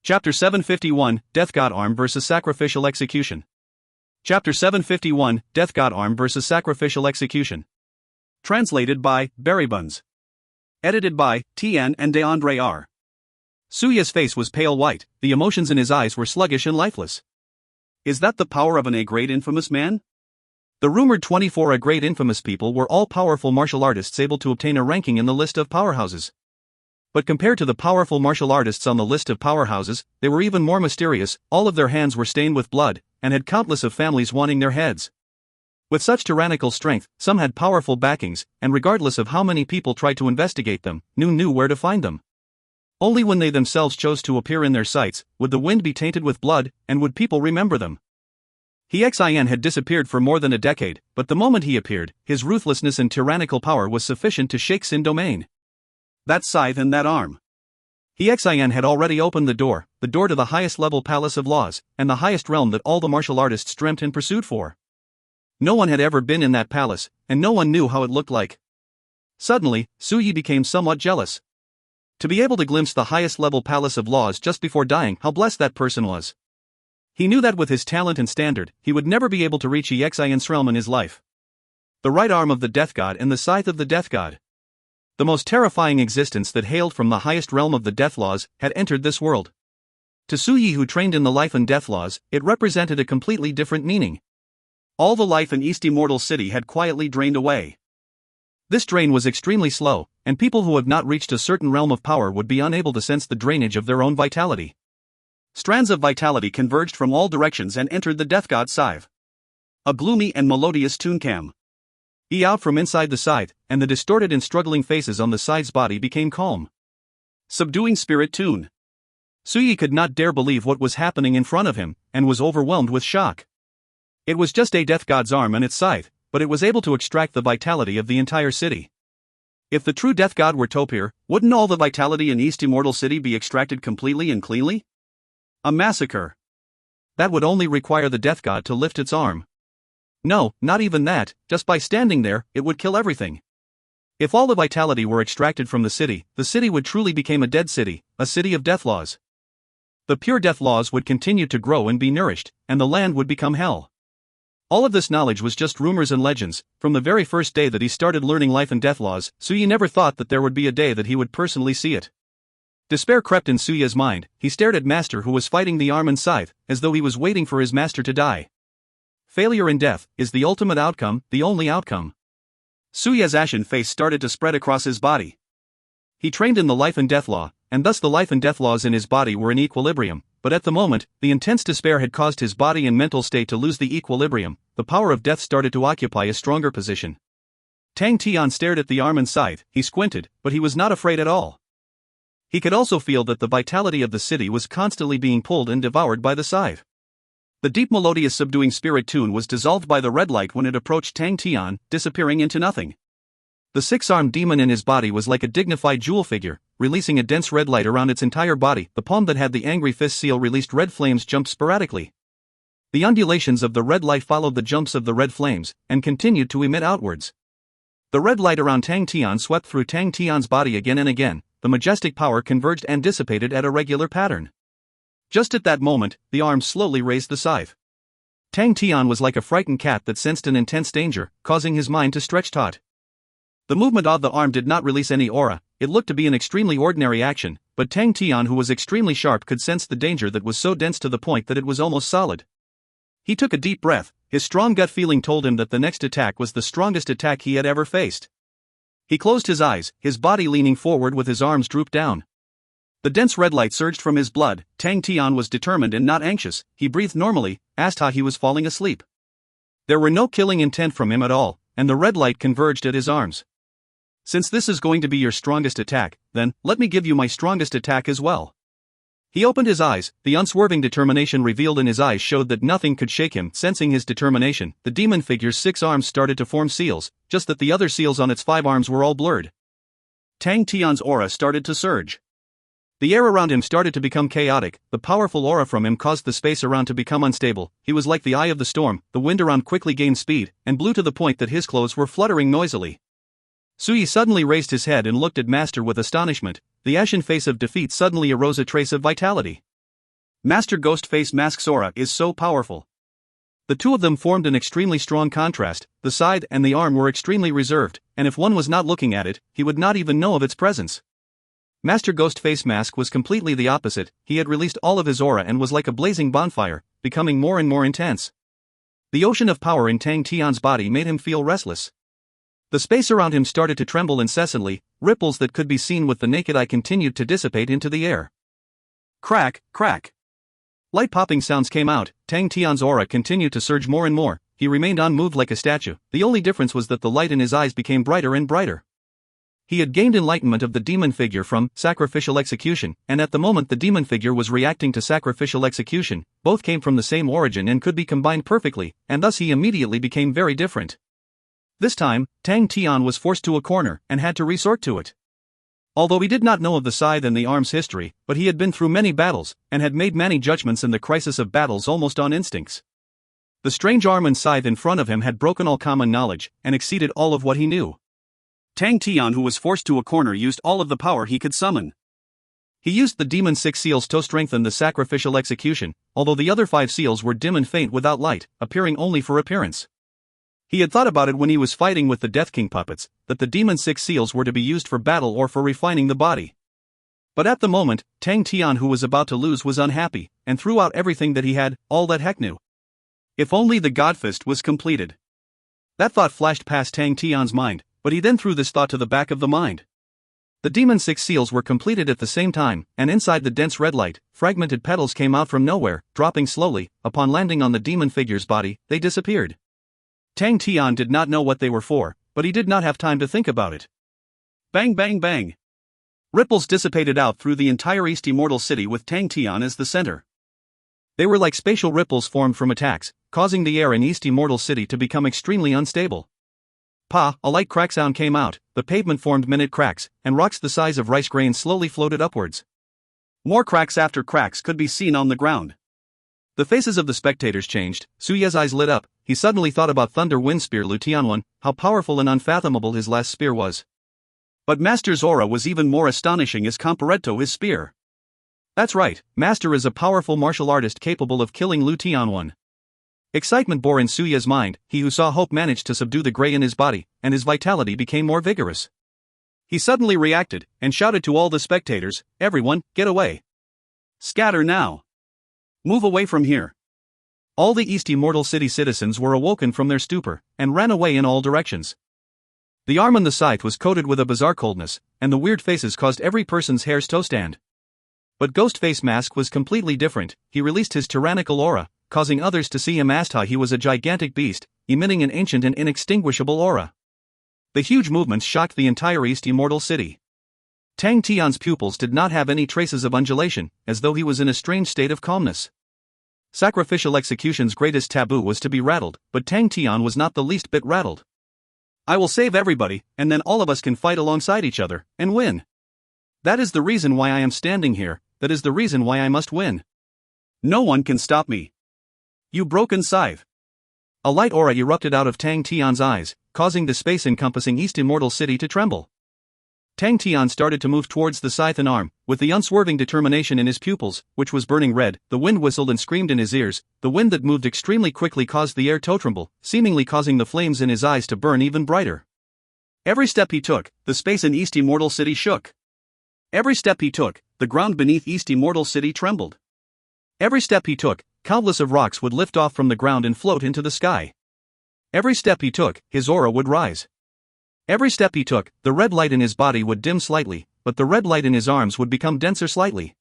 Chapter 751, Death God Arm vs. Sacrificial Execution. Chapter 751, Death God Arm vs. Sacrificial Execution. Translated by Barry Buns. Edited by Tian and DeAndre R. Suya's face was pale white, the emotions in his eyes were sluggish and lifeless. Is that the power of a great infamous man? The rumored 24 great infamous people were all powerful martial artists able to obtain a ranking in the list of powerhouses. But compared to the powerful martial artists on the list of powerhouses, they were even more mysterious. All of their hands were stained with blood, and had countless of families wanting their heads. With such tyrannical strength, some had powerful backings, and regardless of how many people tried to investigate them, knew where to find them. Only when they themselves chose to appear in their sights, would the wind be tainted with blood, and would people remember them. Tian had disappeared for more than a decade, but the moment he appeared, his ruthlessness and tyrannical power was sufficient to shake Sin Domain. That scythe and that arm. Tian had already opened the door to the highest level palace of laws, and the highest realm that all the martial artists dreamt and pursued for. No one had ever been in that palace, and no one knew how it looked like. Suddenly, Suyi became somewhat jealous. To be able to glimpse the highest level palace of laws just before dying, how blessed that person was. He knew that with his talent and standard, he would never be able to reach Tian's realm in his life. The right arm of the Death God and the scythe of the Death God. The most terrifying existence that hailed from the highest realm of the death laws had entered this world. To Suyi, who trained in the life and death laws, it represented a completely different meaning. All the life in East Immortal City had quietly drained away. This drain was extremely slow, and people who have not reached a certain realm of power would be unable to sense the drainage of their own vitality. Strands of vitality converged from all directions and entered the Death God scythe. A gloomy and melodious tune came out from inside the scythe, and the distorted and struggling faces on the scythe's body became calm. Subduing spirit tune. Suyi could not dare believe what was happening in front of him, and was overwhelmed with shock. It was just a Death God's arm and its scythe, but it was able to extract the vitality of the entire city. If the true Death God were Topir, wouldn't all the vitality in East Immortal City be extracted completely and cleanly? A massacre. That would only require the Death God to lift its arm. No, not even that, just by standing there, it would kill everything. If all the vitality were extracted from the city would truly become a dead city, a city of death laws. The pure death laws would continue to grow and be nourished, and the land would become hell. All of this knowledge was just rumors and legends. From the very first day that he started learning life and death laws, Suyi never thought that there would be a day that he would personally see it. Despair crept in Suya's mind. He stared at Master, who was fighting the arm and scythe, as though he was waiting for his master to die. Failure in death is the ultimate outcome, the only outcome. Suya's ashen face started to spread across his body. He trained in the life and death law, and thus the life and death laws in his body were in equilibrium, but at the moment, the intense despair had caused his body and mental state to lose the equilibrium. The power of death started to occupy a stronger position. Tian stared at the arm and scythe. He squinted, but he was not afraid at all. He could also feel that the vitality of the city was constantly being pulled and devoured by the scythe. The deep melodious subduing spirit tune was dissolved by the red light when it approached Tian, disappearing into nothing. The six-armed demon in his body was like a dignified jewel figure, releasing a dense red light around its entire body. The palm that had the angry fist seal released red flames jumped sporadically. The undulations of the red light followed the jumps of the red flames, and continued to emit outwards. The red light around Tian swept through Tian's body again and again. The majestic power converged and dissipated at a regular pattern. Just at that moment, the arm slowly raised the scythe. Tian was like a frightened cat that sensed an intense danger, causing his mind to stretch taut. The movement of the arm did not release any aura. It looked to be an extremely ordinary action, but Tian, who was extremely sharp, could sense the danger that was so dense to the point that it was almost solid. He took a deep breath. His strong gut feeling told him that the next attack was the strongest attack he had ever faced. He closed his eyes, his body leaning forward with his arms drooped down. The dense red light surged from his blood. Tian was determined and not anxious. He breathed normally, asked how he was falling asleep. There were no killing intent from him at all, and the red light converged at his arms. Since this is going to be your strongest attack, then, let me give you my strongest attack as well. He opened his eyes. The unswerving determination revealed in his eyes showed that nothing could shake him. Sensing his determination, the demon figure's 6 arms started to form seals, just that the other seals on its 5 arms were all blurred. Tian's aura started to surge. The air around him started to become chaotic. The powerful aura from him caused the space around to become unstable. He was like the eye of the storm. The wind around quickly gained speed, and blew to the point that his clothes were fluttering noisily. Suyi suddenly raised his head and looked at Master with astonishment. The ashen face of defeat suddenly arose a trace of vitality. Master Ghostface Mask's aura is so powerful. The two of them formed an extremely strong contrast. The scythe and the arm were extremely reserved, and if one was not looking at it, he would not even know of its presence. Master Ghostface Mask was completely the opposite. He had released all of his aura and was like a blazing bonfire, becoming more and more intense. The ocean of power in Tang Tian's body made him feel restless. The space around him started to tremble incessantly. Ripples that could be seen with the naked eye continued to dissipate into the air. Crack, crack. Light popping sounds came out. Tang Tian's aura continued to surge more and more. He remained unmoved like a statue. The only difference was that the light in his eyes became brighter and brighter. He had gained enlightenment of the demon figure from sacrificial execution, and at the moment the demon figure was reacting to sacrificial execution. Both came from the same origin and could be combined perfectly, and thus he immediately became very different. This time, Tang Tian was forced to a corner and had to resort to it. Although he did not know of the scythe and the arm's history, but he had been through many battles, and had made many judgments in the crisis of battles almost on instincts. The strange arm and scythe in front of him had broken all common knowledge, and exceeded all of what he knew. Tang Tian, who was forced to a corner, used all of the power he could summon. He used the demon 6 seals to strengthen the sacrificial execution, although the other 5 seals were dim and faint without light, appearing only for appearance. He had thought about it when he was fighting with the Death King puppets, that the demon 6 seals were to be used for battle or for refining the body. But at the moment, Tang Tian, who was about to lose, was unhappy, and threw out everything that he had, all that heck knew. If only the Godfist was completed. That thought flashed past Tang Tian's mind, but he then threw this thought to the back of the mind. The demon 6 seals were completed at the same time, and inside the dense red light, fragmented petals came out from nowhere, dropping slowly. Upon landing on the demon figure's body, they disappeared. Tang Tian did not know what they were for, but he did not have time to think about it. Bang bang bang. Ripples dissipated out through the entire East Immortal City with Tang Tian as the center. They were like spatial ripples formed from attacks, causing the air in East Immortal City to become extremely unstable. Pa, a light crack sound came out. The pavement formed minute cracks, and rocks the size of rice grains slowly floated upwards. More cracks after cracks could be seen on the ground. The faces of the spectators changed. Suye's eyes lit up. He suddenly thought about Thunder Wind Spear Lu Tianwen, how powerful and unfathomable his last spear was. But Master's aura was even more astonishing as compared to his spear. That's right, Master is a powerful martial artist capable of killing Lu Tianwen. Excitement bore in Suye's mind. He who saw hope managed to subdue the gray in his body, and his vitality became more vigorous. He suddenly reacted, and shouted to all the spectators, "Everyone, get away! Scatter now! Move away from here!" All the East Immortal City citizens were awoken from their stupor, and ran away in all directions. The arm on the scythe was coated with a bizarre coldness, and the weird faces caused every person's hairs to stand. But Ghostface Mask was completely different. He released his tyrannical aura, causing others to see him as he was a gigantic beast, emitting an ancient and inextinguishable aura. The huge movements shocked the entire East Immortal City. Tang Tian's pupils did not have any traces of undulation, as though he was in a strange state of calmness. Sacrificial execution's greatest taboo was to be rattled, but Tang Tian was not the least bit rattled. "I will save everybody, and then all of us can fight alongside each other, and win. That is the reason why I am standing here, that is the reason why I must win. No one can stop me. You broken scythe." A light aura erupted out of Tang Tian's eyes, causing the space encompassing East Immortal City to tremble. Tang Tian started to move towards the scythe and arm, with the unswerving determination in his pupils, which was burning red. The wind whistled and screamed in his ears. The wind that moved extremely quickly caused the air to tremble, seemingly causing the flames in his eyes to burn even brighter. Every step he took, the space in East Immortal City shook. Every step he took, the ground beneath East Immortal City trembled. Every step he took, countless of rocks would lift off from the ground and float into the sky. Every step he took, his aura would rise. Every step he took, the red light in his body would dim slightly, but the red light in his arms would become denser slightly.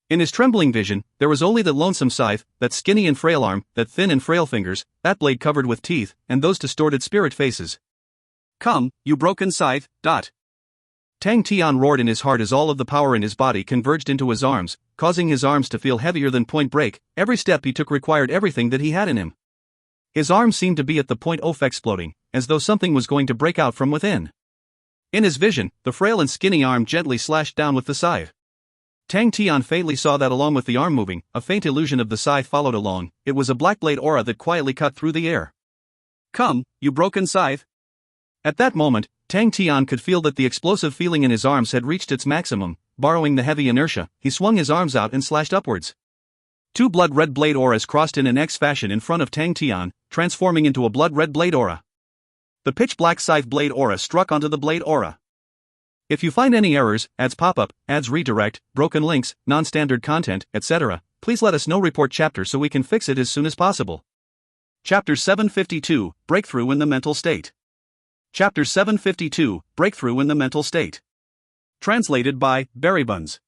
In his trembling vision, there was only that lonesome scythe, that skinny and frail arm, that thin and frail fingers, that blade covered with teeth, and those distorted spirit faces. "Come, you broken scythe, dot." Tang Tian roared in his heart as all of the power in his body converged into his arms, causing his arms to feel heavier than Point Break. Every step he took required everything that he had in him. His arms seemed to be at the point of exploding, as though something was going to break out from within. In his vision, the frail and skinny arm gently slashed down with the scythe. Tang Tian faintly saw that along with the arm moving, a faint illusion of the scythe followed along. It was a black blade aura that quietly cut through the air. "Come, you broken scythe." At that moment, Tang Tian could feel that the explosive feeling in his arms had reached its maximum. Borrowing the heavy inertia, he swung his arms out and slashed upwards. Two blood-red blade auras crossed in an X fashion in front of Tang Tian, transforming into a blood-red blade aura. The pitch-black scythe blade aura struck onto the blade aura. If you find any errors, ads pop up, ads redirect, broken links, non-standard content, etc., please let us know. Report chapter so we can fix it as soon as possible. Chapter 752, Breakthrough in the Mental State. Chapter 752, Breakthrough in the Mental State. Translated by Buns.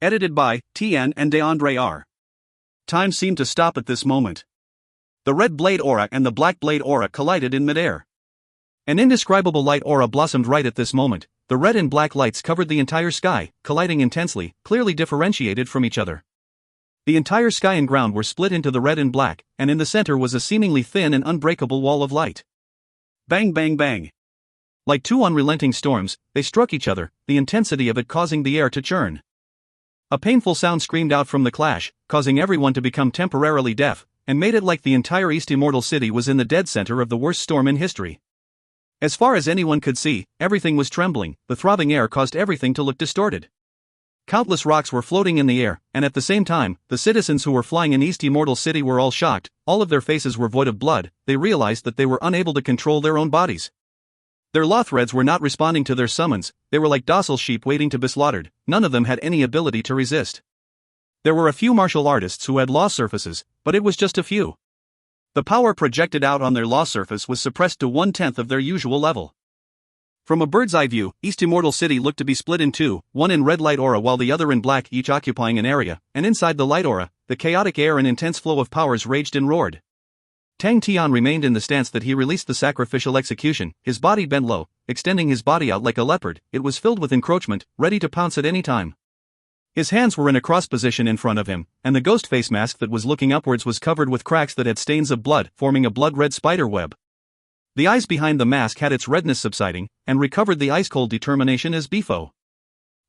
Edited by Tian and DeAndre R. Time seemed to stop at this moment. The red blade aura and the black blade aura collided in midair. An indescribable light aura blossomed right at this moment. The red and black lights covered the entire sky, colliding intensely, clearly differentiated from each other. The entire sky and ground were split into the red and black, and in the center was a seemingly thin and unbreakable wall of light. Bang bang bang. Like two unrelenting storms, they struck each other, the intensity of it causing the air to churn. A painful sound screamed out from the clash, causing everyone to become temporarily deaf, and made it like the entire East Immortal City was in the dead center of the worst storm in history. As far as anyone could see, everything was trembling. The throbbing air caused everything to look distorted. Countless rocks were floating in the air, and at the same time, the citizens who were flying in East Immortal City were all shocked. All of their faces were void of blood. They realized that they were unable to control their own bodies. Their law threads were not responding to their summons. They were like docile sheep waiting to be slaughtered. None of them had any ability to resist. There were a few martial artists who had law surfaces, but it was just a few. The power projected out on their law surface was suppressed to 1/10 of their usual level. From a bird's eye view, East Immortal City looked to be split in two, one in red light aura while the other in black, each occupying an area, and inside the light aura, the chaotic air and intense flow of powers raged and roared. Tang Tian remained in the stance that he released the sacrificial execution, his body bent low, extending his body out like a leopard. It was filled with encroachment, ready to pounce at any time. His hands were in a cross position in front of him, and the ghost face mask that was looking upwards was covered with cracks that had stains of blood, forming a blood-red spider web. The eyes behind the mask had its redness subsiding, and recovered the ice-cold determination as before.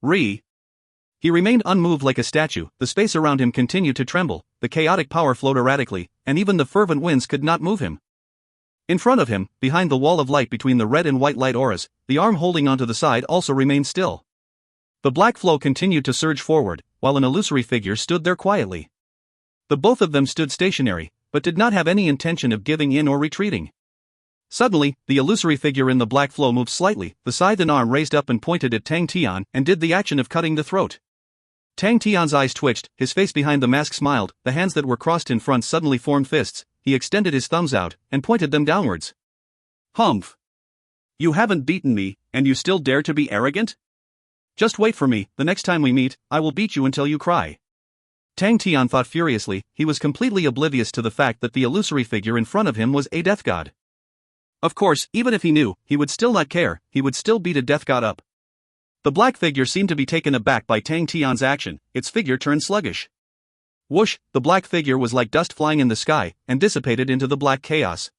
He remained unmoved like a statue. The space around him continued to tremble, the chaotic power flowed erratically, and even the fervent winds could not move him. In front of him, behind the wall of light between the red and white light auras, the arm holding onto the side also remained still. The black flow continued to surge forward, while an illusory figure stood there quietly. The both of them stood stationary, but did not have any intention of giving in or retreating. Suddenly, the illusory figure in the black flow moved slightly, the scythe and arm raised up and pointed at Tang Tian, and did the action of cutting the throat. Tang Tian's eyes twitched, his face behind the mask smiled, the hands that were crossed in front suddenly formed fists. He extended his thumbs out, and pointed them downwards. Humph! You haven't beaten me, and you still dare to be arrogant? Just wait for me, the next time we meet, I will beat you until you cry. Tang Tian thought furiously. He was completely oblivious to the fact that the illusory figure in front of him was a death god. Of course, even if he knew, he would still not care, he would still beat a death god up. The black figure seemed to be taken aback by Tang Tian's action. Its figure turned sluggish. Whoosh, the black figure was like dust flying in the sky, and dissipated into the black chaos.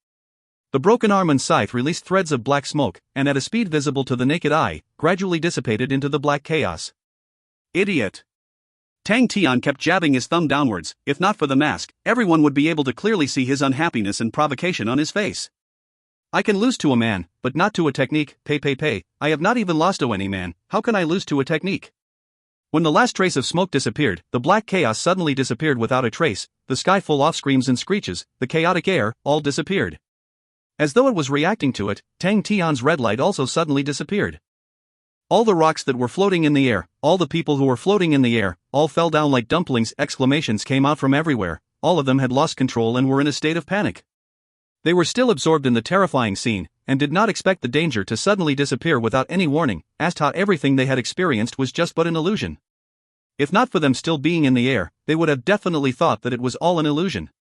The broken arm and scythe released threads of black smoke, and at a speed visible to the naked eye, gradually dissipated into the black chaos. Idiot! Tang Tian kept jabbing his thumb downwards. If not for the mask, everyone would be able to clearly see his unhappiness and provocation on his face. I can lose to a man, but not to a technique. Pay. I have not even lost to any man. How can I lose to a technique? When the last trace of smoke disappeared, the black chaos suddenly disappeared without a trace, the sky full of screams and screeches, the chaotic air, all disappeared. As though it was reacting to it, Tang Tian's red light also suddenly disappeared. All the rocks that were floating in the air, all the people who were floating in the air, all fell down like dumplings. Exclamations came out from everywhere. All of them had lost control and were in a state of panic. They were still absorbed in the terrifying scene, and did not expect the danger to suddenly disappear without any warning, as thought everything they had experienced was just but an illusion. If not for them still being in the air, they would have definitely thought that it was all an illusion.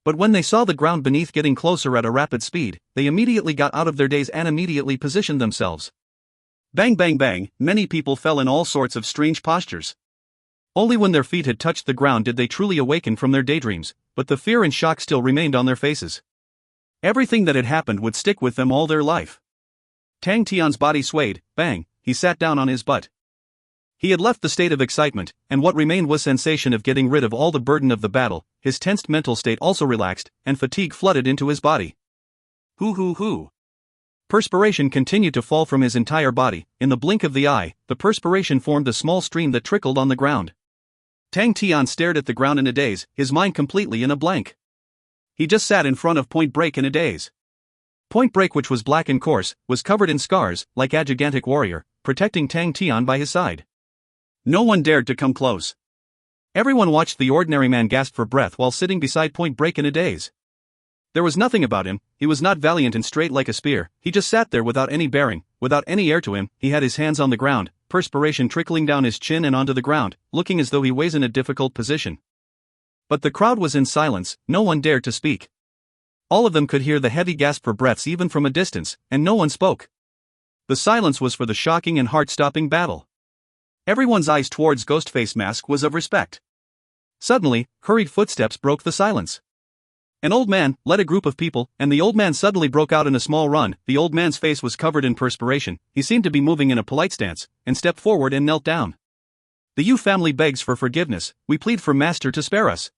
But when they saw the ground beneath getting closer at a rapid speed, they immediately got out of their daze and immediately positioned themselves. Bang bang bang, many people fell in all sorts of strange postures. Only when their feet had touched the ground did they truly awaken from their daydreams, but the fear and shock still remained on their faces. Everything that had happened would stick with them all their life. Tang Tian's body swayed. Bang, he sat down on his butt. He had left the state of excitement, and what remained was sensation of getting rid of all the burden of the battle. His tensed mental state also relaxed, and fatigue flooded into his body. Hoo. Perspiration continued to fall from his entire body. In the blink of the eye, the perspiration formed a small stream that trickled on the ground. Tang Tian stared at the ground in a daze, his mind completely in a blank. He just sat in front of Point Break in a daze. Point Break, which was black and coarse, was covered in scars, like a gigantic warrior, protecting Tang Tian by his side. No one dared to come close. Everyone watched the ordinary man gasp for breath while sitting beside Point Break in a daze. There was nothing about him, he was not valiant and straight like a spear, he just sat there without any bearing, without any air to him. He had his hands on the ground, perspiration trickling down his chin and onto the ground, looking as though he was in a difficult position. But the crowd was in silence, no one dared to speak. All of them could hear the heavy gasp for breaths even from a distance, and no one spoke. The silence was for the shocking and heart-stopping battle. Everyone's eyes towards Ghostface Mask was of respect. Suddenly, hurried footsteps broke the silence. An old man led a group of people, and the old man suddenly broke out in a small run. The old man's face was covered in perspiration, he seemed to be moving in a polite stance, and stepped forward and knelt down. The Yu family begs for forgiveness, we plead for Master to spare us.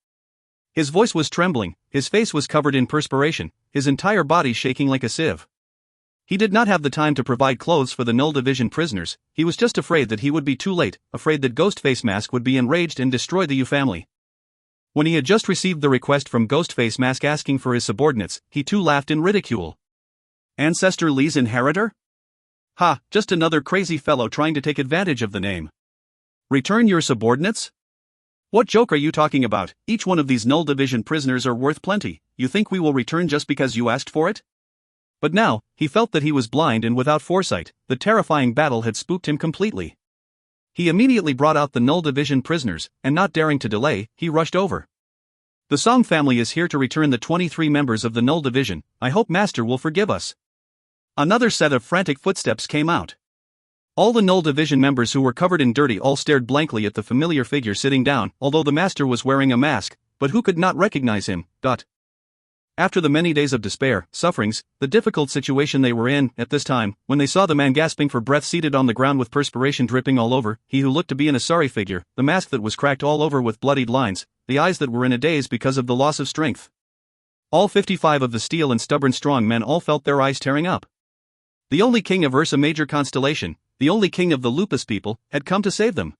His voice was trembling, his face was covered in perspiration, his entire body shaking like a sieve. He did not have the time to provide clothes for the Null Division prisoners, he was just afraid that he would be too late, afraid that Ghostface Mask would be enraged and destroy the Yu family. When he had just received the request from Ghostface Mask asking for his subordinates, he too laughed in ridicule. Ancestor Li's inheritor? Ha, just another crazy fellow trying to take advantage of the name. Return your subordinates? What joke are you talking about? Each one of these Null Division prisoners are worth plenty, you think we will return just because you asked for it? But now, he felt that he was blind and without foresight, the terrifying battle had spooked him completely. He immediately brought out the Null Division prisoners, and not daring to delay, he rushed over. The Song family is here to return the 23 members of the Null Division, I hope Master will forgive us. Another set of frantic footsteps came out. All the Null Division members who were covered in dirty all stared blankly at the familiar figure sitting down, although the Master was wearing a mask, but who could not recognize him? After the many days of despair, sufferings, the difficult situation they were in, at this time, when they saw the man gasping for breath seated on the ground with perspiration dripping all over, he who looked to be in a sorry figure, the mask that was cracked all over with bloodied lines, the eyes that were in a daze because of the loss of strength. All 55 of the steel and stubborn strong men all felt their eyes tearing up. The only king of Ursa Major constellation, the only king of the Lupus people, had come to save them.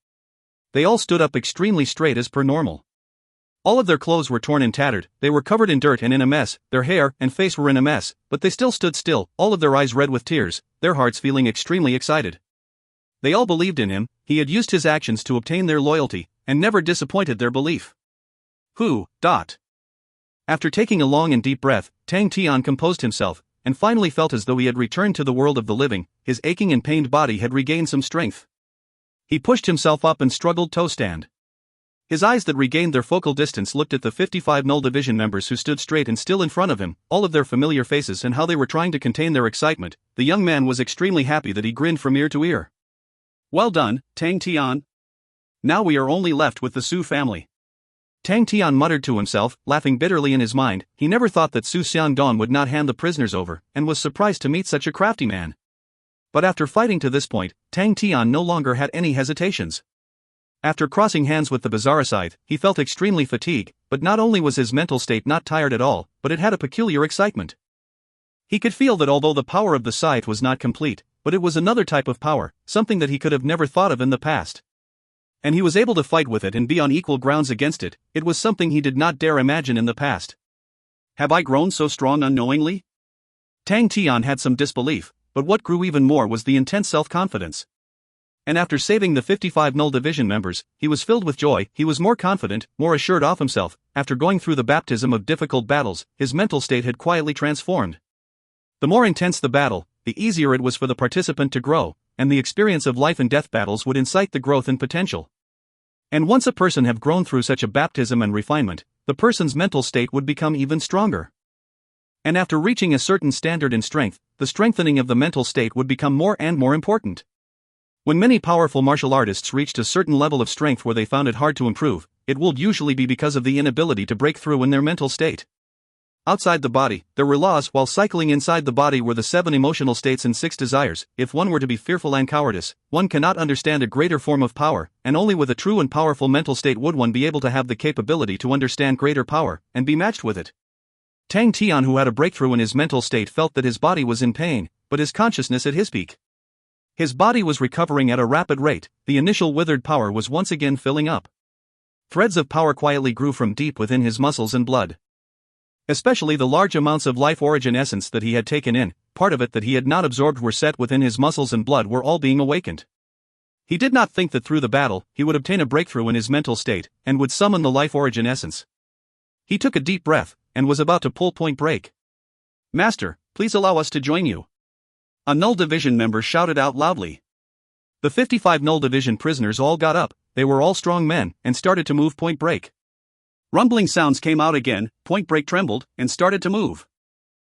They all stood up extremely straight as per normal. All of their clothes were torn and tattered, they were covered in dirt and in a mess, their hair and face were in a mess, but they still stood still, all of their eyes red with tears, their hearts feeling extremely excited. They all believed in him, he had used his actions to obtain their loyalty, and never disappointed their belief. After taking a long and deep breath, Tang Tian composed himself, and finally felt as though he had returned to the world of the living, his aching and pained body had regained some strength. He pushed himself up and struggled to stand. His eyes that regained their focal distance looked at the 55 Null Division members who stood straight and still in front of him, all of their familiar faces and how they were trying to contain their excitement. The young man was extremely happy that he grinned from ear to ear. Well done, Tang Tian. Now we are only left with the Su family. Tang Tian muttered to himself, laughing bitterly in his mind. He never thought that Su Xiangdong would not hand the prisoners over, and was surprised to meet such a crafty man. But after fighting to this point, Tang Tian no longer had any hesitations. After crossing hands with the Bizarricide, he felt extremely fatigued, but not only was his mental state not tired at all, but it had a peculiar excitement. He could feel that although the power of the scythe was not complete, but it was another type of power, something that he could have never thought of in the past. And he was able to fight with it and be on equal grounds against it. It was something he did not dare imagine in the past. Have I grown so strong unknowingly? Tang Tian had some disbelief, but what grew even more was the intense self-confidence. And after saving the 55 Null Division members, he was filled with joy, he was more confident, more assured of himself. After going through the baptism of difficult battles, his mental state had quietly transformed. The more intense the battle, the easier it was for the participant to grow, and the experience of life and death battles would incite the growth and potential. And once a person have grown through such a baptism and refinement, the person's mental state would become even stronger. And after reaching a certain standard in strength, the strengthening of the mental state would become more and more important. When many powerful martial artists reached a certain level of strength where they found it hard to improve, it would usually be because of the inability to break through in their mental state. Outside the body, there were laws, while cycling inside the body were the 7 emotional states and 6 desires. If one were to be fearful and cowardice, one cannot understand a greater form of power, and only with a true and powerful mental state would one be able to have the capability to understand greater power, and be matched with it. Tang Tian, who had a breakthrough in his mental state, felt that his body was in pain, but his consciousness at his peak. His body was recovering at a rapid rate, the initial withered power was once again filling up. threads of power quietly grew from deep within his muscles and blood. Especially the large amounts of life origin essence that he had taken in, part of it that he had not absorbed were set within his muscles and blood were all being awakened. He did not think that through the battle, he would obtain a breakthrough in his mental state, and would summon the life origin essence. He took a deep breath, and was about to pull point break. "Master, please allow us to join you." A Null Division member shouted out loudly. The 55 Null Division prisoners all got up, they were all strong men, and started to move point break. Rumbling sounds came out again, point break trembled, and started to move.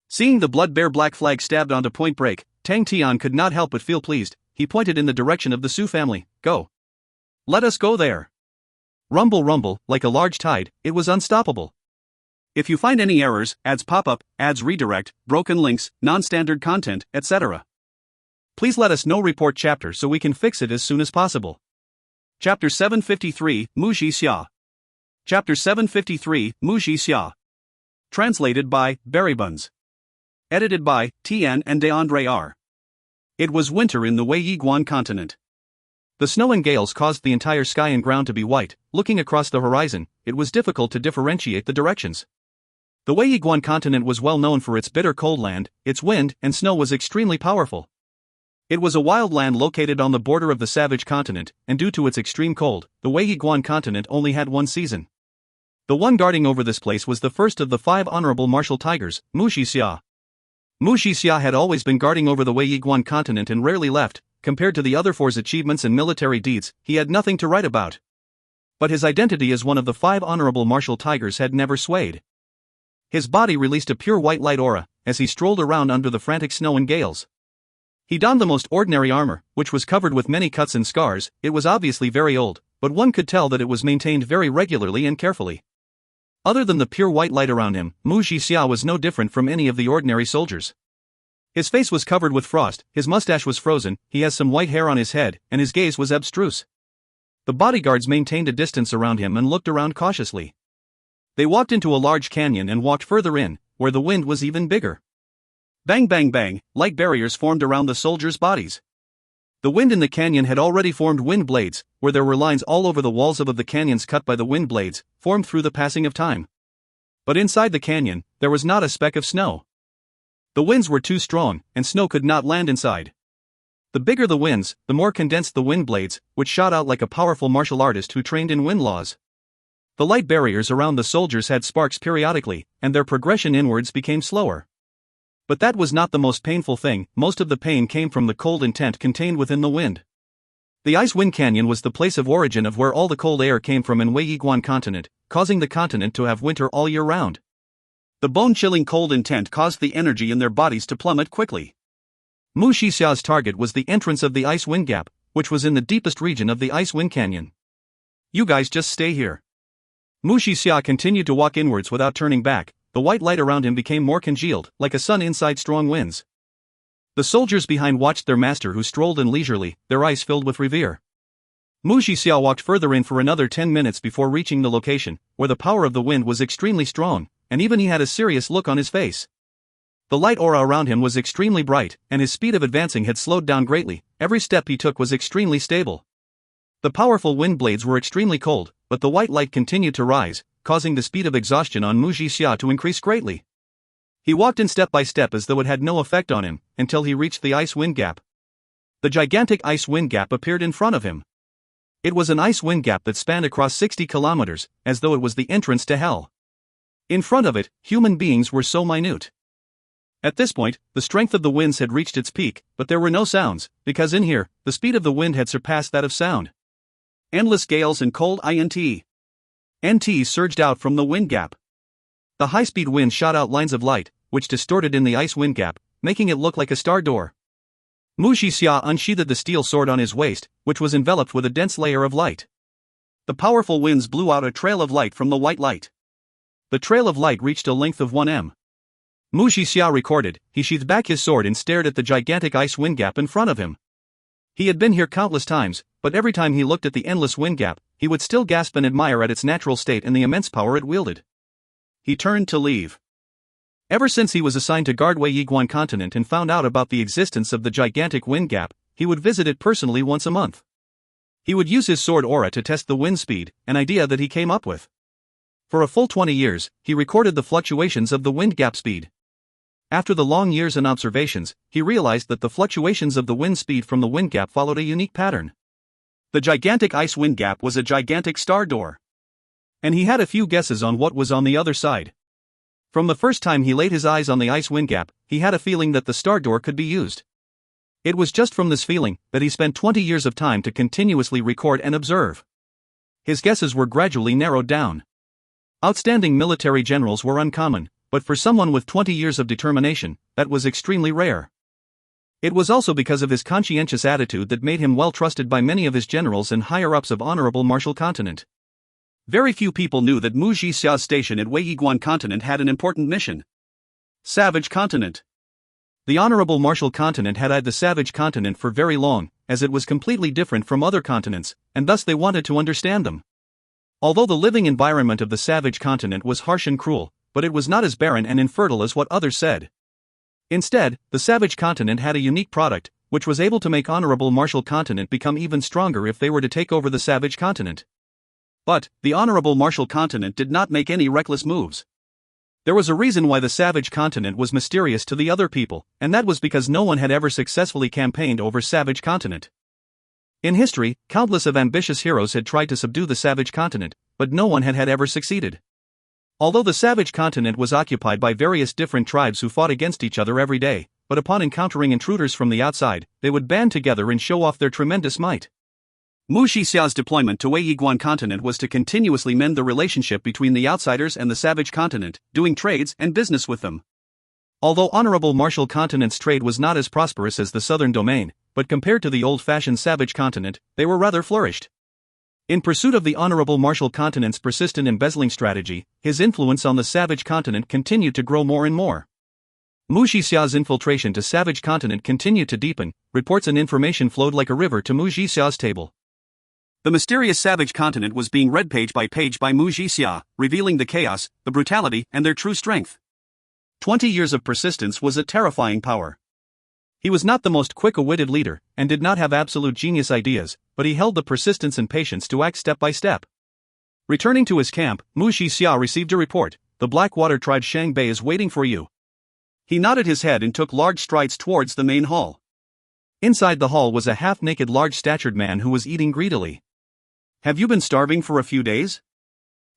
Seeing the blood-bear black flag stabbed onto point break, Tang Tian could not help but feel pleased. He pointed in the direction of the Su family. "Go. Let us go there." Rumble rumble, like a large tide, it was unstoppable. If you find any errors, ads pop up, ads redirect, broken links, non-standard content, etc., please let us know. Report chapter so we can fix it as soon as possible. Chapter 753, Muji Xia. Chapter 753, Muji Xia. Translated by Berrybuns. Edited by Tian and DeAndre R. It was winter in the Wei Yiguan continent. The snow and gales caused the entire sky and ground to be white. Looking across the horizon, it was difficult to differentiate the directions. The Wei Yiguan continent was well known for its bitter cold land, its wind and snow was extremely powerful. It was a wild land located on the border of the savage continent, and due to its extreme cold, the Wei Yiguan continent only had one season. The one guarding over this place was the first of the 5 honorable martial tigers, Muji Xia. Muji Xia had always been guarding over the Wei Yiguan continent and rarely left. Compared to the other 4's achievements and military deeds, he had nothing to write about. But his identity as one of the 5 honorable martial tigers had never swayed. His body released a pure white light aura, as he strolled around under the frantic snow and gales. He donned the most ordinary armor, which was covered with many cuts and scars. It was obviously very old, but one could tell that it was maintained very regularly and carefully. Other than the pure white light around him, Muji Xia was no different from any of the ordinary soldiers. His face was covered with frost, his mustache was frozen, he has some white hair on his head, and his gaze was abstruse. The bodyguards maintained a distance around him and looked around cautiously. They walked into a large canyon and walked further in, where the wind was even bigger. Bang bang bang, light barriers formed around the soldiers' bodies. The wind in the canyon had already formed wind blades, where there were lines all over the walls of the canyons cut by the wind blades, formed through the passing of time. But inside the canyon, there was not a speck of snow. The winds were too strong, and snow could not land inside. The bigger the winds, the more condensed the wind blades, which shot out like a powerful martial artist who trained in wind laws. The light barriers around the soldiers had sparks periodically, and their progression inwards became slower. But that was not the most painful thing. Most of the pain came from the cold intent contained within the wind. The Ice Wind Canyon was the place of origin of where all the cold air came from in Wei Yiguan continent, causing the continent to have winter all year round. The bone-chilling cold intent caused the energy in their bodies to plummet quickly. Muji Xia's target was the entrance of the Ice Wind Gap, which was in the deepest region of the Ice Wind Canyon. "You guys just stay here." Muji Xia continued to walk inwards without turning back. The white light around him became more congealed, like a sun inside strong winds. The soldiers behind watched their master who strolled in leisurely, their eyes filled with revere. Muji Xia walked further in for another 10 minutes before reaching the location, where the power of the wind was extremely strong, and even he had a serious look on his face. The light aura around him was extremely bright, and his speed of advancing had slowed down greatly. Every step he took was extremely stable. The powerful wind blades were extremely cold, but the white light continued to rise, causing the speed of exhaustion on Muji Xia to increase greatly. He walked in step by step as though it had no effect on him, until he reached the Ice Wind Gap. The gigantic Ice Wind Gap appeared in front of him. It was an ice wind gap that spanned across 60 kilometers, as though it was the entrance to hell. In front of it, human beings were so minute. At this point, the strength of the winds had reached its peak, but there were no sounds, because in here, the speed of the wind had surpassed that of sound. Endless gales and cold NT surged out from the wind gap. The high-speed wind shot out lines of light, which distorted in the ice wind gap, making it look like a star door. Muji Xia unsheathed the steel sword on his waist, which was enveloped with a dense layer of light. The powerful winds blew out a trail of light from the white light. The trail of light reached a length of 1 m. Muji Xia recorded. He sheathed back his sword and stared at the gigantic ice wind gap in front of him. He had been here countless times, but every time he looked at the endless wind gap, he would still gasp and admire at its natural state and the immense power it wielded. He turned to leave. Ever since he was assigned to guard Wei Yiguan continent and found out about the existence of the gigantic wind gap, he would visit it personally once a month. He would use his sword aura to test the wind speed, an idea that he came up with. For a full 20 years, he recorded the fluctuations of the wind gap speed. After the long years and observations, he realized that the fluctuations of the wind speed from the wind gap followed a unique pattern. The gigantic ice wind gap was a gigantic star door. And he had a few guesses on what was on the other side. From the first time he laid his eyes on the ice wind gap, he had a feeling that the star door could be used. It was just from this feeling that he spent 20 years of time to continuously record and observe. His guesses were gradually narrowed down. Outstanding military generals were uncommon, but for someone with 20 years of determination, that was extremely rare. It was also because of his conscientious attitude that made him well trusted by many of his generals and higher-ups of Honorable Marshal Continent. Very few people knew that Mu Jixia's station at Weiyiguan Continent had an important mission. Savage Continent. The Honorable Marshal Continent had eyed the Savage Continent for very long, as it was completely different from other continents, and thus they wanted to understand them. Although the living environment of the Savage Continent was harsh and cruel, but it was not as barren and infertile as what others said. Instead, the Savage Continent had a unique product, which was able to make Honorable Marshal Continent become even stronger if they were to take over the Savage Continent. But, the Honorable Marshal Continent did not make any reckless moves. There was a reason why the Savage Continent was mysterious to the other people, and that was because no one had ever successfully campaigned over Savage Continent. In history, countless of ambitious heroes had tried to subdue the Savage Continent, but no one had ever succeeded. Although the Savage Continent was occupied by various different tribes who fought against each other every day, but upon encountering intruders from the outside, they would band together and show off their tremendous might. Mu Jixia's deployment to Weiyiguan Continent was to continuously mend the relationship between the outsiders and the Savage Continent, doing trades and business with them. Although Honorable Marshal Continent's trade was not as prosperous as the southern domain, but compared to the old-fashioned Savage Continent, they were rather flourished. In pursuit of the Honorable Marshal Continent's persistent embezzling strategy, his influence on the Savage Continent continued to grow more and more. Mu Jixia's infiltration to Savage Continent continued to deepen, reports and information flowed like a river to Mu Jixia's table. The mysterious Savage Continent was being read page by Mu Jixia, revealing the chaos, the brutality, and their true strength. 20 years of persistence was a terrifying power. He was not the most quick-witted leader, and did not have absolute genius ideas, but he held the persistence and patience to act step by step. Returning to his camp, Mu Jixia received a report: "The Blackwater tribe Shangbei is waiting for you." He nodded his head and took large strides towards the main hall. Inside the hall was a half-naked large-statured man who was eating greedily. "Have you been starving for a few days?"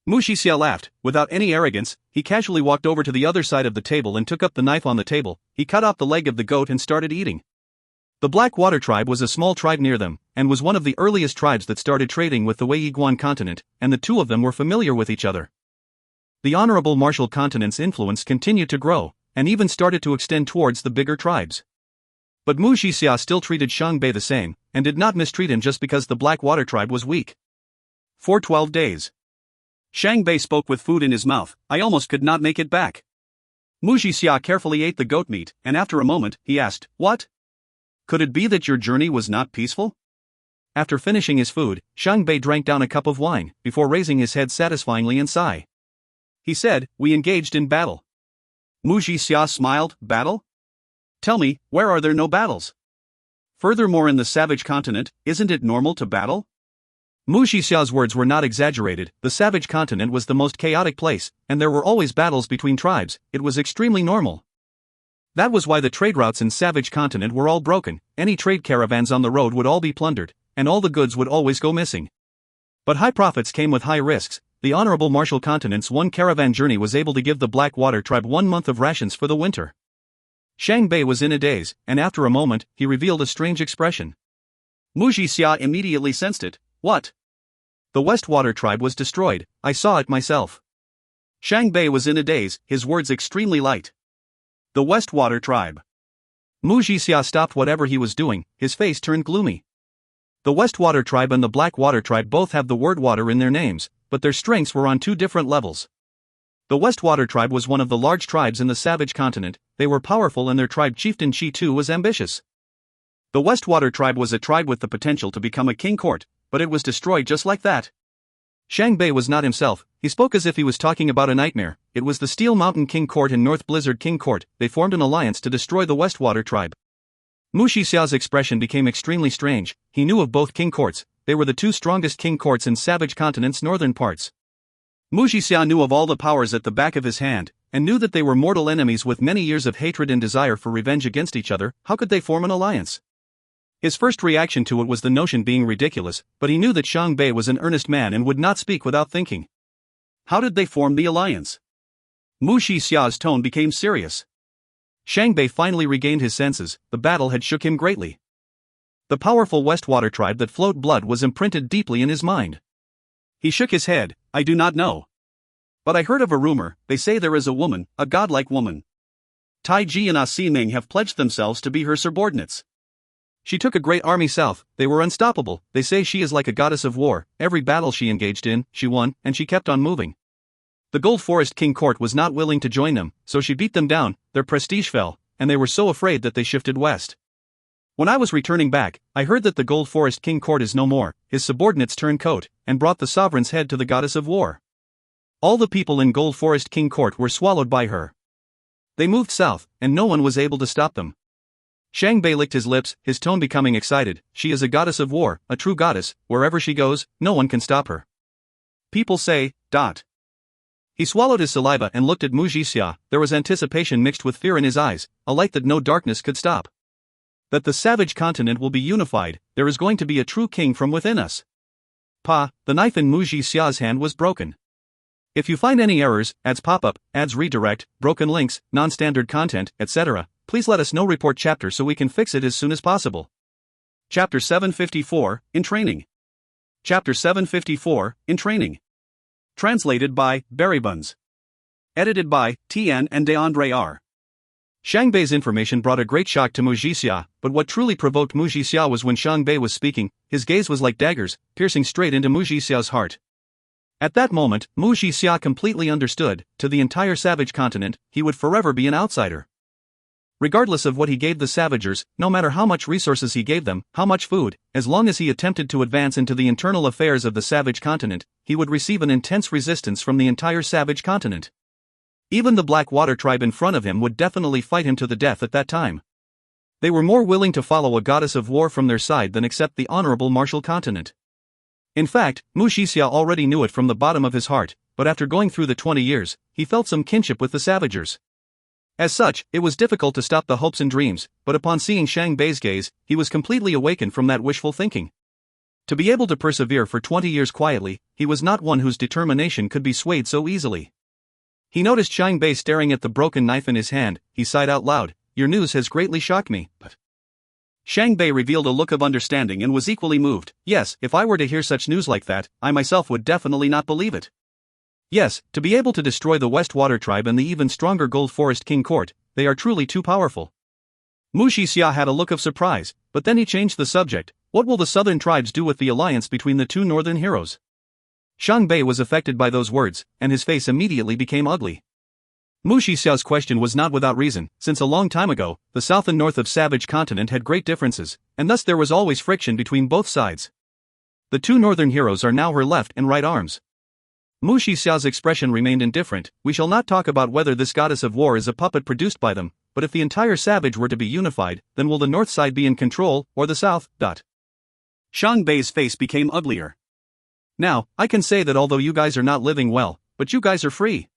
Mu Jixia laughed. Without any arrogance, he casually walked over to the other side of the table and took up the knife on the table. He cut off the leg of the goat and started eating. The Blackwater tribe was a small tribe near them, and was one of the earliest tribes that started trading with the Weiyiguan Continent, and the two of them were familiar with each other. The Honorable Marshal Continent's influence continued to grow, and even started to extend towards the bigger tribes. But Mu Jixia still treated Shangbei the same, and did not mistreat him just because the Blackwater tribe was weak. For 12 days. Shangbei spoke with food in his mouth. "I almost could not make it back." Mu Jixia carefully ate the goat meat, and after a moment, he asked, "What? Could it be that your journey was not peaceful?" After finishing his food, Shangbei drank down a cup of wine, before raising his head satisfyingly and sigh. He said, "We engaged in battle." Mu Jixia smiled. "Battle? Tell me, where are there no battles? Furthermore, in the Savage Continent, isn't it normal to battle?" Mu Jixia's words were not exaggerated. The Savage Continent was the most chaotic place, and there were always battles between tribes. It was extremely normal. That was why the trade routes in Savage Continent were all broken. Any trade caravans on the road would all be plundered, and all the goods would always go missing. But high profits came with high risks. The Honorable Marshal Continent's one caravan journey was able to give the Blackwater tribe 1 month of rations for the winter. Shangbei was in a daze, and after a moment, he revealed a strange expression. Mu Jixia immediately sensed it. "What?" "The Westwater tribe was destroyed. I saw it myself." Shangbei was in a daze, his words extremely light. "The Westwater tribe." Mu Jixia stopped whatever he was doing, his face turned gloomy. The Westwater tribe and the Blackwater tribe both have the word water in their names, but their strengths were on two different levels. The Westwater tribe was one of the large tribes in the Savage Continent. They were powerful and their tribe chieftain Chi Tu was ambitious. The Westwater tribe was a tribe with the potential to become a king court, but it was destroyed just like that. Shangbei was not himself. He spoke as if he was talking about a nightmare. It was the Steel Mountain King Court and North Blizzard King Court. They formed an alliance to destroy the Westwater tribe. Mu Jixia's expression became extremely strange. He knew of both king courts. they were the two strongest king courts in Savage Continent's northern parts. Mu Jixia knew of all the powers at the back of his hand, and knew that they were mortal enemies with many years of hatred and desire for revenge against each other. How could they form an alliance? His first reaction to it was the notion being ridiculous, but he knew that Xiang Bei was an earnest man and would not speak without thinking. How did they form the alliance? Mu Jixia's tone became serious. Xiang Bei finally regained his senses. The battle had shook him greatly. The powerful Westwater tribe that flowed blood was imprinted deeply in his mind. He shook his head. I do not know. But I heard of a rumor. They say there is a woman, a godlike woman. Tai Ji and Ah Ming have pledged themselves to be her subordinates. She took a great army south. They were unstoppable. They say she is like a goddess of war. Every battle she engaged in, she won, and she kept on moving. The Gold Forest King Court was not willing to join them, so she beat them down. Their prestige fell, and they were so afraid that they shifted west. When I was returning back, I heard that the Gold Forest King Court is no more. His subordinates turned coat, and brought the sovereign's head to the goddess of war. All the people in Gold Forest King Court were swallowed by her. They moved south, and no one was able to stop them. Xiang Bei licked his lips, his tone becoming excited. She is a goddess of war, a true goddess. Wherever she goes, no one can stop her. People say, ... He swallowed his saliva and looked at Mu Jixia. There was anticipation mixed with fear in his eyes, a light that no darkness could stop. That the savage continent will be unified. There is going to be a true king from within us. Pa, the knife in Mu Jixia's hand was broken. If you find any errors, ads pop up, ads redirect, broken links, non-standard content, etc., please let us know. Report chapter so we can fix it as soon as possible. Chapter 754, In Training. Chapter 754, In Training. Translated by Buns. Edited by Tian and DeAndre R. Xiang Bei's information brought a great shock to Mu Jixia, but what truly provoked Mu Jixia was when Xiang Bei was speaking. His gaze was like daggers, piercing straight into Mu Jixia's heart. At that moment, Mu Jixia completely understood. To the entire savage continent, he would forever be an outsider. Regardless of what he gave the Savagers, no matter how much resources he gave them, how much food, as long as he attempted to advance into the internal affairs of the savage continent, he would receive an intense resistance from the entire savage continent. Even the Blackwater tribe in front of him would definitely fight him to the death at that time. They were more willing to follow a goddess of war from their side than accept the honorable martial continent. In fact, Mu Jixia already knew it from the bottom of his heart, but after going through the 20 years, he felt some kinship with the Savagers. As such, it was difficult to stop the hopes and dreams, but upon seeing Xiang Bei's gaze, he was completely awakened from that wishful thinking. To be able to persevere for 20 years quietly, he was not one whose determination could be swayed so easily. He noticed Xiang Bei staring at the broken knife in his hand. He sighed out loud, "Your news has greatly shocked me, but..." Xiang Bei revealed a look of understanding and was equally moved. Yes, if I were to hear such news like that, I myself would definitely not believe it. Yes, to be able to destroy the Westwater tribe and the even stronger Gold Forest King Court, they are truly too powerful. Mu Jixia had a look of surprise, but then he changed the subject. What will the southern tribes do with the alliance between the two northern heroes? Xiang Bei was affected by those words, and his face immediately became ugly. Mu Jixia's question was not without reason, since a long time ago, the south and north of Savage Continent had great differences, and thus there was always friction between both sides. The two northern heroes are now her left and right arms. Mu Jixia's expression remained indifferent. We shall not talk about whether this goddess of war is a puppet produced by them, but if the entire Savage were to be unified, then will the north side be in control, or the south? Xiang Bei's face became uglier. Now, I can say that although you guys are not living well, but you guys are free.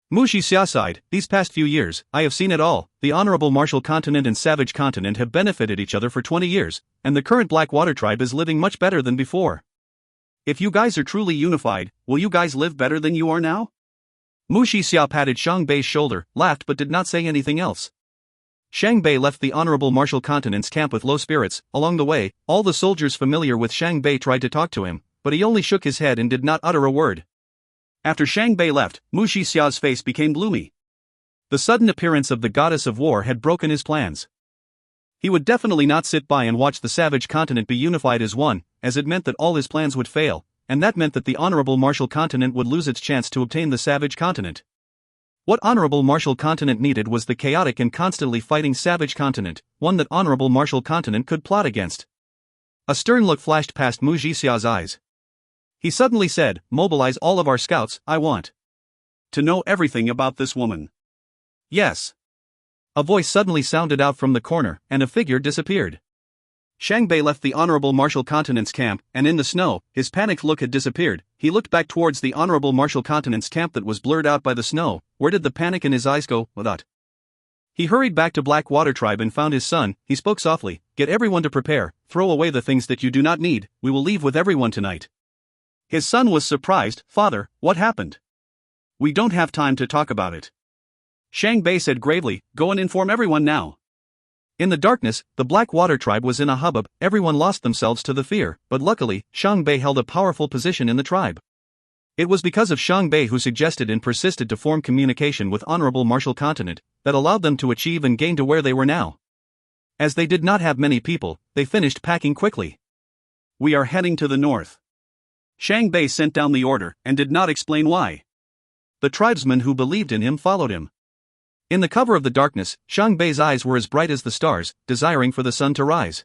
Mu Jixia sighed. These past few years, I have seen it all. The honorable martial continent and savage continent have benefited each other for 20 years, and the current Blackwater tribe is living much better than before. If you guys are truly unified, will you guys live better than you are now? Mu Jixia patted Xiang Bei's shoulder, laughed but did not say anything else. Xiang Bei left the honorable martial continent's camp with low spirits. Along the way, all the soldiers familiar with Xiang Bei tried to talk to him, but he only shook his head and did not utter a word. After Xiang Bei left, Mu Jixia's face became gloomy. The sudden appearance of the goddess of war had broken his plans. He would definitely not sit by and watch the savage continent be unified as one, as it meant that all his plans would fail, and that meant that the honorable martial continent would lose its chance to obtain the savage continent. What honorable martial continent needed was the chaotic and constantly fighting savage continent, one that honorable martial continent could plot against. A stern look flashed past Mu Jixia's eyes. He suddenly said, "Mobilize all of our scouts. I want to know everything about this woman." Yes. A voice suddenly sounded out from the corner, and a figure disappeared. Shang Bei left the Honorable Martial Continent's camp, and in the snow, his panicked look had disappeared. He looked back towards the Honorable Martial Continent's camp that was blurred out by the snow. Where did the panic in his eyes go? That. He hurried back to Blackwater Tribe and found his son. He spoke softly. Get everyone to prepare, throw away the things that you do not need, we will leave with everyone tonight. His son was surprised. Father, what happened? We don't have time to talk about it. Shang Bei said gravely, go and inform everyone now. In the darkness, the Blackwater Tribe was in a hubbub. Everyone lost themselves to the fear, but luckily, Shang Bei held a powerful position in the tribe. It was because of Shang Bei who suggested and persisted to form communication with Honorable Martial Continent that allowed them to achieve and gain to where they were now. As they did not have many people, they finished packing quickly. We are heading to the north. Shang Bei sent down the order and did not explain why. The tribesmen who believed in him followed him. In the cover of the darkness, Shang Bei's eyes were as bright as the stars, desiring for the sun to rise.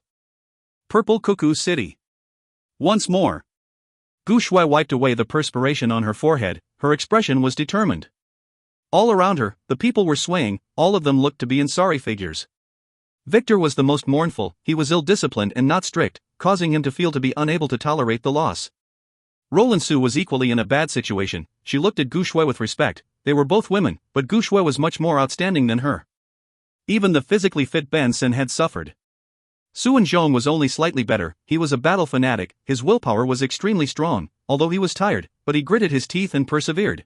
Purple Cuckoo City. Once more. Gu Shui wiped away the perspiration on her forehead. Her expression was determined. All around her, the people were swaying. All of them looked to be in sorry figures. Victor was the most mournful. He was ill-disciplined and not strict, causing him to feel to be unable to tolerate the loss. Roland Su was equally in a bad situation. She looked at Gu Shui with respect. They were both women, but Gu Shui was much more outstanding than her. Even the physically fit Ben Sen had suffered. Su Zhong was only slightly better. He was a battle fanatic. His willpower was extremely strong, although he was tired, but he gritted his teeth and persevered.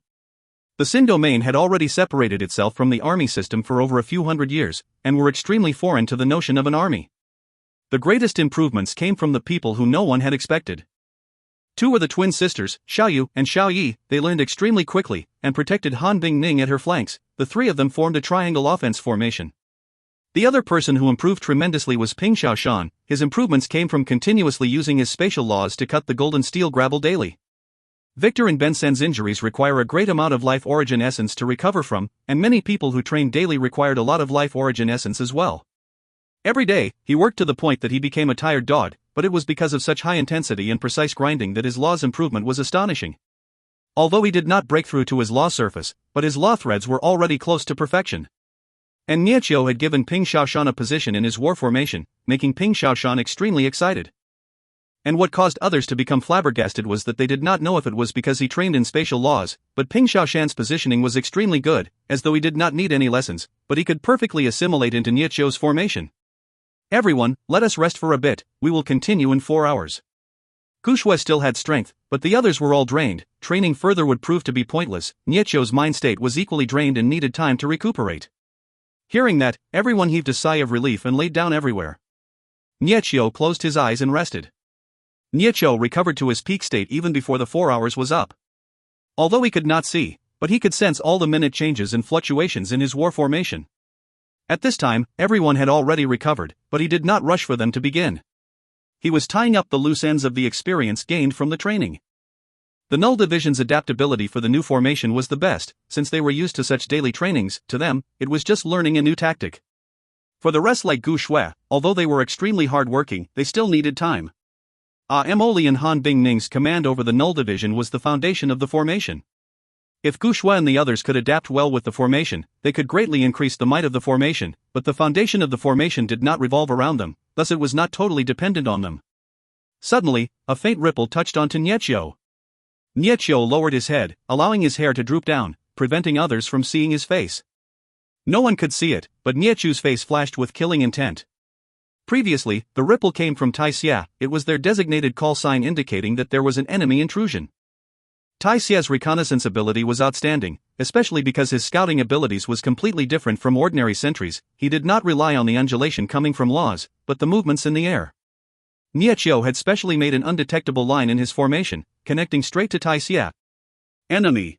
The Xin domain had already separated itself from the army system for over a few hundred years, and were extremely foreign to the notion of an army. The greatest improvements came from the people who no one had expected. Two were the twin sisters, Xiaoyu and Xiaoyi. They learned extremely quickly, and protected Han Bingning at her flanks. The three of them formed a triangle offense formation. The other person who improved tremendously was Ping Xiaoshan. His improvements came from continuously using his spatial laws to cut the golden steel gravel daily. Victor and Ben Sen's injuries require a great amount of life origin essence to recover from, and many people who trained daily required a lot of life origin essence as well. Every day, he worked to the point that he became a tired dog, but it was because of such high intensity and precise grinding that his law's improvement was astonishing. Although he did not break through to his law surface, but his law threads were already close to perfection. And Niechio had given Ping Xiaoshan a position in his war formation, making Ping Xiaoshan extremely excited. And what caused others to become flabbergasted was that they did not know if it was because he trained in spatial laws, but Ping Xiaoshan's positioning was extremely good, as though he did not need any lessons, but he could perfectly assimilate into Niechio's formation. Everyone, let us rest for a bit, we will continue in 4 hours. Gu Shui still had strength, but the others were all drained. Training further would prove to be pointless. Niechio's mind state was equally drained and needed time to recuperate. Hearing that, everyone heaved a sigh of relief and laid down everywhere. Niechio closed his eyes and rested. Niechio recovered to his peak state even before the 4 hours was up. Although he could not see, but he could sense all the minute changes and fluctuations in his war formation. At this time, everyone had already recovered, but he did not rush for them to begin. He was tying up the loose ends of the experience gained from the training. The Null Division's adaptability for the new formation was the best, since they were used to such daily trainings. To them, it was just learning a new tactic. For the rest, like Gu Shui, although they were extremely hard-working, they still needed time. Emoli and Han Bingning's command over the Null Division was the foundation of the formation. If Gu Shui and the others could adapt well with the formation, they could greatly increase the might of the formation, but the foundation of the formation did not revolve around them, thus it was not totally dependent on them. Suddenly, a faint ripple touched onto Niechio. Niechio lowered his head, allowing his hair to droop down, preventing others from seeing his face. No one could see it, but Niechio's face flashed with killing intent. Previously, the ripple came from Tai Xia. It was their designated call sign indicating that there was an enemy intrusion. Tai Xia's reconnaissance ability was outstanding, especially because his scouting abilities was completely different from ordinary sentries. He did not rely on the undulation coming from laws, but the movements in the air. Niechio had specially made an undetectable line in his formation, connecting straight to Tai Xia. Enemy.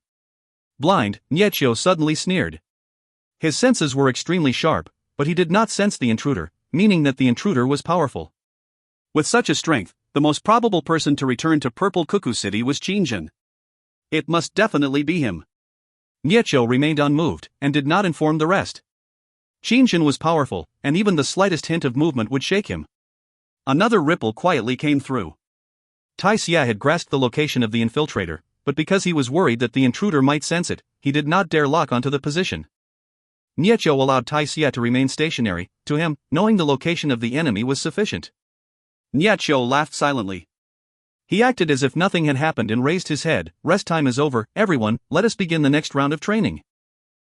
Blind, Niechio suddenly sneered. His senses were extremely sharp, but he did not sense the intruder, meaning that the intruder was powerful. With such a strength, the most probable person to return to Purple Cuckoo City was Qingjin. It must definitely be him. Niechio remained unmoved, and did not inform the rest. Qingjin was powerful, and even the slightest hint of movement would shake him. Another ripple quietly came through. Tai Xia had grasped the location of the infiltrator, but because he was worried that the intruder might sense it, he did not dare lock onto the position. Niechio allowed Tai Xia to remain stationary. To him, knowing the location of the enemy was sufficient. Niacho laughed silently. He acted as if nothing had happened and raised his head. Rest time is over, everyone, let us begin the next round of training.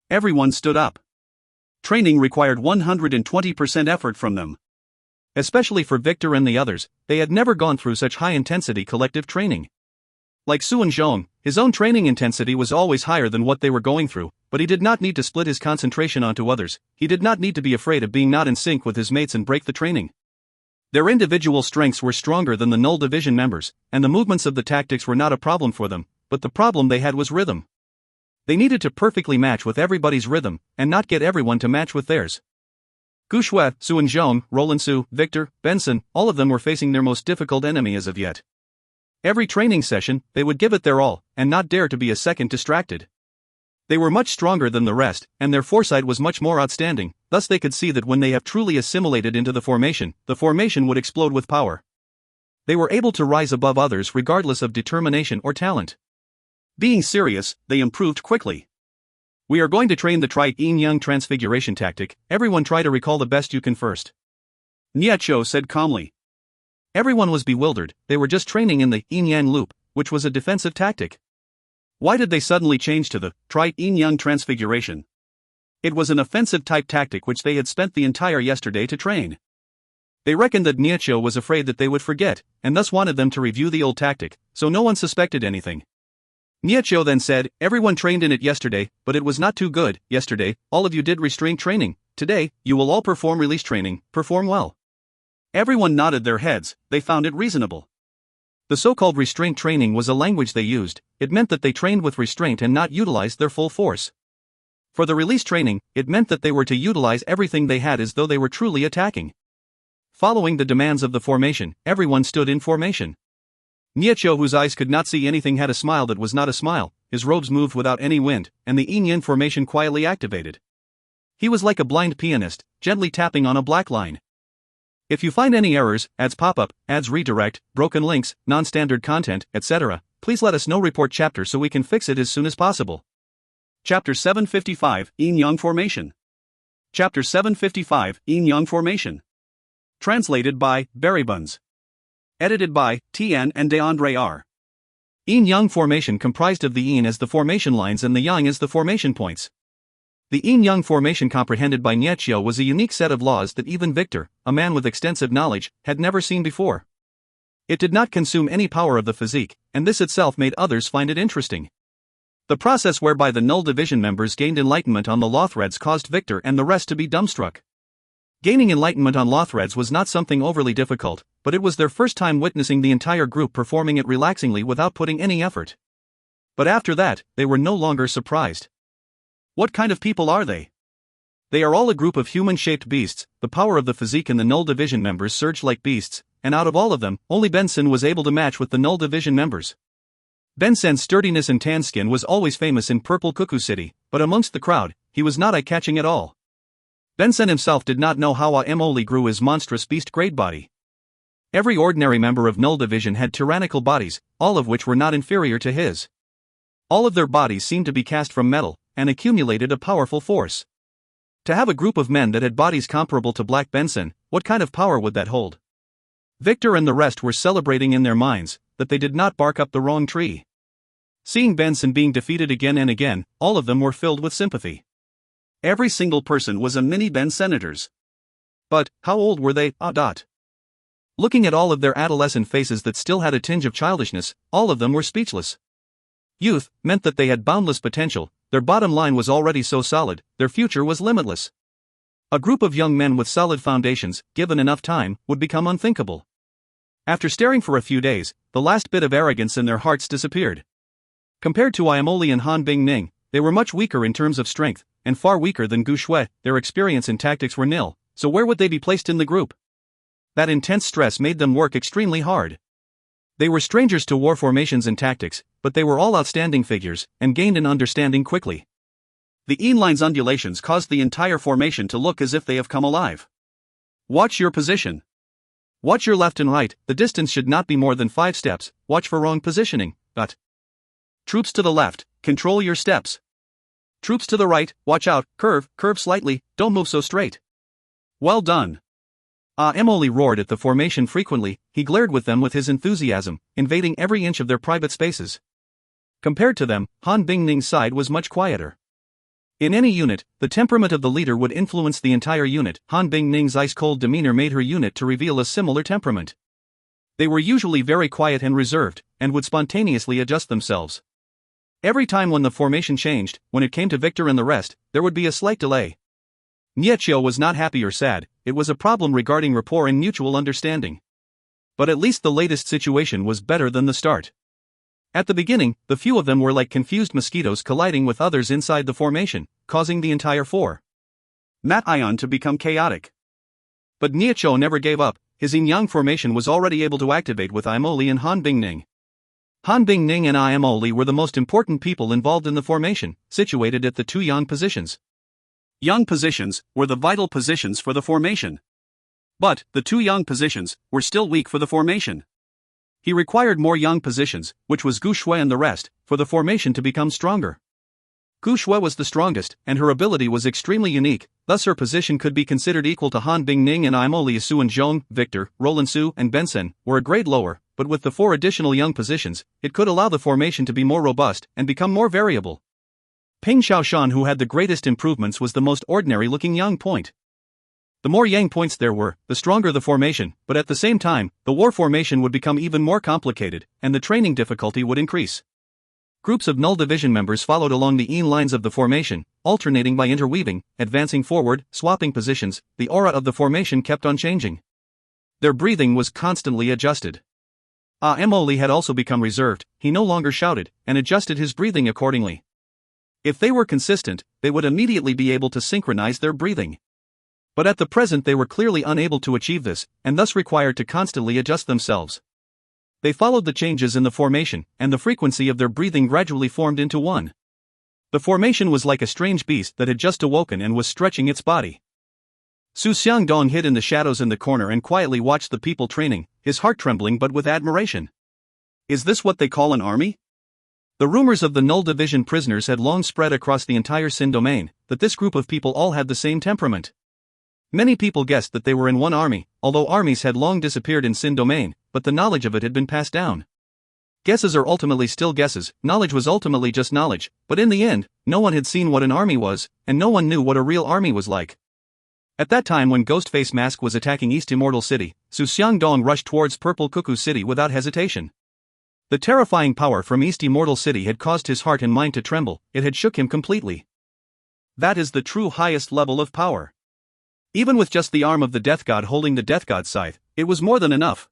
Everyone stood up. Training required 120% effort from them. Especially for Victor and the others, they had never gone through such high-intensity collective training. Like Su and Zhong, his own training intensity was always higher than what they were going through, but he did not need to split his concentration onto others, he did not need to be afraid of being not in sync with his mates and break the training. Their individual strengths were stronger than the Null Division members, and the movements of the tactics were not a problem for them, but the problem they had was rhythm. They needed to perfectly match with everybody's rhythm, and not get everyone to match with theirs. Gu Shui, Su and Zhong, Roland Su, Victor, Benson, all of them were facing their most difficult enemy as of yet. Every training session, they would give it their all, and not dare to be a second distracted. They were much stronger than the rest, and their foresight was much more outstanding, thus they could see that when they have truly assimilated into the formation would explode with power. They were able to rise above others regardless of determination or talent. Being serious, they improved quickly. We are going to train the Tri-Yin-Yang transfiguration tactic, everyone try to recall the best you can first. Niacho said calmly. Everyone was bewildered, they were just training in the Yin-Yang loop, which was a defensive tactic. Why did they suddenly change to the Tri-Yin-Yang transfiguration? It was an offensive-type tactic which they had spent the entire yesterday to train. They reckoned that Niacho was afraid that they would forget, and thus wanted them to review the old tactic, so no one suspected anything. Niacho then said, everyone trained in it yesterday, but it was not too good. Yesterday, all of you did restraint training. Today, you will all perform release training, perform well. Everyone nodded their heads, they found it reasonable. The so-called restraint training was a language they used, it meant that they trained with restraint and not utilized their full force. For the release training, it meant that they were to utilize everything they had as though they were truly attacking. Following the demands of the formation, everyone stood in formation. Niacho, whose eyes could not see anything, had a smile that was not a smile, his robes moved without any wind, and the Yin-Yin formation quietly activated. He was like a blind pianist, gently tapping on a black line. If you find any errors, ads pop up, ads redirect, broken links, non-standard content, etc., please let us know. Report chapter so we can fix it as soon as possible. Chapter 755, Yin-Yang Formation. Chapter 755, Yin-Yang Formation. Translated by Buns. Edited by Tian and DeAndre R. Yin-Yang formation comprised of the yin as the formation lines and the yang as the formation points. The yin-yang formation comprehended by Niacho was a unique set of laws that even Victor, a man with extensive knowledge, had never seen before. It did not consume any power of the physique, and this itself made others find it interesting. The process whereby the Null Division members gained enlightenment on the law threads caused Victor and the rest to be dumbstruck. Gaining enlightenment on law threads was not something overly difficult, but it was their first time witnessing the entire group performing it relaxingly without putting any effort. But after that, they were no longer surprised. What kind of people are they? They are all a group of human-shaped beasts. The power of the physique in the Null Division members surged like beasts, and out of all of them, only Benson was able to match with the Null Division members. Benson's sturdiness and tan skin was always famous in Purple Cuckoo City, but amongst the crowd, he was not eye-catching at all. Benson himself did not know how Amoli grew his monstrous beast-grade body. Every ordinary member of Null Division had tyrannical bodies, all of which were not inferior to his. All of their bodies seemed to be cast from metal, and accumulated a powerful force. To have a group of men that had bodies comparable to Black Benson, what kind of power would that hold? Victor and the rest were celebrating in their minds that they did not bark up the wrong tree. Seeing Benson being defeated again and again, all of them were filled with sympathy. Every single person was a mini Ben senators. But, how old were they? Looking at all of their adolescent faces that still had a tinge of childishness, all of them were speechless. Youth meant that they had boundless potential, their bottom line was already so solid, their future was limitless. A group of young men with solid foundations, given enough time, would become unthinkable. After staring for a few days, the last bit of arrogance in their hearts disappeared. Compared to Iamoli and Han Bing-ning, they were much weaker in terms of strength, and far weaker than Gu Shui. Their experience in tactics were nil, so where would they be placed in the group? That intense stress made them work extremely hard. They were strangers to war formations and tactics, but they were all outstanding figures, and gained an understanding quickly. The yin line's undulations caused the entire formation to look as if they have come alive. Watch your position. Watch your left and right, the distance should not be more than 5 steps, watch for wrong positioning. Troops to the left, control your steps. Troops to the right, watch out, curve slightly, don't move so straight. Well done. Emily roared at the formation frequently. He glared with them with his enthusiasm, invading every inch of their private spaces. Compared to them, Han Bingning's side was much quieter. In any unit, the temperament of the leader would influence the entire unit. Han Bingning's ice-cold demeanor made her unit to reveal a similar temperament. They were usually very quiet and reserved, and would spontaneously adjust themselves. Every time when the formation changed, when it came to Victor and the rest, there would be a slight delay. Niechio was not happy or sad, it was a problem regarding rapport and mutual understanding. But at least the latest situation was better than the start. At the beginning, the few of them were like confused mosquitoes colliding with others inside the formation, causing the entire Mat Ion to become chaotic. But Niechio never gave up. His yin-yang formation was already able to activate with Imoli and Han Bingning. Han Bingning and Imoli were the most important people involved in the formation, situated at the two yang positions. Yang positions were the vital positions for the formation. But, the two yang positions were still weak for the formation. He required more yang positions, which was Gu Shui and the rest, for the formation to become stronger. Gu Shui was the strongest, and her ability was extremely unique, thus her position could be considered equal to Han Bingning and Imoli. Su and Zhong, Victor, Roland Su, and Benson were a grade lower, but with the 4 additional yang positions, it could allow the formation to be more robust and become more variable. Ping Xiaoshan, who had the greatest improvements, was the most ordinary-looking yang point. The more yang points there were, the stronger the formation, but at the same time, the war formation would become even more complicated, and the training difficulty would increase. Groups of null division members followed along the yin lines of the formation, alternating by interweaving, advancing forward, swapping positions. The aura of the formation kept on changing. Their breathing was constantly adjusted. Emoli had also become reserved. He no longer shouted, and adjusted his breathing accordingly. If they were consistent, they would immediately be able to synchronize their breathing. But at the present they were clearly unable to achieve this, and thus required to constantly adjust themselves. They followed the changes in the formation, and the frequency of their breathing gradually formed into one. The formation was like a strange beast that had just awoken and was stretching its body. Su Xiangdong hid in the shadows in the corner and quietly watched the people training, his heart trembling but with admiration. Is this what they call an army? The rumors of the null division prisoners had long spread across the entire Sin domain, that this group of people all had the same temperament. Many people guessed that they were in one army, although armies had long disappeared in Sin domain, but the knowledge of it had been passed down. Guesses are ultimately still guesses, knowledge was ultimately just knowledge, but in the end, no one had seen what an army was, and no one knew what a real army was like. At that time when Ghostface Mask was attacking East Immortal City, Su Xiangdong rushed towards Purple Cuckoo City without hesitation. The terrifying power from East Immortal City had caused his heart and mind to tremble, it had shook him completely. That is the true highest level of power. Even with just the arm of the Death God holding the Death God's scythe, it was more than enough.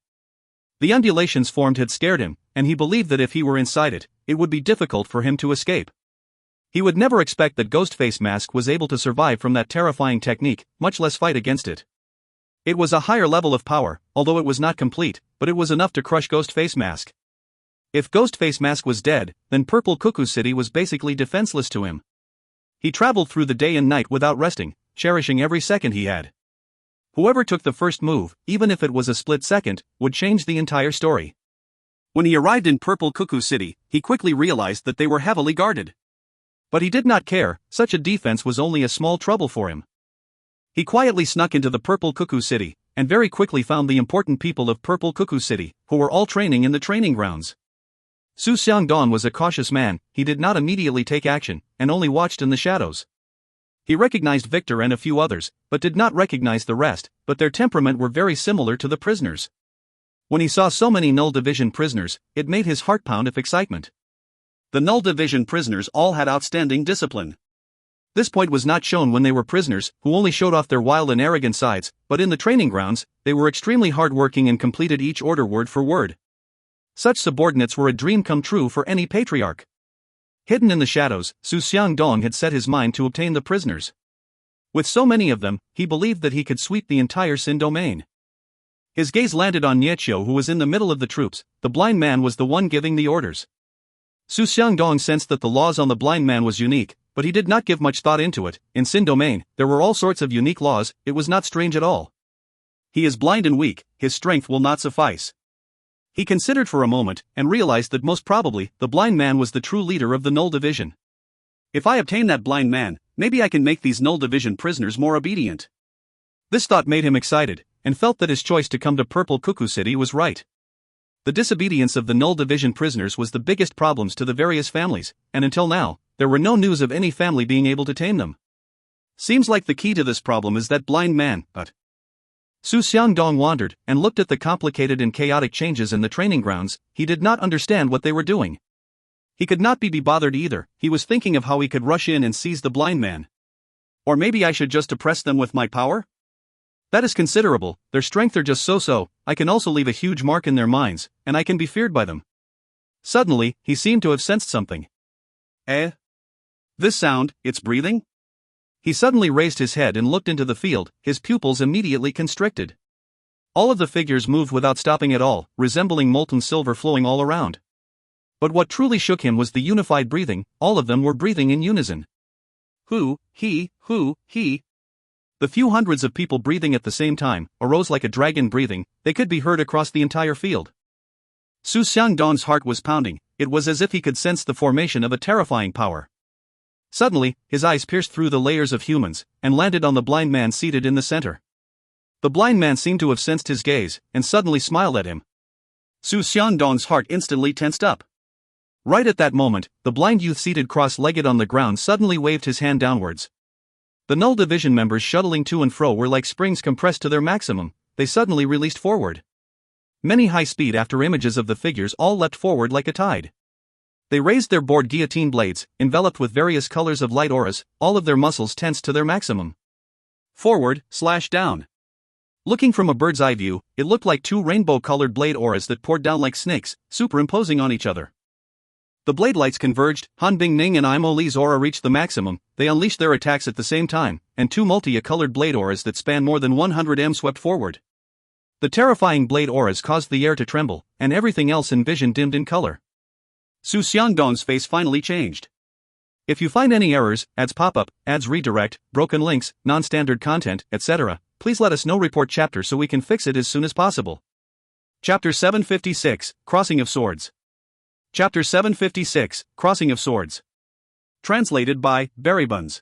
The undulations formed had scared him, and he believed that if he were inside it, it would be difficult for him to escape. He would never expect that Ghostface Mask was able to survive from that terrifying technique, much less fight against it. It was a higher level of power, although it was not complete, but it was enough to crush Ghostface Mask. If Ghostface Mask was dead, then Purple Cuckoo City was basically defenseless to him. He traveled through the day and night without resting, cherishing every second he had. Whoever took the first move, even if it was a split second, would change the entire story. When he arrived in Purple Cuckoo City, he quickly realized that they were heavily guarded. But he did not care, such a defense was only a small trouble for him. He quietly snuck into the Purple Cuckoo City, and very quickly found the important people of Purple Cuckoo City, who were all training in the training grounds. Su Xiangdong was a cautious man, he did not immediately take action, and only watched in the shadows. He recognized Victor and a few others, but did not recognize the rest, but their temperament were very similar to the prisoners. When he saw so many Null Division prisoners, it made his heart pound of excitement. The Null Division prisoners all had outstanding discipline. This point was not shown when they were prisoners, who only showed off their wild and arrogant sides, but in the training grounds, they were extremely hard-working and completed each order word for word. Such subordinates were a dream come true for any patriarch. Hidden in the shadows, Su Xiangdong had set his mind to obtain the prisoners. With so many of them, he believed that he could sweep the entire Sin domain. His gaze landed on Niechio, who was in the middle of the troops. The blind man was the one giving the orders. Su Xiangdong sensed that the laws on the blind man was unique, but he did not give much thought into it. In Sin domain, there were all sorts of unique laws, it was not strange at all. He is blind and weak, his strength will not suffice. He considered for a moment, and realized that most probably, the blind man was the true leader of the Null Division. If I obtain that blind man, maybe I can make these Null Division prisoners more obedient. This thought made him excited. and felt that his choice to come to Purple Cuckoo City was right. The disobedience of the Null Division prisoners was the biggest problems to the various families, and until now, there were no news of any family being able to tame them. Seems like the key to this problem is that blind man, but... Su Xiangdong wandered and looked at the complicated and chaotic changes in the training grounds. He did not understand what they were doing. He could not be bothered either. He was thinking of how he could rush in and seize the blind man. Or maybe I should just oppress them with my power? That is considerable. Their strength are just so-so. I can also leave a huge mark in their minds, and I can be feared by them. Suddenly, he seemed to have sensed something. This sound, it's breathing? He suddenly raised his head and looked into the field, his pupils immediately constricted. All of the figures moved without stopping at all, resembling molten silver flowing all around. But what truly shook him was the unified breathing. All of them were breathing in unison. Who, he. The few hundreds of people breathing at the same time arose like a dragon breathing. They could be heard across the entire field. Su Xiangdong's heart was pounding. It was as if he could sense the formation of a terrifying power. Suddenly, his eyes pierced through the layers of humans and landed on the blind man seated in the center. The blind man seemed to have sensed his gaze and suddenly smiled at him. Su Xiangdong's heart instantly tensed up. Right at that moment, the blind youth seated cross-legged on the ground suddenly waved his hand downwards. The Null Division members shuttling to and fro were like springs compressed to their maximum. They suddenly released forward. Many high-speed after images of the figures all leapt forward like a tide. They raised their board guillotine blades, enveloped with various colors of light auras, all of their muscles tensed to their maximum. Forward, slash down. Looking from a bird's eye view, it looked like two rainbow-colored blade auras that poured down like snakes, superimposing on each other. The blade lights converged. Han Bingning and Imo Li's aura reached the maximum. They unleashed their attacks at the same time, and two multi-colored blade auras that span more than 100 m swept forward. The terrifying blade auras caused the air to tremble, and everything else in vision dimmed in color. Su Xiangdong's face finally changed. If you find any errors, ads pop up, ads redirect, broken links, non-standard content, etc., please let us know. Report chapter so we can fix it as soon as possible. Chapter 756, Crossing of Swords. Chapter 756, Crossing of Swords. Translated by Berrybuns.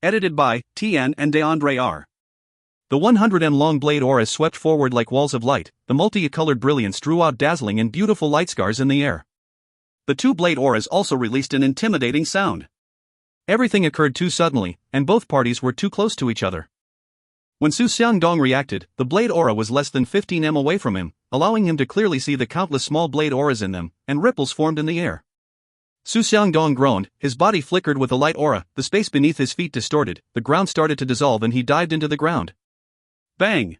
Edited by Tian and DeAndre R. The 100 m long blade auras swept forward like walls of light. The multi-colored brilliance drew out dazzling and beautiful light scars in the air. The two blade auras also released an intimidating sound. Everything occurred too suddenly, and both parties were too close to each other. When Su Xiangdong reacted, the blade aura was less than 15 m away from him, allowing him to clearly see the countless small blade auras in them, and ripples formed in the air. Su Xiangdong groaned, his body flickered with a light aura, the space beneath his feet distorted, the ground started to dissolve and he dived into the ground. Bang!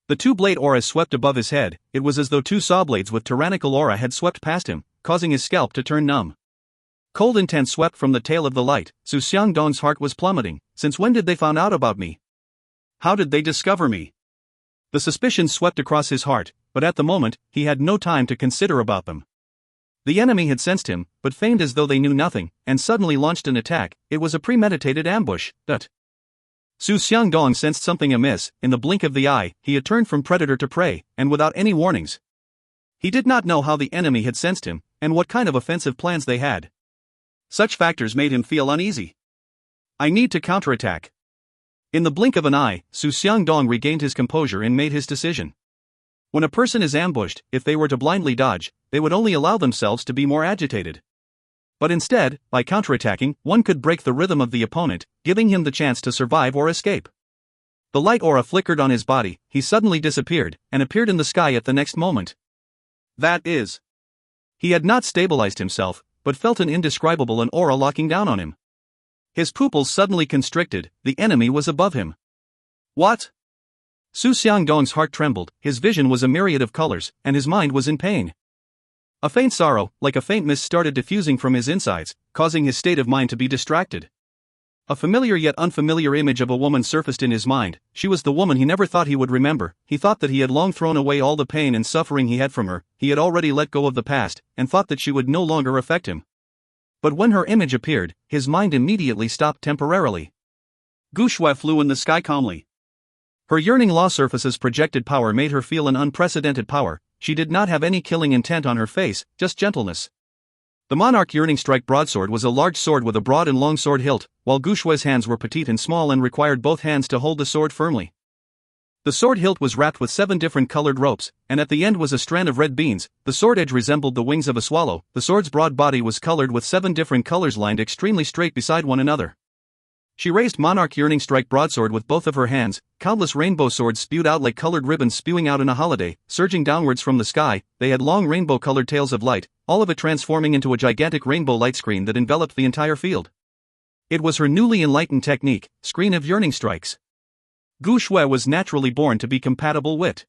The two blade auras swept above his head. It was as though two saw blades with tyrannical aura had swept past him, causing his scalp to turn numb. Cold intent swept from the tail of the light. Su Xiangdong's heart was plummeting. Since when did they find out about me? How did they discover me? The suspicion swept across his heart, but at the moment, he had no time to consider about them. The enemy had sensed him, but feigned as though they knew nothing, and suddenly launched an attack. It was a premeditated ambush. Su Xiangdong sensed something amiss. In the blink of the eye, he had turned from predator to prey, and without any warnings. He did not know how the enemy had sensed him, and what kind of offensive plans they had. Such factors made him feel uneasy. I need to counterattack. In the blink of an eye, Su Xiangdong regained his composure and made his decision. When a person is ambushed, if they were to blindly dodge, they would only allow themselves to be more agitated. But instead, by counterattacking, one could break the rhythm of the opponent, giving him the chance to survive or escape. The light aura flickered on his body, he suddenly disappeared, and appeared in the sky at the next moment. That is. He had not stabilized himself, but felt an indescribable aura locking down on him. His pupils suddenly constricted. The enemy was above him. What? Su Xiangdong's heart trembled, his vision was a myriad of colors, and his mind was in pain. A faint sorrow, like a faint mist, started diffusing from his insides, causing his state of mind to be distracted. A familiar yet unfamiliar image of a woman surfaced in his mind. She was the woman he never thought he would remember. He thought that he had long thrown away all the pain and suffering he had from her. He had already let go of the past, and thought that she would no longer affect him. But when her image appeared, his mind immediately stopped temporarily. Gu Shui flew in the sky calmly. Her yearning law surface's projected power made her feel an unprecedented power. She did not have any killing intent on her face, just gentleness. The monarch yearning strike broadsword was a large sword with a broad and long sword hilt, while Gu Shui's hands were petite and small and required both hands to hold the sword firmly. The sword hilt was wrapped with 7 different colored ropes, and at the end was a strand of red beans. The sword edge resembled the wings of a swallow. The sword's broad body was colored with 7 different colors lined extremely straight beside one another. She raised Monarch Yearning Strike broadsword with both of her hands. Countless rainbow swords spewed out like colored ribbons spewing out in a holiday, surging downwards from the sky. They had long rainbow-colored tails of light, all of it transforming into a gigantic rainbow light screen that enveloped the entire field. It was her newly enlightened technique, Screen of Yearning Strikes. Gu Shui was naturally born to be compatible with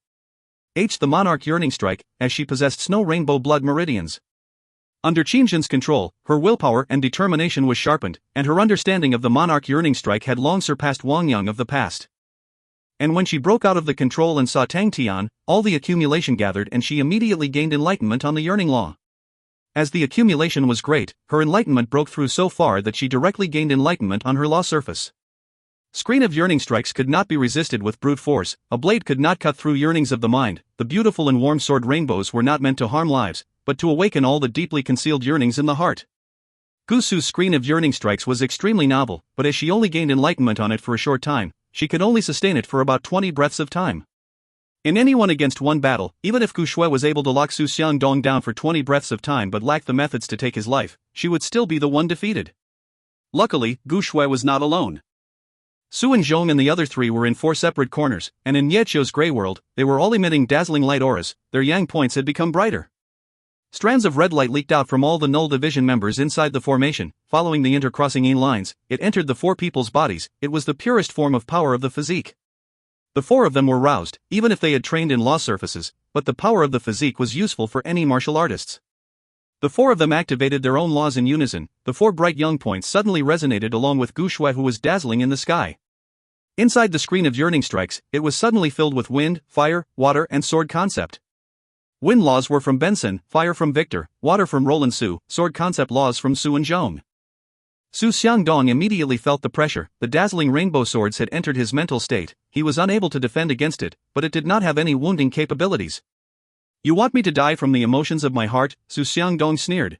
the Monarch Yearning Strike, as she possessed snow rainbow blood meridians. Under Qin Jin's control, her willpower and determination was sharpened, and her understanding of the Monarch Yearning Strike had long surpassed Wang Yang of the past. And when she broke out of the control and saw Tang Tian, all the accumulation gathered and she immediately gained enlightenment on the Yearning Law. As the accumulation was great, her enlightenment broke through so far that she directly gained enlightenment on her law surface. Screen of Yearning Strikes could not be resisted with brute force. A blade could not cut through yearnings of the mind. The beautiful and warm sword rainbows were not meant to harm lives, but to awaken all the deeply concealed yearnings in the heart. Gu Su's Screen of Yearning Strikes was extremely novel, but as she only gained enlightenment on it for a short time, she could only sustain it for about 20 breaths of time. In any 1-against-1 battle, even if Gu Shui was able to lock Su Xiangdong down for 20 breaths of time but lacked the methods to take his life, she would still be the one defeated. Luckily, Gu Shui was not alone. Su and Zhong and the other 3 were in 4 separate corners, and in Niezhou's gray world, they were all emitting dazzling light auras. Their yang points had become brighter. Strands of red light leaked out from all the Null Division members inside the formation. Following the intercrossing yin lines, it entered the 4 people's bodies. It was the purest form of power of the physique. The 4 of them were roused, even if they had trained in law surfaces, but the power of the physique was useful for any martial artists. The 4 of them activated their own laws in unison. The 4 bright young points suddenly resonated along with Gu Shui, who was dazzling in the sky. Inside the Screen of Yearning Strikes, it was suddenly filled with wind, fire, water, and sword concept. Wind laws were from Benson, fire from Victor, water from Roland Su, sword concept laws from Su and Zhong. Su Xiangdong immediately felt the pressure. The dazzling rainbow swords had entered his mental state. He was unable to defend against it, but it did not have any wounding capabilities. "You want me to die from the emotions of my heart?" Su Xiangdong sneered.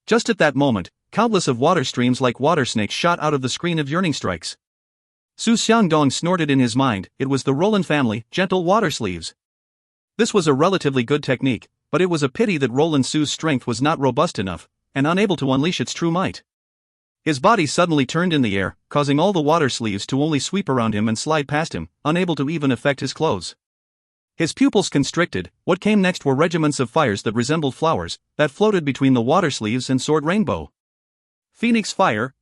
Just at that moment, countless of water streams like water snakes shot out of the Screen of Yearning Strikes. Su Xiangdong snorted in his mind. It was the Roland family, gentle water sleeves. This was a relatively good technique, but it was a pity that Roland Su's strength was not robust enough, and unable to unleash its true might. His body suddenly turned in the air, causing all the water sleeves to only sweep around him and slide past him, unable to even affect his clothes. His pupils constricted. What came next were regiments of fires that resembled flowers, that floated between the water sleeves and sword rainbow. Phoenix fire.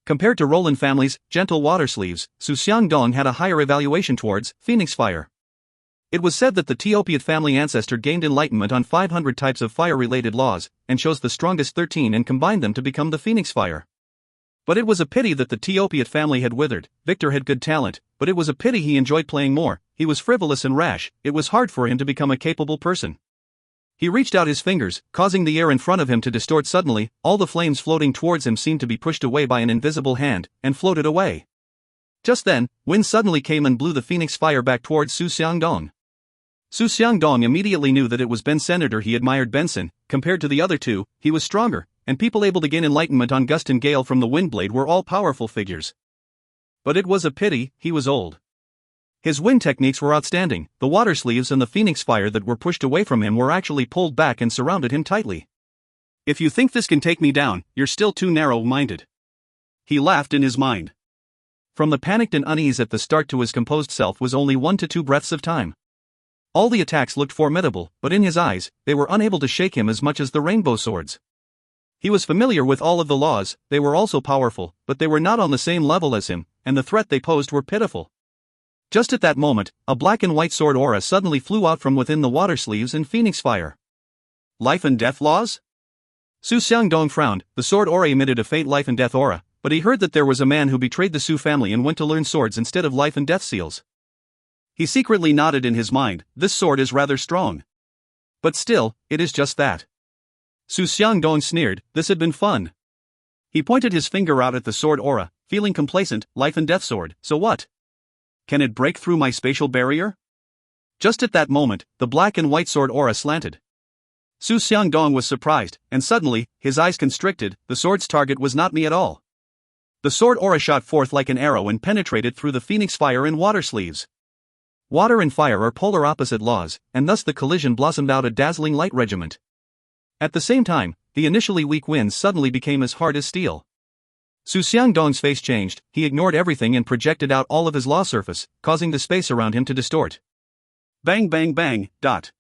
Compared to Roland family's gentle water sleeves, Su Xiangdong had a higher evaluation towards Phoenix fire. It was said that the Teopiot family ancestor gained enlightenment on 500 types of fire-related laws, and chose the strongest 13 and combined them to become the Phoenix fire. But it was a pity that the Teopiot family had withered. Victor had good talent, but it was a pity he enjoyed playing more. He was frivolous and rash. It was hard for him to become a capable person. He reached out his fingers, causing the air in front of him to distort suddenly. All the flames floating towards him seemed to be pushed away by an invisible hand, and floated away. Just then, wind suddenly came and blew the Phoenix fire back towards Su Xiangdong. Su Xiangdong immediately knew that it was Ben Senator. He admired Benson. Compared to the other 2, he was stronger, and people able to gain enlightenment on Gust and Gale from the Windblade were all powerful figures. But it was a pity, he was old. His wind techniques were outstanding. The water sleeves and the Phoenix fire that were pushed away from him were actually pulled back and surrounded him tightly. "If you think this can take me down, you're still too narrow-minded." He laughed in his mind. From the panicked and unease at the start to his composed self was only 1 to 2 breaths of time. All the attacks looked formidable, but in his eyes, they were unable to shake him as much as the rainbow swords. He was familiar with all of the laws. They were also powerful, but they were not on the same level as him, and the threat they posed were pitiful. Just at that moment, a black and white sword aura suddenly flew out from within the water sleeves and Phoenix fire. Life and death laws? Su Xiangdong frowned. The sword aura emitted a faint life and death aura, but he heard that there was a man who betrayed the Su family and went to learn swords instead of life and death seals. He secretly nodded in his mind. This sword is rather strong. But still, it is just that. Su Xiangdong sneered. This had been fun. He pointed his finger out at the sword aura, feeling complacent. Life and death sword, so what? Can it break through my spatial barrier? Just at that moment, the black and white sword aura slanted. Su Xiangdong was surprised, and suddenly, his eyes constricted. The sword's target was not me at all. The sword aura shot forth like an arrow and penetrated through the Phoenix fire and water sleeves. Water and fire are polar opposite laws, and thus the collision blossomed out a dazzling light regiment. At the same time, the initially weak winds suddenly became as hard as steel. Su Xiangdong's face changed, he ignored everything and projected out all of his law surface, causing the space around him to distort. Bang bang bang, dot.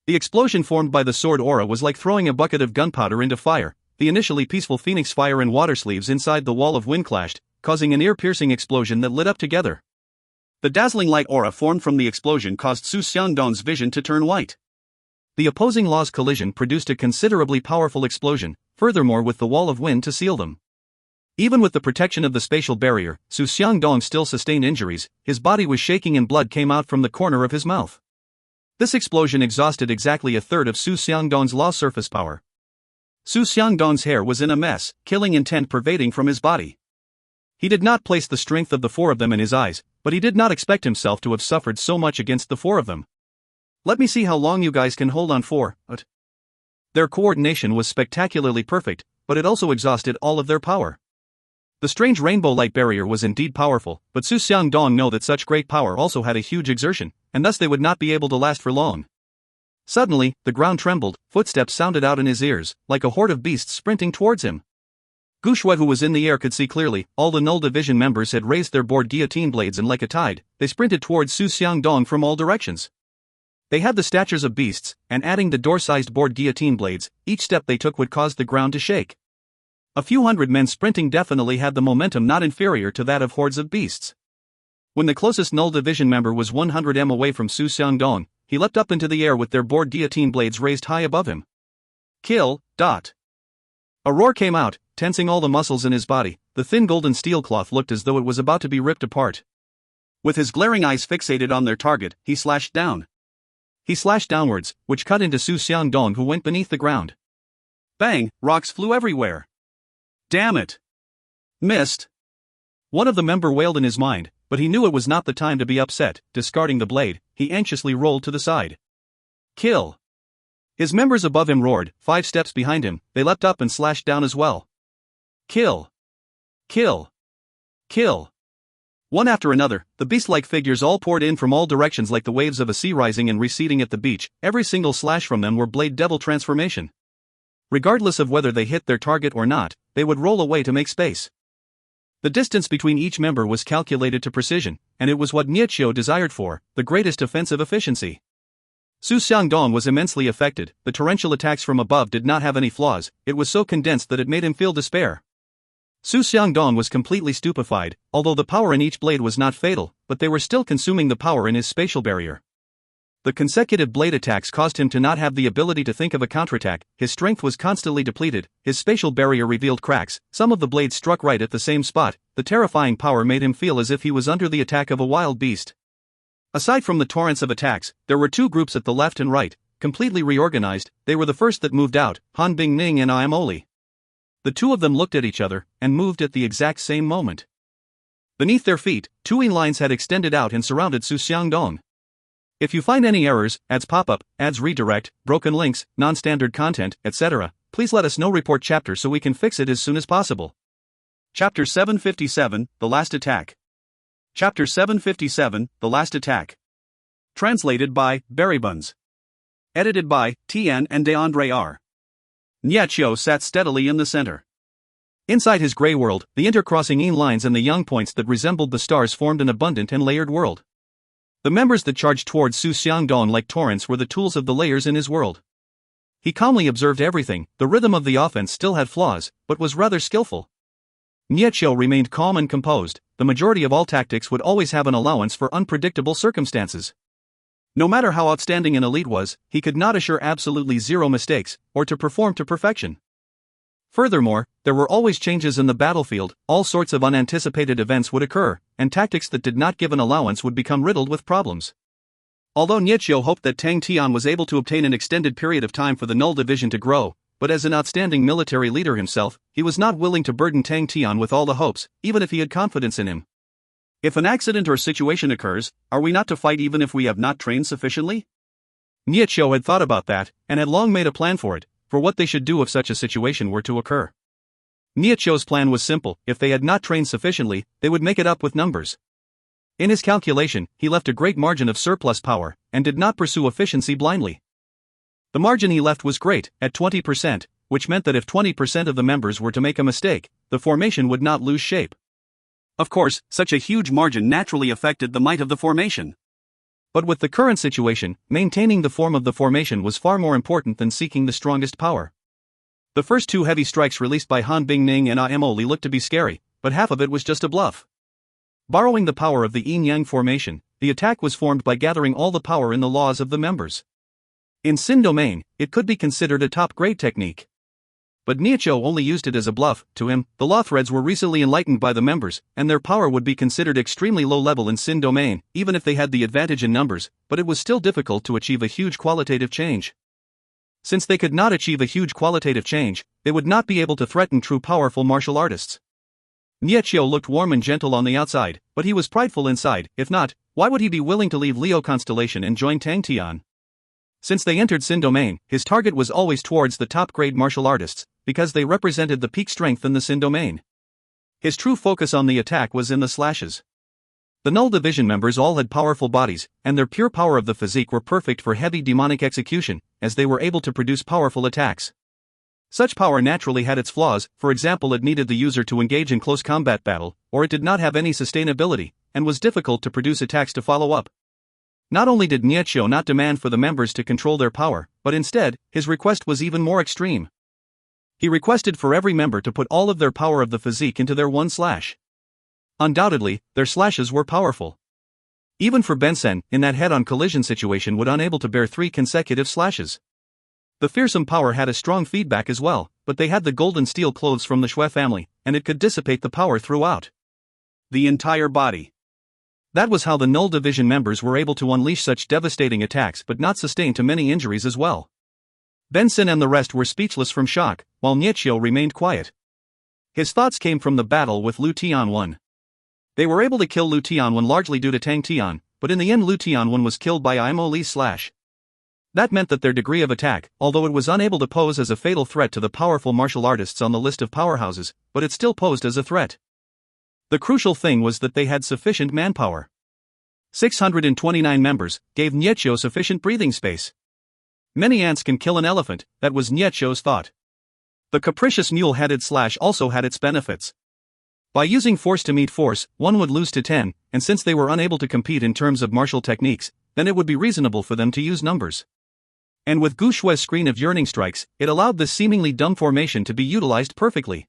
The explosion formed by the sword aura was like throwing a bucket of gunpowder into fire. The initially peaceful phoenix fire and water sleeves inside the wall of wind clashed, causing an ear-piercing explosion that lit up together. The dazzling light aura formed from the explosion caused Su Xiangdong's vision to turn white. The opposing laws' collision produced a considerably powerful explosion, furthermore with the wall of wind to seal them. Even with the protection of the spatial barrier, Su Xiangdong still sustained injuries, his body was shaking and blood came out from the corner of his mouth. This explosion exhausted exactly a third of Su Xiangdong's law surface power. Su Xiangdong's hair was in a mess, killing intent pervading from his body. He did not place the strength of the four of them in his eyes, but he did not expect himself to have suffered so much against the four of them. Let me see how long you guys can hold on for. Their coordination was spectacularly perfect, but it also exhausted all of their power. The strange rainbow light barrier was indeed powerful, but Su Xiangdong knew that such great power also had a huge exertion, and thus they would not be able to last for long. Suddenly, the ground trembled, footsteps sounded out in his ears, like a horde of beasts sprinting towards him. Gushue, who was in the air, could see clearly. All the Null Division members had raised their board guillotine blades and like a tide, they sprinted towards Su Xiangdong from all directions. They had the statures of beasts, and adding the door-sized board guillotine blades, each step they took would cause the ground to shake. A few hundred men sprinting definitely had the momentum not inferior to that of hordes of beasts. When the closest Null Division member was 100 m away from Su Xiangdong, he leapt up into the air with their board guillotine blades raised high above him. Kill, dot. A roar came out, tensing all the muscles in his body. The thin golden steel cloth looked as though it was about to be ripped apart. With his glaring eyes fixated on their target, he slashed down. He slashed downwards, which cut into Su Xiangdong, who went beneath the ground. Bang, rocks flew everywhere. Damn it! Missed! One of the member wailed in his mind, but he knew it was not the time to be upset. Discarding the blade, he anxiously rolled to the side. Kill! His members above him roared. 5 steps behind him, they leapt up and slashed down as well. Kill! Kill! Kill! One after another, the beast-like figures all poured in from all directions like the waves of a sea rising and receding at the beach. Every single slash from them were blade devil transformation. Regardless of whether they hit their target or not, they would roll away to make space. The distance between each member was calculated to precision, and it was what Niechio desired for, the greatest offensive efficiency. Su Xiangdong was immensely affected. The torrential attacks from above did not have any flaws, it was so condensed that it made him feel despair. Su Xiangdong was completely stupefied, although the power in each blade was not fatal, but they were still consuming the power in his spatial barrier. The consecutive blade attacks caused him to not have the ability to think of a counterattack, his strength was constantly depleted, his spatial barrier revealed cracks, some of the blades struck right at the same spot. The terrifying power made him feel as if he was under the attack of a wild beast. Aside from the torrents of attacks, there were 2 groups at the left and right, completely reorganized. They were the first that moved out, Han Bingning and Iamoli. The 2 of them looked at each other, and moved at the exact same moment. Beneath their feet, 2 lines had extended out and surrounded Su Xiangdong. If you find any errors, ads pop up, ads redirect, broken links, non-standard content, etc., please let us know. Report chapter so we can fix it as soon as possible. Chapter 757, The Last Attack. Chapter 757, The Last Attack. Translated by Barrybuns. Edited by Tian and DeAndre R. Niechio sat steadily in the center. Inside his gray world, the intercrossing lines and the young points that resembled the stars formed an abundant and layered world. The members that charged towards Su Xiangdong like torrents were the tools of the layers in his world. He calmly observed everything. The rhythm of the offense still had flaws, but was rather skillful. Niechio remained calm and composed. The majority of all tactics would always have an allowance for unpredictable circumstances. No matter how outstanding an elite was, he could not assure absolutely 0 mistakes, or to perform to perfection. Furthermore, there were always changes in the battlefield, all sorts of unanticipated events would occur, and tactics that did not give an allowance would become riddled with problems. Although Niechio hoped that Tang Tian was able to obtain an extended period of time for the Null Division to grow, but as an outstanding military leader himself, he was not willing to burden Tang Tian with all the hopes, even if he had confidence in him. If an accident or situation occurs, are we not to fight even if we have not trained sufficiently? Niechio had thought about that, and had long made a plan for it, for what they should do if such a situation were to occur. Niechio's plan was simple: if they had not trained sufficiently, they would make it up with numbers. In his calculation, he left a great margin of surplus power, and did not pursue efficiency blindly. The margin he left was great, at 20%, which meant that if 20% of the members were to make a mistake, the formation would not lose shape. Of course, such a huge margin naturally affected the might of the formation. But with the current situation, maintaining the form of the formation was far more important than seeking the strongest power. The first two heavy strikes released by Han Bingning and Am Li looked to be scary, but half of it was just a bluff. Borrowing the power of the yin-yang formation, the attack was formed by gathering all the power in the laws of the members. In Sin domain, it could be considered a top-grade technique. But Niacho only used it as a bluff. To him, the law threads were recently enlightened by the members, and their power would be considered extremely low level in Sin domain, even if they had the advantage in numbers, but it was still difficult to achieve a huge qualitative change. Since they could not achieve a huge qualitative change, they would not be able to threaten true powerful martial artists. Niacho looked warm and gentle on the outside, but he was prideful inside. If not, why would he be willing to leave Leo Constellation and join Tang Tian? Since they entered Sin domain, his target was always towards the top-grade martial artists, because they represented the peak strength in the Sin domain. His true focus on the attack was in the slashes. The Null Division members all had powerful bodies, and their pure power of the physique were perfect for heavy demonic execution, as they were able to produce powerful attacks. Such power naturally had its flaws. For example, it needed the user to engage in close combat battle, or it did not have any sustainability, and was difficult to produce attacks to follow up. Not only did Niacho not demand for the members to control their power, but instead, his request was even more extreme. He requested for every member to put all of their power of the physique into their one slash. Undoubtedly, their slashes were powerful. Even for Bensen, in that head-on collision situation, would unable to bear 3 consecutive slashes. The fearsome power had a strong feedback as well, but they had the golden steel clothes from the Shui family, and it could dissipate the power throughout the entire body. That was how the Null Division members were able to unleash such devastating attacks but not sustain too many injuries as well. Bensen and the rest were speechless from shock, while Niacho remained quiet. His thoughts came from the battle with Lu Tianwen. They were able to kill Lu Tianwen largely due to Tang Tian, but in the end Lu Tianwen was killed by Am Li's slash. That meant that their degree of attack, although it was unable to pose as a fatal threat to the powerful martial artists on the list of powerhouses, but it still posed as a threat. The crucial thing was that they had sufficient manpower. 629 members gave Niacho sufficient breathing space. Many ants can kill an elephant, that was Niacho's thought. The capricious mule-headed slash also had its benefits. By using force to meet force, one would lose to 10, and since they were unable to compete in terms of martial techniques, then it would be reasonable for them to use numbers. And with Gu Shui's screen of yearning strikes, it allowed this seemingly dumb formation to be utilized perfectly.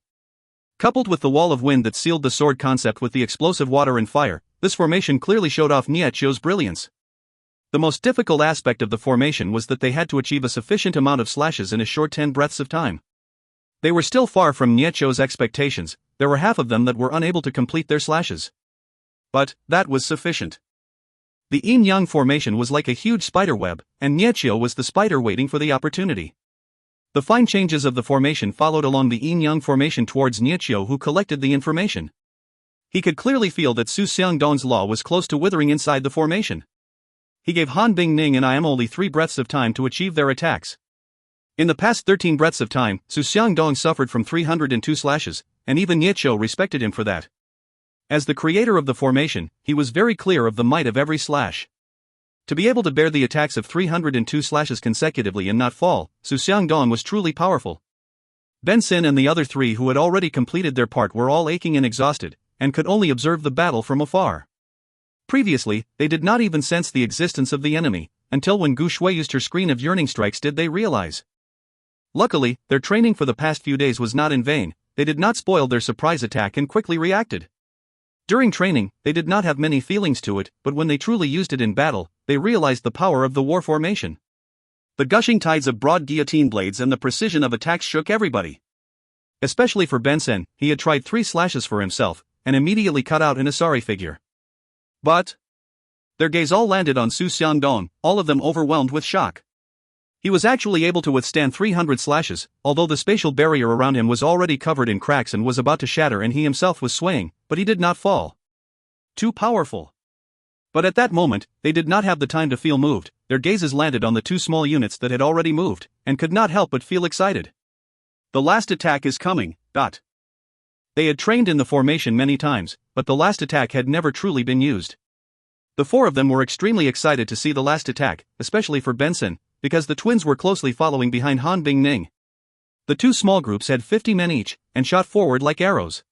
Coupled with the wall of wind that sealed the sword concept with the explosive water and fire, this formation clearly showed off Niacho's brilliance. The most difficult aspect of the formation was that they had to achieve a sufficient amount of slashes in a short 10 breaths of time. They were still far from Niacho's expectations. There were half of them that were unable to complete their slashes. But that was sufficient. The yin-yang formation was like a huge spider web, and Niacho was the spider waiting for the opportunity. The fine changes of the formation followed along the yin-yang formation towards Niacho, who collected the information. He could clearly feel that Su Xiangdong's law was close to withering inside the formation. He gave Han Bingning and Am Li 3 breaths of time to achieve their attacks. In the past 13 breaths of time, Su Xiangdong suffered from 302 slashes, and even Niacho respected him for that. As the creator of the formation, he was very clear of the might of every slash. To be able to bear the attacks of 302 slashes consecutively and not fall, Su Xiangdong was truly powerful. Bensen and the other 3 who had already completed their part were all aching and exhausted, and could only observe the battle from afar. Previously, they did not even sense the existence of the enemy, until when Gu Shui used her screen of yearning strikes did they realize. Luckily, their training for the past few days was not in vain. They did not spoil their surprise attack and quickly reacted. During training, they did not have many feelings to it, but when they truly used it in battle, they realized the power of the war formation. The gushing tides of broad guillotine blades and the precision of attacks shook everybody. Especially for Bensen, he had tried 3 slashes for himself, and immediately cut out an Asari figure. But their gaze all landed on Su Xiangdong, all of them overwhelmed with shock. He was actually able to withstand 300 slashes, although the spatial barrier around him was already covered in cracks and was about to shatter, and he himself was swaying, but he did not fall. Too powerful. But at that moment, they did not have the time to feel moved. Their gazes landed on the 2 small units that had already moved, and could not help but feel excited. The last attack is coming. They had trained in the formation many times, but the last attack had never truly been used. The four of them were extremely excited to see the last attack, especially for Benson, because the twins were closely following behind Han Bingning. The two small groups had 50 men each, and shot forward like arrows.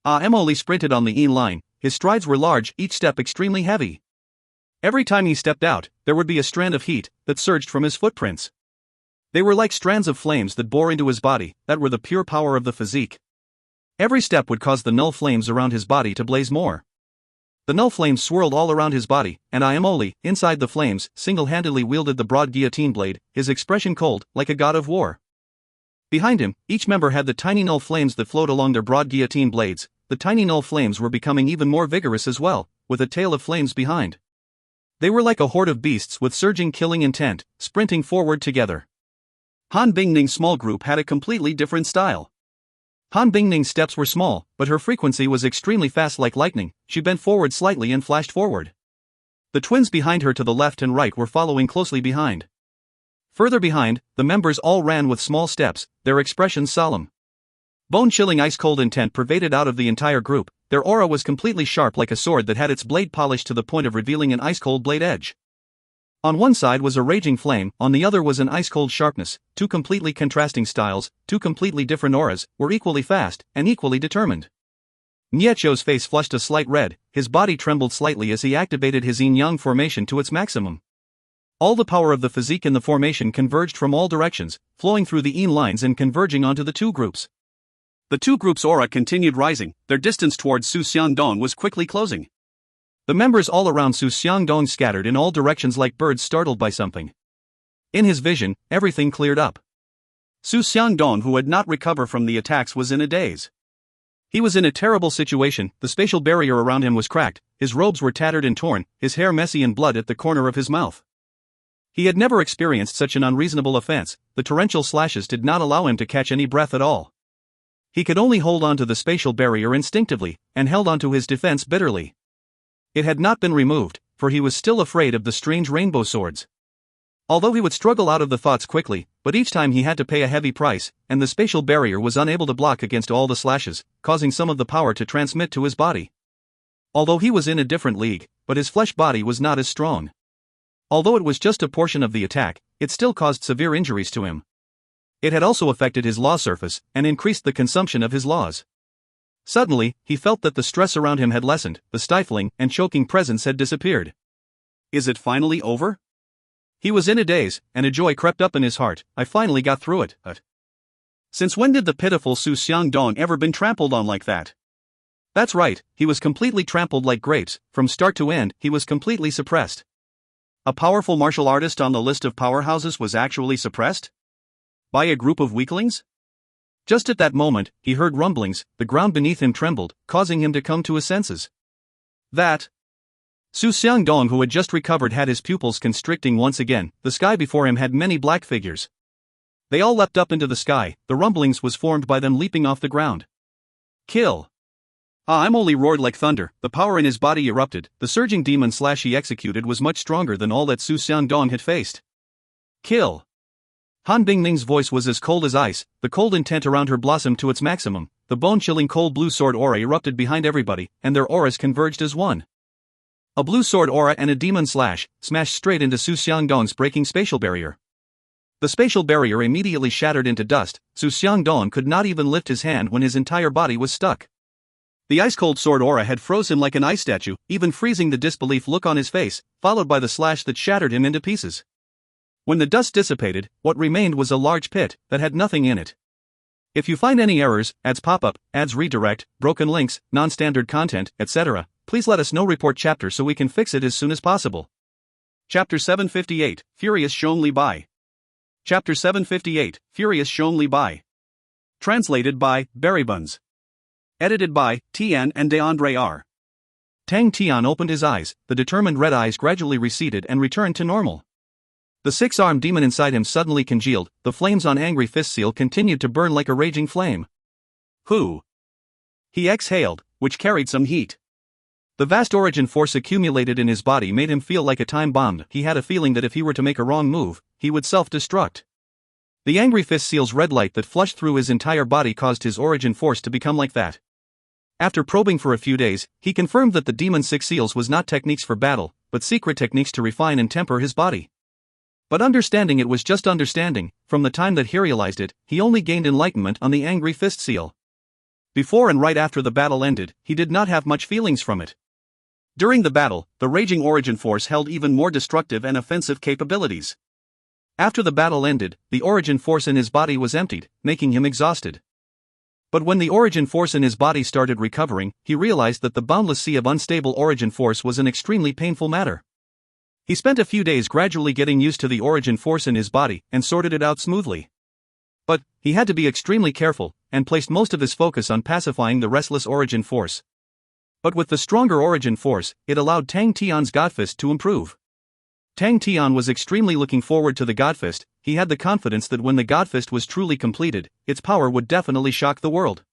Emily sprinted on the line, his strides were large, each step extremely heavy. Every time he stepped out, there would be a strand of heat that surged from his footprints. They were like strands of flames that bore into his body, that were the pure power of the physique. Every step would cause the null flames around his body to blaze more. The null flames swirled all around his body, and Emily, inside the flames, single-handedly wielded the broad guillotine blade, his expression cold, like a god of war. Behind him, each member had the tiny null flames that flowed along their broad guillotine blades. The tiny null flames were becoming even more vigorous as well, with a tail of flames behind. They were like a horde of beasts with surging killing intent, sprinting forward together. Han Bingning's small group had a completely different style. Han Bingning's steps were small, but her frequency was extremely fast like lightning. She bent forward slightly and flashed forward. The twins behind her to the left and right were following closely behind. Further behind, the members all ran with small steps, their expressions solemn. Bone-chilling ice-cold intent pervaded out of the entire group. Their aura was completely sharp like a sword that had its blade polished to the point of revealing an ice-cold blade edge. On one side was a raging flame, on the other was an ice-cold sharpness. Two completely contrasting styles, two completely different auras, were equally fast and equally determined. Nietzsche's face flushed a slight red, his body trembled slightly as he activated his yin-yang formation to its maximum. All the power of the physique in the formation converged from all directions, flowing through the yin lines and converging onto the two groups. The two groups' aura continued rising, their distance towards Su Xiangdong was quickly closing. The members all around Su Xiangdong scattered in all directions like birds startled by something. In his vision, everything cleared up. Su Xiangdong, who had not recovered from the attacks, was in a daze. He was in a terrible situation. The spatial barrier around him was cracked, his robes were tattered and torn, his hair messy and blood at the corner of his mouth. He had never experienced such an unreasonable offense. The torrential slashes did not allow him to catch any breath at all. He could only hold on to the spatial barrier instinctively, and held on to his defense bitterly. It had not been removed, for he was still afraid of the strange rainbow swords. Although he would struggle out of the thoughts quickly, but each time he had to pay a heavy price, and the spatial barrier was unable to block against all the slashes, causing some of the power to transmit to his body. Although he was in a different league, but his flesh body was not as strong. Although it was just a portion of the attack, it still caused severe injuries to him. It had also affected his law surface, and increased the consumption of his laws. Suddenly, he felt that the stress around him had lessened, the stifling and choking presence had disappeared. Is it finally over? He was in a daze, and a joy crept up in his heart. I finally got through it. Since when did the pitiful Su Xiangdong ever been trampled on like that? That's right, he was completely trampled like grapes. From start to end, he was completely suppressed. A powerful martial artist on the list of powerhouses was actually suppressed? By a group of weaklings? Just at that moment, he heard rumblings, the ground beneath him trembled, causing him to come to his senses. That Su Xiangdong, who had just recovered, had his pupils constricting once again. The sky before him had many black figures. They all leapt up into the sky. The rumblings was formed by them leaping off the ground. Kill! Emily roared like thunder. The power in his body erupted. The surging demon slash he executed was much stronger than all that Su Xiangdong had faced. Kill! Han Bingning's voice was as cold as ice. The cold intent around her blossomed to its maximum. The bone-chilling cold blue sword aura erupted behind everybody, and their auras converged as one. A blue sword aura and a demon slash smashed straight into Su Xiangdong's breaking spatial barrier. The spatial barrier immediately shattered into dust. Su Xiangdong could not even lift his hand when his entire body was stuck. The ice-cold sword aura had froze him like an ice statue, even freezing the disbelief look on his face, followed by the slash that shattered him into pieces. When the dust dissipated, what remained was a large pit that had nothing in it. If you find any errors, ads pop up, ads redirect, broken links, non-standard content, etc., please let us know. Report chapter so we can fix it as soon as possible. Chapter 758, Furious Shon Li Bai. Chapter 758, Furious Shon Li Bai. Translated by Barry Buns. Edited by Tian and DeAndre R. Tang. Tian opened his eyes, the determined red eyes gradually receded and returned to normal. The six-armed demon inside him suddenly congealed, the flames on Angry Fist Seal continued to burn like a raging flame. Who? He exhaled, which carried some heat. The vast origin force accumulated in his body made him feel like a time bomb. He had a feeling that if he were to make a wrong move, he would self-destruct. The Angry Fist Seal's red light that flushed through his entire body caused his origin force to become like that. After probing for a few days, he confirmed that the Demon Six Seals was not techniques for battle, but secret techniques to refine and temper his body. But understanding it was just understanding. From the time that he realized it, he only gained enlightenment on the Angry Fist Seal. Before and right after the battle ended, he did not have much feelings from it. During the battle, the Raging Origin Force held even more destructive and offensive capabilities. After the battle ended, the Origin Force in his body was emptied, making him exhausted. But when the Origin Force in his body started recovering, he realized that the boundless sea of unstable Origin Force was an extremely painful matter. He spent a few days gradually getting used to the Origin Force in his body and sorted it out smoothly. But he had to be extremely careful, and placed most of his focus on pacifying the restless Origin Force. But with the stronger Origin Force, it allowed Tang Tian's Godfist to improve. Tang Tian was extremely looking forward to the Godfist. He had the confidence that when the Godfist was truly completed, its power would definitely shock the world.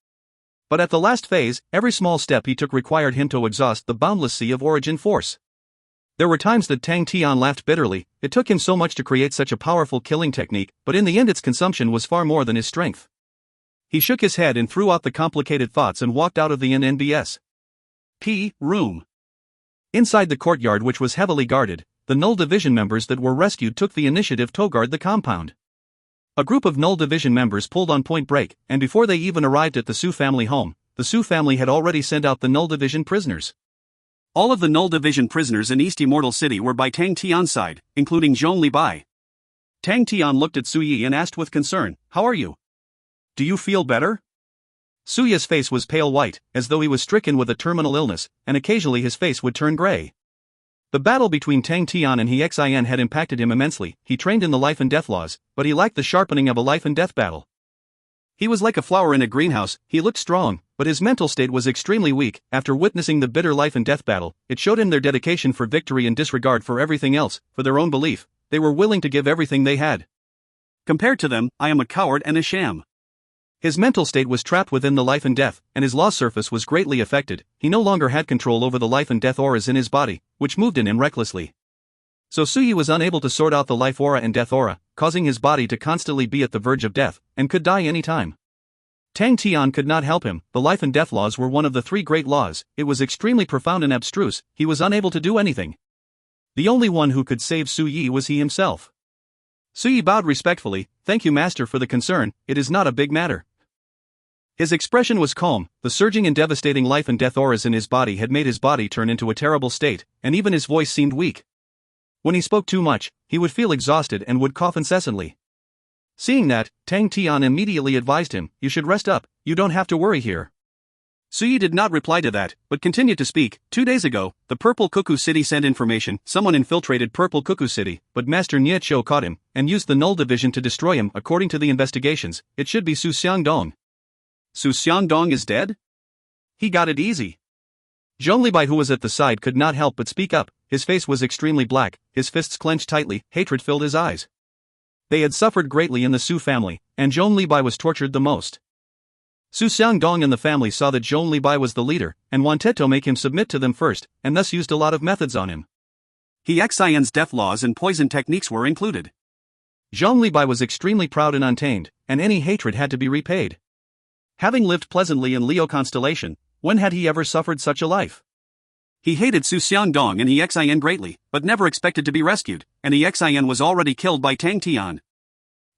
But at the last phase, every small step he took required him to exhaust the boundless sea of Origin Force. There were times that Tang Tian laughed bitterly. It took him so much to create such a powerful killing technique, but in the end its consumption was far more than his strength. He shook his head and threw out the complicated thoughts and walked out of the NBS room. Inside the courtyard, which was heavily guarded, the Null Division members that were rescued took the initiative to guard the compound. A group of Null Division members pulled on point break, and before they even arrived at the Su family home, the Su family had already sent out the Null Division prisoners. All of the Null Division prisoners in East Immortal City were by Tang Tian's side, including Zhong Li Bai. Tang Tian looked at Su Yi and asked with concern, "How are you? Do you feel better?" Su Yi's face was pale white, as though he was stricken with a terminal illness, and occasionally his face would turn gray. The battle between Tang Tian and He Xian had impacted him immensely. He trained in the life and death laws, but he lacked the sharpening of a life and death battle. He was like a flower in a greenhouse. He looked strong, but his mental state was extremely weak. After witnessing the bitter life and death battle, it showed him their dedication for victory and disregard for everything else. For their own belief, they were willing to give everything they had. Compared to them, I am a coward and a sham. His mental state was trapped within the life and death, and his law surface was greatly affected. He no longer had control over the life and death auras in his body, which moved in him recklessly. So Su Yi was unable to sort out the life aura and death aura, causing his body to constantly be at the verge of death, and could die any time. Tang Tian could not help him. The life and death laws were one of the three great laws. It was extremely profound and abstruse. He was unable to do anything. The only one who could save Su Yi was he himself. Su Yi bowed respectfully. "Thank you, master, for the concern. It is not a big matter." His expression was calm. The surging and devastating life and death auras in his body had made his body turn into a terrible state, and even his voice seemed weak. When he spoke too much, he would feel exhausted and would cough incessantly. Seeing that, Tang Tian immediately advised him, "You should rest up, you don't have to worry here." Su Yi did not reply to that, but continued to speak. 2 days ago, the Purple Cuckoo City sent information. Someone infiltrated Purple Cuckoo City, but Master Nie Chou caught him, and used the Null Division to destroy him. According to the investigations, it should be Su Xiangdong. Su Xiangdong is dead? He got it easy. Zhong Libai, who was at the side, could not help but speak up. His face was extremely black, his fists clenched tightly, hatred filled his eyes. They had suffered greatly in the Su family, and Zhong Libai was tortured the most. Su Xiangdong and the family saw that Zhong Libai was the leader, and wanted to make him submit to them first, and thus used a lot of methods on him. He Xian's death laws and poison techniques were included. Zhong Libai was extremely proud and untamed, and any hatred had to be repaid. Having lived pleasantly in Leo constellation, when had he ever suffered such a life? He hated Su Xiangdong and He Xian greatly, but never expected to be rescued, and He Xian was already killed by Tang Tian.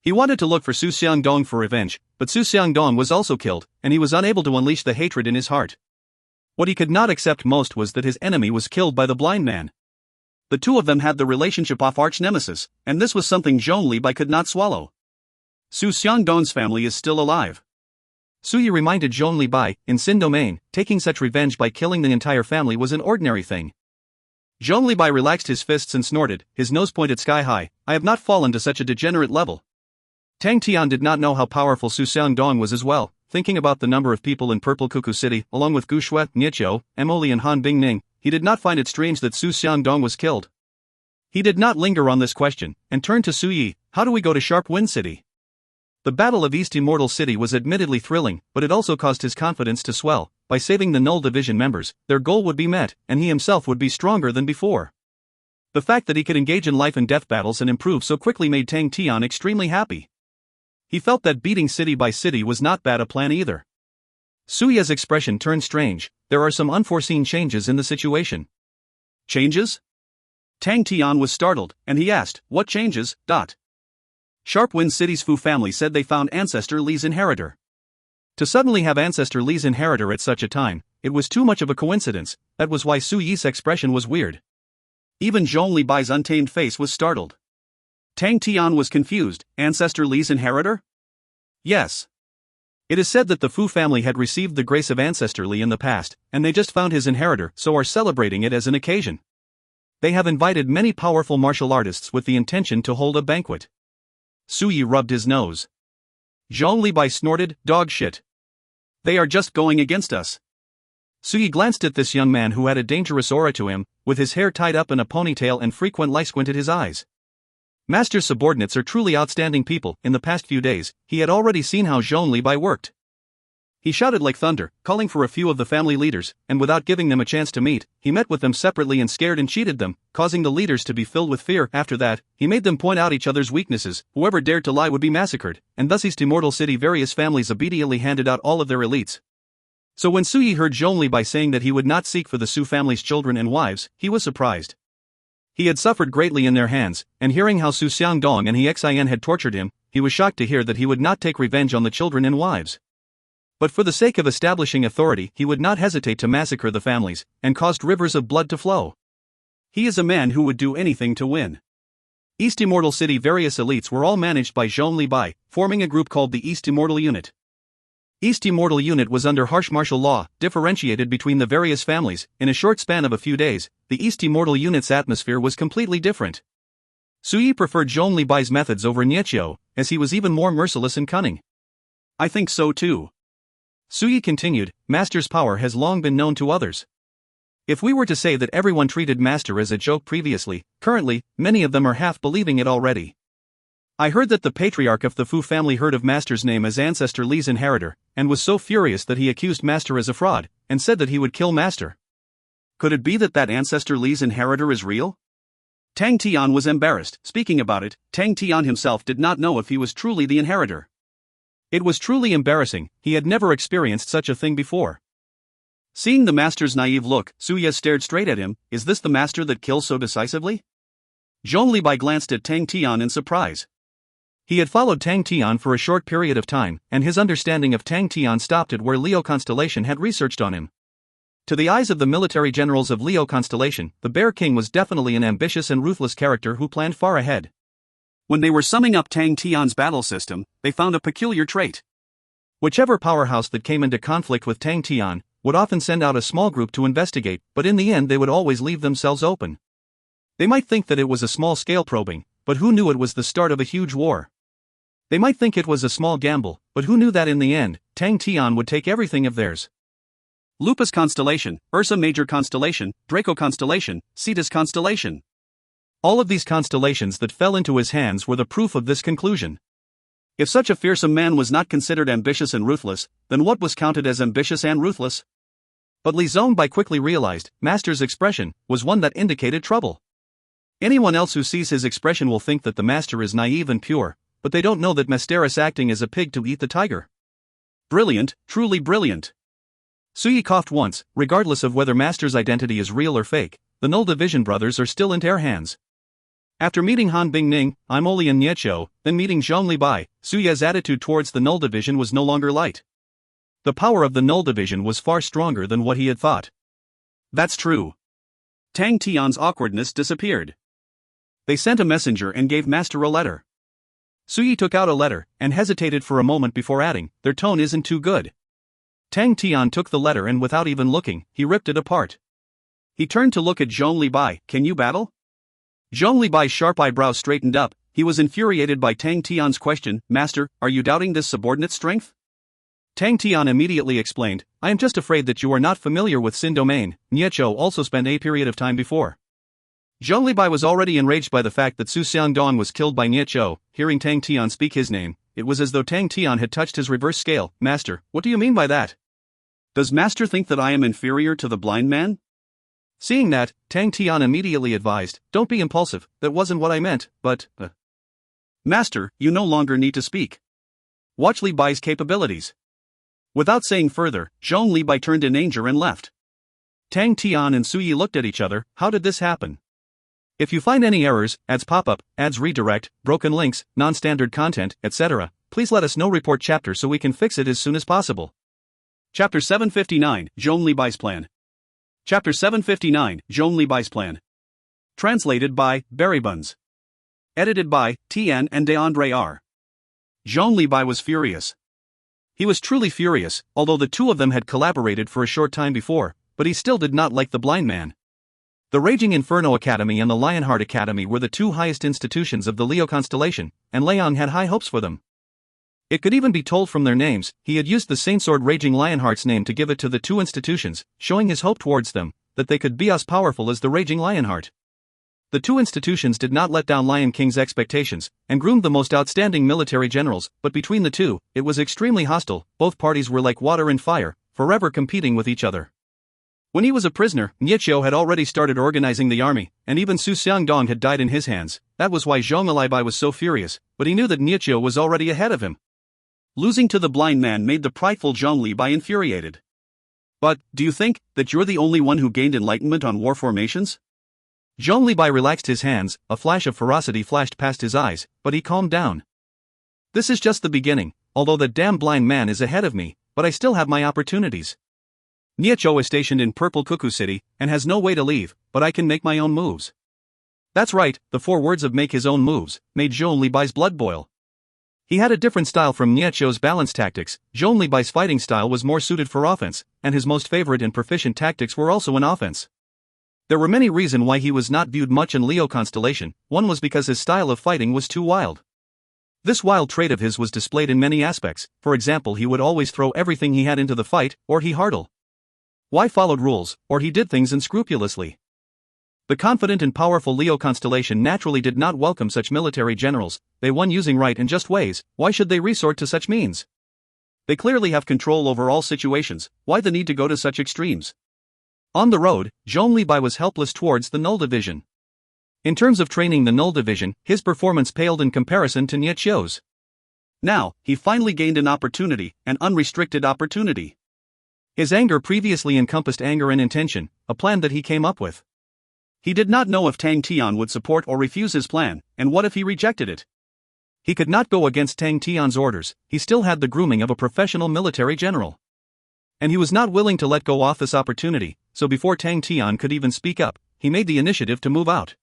He wanted to look for Su Xiangdong for revenge, but Su Xiangdong was also killed, and he was unable to unleash the hatred in his heart. What he could not accept most was that his enemy was killed by the blind man. The two of them had the relationship of arch-nemesis, and this was something Zhong Libai could not swallow. Su Xiangdong's family is still alive. Su Yi reminded Zhong Libai, in Xin Domain, taking such revenge by killing the entire family was an ordinary thing. Zhong Libai relaxed his fists and snorted, his nose pointed sky high. "I have not fallen to such a degenerate level." Tang Tian did not know how powerful Su Xiangdong was as well. Thinking about the number of people in Purple Cuckoo City, along with Gu Shui, Nie Chou, Emily and Han Bingning, he did not find it strange that Su Xiangdong was killed. He did not linger on this question, and turned to Su Yi. "How do we go to Sharp Wind City?" The Battle of East Immortal City was admittedly thrilling, but it also caused his confidence to swell. By saving the Null Division members, their goal would be met, and he himself would be stronger than before. The fact that he could engage in life and death battles and improve so quickly made Tang Tian extremely happy. He felt that beating city by city was not bad a plan either. Suya's expression turned strange. There are some unforeseen changes in the situation. Changes? Tang Tian was startled, and he asked, what changes? Sharpwind City's Fu family said they found Ancestor Li's inheritor. To suddenly have Ancestor Li's inheritor at such a time, it was too much of a coincidence. That was why Su Yi's expression was weird. Even Zhong Li Bai's untamed face was startled. Tang Tian was confused. Ancestor Li's inheritor? Yes. It is said that the Fu family had received the grace of Ancestor Li in the past, and they just found his inheritor, so are celebrating it as an occasion. They have invited many powerful martial artists with the intention to hold a banquet. Su Yi rubbed his nose. Zhong Li Bai snorted, dog shit. They are just going against us. Su Yi glanced at this young man who had a dangerous aura to him, with his hair tied up in a ponytail and frequent light squinted his eyes. Master's subordinates are truly outstanding people. In the past few days, he had already seen how Zhong Li Bai worked. He shouted like thunder, calling for a few of the family leaders, and without giving them a chance to meet, he met with them separately and scared and cheated them, causing the leaders to be filled with fear. After that, he made them point out each other's weaknesses. Whoever dared to lie would be massacred, and thus East Immortal City various families obediently handed out all of their elites. So when Su Yi heard Zhong Li Bai saying that he would not seek for the Su family's children and wives, he was surprised. He had suffered greatly in their hands, and hearing how Su Xiangdong and He Xian had tortured him, he was shocked to hear that he would not take revenge on the children and wives. But for the sake of establishing authority, he would not hesitate to massacre the families, and caused rivers of blood to flow. He is a man who would do anything to win. East Immortal City various elites were all managed by Zhong Li Bai, forming a group called the East Immortal Unit. East Immortal Unit was under harsh martial law, differentiated between the various families. In a short span of a few days, the East Immortal Unit's atmosphere was completely different. Su Yi preferred Zhong Li Bai's methods over Niechio, as he was even more merciless and cunning. I think so too. Su Yi continued, Master's power has long been known to others. If we were to say that everyone treated Master as a joke previously, currently, many of them are half believing it already. I heard that the patriarch of the Fu family heard of Master's name as Ancestor Li's inheritor, and was so furious that he accused Master as a fraud, and said that he would kill Master. Could it be that Ancestor Li's inheritor is real? Tang Tian was embarrassed. Speaking about it, Tang Tian himself did not know if he was truly the inheritor. It was truly embarrassing. He had never experienced such a thing before. Seeing the Master's naive look, Su Ye stared straight at him. Is this the Master that kills so decisively? Zhong Li Bai glanced at Tang Tian in surprise. He had followed Tang Tian for a short period of time, and his understanding of Tang Tian stopped at where Leo Constellation had researched on him. To the eyes of the military generals of Leo Constellation, the Bear King was definitely an ambitious and ruthless character who planned far ahead. When they were summing up Tang Tian's battle system, they found a peculiar trait. Whichever powerhouse that came into conflict with Tang Tian would often send out a small group to investigate, but in the end they would always leave themselves open. They might think that it was a small-scale probing, but who knew it was the start of a huge war? They might think it was a small gamble, but who knew that in the end, Tang Tian would take everything of theirs. Lupus Constellation, Ursa Major Constellation, Draco Constellation, Cetus Constellation. All of these constellations that fell into his hands were the proof of this conclusion. If such a fearsome man was not considered ambitious and ruthless, then what was counted as ambitious and ruthless? But Li Zongbai quickly realized, Master's expression was one that indicated trouble. Anyone else who sees his expression will think that the Master is naive and pure, but they don't know that Master is acting as a pig to eat the tiger. Brilliant, truly brilliant. Su Yi coughed once. Regardless of whether Master's identity is real or fake, the Null Division brothers are still in their hands. After meeting Han Bingning, Imoli and Niechou, then meeting Zhong Li Bai, Su Ye's attitude towards the Null Division was no longer light. The power of the Null Division was far stronger than what he had thought. That's true. Tang Tian's awkwardness disappeared. They sent a messenger and gave Master a letter. Su Yi took out a letter, and hesitated for a moment before adding, their tone isn't too good. Tang Tian took the letter and without even looking, he ripped it apart. He turned to look at Zhong Li Bai. Can you battle? Zhong Li Bai's sharp eyebrows straightened up. He was infuriated by Tang Tian's question. Master, are you doubting this subordinate's strength? Tang Tian immediately explained, I am just afraid that you are not familiar with Xin Domain. Niechou also spent a period of time before. Zhong Li Bai was already enraged by the fact that Su Xiangdong was killed by Niechou. Hearing Tang Tian speak his name, it was as though Tang Tian had touched his reverse scale. Master, what do you mean by that? Does Master think that I am inferior to the blind man? Seeing that, Tang Tian immediately advised, don't be impulsive, that wasn't what I meant, but... Master, you no longer need to speak. Watch Li Bai's capabilities. Without saying further, Zhong Libai turned in anger and left. Tang, Tian and Suyi looked at each other. How did this happen? If you find any errors, ads pop-up, ads redirect, broken links, non-standard content, etc., please let us know. Report chapter so we can fix it as soon as possible. Chapter 759, Zhong Libai's Plan. Chapter 759, Zhong Libai's Plan. Translated by Buns. Edited by Tian and DeAndre R. Zhong Libai was furious. He was truly furious, although the two of them had collaborated for a short time before, but he still did not like the blind man. The Raging Inferno Academy and the Lionheart Academy were the two highest institutions of the Leo constellation, and Leong had high hopes for them. It could even be told from their names, he had used the Sainsword Raging Lionheart's name to give it to the two institutions, showing his hope towards them, that they could be as powerful as the Raging Lionheart. The two institutions did not let down Lion King's expectations, and groomed the most outstanding military generals, but between the two, it was extremely hostile. Both parties were like water and fire, forever competing with each other. When he was a prisoner, Nietzsche had already started organizing the army, and even Su Xiangdong had died in his hands. That was why Zhong Libai was so furious, but he knew that Nietzsche was already ahead of him. Losing to the blind man made the prideful Zhong Libai infuriated. But, do you think that you're the only one who gained enlightenment on war formations? Zhong Libai relaxed his hands, a flash of ferocity flashed past his eyes, but he calmed down. This is just the beginning, although that damn blind man is ahead of me, but I still have my opportunities. Nietzsche is stationed in Purple Cuckoo City, and has no way to leave, but I can make my own moves. That's right, the 4 words of make his own moves, made Zhong Libai's blood boil. He had a different style from Nietzsche's balanced tactics. Zhong Libai's fighting style was more suited for offense, and his most favorite and proficient tactics were also in offense. There were many reasons why he was not viewed much in Leo constellation. One was because his style of fighting was too wild. This wild trait of his was displayed in many aspects. For example, he would always throw everything he had into the fight, or he hardle. Why followed rules, or he did things unscrupulously. The confident and powerful Leo constellation naturally did not welcome such military generals. They won using right and just ways. Why should they resort to such means? They clearly have control over all situations. Why the need to go to such extremes? On the road, Zhong Libai was helpless towards the Null Division. In terms of training the Null Division, his performance paled in comparison to Nietzsche's. Now, he finally gained an opportunity, an unrestricted opportunity. His anger previously encompassed anger and intention, a plan that he came up with. He did not know if Tang Tian would support or refuse his plan, and what if he rejected it? He could not go against Tang Tian's orders. He still had the grooming of a professional military general. And he was not willing to let go off this opportunity, so before Tang Tian could even speak up, he made the initiative to move out.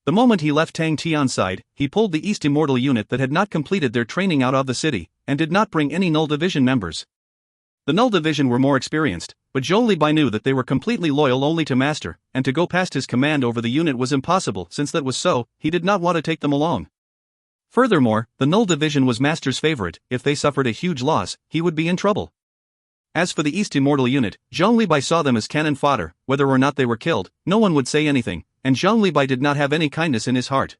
The moment he left Tang Tian's side, he pulled the East Immortal unit that had not completed their training out of the city, and did not bring any Null Division members. The Null Division were more experienced, but Zhong Libai knew that they were completely loyal only to Master, and to go past his command over the unit was impossible. Since that was so, he did not want to take them along. Furthermore, the Null Division was Master's favorite. If they suffered a huge loss, he would be in trouble. As for the East Immortal unit, Zhong Libai saw them as cannon fodder. Whether or not they were killed, no one would say anything, and Zhong Libai did not have any kindness in his heart.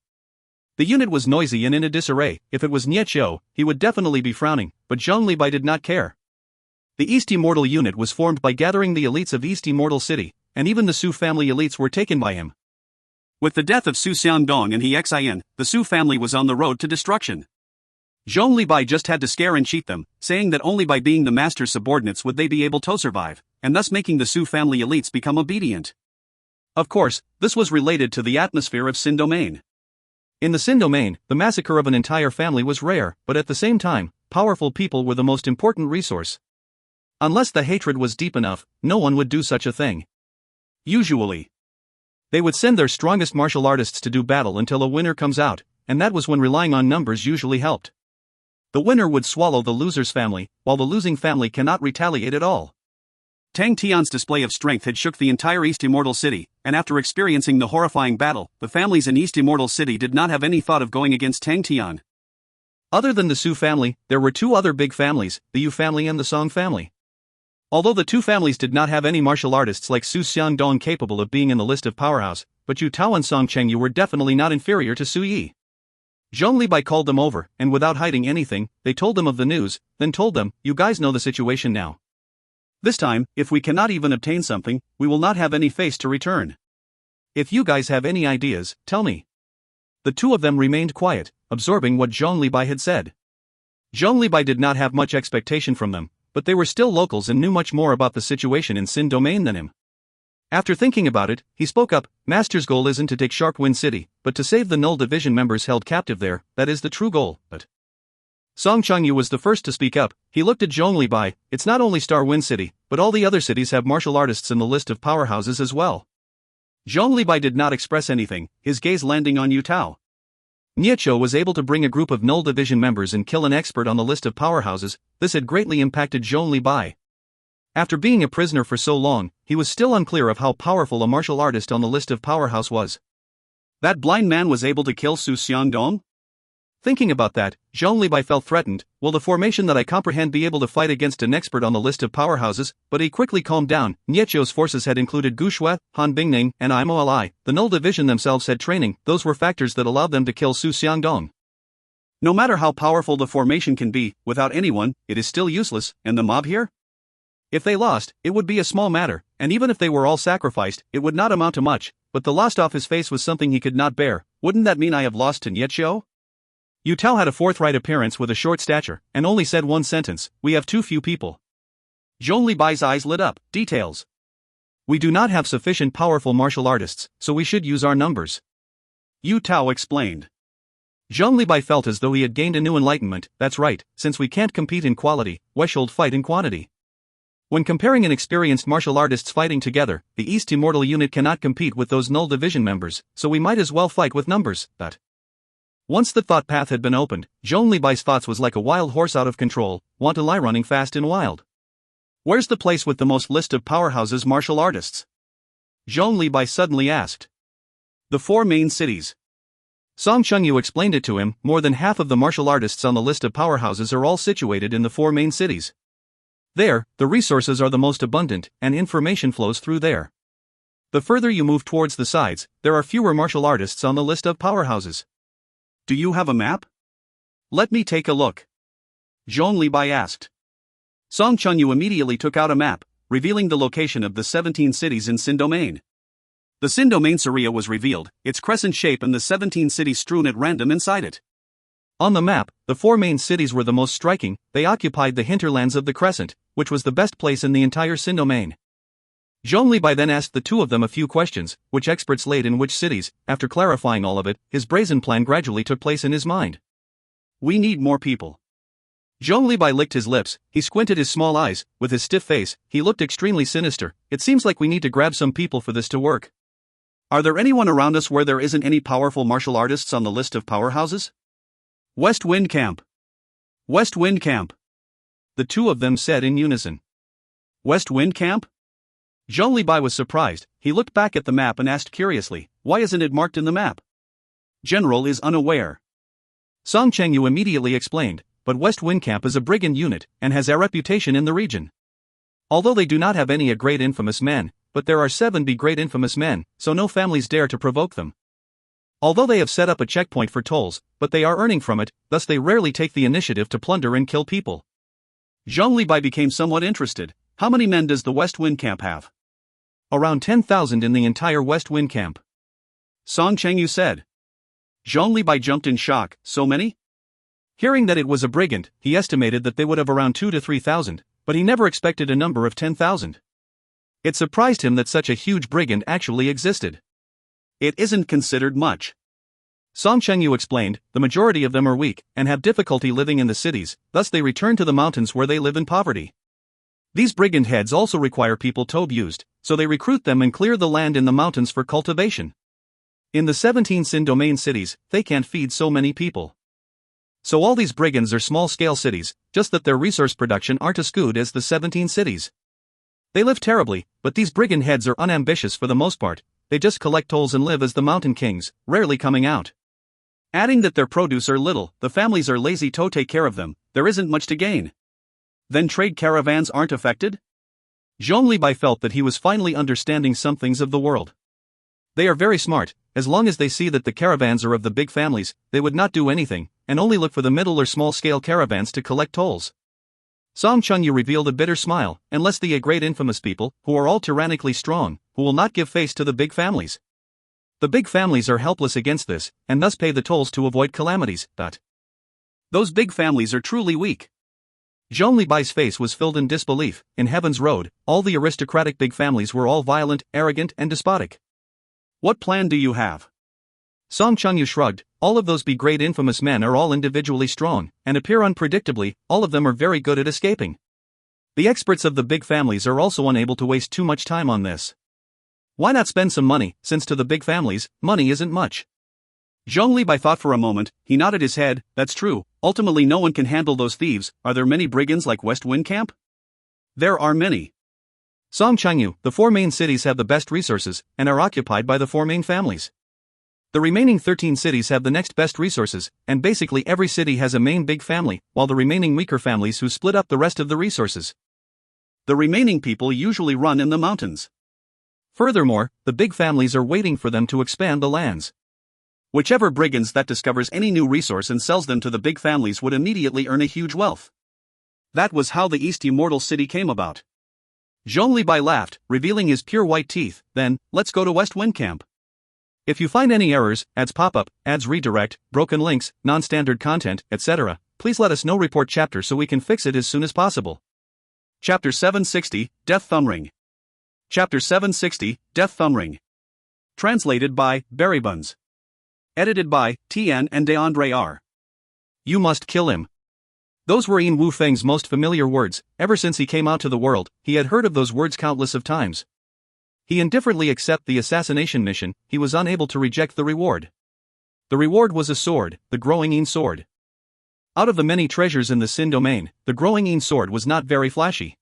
The unit was noisy and in a disarray. If it was Nietzsche, he would definitely be frowning, but Zhong Libai did not care. The East Immortal unit was formed by gathering the elites of East Immortal City, and even the Su family elites were taken by him. With the death of Su Xiangdong and He Xian, the Su family was on the road to destruction. Zhong Libai just had to scare and cheat them, saying that only by being the master's subordinates would they be able to survive, and thus making the Su family elites become obedient. Of course, this was related to the atmosphere of Sin Domain. In the Sin Domain, the massacre of an entire family was rare, but at the same time, powerful people were the most important resource. Unless the hatred was deep enough, no one would do such a thing. Usually, they would send their strongest martial artists to do battle until a winner comes out, and that was when relying on numbers usually helped. The winner would swallow the loser's family, while the losing family cannot retaliate at all. Tang Tian's display of strength had shook the entire East Immortal City, and after experiencing the horrifying battle, the families in East Immortal City did not have any thought of going against Tang Tian. Other than the Su family, there were 2 other big families, the Yu family and the Song family. Although the 2 families did not have any martial artists like Su Xiangdong capable of being in the list of powerhouse, but Yu Tao and Song Chengyu were definitely not inferior to Su Yi. Zhong Libai called them over, and without hiding anything, they told them of the news, then told them, "You guys know the situation now. This time, if we cannot even obtain something, we will not have any face to return. If you guys have any ideas, tell me." The 2 of them remained quiet, absorbing what Zhong Libai had said. Zhong Libai did not have much expectation from them, but they were still locals and knew much more about the situation in Sin Domain than him. After thinking about it, he spoke up. Master's goal isn't to take Shark Wind City, but to save the Null Division members held captive there. That is the true goal. But Song Chengyu was the first to speak up. He looked at Zhongli Bai. It's not only Star Wind City, but all the other cities have martial artists in the list of powerhouses as well. Zhongli Bai did not express anything, his gaze landing on Yu Tao. Nietzsche was able to bring a group of Null Division members and kill an expert on the list of powerhouses. This had greatly impacted Zhongli Bai. After being a prisoner for so long, he was still unclear of how powerful a martial artist on the list of powerhouse was. That blind man was able to kill Su Xiangdong? Thinking about that, Zhongli Bai felt threatened. Will the formation that I comprehend be able to fight against an expert on the list of powerhouses? But he quickly calmed down. Nietzsche's forces had included Gu Shui, Han Bingning, and Imo Li. The Null Division themselves had training. Those were factors that allowed them to kill Su Xiangdong. No matter how powerful the formation can be, without anyone, it is still useless. And the mob here? If they lost, it would be a small matter, and even if they were all sacrificed, it would not amount to much, but the loss off his face was something he could not bear. Wouldn't that mean I have lost to Nietzsche? Yu Tao had a forthright appearance with a short stature, and only said one sentence: we have too few people. Zhongli Bai's eyes lit up. Details. We do not have sufficient powerful martial artists, so we should use our numbers. Yu Tao explained. Zhongli Bai felt as though he had gained a new enlightenment. That's right, since we can't compete in quality, why should fight in quantity? When comparing an experienced martial artists fighting together, the East Immortal unit cannot compete with those Null Division members, so we might as well fight with numbers. But once the thought path had been opened, Zhongli Bai's thoughts was like a wild horse out of control, want to lie running fast and wild. Where's the place with the most list of powerhouses martial artists? Zhongli Bai suddenly asked. The 4 main cities. Song Chengyu explained it to him. More than half of the martial artists on the list of powerhouses are all situated in the 4 main cities. There, the resources are the most abundant, and information flows through there. The further you move towards the sides, there are fewer martial artists on the list of powerhouses. Do you have a map? Let me take a look. Zhongli Bai asked. Song Chengyu immediately took out a map, revealing the location of the 17 cities in Sin Domain. The Sin Domain area was revealed, its crescent shape and the 17 cities strewn at random inside it. On the map, the 4 main cities were the most striking. They occupied the hinterlands of the crescent, which was the best place in the entire Sin Domain. Zhongli Bai then asked the two of them a few questions: which experts laid in which cities. After clarifying all of it, his brazen plan gradually took place in his mind. We need more people. Zhongli Bai licked his lips, he squinted his small eyes. With his stiff face, he looked extremely sinister. It seems like we need to grab some people for this to work. Are there anyone around us where there isn't any powerful martial artists on the list of powerhouses? West Wind Camp. West Wind Camp. The two of them said in unison. West Wind Camp? Zhongli Bai was surprised. He looked back at the map and asked curiously, why isn't it marked in the map? General is unaware. Song Chengyu immediately explained, but West Wind Camp is a brigand unit, and has a reputation in the region. Although they do not have any a great infamous men, but there are 7 great infamous men, so no families dare to provoke them. Although they have set up a checkpoint for tolls, but they are earning from it, thus they rarely take the initiative to plunder and kill people. Zhongli Bai became somewhat interested. How many men does the West Wind Camp have? Around 10,000 in the entire West Wind Camp. Song Chengyu said. Zhongli Bai jumped in shock. So many? Hearing that it was a brigand, he estimated that they would have around 2,000 to 3,000, but he never expected a number of 10,000. It surprised him that such a huge brigand actually existed. It isn't considered much. Song Chengyu explained, the majority of them are weak, and have difficulty living in the cities, thus they return to the mountains where they live in poverty. These brigand heads also require people to be used, so they recruit them and clear the land in the mountains for cultivation. In the 17 Sin Domain cities, they can't feed so many people. So all these brigands are small-scale cities, just that their resource production aren't as good as the 17 cities. They live terribly, but these brigand heads are unambitious for the most part. They just collect tolls and live as the mountain kings, rarely coming out. Adding that their produce are little, the families are lazy to take care of them, there isn't much to gain. Then trade caravans aren't affected? Zhongli Bai felt that he was finally understanding some things of the world. They are very smart. As long as they see that the caravans are of the big families, they would not do anything, and only look for the middle or small-scale caravans to collect tolls. Song Chengyu revealed a bitter smile, unless the great infamous people, who are all tyrannically strong, who will not give face to the big families. The big families are helpless against this, and thus pay the tolls to avoid calamities. Those big families are truly weak. Zhong Libai's face was filled in disbelief. In Heaven's Road, all the aristocratic big families were all violent, arrogant, and despotic. What plan do you have? Song Chengyu shrugged. All of those big great infamous men are all individually strong, and appear unpredictably. All of them are very good at escaping. The experts of the big families are also unable to waste too much time on this. Why not spend some money, since to the big families, money isn't much? Zhong Libai thought for a moment. He nodded his head. That's true. Ultimately no one can handle those thieves. Are there many brigands like West Wind Camp? There are many. Song Chengyu, the 4 main cities have the best resources, and are occupied by the 4 main families. The remaining 13 cities have the next best resources, and basically every city has a main big family, while the remaining weaker families who split up the rest of the resources. The remaining people usually run in the mountains. Furthermore, the big families are waiting for them to expand the lands. Whichever brigands that discovers any new resource and sells them to the big families would immediately earn a huge wealth. That was how the East Immortal City came about. Zhong Libai laughed, revealing his pure white teeth. Then, let's go to West Wind Camp. If you find any errors, ads pop up, ads redirect, broken links, non-standard content, etc., please let us know. Report chapter so we can fix it as soon as possible. Chapter 760, Death Thumb Ring. Chapter 760, Death Thumb Ring. Translated by Barry Buns. Edited by Tian and DeAndre R. You must kill him. Those were Yin Wu Feng's most familiar words. Ever since he came out to the world, he had heard of those words countless of times. He indifferently accepted the assassination mission. He was unable to reject the reward. The reward was a sword, the growing Yin sword. Out of the many treasures in the Sin domain, the growing Yin sword was not very flashy.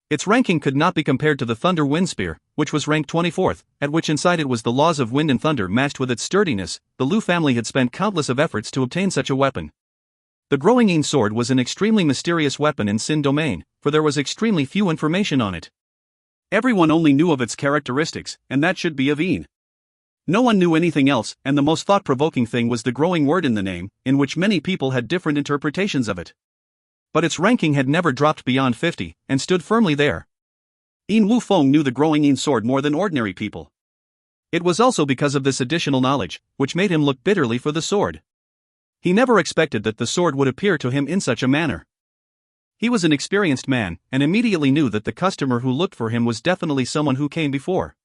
Its ranking could not be compared to the Thunder Wind Spear, which was ranked 24th, at which inside it was the laws of wind and thunder matched with its sturdiness. The Lu family had spent countless of efforts to obtain such a weapon. The growing Yin sword was an extremely mysterious weapon in Sin domain, for there was extremely few information on it. Everyone only knew of its characteristics, and that should be of Yin. No one knew anything else, and the most thought-provoking thing was the growing word in the name, in which many people had different interpretations of it. But its ranking had never dropped beyond 50, and stood firmly there. Yin Wu Feng knew the growing Yin sword more than ordinary people. It was also because of this additional knowledge, which made him look bitterly for the sword. He never expected that the sword would appear to him in such a manner. He was an experienced man, and immediately knew that the customer who looked for him was definitely someone who came before.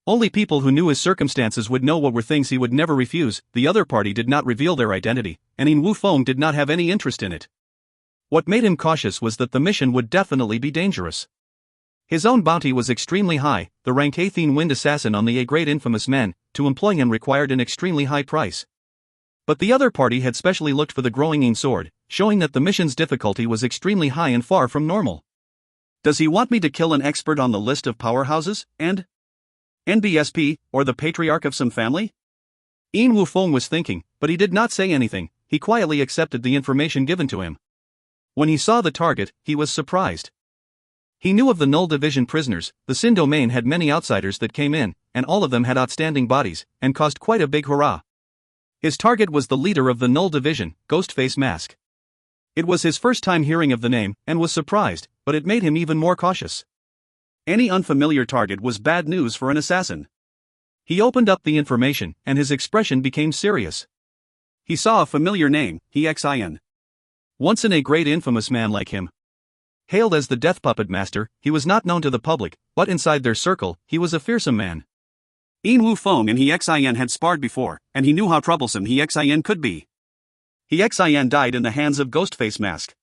Only people who knew his circumstances would know what were things he would never refuse. The other party did not reveal their identity, and Yin Wu Feng did not have any interest in it. What made him cautious was that the mission would definitely be dangerous. His own bounty was extremely high. The rank 8th Wind Assassin on the great infamous men, to employ him required an extremely high price. But the other party had specially looked for the growing Yin sword, showing that the mission's difficulty was extremely high and far from normal. Does he want me to kill an expert on the list of powerhouses, and NBSP, or the patriarch of some family? Yin Wu Feng was thinking, but he did not say anything. He quietly accepted the information given to him. When he saw the target, he was surprised. He knew of the Null Division prisoners. The Sin domain had many outsiders that came in, and all of them had outstanding bodies, and caused quite a big hurrah. His target was the leader of the Null Division, Ghostface Mask. It was his first time hearing of the name, and was surprised, but it made him even more cautious. Any unfamiliar target was bad news for an assassin. He opened up the information, and his expression became serious. He saw a familiar name, Xin. Once in a great infamous man like him. Hailed as the Death Puppet Master, he was not known to the public, but inside their circle, he was a fearsome man. Yin Wu Feng and Xin had sparred before, and he knew how troublesome Xin could be. Xin died in the hands of Ghostface Mask.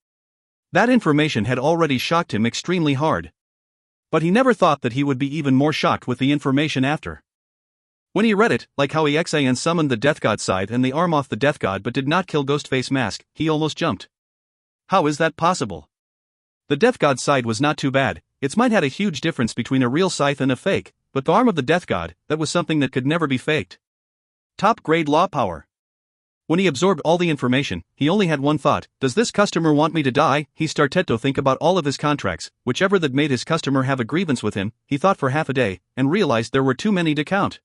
That information had already shocked him extremely hard. But he never thought that he would be even more shocked with the information after. When he read it, like how Xin summoned the Death God side and the arm off the Death God but did not kill Ghostface Mask, he almost jumped. How is that possible? The Death God side was not too bad. Its might had a huge difference between a real scythe and a fake, but the arm of the Death God, that was something that could never be faked. Top grade law power. When he absorbed all the information, he only had one thought: does this customer want me to die? He started to think about all of his contracts, whichever that made his customer have a grievance with him. He thought for half a day, and realized there were too many to count.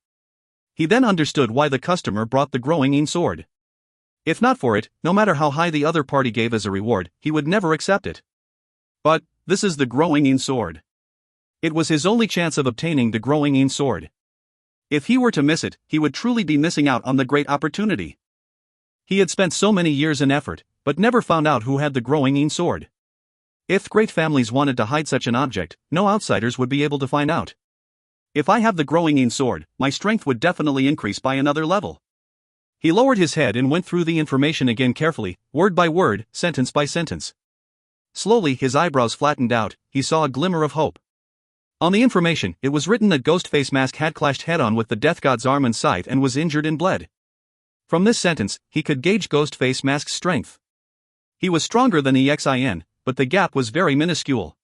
He then understood why the customer brought the growing Yin sword. If not for it, no matter how high the other party gave as a reward, he would never accept it. But this is the growing Yin sword. It was his only chance of obtaining the growing Yin sword. If he were to miss it, he would truly be missing out on the great opportunity. He had spent so many years and effort, but never found out who had the growing Yin sword. If great families wanted to hide such an object, no outsiders would be able to find out. If I have the growing Yin sword, my strength would definitely increase by another level. He lowered his head and went through the information again carefully, word by word, sentence by sentence. Slowly his eyebrows flattened out, he saw a glimmer of hope. On the information, it was written that Ghostface Mask had clashed head-on with the Death God's arm and scythe and was injured and bled. From this sentence, he could gauge Ghostface Mask's strength. He was stronger than EXIN, but the gap was very minuscule.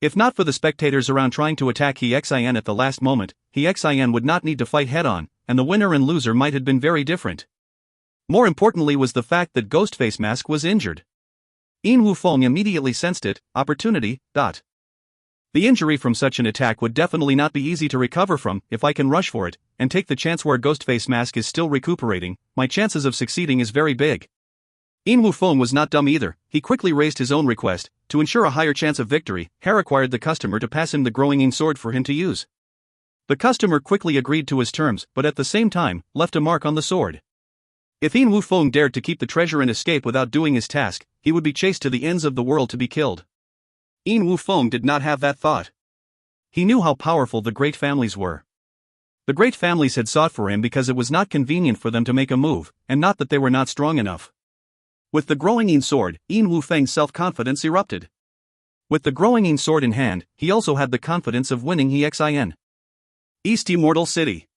If not for the spectators around trying to attack EXIN at the last moment, EXIN would not need to fight head-on, and the winner and loser might have been very different. More importantly was the fact that Ghostface Mask was injured. Yin Wufeng immediately sensed it, opportunity. The injury from such an attack would definitely not be easy to recover from. If I can rush for it, and take the chance where Ghostface Mask is still recuperating, my chances of succeeding is very big. Yin Wufeng was not dumb either, he quickly raised his own request. To ensure a higher chance of victory, he required the customer to pass him the growing Yin sword for him to use. The customer quickly agreed to his terms, but at the same time, left a mark on the sword. If Yin Wufeng dared to keep the treasure and escape without doing his task, he would be chased to the ends of the world to be killed. Yin Wufeng did not have that thought. He knew how powerful the great families were. The great families had sought for him because it was not convenient for them to make a move, and not that they were not strong enough. With the growing Yin sword, Yin Wufeng's self-confidence erupted. With the growing Yin sword in hand, he also had the confidence of winning EXIN. East Immortal City.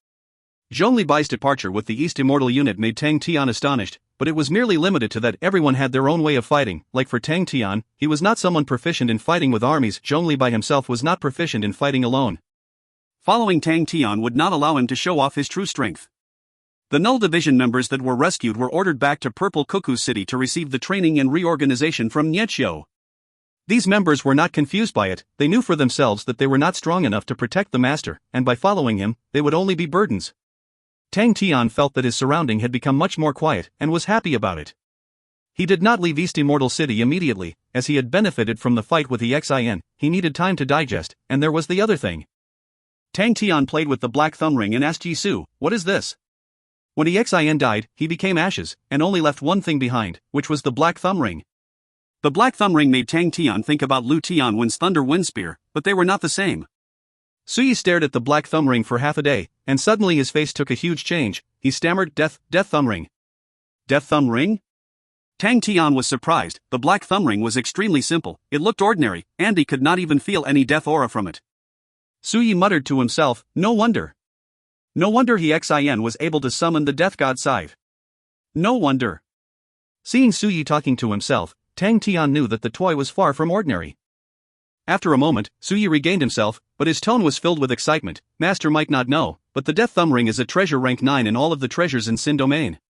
Zhong Libai's departure with the East Immortal unit made Tang Tian astonished, but it was merely limited to that everyone had their own way of fighting. Like for Tang Tian, he was not someone proficient in fighting with armies. Zhong Libai himself was not proficient in fighting alone. Following Tang Tian would not allow him to show off his true strength. The Null Division members that were rescued were ordered back to Purple Cuckoo City to receive the training and reorganization from Nietxiu. These members were not confused by it, they knew for themselves that they were not strong enough to protect the master, and by following him, they would only be burdens. Tang Tian felt that his surrounding had become much more quiet, and was happy about it. He did not leave East Immortal City immediately, as he had benefited from the fight with EXIN, he needed time to digest, and there was the other thing. Tang Tian played with the black thumb ring and asked Jisoo, "What is this?" When EXIN died, he became ashes, and only left one thing behind, which was the black thumb ring. The black thumb ring made Tang Tian think about Lu Tianwen's Thunder Wind Spear, but they were not the same. Suyi stared at the black thumb ring for half a day, and suddenly his face took a huge change. He stammered, Death thumb ring. Death thumb ring? Tang Tian was surprised. The black thumb ring was extremely simple, it looked ordinary, and he could not even feel any death aura from it. Suyi muttered to himself, no wonder. No wonder EXIN was able to summon the Death God Scythe. No wonder. Seeing Suyi talking to himself, Tang Tian knew that the toy was far from ordinary. After a moment, Suyi regained himself, but his tone was filled with excitement. Master might not know, but the Death Thumb Ring is a treasure rank 9 in all of the treasures in Sin Domain.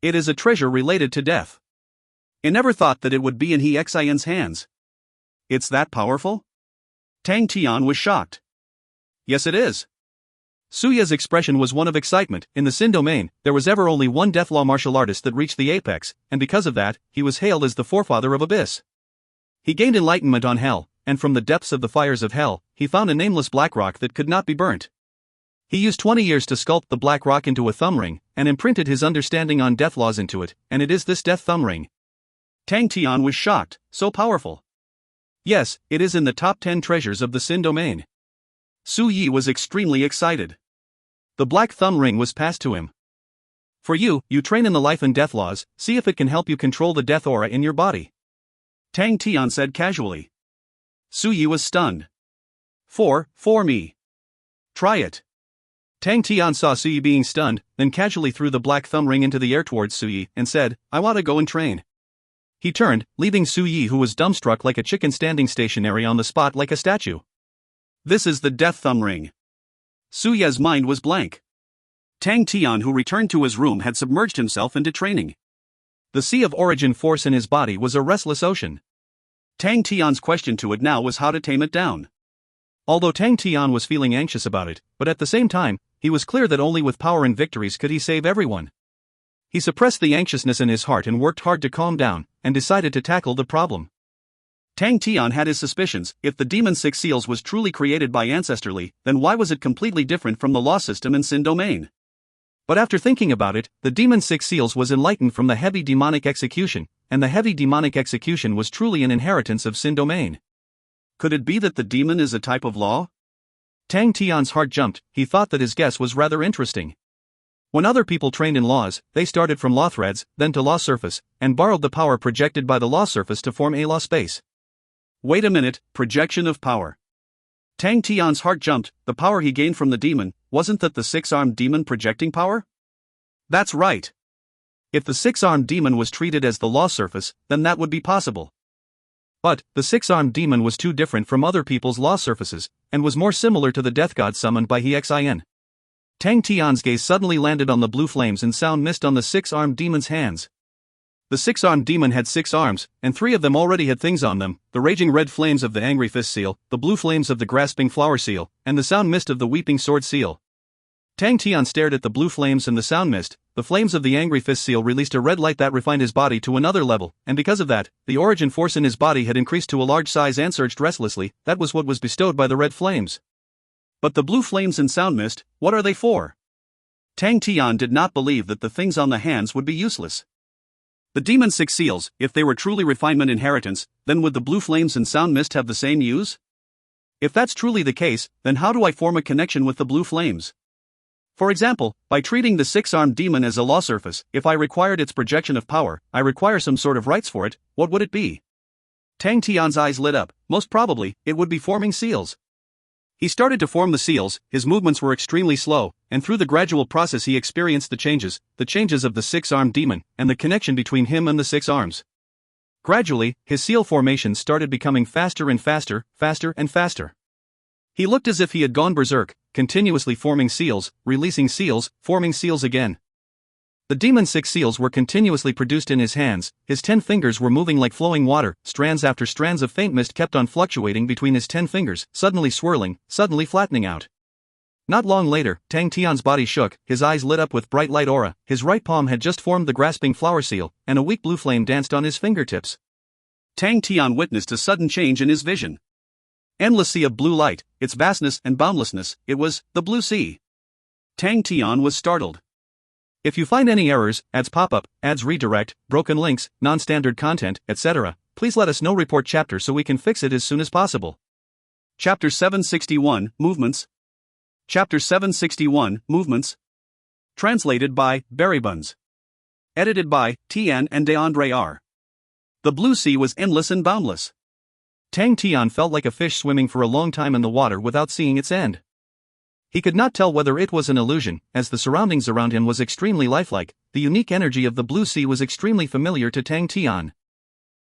It is a treasure related to death. I never thought that it would be in EXIN's hands. It's that powerful? Tang Tian was shocked. Yes, it is. Suya's expression was one of excitement. In the Sin Domain, there was ever only one Deathlaw martial artist that reached the apex, and because of that, he was hailed as the forefather of Abyss. He gained enlightenment on Hell, and from the depths of the fires of Hell, he found a nameless black rock that could not be burnt. He used 20 years to sculpt the black rock into a thumb ring, and imprinted his understanding on death laws into it, and it is this death thumb ring. Tang Tian was shocked, so powerful. Yes, it is in the top 10 treasures of the Sin Domain. Su Yi was extremely excited. The black thumb ring was passed to him. For you, you train in the life and death laws, see if it can help you control the death aura in your body. Tang Tian said casually. Su Yi was stunned. For me. Try it. Tang Tian saw Su Yi being stunned, then casually threw the black thumb ring into the air towards Su Yi, and said, I want to go and train. He turned, leaving Su Yi who was dumbstruck like a chicken standing stationary on the spot like a statue. This is the death thumb ring. Su Yi's mind was blank. Tang Tian who returned to his room had submerged himself into training. The sea of origin force in his body was a restless ocean. Tang Tian's question to it now was how to tame it down. Although Tang Tian was feeling anxious about it, but at the same time, he was clear that only with power and victories could he save everyone. He suppressed the anxiousness in his heart and worked hard to calm down, and decided to tackle the problem. Tang Tian had his suspicions. If the Demon Six Seals was truly created by Ancestrally, then why was it completely different from the law system in Sin Domain? But after thinking about it, the Demon Six Seals was enlightened from the heavy demonic execution, and the heavy demonic execution was truly an inheritance of Sin domain. Could it be that the demon is a type of law? Tang Tian's heart jumped. He thought that his guess was rather interesting. When other people trained in laws, they started from law threads, then to law surface, and borrowed the power projected by the law surface to form a law space. Wait a minute, projection of power. Tang Tian's heart jumped. The power he gained from the demon, wasn't that the six-armed demon projecting power? That's right. If the six-armed demon was treated as the law surface, then that would be possible. But, the six-armed demon was too different from other people's law surfaces, and was more similar to the death god summoned by Xin. Tang Tian's gaze suddenly landed on the blue flames and sound mist on the six-armed demon's hands. The six-armed demon had 6 arms, and 3 of them already had things on them: the raging red flames of the angry fist seal, the blue flames of the grasping flower seal, and the sound mist of the weeping sword seal. Tang Tian stared at the blue flames and the sound mist. The flames of the angry fist seal released a red light that refined his body to another level, and because of that, the origin force in his body had increased to a large size and surged restlessly. That was what was bestowed by the red flames. But the blue flames and sound mist, what are they for? Tang Tian did not believe that the things on the hands would be useless. The demon's 6 seals, if they were truly refinement inheritance, then would the blue flames and sound mist have the same use? If that's truly the case, then how do I form a connection with the blue flames? For example, by treating the 6-armed demon as a law surface, if I required its projection of power, I require some sort of rights for it. What would it be? Tang Tian's eyes lit up. Most probably, it would be forming seals. He started to form the seals. His movements were extremely slow, and through the gradual process he experienced the changes of the 6-armed demon, and the connection between him and the 6 arms. Gradually, his seal formations started becoming faster and faster, faster and faster. He looked as if he had gone berserk, continuously forming seals, releasing seals, forming seals again. The demon's 6 seals were continuously produced in his hands. His 10 fingers were moving like flowing water. Strands after strands of faint mist kept on fluctuating between his 10 fingers, suddenly swirling, suddenly flattening out. Not long later, Tang Tian's body shook, his eyes lit up with bright light aura. His right palm had just formed the grasping flower seal, and a weak blue flame danced on his fingertips. Tang Tian witnessed a sudden change in his vision. Endless sea of blue light, its vastness and boundlessness, it was the blue sea. Tang Tian was startled. If you find any errors, ads pop up, ads redirect, broken links, non-standard content, etc., please let us know. Report chapter so we can fix it as soon as possible. Chapter 761, Movements. Chapter 761, Movements. Translated by Buns. Edited by Tian and DeAndre R. The blue sea was endless and boundless. Tang Tian felt like a fish swimming for a long time in the water without seeing its end. He could not tell whether it was an illusion, as the surroundings around him was extremely lifelike. The unique energy of the blue sea was extremely familiar to Tang Tian.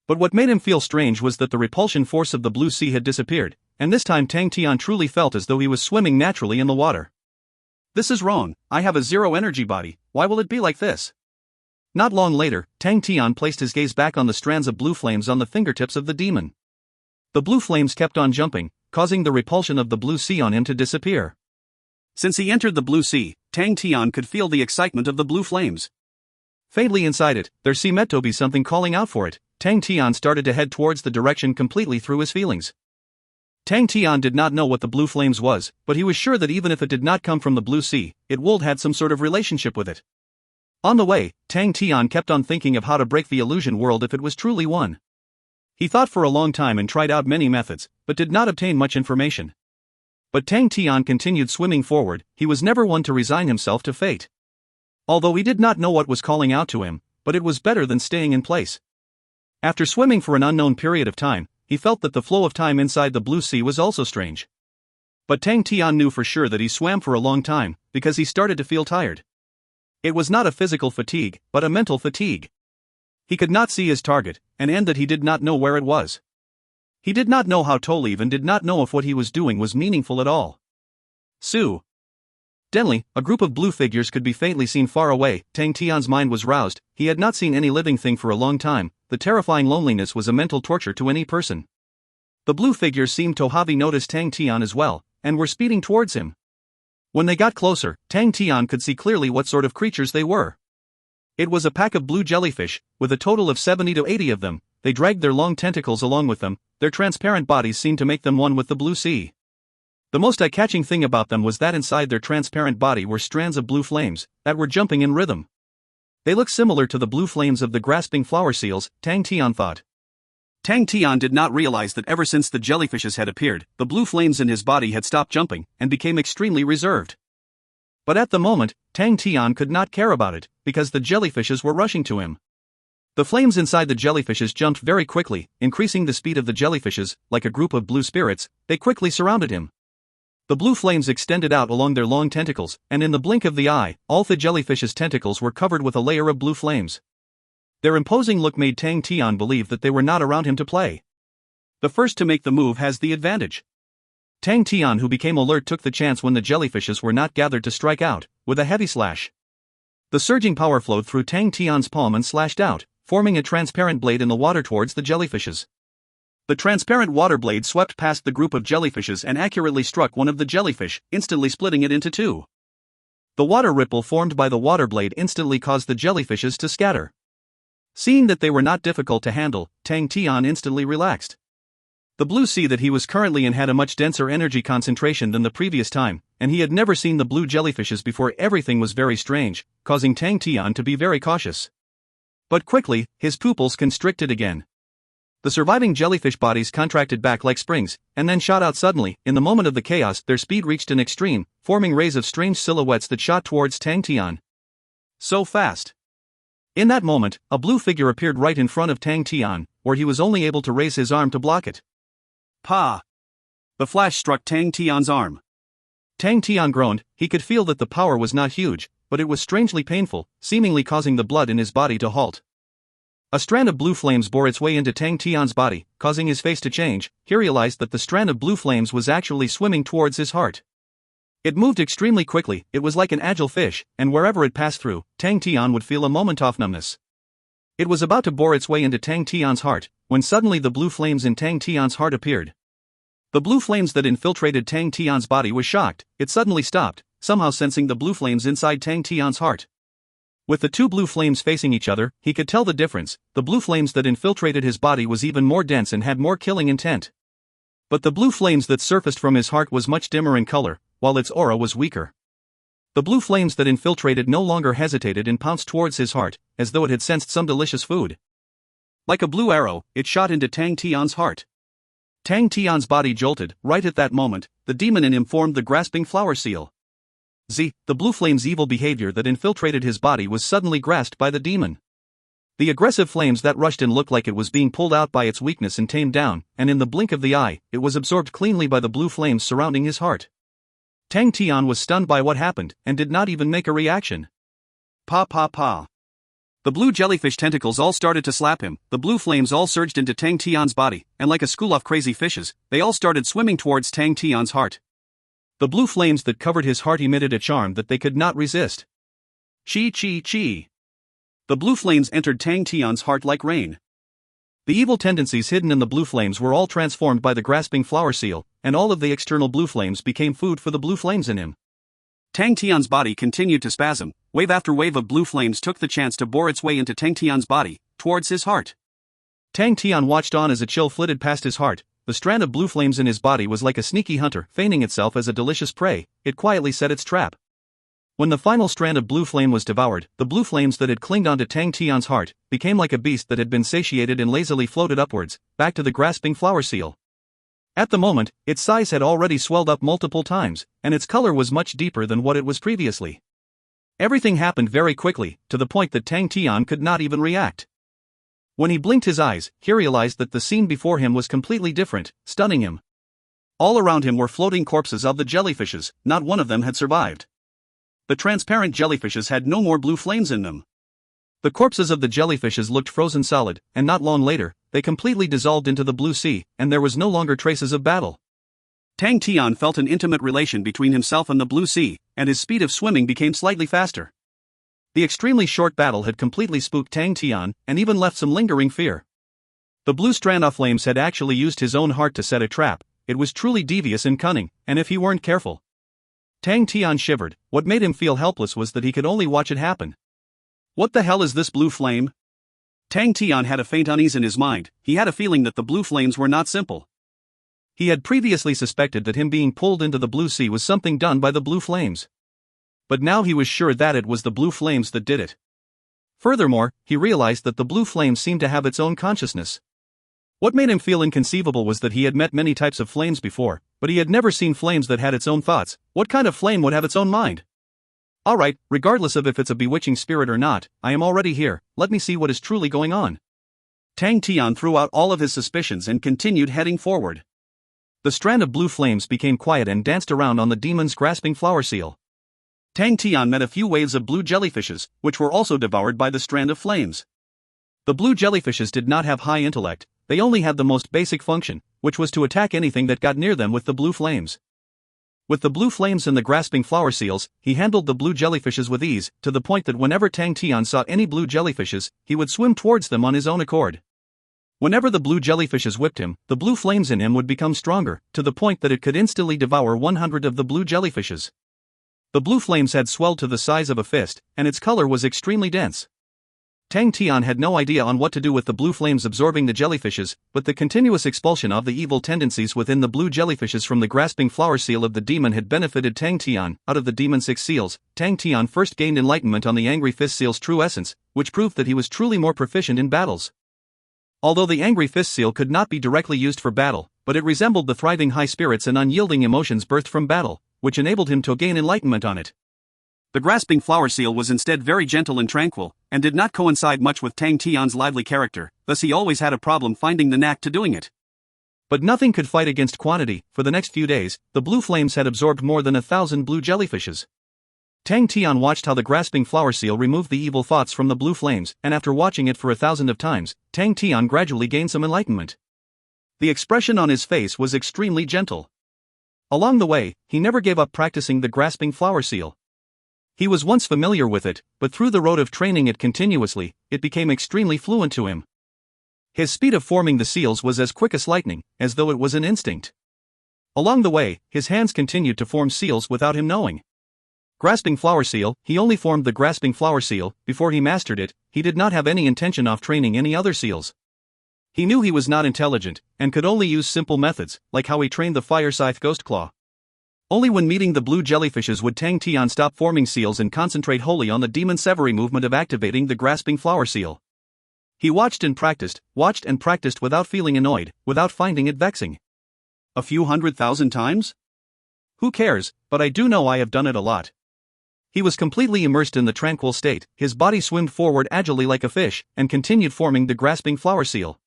But what made him feel strange was that the repulsion force of the blue sea had disappeared, and this time Tang Tian truly felt as though he was swimming naturally in the water. This is wrong. I have a zero energy body. Why will it be like this? Not long later, Tang Tian placed his gaze back on the strands of blue flames on the fingertips of the demon. The blue flames kept on jumping, causing the repulsion of the blue sea on him to disappear. Since he entered the blue sea, Tang Tian could feel the excitement of the blue flames. Faintly inside it, there seemed to be something calling out for it. Tang Tian started to head towards the direction completely through his feelings. Tang Tian did not know what the blue flames was, but he was sure that even if it did not come from the blue sea, it would had some sort of relationship with it. On the way, Tang Tian kept on thinking of how to break the illusion world if it was truly one. He thought for a long time and tried out many methods, but did not obtain much information. But Tang Tian continued swimming forward. He was never one to resign himself to fate. Although he did not know what was calling out to him, but it was better than staying in place. After swimming for an unknown period of time, he felt that the flow of time inside the blue sea was also strange. But Tang Tian knew for sure that he swam for a long time, because he started to feel tired. It was not a physical fatigue, but a mental fatigue. He could not see his target, and that he did not know where it was. He did not know how to leave and did not know if what he was doing was meaningful at all. Suddenly, a group of blue figures could be faintly seen far away. Tang Tian's mind was roused. He had not seen any living thing for a long time. The terrifying loneliness was a mental torture to any person. The blue figures seemed to have noticed Tang Tian as well, and were speeding towards him. When they got closer, Tang Tian could see clearly what sort of creatures they were. It was a pack of blue jellyfish, with a total of 70 to 80 of them. They dragged their long tentacles along with them. Their transparent bodies seemed to make them one with the blue sea. The most eye-catching thing about them was that inside their transparent body were strands of blue flames that were jumping in rhythm. They look similar to the blue flames of the grasping flower seals, Tang Tian thought. Tang Tian did not realize that ever since the jellyfishes had appeared, the blue flames in his body had stopped jumping and became extremely reserved. But at the moment, Tang Tian could not care about it, because the jellyfishes were rushing to him. The flames inside the jellyfishes jumped very quickly, increasing the speed of the jellyfishes. Like a group of blue spirits, they quickly surrounded him. The blue flames extended out along their long tentacles, and in the blink of the eye, all the jellyfish's tentacles were covered with a layer of blue flames. Their imposing look made Tang Tian believe that they were not around him to play. The first to make the move has the advantage. Tang Tian, who became alert, took the chance when the jellyfishes were not gathered to strike out, with a heavy slash. The surging power flowed through Tang Tian's palm and slashed out, forming a transparent blade in the water towards the jellyfishes. The transparent water blade swept past the group of jellyfishes and accurately struck one of the jellyfish, instantly splitting it into two. The water ripple formed by the water blade instantly caused the jellyfishes to scatter. Seeing that they were not difficult to handle, Tang Tian instantly relaxed. The blue sea that he was currently in had a much denser energy concentration than the previous time, and he had never seen the blue jellyfishes before. Everything was very strange, causing Tang Tian to be very cautious. But quickly, his pupils constricted again. The surviving jellyfish bodies contracted back like springs, and then shot out suddenly. In the moment of the chaos, their speed reached an extreme, forming rays of strange silhouettes that shot towards Tang Tian. So fast. In that moment, a blue figure appeared right in front of Tang Tian, where he was only able to raise his arm to block it. Pa! The flash struck Tang Tian's arm. Tang Tian groaned. He could feel that the power was not huge, but it was strangely painful, seemingly causing the blood in his body to halt. A strand of blue flames bore its way into Tang Tian's body, causing his face to change. He realized that the strand of blue flames was actually swimming towards his heart. It moved extremely quickly. It was like an agile fish, and wherever it passed through, Tang Tian would feel a moment of numbness. It was about to bore its way into Tang Tian's heart, when suddenly the blue flames in Tang Tian's heart appeared. The blue flames that infiltrated Tang Tian's body was shocked. It suddenly stopped, somehow sensing the blue flames inside Tang Tian's heart. With the two blue flames facing each other, he could tell the difference. The blue flames that infiltrated his body was even more dense and had more killing intent. But the blue flames that surfaced from his heart was much dimmer in color, while its aura was weaker. The blue flames that infiltrated no longer hesitated and pounced towards his heart, as though it had sensed some delicious food. Like a blue arrow, it shot into Tang Tian's heart. Tang Tian's body jolted. Right at that moment, the demon in him formed the grasping flower seal. The blue flame's evil behavior that infiltrated his body was suddenly grasped by the demon. The aggressive flames that rushed in looked like it was being pulled out by its weakness and tamed down, and in the blink of the eye, it was absorbed cleanly by the blue flames surrounding his heart. Tang Tian was stunned by what happened, and did not even make a reaction. Pa pa pa. The blue jellyfish tentacles all started to slap him. The blue flames all surged into Tang Tian's body, and like a school of crazy fishes, they all started swimming towards Tang Tian's heart. The blue flames that covered his heart emitted a charm that they could not resist. Chi chi chi. The blue flames entered Tang Tian's heart like rain. The evil tendencies hidden in the blue flames were all transformed by the grasping flower seal, and all of the external blue flames became food for the blue flames in him. Tang Tian's body continued to spasm. Wave after wave of blue flames took the chance to bore its way into Tang Tian's body, towards his heart. Tang Tian watched on as a chill flitted past his heart. The strand of blue flames in his body was like a sneaky hunter, feigning itself as a delicious prey. It quietly set its trap. When the final strand of blue flame was devoured, the blue flames that had clinged onto Tang Tian's heart became like a beast that had been satiated and lazily floated upwards, back to the grasping flower seal. At the moment, its size had already swelled up multiple times, and its color was much deeper than what it was previously. Everything happened very quickly, to the point that Tang Tian could not even react. When he blinked his eyes, he realized that the scene before him was completely different, stunning him. All around him were floating corpses of the jellyfishes. Not one of them had survived. The transparent jellyfishes had no more blue flames in them. The corpses of the jellyfishes looked frozen solid, and not long later, they completely dissolved into the blue sea, and there was no longer traces of battle. Tang Tian felt an intimate relation between himself and the blue sea, and his speed of swimming became slightly faster. The extremely short battle had completely spooked Tang Tian, and even left some lingering fear. The blue strand of flames had actually used his own heart to set a trap. It was truly devious and cunning, and if he weren't careful. Tang Tian shivered. What made him feel helpless was that he could only watch it happen. What the hell is this blue flame? Tang Tian had a faint unease in his mind. He had a feeling that the blue flames were not simple. He had previously suspected that him being pulled into the blue sea was something done by the blue flames. But now he was sure that it was the blue flames that did it. Furthermore, he realized that the blue flame seemed to have its own consciousness. What made him feel inconceivable was that he had met many types of flames before, but he had never seen flames that had its own thoughts. What kind of flame would have its own mind? Alright, regardless of if it's a bewitching spirit or not, I am already here, let me see what is truly going on. Tang Tian threw out all of his suspicions and continued heading forward. The strand of blue flames became quiet and danced around on the demon's grasping flower seal. Tang Tian met a few waves of blue jellyfishes, which were also devoured by the strand of flames. The blue jellyfishes did not have high intellect, they only had the most basic function, which was to attack anything that got near them with the blue flames. With the blue flames and the grasping flower seals, he handled the blue jellyfishes with ease, to the point that whenever Tang Tian saw any blue jellyfishes, he would swim towards them on his own accord. Whenever the blue jellyfishes whipped him, the blue flames in him would become stronger, to the point that it could instantly devour 100 of the blue jellyfishes. The blue flames had swelled to the size of a fist, and its color was extremely dense. Tang Tian had no idea on what to do with the blue flames absorbing the jellyfishes, but the continuous expulsion of the evil tendencies within the blue jellyfishes from the grasping flower seal of the demon had benefited Tang Tian. Out of the demon's 6 seals, Tang Tian first gained enlightenment on the angry fist seal's true essence, which proved that he was truly more proficient in battles. Although the angry fist seal could not be directly used for battle, but it resembled the thriving high spirits and unyielding emotions birthed from battle, which enabled him to gain enlightenment on it. The grasping flower seal was instead very gentle and tranquil, and did not coincide much with Tang Tian's lively character, thus he always had a problem finding the knack to doing it. But nothing could fight against quantity. For the next few days, the blue flames had absorbed more than 1,000 blue jellyfishes. Tang Tian watched how the grasping flower seal removed the evil thoughts from the blue flames, and after watching it for 1,000 of times, Tang Tian gradually gained some enlightenment. The expression on his face was extremely gentle. Along the way, he never gave up practicing the grasping flower seal. He was once familiar with it, but through the road of training it continuously, it became extremely fluent to him. His speed of forming the seals was as quick as lightning, as though it was an instinct. Along the way, his hands continued to form seals without him knowing. Grasping flower seal, he only formed the grasping flower seal. Before he mastered it, he did not have any intention of training any other seals. He knew he was not intelligent, and could only use simple methods, like how he trained the fire scythe ghost claw. Only when meeting the blue jellyfishes would Tang Tian stop forming seals and concentrate wholly on the demon Severy movement of activating the grasping flower seal. He watched and practiced without feeling annoyed, without finding it vexing. A few 100,000 times? Who cares, but I do know I have done it a lot. He was completely immersed in the tranquil state, his body swam forward agilely like a fish, and continued forming the grasping flower seal.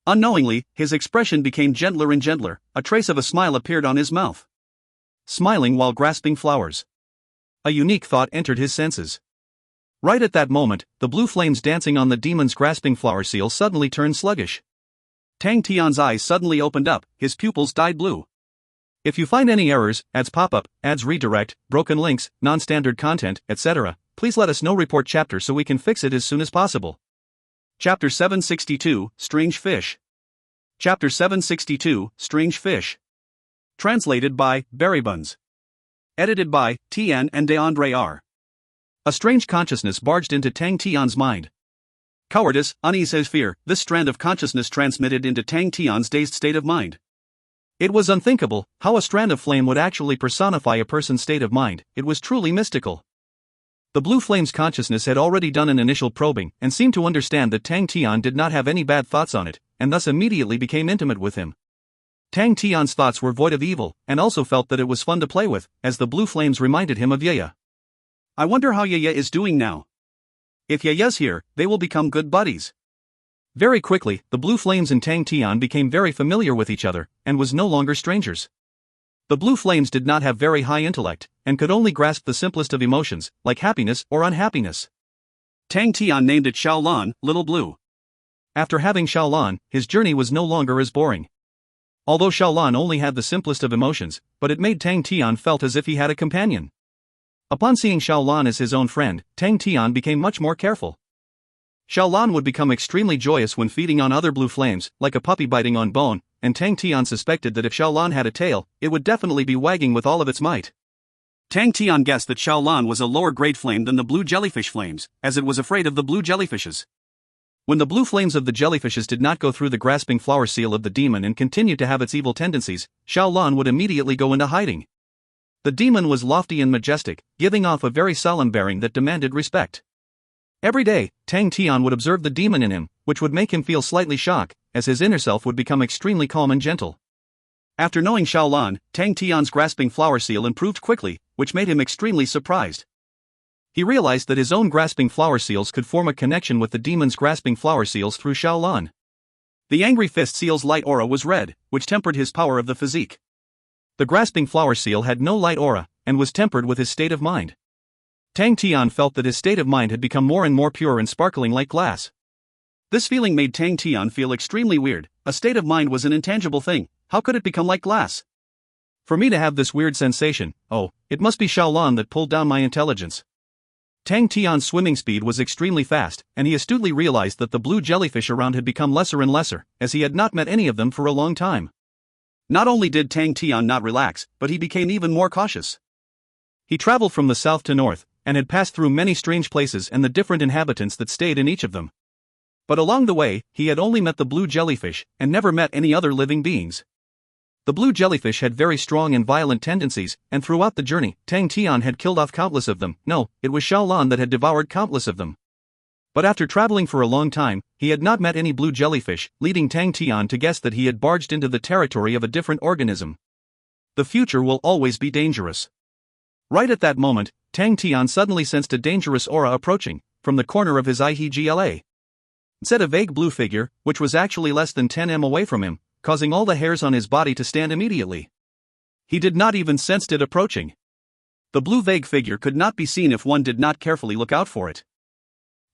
Unknowingly, his expression became gentler and gentler, a trace of a smile appeared on his mouth. Smiling while grasping flowers. A unique thought entered his senses. Right at that moment, the blue flames dancing on the demon's grasping flower seal suddenly turned sluggish. Tang Tian's eyes suddenly opened up, his pupils dyed blue. If you find any errors, ads pop up, ads redirect, broken links, non-standard content, etc., please let us know. Report chapter so we can fix it as soon as possible. Chapter 762, Strange Fish. Chapter 762, Strange Fish. Translated by Berrybuns. Edited by Tian and DeAndre R. A strange consciousness barged into Tang Tian's mind. Cowardice, unease and fear, this strand of consciousness transmitted into Tang Tian's dazed state of mind. It was unthinkable how a strand of flame would actually personify a person's state of mind. It was truly mystical. The blue flame's consciousness had already done an initial probing and seemed to understand that Tang Tian did not have any bad thoughts on it, and thus immediately became intimate with him. Tang Tian's thoughts were void of evil, and also felt that it was fun to play with, as the blue flames reminded him of Yaya. I wonder how Yaya is doing now. If Yaya's here, they will become good buddies. Very quickly, the blue flames and Tang Tian became very familiar with each other, and was no longer strangers. The blue flames did not have very high intellect, and could only grasp the simplest of emotions, like happiness or unhappiness. Tang Tian named it Xiaolan, Little Blue. After having Xiaolan, his journey was no longer as boring. Although Xiaolan only had the simplest of emotions, but it made Tang Tian felt as if he had a companion. Upon seeing Xiaolan as his own friend, Tang Tian became much more careful. Xiaolan would become extremely joyous when feeding on other blue flames, like a puppy biting on bone, and Tang Tian suspected that if Xiaolan had a tail, it would definitely be wagging with all of its might. Tang Tian guessed that Xiaolan was a lower grade flame than the blue jellyfish flames, as it was afraid of the blue jellyfishes. When the blue flames of the jellyfishes did not go through the grasping flower seal of the demon and continued to have its evil tendencies, Xiaolan would immediately go into hiding. The demon was lofty and majestic, giving off a very solemn bearing that demanded respect. Every day, Tang Tian would observe the demon in him, which would make him feel slightly shocked, as his inner self would become extremely calm and gentle. After knowing Xiaolan, Tang Tian's grasping flower seal improved quickly, which made him extremely surprised. He realized that his own grasping flower seals could form a connection with the demon's grasping flower seals through Xiaolan. The angry fist seal's light aura was red, which tempered his power of the physique. The grasping flower seal had no light aura, and was tempered with his state of mind. Tang Tian felt that his state of mind had become more and more pure and sparkling like glass. This feeling made Tang Tian feel extremely weird. A state of mind was an intangible thing, how could it become like glass? For me to have this weird sensation, oh, it must be Xiaolan that pulled down my intelligence. Tang Tian's swimming speed was extremely fast, and he astutely realized that the blue jellyfish around had become lesser and lesser, as he had not met any of them for a long time. Not only did Tang Tian not relax, but he became even more cautious. He traveled from the south to north, and had passed through many strange places and the different inhabitants that stayed in each of them. But along the way, he had only met the blue jellyfish, and never met any other living beings. The blue jellyfish had very strong and violent tendencies, and throughout the journey, Tang Tian had killed off countless of them. No, it was Xiaolan that had devoured countless of them. But after traveling for a long time, he had not met any blue jellyfish, leading Tang Tian to guess that he had barged into the territory of a different organism. The future will always be dangerous. Right at that moment, Tang Tian suddenly sensed a dangerous aura approaching, from the corner of his eye. He said a vague blue figure, which was actually less than 10 m away from him, causing all the hairs on his body to stand immediately. He did not even sense it approaching. The blue vague figure could not be seen if one did not carefully look out for it.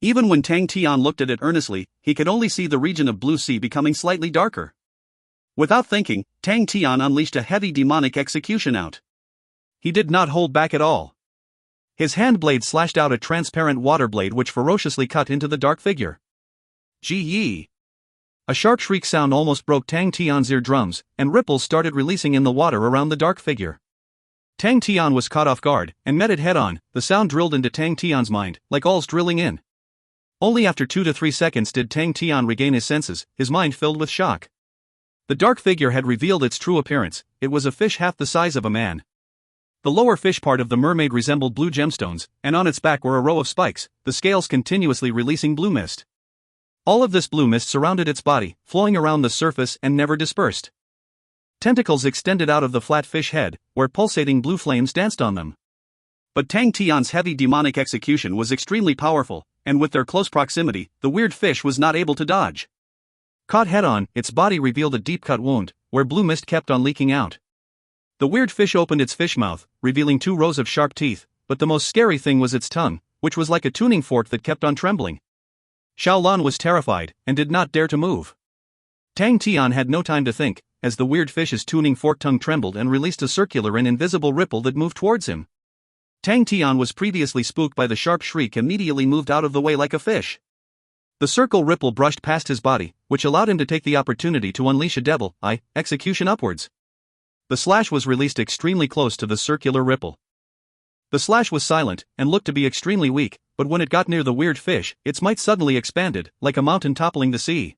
Even when Tang Tian looked at it earnestly, he could only see the region of blue sea becoming slightly darker. Without thinking, Tang Tian unleashed a heavy demonic execution out. He did not hold back at all. His hand blade slashed out a transparent water blade which ferociously cut into the dark figure. Gee! A sharp shriek sound almost broke Tang Tian's eardrums, and ripples started releasing in the water around the dark figure. Tang Tian was caught off guard, and met it head-on. The sound drilled into Tang Tian's mind, like all's drilling in. Only after 2 to 3 seconds did Tang Tian regain his senses, his mind filled with shock. The dark figure had revealed its true appearance. It was a fish half the size of a man. The lower fish part of the mermaid resembled blue gemstones, and on its back were a row of spikes, the scales continuously releasing blue mist. All of this blue mist surrounded its body, flowing around the surface and never dispersed. Tentacles extended out of the flat fish head, where pulsating blue flames danced on them. But Tang Tian's heavy demonic execution was extremely powerful, and with their close proximity, the weird fish was not able to dodge. Caught head-on, its body revealed a deep-cut wound, where blue mist kept on leaking out. The weird fish opened its fish mouth, revealing 2 rows of sharp teeth, but the most scary thing was its tongue, which was like a tuning fork that kept on trembling. Xiaolan was terrified, and did not dare to move. Tang Tian had no time to think, as the weird fish's tuning fork tongue trembled and released a circular and invisible ripple that moved towards him. Tang Tian was previously spooked by the sharp shriek, immediately moved out of the way like a fish. The circle ripple brushed past his body, which allowed him to take the opportunity to unleash a devil eye execution upwards. The slash was released extremely close to the circular ripple. The slash was silent, and looked to be extremely weak, but when it got near the weird fish, its might suddenly expanded, like a mountain toppling the sea.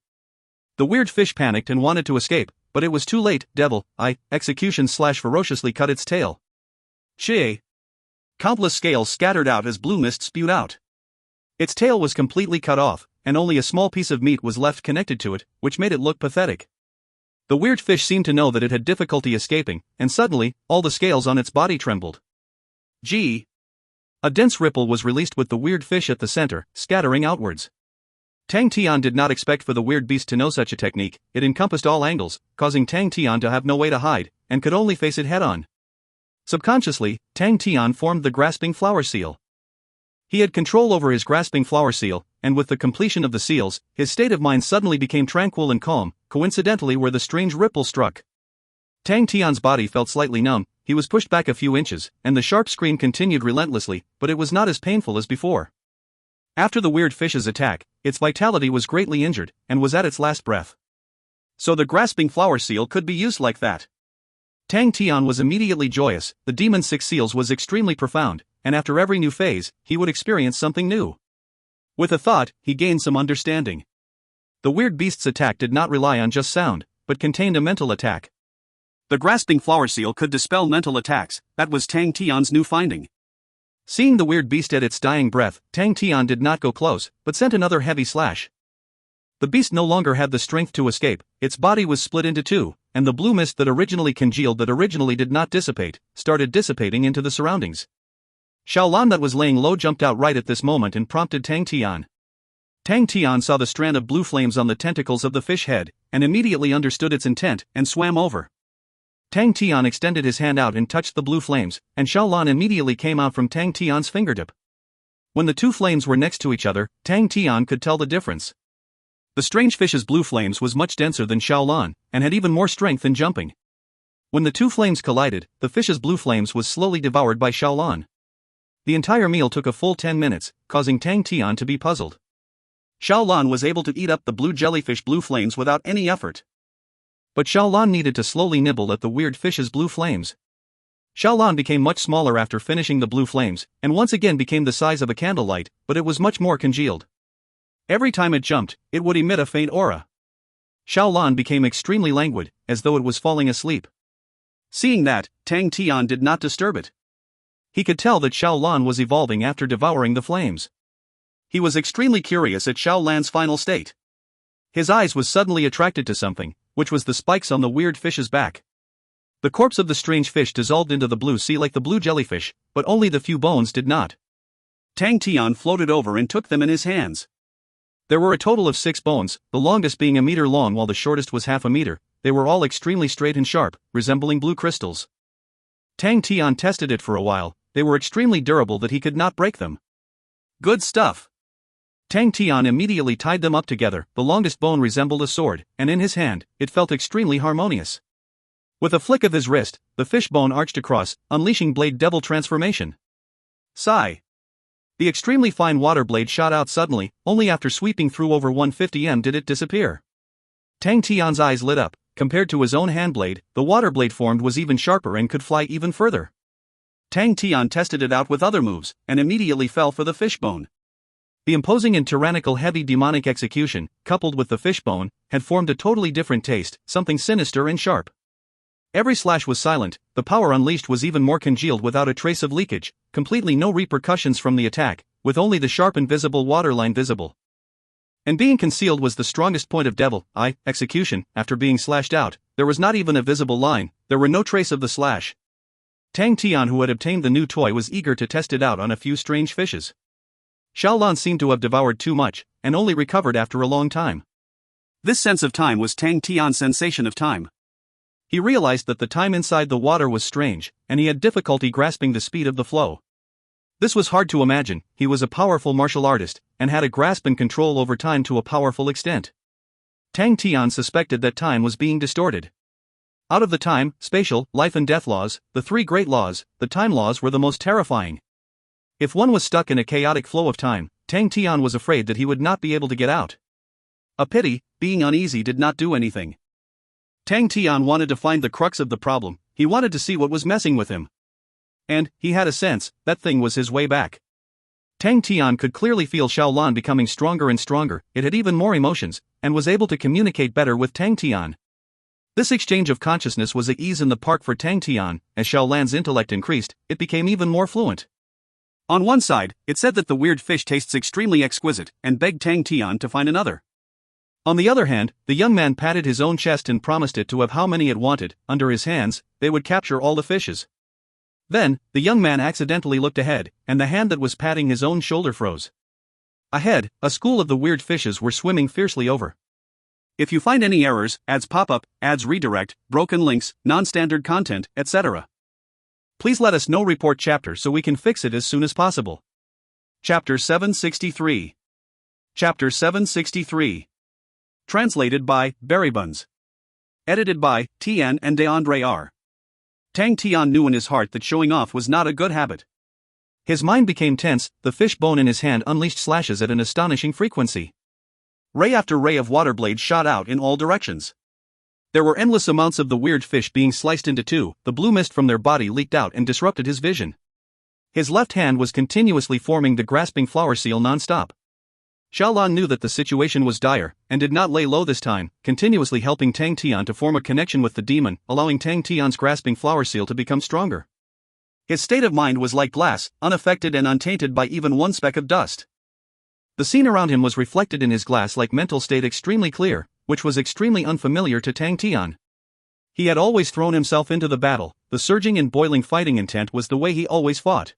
The weird fish panicked and wanted to escape, but it was too late. Devil eye execution slash ferociously cut its tail. Shee! Countless scales scattered out as blue mist spewed out. Its tail was completely cut off, and only a small piece of meat was left connected to it, which made it look pathetic. The weird fish seemed to know that it had difficulty escaping, and suddenly, all the scales on its body trembled. Gee! A dense ripple was released with the weird fish at the center, scattering outwards. Tang Tian did not expect for the weird beast to know such a technique. It encompassed all angles, causing Tang Tian to have no way to hide, and could only face it head-on. Subconsciously, Tang Tian formed the grasping flower seal. He had control over his grasping flower seal, and with the completion of the seals, his state of mind suddenly became tranquil and calm, coincidentally where the strange ripple struck. Tang Tian's body felt slightly numb, he was pushed back a few inches, and the sharp scream continued relentlessly, but it was not as painful as before. After the weird fish's attack, its vitality was greatly injured, and was at its last breath. So the grasping flower seal could be used like that. Tang Tian was immediately joyous. The demon's 6 seals was extremely profound, and after every new phase, he would experience something new. With a thought, he gained some understanding. The weird beast's attack did not rely on just sound, but contained a mental attack. The grasping flower seal could dispel mental attacks. That was Tang Tian's new finding. Seeing the weird beast at its dying breath, Tang Tian did not go close, but sent another heavy slash. The beast no longer had the strength to escape, its body was split into two, and the blue mist that originally congealed that originally did not dissipate, started dissipating into the surroundings. Xiaolan that was laying low jumped out right at this moment and prompted Tang Tian. Tang Tian saw the strand of blue flames on the tentacles of the fish head, and immediately understood its intent, and swam over. Tang Tian extended his hand out and touched the blue flames, and Xiaolan immediately came out from Tang Tian's fingertip. When the two flames were next to each other, Tang Tian could tell the difference. The strange fish's blue flames was much denser than Xiaolan, and had even more strength in jumping. When the two flames collided, the fish's blue flames was slowly devoured by Xiaolan. The entire meal took a full 10 minutes, causing Tang Tian to be puzzled. Xiaolan was able to eat up the blue jellyfish blue flames without any effort. But Xiaolan needed to slowly nibble at the weird fish's blue flames. Xiaolan became much smaller after finishing the blue flames, and once again became the size of a candlelight, but it was much more congealed. Every time it jumped, it would emit a faint aura. Xiaolan became extremely languid, as though it was falling asleep. Seeing that, Tang Tian did not disturb it. He could tell that Xiaolan was evolving after devouring the flames. He was extremely curious at Xiaolan's final state. His eyes was suddenly attracted to something, which was the spikes on the weird fish's back. The corpse of the strange fish dissolved into the blue sea like the blue jellyfish, but only the few bones did not. Tang Tian floated over and took them in his hands. There were a total of 6 bones, the longest being a meter long while the shortest was half a meter. They were all extremely straight and sharp, resembling blue crystals. Tang Tian tested it for a while. They were extremely durable that he could not break them. Good stuff. Tang Tian immediately tied them up together. The longest bone resembled a sword, and in his hand, it felt extremely harmonious. With a flick of his wrist, the fish bone arched across, unleashing Blade Devil transformation. Sigh. The extremely fine water blade shot out suddenly, only after sweeping through over 150 m did it disappear. Tang Tian's eyes lit up. Compared to his own hand blade, the water blade formed was even sharper and could fly even further. Tang Tian tested it out with other moves, and immediately fell for the fishbone. The imposing and tyrannical heavy demonic execution, coupled with the fishbone, had formed a totally different taste, something sinister and sharp. Every slash was silent, the power unleashed was even more congealed without a trace of leakage, completely no repercussions from the attack, with only the sharp and visible waterline visible. And being concealed was the strongest point of devil eye execution. After being slashed out, there was not even a visible line, there were no trace of the slash. Tang Tian, who had obtained the new toy, was eager to test it out on a few strange fishes. Xiaolan seemed to have devoured too much, and only recovered after a long time. This sense of time was Tang Tian's sensation of time. He realized that the time inside the water was strange, and he had difficulty grasping the speed of the flow. This was hard to imagine. He was a powerful martial artist, and had a grasp and control over time to a powerful extent. Tang Tian suspected that time was being distorted. Out of the time, spatial, life and death laws, the 3 great laws, the time laws were the most terrifying. If one was stuck in a chaotic flow of time, Tang Tian was afraid that he would not be able to get out. A pity, being uneasy did not do anything. Tang Tian wanted to find the crux of the problem. He wanted to see what was messing with him. And, he had a sense, that thing was his way back. Tang Tian could clearly feel Xiaolan becoming stronger and stronger. It had even more emotions, and was able to communicate better with Tang Tian. This exchange of consciousness was at ease in the park for Tang Tian. As Xiaolan's intellect increased, it became even more fluent. On one side, it said that the weird fish tastes extremely exquisite, and begged Tang Tian to find another. On the other hand, the young man patted his own chest and promised it to have how many it wanted. Under his hands, they would capture all the fishes. Then, the young man accidentally looked ahead, and the hand that was patting his own shoulder froze. Ahead, a school of the weird fishes were swimming fiercely over. If you find any errors, ads pop up, ads redirect, broken links, non-standard content, etc., please let us know. Report chapter so we can fix it as soon as possible. Chapter 763. Chapter 763. Translated by Berrybuns. Edited by Tian and DeAndre R. Tang Tian knew in his heart that showing off was not a good habit. His mind became tense. The fish bone in his hand unleashed slashes at an astonishing frequency. Ray after ray of water blades shot out in all directions. There were endless amounts of the weird fish being sliced into two. The blue mist from their body leaked out and disrupted his vision. His left hand was continuously forming the grasping flower seal non-stop. Xiaolan knew that the situation was dire, and did not lay low this time, continuously helping Tang Tian to form a connection with the demon, allowing Tang Tian's grasping flower seal to become stronger. His state of mind was like glass, unaffected and untainted by even one speck of dust. The scene around him was reflected in his glass-like mental state extremely clear, which was extremely unfamiliar to Tang Tian. He had always thrown himself into the battle, the surging and boiling fighting intent was the way he always fought.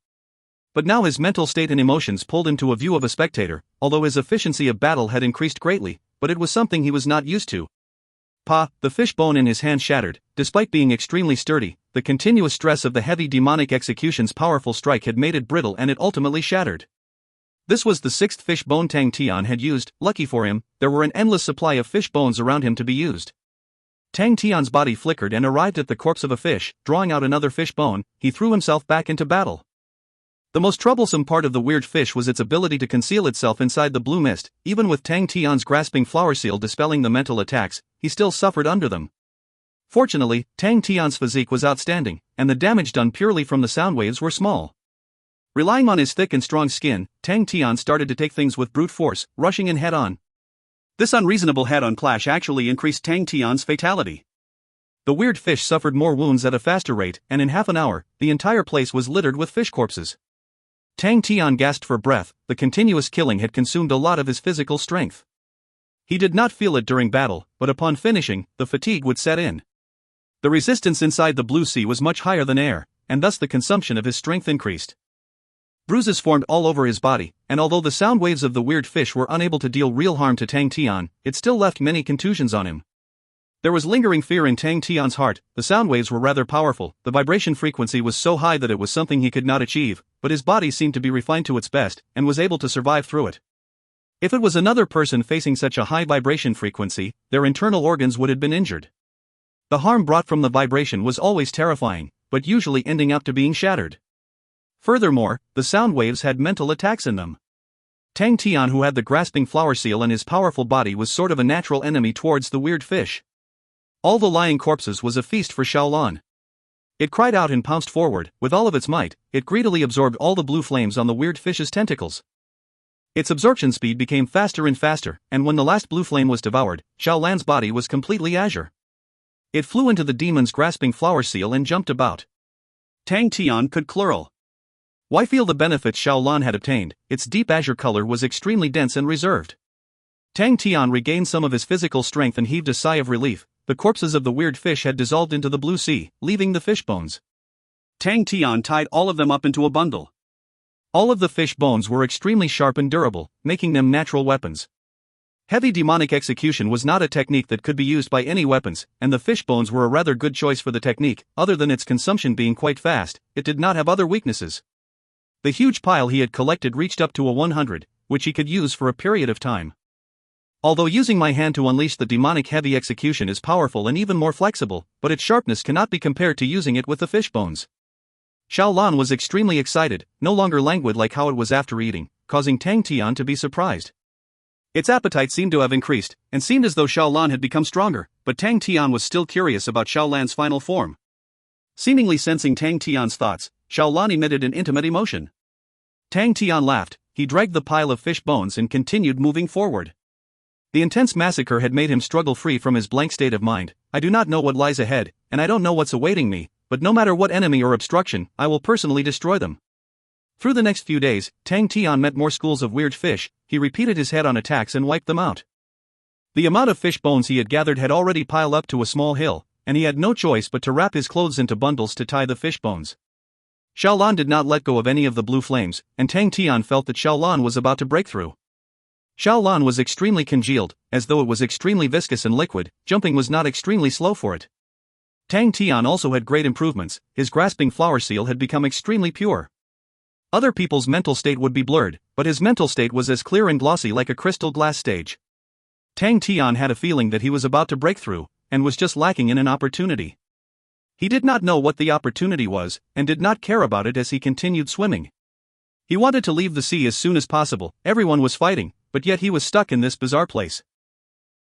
But now his mental state and emotions pulled him to a view of a spectator, although his efficiency of battle had increased greatly, but it was something he was not used to. The fish bone in his hand shattered. Despite being extremely sturdy, the continuous stress of the heavy demonic execution's powerful strike had made it brittle and it ultimately shattered. This was the sixth fish bone Tang Tian had used. Lucky for him, there were an endless supply of fish bones around him to be used. Tang Tian's body flickered and arrived at the corpse of a fish. Drawing out another fish bone, he threw himself back into battle. The most troublesome part of the weird fish was its ability to conceal itself inside the blue mist. Even with Tang Tian's grasping flower seal dispelling the mental attacks, he still suffered under them. Fortunately, Tang Tian's physique was outstanding, and the damage done purely from the sound waves were small. Relying on his thick and strong skin, Tang Tian started to take things with brute force, rushing in head-on. This unreasonable head-on clash actually increased Tang Tian's fatality. The weird fish suffered more wounds at a faster rate, and in half an hour, the entire place was littered with fish corpses. Tang Tian gasped for breath. The continuous killing had consumed a lot of his physical strength. He did not feel it during battle, but upon finishing, the fatigue would set in. The resistance inside the blue sea was much higher than air, and thus the consumption of his strength increased. Bruises formed all over his body, and although the sound waves of the weird fish were unable to deal real harm to Tang Tian, it still left many contusions on him. There was lingering fear in Tang Tian's heart. The sound waves were rather powerful, the vibration frequency was so high that it was something he could not achieve, but his body seemed to be refined to its best, and was able to survive through it. If it was another person facing such a high vibration frequency, their internal organs would have been injured. The harm brought from the vibration was always terrifying, but usually ending up to being shattered. Furthermore, the sound waves had mental attacks in them. Tang Tian, who had the grasping flower seal in his powerful body, was sort of a natural enemy towards the weird fish. All the lying corpses was a feast for Xiaolan. It cried out and pounced forward. With all of its might, it greedily absorbed all the blue flames on the weird fish's tentacles. Its absorption speed became faster and faster, and when the last blue flame was devoured, Xiaolan's body was completely azure. It flew into the demon's grasping flower seal and jumped about. Tang Tian could clurl. Why feel the benefits Xiaolan had obtained? Its deep azure color was extremely dense and reserved. Tang Tian regained some of his physical strength and heaved a sigh of relief. The corpses of the weird fish had dissolved into the blue sea, leaving the fish bones. Tang Tian tied all of them up into a bundle. All of the fish bones were extremely sharp and durable, making them natural weapons. Heavy demonic execution was not a technique that could be used by any weapons, and the fish bones were a rather good choice for the technique. Other than its consumption being quite fast, it did not have other weaknesses. The huge pile he had collected reached up to a 100, which he could use for a period of time. Although using my hand to unleash the demonic heavy execution is powerful and even more flexible, but its sharpness cannot be compared to using it with the fish bones. Xiaolan was extremely excited, no longer languid like how it was after eating, causing Tang Tian to be surprised. Its appetite seemed to have increased, and seemed as though Xiaolan had become stronger, but Tang Tian was still curious about Xiaolan's final form. Seemingly sensing Tang Tian's thoughts, Xiaolan emitted an intimate emotion. Tang Tian laughed. He dragged the pile of fish bones and continued moving forward. The intense massacre had made him struggle free from his blank state of mind. I do not know what lies ahead, and I don't know what's awaiting me, but no matter what enemy or obstruction, I will personally destroy them. Through the next few days, Tang Tian met more schools of weird fish. He repeated his head-on attacks and wiped them out. The amount of fish bones he had gathered had already piled up to a small hill, and he had no choice but to wrap his clothes into bundles to tie the fish bones. Xiaolan did not let go of any of the blue flames, and Tang Tian felt that Xiaolan was about to break through. Xiaolan was extremely congealed, as though it was extremely viscous and liquid. Jumping was not extremely slow for it. Tang Tian also had great improvements. His grasping flower seal had become extremely pure. Other people's mental state would be blurred, but his mental state was as clear and glossy like a crystal glass stage. Tang Tian had a feeling that he was about to break through, and was just lacking in an opportunity. He did not know what the opportunity was, and did not care about it as he continued swimming. He wanted to leave the sea as soon as possible. Everyone was fighting, but yet he was stuck in this bizarre place.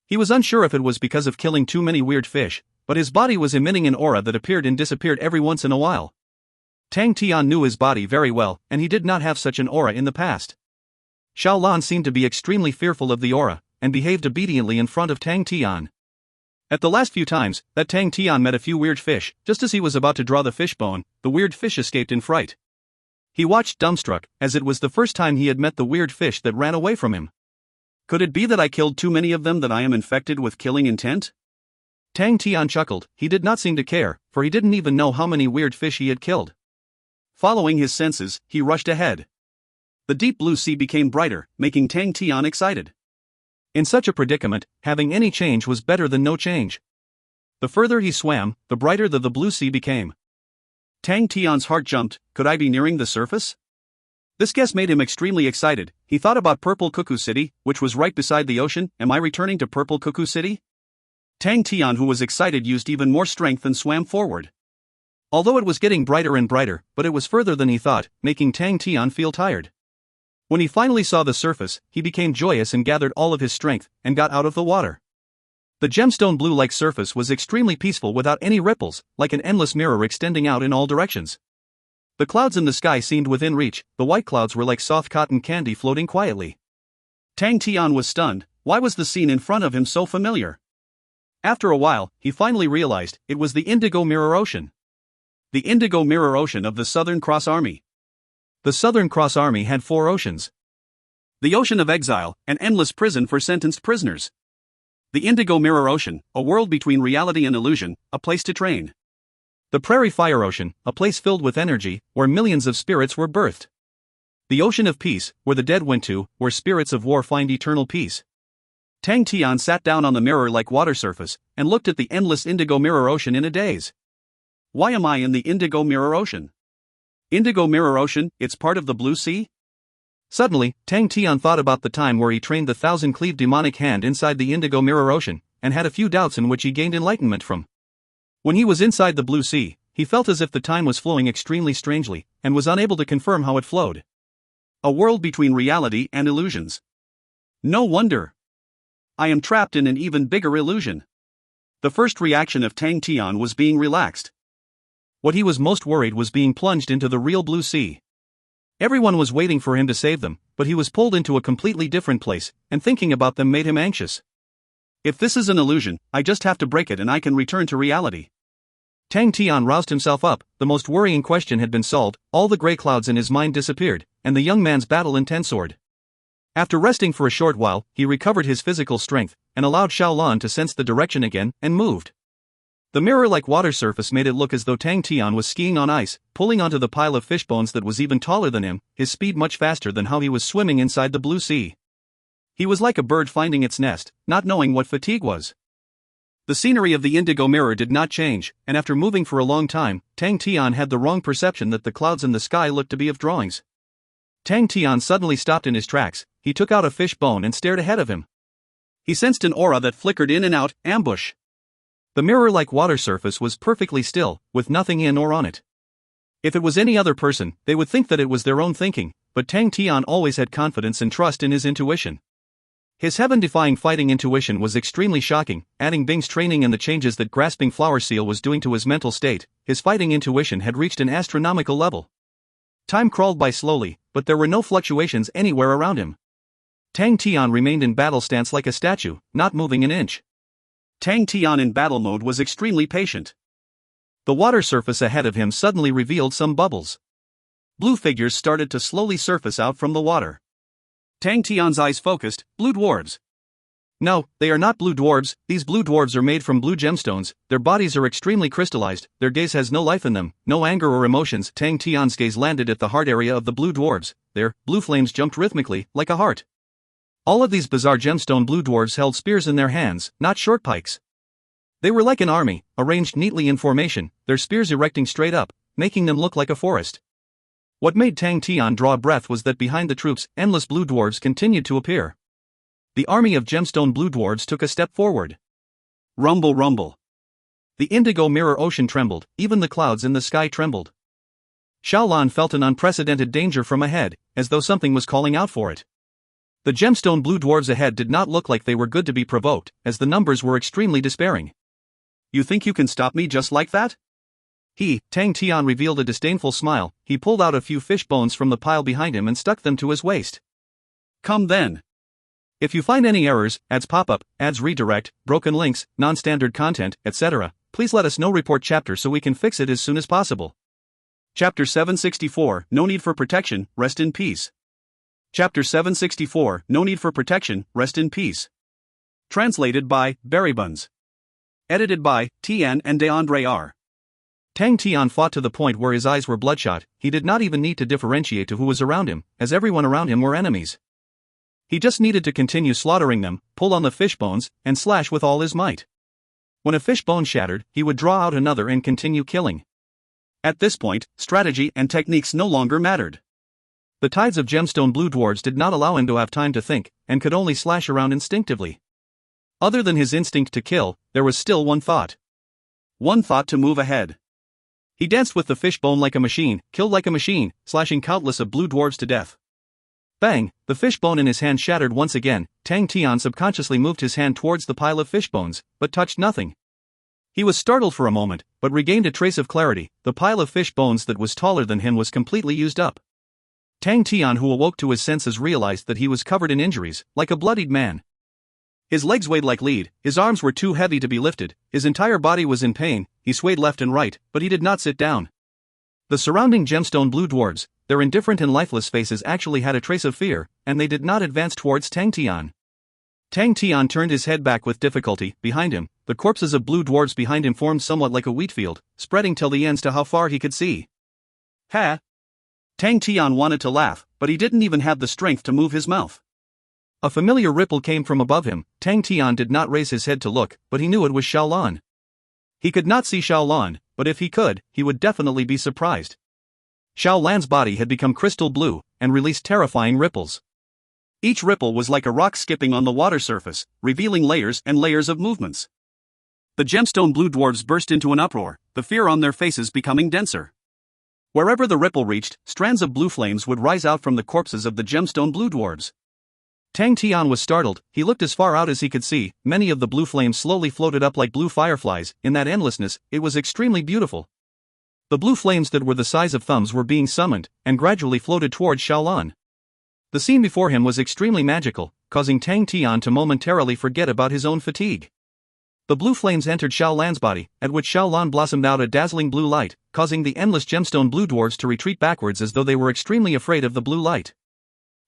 He was unsure if it was because of killing too many weird fish, but his body was emitting an aura that appeared and disappeared every once in a while. Tang Tian knew his body very well, and he did not have such an aura in the past. Xiaolan seemed to be extremely fearful of the aura, and behaved obediently in front of Tang Tian. At the last few times that Tang Tian met a few weird fish, just as he was about to draw the fish bone, the weird fish escaped in fright. He watched dumbstruck, as it was the first time he had met the weird fish that ran away from him. Could it be that I killed too many of them, that I am infected with killing intent? Tang Tian chuckled. He did not seem to care, for he didn't even know how many weird fish he had killed. Following his senses, he rushed ahead. The deep blue sea became brighter, making Tang Tian excited. In such a predicament, having any change was better than no change. The further he swam, the brighter the blue sea became. Tang Tian's heart jumped. Could I be nearing the surface? This guess made him extremely excited. He thought about Purple Cuckoo City, which was right beside the ocean. Am I returning to Purple Cuckoo City? Tang Tian, who was excited, used even more strength and swam forward. Although it was getting brighter and brighter, but it was further than he thought, making Tang Tian feel tired. When he finally saw the surface, he became joyous and gathered all of his strength, and got out of the water. The gemstone blue-like surface was extremely peaceful without any ripples, like an endless mirror extending out in all directions. The clouds in the sky seemed within reach. The white clouds were like soft cotton candy floating quietly. Tang Tian was stunned. Why was the scene in front of him so familiar? After a while, he finally realized it was the Indigo Mirror Ocean. The Indigo Mirror Ocean of the Southern Cross Army. The Southern Cross Army had 4 oceans. The Ocean of Exile, an endless prison for sentenced prisoners. The Indigo Mirror Ocean, a world between reality and illusion, a place to train. The Prairie Fire Ocean, a place filled with energy, where millions of spirits were birthed. The Ocean of Peace, where the dead went to, where spirits of war find eternal peace. Tang Tian sat down on the mirror-like water surface, and looked at the endless Indigo Mirror Ocean in a daze. Why am I in the Indigo Mirror Ocean? Indigo Mirror Ocean, it's part of the Blue Sea? Suddenly, Tang Tian thought about the time where he trained the 1,000-cleaved demonic hand inside the Indigo Mirror Ocean, and had a few doubts in which he gained enlightenment from. When he was inside the Blue Sea, he felt as if the time was flowing extremely strangely, and was unable to confirm how it flowed. A world between reality and illusions. No wonder. I am trapped in an even bigger illusion. The first reaction of Tang Tian was being relaxed. What he was most worried was being plunged into the real Blue Sea. Everyone was waiting for him to save them, but he was pulled into a completely different place, and thinking about them made him anxious. If this is an illusion, I just have to break it and I can return to reality. Tang Tian roused himself up. The most worrying question had been solved, all the gray clouds in his mind disappeared, and the young man's battle intent soared. After resting for a short while, he recovered his physical strength, and allowed Xiaolan to sense the direction again, and moved. The mirror-like water surface made it look as though Tang Tian was skiing on ice, pulling onto the pile of fish bones that was even taller than him, his speed much faster than how he was swimming inside the Blue Sea. He was like a bird finding its nest, not knowing what fatigue was. The scenery of the Indigo Mirror did not change, and after moving for a long time, Tang Tian had the wrong perception that the clouds in the sky looked to be of drawings. Tang Tian suddenly stopped in his tracks. He took out a fish bone and stared ahead of him. He sensed an aura that flickered in and out. Ambush. The mirror-like water surface was perfectly still, with nothing in or on it. If it was any other person, they would think that it was their own thinking, but Tang Tian always had confidence and trust in his intuition. His heaven-defying fighting intuition was extremely shocking. Adding Bing's training and the changes that grasping flower seal was doing to his mental state, his fighting intuition had reached an astronomical level. Time crawled by slowly, but there were no fluctuations anywhere around him. Tang Tian remained in battle stance like a statue, not moving an inch. Tang Tian in battle mode was extremely patient. The water surface ahead of him suddenly revealed some bubbles. Blue figures started to slowly surface out from the water. Tang Tian's eyes focused. Blue dwarves. No, they are not blue dwarves. These blue dwarves are made from blue gemstones. Their bodies are extremely crystallized. Their gaze has no life in them, no anger or emotions. Tang Tian's gaze landed at the heart area of the blue dwarves. Their blue flames jumped rhythmically, like a heart. All of these bizarre gemstone blue dwarves held spears in their hands, not short pikes. They were like an army, arranged neatly in formation, their spears erecting straight up, making them look like a forest. What made Tang Tian draw a breath was that behind the troops, endless blue dwarves continued to appear. The army of gemstone blue dwarves took a step forward. Rumble, rumble. The Indigo Mirror Ocean trembled, even the clouds in the sky trembled. Xiaolan felt an unprecedented danger from ahead, as though something was calling out for it. The gemstone blue dwarves ahead did not look like they were good to be provoked, as the numbers were extremely despairing. You think you can stop me just like that? Tang Tian revealed a disdainful smile. He pulled out a few fish bones from the pile behind him and stuck them to his waist. Come then. If you find any errors, ads pop up, ads redirect, broken links, non-standard content, etc., please let us know. Report chapter so we can fix it as soon as possible. Chapter 764, No Need for Protection, Rest in Peace. Chapter 764, No Need for Protection, Rest in Peace. Translated by Buns. Edited by Tian and DeAndre R. Tian fought to the point where his eyes were bloodshot. He did not even need to differentiate to who was around him, as everyone around him were enemies. He just needed to continue slaughtering them, pull on the fish bones, and slash with all his might. When a fish bone shattered, he would draw out another and continue killing. At this point, strategy and techniques no longer mattered. The tides of gemstone blue dwarves did not allow him to have time to think, and could only slash around instinctively. Other than his instinct to kill, there was still one thought. One thought to move ahead. He danced with the fish bone like a machine, killed like a machine, slashing countless of blue dwarves to death. Bang! The fish bone in his hand shattered once again. Tian subconsciously moved his hand towards the pile of fish bones, but touched nothing. He was startled for a moment, but regained a trace of clarity. The pile of fish bones that was taller than him was completely used up. Tian, who awoke to his senses, realized that he was covered in injuries, like a bloodied man. His legs weighed like lead, his arms were too heavy to be lifted, his entire body was in pain. He swayed left and right, but he did not sit down. The surrounding gemstone blue dwarves, their indifferent and lifeless faces actually had a trace of fear, and they did not advance towards Tian. Tian turned his head back with difficulty. Behind him, the corpses of blue dwarves behind him formed somewhat like a wheat field, spreading till the ends to how far he could see. Ha! Tian wanted to laugh, but he didn't even have the strength to move his mouth. A familiar ripple came from above him. Tian did not raise his head to look, but he knew it was Xiaolan. He could not see Xiaolan, but if he could, he would definitely be surprised. Xiaolan's body had become crystal blue, and released terrifying ripples. Each ripple was like a rock skipping on the water surface, revealing layers and layers of movements. The gemstone blue dwarves burst into an uproar, the fear on their faces becoming denser. Wherever the ripple reached, strands of blue flames would rise out from the corpses of the gemstone blue dwarves. Tian was startled. He looked as far out as he could see. Many of the blue flames slowly floated up like blue fireflies. In that endlessness, it was extremely beautiful. The blue flames that were the size of thumbs were being summoned, and gradually floated towards Xiaolan. The scene before him was extremely magical, causing Tian to momentarily forget about his own fatigue. The blue flames entered Xiaolan's body, at which Xiaolan blossomed out a dazzling blue light, causing the endless gemstone blue dwarves to retreat backwards as though they were extremely afraid of the blue light.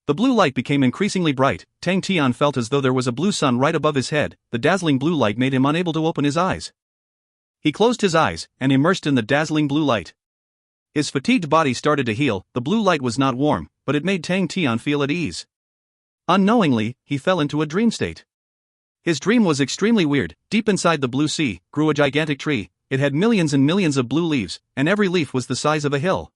The blue light became increasingly bright. Tian felt as though there was a blue sun right above his head. The dazzling blue light made him unable to open his eyes. He closed his eyes, and immersed in the dazzling blue light. His fatigued body started to heal. The blue light was not warm, but it made Tian feel at ease. Unknowingly, he fell into a dream state. His dream was extremely weird. Deep inside the blue sea, grew a gigantic tree. It had millions and millions of blue leaves, and every leaf was the size of a hill.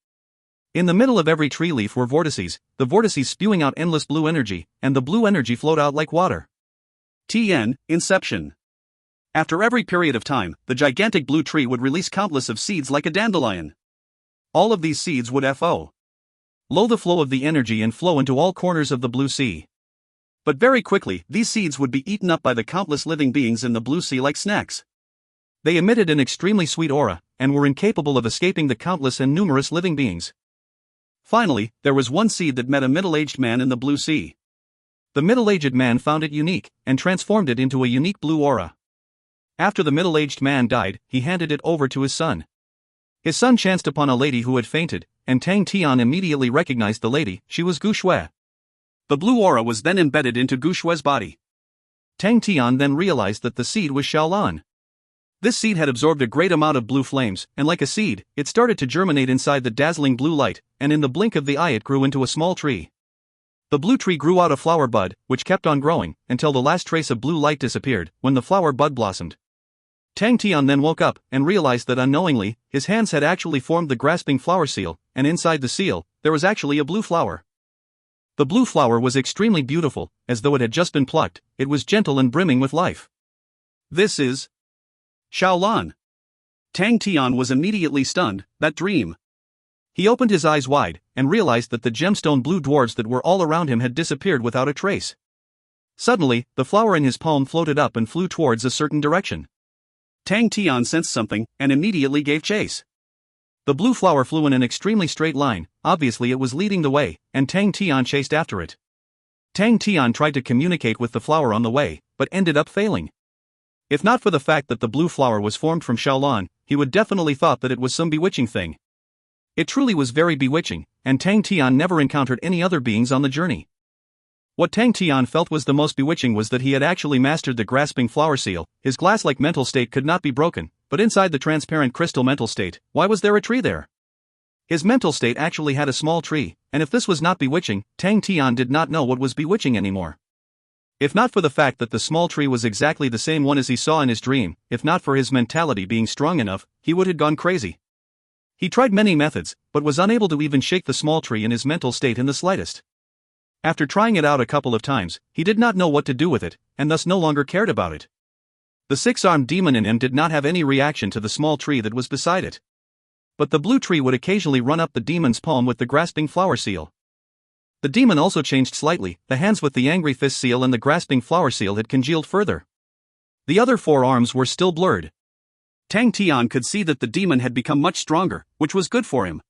In the middle of every tree leaf were vortices, the vortices spewing out endless blue energy, and the blue energy flowed out like water. Tian, Inception. After every period of time, the gigantic blue tree would release countless of seeds like a dandelion. All of these seeds would flow the flow of the energy and flow into all corners of the blue sea. But very quickly, these seeds would be eaten up by the countless living beings in the blue sea like snacks. They emitted an extremely sweet aura, and were incapable of escaping the countless and numerous living beings. Finally, there was one seed that met a middle-aged man in the blue sea. The middle-aged man found it unique, and transformed it into a unique blue aura. After the middle-aged man died, he handed it over to his son. His son chanced upon a lady who had fainted, and Tian immediately recognized the lady. She was Gu Shui. The blue aura was then embedded into Gu Shui's body. Tian then realized that the seed was Xiaolan. This seed had absorbed a great amount of blue flames, and like a seed, it started to germinate inside the dazzling blue light, and in the blink of the eye it grew into a small tree. The blue tree grew out a flower bud, which kept on growing, until the last trace of blue light disappeared. When the flower bud blossomed, Tian then woke up, and realized that unknowingly, his hands had actually formed the grasping flower seal, and inside the seal, there was actually a blue flower. The blue flower was extremely beautiful, as though it had just been plucked. It was gentle and brimming with life. This is Xiaolan. Tian was immediately stunned. That dream. He opened his eyes wide, and realized that the gemstone blue dwarves that were all around him had disappeared without a trace. Suddenly, the flower in his palm floated up and flew towards a certain direction. Tian sensed something, and immediately gave chase. The blue flower flew in an extremely straight line. Obviously it was leading the way, and Tian chased after it. Tang Tian tried to communicate with the flower on the way, but ended up failing. If not for the fact that the blue flower was formed from Xiaolan, he would definitely thought that it was some bewitching thing. It truly was very bewitching, and Tang Tian never encountered any other beings on the journey. What Tang Tian felt was the most bewitching was that he had actually mastered the grasping flower seal. His glass-like mental state could not be broken, but inside the transparent crystal mental state, why was there a tree there? His mental state actually had a small tree, and if this was not bewitching, Tang Tian did not know what was bewitching anymore. If not for the fact that the small tree was exactly the same one as he saw in his dream, if not for his mentality being strong enough, he would have gone crazy. He tried many methods, but was unable to even shake the small tree in his mental state in the slightest. After trying it out a couple of times, he did not know what to do with it, and thus no longer cared about it. The six-armed demon in him did not have any reaction to the small tree that was beside it. But the blue tree would occasionally run up the demon's palm with the grasping flower seal. The demon also changed slightly, the hands with the angry fist seal and the grasping flower seal had congealed further. The other four arms were still blurred. Tang Tian could see that the demon had become much stronger, which was good for him.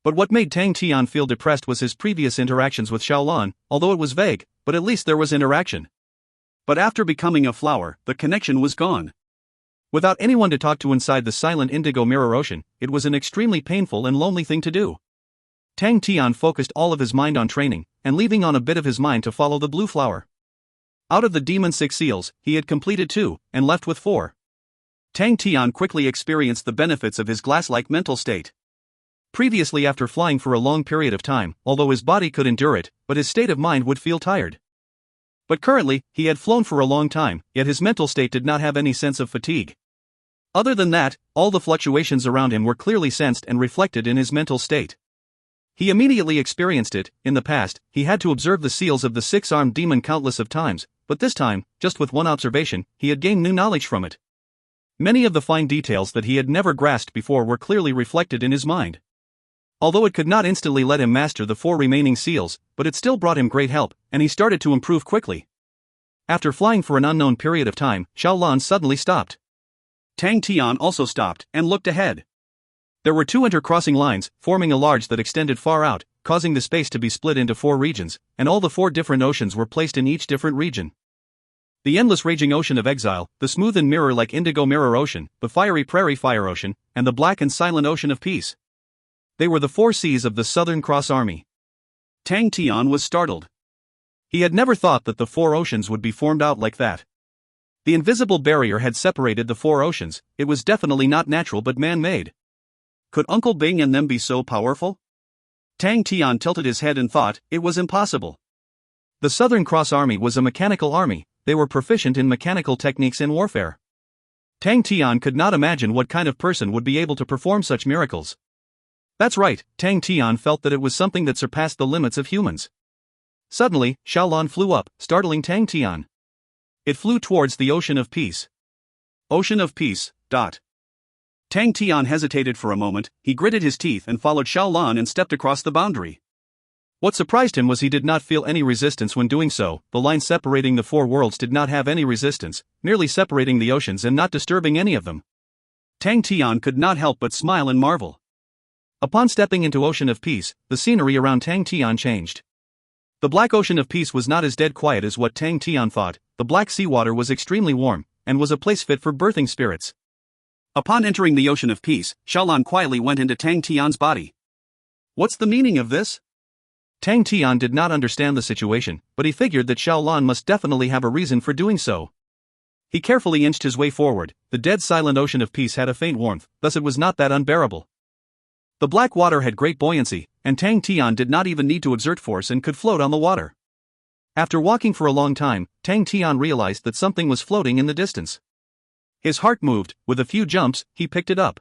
But what made Tang Tian feel depressed was his previous interactions with Xiaolan, although it was vague, but at least there was interaction. But after becoming a flower, the connection was gone. Without anyone to talk to inside the silent indigo mirror ocean, it was an extremely painful and lonely thing to do. Tang Tian focused all of his mind on training, and leaving on a bit of his mind to follow the blue flower. Out of the demon's 6 seals, he had completed 2, and left with 4. Tang Tian quickly experienced the benefits of his glass-like mental state. Previously, after flying for a long period of time, although his body could endure it, but his state of mind would feel tired. But currently, he had flown for a long time, yet his mental state did not have any sense of fatigue. Other than that, all the fluctuations around him were clearly sensed and reflected in his mental state. He immediately experienced it. In the past, he had to observe the seals of the 6-armed demon countless of times, but this time, just with one observation, he had gained new knowledge from it. Many of the fine details that he had never grasped before were clearly reflected in his mind. Although it could not instantly let him master the 4 remaining seals, but it still brought him great help, and he started to improve quickly. After flying for an unknown period of time, Xiaolan suddenly stopped. Tang Tian also stopped, and looked ahead. There were 2 intercrossing lines, forming a large that extended far out, causing the space to be split into 4 regions, and all the 4 different oceans were placed in each different region. The endless raging ocean of exile, the smooth and mirror-like indigo mirror ocean, the fiery prairie fire ocean, and the black and silent ocean of peace. They were the 4 seas of the Southern Cross Army. Tang Tian was startled. He had never thought that the 4 oceans would be formed out like that. The invisible barrier had separated the 4 oceans. It was definitely not natural but man-made. Could Uncle Bing and them be so powerful? Tang Tian tilted his head and thought, it was impossible. The Southern Cross Army was a mechanical army. They were proficient in mechanical techniques in warfare. Tang Tian could not imagine what kind of person would be able to perform such miracles. That's right, Tang Tian felt that it was something that surpassed the limits of humans. Suddenly, Xiaolan flew up, startling Tang Tian. It flew towards the Ocean of Peace. Ocean of Peace. Tang Tian hesitated for a moment. He gritted his teeth and followed Xiaolan and stepped across the boundary. What surprised him was he did not feel any resistance when doing so. The line separating the 4 worlds did not have any resistance, merely separating the oceans and not disturbing any of them. Tang Tian could not help but smile and marvel. Upon stepping into Ocean of Peace, the scenery around Tang Tian changed. The Black Ocean of Peace was not as dead quiet as what Tang Tian thought. The black seawater was extremely warm, and was a place fit for birthing spirits. Upon entering the Ocean of Peace, Xiaolan quietly went into Tang Tian's body. What's the meaning of this? Tang Tian did not understand the situation, but he figured that Xiaolan must definitely have a reason for doing so. He carefully inched his way forward. The dead silent Ocean of Peace had a faint warmth, thus it was not that unbearable. The black water had great buoyancy, and Tang Tian did not even need to exert force and could float on the water. After walking for a long time, Tang Tian realized that something was floating in the distance. His heart moved. With a few jumps, he picked it up.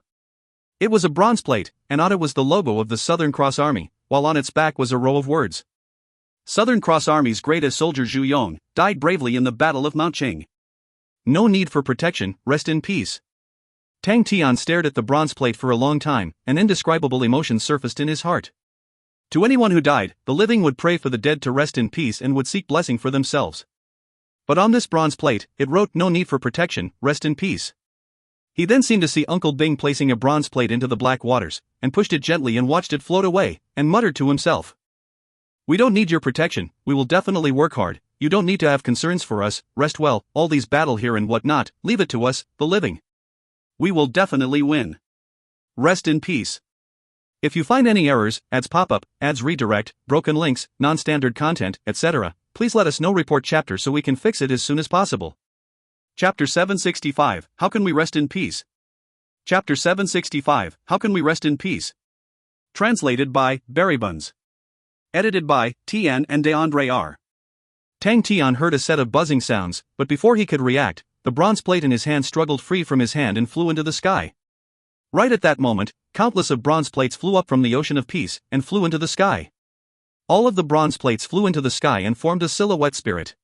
It was a bronze plate, and on it was the logo of the Southern Cross Army, while on its back was a row of words. Southern Cross Army's greatest soldier Zhu Yong died bravely in the Battle of Mount Qing. No need for protection, rest in peace. Tang Tian stared at the bronze plate for a long time, and indescribable emotions surfaced in his heart. To anyone who died, the living would pray for the dead to rest in peace and would seek blessing for themselves. But on this bronze plate, it wrote no need for protection, rest in peace. He then seemed to see Uncle Bing placing a bronze plate into the black waters, and pushed it gently and watched it float away, and muttered to himself. We don't need your protection, we will definitely work hard, you don't need to have concerns for us, rest well, all these battle here and whatnot, leave it to us, the living. We will definitely win. Rest in peace. If you find any errors, ads pop up, ads redirect, broken links, non-standard content, etc., please let us know. Report chapter so we can fix it as soon as possible. Chapter 765, How Can We Rest in Peace? Chapter 765, How Can We Rest in Peace? Translated by Berrybuns. Edited by Tian and DeAndre R. Tian heard a set of buzzing sounds, but before he could react, the bronze plate in his hand struggled free from his hand and flew into the sky. Right at that moment, countless of bronze plates flew up from the ocean of peace and flew into the sky. All of the bronze plates flew into the sky and formed a silhouette spirit.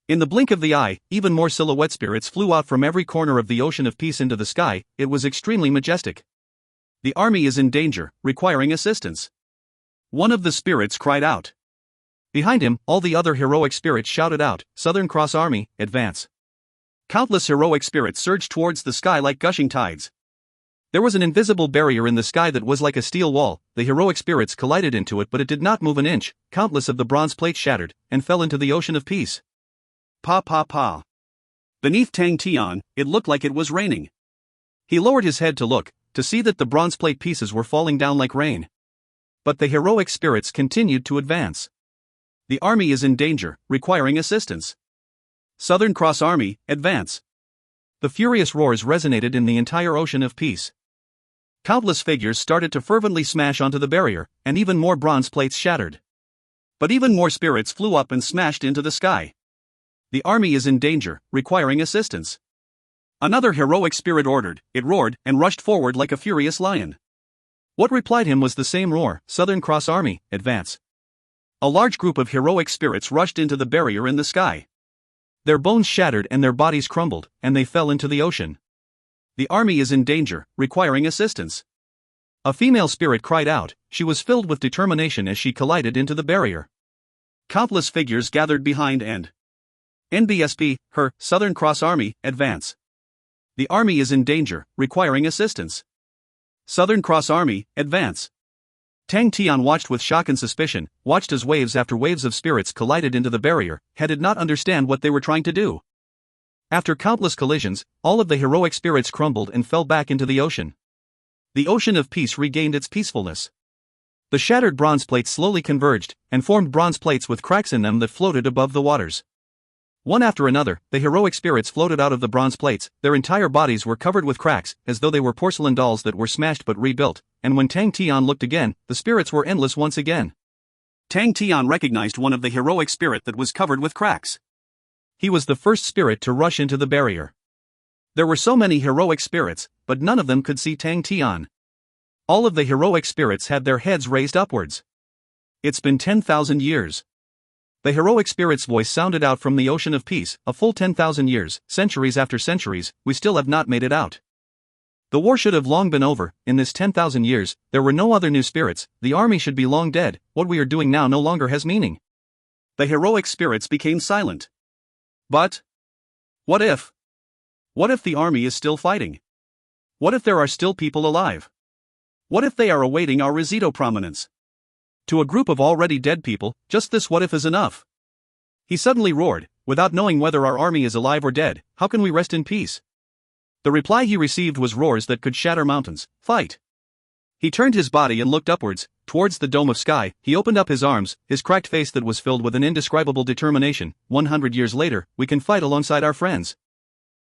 In the blink of the eye, even more silhouette spirits flew out from every corner of the ocean of peace into the sky. It was extremely majestic. The army is in danger, requiring assistance. One of the spirits cried out. Behind him, all the other heroic spirits shouted out, Southern Cross Army, advance. Countless heroic spirits surged towards the sky like gushing tides. There was an invisible barrier in the sky that was like a steel wall. The heroic spirits collided into it, but it did not move an inch. Countless of the bronze plates shattered and fell into the ocean of peace. Pa pa pa. Beneath Tang Tian, it looked like it was raining. He lowered his head to look, to see that the bronze plate pieces were falling down like rain. But the heroic spirits continued to advance. The army is in danger, requiring assistance. Southern Cross Army, advance. The furious roars resonated in the entire ocean of peace. Countless figures started to fervently smash onto the barrier, and even more bronze plates shattered. But even more spirits flew up and smashed into the sky. The army is in danger, requiring assistance. Another heroic spirit ordered, it roared, and rushed forward like a furious lion. What replied him was the same roar, Southern Cross Army, advance. A large group of heroic spirits rushed into the barrier in the sky. Their bones shattered and their bodies crumbled, and they fell into the ocean. The army is in danger, requiring assistance. A female spirit cried out. She was filled with determination as she collided into the barrier. Countless figures gathered behind and NBSP, her, Southern Cross Army, advance. The army is in danger, requiring assistance. Southern Cross Army, advance. Tang Tian watched with shock and suspicion, watched as waves after waves of spirits collided into the barrier, did not understand what they were trying to do. After countless collisions, all of the heroic spirits crumbled and fell back into the ocean. The ocean of peace regained its peacefulness. The shattered bronze plates slowly converged, and formed bronze plates with cracks in them that floated above the waters. One after another, the heroic spirits floated out of the bronze plates. Their entire bodies were covered with cracks, as though they were porcelain dolls that were smashed but rebuilt, and when Tang Tian looked again, the spirits were endless once again. Tang Tian recognized one of the heroic spirit that was covered with cracks. He was the first spirit to rush into the barrier. There were so many heroic spirits, but none of them could see Tang Tian. All of the heroic spirits had their heads raised upwards. It's been 10,000 years. The heroic spirit's voice sounded out from the ocean of peace. A full 10,000 years, centuries after centuries, we still have not made it out. The war should have long been over. In this 10,000 years, there were no other new spirits. The army should be long dead. What we are doing now no longer has meaning. The heroic spirits became silent. But what if? What if the army is still fighting? What if there are still people alive? What if they are awaiting our Risito prominence? To a group of already dead people, just this what if is enough. He suddenly roared, without knowing whether our army is alive or dead, how can we rest in peace? The reply he received was roars that could shatter mountains. Fight! He turned his body and looked upwards, towards the dome of sky. He opened up his arms, his cracked face that was filled with an indescribable determination. 100 years later, we can fight alongside our friends.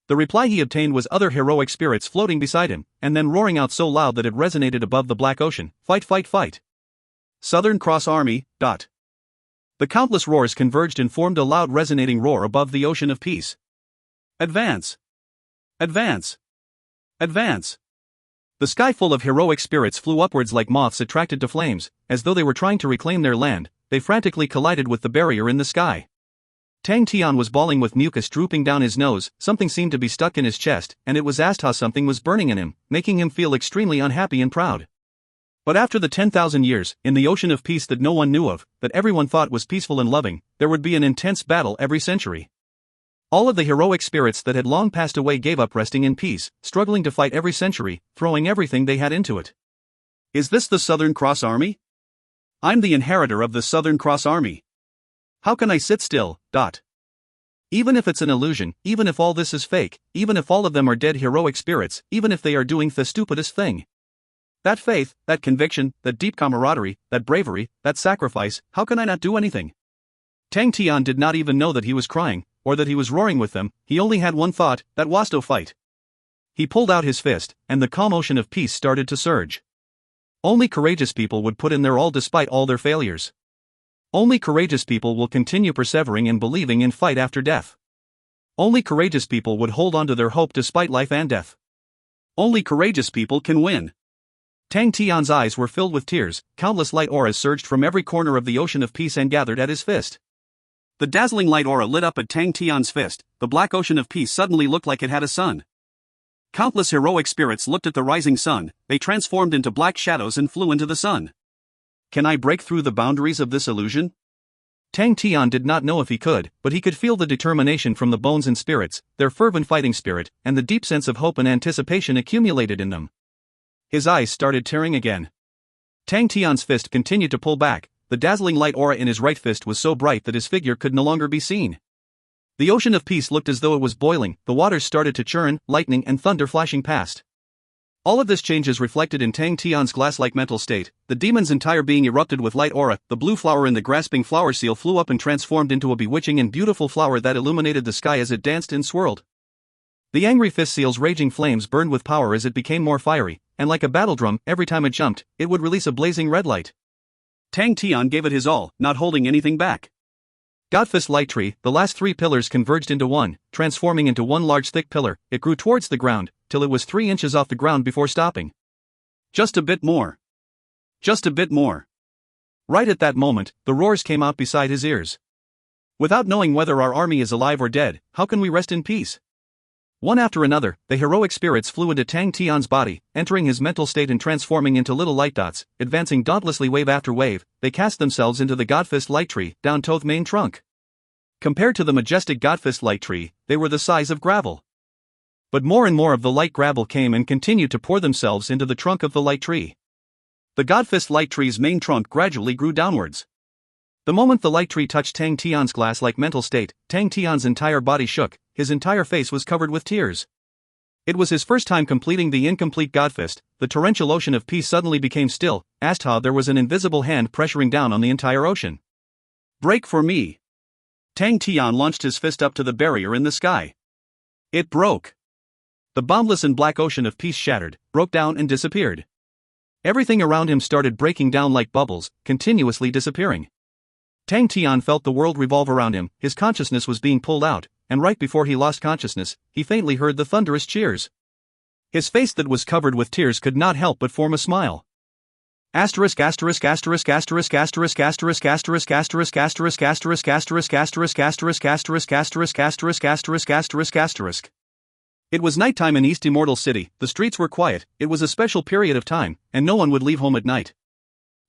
The reply he obtained was other heroic spirits floating beside him, and then roaring out so loud that it resonated above the black ocean. Fight, fight, fight! Southern Cross Army, ... The countless roars converged and formed a loud resonating roar above the ocean of peace. Advance! Advance! Advance! The sky full of heroic spirits flew upwards like moths attracted to flames, as though they were trying to reclaim their land. They frantically collided with the barrier in the sky. Tang Tian was bawling with mucus drooping down his nose. Something seemed to be stuck in his chest, and it was asked how something was burning in him, making him feel extremely unhappy and proud. But after the 10,000 years, in the ocean of peace that no one knew of, that everyone thought was peaceful and loving, there would be an intense battle every century. All of the heroic spirits that had long passed away gave up resting in peace, struggling to fight every century, throwing everything they had into it. Is this the Southern Cross Army? I'm the inheritor of the Southern Cross Army. How can I sit still? Even if it's an illusion, even if all this is fake, even if all of them are dead heroic spirits, even if they are doing the stupidest thing. That faith, that conviction, that deep camaraderie, that bravery, that sacrifice, how can I not do anything? Tang Tian did not even know that he was crying, or that he was roaring with them. He only had one thought, that was to fight. He pulled out his fist, and the calm ocean of peace started to surge. Only courageous people would put in their all despite all their failures. Only courageous people will continue persevering and believing in fight after death. Only courageous people would hold on to their hope despite life and death. Only courageous people can win. Tang Tian's eyes were filled with tears, countless light auras surged from every corner of the ocean of peace and gathered at his fist. The dazzling light aura lit up at Tang Tian's fist. The black ocean of peace suddenly looked like it had a sun. Countless heroic spirits looked at the rising sun, they transformed into black shadows and flew into the sun. Can I break through the boundaries of this illusion? Tang Tian did not know if he could, but he could feel the determination from the bones and spirits, their fervent fighting spirit, and the deep sense of hope and anticipation accumulated in them. His eyes started tearing again. Tang Tian's fist continued to pull back. The dazzling light aura in his right fist was so bright that his figure could no longer be seen. The ocean of peace looked as though it was boiling, the waters started to churn, lightning and thunder flashing past. All of this change is reflected in Tang Tian's glass-like mental state. The demon's entire being erupted with light aura. The blue flower in the grasping flower seal flew up and transformed into a bewitching and beautiful flower that illuminated the sky as it danced and swirled. The angry fist seal's raging flames burned with power as it became more fiery, and like a battle drum, every time it jumped, it would release a blazing red light. Tang Tian gave it his all, not holding anything back. Godfist Light Tree, the last three pillars converged into one, transforming into one large thick pillar. It grew towards the ground, till it was 3 inches off the ground before stopping. Just a bit more. Just a bit more. Right at that moment, the roars came out beside his ears. Without knowing whether our army is alive or dead, how can we rest in peace? One after another, the heroic spirits flew into Tang Tian's body, entering his mental state and transforming into little light dots, advancing dauntlessly wave after wave. They cast themselves into the Godfist Light Tree, down to the main trunk. Compared to the majestic Godfist Light Tree, they were the size of gravel. But more and more of the light gravel came and continued to pour themselves into the trunk of the light tree. The Godfist Light Tree's main trunk gradually grew downwards. The moment the light tree touched Tang Tian's glass-like mental state, Tang Tian's entire body shook, his entire face was covered with tears. It was his first time completing the incomplete Godfist. The torrential ocean of peace suddenly became still, as there was an invisible hand pressuring down on the entire ocean. Break for me. Tang Tian launched his fist up to the barrier in the sky. It broke. The boundless and black ocean of peace shattered, broke down and disappeared. Everything around him started breaking down like bubbles, continuously disappearing. Tang Tian felt the world revolve around him, his consciousness was being pulled out, and right before he lost consciousness, he faintly heard the thunderous cheers. His face that was covered with tears could not help but form a smile. Asterisk asterisk asterisk asterisk asterisk asterisk asterisk asterisk asterisk asterisk asterisk asterisk asterisk asterisk asterisk asterisk asterisk asterisk asterisk. It was nighttime in East Immortal City. The streets were quiet. It was a special period of time, and no one would leave home at night.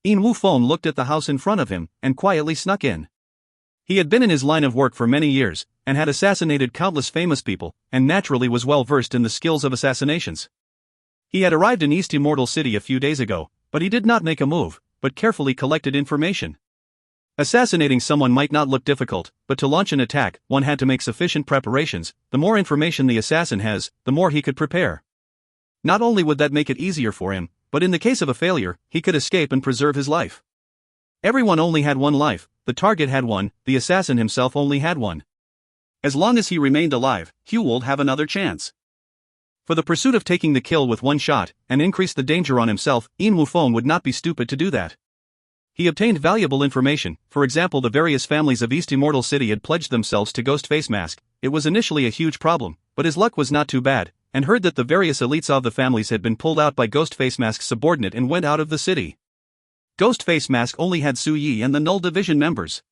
Yin Wufeng looked at the house in front of him, and quietly snuck in. He had been in his line of work for many years, and had assassinated countless famous people, and naturally was well versed in the skills of assassinations. He had arrived in East Immortal City a few days ago, but he did not make a move, but carefully collected information. Assassinating someone might not look difficult, but to launch an attack, one had to make sufficient preparations. The more information the assassin has, the more he could prepare. Not only would that make it easier for him, but in the case of a failure, he could escape and preserve his life. Everyone only had one life, the target had one, the assassin himself only had one. As long as he remained alive, he would have another chance. For the pursuit of taking the kill with one shot, and increase the danger on himself, Yin Wufeng would not be stupid to do that. He obtained valuable information. For example, the various families of East Immortal City had pledged themselves to Ghost Face Mask. It was initially a huge problem, but his luck was not too bad, and heard that the various elites of the families had been pulled out by Ghost Face Mask's subordinate and went out of the city. Ghost Face Mask only had Su Yi and the Null Division members.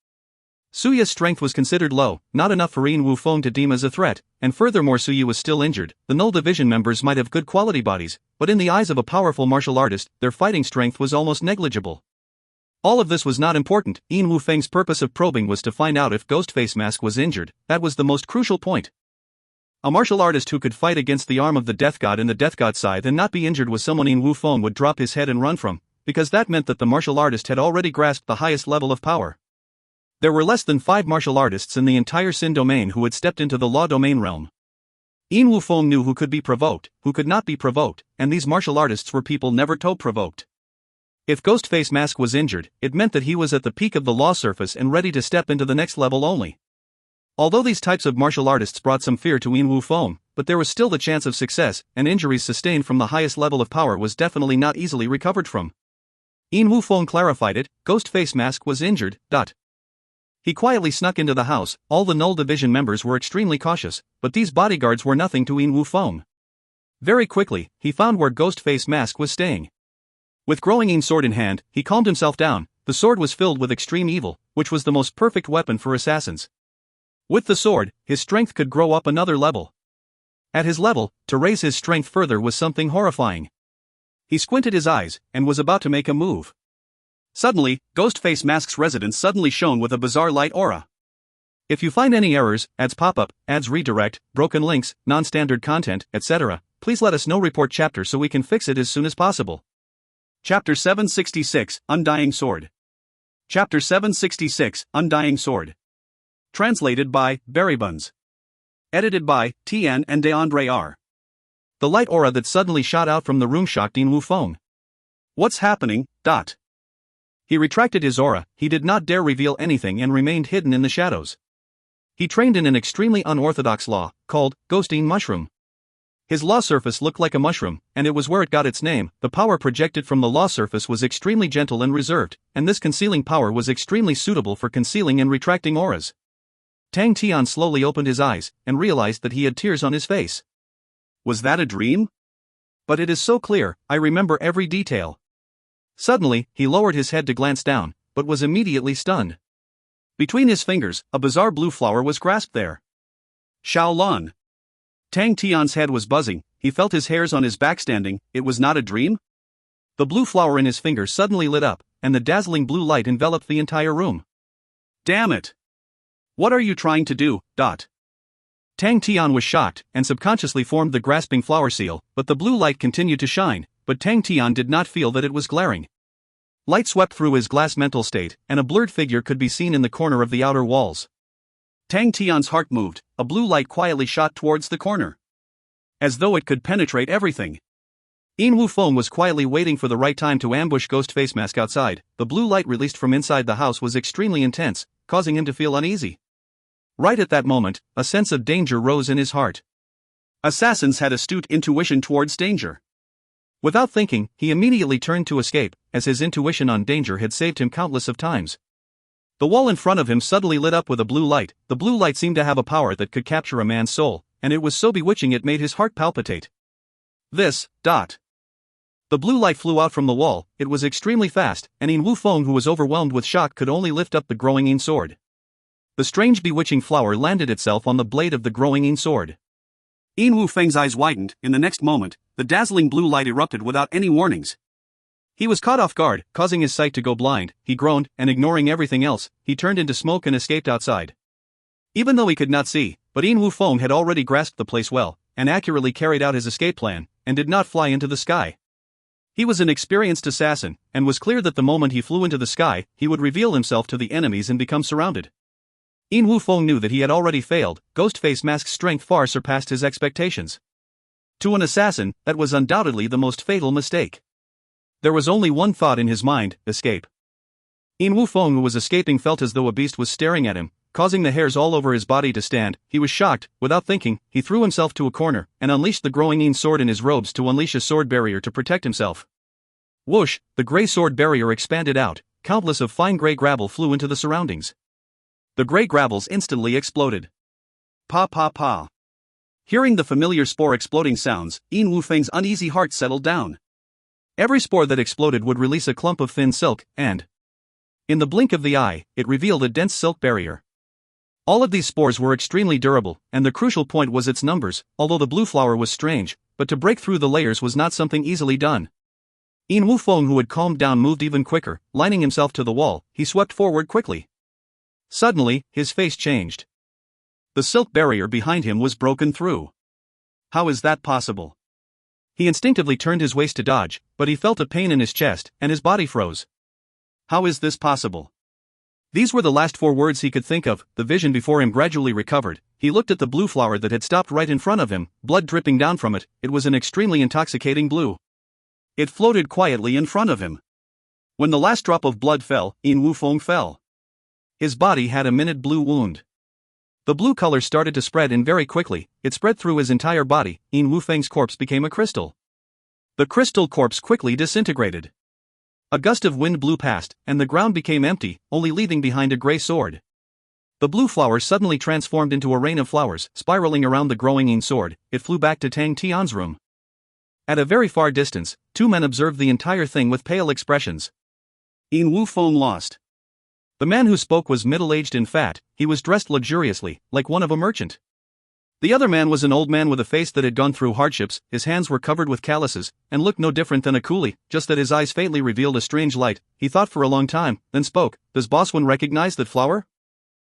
Su Yi's strength was considered low, not enough for Yin Wufeng to deem as a threat, and furthermore Su Yi was still injured. The Null Division members might have good quality bodies, but in the eyes of a powerful martial artist, their fighting strength was almost negligible. All of this was not important. Yin Wufeng's purpose of probing was to find out if Ghost Face Mask was injured. That was the most crucial point. A martial artist who could fight against the arm of the Death God and the Death God scythe and not be injured was someone Yin Wufeng would drop his head and run from. because that meant that the martial artist had already grasped the highest level of power. There were less than 5 martial artists in the entire Sin domain who had stepped into the law domain realm. Yin Wufeng knew who could be provoked, who could not be provoked, and these martial artists were people never provoked. If Ghostface Mask was injured, it meant that he was at the peak of the law surface and ready to step into the next level only. Although these types of martial artists brought some fear to Yin Wufeng, but there was still the chance of success, and injuries sustained from the highest level of power was definitely not easily recovered from. Yin Wufeng clarified it, Ghostface Mask was injured. He quietly snuck into the house. All the Null Division members were extremely cautious, but these bodyguards were nothing to Yin Wufeng. Very quickly, he found where Ghostface Mask was staying. With growing Yin sword in hand, he calmed himself down. The sword was filled with extreme evil, which was the most perfect weapon for assassins. With the sword, his strength could grow up another level. At his level, to raise his strength further was something horrifying. He squinted his eyes, and was about to make a move. Suddenly, Ghostface Mask's residence suddenly shone with a bizarre light aura. If you find any errors, ads pop-up, ads redirect, broken links, non-standard content, etc., please let us know. Report chapter so we can fix it as soon as possible. Chapter 766, Undying Sword. Chapter 766, Undying Sword. Translated by Berrybuns. Edited by Tian and DeAndre R. The light aura that suddenly shot out from the room shocked Yin Wufeng. What's happening? He retracted his aura. He did not dare reveal anything and remained hidden in the shadows. He trained in an extremely unorthodox law, called Ghosting Mushroom. His law surface looked like a mushroom, and it was where it got its name. The power projected from the law surface was extremely gentle and reserved, and this concealing power was extremely suitable for concealing and retracting auras. Tang Tian slowly opened his eyes, and realized that he had tears on his face. Was that a dream? But it is so clear, I remember every detail. Suddenly, he lowered his head to glance down, but was immediately stunned. Between his fingers, a bizarre blue flower was grasped there. Shaolan. Tang Tian's head was buzzing. He felt his hairs on his back standing. It was not a dream? The blue flower in his finger suddenly lit up, and the dazzling blue light enveloped the entire room. Damn it! What are you trying to do? Tang Tian was shocked, and subconsciously formed the grasping flower seal, but the blue light continued to shine, but Tang Tian did not feel that it was glaring. Light swept through his glass mental state, and a blurred figure could be seen in the corner of the outer walls. Tang Tian's heart moved. A blue light quietly shot towards the corner. As though it could penetrate everything. Yin Wufeng was quietly waiting for the right time to ambush Ghostface Mask outside. The blue light released from inside the house was extremely intense, causing him to feel uneasy. Right at that moment, a sense of danger rose in his heart. Assassins had astute intuition towards danger. Without thinking, he immediately turned to escape, as his intuition on danger had saved him countless of times. The wall in front of him suddenly lit up with a blue light. The blue light seemed to have a power that could capture a man's soul, and it was so bewitching it made his heart palpitate. The blue light flew out from the wall. It was extremely fast, and Yin Wufeng, who was overwhelmed with shock, could only lift up the growing Yin sword. The strange bewitching flower landed itself on the blade of the growing Yin sword. Yin Wufeng's eyes widened. In the next moment, the dazzling blue light erupted without any warnings. He was caught off guard, causing his sight to go blind. He groaned, and ignoring everything else, he turned into smoke and escaped outside. Even though he could not see, but Yin Wufeng had already grasped the place well, and accurately carried out his escape plan, and did not fly into the sky. He was an experienced assassin, and was clear that the moment he flew into the sky, he would reveal himself to the enemies and become surrounded. Yin Wufeng knew that he had already failed. Ghostface Mask's strength far surpassed his expectations. To an assassin, that was undoubtedly the most fatal mistake. There was only one thought in his mind: escape. Yin Wufeng, who was escaping, felt as though a beast was staring at him, causing the hairs all over his body to stand. He was shocked. Without thinking, he threw himself to a corner, and unleashed the growing Yin sword in his robes to unleash a sword barrier to protect himself. Whoosh, the grey sword barrier expanded out. Countless of fine grey gravel flew into the surroundings. The grey gravels instantly exploded. Pa pa pa. Hearing the familiar spore exploding sounds, Yin Wufeng's uneasy heart settled down. Every spore that exploded would release a clump of thin silk, and in the blink of the eye, it revealed a dense silk barrier. All of these spores were extremely durable, and the crucial point was its numbers. Although the blue flower was strange, but to break through the layers was not something easily done. Yin Wufeng, who had calmed down, moved even quicker. Lining himself to the wall, he swept forward quickly. Suddenly, his face changed. The silk barrier behind him was broken through. How is that possible? He instinctively turned his waist to dodge, but he felt a pain in his chest, and his body froze. How is this possible? These were the last 4 words he could think of. The vision before him gradually recovered. He looked at the blue flower that had stopped right in front of him, blood dripping down from it. It was an extremely intoxicating blue. It floated quietly in front of him. When the last drop of blood fell, Yin Wufeng fell. His body had a minute blue wound. The blue color started to spread in very quickly. It spread through his entire body. Yin Wufeng's corpse became a crystal. The crystal corpse quickly disintegrated. A gust of wind blew past, and the ground became empty, only leaving behind a gray sword. The blue flower suddenly transformed into a rain of flowers, spiraling around the growing Yin sword. It flew back to Tang Tian's room. At a very far distance, 2 men observed the entire thing with pale expressions. Yin Wufeng lost. The man who spoke was middle-aged and fat. He was dressed luxuriously, like one of a merchant. The other man was an old man with a face that had gone through hardships. His hands were covered with calluses, and looked no different than a coolie, just that his eyes faintly revealed a strange light. He thought for a long time, then spoke. Does Boswan recognize that flower?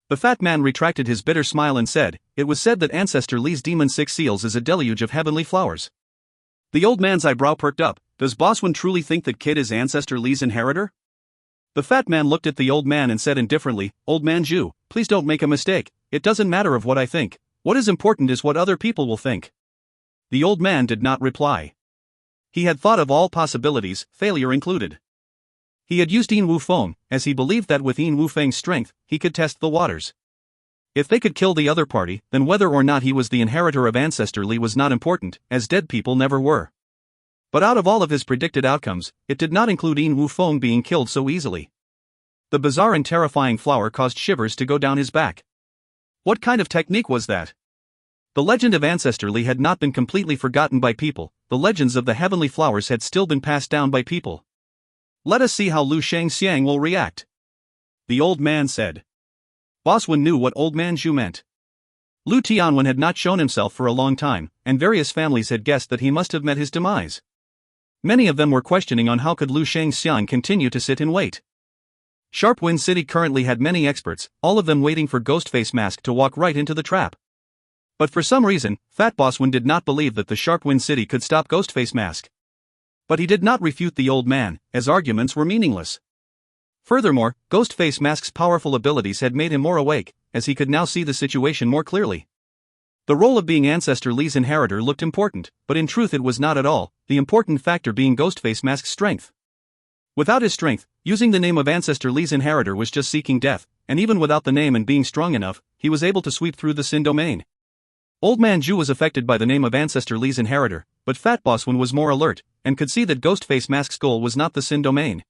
The fat man retracted his bitter smile and said, it was said that Ancestor Li's demon 6 seals is a deluge of heavenly flowers. The old man's eyebrow perked up. Does Boswan truly think that Kid is Ancestor Li's inheritor? The fat man looked at the old man and said indifferently, Old man Zhu, please don't make a mistake. It doesn't matter of what I think. What is important is what other people will think. The old man did not reply. He had thought of all possibilities, failure included. He had used Yin Wufeng, as he believed that with Yin Wufeng's strength, he could test the waters. If they could kill the other party, then whether or not he was the inheritor of Ancestor Li was not important, as dead people never were. But out of all of his predicted outcomes, it did not include Yin Wufeng being killed so easily. The bizarre and terrifying flower caused shivers to go down his back. What kind of technique was that? The legend of Ancestor Li had not been completely forgotten by people. The legends of the heavenly flowers had still been passed down by people. Let us see how Lu Shangxiang will react. The old man said. Boswan knew what old man Zhu meant. Lu Tianwen had not shown himself for a long time, and various families had guessed that he must have met his demise. Many of them were questioning on how could Lu Shangxiang continue to sit and wait. Sharp Wind City currently had many experts, all of them waiting for Ghostface Mask to walk right into the trap. But for some reason, Fat Boswan did not believe that the Sharp Wind City could stop Ghostface Mask. But he did not refute the old man, as arguments were meaningless. Furthermore, Ghostface Mask's powerful abilities had made him more awake, as he could now see the situation more clearly. The role of being Ancestor Li's inheritor looked important, but in truth it was not at all, the important factor being Ghostface Mask's strength. Without his strength, using the name of Ancestor Li's inheritor was just seeking death, and even without the name and being strong enough, he was able to sweep through the Sin domain. Old man Zhu was affected by the name of Ancestor Li's inheritor, but Fat Boswan was more alert, and could see that Ghostface Mask's goal was not the Sin domain.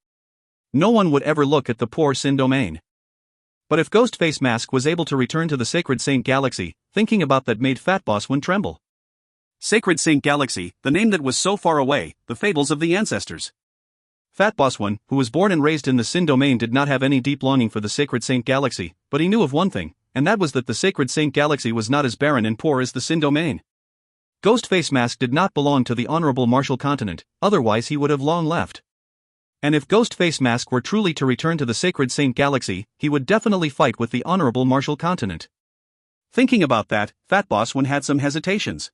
No one would ever look at the poor Sin domain. But if Ghostface Mask was able to return to the Sacred Saint Galaxy, thinking about that made Fat Boswan tremble. Sacred Saint Galaxy, the name that was so far away, the fables of the ancestors. Fat Boswan, who was born and raised in the Sin domain, did not have any deep longing for the Sacred Saint Galaxy, but he knew of one thing, and that was that the Sacred Saint Galaxy was not as barren and poor as the Sin domain. Ghostface Mask did not belong to the Honorable Martial Continent, otherwise he would have long left. And if Ghostface Mask were truly to return to the Sacred Saint Galaxy, he would definitely fight with the Honorable Martial Continent. Thinking about that, Fat Boswan had some hesitations.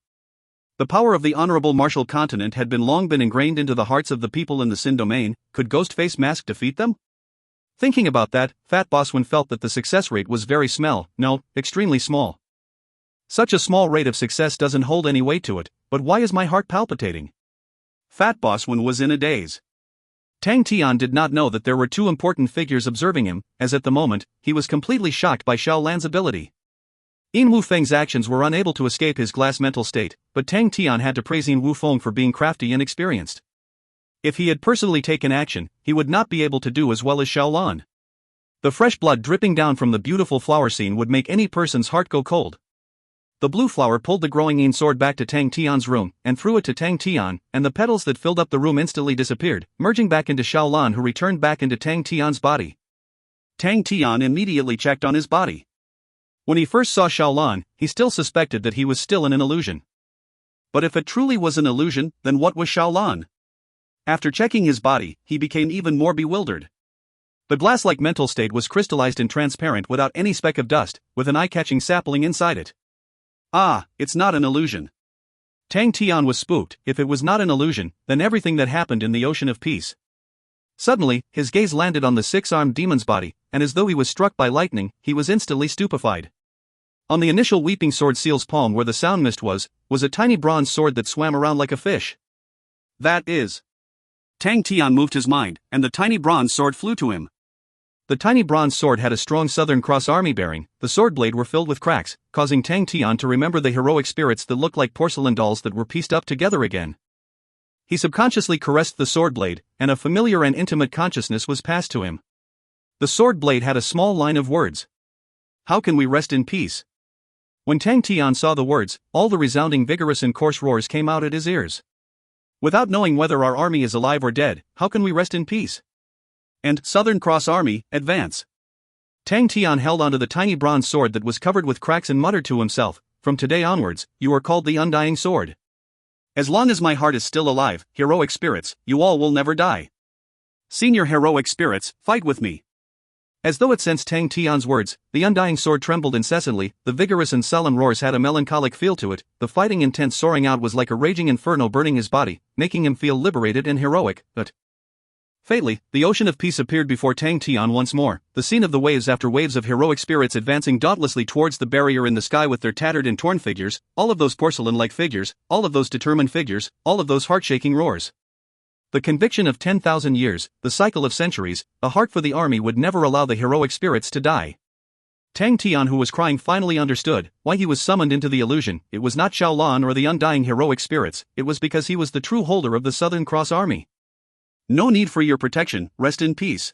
The power of the Honorable Martial Continent had long been ingrained into the hearts of the people in the Sin domain. Could Ghostface Mask defeat them? Thinking about that, Fat Boswan felt that the success rate was very small, no, extremely small. Such a small rate of success doesn't hold any weight to it, but why is my heart palpitating? Fat Boswan was in a daze. Tang Tian did not know that there were 2 important figures observing him, as at the moment, he was completely shocked by Xiao Lan's ability. Yin Wufeng's actions were unable to escape his glass mental state, but Tang Tian had to praise Yin Wufeng for being crafty and experienced. If he had personally taken action, he would not be able to do as well as Xiao Lan. The fresh blood dripping down from the beautiful flower scene would make any person's heart go cold. The blue flower pulled the growing Yin sword back to Tang Tian's room, and threw it to Tang Tian, and the petals that filled up the room instantly disappeared, merging back into Xiao Lan, who returned back into Tang Tian's body. Tang Tian immediately checked on his body. When he first saw Xiao Lan, he still suspected that he was still in an illusion. But if it truly was an illusion, then what was Xiao Lan? After checking his body, he became even more bewildered. The glass-like mental state was crystallized and transparent without any speck of dust, with an eye-catching sapling inside it. Ah, it's not an illusion. Tang Tian was spooked. If it was not an illusion, then everything that happened in the Ocean of Peace. Suddenly, his gaze landed on the six-armed demon's body, and as though he was struck by lightning, he was instantly stupefied. On the initial weeping sword seal's palm where the sound mist was a tiny bronze sword that swam around like a fish. That is. Tang Tian moved his mind, and the tiny bronze sword flew to him. The tiny bronze sword had a strong Southern Cross Army bearing. The sword blade were filled with cracks, causing Tang Tian to remember the heroic spirits that looked like porcelain dolls that were pieced up together again. He subconsciously caressed the sword blade, and a familiar and intimate consciousness was passed to him. The sword blade had a small line of words. How can we rest in peace? When Tang Tian saw the words, all the resounding vigorous and coarse roars came out at his ears. Without knowing whether our army is alive or dead, how can we rest in peace? And, Southern Cross Army, advance. Tang Tian held onto the tiny bronze sword that was covered with cracks and muttered to himself, from today onwards, you are called the Undying Sword. As long as my heart is still alive, heroic spirits, you all will never die. Senior heroic spirits, fight with me. As though it sensed Tang Tian's words, the Undying Sword trembled incessantly. The vigorous and sullen roars had a melancholic feel to it. The fighting intent soaring out was like a raging inferno burning his body, making him feel liberated and heroic, but fatally, the Ocean of Peace appeared before Tang Tian once more, the scene of the waves after waves of heroic spirits advancing dauntlessly towards the barrier in the sky with their tattered and torn figures, all of those porcelain-like figures, all of those determined figures, all of those heart-shaking roars. The conviction of 10,000 years, the cycle of centuries, a heart for the army would never allow the heroic spirits to die. Tang Tian, who was crying, finally understood why he was summoned into the illusion. It was not Shaolan or the undying heroic spirits, it was because he was the true holder of the Southern Cross Army. No need for your protection, rest in peace.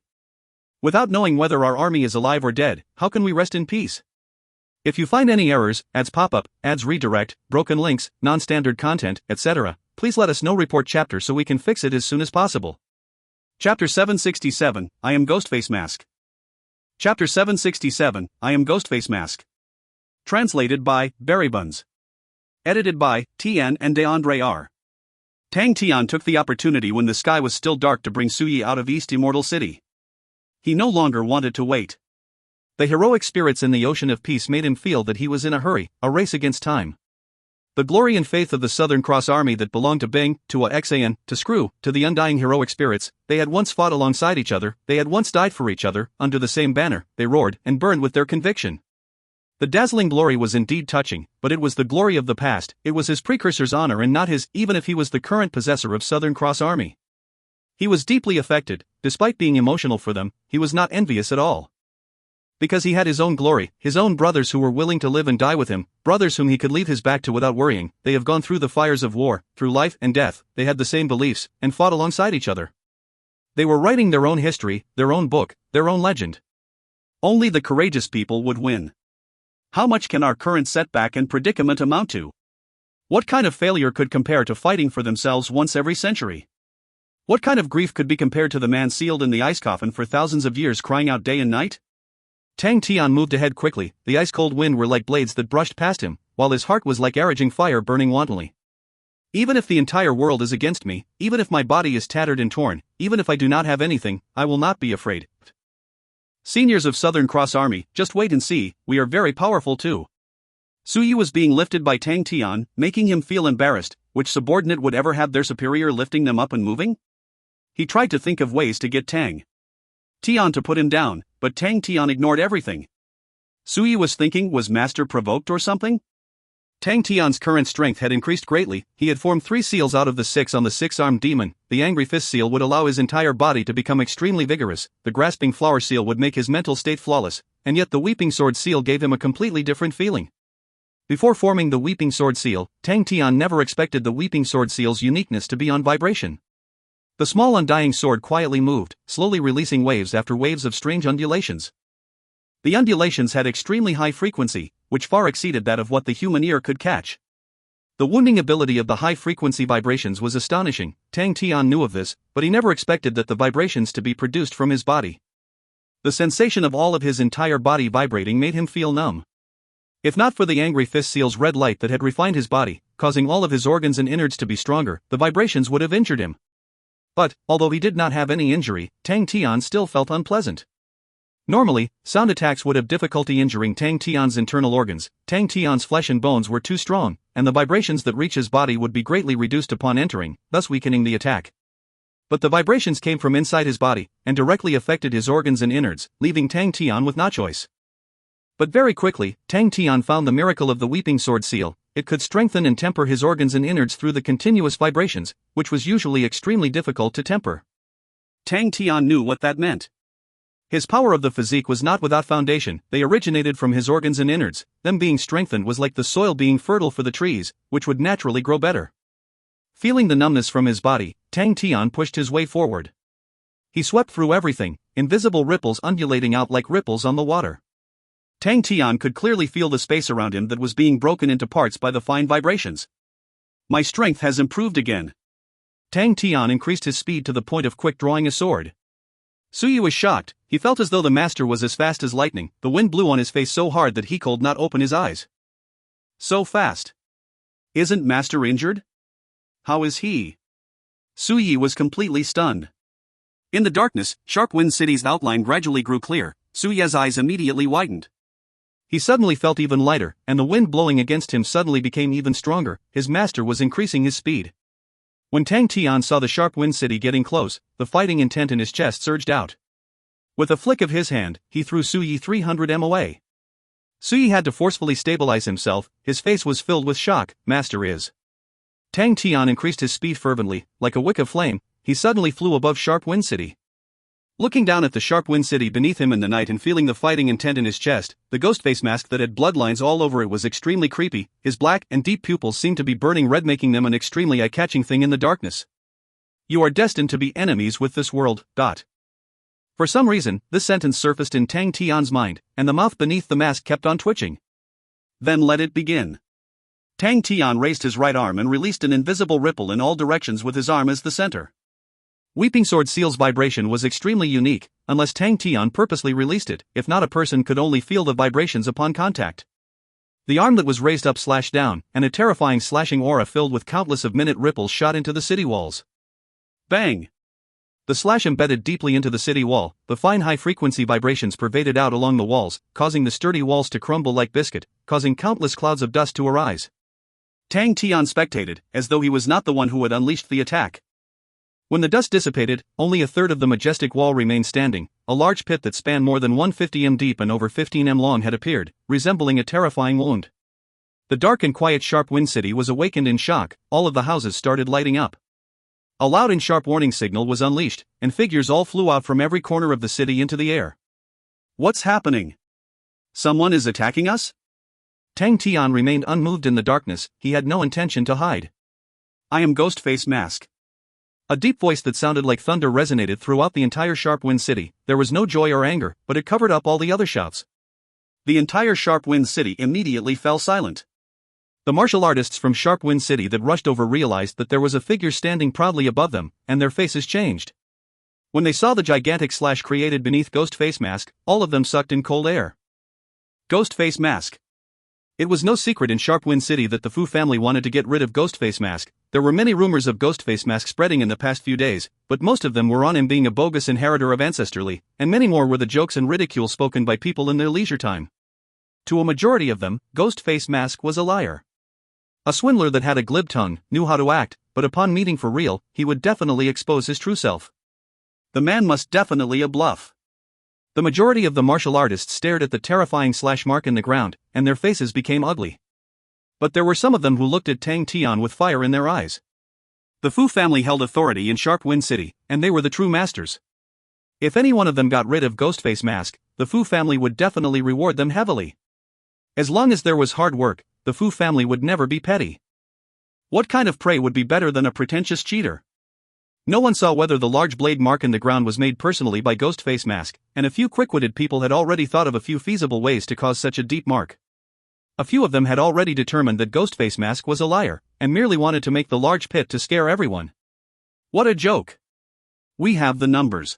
Without knowing whether our army is alive or dead, how can we rest in peace? If you find any errors, ads pop up, ads redirect, broken links, non-standard content, etc., please let us know. Report chapter so we can fix it as soon as possible. Chapter 767, I am Ghostface Mask. Chapter 767, I am Ghostface Mask. Translated by Berrybuns. Edited by Tian and DeAndre R. Tang Tian took the opportunity when the sky was still dark to bring Suyi out of East Immortal City. He no longer wanted to wait. The heroic spirits in the Ocean of Peace made him feel that he was in a hurry, a race against time. The glory and faith of the Southern Cross Army that belonged to Bing, to Xan, to Screw, to the undying heroic spirits, they had once fought alongside each other, they had once died for each other, under the same banner, they roared and burned with their conviction. The dazzling glory was indeed touching, but it was the glory of the past, it was his precursor's honor and not his, even if he was the current possessor of Southern Cross Army. He was deeply affected. Despite being emotional for them, he was not envious at all. Because he had his own glory, his own brothers who were willing to live and die with him, brothers whom he could leave his back to without worrying. They have gone through the fires of war, through life and death, they had the same beliefs, and fought alongside each other. They were writing their own history, their own book, their own legend. Only the courageous people would win. How much can our current setback and predicament amount to? What kind of failure could compare to fighting for themselves once every century? What kind of grief could be compared to the man sealed in the ice coffin for thousands of years crying out day and night? Tang Tian moved ahead quickly. The ice-cold wind were like blades that brushed past him, while his heart was like araging fire burning wantonly. Even if the entire world is against me, even if my body is tattered and torn, even if I do not have anything, I will not be afraid. Seniors of Southern Cross Army, just wait and see, we are very powerful too. Suyi was being lifted by Tang Tian, making him feel embarrassed. Which subordinate would ever have their superior lifting them up and moving? He tried to think of ways to get Tang Tian to put him down, but Tang Tian ignored everything. Suyi was thinking, was Master provoked or something? Tang Tian's current strength had increased greatly. He had formed 3 seals out of the 6 on the 6-armed demon. The Angry Fist seal would allow his entire body to become extremely vigorous, the Grasping Flower seal would make his mental state flawless, and yet the Weeping Sword seal gave him a completely different feeling. Before forming the Weeping Sword seal, Tang Tian never expected the Weeping Sword seal's uniqueness to be on vibration. The small undying sword quietly moved, slowly releasing waves after waves of strange undulations. The undulations had extremely high frequency, which far exceeded that of what the human ear could catch. The wounding ability of the high-frequency vibrations was astonishing. Tang Tian knew of this, but he never expected that the vibrations to be produced from his body. The sensation of all of his entire body vibrating made him feel numb. If not for the Angry Fist seal's red light that had refined his body, causing all of his organs and innards to be stronger, the vibrations would have injured him. But, although he did not have any injury, Tang Tian still felt unpleasant. Normally, sound attacks would have difficulty injuring Tang Tian's internal organs. Tang Tian's flesh and bones were too strong, and the vibrations that reach his body would be greatly reduced upon entering, thus weakening the attack. But the vibrations came from inside his body, and directly affected his organs and innards, leaving Tang Tian with no choice. But very quickly, Tang Tian found the miracle of the Weeping Sword Seal. It could strengthen and temper his organs and innards through the continuous vibrations, which was usually extremely difficult to temper. Tang Tian knew what that meant. His power of the physique was not without foundation. They originated from his organs and innards. Them being strengthened was like the soil being fertile for the trees, which would naturally grow better. Feeling the numbness from his body, Tang Tian pushed his way forward. He swept through everything, invisible ripples undulating out like ripples on the water. Tang Tian could clearly feel the space around him that was being broken into parts by the fine vibrations. My strength has improved again. Tang Tian increased his speed to the point of quick drawing a sword. Suyi was shocked. He felt as though the master was as fast as lightning. The wind blew on his face so hard that he could not open his eyes. So fast. Isn't master injured? How is he? Suyi was completely stunned. In the darkness, Sharp Wind City's outline gradually grew clear. Suyi's eyes immediately widened. He suddenly felt even lighter, and the wind blowing against him suddenly became even stronger. His master was increasing his speed. When Tang Tian saw the Sharp Wind City getting close, the fighting intent in his chest surged out. With a flick of his hand, he threw Suyi 300 m away. Suyi had to forcefully stabilize himself. His face was filled with shock. Master is. Tang Tian increased his speed fervently. Like a wick of flame, he suddenly flew above Sharp Wind City. Looking down at the Sharp Wind City beneath him in the night and feeling the fighting intent in his chest, the Ghostface mask that had bloodlines all over it was extremely creepy. His black and deep pupils seemed to be burning red, making them an extremely eye-catching thing in the darkness. You are destined to be enemies with this world. For some reason, this sentence surfaced in Tang Tian's mind, and the mouth beneath the mask kept on twitching. Then let it begin. Tang Tian raised his right arm and released an invisible ripple in all directions with his arm as the center. Weeping Sword Seal's vibration was extremely unique, unless Tang Tian purposely released it. If not, a person could only feel the vibrations upon contact. The arm that was raised up slashed down, and a terrifying slashing aura filled with countless of minute ripples shot into the city walls. Bang! The slash embedded deeply into the city wall. The fine high-frequency vibrations pervaded out along the walls, causing the sturdy walls to crumble like biscuit, causing countless clouds of dust to arise. Tang Tian spectated, as though he was not the one who had unleashed the attack. When the dust dissipated, only a third of the majestic wall remained standing. A large pit that spanned more than 150 m deep and over 15 m long had appeared, resembling a terrifying wound. The dark and quiet Sharp Wind City was awakened in shock. All of the houses started lighting up. A loud and sharp warning signal was unleashed, and figures all flew out from every corner of the city into the air. What's happening? Someone is attacking us? Tang Tian remained unmoved in the darkness. He had no intention to hide. I am Ghostface Mask. A deep voice that sounded like thunder resonated throughout the entire Sharp Wind City. There was no joy or anger, but it covered up all the other shouts. The entire Sharp Wind City immediately fell silent. The martial artists from Sharp Wind City that rushed over realized that there was a figure standing proudly above them, and their faces changed. When they saw the gigantic slash created beneath Ghostface Mask, all of them sucked in cold air. Ghostface Mask. It was no secret in Sharp Wind City that the Fu family wanted to get rid of Ghostface Mask. There were many rumors of Ghostface Mask spreading in the past few days, but most of them were on him being a bogus inheritor of Ancestrally, and many more were the jokes and ridicule spoken by people in their leisure time. To a majority of them, Ghostface Mask was a liar. A swindler that had a glib tongue, knew how to act, but upon meeting for real, he would definitely expose his true self. The man must definitely a bluff. The majority of the martial artists stared at the terrifying slash mark in the ground, and their faces became ugly. But there were some of them who looked at Tang Tian with fire in their eyes. The Fu family held authority in Sharp Wind City, and they were the true masters. If any one of them got rid of Ghostface Mask, the Fu family would definitely reward them heavily. As long as there was hard work, the Fu family would never be petty. What kind of prey would be better than a pretentious cheater? No one saw whether the large blade mark in the ground was made personally by Ghostface Mask, and a few quick-witted people had already thought of a few feasible ways to cause such a deep mark. A few of them had already determined that Ghostface Mask was a liar, and merely wanted to make the large pit to scare everyone. What a joke! We have the numbers.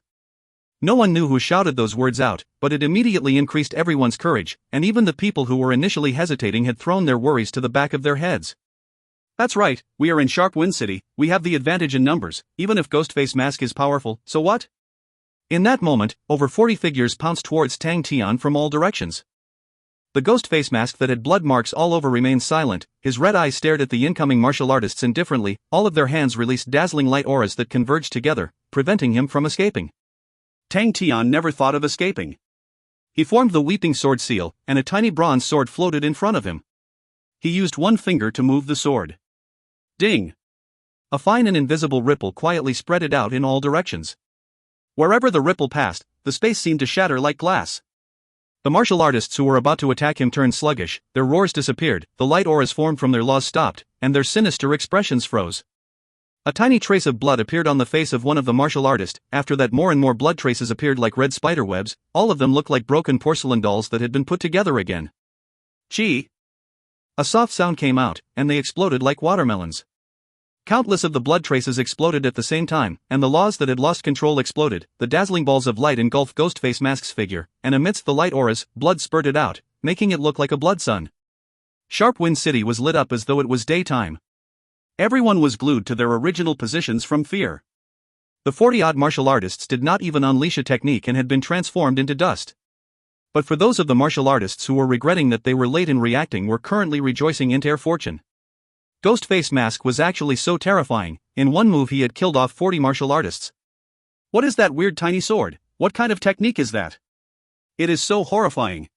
No one knew who shouted those words out, but it immediately increased everyone's courage, and even the people who were initially hesitating had thrown their worries to the back of their heads. That's right, we are in Sharp Wind City, we have the advantage in numbers, even if Ghostface Mask is powerful, so what? In that moment, over 40 figures pounced towards Tang Tian from all directions. The ghost face mask that had blood marks all over remained silent. His red eyes stared at the incoming martial artists indifferently. All of their hands released dazzling light auras that converged together, preventing him from escaping. Tian never thought of escaping. He formed the weeping sword seal, and a tiny bronze sword floated in front of him. He used one finger to move the sword. Ding! A fine and invisible ripple quietly spread it out in all directions. Wherever the ripple passed, the space seemed to shatter like glass. The martial artists who were about to attack him turned sluggish, their roars disappeared, the light auras formed from their laws stopped, and their sinister expressions froze. A tiny trace of blood appeared on the face of one of the martial artists. After that more and more blood traces appeared like red spider webs. All of them looked like broken porcelain dolls that had been put together again. Gee! A soft sound came out, and they exploded like watermelons. Countless of the blood traces exploded at the same time, and the laws that had lost control exploded. The dazzling balls of light engulfed Ghostface Mask's figure, and amidst the light auras, blood spurted out, making it look like a blood sun. Sharp Wind City was lit up as though it was daytime. Everyone was glued to their original positions from fear. The 40-odd martial artists did not even unleash a technique and had been transformed into dust. But for those of the martial artists who were regretting that they were late in reacting were currently rejoicing in their fortune. Ghostface Mask was actually so terrifying. In one move he had killed off 40 martial artists. What is that weird tiny sword? What kind of technique is that? It is so horrifying.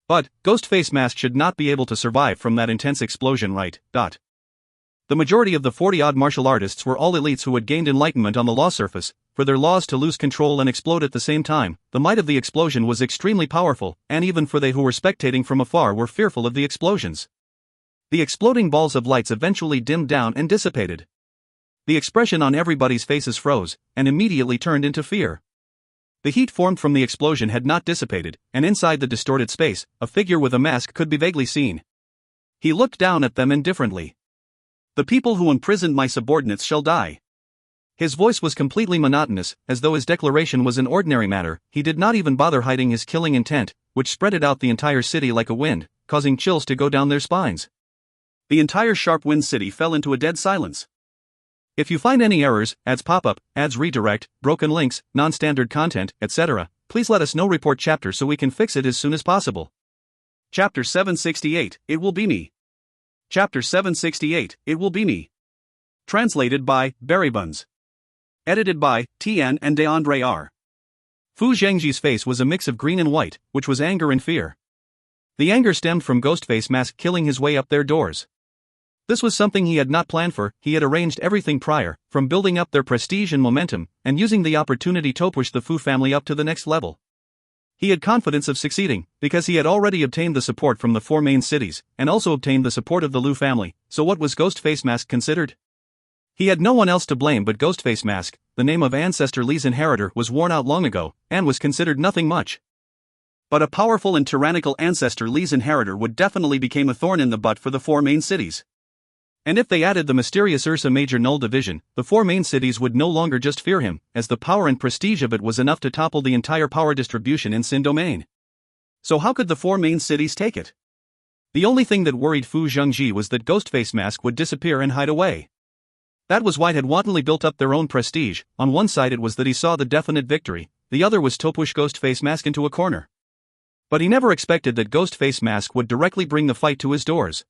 But Ghostface Mask should not be able to survive from that intense explosion, right? The majority of the 40-odd martial artists were all elites who had gained enlightenment on the law surface. For their laws to lose control and explode at the same time, the might of the explosion was extremely powerful, and even for they who were spectating from afar were fearful of the explosions. The exploding balls of lights eventually dimmed down and dissipated. The expression on everybody's faces froze, and immediately turned into fear. The heat formed from the explosion had not dissipated, and inside the distorted space, a figure with a mask could be vaguely seen. He looked down at them indifferently. The people who imprisoned my subordinates shall die. His voice was completely monotonous, as though his declaration was an ordinary matter. He did not even bother hiding his killing intent, which spread out the entire city like a wind, causing chills to go down their spines. The entire Sharp Wind City fell into a dead silence. If you find any errors, ads pop up, ads redirect, broken links, non-standard content, etc., please let us know. Report chapter so we can fix it as soon as possible. Chapter 768, It Will Be Me. Chapter 768, It Will Be Me. Translated by Buns. Edited by Tian and DeAndre R. Fu Zhengji's face was a mix of green and white, which was anger and fear. The anger stemmed from Ghostface Mask killing his way up their doors. This was something he had not planned for. He had arranged everything prior, from building up their prestige and momentum, and using the opportunity to push the Fu family up to the next level. He had confidence of succeeding, because he had already obtained the support from the 4 main cities, and also obtained the support of the Lu family. So what was Ghostface Mask considered? He had no one else to blame but Ghostface Mask. The name of Ancestor Li's inheritor was worn out long ago, and was considered nothing much. But a powerful and tyrannical Ancestor Li's inheritor would definitely become a thorn in the butt for the 4 main cities. And if they added the mysterious Ursa Major Null division, the 4 main cities would no longer just fear him, as the power and prestige of it was enough to topple the entire power distribution in Xin domain. So how could the 4 main cities take it? The only thing that worried Fu Zhengji was that Ghostface Mask would disappear and hide away. That was why had wantonly built up their own prestige. On one side it was that he saw the definite victory, the other was to push Ghostface Mask into a corner. But he never expected that Ghostface Mask would directly bring the fight to his doors.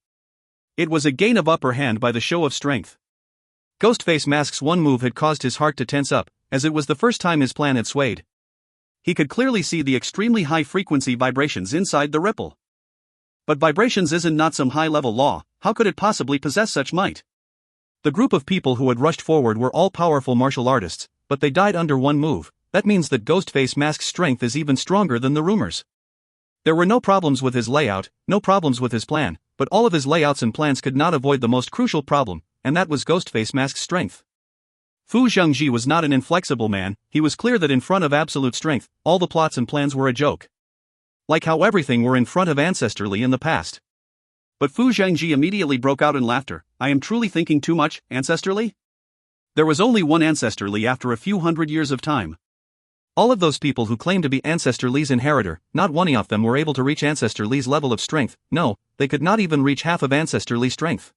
It was a gain of upper hand by the show of strength. Ghostface Mask's one move had caused his heart to tense up, as it was the first time his plan had swayed. He could clearly see the extremely high-frequency vibrations inside the ripple. But vibrations isn't not some high-level law. How could it possibly possess such might? The group of people who had rushed forward were all powerful martial artists, but they died under one move. That means that Ghostface Mask's strength is even stronger than the rumors. There were no problems with his layout, no problems with his plan, but all of his layouts and plans could not avoid the most crucial problem, and that was Ghostface Mask's strength. Fu Zhengji was not an inflexible man. He was clear that in front of absolute strength, all the plots and plans were a joke. Like how everything were in front of Ancestor Li in the past. But Fu Zhengji immediately broke out in laughter. I am truly thinking too much, Ancestor Li? There was only one Ancestor Li after a few hundred years of time. All of those people who claimed to be Ancestor Li's inheritor, not one of them were able to reach Ancestor Li's level of strength. No, they could not even reach half of Ancestor Li's strength.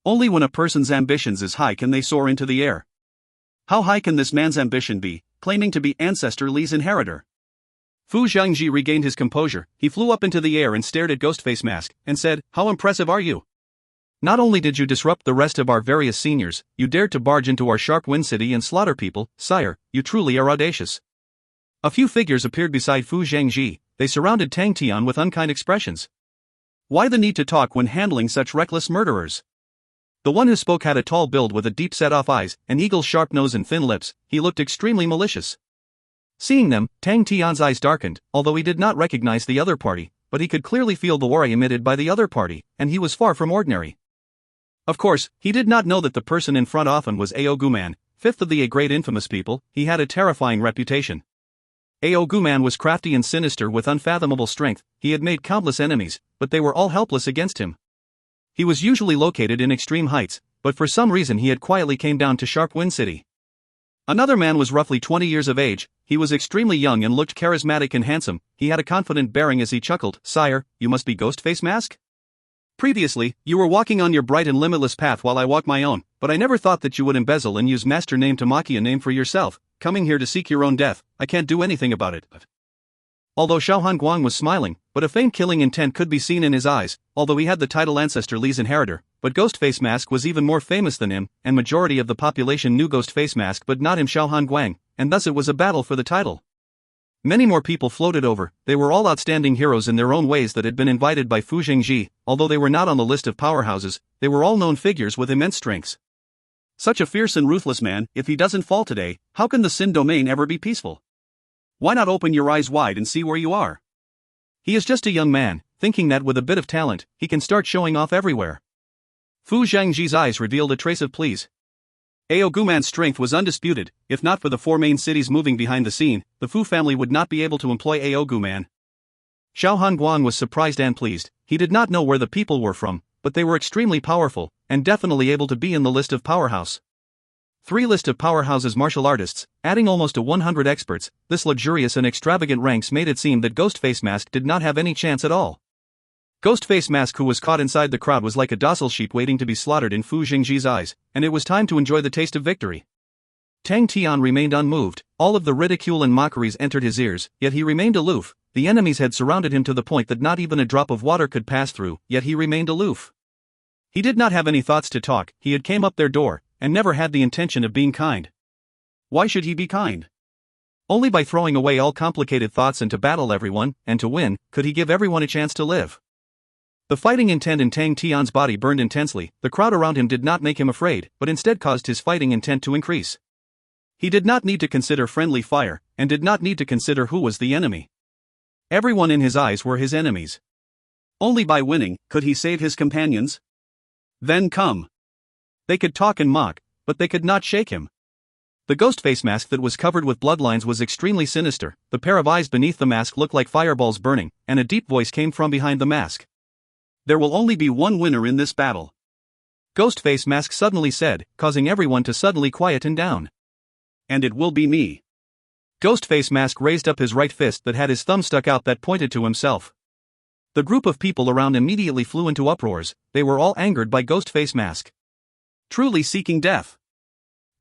Only when a person's ambitions is high can they soar into the air. How high can this man's ambition be, claiming to be Ancestor Li's inheritor? Fu Zhangji regained his composure. He flew up into the air and stared at Ghostface Mask, and said, "How impressive are you? Not only did you disrupt the rest of our various seniors, you dared to barge into our Sharp Wind City and slaughter people. Sire, you truly are audacious." A few figures appeared beside Fu Zhangji. They surrounded Tang Tian with unkind expressions. Why the need to talk when handling such reckless murderers? The one who spoke had a tall build with a deep set-off eyes, an eagle's sharp nose and thin lips. He looked extremely malicious. Seeing them, Tang Tian's eyes darkened, although he did not recognize the other party, but he could clearly feel the aura emitted by the other party, and he was far from ordinary. Of course, he did not know that the person in front often was Ao Guman, fifth of the great infamous people. He had a terrifying reputation. Ao Guman was crafty and sinister with unfathomable strength. He had made countless enemies, but they were all helpless against him. He was usually located in extreme heights, but for some reason he had quietly came down to Sharp Wind City. Another man was roughly 20 years of age. He was extremely young and looked charismatic and handsome. He had a confident bearing as he chuckled. "Sire, you must be Ghostface Mask? Previously, you were walking on your bright and limitless path while I walk my own, but I never thought that you would embezzle and use master name to mock a name for yourself, coming here to seek your own death. I can't do anything about it." Although Xiaohan Guang was smiling, but a faint killing intent could be seen in his eyes, although he had the title Ancestor Li's inheritor, but Ghostface Mask was even more famous than him, and majority of the population knew Ghostface Mask but not him Xiaohan Guang, and thus it was a battle for the title. Many more people floated over. They were all outstanding heroes in their own ways that had been invited by Fu Zhangji. Although they were not on the list of powerhouses, they were all known figures with immense strengths. Such a fierce and ruthless man, if he doesn't fall today, how can the Sin domain ever be peaceful? Why not open your eyes wide and see where you are? He is just a young man, thinking that with a bit of talent, he can start showing off everywhere. Fu Zhangji's eyes revealed a trace of pleas. Ao Guman's strength was undisputed. If not for the four main cities moving behind the scene, the Fu family would not be able to employ Ao Guman. Xiaohan Guang was surprised and pleased. He did not know where the people were from, but they were extremely powerful, and definitely able to be in the list of powerhouse. 3 list of powerhouses martial artists, adding almost to 100 experts. This luxurious and extravagant ranks made it seem that Ghostface Mask did not have any chance at all. Ghostface Mask, who was caught inside the crowd, was like a docile sheep waiting to be slaughtered in Fu Zhangji's eyes, and it was time to enjoy the taste of victory. Tang Tian remained unmoved. All of the ridicule and mockeries entered his ears, yet he remained aloof. The enemies had surrounded him to the point that not even a drop of water could pass through, yet he remained aloof. He did not have any thoughts to talk. He had came up their door, and never had the intention of being kind. Why should he be kind? Only by throwing away all complicated thoughts and to battle everyone, and to win, could he give everyone a chance to live. The fighting intent in Tang Tian's body burned intensely. The crowd around him did not make him afraid, but instead caused his fighting intent to increase. He did not need to consider friendly fire, and did not need to consider who was the enemy. Everyone in his eyes were his enemies. Only by winning could he save his companions. Then come. They could talk and mock, but they could not shake him. The Ghostface Mask that was covered with bloodlines was extremely sinister. The pair of eyes beneath the mask looked like fireballs burning, and a deep voice came from behind the mask. "There will only be one winner in this battle," Ghostface Mask suddenly said, causing everyone to suddenly quieten down. "And it will be me." Ghostface Mask raised up his right fist that had his thumb stuck out that pointed to himself. The group of people around immediately flew into uproars. They were all angered by Ghostface Mask. Truly seeking death.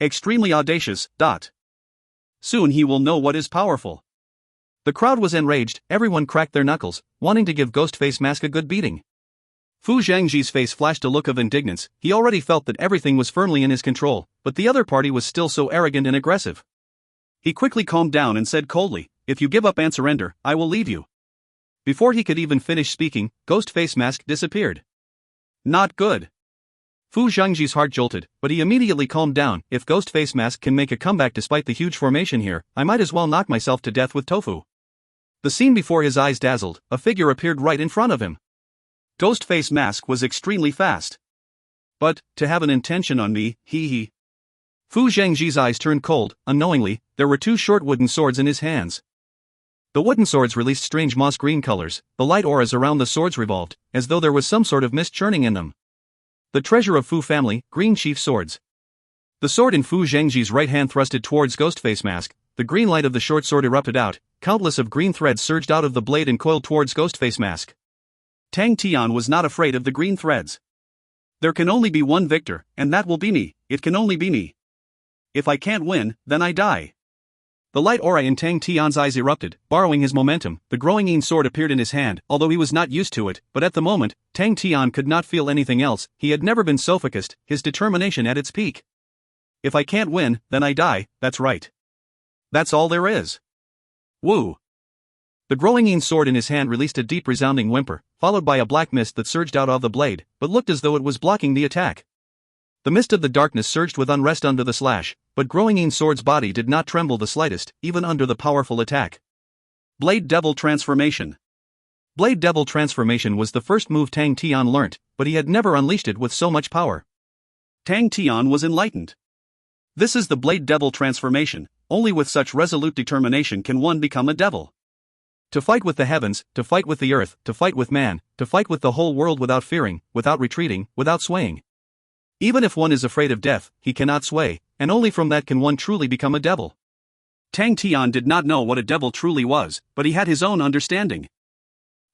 Extremely audacious. Soon he will know what is powerful. The crowd was enraged. Everyone cracked their knuckles, wanting to give Ghostface Mask a good beating. Fu Zhangji's face flashed a look of indignance. He already felt that everything was firmly in his control, but the other party was still so arrogant and aggressive. He quickly calmed down and said coldly, "If you give up and surrender, I will leave you." Before he could even finish speaking, Ghostface Mask disappeared. Not good. Fu Zhangji's heart jolted, but he immediately calmed down. If Ghostface Mask can make a comeback despite the huge formation here, I might as well knock myself to death with tofu. The scene before his eyes dazzled. A figure appeared right in front of him. Ghostface Mask was extremely fast. But, to have an intention on me, he. Fu Zhangji's eyes turned cold. Unknowingly, there were 2 short wooden swords in his hands. The wooden swords released strange moss green colors. The light auras around the swords revolved, as though there was some sort of mist churning in them. The treasure of Fu family, green chief swords. The sword in Fu Zhangji's right hand thrusted towards Ghostface Mask. The green light of the short sword erupted out. Countless of green threads surged out of the blade and coiled towards Ghostface Mask. Tang Tian was not afraid of the green threads. There can only be one victor, and that will be me. It can only be me. If I can't win, then I die. The light aura in Tang Tian's eyes erupted, borrowing his momentum. The growing Yin sword appeared in his hand, although he was not used to it, but at the moment, Tang Tian could not feel anything else. He had never been so focused, his determination at its peak. If I can't win, then I die, that's right. That's all there is. Woo. The growing Yin sword in his hand released a deep resounding whimper, followed by a black mist that surged out of the blade, but looked as though it was blocking the attack. The mist of the darkness surged with unrest under the slash, but growing Yin sword's body did not tremble the slightest, even under the powerful attack. Blade Devil Transformation. Blade Devil Transformation was the first move Tang Tian learnt, but he had never unleashed it with so much power. Tang Tian was enlightened. This is the Blade Devil Transformation. Only with such resolute determination can one become a devil. To fight with the heavens, to fight with the earth, to fight with man, to fight with the whole world without fearing, without retreating, without swaying. Even if one is afraid of death, he cannot sway, and only from that can one truly become a devil. Tang Tian did not know what a devil truly was, but he had his own understanding.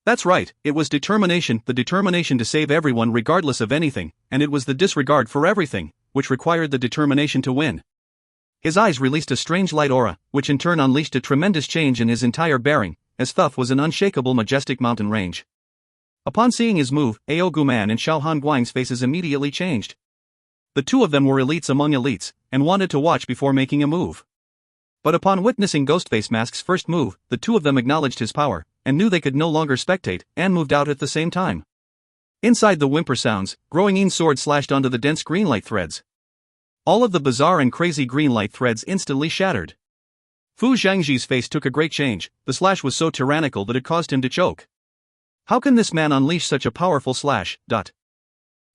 That's right, it was determination, the determination to save everyone regardless of anything, and it was the disregard for everything, which required the determination to win. His eyes released a strange light aura, which in turn unleashed a tremendous change in his entire bearing, as Thuff was an unshakable majestic mountain range. Upon seeing his move, Ao Guman and Xiao Han Guang's faces immediately changed. The two of them were elites among elites, and wanted to watch before making a move. But upon witnessing Ghostface Mask's first move, the two of them acknowledged his power, and knew they could no longer spectate, and moved out at the same time. Inside the whimper sounds, growing Yin sword slashed onto the dense green light threads. All of the bizarre and crazy green light threads instantly shattered. Fu Zhangji's face took a great change, the slash was so tyrannical that it caused him to choke. How can this man unleash such a powerful slash?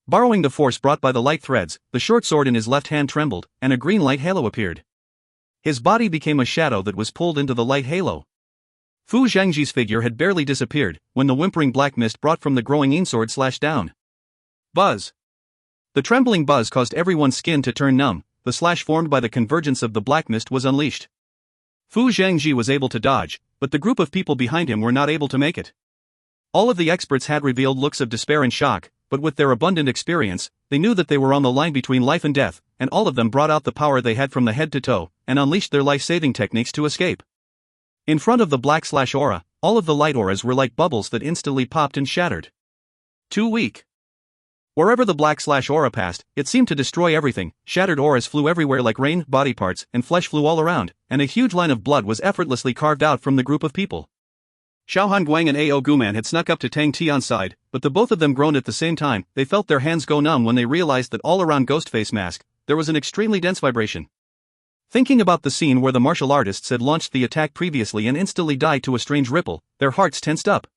Borrowing the force brought by the light threads, the short sword in his left hand trembled, and a green light halo appeared. His body became a shadow that was pulled into the light halo. Fu Zhangji's figure had barely disappeared, when the whimpering black mist brought from the growing Yin sword slashed down. Buzz! The trembling buzz caused everyone's skin to turn numb. The slash formed by the convergence of the black mist was unleashed. Fu Zhangji was able to dodge, but the group of people behind him were not able to make it. All of the experts had revealed looks of despair and shock, but with their abundant experience, they knew that they were on the line between life and death, and all of them brought out the power they had from the head to toe, and unleashed their life-saving techniques to escape. In front of the black slash aura, all of the light auras were like bubbles that instantly popped and shattered. Too weak. Wherever the black slash aura passed, it seemed to destroy everything. Shattered auras flew everywhere like rain, body parts and flesh flew all around, and a huge line of blood was effortlessly carved out from the group of people. Xiao Han Guang and Ao Guman had snuck up to Tang Tian's side, but the both of them groaned at the same time. They felt their hands go numb when they realized that all around Ghostface Mask, there was an extremely dense vibration. Thinking about the scene where the martial artists had launched the attack previously and instantly died to a strange ripple, their hearts tensed up.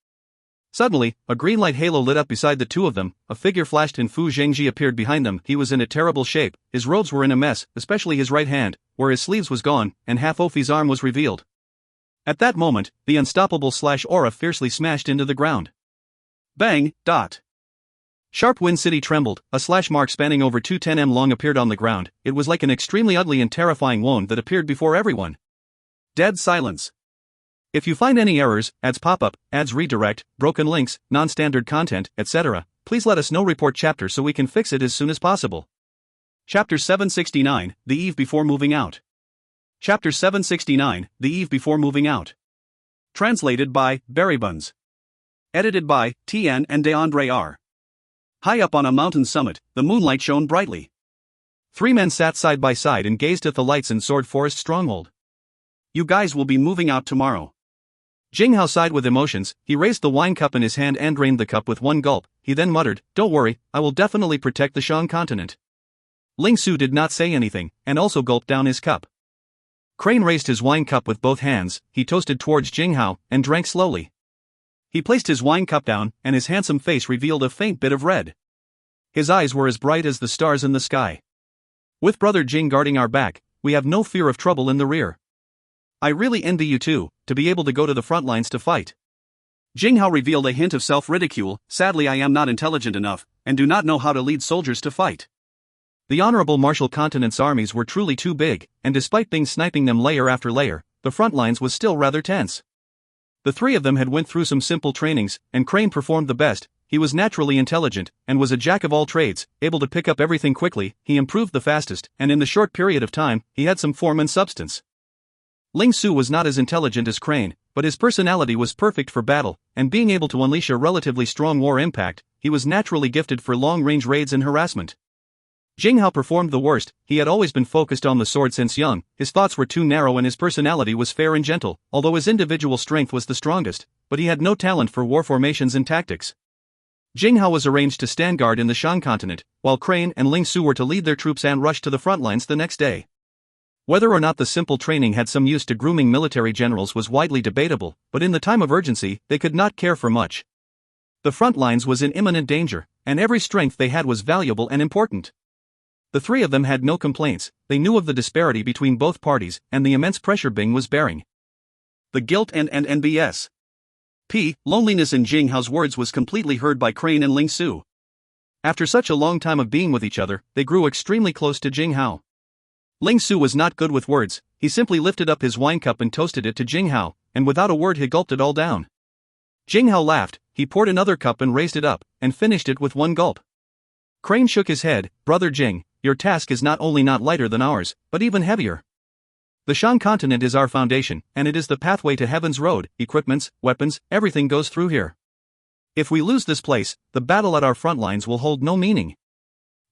Suddenly, a green light halo lit up beside the two of them, a figure flashed and Fu Zhangji appeared behind them. He was in a terrible shape, his robes were in a mess, especially his right hand, where his sleeves was gone, and half Ophi's arm was revealed. At that moment, the unstoppable slash aura fiercely smashed into the ground. Bang! Sharp Wind City trembled, a slash mark spanning over 210 long appeared on the ground. It was like an extremely ugly and terrifying wound that appeared before everyone. Dead silence. If you find any errors, ads pop up, ads redirect, broken links, non-standard content, etc., please let us know. Report chapter so we can fix it as soon as possible. Chapter 769, The Eve Before Moving Out. Chapter 769, The Eve Before Moving Out. Translated by Berrybuns. Edited by Tian and DeAndre R. High up on a mountain summit, the moonlight shone brightly. Three men sat side by side and gazed at the lights in Sword Forest Stronghold. You guys will be moving out tomorrow. Jinghao sighed with emotions. He raised the wine cup in his hand and drained the cup with one gulp. He then muttered, "Don't worry, I will definitely protect the Shang continent." Ling Su did not say anything, and also gulped down his cup. Crane raised his wine cup with both hands. He toasted towards Jinghao, and drank slowly. He placed his wine cup down, and his handsome face revealed a faint bit of red. His eyes were as bright as the stars in the sky. With Brother Jing guarding our back, we have no fear of trouble in the rear. I really envy you too, to be able to go to the front lines to fight. Jinghao revealed a hint of self-ridicule. Sadly, I am not intelligent enough, and do not know how to lead soldiers to fight. The Honorable Martial Continent's armies were truly too big, and despite things sniping them layer after layer, the front lines was still rather tense. The three of them had went through some simple trainings, and Crane performed the best. He was naturally intelligent, and was a jack of all trades, able to pick up everything quickly. He improved the fastest, and in the short period of time, he had some form and substance. Ling Su was not as intelligent as Crane, but his personality was perfect for battle, and being able to unleash a relatively strong war impact, he was naturally gifted for long-range raids and harassment. Jing Hao performed the worst. He had always been focused on the sword since young, his thoughts were too narrow and his personality was fair and gentle, although his individual strength was the strongest, but he had no talent for war formations and tactics. Jing Hao was arranged to stand guard in the Shan continent, while Crane and Ling Su were to lead their troops and rush to the front lines the next day. Whether or not the simple training had some use to grooming military generals was widely debatable, but in the time of urgency, they could not care for much. The front lines was in imminent danger, and every strength they had was valuable and important. The three of them had no complaints. They knew of the disparity between both parties and the immense pressure Bing was bearing. The guilt and NBS. Loneliness in Jing Hao's words was completely heard by Crane and Ling Su. After such a long time of being with each other, they grew extremely close to Jing Hao. Ling Su was not good with words. He simply lifted up his wine cup and toasted it to Jing Hao, and without a word he gulped it all down. Jing Hao laughed. He poured another cup and raised it up, and finished it with one gulp. Crane shook his head. Brother Jing, your task is not only not lighter than ours, but even heavier. The Shan continent is our foundation, and it is the pathway to heaven's road. Equipments, weapons, everything goes through here. If we lose this place, the battle at our front lines will hold no meaning.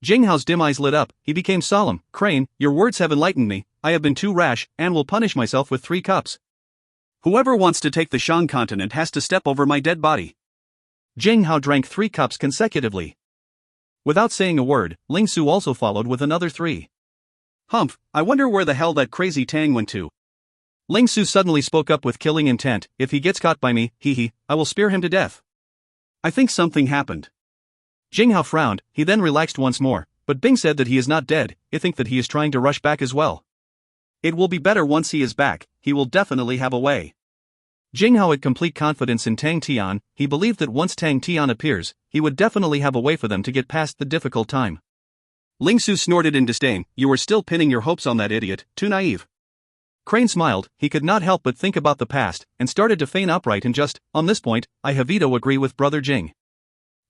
Jing Hao's dim eyes lit up. He became solemn. Crane, your words have enlightened me. I have been too rash, and will punish myself with 3 cups. Whoever wants to take the Shan continent has to step over my dead body. Jing Hao drank 3 cups consecutively. Without saying a word, Ling Su also followed with another 3. Humph, I wonder where the hell that crazy Tang went to. Ling Su suddenly spoke up with killing intent. If he gets caught by me, I will spear him to death. I think something happened. Jing Hao frowned. He then relaxed once more, but Bing said that he is not dead. I think that he is trying to rush back as well. It will be better once he is back. He will definitely have a way. Jing Hao had complete confidence in Tang Tian. He believed that once Tang Tian appears, he would definitely have a way for them to get past the difficult time. Ling Su snorted in disdain. You are still pinning your hopes on that idiot, too naive. Crane smiled. He could not help but think about the past, and started to feign upright and just, on this point, I Havito agree with Brother Jing.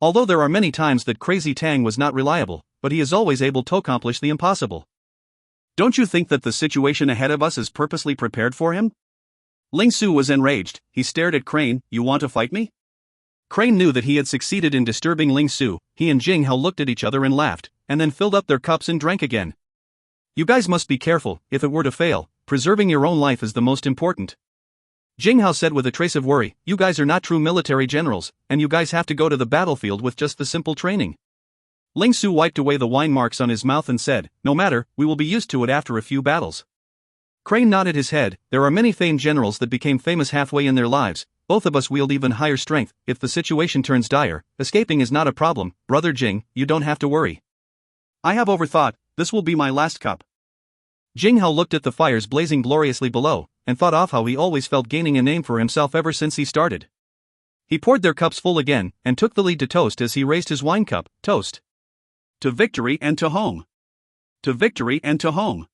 Although there are many times that crazy Tang was not reliable, but he is always able to accomplish the impossible. Don't you think that the situation ahead of us is purposely prepared for him? Ling Su was enraged. He stared at Crane. You want to fight me? Crane knew that he had succeeded in disturbing Ling Su. He and Jing Hao looked at each other and laughed, and then filled up their cups and drank again. You guys must be careful. If it were to fail, preserving your own life is the most important. Jing Hao said with a trace of worry, you guys are not true military generals, and you guys have to go to the battlefield with just the simple training. Ling Su wiped away the wine marks on his mouth and said, no matter, we will be used to it after a few battles. Crane nodded his head. There are many famed generals that became famous halfway in their lives. Both of us wield even higher strength. If the situation turns dire, escaping is not a problem. Brother Jing, you don't have to worry. I have overthought. This will be my last cup. Jing Hao looked at the fires blazing gloriously below, and thought of how he always felt gaining a name for himself ever since he started. He poured their cups full again, and took the lead to toast as he raised his wine cup. Toast. To victory and to home. To victory and to home.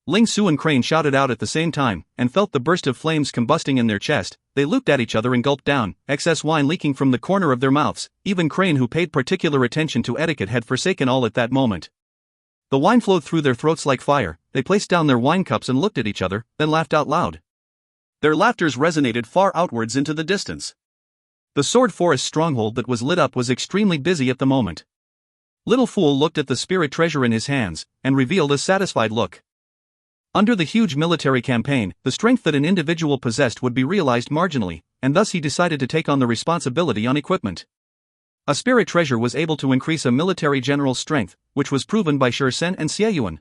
Ling Su and Crane shouted out at the same time, and felt the burst of flames combusting in their chest. They looked at each other and gulped down, excess wine leaking from the corner of their mouths. Even Crane, who paid particular attention to etiquette, had forsaken all at that moment. The wine flowed through their throats like fire. They placed down their wine cups and looked at each other, then laughed out loud. Their laughters resonated far outwards into the distance. The sword forest stronghold that was lit up was extremely busy at the moment. Little Fool looked at the spirit treasure in his hands, and revealed a satisfied look. Under the huge military campaign, the strength that an individual possessed would be realized marginally, and thus he decided to take on the responsibility on equipment. A spirit treasure was able to increase a military general's strength, which was proven by Shi Sen and Xie Yuan.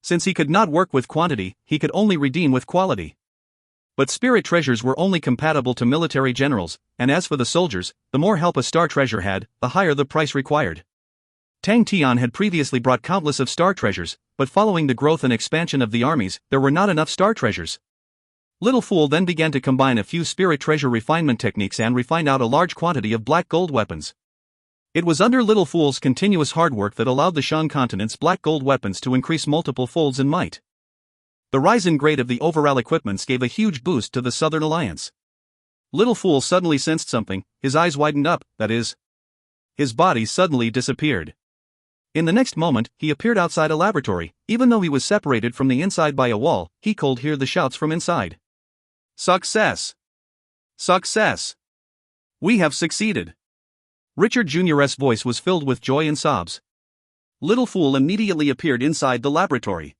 Since he could not work with quantity, he could only redeem with quality. But spirit treasures were only compatible to military generals, and as for the soldiers, the more help a star treasure had, the higher the price required. Tang Tian had previously brought countless of star treasures, but following the growth and expansion of the armies, there were not enough star treasures. Little Fool then began to combine a few spirit treasure refinement techniques and refined out a large quantity of black gold weapons. It was under Little Fool's continuous hard work that allowed the Shan continent's black gold weapons to increase multiple folds in might. The rise in grade of the overall equipments gave a huge boost to the Southern Alliance. Little Fool suddenly sensed something. His eyes widened up, that is, his body suddenly disappeared. In the next moment, he appeared outside a laboratory. Even though he was separated from the inside by a wall, he could hear the shouts from inside. Success! Success! We have succeeded! Richard Jr.'s voice was filled with joy and sobs. Little Fool immediately appeared inside the laboratory.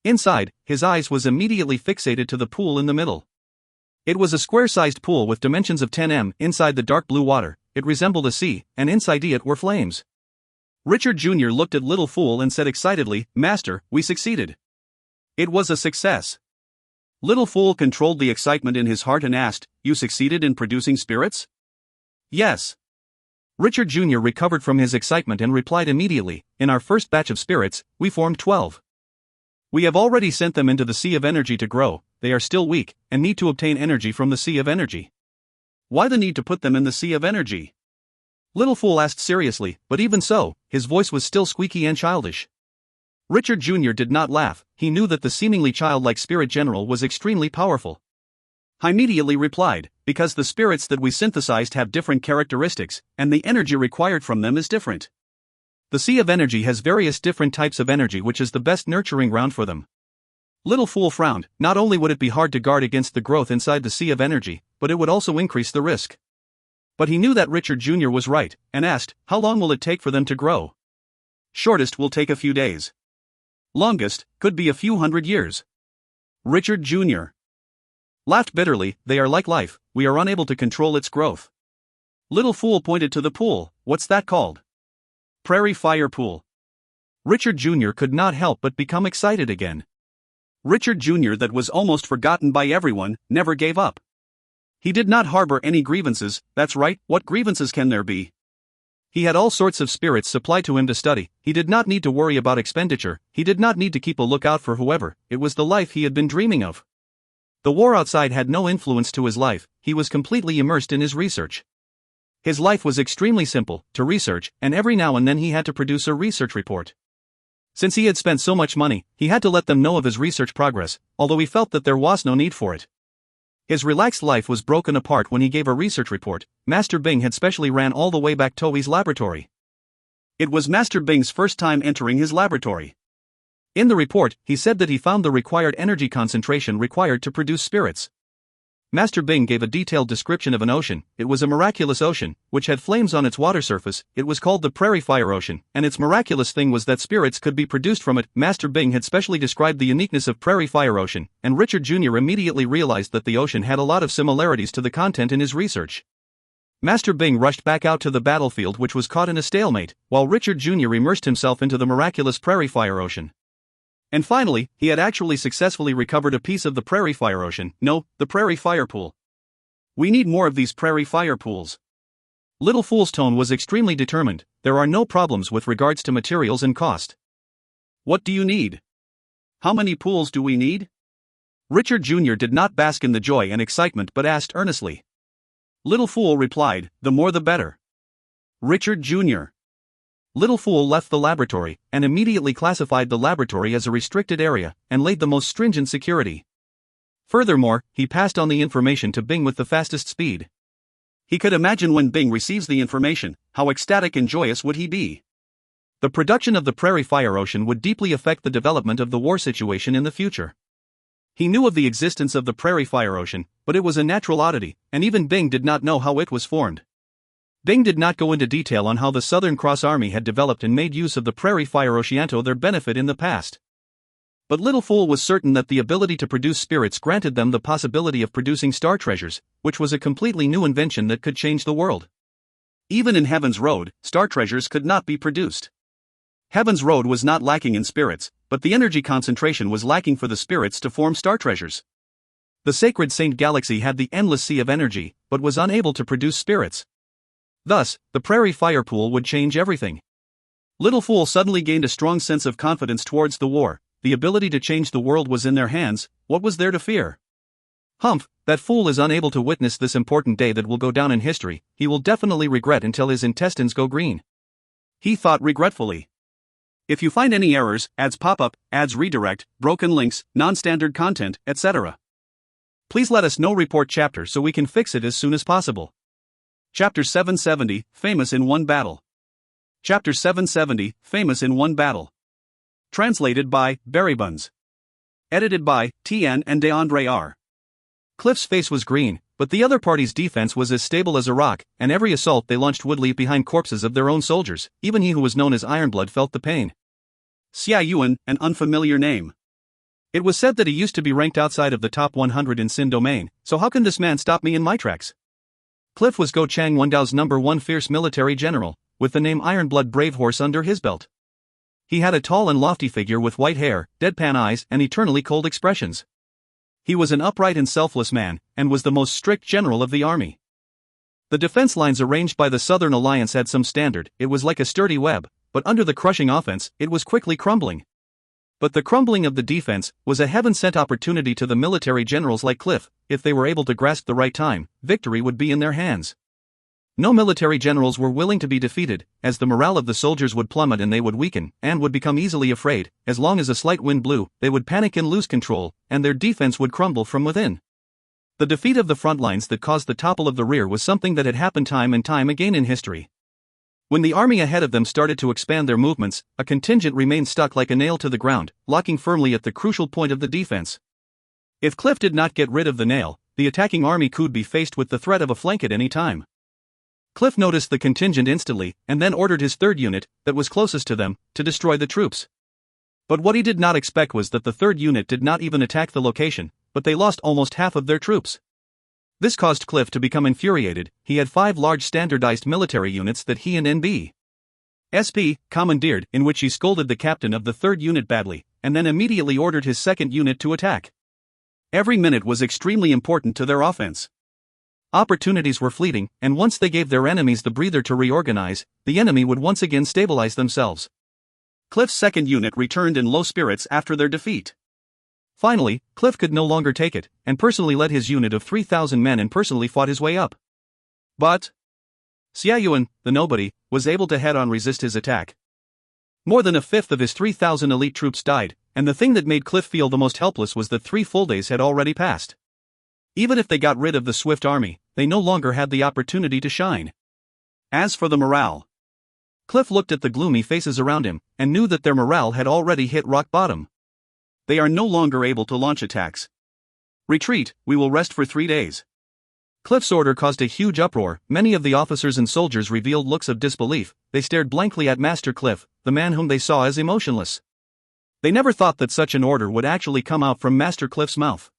Inside, his eyes was immediately fixated to the pool in the middle. It was a square-sized pool with dimensions of 10 m. Inside the dark blue water, it resembled a sea, and inside it were flames. Richard Jr. looked at Little Fool and said excitedly, "Master, we succeeded." It was a success. Little Fool controlled the excitement in his heart and asked, "You succeeded in producing spirits?" "Yes." Richard Jr. recovered from his excitement and replied immediately, "In our first batch of spirits, we formed 12. We have already sent them into the sea of energy to grow. They are still weak, and need to obtain energy from the sea of energy." "Why the need to put them in the sea of energy?" Little Fool asked seriously, but even so, his voice was still squeaky and childish. Richard Jr. did not laugh. He knew that the seemingly childlike spirit general was extremely powerful. I immediately replied, "Because the spirits that we synthesized have different characteristics, and the energy required from them is different. The sea of energy has various different types of energy, which is the best nurturing ground for them." Little Fool frowned. Not only would it be hard to guard against the growth inside the sea of energy, but it would also increase the risk. But he knew that Richard Jr. was right, and asked, "How long will it take for them to grow?" "Shortest will take a few days. Longest could be a few hundred years." Richard Jr. laughed bitterly. "They are like life, we are unable to control its growth." Little Fool pointed to the pool. "What's that called?" "Prairie fire pool." Richard Jr. could not help but become excited again. Richard Jr., that was almost forgotten by everyone, never gave up. He did not harbor any grievances. That's right, what grievances can there be? He had all sorts of spirits supplied to him to study. He did not need to worry about expenditure. He did not need to keep a lookout for whoever. It was the life he had been dreaming of. The war outside had no influence to his life. He was completely immersed in his research. His life was extremely simple, to research, and every now and then he had to produce a research report. Since he had spent so much money, he had to let them know of his research progress, although he felt that there was no need for it. His relaxed life was broken apart when he gave a research report. Master Bing had specially ran all the way back to his laboratory. It was Master Bing's first time entering his laboratory. In the report, he said that he found the required energy concentration required to produce spirits. Master Bing gave a detailed description of an ocean. It was a miraculous ocean, which had flames on its water surface. It was called the Prairie Fire Ocean, and its miraculous thing was that spirits could be produced from it. Master Bing had specially described the uniqueness of Prairie Fire Ocean, and Richard Jr. immediately realized that the ocean had a lot of similarities to the content in his research. Master Bing rushed back out to the battlefield, which was caught in a stalemate, while Richard Jr. immersed himself into the miraculous Prairie Fire Ocean. And finally, he had actually successfully recovered a piece of the Prairie Fire Ocean. No, the Prairie Fire Pool. We need more of these Prairie Fire Pools. Little Fool's tone was extremely determined. There are no problems with regards to materials and cost. What do you need? How many pools do we need? Richard Jr. did not bask in the joy and excitement but asked earnestly. Little Fool replied, "The more the better." Richard Jr. Little Fool left the laboratory, and immediately classified the laboratory as a restricted area, and laid the most stringent security. Furthermore, he passed on the information to Bing with the fastest speed. He could imagine when Bing receives the information, how ecstatic and joyous would he be. The production of the Prairie Fire Ocean would deeply affect the development of the war situation in the future. He knew of the existence of the Prairie Fire Ocean, but it was a natural oddity, and even Bing did not know how it was formed. Bing did not go into detail on how the Southern Cross Army had developed and made use of the Prairie Fire Ocean to their benefit in the past. But Little Fool was certain that the ability to produce spirits granted them the possibility of producing star treasures, which was a completely new invention that could change the world. Even in Heaven's Road, star treasures could not be produced. Heaven's Road was not lacking in spirits, but the energy concentration was lacking for the spirits to form star treasures. The Sacred Saint Galaxy had the endless sea of energy, but was unable to produce spirits. Thus, the Prairie Fire Pool would change everything. Little Fool suddenly gained a strong sense of confidence towards the war. The ability to change the world was in their hands. What was there to fear? Humph, that fool is unable to witness this important day that will go down in history. He will definitely regret until his intestines go green. He thought regretfully. If you find any errors, ads pop up, ads redirect, broken links, non-standard content, etc., please let us know. Report chapter so we can fix it as soon as possible. Chapter 770, Famous in One Battle. Chapter 770, Famous in One Battle. Translated by Buns. Edited by Tian and DeAndre R. Cliff's face was green, but the other party's defense was as stable as a rock, and every assault they launched would leave behind corpses of their own soldiers. Even he who was known as Ironblood felt the pain. Xia Yuan, an unfamiliar name. It was said that he used to be ranked outside of the top 100 in Xin domain, so how can this man stop me in my tracks? Cliff was Go Chang Wendao's #1 fierce military general, with the name Ironblood Brave Horse under his belt. He had a tall and lofty figure with white hair, deadpan eyes, and eternally cold expressions. He was an upright and selfless man, and was the most strict general of the army. The defense lines arranged by the Southern Alliance had some standard. It was like a sturdy web, but under the crushing offense, it was quickly crumbling. But the crumbling of the defense was a heaven-sent opportunity to the military generals like Cliff. If they were able to grasp the right time, victory would be in their hands. No military generals were willing to be defeated, as the morale of the soldiers would plummet and they would weaken, and would become easily afraid. As long as a slight wind blew, they would panic and lose control, and their defense would crumble from within. The defeat of the front lines that caused the topple of the rear was something that had happened time and time again in history. When the army ahead of them started to expand their movements, a contingent remained stuck like a nail to the ground, locking firmly at the crucial point of the defense. If Cliff did not get rid of the nail, the attacking army could be faced with the threat of a flank at any time. Cliff noticed the contingent instantly, and then ordered his third unit, that was closest to them, to destroy the troops. But what he did not expect was that the third unit did not even attack the location, but they lost almost half of their troops. This caused Cliff to become infuriated. He had 5 large standardized military units that he and NB.SP commandeered, in which he scolded the captain of the third unit badly, and then immediately ordered his second unit to attack. Every minute was extremely important to their offense. Opportunities were fleeting, and once they gave their enemies the breather to reorganize, the enemy would once again stabilize themselves. Cliff's second unit returned in low spirits after their defeat. Finally, Cliff could no longer take it, and personally led his unit of 3,000 men and personally fought his way up. But Xia Yuan, the nobody, was able to head-on resist his attack. More than a fifth of his 3,000 elite troops died, and the thing that made Cliff feel the most helpless was that 3 full days had already passed. Even if they got rid of the swift army, they no longer had the opportunity to shine. As for the morale, Cliff looked at the gloomy faces around him, and knew that their morale had already hit rock bottom. They are no longer able to launch attacks. Retreat, we will rest for 3 days. Cliff's order caused a huge uproar. Many of the officers and soldiers revealed looks of disbelief. They stared blankly at Master Cliff, the man whom they saw as emotionless. They never thought that such an order would actually come out from Master Cliff's mouth.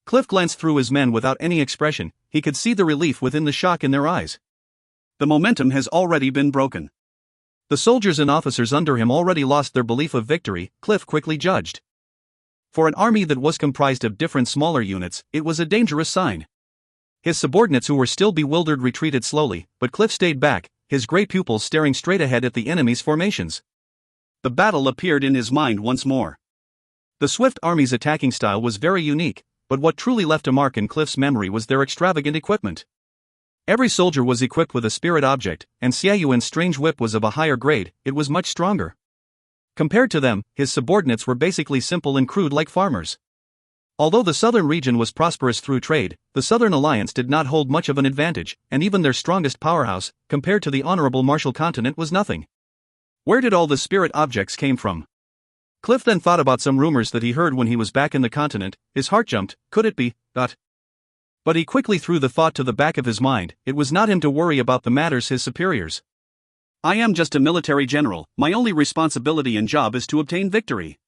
Cliff glanced through his men without any expression. He could see the relief within the shock in their eyes. The momentum has already been broken. The soldiers and officers under him already lost their belief of victory, Cliff quickly judged. For an army that was comprised of different smaller units, it was a dangerous sign. His subordinates who were still bewildered retreated slowly, but Cliff stayed back, his gray pupils staring straight ahead at the enemy's formations. The battle appeared in his mind once more. The Swift Army's attacking style was very unique, but what truly left a mark in Cliff's memory was their extravagant equipment. Every soldier was equipped with a spirit object, and Xia Yuan's strange whip was of a higher grade. It was much stronger. Compared to them, his subordinates were basically simple and crude like farmers. Although the southern region was prosperous through trade, the Southern Alliance did not hold much of an advantage, and even their strongest powerhouse, compared to the honorable Martial continent, was nothing. Where did all the spirit objects came from? Cliff then thought about some rumors that he heard when he was back in the continent. His heart jumped. Could it be? But he quickly threw the thought to the back of his mind. It was not him to worry about the matters his superiors. I am just a military general. My only responsibility and job is to obtain victory.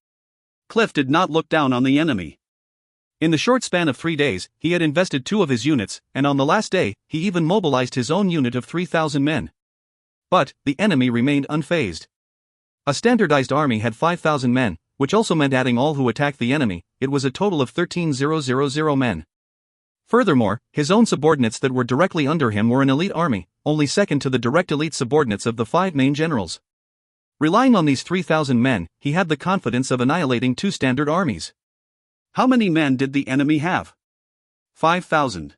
Cliff did not look down on the enemy. In the short span of 3 days, he had invested 2 of his units, and on the last day, he even mobilized his own unit of 3,000 men. But the enemy remained unfazed. A standardized army had 5,000 men, which also meant adding all who attacked the enemy, it was a total of 13,000 men. Furthermore, his own subordinates that were directly under him were an elite army, only second to the direct elite subordinates of the 5 main generals. Relying on these 3,000 men, he had the confidence of annihilating 2 standard armies. How many men did the enemy have? 5,000.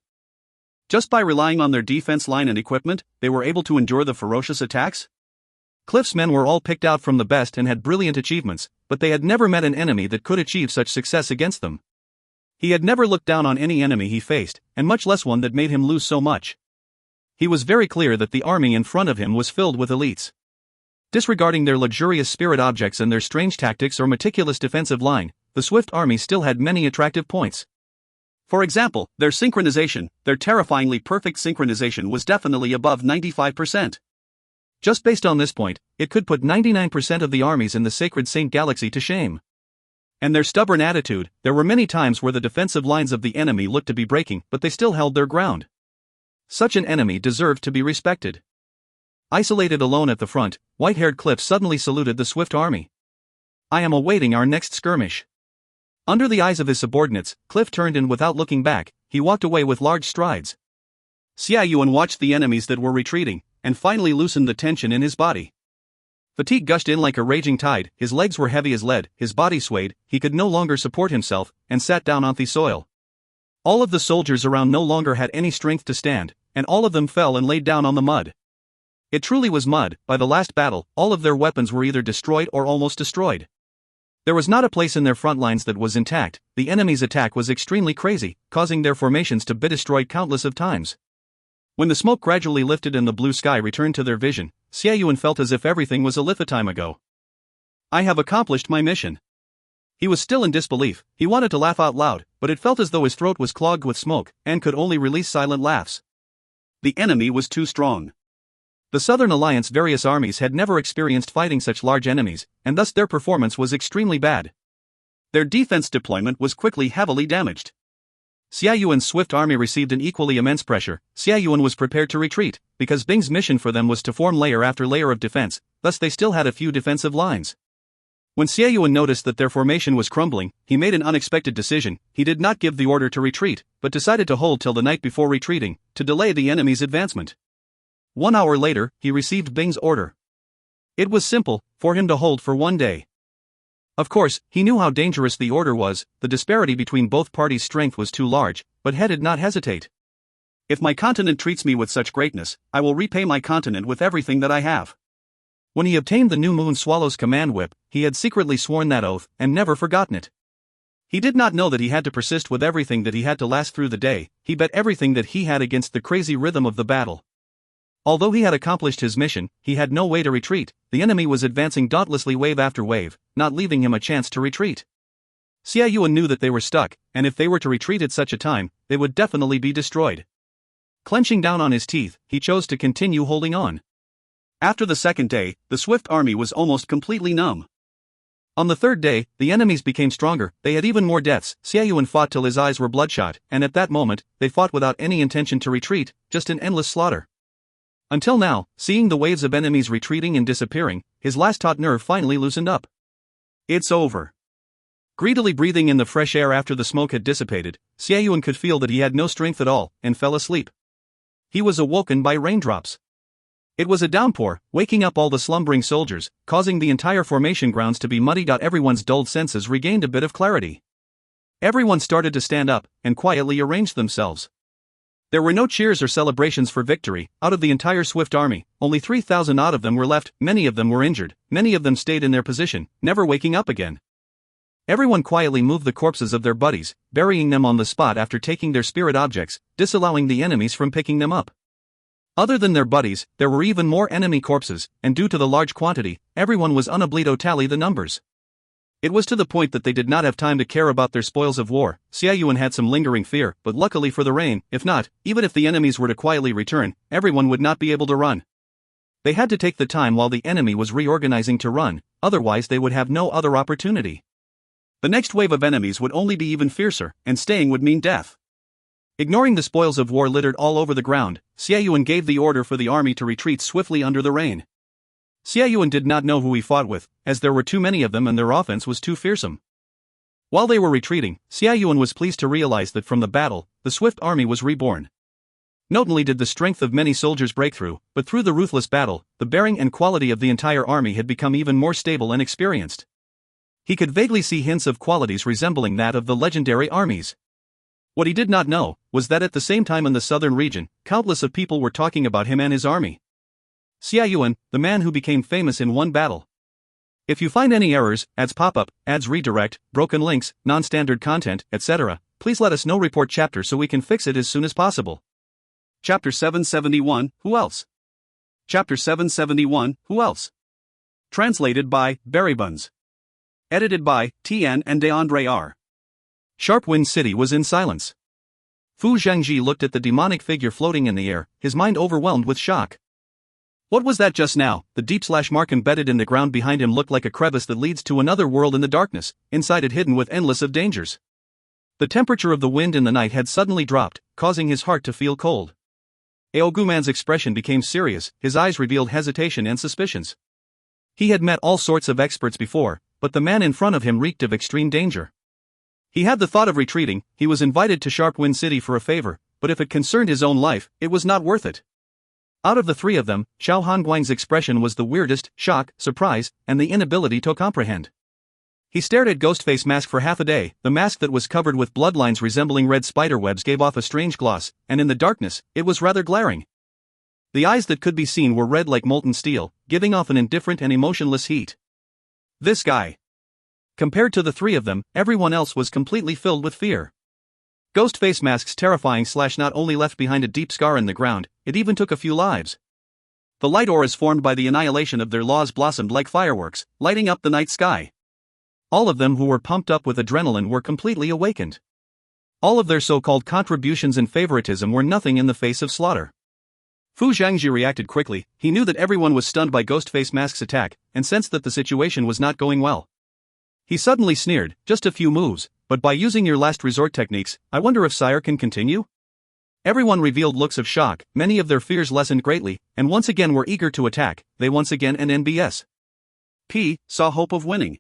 Just by relying on their defense line and equipment, they were able to endure the ferocious attacks? Cliff's men were all picked out from the best and had brilliant achievements, but they had never met an enemy that could achieve such success against them. He had never looked down on any enemy he faced, and much less one that made him lose so much. He was very clear that the army in front of him was filled with elites. Disregarding their luxurious spirit objects and their strange tactics or meticulous defensive line, the swift army still had many attractive points. For example, their synchronization, their terrifyingly perfect synchronization was definitely above 95%. Just based on this point, it could put 99% of the armies in the Sacred Saint Galaxy to shame. And their stubborn attitude, there were many times where the defensive lines of the enemy looked to be breaking, but they still held their ground. Such an enemy deserved to be respected. Isolated alone at the front, white-haired Cliff suddenly saluted the swift army. "I am awaiting our next skirmish." Under the eyes of his subordinates, Cliff turned and without looking back, he walked away with large strides. Xia Yuan watched the enemies that were retreating, and finally loosened the tension in his body. Fatigue gushed in like a raging tide, his legs were heavy as lead, his body swayed, he could no longer support himself, and sat down on the soil. All of the soldiers around no longer had any strength to stand, and all of them fell and laid down on the mud. It truly was mud. By the last battle, all of their weapons were either destroyed or almost destroyed. There was not a place in their front lines that was intact. The enemy's attack was extremely crazy, causing their formations to be destroyed countless of times. When the smoke gradually lifted and the blue sky returned to their vision, Xia Yuan felt as if everything was a lifetime ago. "I have accomplished my mission." He was still in disbelief. He wanted to laugh out loud, but it felt as though his throat was clogged with smoke, and could only release silent laughs. The enemy was too strong. The Southern Alliance's various armies had never experienced fighting such large enemies, and thus their performance was extremely bad. Their defense deployment was quickly heavily damaged. Xia Yuan's swift army received an equally immense pressure. Xia Yuan was prepared to retreat, because Bing's mission for them was to form layer after layer of defense, thus they still had a few defensive lines. When Xia Yuan noticed that their formation was crumbling, he made an unexpected decision. He did not give the order to retreat, but decided to hold till the night before retreating, to delay the enemy's advancement. 1 hour later, he received Bing's order. It was simple, for him to hold for 1 day. Of course, he knew how dangerous the order was. The disparity between both parties' strength was too large, but He did not hesitate. "If my continent treats me with such greatness, I will repay my continent with everything that I have." When he obtained the New Moon Swallow's command whip, he had secretly sworn that oath, and never forgotten it. He did not know that he had to persist with everything that he had to last through the day. He bet everything that he had against the crazy rhythm of the battle. Although he had accomplished his mission, he had no way to retreat. The enemy was advancing dauntlessly wave after wave, not leaving him a chance to retreat. Xia Yuan knew that they were stuck, and if they were to retreat at such a time, they would definitely be destroyed. Clenching down on his teeth, he chose to continue holding on. After the second day, the swift army was almost completely numb. On the third day, the enemies became stronger. They had even more deaths. Xia Yuan fought till his eyes were bloodshot, and at that moment, they fought without any intention to retreat, just an endless slaughter. Until now, seeing the waves of enemies retreating and disappearing, his last taut nerve finally loosened up. "It's over." Greedily breathing in the fresh air after the smoke had dissipated, Xia Yuan could feel that he had no strength at all, and fell asleep. He was awoken by raindrops. It was a downpour, waking up all the slumbering soldiers, causing the entire formation grounds to be muddied out. Everyone's dulled senses regained a bit of clarity. Everyone started to stand up, and quietly arranged themselves. There were no cheers or celebrations for victory. Out of the entire swift army, only 3,000 odd of them were left. Many of them were injured, many of them stayed in their position, never waking up again. Everyone quietly moved the corpses of their buddies, burying them on the spot after taking their spirit objects, disallowing the enemies from picking them up. Other than their buddies, there were even more enemy corpses, and due to the large quantity, everyone was unable to tally the numbers. It was to the point that they did not have time to care about their spoils of war. Xia Yuan had some lingering fear, but luckily for the rain, if not, even if the enemies were to quietly return, everyone would not be able to run. They had to take the time while the enemy was reorganizing to run, otherwise they would have no other opportunity. The next wave of enemies would only be even fiercer, and staying would mean death. Ignoring the spoils of war littered all over the ground, Xia Yuan gave the order for the army to retreat swiftly under the rain. Xia Yuan did not know who he fought with, as there were too many of them and their offense was too fearsome. While they were retreating, Xia Yuan was pleased to realize that from the battle, the swift army was reborn. Not only did the strength of many soldiers break through, but through the ruthless battle, the bearing and quality of the entire army had become even more stable and experienced. He could vaguely see hints of qualities resembling that of the legendary armies. What he did not know was that at the same time in the southern region, countless of people were talking about him and his army. Xia Yuan, the man who became famous in one battle. If you find any errors, ads pop up, ads redirect, broken links, non-standard content, etc., please let us know. Report chapter so we can fix it as soon as possible. Chapter 771, Who else? Chapter 771, Who else? Translated by Berrybuns. Edited by Tian and DeAndre R. Sharp Wind City was in silence. Fu Zhangji looked at the demonic figure floating in the air, his mind overwhelmed with shock. What was that just now? The deep slash mark embedded in the ground behind him looked like a crevice that leads to another world in the darkness, inside it hidden with endless of dangers. The temperature of the wind in the night had suddenly dropped, causing his heart to feel cold. Aoguman's expression became serious, his eyes revealed hesitation and suspicions. He had met all sorts of experts before, but the man in front of him reeked of extreme danger. He had the thought of retreating. He was invited to Sharp Wind City for a favor, but if it concerned his own life, it was not worth it. Out of the three of them, Xiao Hanguang's expression was the weirdest: shock, surprise, and the inability to comprehend. He stared at Ghostface Mask for half a day. The mask that was covered with bloodlines resembling red spider webs gave off a strange gloss, and in the darkness, it was rather glaring. The eyes that could be seen were red like molten steel, giving off an indifferent and emotionless heat. This guy. Compared to the three of them, everyone else was completely filled with fear. Ghostface Mask's terrifying slash not only left behind a deep scar in the ground, it even took a few lives. The light auras formed by the annihilation of their laws blossomed like fireworks, lighting up the night sky. All of them who were pumped up with adrenaline were completely awakened. All of their so-called contributions and favoritism were nothing in the face of slaughter. Fu Zhangji reacted quickly. He knew that everyone was stunned by Ghostface Mask's attack, and sensed that the situation was not going well. He suddenly sneered, "Just a few moves, but by using your last resort techniques, I wonder if Sire can continue?" Everyone revealed looks of shock, many of their fears lessened greatly, and once again were eager to attack. They once again and NBS saw hope of winning.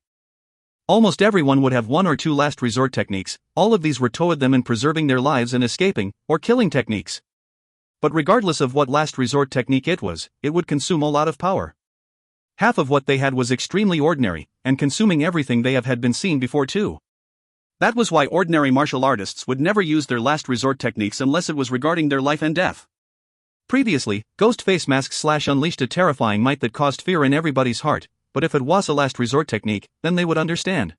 Almost everyone would have one or two last resort techniques. All of these were towed them in preserving their lives and escaping, or killing techniques. But regardless of what last resort technique it would consume a lot of power. Half of what they had was extremely ordinary, and consuming everything they had been seen before too. That was why ordinary martial artists would never use their last resort techniques unless it was regarding their life and death. Previously, Ghostface Mask slash unleashed a terrifying might that caused fear in everybody's heart, but if it was a last resort technique, then they would understand.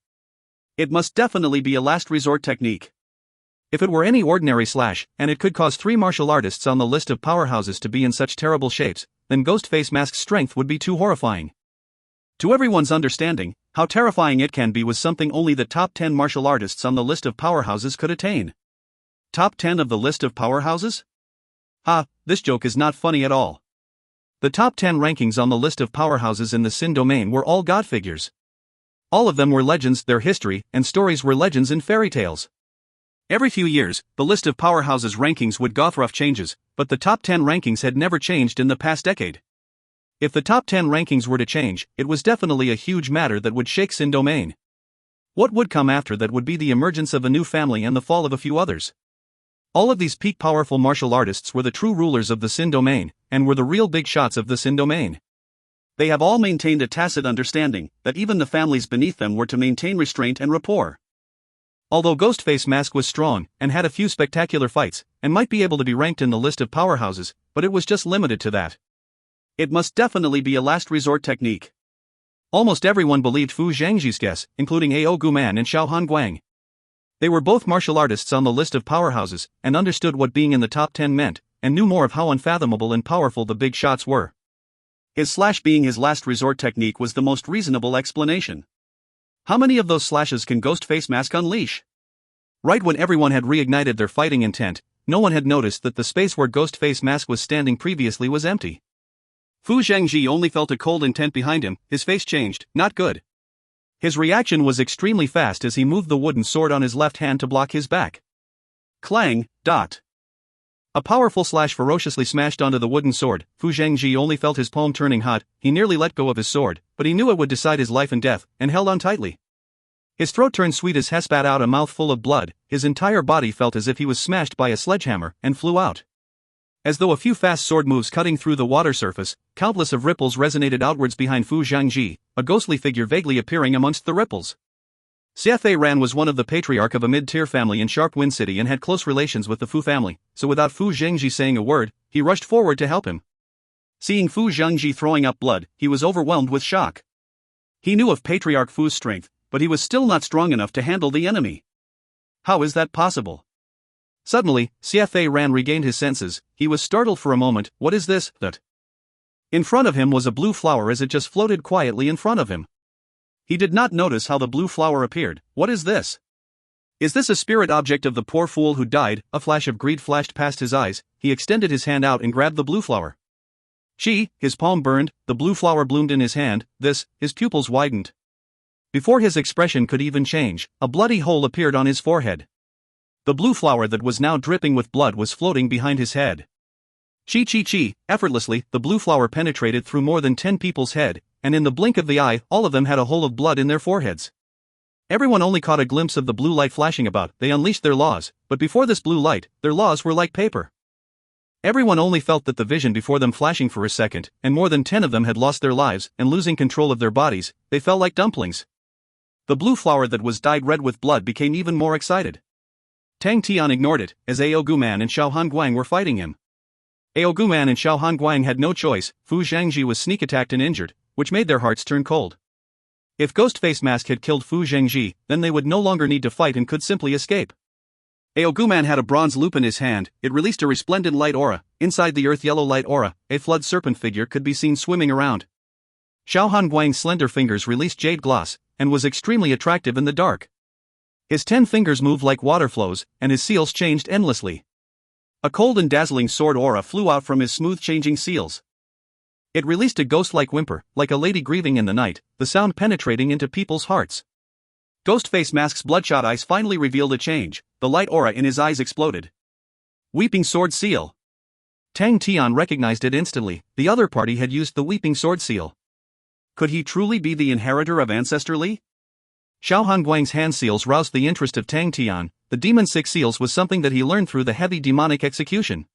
It must definitely be a last resort technique. If it were any ordinary slash, and it could cause 3 martial artists on the list of powerhouses to be in such terrible shapes, then Ghostface Mask's strength would be too horrifying. To everyone's understanding, how terrifying it can be was something only the top 10 martial artists on the list of powerhouses could attain. Top 10 of the list of powerhouses? This joke is not funny at all. The top 10 rankings on the list of powerhouses in the Sin domain were all god figures. All of them were legends, their history and stories were legends and fairy tales. Every few years, the list of powerhouses rankings would go through changes, but the top 10 rankings had never changed in the past decade. If the top 10 rankings were to change, it was definitely a huge matter that would shake Sin domain. What would come after that would be the emergence of a new family and the fall of a few others. All of these peak powerful martial artists were the true rulers of the Sin domain, and were the real big shots of the Sin domain. They have all maintained a tacit understanding that even the families beneath them were to maintain restraint and rapport. Although Ghostface Mask was strong, and had a few spectacular fights, and might be able to be ranked in the list of powerhouses, but it was just limited to that. It must definitely be a last resort technique. Almost everyone believed Fu Zhangji's guess, including Aoguman and Xiao Hanguang. They were both martial artists on the list of powerhouses, and understood what being in the top 10 meant, and knew more of how unfathomable and powerful the big shots were. His slash being his last resort technique was the most reasonable explanation. How many of those slashes can Ghostface Mask unleash? Right when everyone had reignited their fighting intent, no one had noticed that the space where Ghostface Mask was standing previously was empty. Fu Zhangji only felt a cold intent behind him. His face changed, not good. His reaction was extremely fast as he moved the wooden sword on his left hand to block his back. Clang, dot. A powerful slash ferociously smashed onto the wooden sword. Fu Zhangji only felt his palm turning hot. He nearly let go of his sword, but he knew it would decide his life and death, and held on tightly. His throat turned sweet as he spat out a mouthful of blood. His entire body felt as if he was smashed by a sledgehammer, and flew out. As though a few fast sword moves cutting through the water surface, countless of ripples resonated outwards behind Fu Zhangji, a ghostly figure vaguely appearing amongst the ripples. Xie Ran was one of the patriarch of a mid-tier family in Sharp Wind City and had close relations with the Fu family, so without Fu Zhangji saying a word, he rushed forward to help him. Seeing Fu Zhangji throwing up blood, he was overwhelmed with shock. He knew of Patriarch Fu's strength, but he was still not strong enough to handle the enemy. How is that possible? Suddenly, Xie Ran regained his senses. He was startled for a moment. What is this? That? In front of him was a blue flower as it just floated quietly in front of him. He did not notice how the blue flower appeared. What is this? Is this a spirit object of the poor fool who died? A flash of greed flashed past his eyes. He extended his hand out and grabbed the blue flower. His palm burned, the blue flower bloomed in his hand. His pupils widened. Before his expression could even change, a bloody hole appeared on his forehead. The blue flower that was now dripping with blood was floating behind his head. Effortlessly, the blue flower penetrated through more than 10 people's head, and in the blink of the eye, all of them had a hole of blood in their foreheads. Everyone only caught a glimpse of the blue light flashing about. They unleashed their laws, but before this blue light, their laws were like paper. Everyone only felt that the vision before them flashing for a second, and more than 10 of them had lost their lives, and losing control of their bodies, they fell like dumplings. The blue flower that was dyed red with blood became even more excited. Tang Tian ignored it, as Aoguman and Xiao Hanguang were fighting him. Aoguman and Xiao Hanguang had no choice. Fu Zhangji was sneak attacked and injured, which made their hearts turn cold. If Ghost Face Mask had killed Fu Zhangji, then they would no longer need to fight and could simply escape. Aoguman had a bronze loop in his hand. It released a resplendent light aura. Inside the earth yellow light aura, a flood serpent figure could be seen swimming around. Xiao Hanguang's slender fingers released jade gloss, and was extremely attractive in the dark. His 10 fingers moved like water flows, and his seals changed endlessly. A cold and dazzling sword aura flew out from his smooth-changing seals. It released a ghost-like whimper, like a lady grieving in the night, the sound penetrating into people's hearts. Ghostface Mask's bloodshot eyes finally revealed a change. The light aura in his eyes exploded. Weeping Sword Seal. Tang Tian recognized it instantly. The other party had used the Weeping Sword Seal. Could he truly be the inheritor of Ancestor Li? Xiao Hanguang's hand seals roused the interest of Tang Tian. The Demon Six Seals was something that he learned through the heavy demonic execution.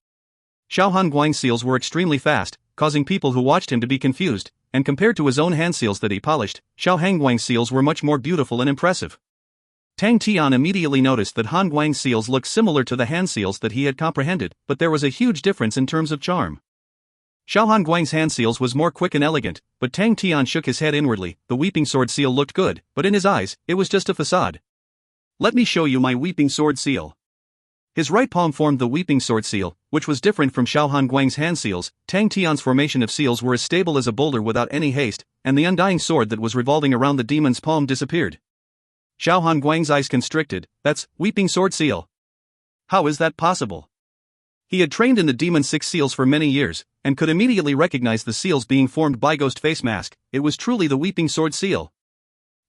Xiao Hanguang's seals were extremely fast, causing people who watched him to be confused, and compared to his own hand seals that he polished, Xiao Hanguang's seals were much more beautiful and impressive. Tang Tian immediately noticed that Hanguang's seals looked similar to the hand seals that he had comprehended, but there was a huge difference in terms of charm. Xiao Hanguang's hand seals was more quick and elegant, but Tang Tian shook his head inwardly. The Weeping Sword Seal looked good, but in his eyes, it was just a facade. Let me show you my Weeping Sword Seal. His right palm formed the Weeping Sword Seal, which was different from Xiao Hanguang's hand seals. Tang Tian's formation of seals were as stable as a boulder without any haste, and the undying sword that was revolving around the demon's palm disappeared. Xiao Hanguang's eyes constricted. That's Weeping Sword Seal. How is that possible? He had trained in the Demon Six Seals for many years, and could immediately recognize the seals being formed by Ghost Face Mask. It was truly the Weeping Sword Seal.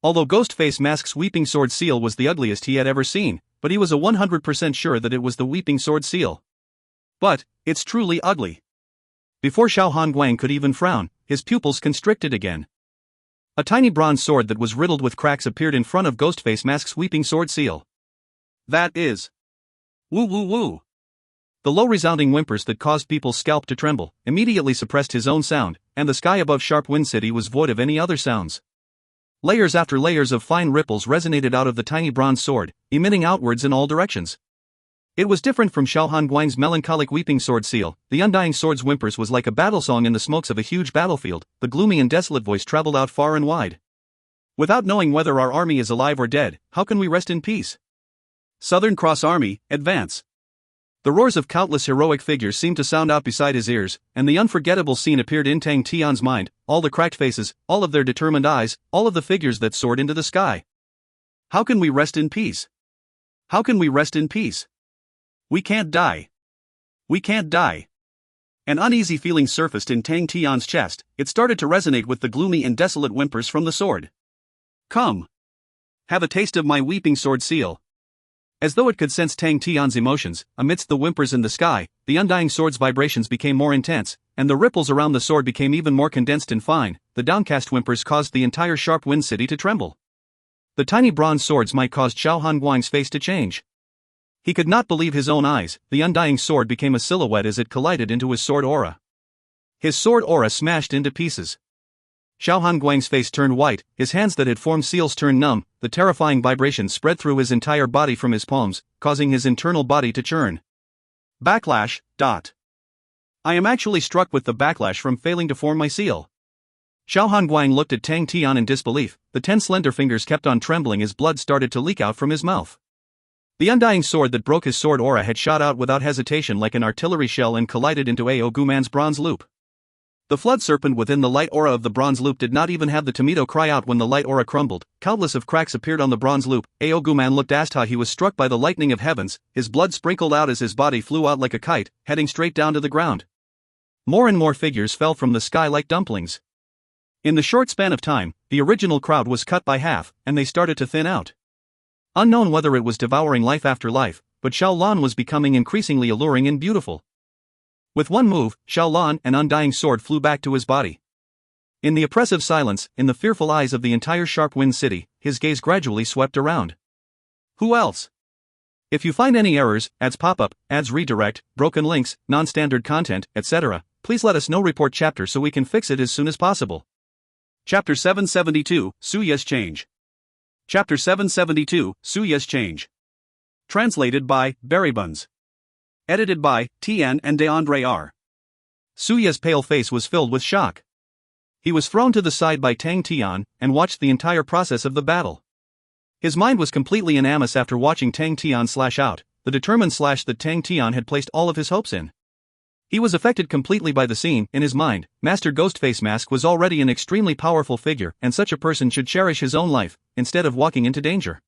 Although Ghost Face Mask's Weeping Sword Seal was the ugliest he had ever seen, but he was 100% sure that it was the Weeping Sword Seal. But, it's truly ugly. Before Xiao Hanguang could even frown, his pupils constricted again. A tiny bronze sword that was riddled with cracks appeared in front of Ghostface Mask's Weeping Sword Seal. That is... Woo woo woo. The low resounding whimpers that caused people's scalp to tremble immediately suppressed his own sound, and the sky above Sharp Wind City was void of any other sounds. Layers after layers of fine ripples resonated out of the tiny bronze sword, emitting outwards in all directions. It was different from Xiao Hanguang's melancholic Weeping Sword Seal. The undying sword's whimpers was like a battle song in the smokes of a huge battlefield. The gloomy and desolate voice traveled out far and wide. Without knowing whether our army is alive or dead, how can we rest in peace? Southern Cross Army, advance. The roars of countless heroic figures seemed to sound out beside his ears, and the unforgettable scene appeared in Tang Tian's mind, all the cracked faces, all of their determined eyes, all of the figures that soared into the sky. How can we rest in peace? How can we rest in peace? We can't die. We can't die. An uneasy feeling surfaced in Tang Tian's chest. It started to resonate with the gloomy and desolate whimpers from the sword. Come. Have a taste of my Weeping Sword Seal. As though it could sense Tang Tian's emotions, amidst the whimpers in the sky, the undying sword's vibrations became more intense, and the ripples around the sword became even more condensed and fine. The downcast whimpers caused the entire Sharp Wind City to tremble. The tiny bronze swords might cause Xiao Hanguang's face to change. He could not believe his own eyes. The undying sword became a silhouette as it collided into his sword aura. His sword aura smashed into pieces. Xiao Hanguang's face turned white, his hands that had formed seals turned numb, the terrifying vibration spread through his entire body from his palms, causing his internal body to churn. Backlash. I am actually struck with the backlash from failing to form my seal. Xiao Hanguang looked at Tang Tian in disbelief. The 10 slender fingers kept on trembling as blood started to leak out from his mouth. The undying sword that broke his sword aura had shot out without hesitation like an artillery shell and collided into Aoguman's bronze loop. The flood serpent within the light aura of the bronze loop did not even have the tomato cry out when the light aura crumbled. Countless of cracks appeared on the bronze loop. Aoguman looked as he was struck by the lightning of heavens, his blood sprinkled out as his body flew out like a kite, heading straight down to the ground. More and more figures fell from the sky like dumplings. In the short span of time, the original crowd was cut by half, and they started to thin out. Unknown whether it was devouring life after life, but Xiaolan was becoming increasingly alluring and beautiful. With one move, Xiaolan, an undying sword, flew back to his body. In the oppressive silence, in the fearful eyes of the entire Sharp Wind City, his gaze gradually swept around. Who else? If you find any errors, ads pop up, ads redirect, broken links, non-standard content, etc., please let us know. Report chapter so we can fix it as soon as possible. Chapter 772, Suya's Change. Chapter 772, Suya's Change. Translated by Berrybuns. Edited by Tian and DeAndre R. Suya's pale face was filled with shock. He was thrown to the side by Tang Tian and watched the entire process of the battle. His mind was completely in Amos after watching Tang Tian slash out, the determined slash that Tang Tian had placed all of his hopes in. He was affected completely by the scene. In his mind, Master Ghostface Mask was already an extremely powerful figure, and such a person should cherish his own life, instead of walking into danger.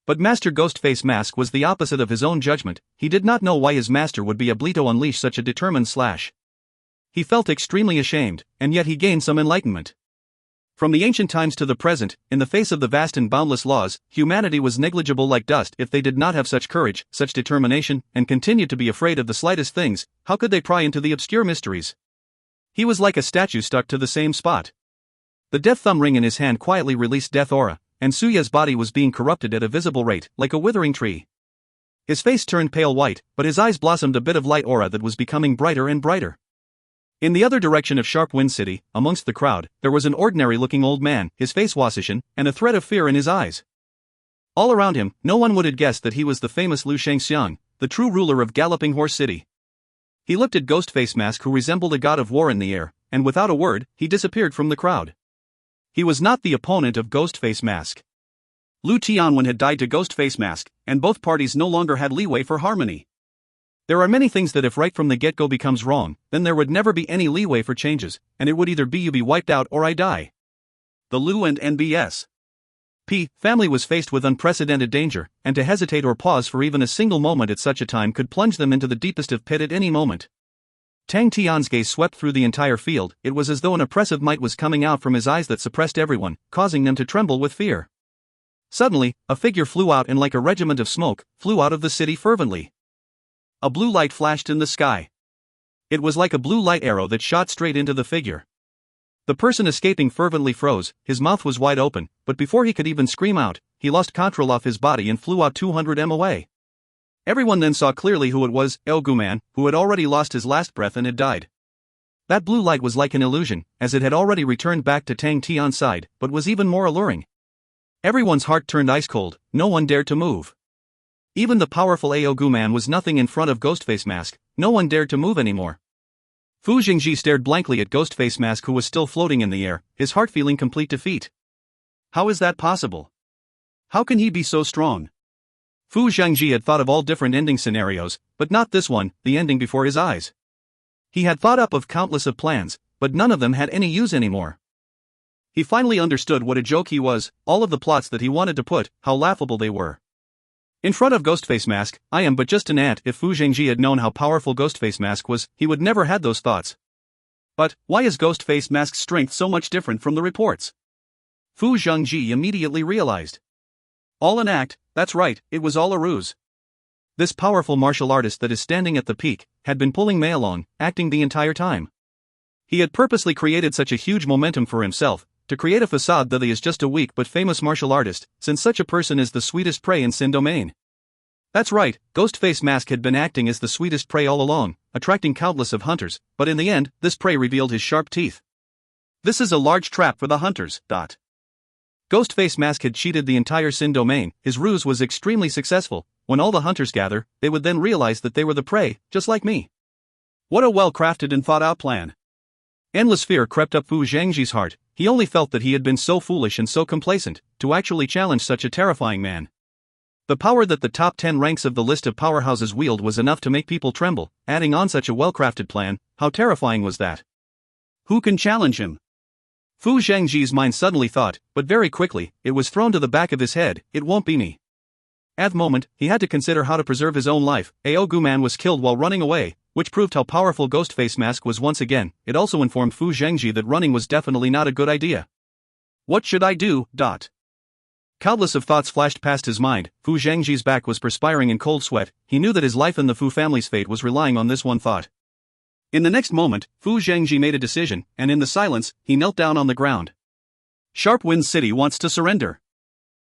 But Master Ghostface Mask was the opposite of his own judgment. He did not know why his master would be able to unleash such a determined slash. He felt extremely ashamed, and yet he gained some enlightenment. From the ancient times to the present, in the face of the vast and boundless laws, humanity was negligible like dust. If they did not have such courage, such determination, and continued to be afraid of the slightest things, how could they pry into the obscure mysteries? He was like a statue stuck to the same spot. The death thumb ring in his hand quietly released death aura, and Suya's body was being corrupted at a visible rate, like a withering tree. His face turned pale white, but his eyes blossomed a bit of light aura that was becoming brighter and brighter. In the other direction of Sharp Wind City, amongst the crowd, there was an ordinary-looking old man, his face washishan, and a thread of fear in his eyes. All around him, no one would have guessed that he was the famous Lu Shangxiang, the true ruler of Galloping Horse City. He looked at Ghostface Mask, who resembled a god of war in the air, and without a word, he disappeared from the crowd. He was not the opponent of Ghostface Mask. Lu Tianwen had died to Ghostface Mask, and both parties no longer had leeway for harmony. There are many things that if right from the get-go becomes wrong, then there would never be any leeway for changes, and it would either be you be wiped out or I die. The Lu and NBS family was faced with unprecedented danger, and to hesitate or pause for even a single moment at such a time could plunge them into the deepest of pit at any moment. Tang Tian's gaze swept through the entire field. It was as though an oppressive might was coming out from his eyes that suppressed everyone, causing them to tremble with fear. Suddenly, a figure flew out and like a regiment of smoke, flew out of the city fervently. A blue light flashed in the sky. It was like a blue light arrow that shot straight into the figure. The person escaping fervently froze, his mouth was wide open, but before he could even scream out, he lost control of his body and flew out 200 m away. Everyone then saw clearly who it was, Aoguman, who had already lost his last breath and had died. That blue light was like an illusion, as it had already returned back to Tang Tian's side, but was even more alluring. Everyone's heart turned ice cold, no one dared to move. Even the powerful Aoguman was nothing in front of Ghostface Mask, no one dared to move anymore. Fu Jingji stared blankly at Ghostface Mask, who was still floating in the air, his heart feeling complete defeat. How is that possible? How can he be so strong? Fu Zhangji had thought of all different ending scenarios, but not this one, the ending before his eyes. He had thought up of countless of plans, but none of them had any use anymore. He finally understood what a joke he was, all of the plots that he wanted to put, how laughable they were. In front of Ghostface Mask, I am but just an ant. If Fu Zhangji had known how powerful Ghostface Mask was, he would never had those thoughts. But, why is Ghostface Mask's strength so much different from the reports? Fu Zhangji immediately realized. All an act, that's right, it was all a ruse. This powerful martial artist that is standing at the peak, had been pulling Mei along, acting the entire time. He had purposely created such a huge momentum for himself, to create a facade that he is just a weak but famous martial artist, since such a person is the sweetest prey in Sin Domain. That's right, Ghostface Mask had been acting as the sweetest prey all along, attracting countless of hunters, but in the end, this prey revealed his sharp teeth. This is a large trap for the hunters. Ghostface Mask had cheated the entire Sin Domain. His ruse was extremely successful. When all the hunters gather, they would then realize that they were the prey, just like me. What a well-crafted and thought-out plan. Endless fear crept up Fu Zhangji's heart. He only felt that he had been so foolish and so complacent, to actually challenge such a terrifying man. The power that the top 10 ranks of the list of powerhouses wield was enough to make people tremble, adding on such a well-crafted plan, how terrifying was that? Who can challenge him? Fu Zhangji's mind suddenly thought, but very quickly, it was thrown to the back of his head, it won't be me. At the moment, he had to consider how to preserve his own life. Aogu Man was killed while running away, which proved how powerful Ghost Face Mask was once again. It also informed Fu Zhangji that running was definitely not a good idea. What should I do? Countless of thoughts flashed past his mind. Fu Zhangji's back was perspiring in cold sweat. He knew that his life and the Fu family's fate was relying on this one thought. In the next moment, Fu Zhangji made a decision, and in the silence, he knelt down on the ground. Sharp Wind City wants to surrender.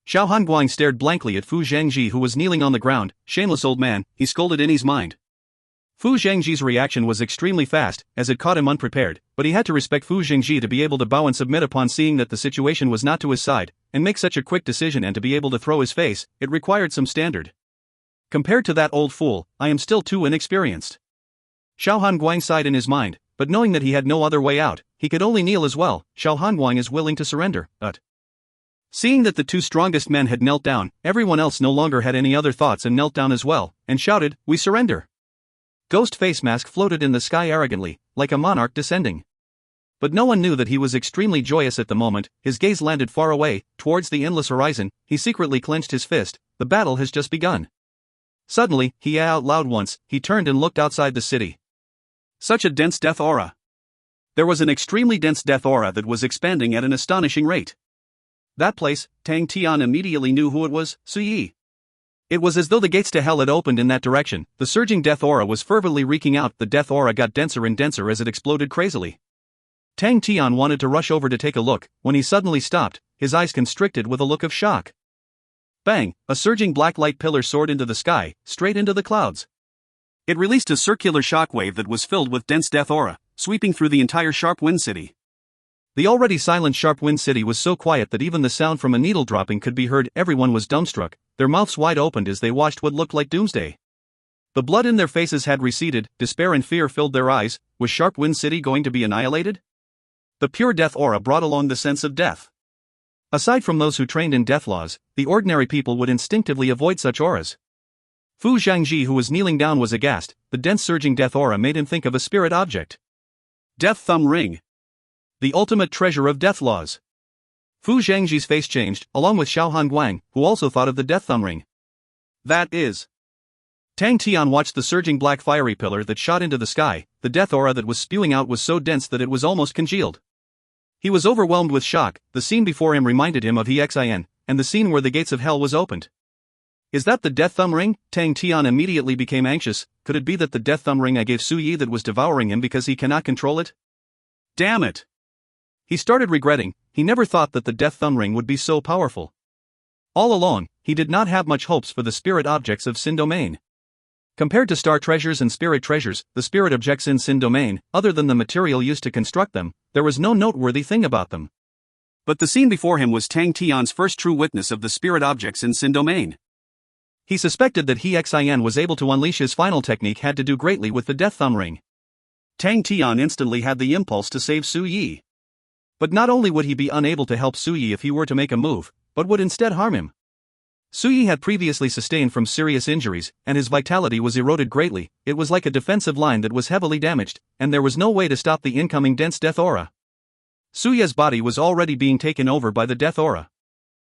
Xiao Hanguang stared blankly at Fu Zhangji, who was kneeling on the ground. Shameless old man, he scolded in his mind. Fu Zhangji's reaction was extremely fast, as it caught him unprepared, but he had to respect Fu Zhangji to be able to bow and submit upon seeing that the situation was not to his side, and make such a quick decision, and to be able to throw his face, it required some standard. Compared to that old fool, I am still too inexperienced. Xiao Hanguang sighed in his mind, but knowing that he had no other way out, he could only kneel as well. Xiao Hanguang is willing to surrender, but... Seeing that the two strongest men had knelt down, everyone else no longer had any other thoughts and knelt down as well, and shouted, "We surrender!" Ghost Face Mask floated in the sky arrogantly, like a monarch descending. But no one knew that he was extremely joyous at the moment. His gaze landed far away, towards the endless horizon. He secretly clenched his fist. The battle has just begun. Suddenly, he yelled out loud once. He turned and looked outside the city. Such a dense death aura. There was an extremely dense death aura that was expanding at an astonishing rate. That place, Tang Tian immediately knew who it was, Suyi. It was as though the gates to hell had opened in that direction. The surging death aura was fervently reeking out. The death aura got denser and denser as it exploded crazily. Tang Tian wanted to rush over to take a look, when he suddenly stopped, his eyes constricted with a look of shock. Bang! A surging black light pillar soared into the sky, straight into the clouds. It released a circular shockwave that was filled with dense death aura, sweeping through the entire Sharp Wind City. The already silent Sharp Wind City was so quiet that even the sound from a needle dropping could be heard. Everyone was dumbstruck, their mouths wide opened as they watched what looked like doomsday. The blood in their faces had receded, despair and fear filled their eyes. Was Sharp Wind City going to be annihilated? The pure death aura brought along the sense of death. Aside from those who trained in death laws, the ordinary people would instinctively avoid such auras. Fu Zhangji, who was kneeling down, was aghast. The dense surging death aura made him think of a spirit object. Death Thumb Ring. The ultimate treasure of death laws. Fu Zhangji's face changed, along with Xiao Hanguang, who also thought of the Death Thumb Ring. That is. Tang Tian watched the surging black fiery pillar that shot into the sky. The death aura that was spewing out was so dense that it was almost congealed. He was overwhelmed with shock. The scene before him reminded him of Hexin, and the scene where the gates of hell was opened. Is that the Death Thumb Ring? Tang Tian immediately became anxious. Could it be that the Death Thumb Ring I gave Suyi that was devouring him because he cannot control it? Damn it! He started regretting. He never thought that the Death Thumb Ring would be so powerful. All along, he did not have much hopes for the spirit objects of Sin Domain. Compared to star treasures and spirit treasures, the spirit objects in Sin Domain, other than the material used to construct them, there was no noteworthy thing about them. But the scene before him was Tang Tian's first true witness of the spirit objects in Sin Domain. He suspected that Hexin was able to unleash his final technique had to do greatly with the Death Thumb Ring. Tang Tian instantly had the impulse to save Suyi. But not only would he be unable to help Suyi if he were to make a move, but would instead harm him. Suyi had previously sustained from serious injuries, and his vitality was eroded greatly. It was like a defensive line that was heavily damaged, and there was no way to stop the incoming dense death aura. Suyi's body was already being taken over by the death aura.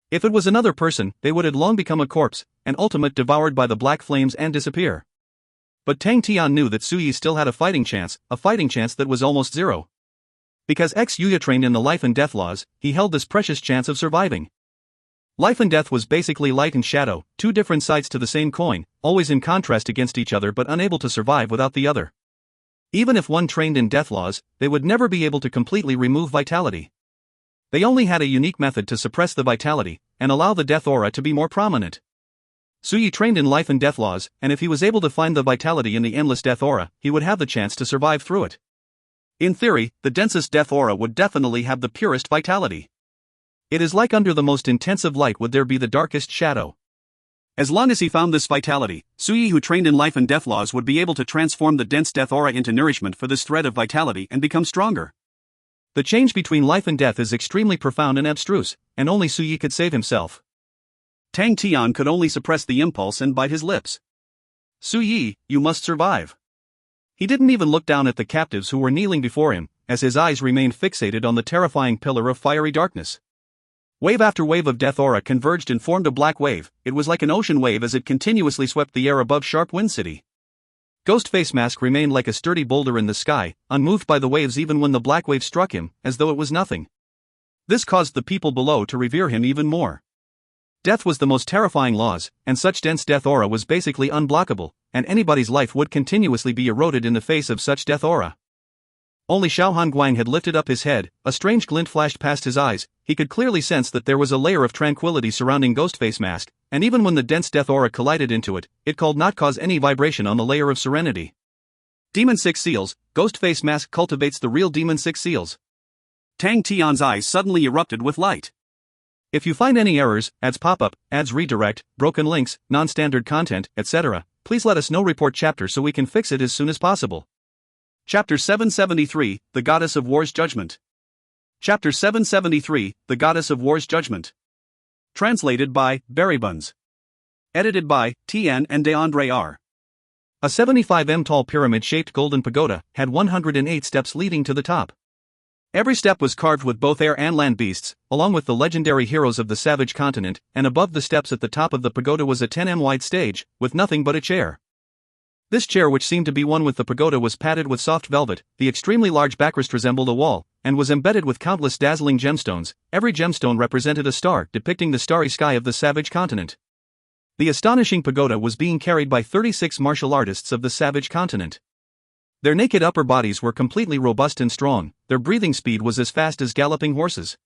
If it was another person, they would have long become a corpse, an ultimate devoured by the black flames and disappear. But Tang Tian knew that Suyi still had a fighting chance that was almost zero. Because Yuya trained in the life and death laws, he held this precious chance of surviving. Life and death was basically light and shadow, two different sides to the same coin, always in contrast against each other but unable to survive without the other. Even if one trained in death laws, they would never be able to completely remove vitality. They only had a unique method to suppress the vitality, and allow the death aura to be more prominent. Suyi trained in life and death laws, and if he was able to find the vitality in the endless death aura, he would have the chance to survive through it. In theory, the densest death aura would definitely have the purest vitality. It is like under the most intensive light would there be the darkest shadow. As long as he found this vitality, Suyi, who trained in life and death laws, would be able to transform the dense death aura into nourishment for this thread of vitality and become stronger. The change between life and death is extremely profound and abstruse, and only Suyi could save himself. Tang Tian could only suppress the impulse and bite his lips. Suyi, you must survive. He didn't even look down at the captives who were kneeling before him. as his eyes remained fixated on the terrifying pillar of fiery darkness. Wave after wave of death aura converged and formed a black wave. It was like an ocean wave as it continuously swept the air above Sharp Wind City. Ghostface Mask remained like a sturdy boulder in the sky, unmoved by the waves even when the black wave struck him, as though it was nothing. This caused the people below to revere him even more. Death was the most terrifying laws, and such dense death aura was basically unblockable, and anybody's life would continuously be eroded in the face of such death aura. Only Xiaohan Guang had lifted up his head, a strange glint flashed past his eyes. He could clearly sense that there was a layer of tranquility surrounding Ghostface Mask, and even when the dense death aura collided into it, it could not cause any vibration on the layer of serenity. Demon 6 Seals. Ghostface Mask cultivates the real Demon 6 Seals. Tang Tian's eyes suddenly erupted with light. If you find any errors, ads pop-up, ads redirect, broken links, non-standard content, etc., please let us know. Report chapter so we can fix it as soon as possible. Chapter 773, The Goddess of War's Judgment. Chapter 773, The Goddess of War's Judgment. Translated by Berrybuns. Edited by Tian and DeAndre R. A 75m tall pyramid-shaped golden pagoda had 108 steps leading to the top. Every step was carved with both air and land beasts, along with the legendary heroes of the Savage Continent, and above the steps at the top of the pagoda was a 10m wide stage, with nothing but a chair. This chair, which seemed to be one with the pagoda, was padded with soft velvet. The extremely large backrest resembled a wall, and was embedded with countless dazzling gemstones. Every gemstone represented a star, depicting the starry sky of the Savage Continent. The astonishing pagoda was being carried by 36 martial artists of the Savage Continent. Their naked upper bodies were completely robust and strong. Their breathing speed was as fast as galloping horses.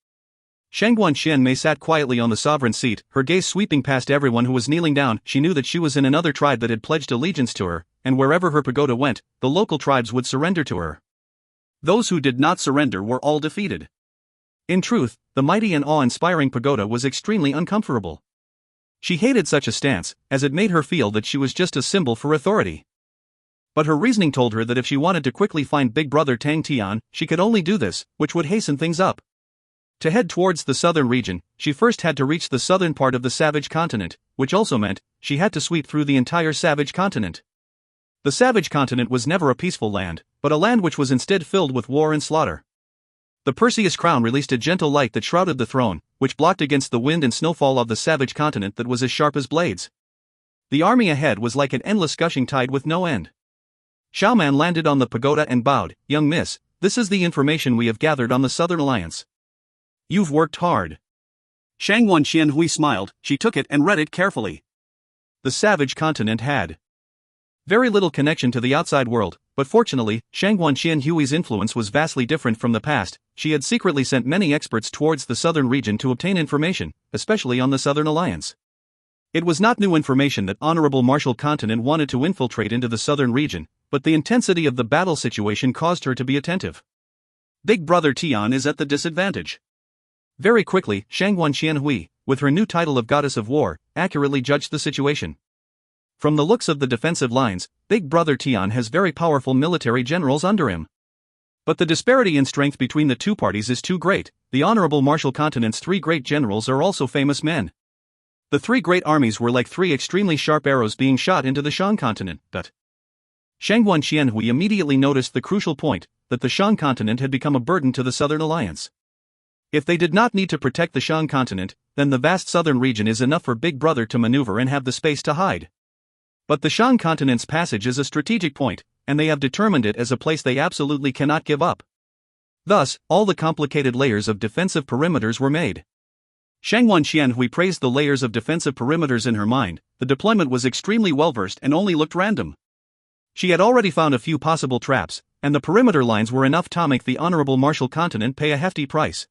Shangguan Xianmei sat quietly on the sovereign seat, her gaze sweeping past everyone who was kneeling down. She knew that she was in another tribe that had pledged allegiance to her, and wherever her pagoda went, the local tribes would surrender to her. Those who did not surrender were all defeated. In truth, the mighty and awe-inspiring pagoda was extremely uncomfortable. She hated such a stance, as it made her feel that she was just a symbol for authority. But her reasoning told her that if she wanted to quickly find Big Brother Tang Tian, she could only do this, which would hasten things up. To head towards the southern region, she first had to reach the southern part of the Savage Continent, which also meant she had to sweep through the entire Savage Continent. The Savage Continent was never a peaceful land, but a land which was instead filled with war and slaughter. The Perseus crown released a gentle light that shrouded the throne, which blocked against the wind and snowfall of the Savage Continent that was as sharp as blades. The army ahead was like an endless gushing tide with no end. Xiaoman landed on the pagoda and bowed. "Young miss, this is the information we have gathered on the Southern Alliance. You've worked hard." Shangguan Xianhui smiled. She took it and read it carefully. The Savage Continent had very little connection to the outside world, but fortunately, Shangguan Xianhui's influence was vastly different from the past. She had secretly sent many experts towards the southern region to obtain information, especially on the Southern Alliance. It was not new information that Honorable Martial Continent wanted to infiltrate into the southern region, but the intensity of the battle situation caused her to be attentive. Big Brother Tian is at the disadvantage. Very quickly, Shangguan Xianhui, with her new title of Goddess of War, accurately judged the situation. From the looks of the defensive lines, Big Brother Tian has very powerful military generals under him. But the disparity in strength between the two parties is too great. The Honorable Martial Continent's 3 great generals are also famous men. The 3 great armies were like 3 extremely sharp arrows being shot into the Shang Continent. But Shangguan Xianhui immediately noticed the crucial point, that the Shang Continent had become a burden to the Southern Alliance. If they did not need to protect the Shang Continent, then the vast southern region is enough for Big Brother to maneuver and have the space to hide. But the Shang Continent's passage is a strategic point, and they have determined it as a place they absolutely cannot give up. Thus, all the complicated layers of defensive perimeters were made. Shangguan Xianhui praised the layers of defensive perimeters in her mind. The deployment was extremely well-versed and only looked random. She had already found a few possible traps, and the perimeter lines were enough to make the Honorable Martial Continent pay a hefty price.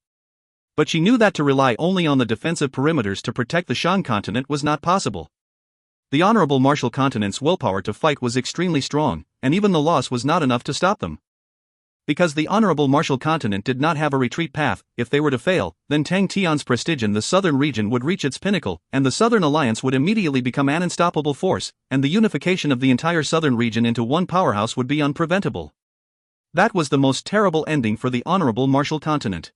But she knew that to rely only on the defensive perimeters to protect the Shang Continent was not possible. The Honorable Martial Continent's willpower to fight was extremely strong, and even the loss was not enough to stop them. Because the Honorable Martial Continent did not have a retreat path, if they were to fail, then Tang Tian's prestige in the southern region would reach its pinnacle, and the Southern Alliance would immediately become an unstoppable force, and the unification of the entire southern region into one powerhouse would be unpreventable. That was the most terrible ending for the Honorable Martial Continent.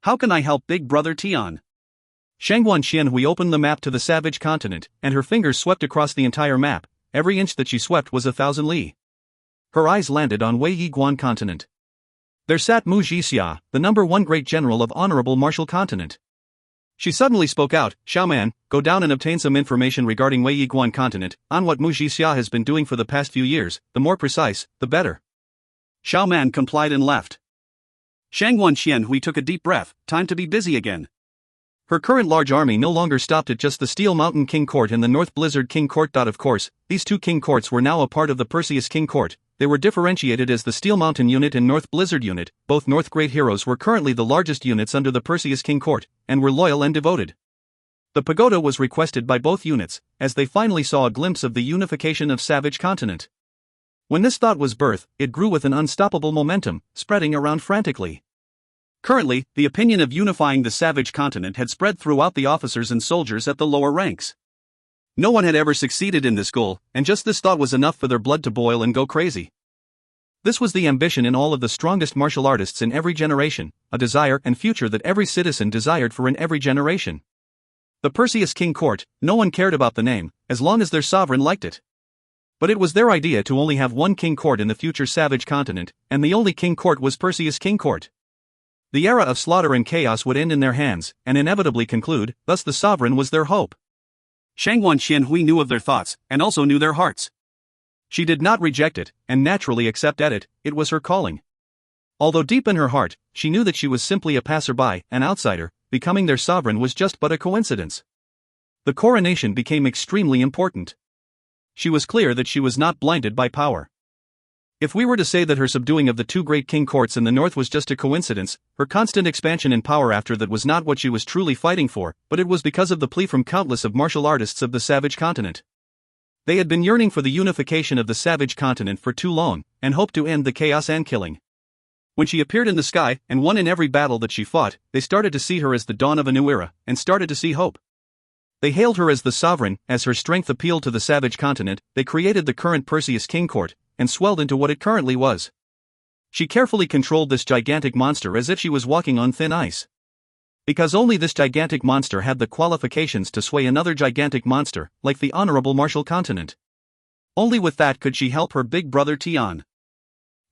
How can I help Big Brother Tian? Shangguan Xianhui opened the map to the Savage Continent, and her fingers swept across the entire map. Every inch that she swept was 1,000 li. Her eyes landed on Wei Yiguan Continent. There sat Mu Jixia, the #1 great general of honorable martial continent. She suddenly spoke out, "Xiaoman, go down and obtain some information regarding Wei Yiguan continent, on what Mu Jixia has been doing for the past few years, the more precise, the better." Xiaoman complied and left. Shangguan Qianhui took a deep breath, time to be busy again. Her current large army no longer stopped at just the Steel Mountain King Court and the North Blizzard King Court. Of course, these two King Courts were now a part of the Perseus King Court. They were differentiated as the Steel Mountain Unit and North Blizzard Unit. Both North Great Heroes were currently the largest units under the Perseus King Court, and were loyal and devoted. The pagoda was requested by both units, as they finally saw a glimpse of the unification of Savage Continent. When this thought was birthed, it grew with an unstoppable momentum, spreading around frantically. Currently, the opinion of unifying the Savage Continent had spread throughout the officers and soldiers at the lower ranks. No one had ever succeeded in this goal, and just this thought was enough for their blood to boil and go crazy. This was the ambition in all of the strongest martial artists in every generation, a desire and future that every citizen desired for in every generation. The Perseus King Court, no one cared about the name, as long as their sovereign liked it. But it was their idea to only have one King Court in the future Savage Continent, and the only King Court was Perseus King Court. The era of slaughter and chaos would end in their hands, and inevitably conclude, thus the sovereign was their hope. Shangguan Qianhui knew of their thoughts, and also knew their hearts. She did not reject it, and naturally accept at it, it was her calling. Although deep in her heart, she knew that she was simply a passerby, an outsider, becoming their sovereign was just but a coincidence. The coronation became extremely important. She was clear that she was not blinded by power. If we were to say that her subduing of the two great king courts in the north was just a coincidence, her constant expansion in power after that was not what she was truly fighting for, but it was because of the plea from countless of martial artists of the Savage Continent. They had been yearning for the unification of the Savage Continent for too long, and hoped to end the chaos and killing. When she appeared in the sky, and won in every battle that she fought, they started to see her as the dawn of a new era, and started to see hope. They hailed her as the sovereign. As her strength appealed to the Savage Continent, they created the current Perseus King Court, and swelled into what it currently was. She carefully controlled this gigantic monster as if she was walking on thin ice. Because only this gigantic monster had the qualifications to sway another gigantic monster, like the Honorable Martial Continent. Only with that could she help her big brother Tian.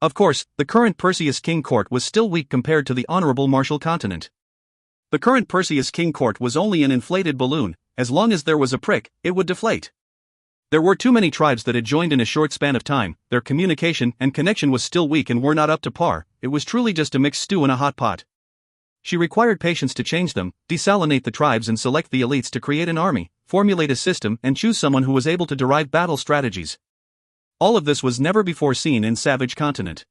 Of course, the current Perseus King Court was still weak compared to the Honorable Martial Continent. The current Perseus King Court was only an inflated balloon. As long as there was a prick, it would deflate. There were too many tribes that had joined in a short span of time, their communication and connection was still weak and were not up to par, it was truly just a mixed stew in a hot pot. She required patience to change them, desalinate the tribes and select the elites to create an army, formulate a system and choose someone who was able to derive battle strategies. All of this was never before seen in Savage Continent.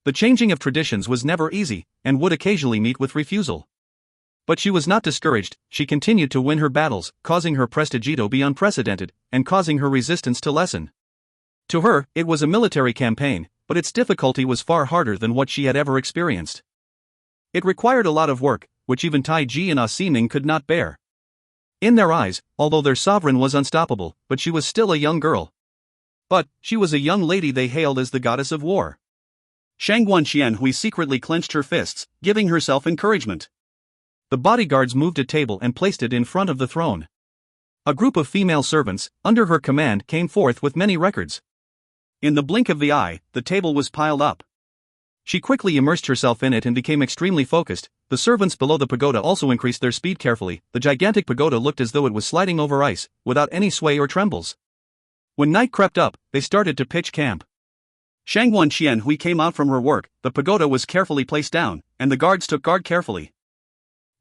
The changing of traditions was never easy, and would occasionally meet with refusal. But she was not discouraged, she continued to win her battles, causing her prestige to be unprecedented, and causing her resistance to lessen. To her, it was a military campaign, but its difficulty was far harder than what she had ever experienced. It required a lot of work, which even Tai Ji and Asiming could not bear. In their eyes, although their sovereign was unstoppable, but she was still a young girl. But, she was a young lady they hailed as the goddess of war. Shangguan Qianhui secretly clenched her fists, giving herself encouragement. The bodyguards moved a table and placed it in front of the throne. A group of female servants, under her command, came forth with many records. In the blink of the eye, the table was piled up. She quickly immersed herself in it and became extremely focused. The servants below the pagoda also increased their speed carefully. The gigantic pagoda looked as though it was sliding over ice, without any sway or trembles. When night crept up, they started to pitch camp. Shangguan Qianhui came out from her work, the pagoda was carefully placed down, and the guards took guard carefully.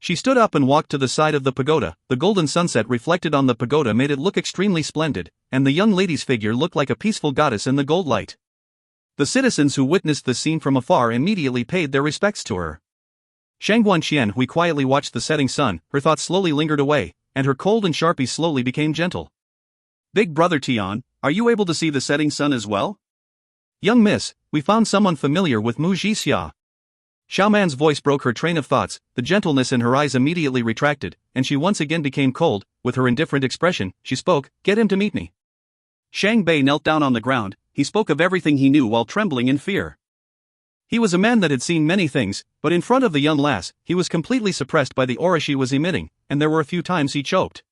She stood up and walked to the side of the pagoda. The golden sunset reflected on the pagoda made it look extremely splendid, and the young lady's figure looked like a peaceful goddess in the gold light. The citizens who witnessed the scene from afar immediately paid their respects to her. Shangguan Qianhui quietly watched the setting sun, her thoughts slowly lingered away, and her cold and sharpie slowly became gentle. "Big brother Tian, are you able to see the setting sun as well?" "Young miss, we found someone familiar with Mu Jixia." Xiaoman's voice broke her train of thoughts, the gentleness in her eyes immediately retracted, and she once again became cold. With her indifferent expression, she spoke, "Get him to meet me." Shang Bei knelt down on the ground, he spoke of everything he knew while trembling in fear. He was a man that had seen many things, but in front of the young lass, he was completely suppressed by the aura she was emitting, and there were a few times he choked.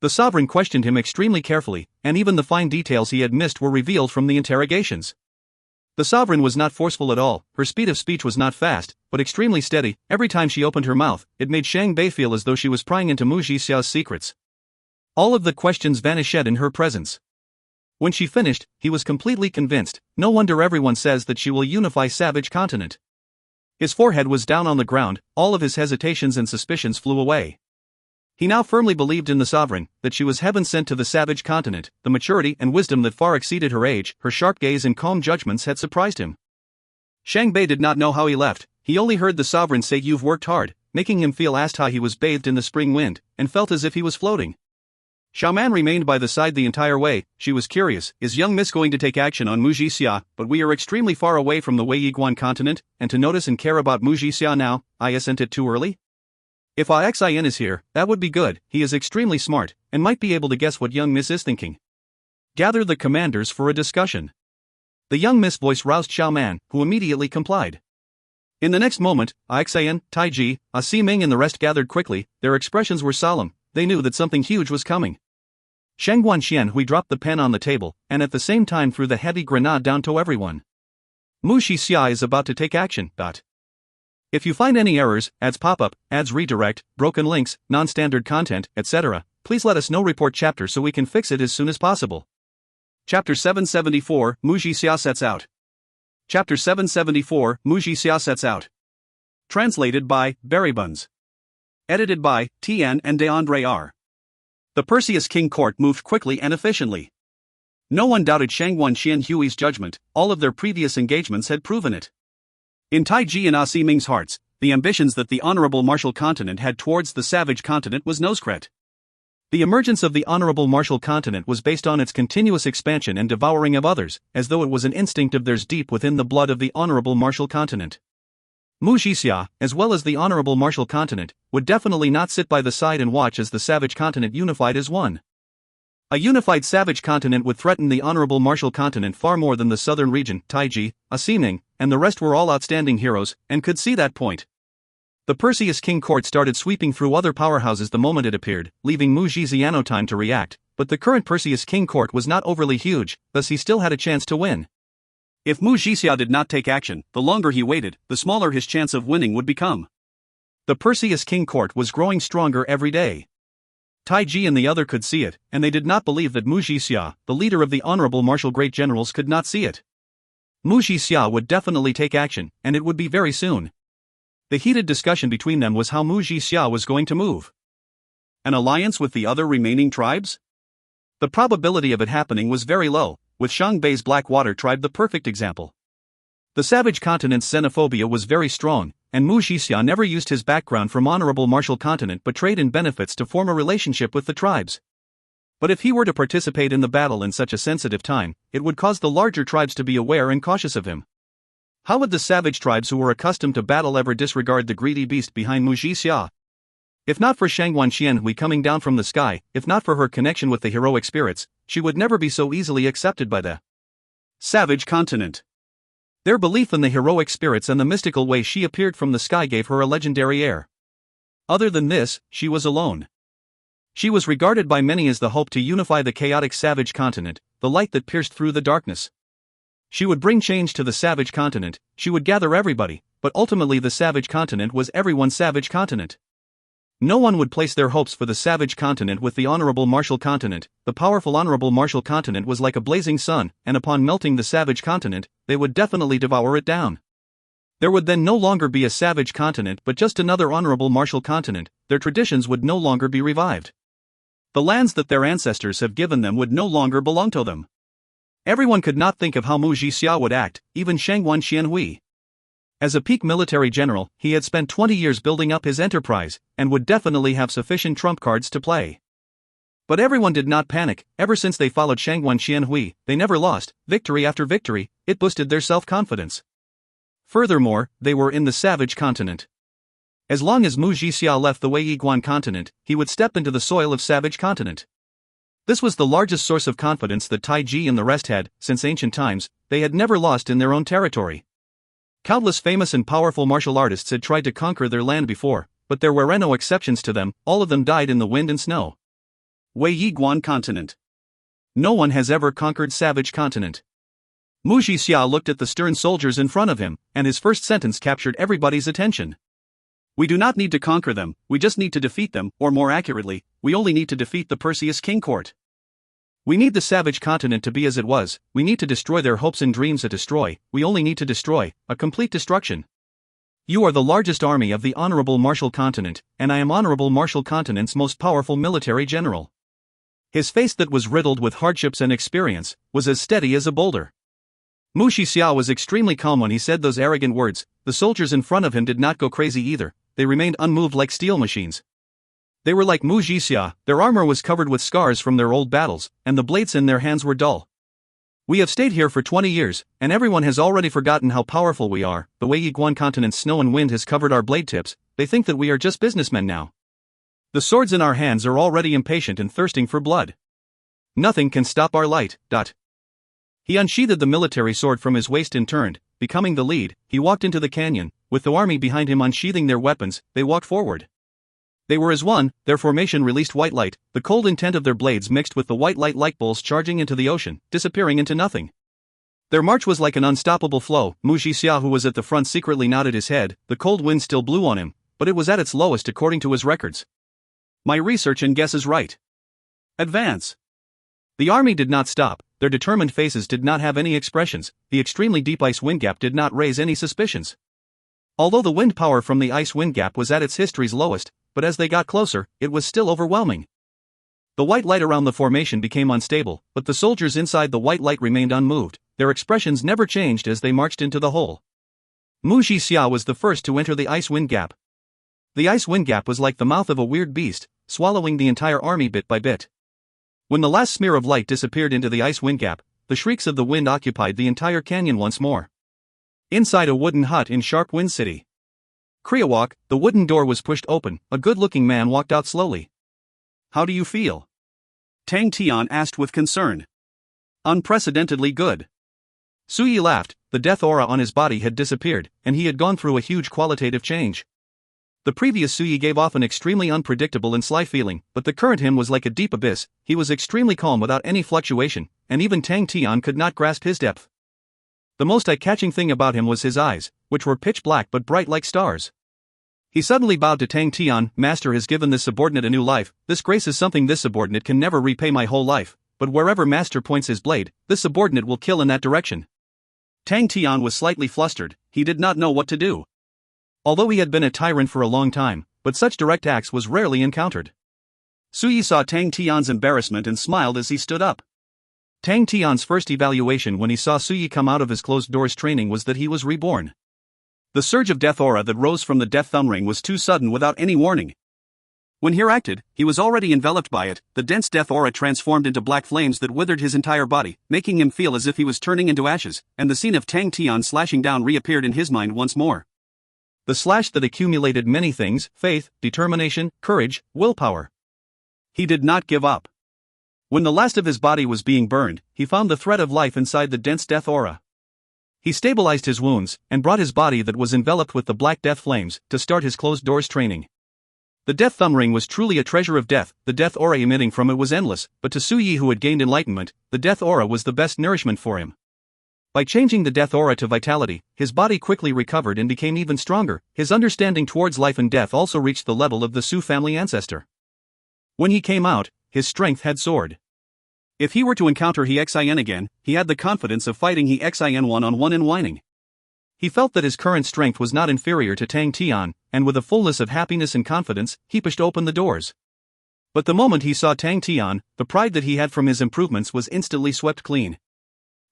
The sovereign questioned him extremely carefully, and even the fine details he had missed were revealed from the interrogations. The sovereign was not forceful at all, her speed of speech was not fast, but extremely steady. Every time she opened her mouth, it made Shang Bei feel as though she was prying into Mu Jixia's secrets. All of the questions vanished in her presence. When she finished, he was completely convinced. No wonder everyone says that she will unify Savage Continent. His forehead was down on the ground, all of his hesitations and suspicions flew away. He now firmly believed in the sovereign, that she was heaven sent to the Savage Continent. The maturity and wisdom that far exceeded her age, her sharp gaze and calm judgments had surprised him. Shang Bei did not know how he left, he only heard the sovereign say "You've worked hard," making him feel as how he was bathed in the spring wind, and felt as if he was floating. Xiaoman remained by the side the entire way. She was curious, is young Miss going to take action on Mu Jixia? But we are extremely far away from the Wei Yiguan continent, and to notice and care about Mu Jixia now, isn't it too early? If Xian is here, that would be good. He is extremely smart, and might be able to guess what young Miss is thinking. Gather the commanders for a discussion. The young Miss voice roused Xiaoman, who immediately complied. In the next moment, Xian, Taiji, Ming and the rest gathered quickly. Their expressions were solemn. They knew that something huge was coming. Sheng Guanxian Hui dropped the pen on the table, and at the same time threw the heavy grenade down to everyone. Mu Jixia is about to take action. If you find any errors, ads pop up, ads redirect, broken links, non-standard content, etc., please let us know. Report chapter so we can fix it as soon as possible. Chapter 774, Mu Jixia sets out. Chapter 774, Mu Jixia sets out. Translated by Buns. Edited by Tian and DeAndre R. The Perseus King Court moved quickly and efficiently. No one doubted Shang Guanxian Hui's judgment, all of their previous engagements had proven it. In Taiji and Ming's hearts, the ambitions that the Honorable Martial Continent had towards the Savage Continent was nosecret. The emergence of the Honorable Martial Continent was based on its continuous expansion and devouring of others, as though it was an instinct of theirs deep within the blood of the Honorable Martial Continent. Mu Jixia, as well as the Honorable Martial Continent, would definitely not sit by the side and watch as the Savage Continent unified as one. A unified Savage Continent would threaten the Honorable Martial Continent far more than the southern region. Taiji, Ming, and the rest were all outstanding heroes, and could see that point. The Perseus King Court started sweeping through other powerhouses the moment it appeared, leaving Mu Jixia no time to react, but the current Perseus King Court was not overly huge, thus he still had a chance to win. If Mu Jixia did not take action, the longer he waited, the smaller his chance of winning would become. The Perseus King Court was growing stronger every day. Taiji and the other could see it, and they did not believe that Mu Jixia, the leader of the Honorable Martial Great Generals, could not see it. Mu Jixia would definitely take action, and it would be very soon. The heated discussion between them was how Mu Jixia was going to move. An alliance with the other remaining tribes? The probability of it happening was very low, with Shang Bei's Blackwater tribe the perfect example. The Savage Continent's xenophobia was very strong, and Mu Jixia never used his background from Honorable Martial Continent but trade in benefits to form a relationship with the tribes. But if he were to participate in the battle in such a sensitive time, it would cause the larger tribes to be aware and cautious of him. How would the savage tribes who were accustomed to battle ever disregard the greedy beast behind Mu Jixia? If not for Shang Guanxian Hui coming down from the sky, if not for her connection with the heroic spirits, she would never be so easily accepted by the Savage Continent. Their belief in the heroic spirits and the mystical way she appeared from the sky gave her a legendary air. Other than this, she was alone. She was regarded by many as the hope to unify the chaotic Savage Continent, the light that pierced through the darkness. She would bring change to the Savage Continent, she would gather everybody, but ultimately the Savage Continent was everyone's Savage Continent. No one would place their hopes for the Savage Continent with the Honorable Martial Continent. The powerful Honorable Martial Continent was like a blazing sun, and upon melting the Savage Continent, they would definitely devour it down. There would then no longer be a Savage Continent but just another Honorable Martial Continent. Their traditions would no longer be revived. The lands that their ancestors have given them would no longer belong to them. Everyone could not think of how Mu Jixia would act, even Shang Guanxian Hui. As a peak military general, he had spent 20 years building up his enterprise, and would definitely have sufficient trump cards to play. But everyone did not panic. Ever since they followed Shang Guanxian Hui, they never lost. Victory after victory, it boosted their self-confidence. Furthermore, they were in the Savage Continent. As long as Mu Jixia left the Wei Yiguan continent, he would step into the soil of Savage Continent. This was the largest source of confidence that Taiji and the rest had. Since ancient times, they had never lost in their own territory. Countless famous and powerful martial artists had tried to conquer their land before, but there were no exceptions to them. All of them died in the wind and snow. Wei Yiguan continent. No one has ever conquered Savage Continent. Mu Jixia looked at the stern soldiers in front of him, and his first sentence captured everybody's attention. We do not need to conquer them, we just need to defeat them, or more accurately, we only need to defeat the Perseus King Court. We need the savage continent to be as it was, we need to destroy their hopes and dreams. To destroy, we only need to destroy, a complete destruction. You are the largest army of the Honorable Martial Continent, and I am Honorable Martial Continent's most powerful military general. His face, that was riddled with hardships and experience, was as steady as a boulder. Mu Jixia was extremely calm when he said those arrogant words. The soldiers in front of him did not go crazy either, they remained unmoved like steel machines. They were like Mu Jixia, their armor was covered with scars from their old battles, and the blades in their hands were dull. We have stayed here for 20 years, and everyone has already forgotten how powerful we are. The way Yiguan Continent's snow and wind has covered our blade tips, they think that we are just businessmen now. The swords in our hands are already impatient and thirsting for blood. Nothing can stop our light. He unsheathed the military sword from his waist and turned, becoming the lead. He walked into the canyon, with the army behind him unsheathing their weapons. They walked forward. They were as one, their formation released white light, the cold intent of their blades mixed with the white light like bulls charging into the ocean, disappearing into nothing. Their march was like an unstoppable flow. Mu Jixia, who was at the front, secretly nodded his head. The cold wind still blew on him, but it was at its lowest according to his records. My research and guess is right. Advance. The army did not stop, their determined faces did not have any expressions, the extremely deep ice wind gap did not raise any suspicions. Although the wind power from the ice wind gap was at its history's lowest, but as they got closer, it was still overwhelming. The white light around the formation became unstable, but the soldiers inside the white light remained unmoved, their expressions never changed as they marched into the hole. Mu Jixia was the first to enter the ice wind gap. The ice wind gap was like the mouth of a weird beast, swallowing the entire army bit by bit. When the last smear of light disappeared into the ice wind gap, the shrieks of the wind occupied the entire canyon once more. Inside a wooden hut in Sharp Wind City. Kriawak, the wooden door was pushed open, a good-looking man walked out slowly. How do you feel? Tang Tian asked with concern. Unprecedentedly good. Suyi laughed, the death aura on his body had disappeared, and he had gone through a huge qualitative change. The previous Suyi gave off an extremely unpredictable and sly feeling, but the current him was like a deep abyss. He was extremely calm without any fluctuation, and even Tang Tian could not grasp his depth. The most eye-catching thing about him was his eyes, which were pitch black but bright like stars. He suddenly bowed to Tang Tian. Master has given this subordinate a new life. This grace is something this subordinate can never repay my whole life, but wherever Master points his blade, this subordinate will kill in that direction. Tang Tian was slightly flustered, he did not know what to do. Although he had been a tyrant for a long time, but such direct acts was rarely encountered. Suyi saw Tang Tian's embarrassment and smiled as he stood up. Tang Tian's first evaluation when he saw Suyi come out of his closed-doors training was that he was reborn. The surge of death aura that rose from the death thumb ring was too sudden without any warning. When he acted, he was already enveloped by it. The dense death aura transformed into black flames that withered his entire body, making him feel as if he was turning into ashes, and the scene of Tang Tian slashing down reappeared in his mind once more. The slash that accumulated many things: faith, determination, courage, willpower. He did not give up. When the last of his body was being burned, he found the thread of life inside the dense death aura. He stabilized his wounds, and brought his body that was enveloped with the black death flames, to start his closed-doors training. The death thumb ring was truly a treasure of death, the death aura emitting from it was endless, but to Suyi, who had gained enlightenment, the death aura was the best nourishment for him. By changing the death aura to vitality, his body quickly recovered and became even stronger. His understanding towards life and death also reached the level of the Su family ancestor. When he came out, his strength had soared. If he were to encounter He Xin again, he had the confidence of fighting He Xin one-on-one and whining. He felt that his current strength was not inferior to Tang Tian, and with a fullness of happiness and confidence, he pushed open the doors. But the moment he saw Tang Tian, the pride that he had from his improvements was instantly swept clean.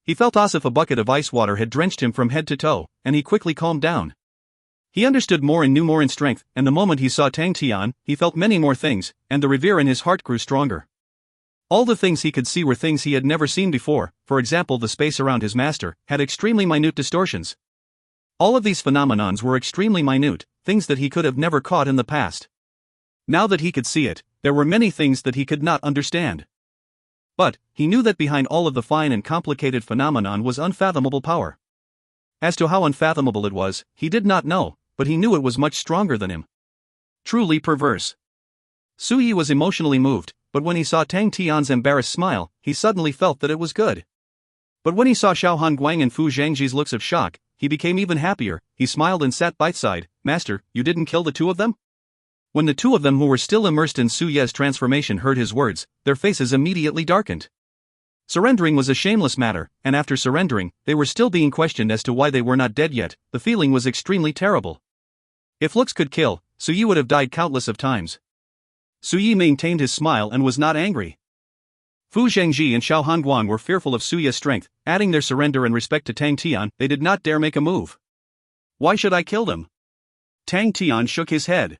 He felt as if a bucket of ice water had drenched him from head to toe, and he quickly calmed down. He understood more and knew more in strength, and the moment he saw Tang Tian, he felt many more things, and the revere in his heart grew stronger. All the things he could see were things he had never seen before. For example, the space around his master had extremely minute distortions. All of these phenomenons were extremely minute, things that he could have never caught in the past. Now that he could see it, there were many things that he could not understand. But he knew that behind all of the fine and complicated phenomenon was unfathomable power. As to how unfathomable it was, he did not know, but he knew it was much stronger than him. Truly perverse. Suyi was emotionally moved, but when he saw Tang Tian's embarrassed smile, he suddenly felt that it was good. But when he saw Xiaohan Guang and Fu Zhangji's looks of shock, he became even happier. He smiled and sat by-side. "Master, you didn't kill the two of them?" When the two of them who were still immersed in Su Ye's transformation heard his words, their faces immediately darkened. Surrendering was a shameless matter, and after surrendering, they were still being questioned as to why they were not dead yet. The feeling was extremely terrible. If looks could kill, Su Yi would have died countless of times. Su Yi maintained his smile and was not angry. Fu Zhangji and Xiaohan Guang were fearful of Su Ye's strength. Adding their surrender and respect to Tang Tian, they did not dare make a move. "Why should I kill them?" Tang Tian shook his head.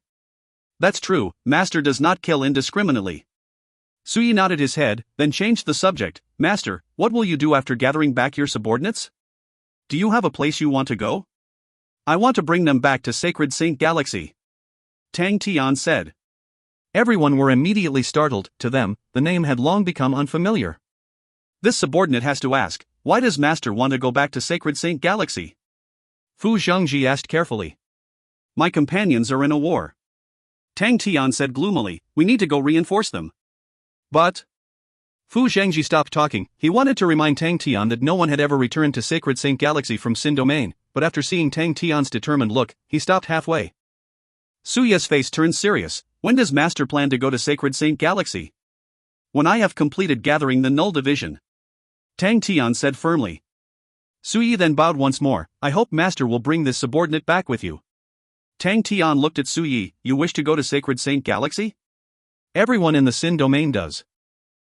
"That's true, Master does not kill indiscriminately." Su Yi nodded his head, then changed the subject. "Master, what will you do after gathering back your subordinates? Do you have a place you want to go?" "I want to bring them back to Sacred Saint Galaxy," Tang Tian said. Everyone were immediately startled. To them, the name had long become unfamiliar. This subordinate has to ask, "Why does Master want to go back to Sacred Saint Galaxy?" Fu Zhangji asked carefully. "My companions are in a war." Tang Tian said gloomily, "We need to go reinforce them." "But..." Fu Zhangji stopped talking. He wanted to remind Tang Tian that no one had ever returned to Sacred Saint Galaxy from Sin Domain, but after seeing Tang Tian's determined look, he stopped halfway. Su Ye's face turned serious. "When does Master plan to go to Sacred Saint Galaxy?" "When I have completed gathering the Null Division," Tang Tian said firmly. Su Yi then bowed once more. "I hope Master will bring this subordinate back with you." Tang Tian looked at Su Yi. "You wish to go to Sacred Saint Galaxy?" "Everyone in the Sin Domain does,"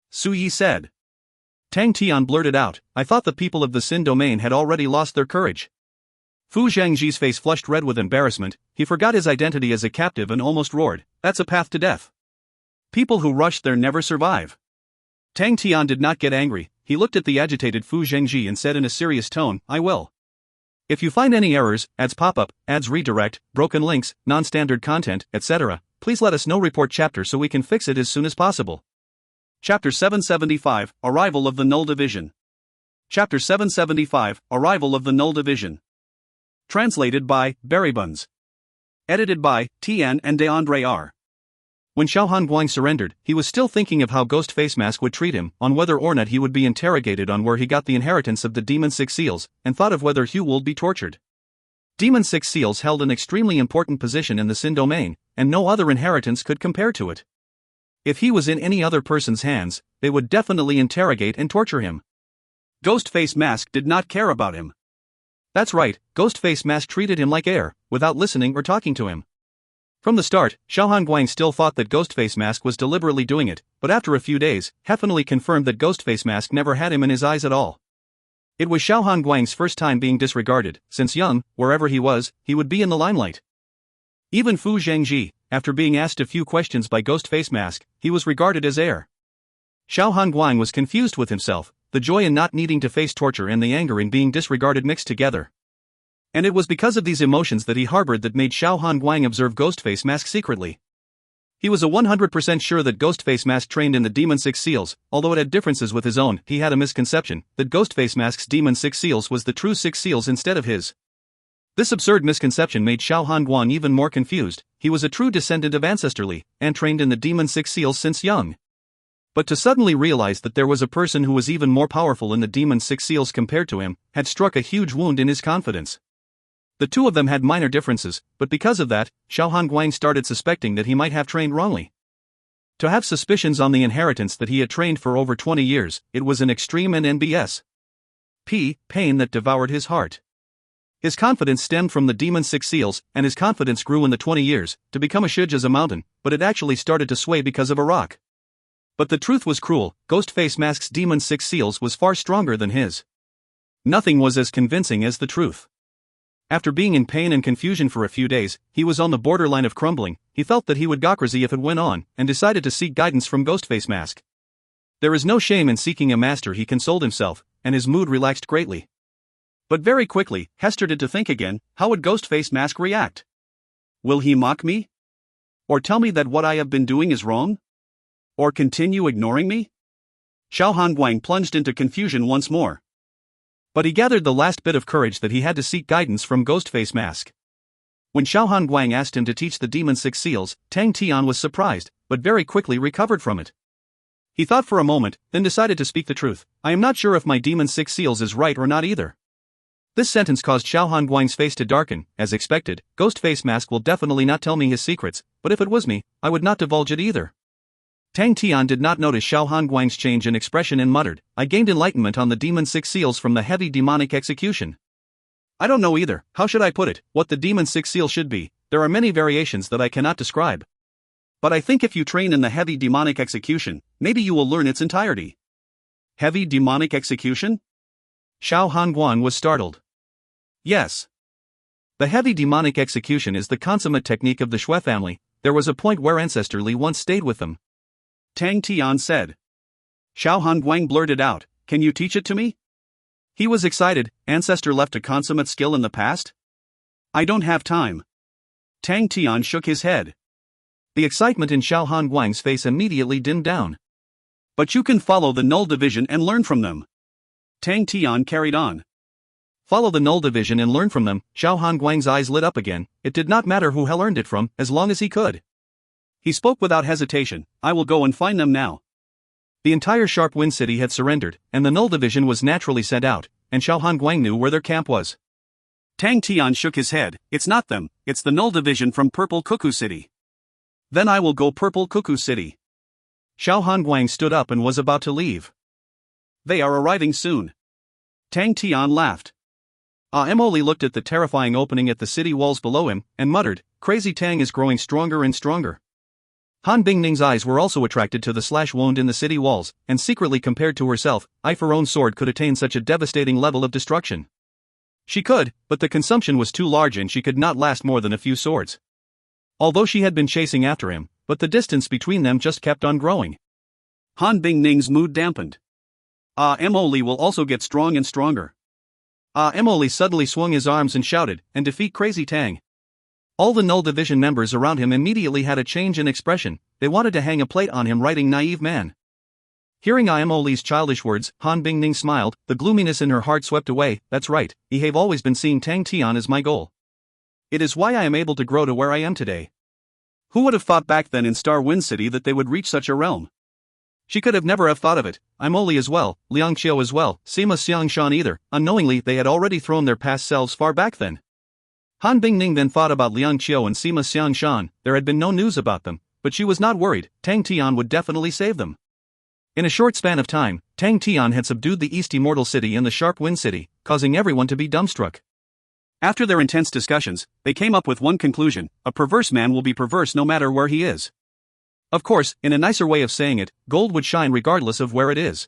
Su Yi said. Tang Tian blurted out, "I thought the people of the Sin Domain had already lost their courage." Fu Zhangji's face flushed red with embarrassment. He forgot his identity as a captive and almost roared, "That's a path to death. People who rush there never survive." Tang Tian did not get angry. He looked at the agitated Fu Zhangji and said in a serious tone, "I will. If you find any errors, ads pop up, ads redirect, broken links, non-standard content, etc., please let us know. Report chapter so we can fix it as soon as possible." Chapter 775, Arrival of the Null Division. Chapter 775, Arrival of the Null Division. Translated by Buns. Edited by Tian and DeAndre R. When Xiaohan Guang surrendered, he was still thinking of how Ghost Face Mask would treat him, on whether or not he would be interrogated on where he got the inheritance of the Demon Six Seals, and thought of whether Hugh would be tortured. Demon Six Seals held an extremely important position in the Sin Domain, and no other inheritance could compare to it. If he was in any other person's hands, they would definitely interrogate and torture him. Ghost Face Mask did not care about him. That's right, Ghost Face Mask treated him like air, without listening or talking to him. From the start, Xiaohan Guang still thought that Ghost Face Mask was deliberately doing it, but after a few days, definitely confirmed that Ghost Face Mask never had him in his eyes at all. It was Xiaohan Guang's first time being disregarded. Since young, wherever he was, he would be in the limelight. Even Fu Zhangji, after being asked a few questions by Ghost Face Mask, he was regarded as air. Xiaohan Guang was confused with himself, the joy in not needing to face torture and the anger in being disregarded mixed together. And it was because of these emotions that he harbored that made Xiaohan Guang observe Ghost Face Mask secretly. He was 100% sure that Ghost Face Mask trained in the Demon Six Seals, although it had differences with his own. He had a misconception that Ghost Face Mask's Demon Six Seals was the true Six Seals instead of his. This absurd misconception made Xiaohan Guang even more confused. He was a true descendant of Ancestrally, and trained in the Demon Six Seals since young. But to suddenly realize that there was a person who was even more powerful in the Demon Six Seals compared to him, had struck a huge wound in his confidence. The two of them had minor differences, but because of that, Xiaohan Guang started suspecting that he might have trained wrongly. To have suspicions on the inheritance that he had trained for over 20 years, it was an extreme and pain that devoured his heart. His confidence stemmed from the Demon Six Seals, and his confidence grew in the 20 years, to become as huge as a mountain, but it actually started to sway because of a rock. But the truth was cruel. Ghost Face Mask's Demon Six Seals was far stronger than his. Nothing was as convincing as the truth. After being in pain and confusion for a few days, he was on the borderline of crumbling. He felt that he would go crazy if it went on, and decided to seek guidance from Ghost Face Mask. There is no shame in seeking a master, he consoled himself, and his mood relaxed greatly. But very quickly, he started to think again, how would Ghost Face Mask react? Will he mock me? Or tell me that what I have been doing is wrong? Or continue ignoring me? Xiaohan Guang plunged into confusion once more. But he gathered the last bit of courage that he had to seek guidance from Ghost Face Mask. When Xiaohan Guang asked him to teach the Demon Six Seals, Tang Tian was surprised, but very quickly recovered from it. He thought for a moment, then decided to speak the truth. I am not sure if my demon 6 seals is right or not either. This sentence caused Xiao Hanguang's face to darken. As expected, Ghost Face Mask will definitely not tell me his secrets, but if it was me, I would not divulge it either. Tang Tian did not notice Xiao Hanguang's change in expression and muttered, I gained enlightenment on the demon 6 seals from the heavy demonic execution. I don't know either, how should I put it, what the demon 6 seal should be. There are many variations that I cannot describe. But I think if you train in the heavy demonic execution, maybe you will learn its entirety. Heavy demonic execution? Xiao Hanguang was startled. Yes. The heavy demonic execution is the consummate technique of the Shui family. There was a point where Ancestor Li once stayed with them. Tang Tian said. Xiao Hanguang blurted out, can you teach it to me? He was excited. Ancestor left a consummate skill in the past? I don't have time. Tang Tian shook his head. The excitement in Xiao Hanguang's face immediately dimmed down. But you can follow the null division and learn from them. Tang Tian carried on. Follow the null division and learn from them. Xiao Hanguang's eyes lit up again. It did not matter who he learned it from, as long as he could. He spoke without hesitation. I will go and find them now. The entire Sharp Wind City had surrendered, and the null division was naturally sent out, and Xiao Hanguang knew where their camp was. Tang Tian shook his head. It's not them, it's the null division from Purple Cuckoo City. Then I will go Purple Cuckoo City. Xiao Hanguang stood up and was about to leave. They are arriving soon. Tang Tian laughed. Emily looked at the terrifying opening at the city walls below him, and muttered, Crazy Tang is growing stronger and stronger. Han Bingning's eyes were also attracted to the slash wound in the city walls, and secretly compared to herself, if her own sword could attain such a devastating level of destruction. She could, but the consumption was too large and she could not last more than a few swords. Although she had been chasing after him, but the distance between them just kept on growing. Han Bingning's mood dampened. Emily will also get strong and stronger. Emily suddenly swung his arms and shouted, and defeat Crazy Tang. All the Null Division members around him immediately had a change in expression. They wanted to hang a plate on him writing Naive Man. Hearing Emily's childish words, Han Bingning smiled, the gloominess in her heart swept away. That's right, I have always been seeing Tang Tian as my goal. It is why I am able to grow to where I am today. Who would have thought back then in Star Wind City that they would reach such a realm? She could have never have thought of it. Emily as well, Liang Qiu as well, Sima Xiangshan either. Unknowingly they had already thrown their past selves far back then. Han Bingning then thought about Liang Qiu and Sima Xiangshan. There had been no news about them, but she was not worried. Tang Tian would definitely save them. In a short span of time, Tang Tian had subdued the East Immortal City and the Sharp Wind City, causing everyone to be dumbstruck. After their intense discussions, they came up with one conclusion: a perverse man will be perverse no matter where he is. Of course, in a nicer way of saying it, gold would shine regardless of where it is.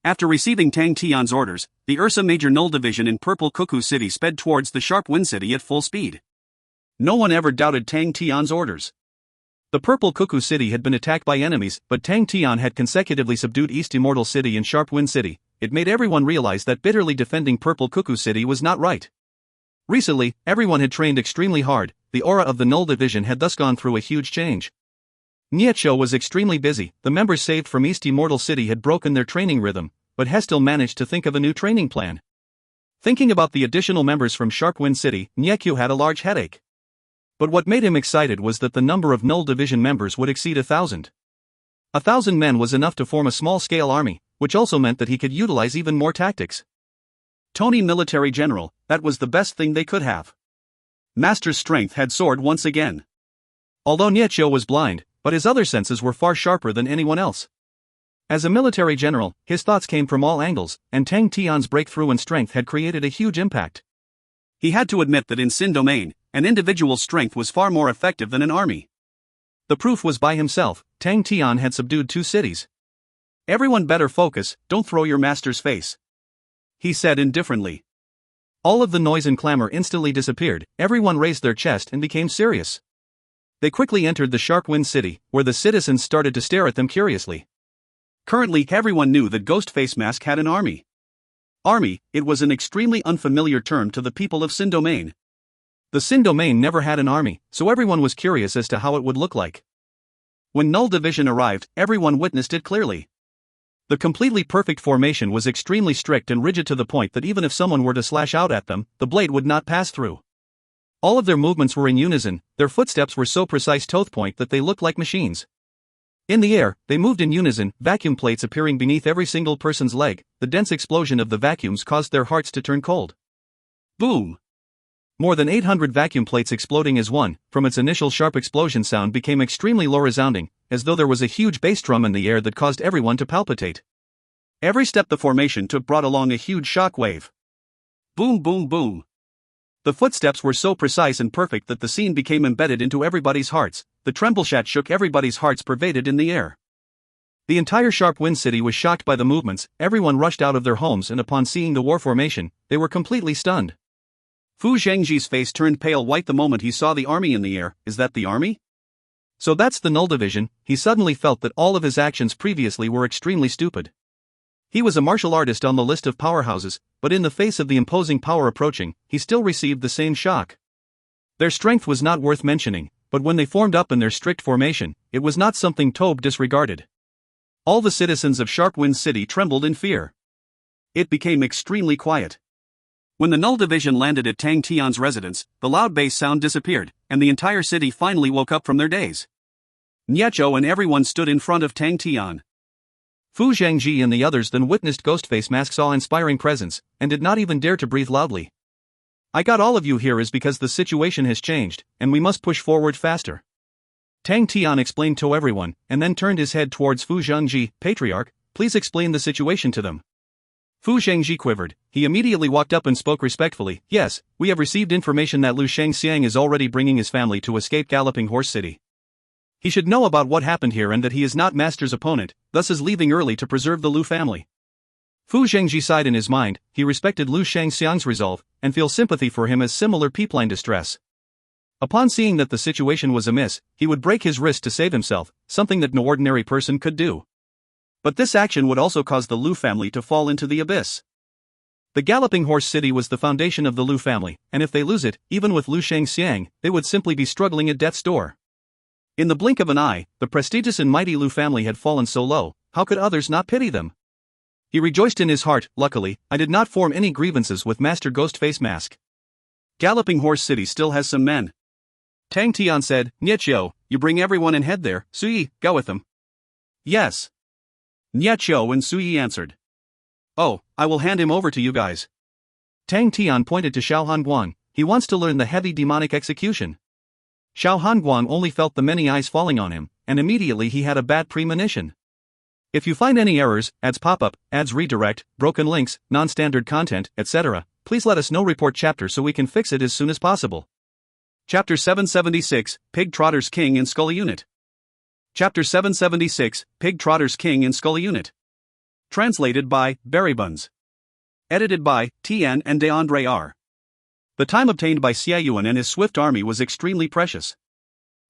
After receiving Tang Tian's orders, the Ursa Major Null Division in Purple Cuckoo City sped towards the Sharp Wind City at full speed. No one ever doubted Tang Tian's orders. The Purple Cuckoo City had been attacked by enemies, but Tang Tian had consecutively subdued East Immortal City and Sharp Wind City. It made everyone realize that bitterly defending Purple Cuckoo City was not right. Recently, everyone had trained extremely hard. The aura of the Null Division had thus gone through a huge change. Nietzsche was extremely busy. The members saved from East Immortal City had broken their training rhythm, but Hestil managed to think of a new training plan. Thinking about the additional members from Sharp Wind City, Nietzsche had a large headache. But what made him excited was that the number of Null Division members would exceed 1,000. 1,000 men was enough to form a small-scale army, which also meant that he could utilize even more tactics. Tony Military General, that was the best thing they could have. Master's strength had soared once again. Although Nietzsche was blind, but his other senses were far sharper than anyone else. As a military general, his thoughts came from all angles, and Tang Tian's breakthrough in strength had created a huge impact. He had to admit that in Sin Domain, an individual's strength was far more effective than an army. The proof was by himself. Tang Tian had subdued 2 cities. Everyone better focus, don't throw your master's face, he said indifferently. All of the noise and clamor instantly disappeared. Everyone raised their chest and became serious. They quickly entered the Sharp Wind City, where the citizens started to stare at them curiously. Currently, everyone knew that Ghost Face Mask had an army. Army, it was an extremely unfamiliar term to the people of Sin Domain. The Sin Domain never had an army, so everyone was curious as to how it would look like. When Null Division arrived, everyone witnessed it clearly. The completely perfect formation was extremely strict and rigid to the point that even if someone were to slash out at them, the blade would not pass through. All of their movements were in unison. Their footsteps were so precise to the point that they looked like machines. In the air, they moved in unison, vacuum plates appearing beneath every single person's leg. The dense explosion of the vacuums caused their hearts to turn cold. Boom! More than 800 vacuum plates exploding as one, from its initial sharp explosion sound became extremely low resounding, as though there was a huge bass drum in the air that caused everyone to palpitate. Every step the formation took brought along a huge shock wave. Boom boom boom. The footsteps were so precise and perfect that the scene became embedded into everybody's hearts. The trembleshat shook everybody's hearts pervaded in the air. The entire Sharp Wind City was shocked by the movements. Everyone rushed out of their homes, and upon seeing the war formation, they were completely stunned. Fu Zhengji's face turned pale white the moment he saw the army in the air. Is that the army? So that's the Null Division. He suddenly felt that all of his actions previously were extremely stupid. He was a martial artist on the list of powerhouses, but in the face of the imposing power approaching, he still received the same shock. Their strength was not worth mentioning, but when they formed up in their strict formation, it was not something Tobe disregarded. All the citizens of Sharp Wind City trembled in fear. It became extremely quiet. When the Null Division landed at Tang Tian's residence, the loud bass sound disappeared, and the entire city finally woke up from their daze. Niechou and everyone stood in front of Tang Tian. Fu Zhengji and the others then witnessed Ghostface Mask's awe-inspiring presence, and did not even dare to breathe loudly. I got all of you here is because the situation has changed, and we must push forward faster. Tang Tian explained to everyone, and then turned his head towards Fu Zhengji. Patriarch, please explain the situation to them. Fu Zhengji quivered. He immediately walked up and spoke respectfully. Yes, we have received information that Lu Shangxiang is already bringing his family to escape Galloping Horse City. He should know about what happened here and that he is not Master's opponent, thus is leaving early to preserve the Lu family. Fu Zhengji sighed in his mind. He respected Lu Shangxiang's resolve, and feel sympathy for him as similar people in distress. Upon seeing that the situation was amiss, he would break his wrist to save himself, something that no ordinary person could do. But this action would also cause the Lu family to fall into the abyss. The Galloping Horse City was the foundation of the Lu family, and if they lose it, even with Lu Shangxiang, they would simply be struggling at death's door. In the blink of an eye, the prestigious and mighty Lu family had fallen so low. How could others not pity them? He rejoiced in his heart. Luckily, I did not form any grievances with Master Ghostface Mask. Galloping Horse City still has some men. Tang Tian said. Niechou, you bring everyone and head there. Suyi, go with them. Yes. Niechou and Suyi answered. Oh, I will hand him over to you guys. Tang Tian pointed to Xiao Hanguang. He wants to learn the heavy demonic execution. Xiao Hanguang only felt the many eyes falling on him, and immediately he had a bad premonition. If you find any errors, ads pop up, ads redirect, broken links, non-standard content, etc., please let us know. Report chapter so we can fix it as soon as possible. Chapter 776, Pig Trotter's King in Skull Unit. Chapter 776, Pig Trotter's King in Skull Unit. Translated by Barry Buns. Edited by Tian and DeAndre R. The time obtained by Xia Yuan and his swift army was extremely precious.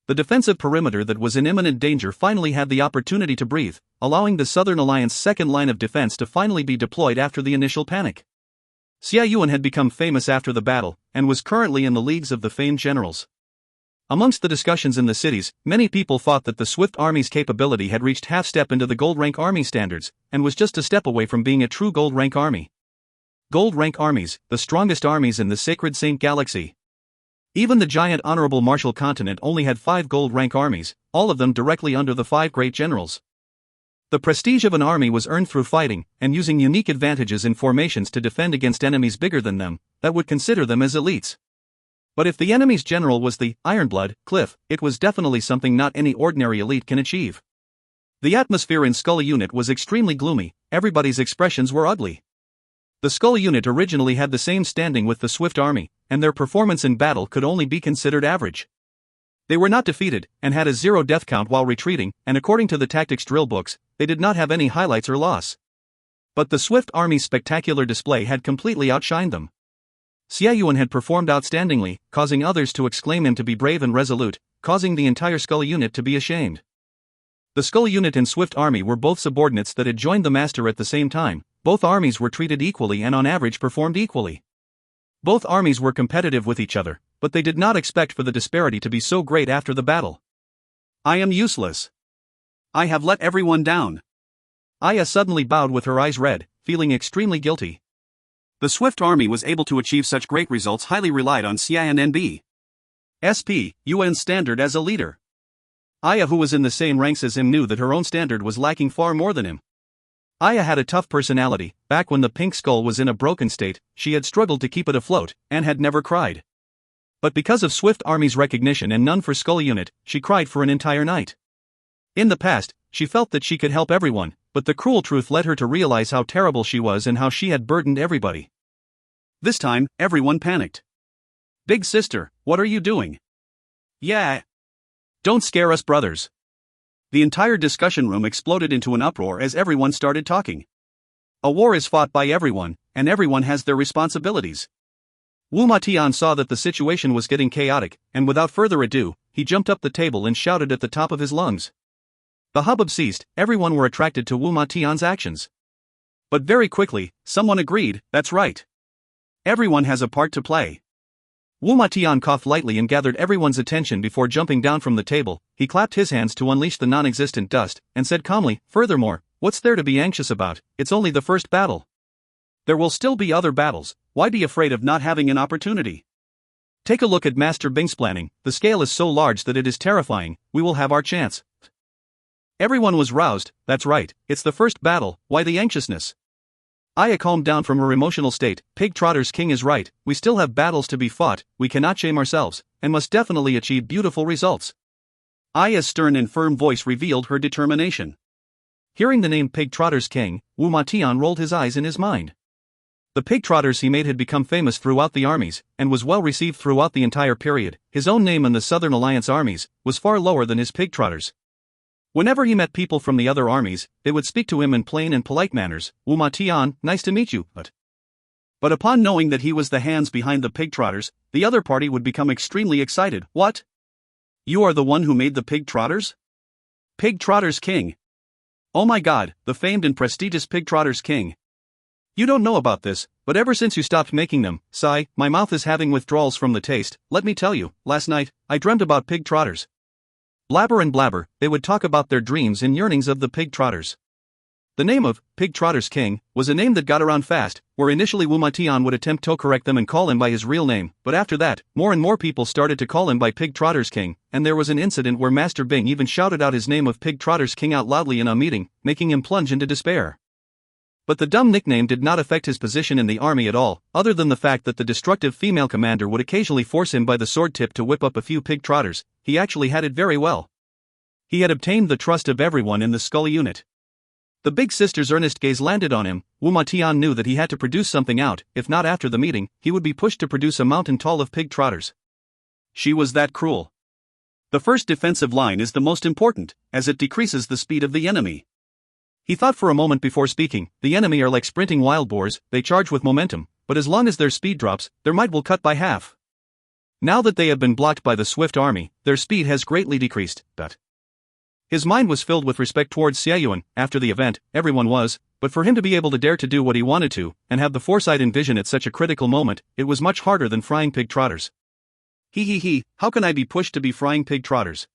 The defensive perimeter that was in imminent danger finally had the opportunity to breathe, allowing the Southern Alliance's second line of defense to finally be deployed after the initial panic. Xia Yuan had become famous after the battle, and was currently in the leagues of the famed generals. Amongst the discussions in the cities, many people thought that the Swift Army's capability had reached half-step into the Gold Rank Army standards, and was just a step away from being a true Gold Rank Army. Gold Rank Armies, the strongest armies in the Sacred Saint Galaxy. Even the giant Honorable Martial Continent only had 5 Gold Rank Armies, all of them directly under the 5 great generals. The prestige of an army was earned through fighting, and using unique advantages in formations to defend against enemies bigger than them, that would consider them as elites. But if the enemy's general was the Ironblood, Cliff, it was definitely something not any ordinary elite can achieve. The atmosphere in Skull Unit was extremely gloomy, everybody's expressions were ugly. The Skull Unit originally had the same standing with the Swift Army, and their performance in battle could only be considered average. They were not defeated, and had a 0 death count while retreating, and according to the tactics drill books, they did not have any highlights or loss. But the Swift Army's spectacular display had completely outshined them. Xia Yuan had performed outstandingly, causing others to exclaim him to be brave and resolute, causing the entire Skull Unit to be ashamed. The Skull Unit and Swift Army were both subordinates that had joined the Master at the same time. Both armies were treated equally and on average performed equally. Both armies were competitive with each other, but they did not expect for the disparity to be so great after the battle. I am useless. I have let everyone down. Aya suddenly bowed with her eyes red, feeling extremely guilty. The Swift Army was able to achieve such great results highly relied on Xian NB. SP, UN standard as a leader. Aya, who was in the same ranks as him, knew that her own standard was lacking far more than him. Aya had a tough personality. Back when the pink skull was in a broken state, she had struggled to keep it afloat, and had never cried. But because of Swift Army's recognition and none for Skull Unit, she cried for an entire night. In the past, she felt that she could help everyone, but the cruel truth led her to realize how terrible she was and how she had burdened everybody. This time, everyone panicked. "Big sister, what are you doing?" "Yeah. Don't scare us, brothers." The entire discussion room exploded into an uproar as everyone started talking. A war is fought by everyone, and everyone has their responsibilities. Tian saw that the situation was getting chaotic, and without further ado, he jumped up the table and shouted at the top of his lungs. The hubbub ceased. Everyone were attracted to Tian's actions. But very quickly, someone agreed, "That's right. Everyone has a part to play." Tian coughed lightly and gathered everyone's attention before jumping down from the table. He clapped his hands to unleash the non-existent dust, and said calmly, "Furthermore, what's there to be anxious about? It's only the first battle. There will still be other battles. Why be afraid of not having an opportunity? Take a look at Master Bing's planning. The scale is so large that it is terrifying. We will have our chance." Everyone was roused. "That's right, it's the first battle, why the anxiousness?" Aya calmed down from her emotional state. "Pig Trotter's king is right, we still have battles to be fought, we cannot shame ourselves, and must definitely achieve beautiful results." Aya's stern and firm voice revealed her determination. Hearing the name Pig Trotter's king, Tian rolled his eyes in his mind. The pig trotters he made had become famous throughout the armies, and was well received throughout the entire period. His own name in the Southern Alliance armies was far lower than his pig trotters. Whenever he met people from the other armies, they would speak to him in plain and polite manners. "Tian, nice to meet you, But upon knowing that he was the hands behind the pig trotters, the other party would become extremely excited. "What? You are the one who made the pig trotters? Pig Trotter's king. Oh my god, the famed and prestigious Pig Trotter's king. You don't know about this, but ever since you stopped making them, sigh, my mouth is having withdrawals from the taste. Let me tell you, last night, I dreamt about pig trotters." Blabber and blabber, they would talk about their dreams and yearnings of the pig trotters. The name of Pig Trotter's king was a name that got around fast, where initially Tian would attempt to correct them and call him by his real name, but after that, more and more people started to call him by Pig Trotter's king, and there was an incident where Master Bing even shouted out his name of Pig Trotter's king out loudly in a meeting, making him plunge into despair. But the dumb nickname did not affect his position in the army at all, other than the fact that the destructive female commander would occasionally force him by the sword tip to whip up a few pig trotters. He actually had it very well. He had obtained the trust of everyone in the Skull Unit. The big sister's earnest gaze landed on him. Tian knew that he had to produce something out, if not after the meeting, he would be pushed to produce a mountain tall of pig trotters. She was that cruel. The first defensive line is the most important, as it decreases the speed of the enemy. He thought for a moment before speaking. The enemy are like sprinting wild boars, they charge with momentum, but as long as their speed drops, their might will cut by half. Now that they have been blocked by the Swift Army, their speed has greatly decreased, His mind was filled with respect towards Xiaoyuan. After the event, everyone was, but for him to be able to dare to do what he wanted to, and have the foresight and vision at such a critical moment, it was much harder than frying pig trotters. How can I be pushed to be frying pig trotters?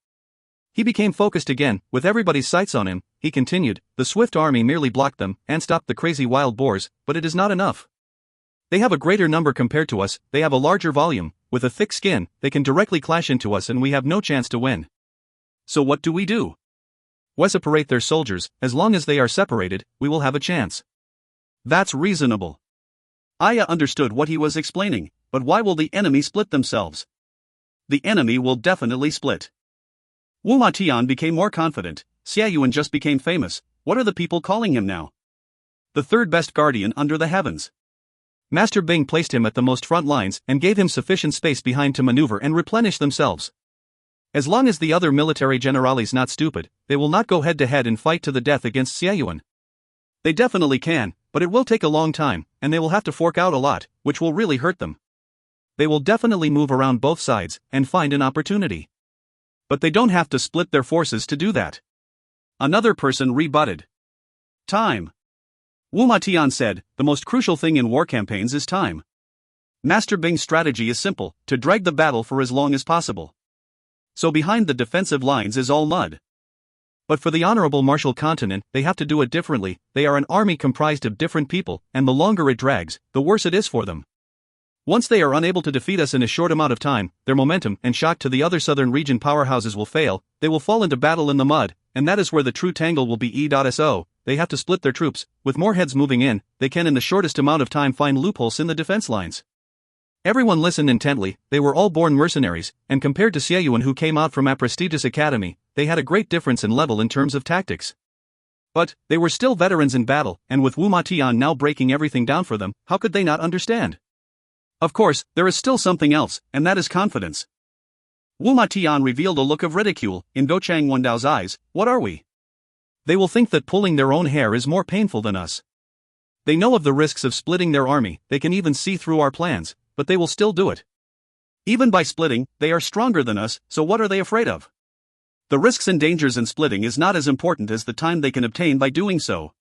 He became focused again, with everybody's sights on him. He continued, "The Swift Army merely blocked them, and stopped the crazy wild boars, but it is not enough. They have a greater number compared to us, they have a larger volume, with a thick skin, they can directly clash into us and we have no chance to win. So what do? We separate their soldiers. As long as they are separated, we will have a chance." That's reasonable. Aya understood what he was explaining, but why will the enemy split themselves? The enemy will definitely split. Tian became more confident. Xiaoyuan just became famous. What are the people calling him now? The third best guardian under the heavens. Master Bing placed him at the most front lines and gave him sufficient space behind to maneuver and replenish themselves. As long as the other military generales not stupid, they will not go head to head and fight to the death against Xiaoyuan. They definitely can, but it will take a long time, and they will have to fork out a lot, which will really hurt them. They will definitely move around both sides and find an opportunity. But they don't have to split their forces to do that. Another person rebutted. Time. Tian said, the most crucial thing in war campaigns is time. Master Bing's strategy is simple, to drag the battle for as long as possible. So behind the defensive lines is all mud. But for the honorable Martial Continent, they have to do it differently. They are an army comprised of different people, and the longer it drags, the worse it is for them. Once they are unable to defeat us in a short amount of time, their momentum and shock to the other southern region powerhouses will fail, they will fall into battle in the mud, and that is where the true tangle will be. So, they have to split their troops. With more heads moving in, they can in the shortest amount of time find loopholes in the defense lines. Everyone listened intently. They were all born mercenaries, and compared to Xieyuan, who came out from a prestigious academy, they had a great difference in level in terms of tactics. But they were still veterans in battle, and with Tian now breaking everything down for them, how could they not understand? Of course, there is still something else, and that is confidence. Tian revealed a look of ridicule in Chang Wendao's eyes. What are we? They will think that pulling their own hair is more painful than us. They know of the risks of splitting their army, they can even see through our plans, but they will still do it. Even by splitting, they are stronger than us, so what are they afraid of? The risks and dangers in splitting is not as important as the time they can obtain by doing so.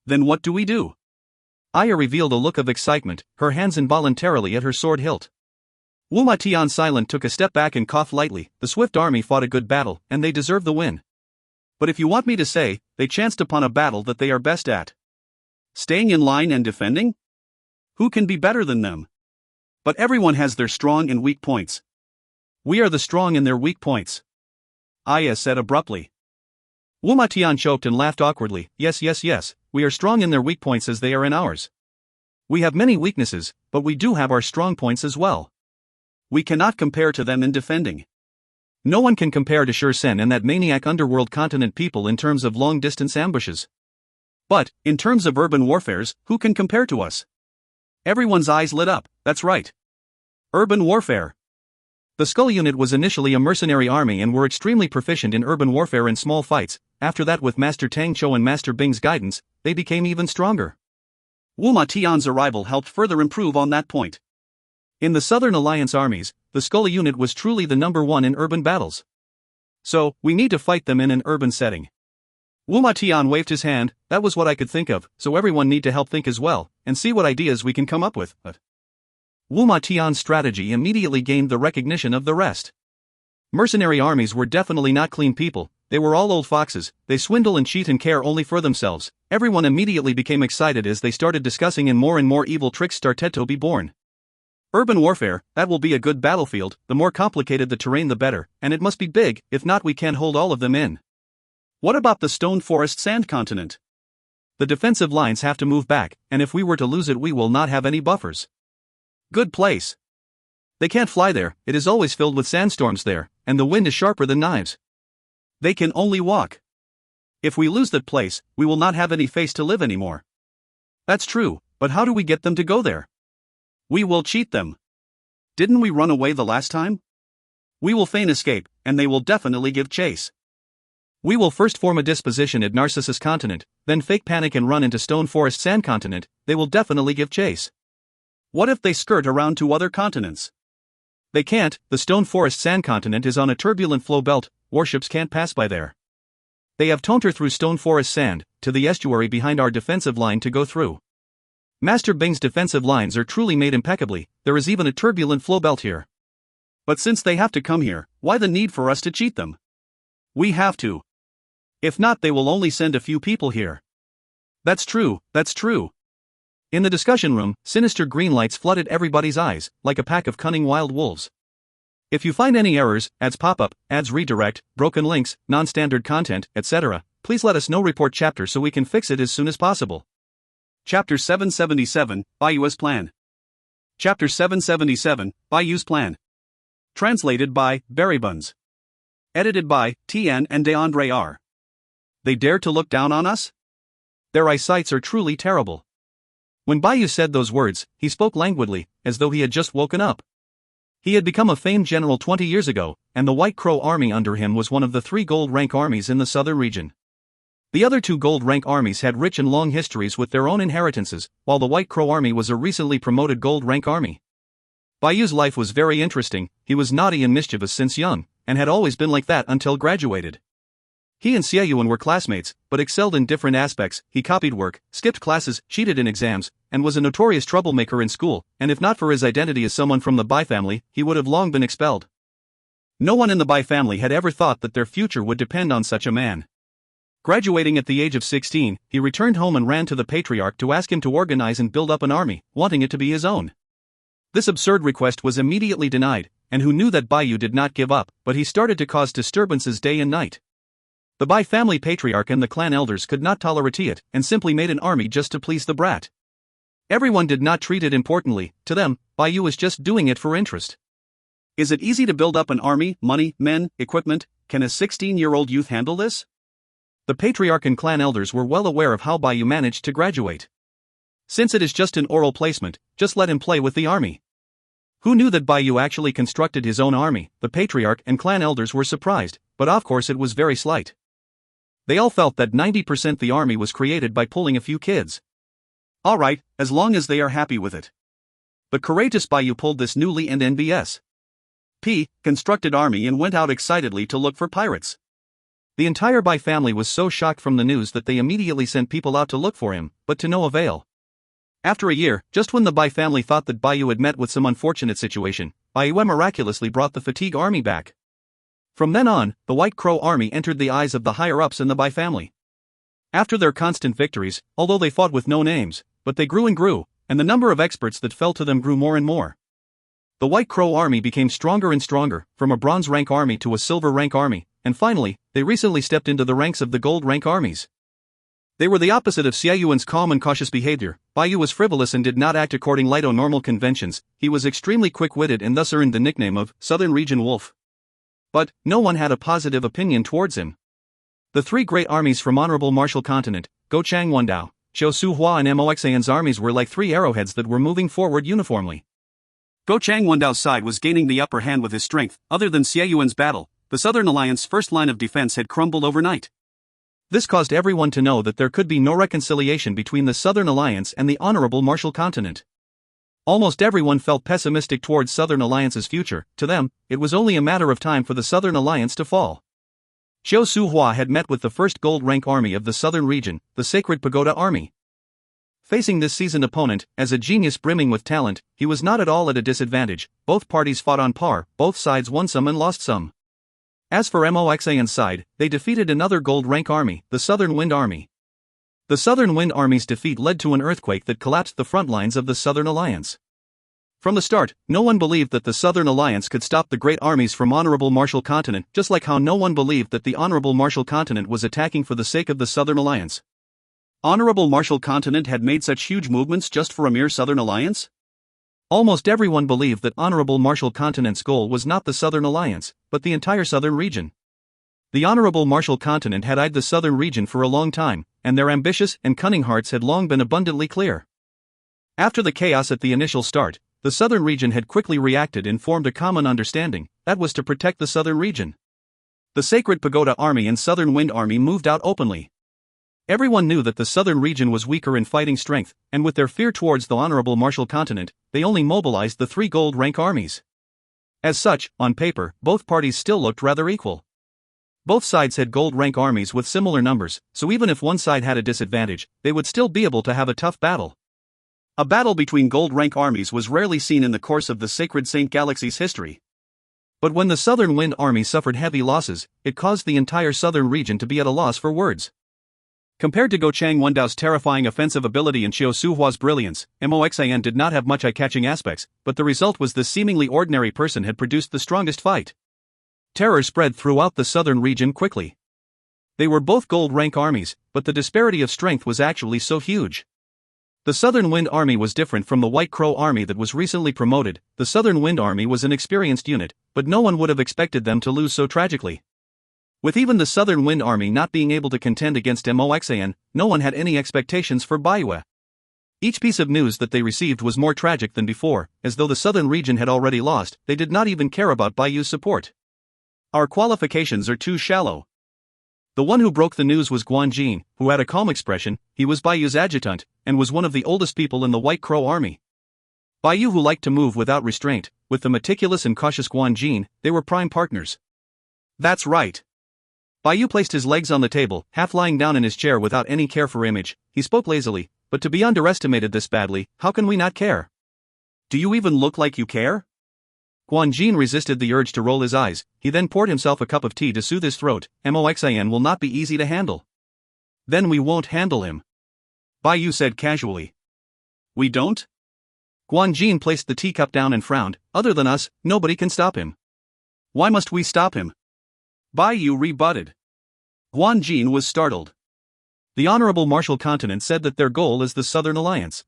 Then what do we do? Aya revealed a look of excitement, her hands involuntarily at her sword hilt. Tian silent took a step back and coughed lightly. The swift army fought a good battle, and they deserve the win. But if you want me to say, they chanced upon a battle that they are best at. Staying in line and defending? Who can be better than them? But everyone has their strong and weak points. We are the strong in their weak points. Aya said abruptly. Tian choked and laughed awkwardly. Yes, we are strong in their weak points as they are in ours. We have many weaknesses, but we do have our strong points as well. We cannot compare to them in defending. No one can compare to Shursen and that maniac underworld continent people in terms of long-distance ambushes. But, in terms of urban warfares, who can compare to us? Everyone's eyes lit up. That's right. Urban warfare. The Skull unit was initially a mercenary army and were extremely proficient in urban warfare and small fights. After that, with Master Tang Chou and Master Bing's guidance, they became even stronger. Tian's arrival helped further improve on that point. In the Southern Alliance armies, the Skull unit was truly the number one in urban battles. So, we need to fight them in an urban setting. Tian waved his hand. That was what I could think of, so everyone need to help think as well, and see what ideas we can come up with. Tian's strategy immediately gained the recognition of the rest. Mercenary armies were definitely not clean people, they were all old foxes, they swindle and cheat and care only for themselves. Everyone immediately became excited as they started discussing, and more evil tricks started to be born. Urban warfare, that will be a good battlefield. The more complicated the terrain the better, and it must be big, if not we can't hold all of them in. What about the stone forest sand continent? The defensive lines have to move back, and if we were to lose it we will not have any buffers. Good place. They can't fly there, it is always filled with sandstorms there, and the wind is sharper than knives. They can only walk. If we lose that place, we will not have any face to live anymore. That's true, but how do we get them to go there? We will cheat them. Didn't we run away the last time? We will feign escape, and they will definitely give chase. We will first form a disposition at Narcissus continent, then fake panic and run into Stone Forest Sand continent. They will definitely give chase. What if they skirt around to other continents? They can't, the Stone Forest Sand continent is on a turbulent flow belt, warships can't pass by there. They have tonter through Stone Forest Sand, to the estuary behind our defensive line to go through. Master Bing's defensive lines are truly made impeccably, there is even a turbulent flow belt here. But since they have to come here, why the need for us to cheat them? We have to. If not, they will only send a few people here. That's true. In the discussion room, sinister green lights flooded everybody's eyes, like a pack of cunning wild wolves. If you find any errors, ads pop up, ads redirect, broken links, non-standard content, etc., please let us know. Report chapter so we can fix it as soon as possible. Chapter 777, Bayu's Plan. Chapter 777, Bayu's Plan. Translated by Berrybuns. Edited by Tian and DeAndre R. They dare to look down on us? Their eyesights are truly terrible. When Bayu said those words, he spoke languidly, as though he had just woken up. He had become a famed general 20 years ago, and the White Crow army under him was one of the 3 gold-rank armies in the southern region. The other 2 gold-rank armies had rich and long histories with their own inheritances, while the White Crow army was a recently promoted gold-rank army. Bayu's life was very interesting. He was naughty and mischievous since young, and had always been like that until graduated. He and Xieyuan were classmates, but excelled in different aspects. He copied work, skipped classes, cheated in exams, and was a notorious troublemaker in school, and if not for his identity as someone from the Bai family, he would have long been expelled. No one in the Bai family had ever thought that their future would depend on such a man. Graduating at the age of 16, he returned home and ran to the patriarch to ask him to organize and build up an army, wanting it to be his own. This absurd request was immediately denied, and Hu knew that Bai Yu did not give up, but he started to cause disturbances day and night. The Bai family patriarch and the clan elders could not tolerate it, and simply made an army just to please the brat. Everyone did not treat it importantly. To them, Bai Yu was just doing it for interest. Is it easy to build up an army, money, men, equipment? Can a 16-year-old youth handle this? The patriarch and clan elders were well aware of how Bai Yu managed to graduate. Since it is just an oral placement, just let him play with the army. Who knew that Bai Yu actually constructed his own army? The patriarch and clan elders were surprised, but of course it was very slight. They all felt that 90% the army was created by pulling a few kids. Alright, as long as they are happy with it. The courageous Bai Yu pulled this newly and NBS. Constructed army and went out excitedly to look for pirates. The entire Bai family was so shocked from the news that they immediately sent people out to look for him, but to no avail. After a year, just when the Bai family thought that Bai Yu had met with some unfortunate situation, Bai Yu miraculously brought the fatigue army back. From then on, the White Crow army entered the eyes of the higher-ups in the Bai family. After their constant victories, although they fought with no names, but they grew, and the number of experts that fell to them grew more and more. The White Crow army became stronger and stronger, from a bronze rank army to a silver rank army, and finally, they recently stepped into the ranks of the gold rank armies. They were the opposite of Xie Yuan's calm and cautious behavior. Bai Yu was frivolous and did not act according to normal conventions. He was extremely quick-witted and thus earned the nickname of Southern Region Wolf. But no one had a positive opinion towards him. The three great armies from Honorable Martial Continent, Gochang Wendao, Xiao Su Hua and Moxan's armies were like three arrowheads that were moving forward uniformly. Gochang Wendao's side was gaining the upper hand with his strength. Other than Xie Yuan's battle, the Southern Alliance's first line of defense had crumbled overnight. This caused everyone to know that there could be no reconciliation between the Southern Alliance and the Honorable Martial Continent. Almost everyone felt pessimistic towards Southern Alliance's future. To them, it was only a matter of time for the Southern Alliance to fall. Xiao Su Hua had met with the first gold rank army of the Southern region, the Sacred Pagoda Army. Facing this seasoned opponent, as a genius brimming with talent, he was not at all at a disadvantage. Both parties fought on par, both sides won some and lost some. As for Moxan's side, they defeated another gold rank army, the Southern Wind Army. The Southern Wind Army's defeat led to an earthquake that collapsed the front lines of the Southern Alliance. From the start, no one believed that the Southern Alliance could stop the great armies from Honorable Martial Continent, just like how no one believed that the Honorable Martial Continent was attacking for the sake of the Southern Alliance. Honorable Martial Continent had made such huge movements just for a mere Southern Alliance? Almost everyone believed that Honorable Martial Continent's goal was not the Southern Alliance, but the entire Southern region. The Honorable Martial Continent had eyed the Southern region for a long time, and their ambitious and cunning hearts had long been abundantly clear. After the chaos at the initial start, the Southern region had quickly reacted and formed a common understanding, that was to protect the Southern region. The Sacred Pagoda Army and Southern Wind Army moved out openly. Everyone knew that the Southern region was weaker in fighting strength, and with their fear towards the Honorable Martial Continent, they only mobilized the three gold rank armies. As such, on paper, both parties still looked rather equal. Both sides had gold rank armies with similar numbers, so even if one side had a disadvantage, they would still be able to have a tough battle. A battle between gold rank armies was rarely seen in the course of the Sacred Saint Galaxy's history. But when the Southern Wind Army suffered heavy losses, it caused the entire Southern region to be at a loss for words. Compared to Gochang Wendao's terrifying offensive ability and Xiao Su Hua's brilliance, Moxan did not have much eye-catching aspects, but the result was this seemingly ordinary person had produced the strongest fight. Terror spread throughout the Southern region quickly. They were both gold rank armies, but the disparity of strength was actually so huge. The Southern Wind Army was different from the White Crow Army that was recently promoted. The Southern Wind Army was an experienced unit, but no one would have expected them to lose so tragically. With even the Southern Wind Army not being able to contend against Moxan, no one had any expectations for Bai Yu. Each piece of news that they received was more tragic than before, as though the Southern region had already lost. They did not even care about Bai Yu's support. Our qualifications are too shallow. The one who broke the news was Guanjin, who had a calm expression. He was Bai Yu's adjutant, and was one of the oldest people in the White Crow Army. Bai Yu, who liked to move without restraint, with the meticulous and cautious Guanjin, they were prime partners. That's right. Bai Yu placed his legs on the table, half lying down in his chair without any care for image. He spoke lazily, but to be underestimated this badly, how can we not care? Do you even look like you care? Guanjin resisted the urge to roll his eyes. He then poured himself a cup of tea to soothe his throat. Moxan will not be easy to handle. Then we won't handle him. Bai Yu said casually. We don't? Guan Jin placed the teacup down and frowned. Other than us, nobody can stop him. Why must we stop him? Bai Yu rebutted. Guan Jin was startled. The Honorable Martial Continent said that their goal is the Southern Alliance.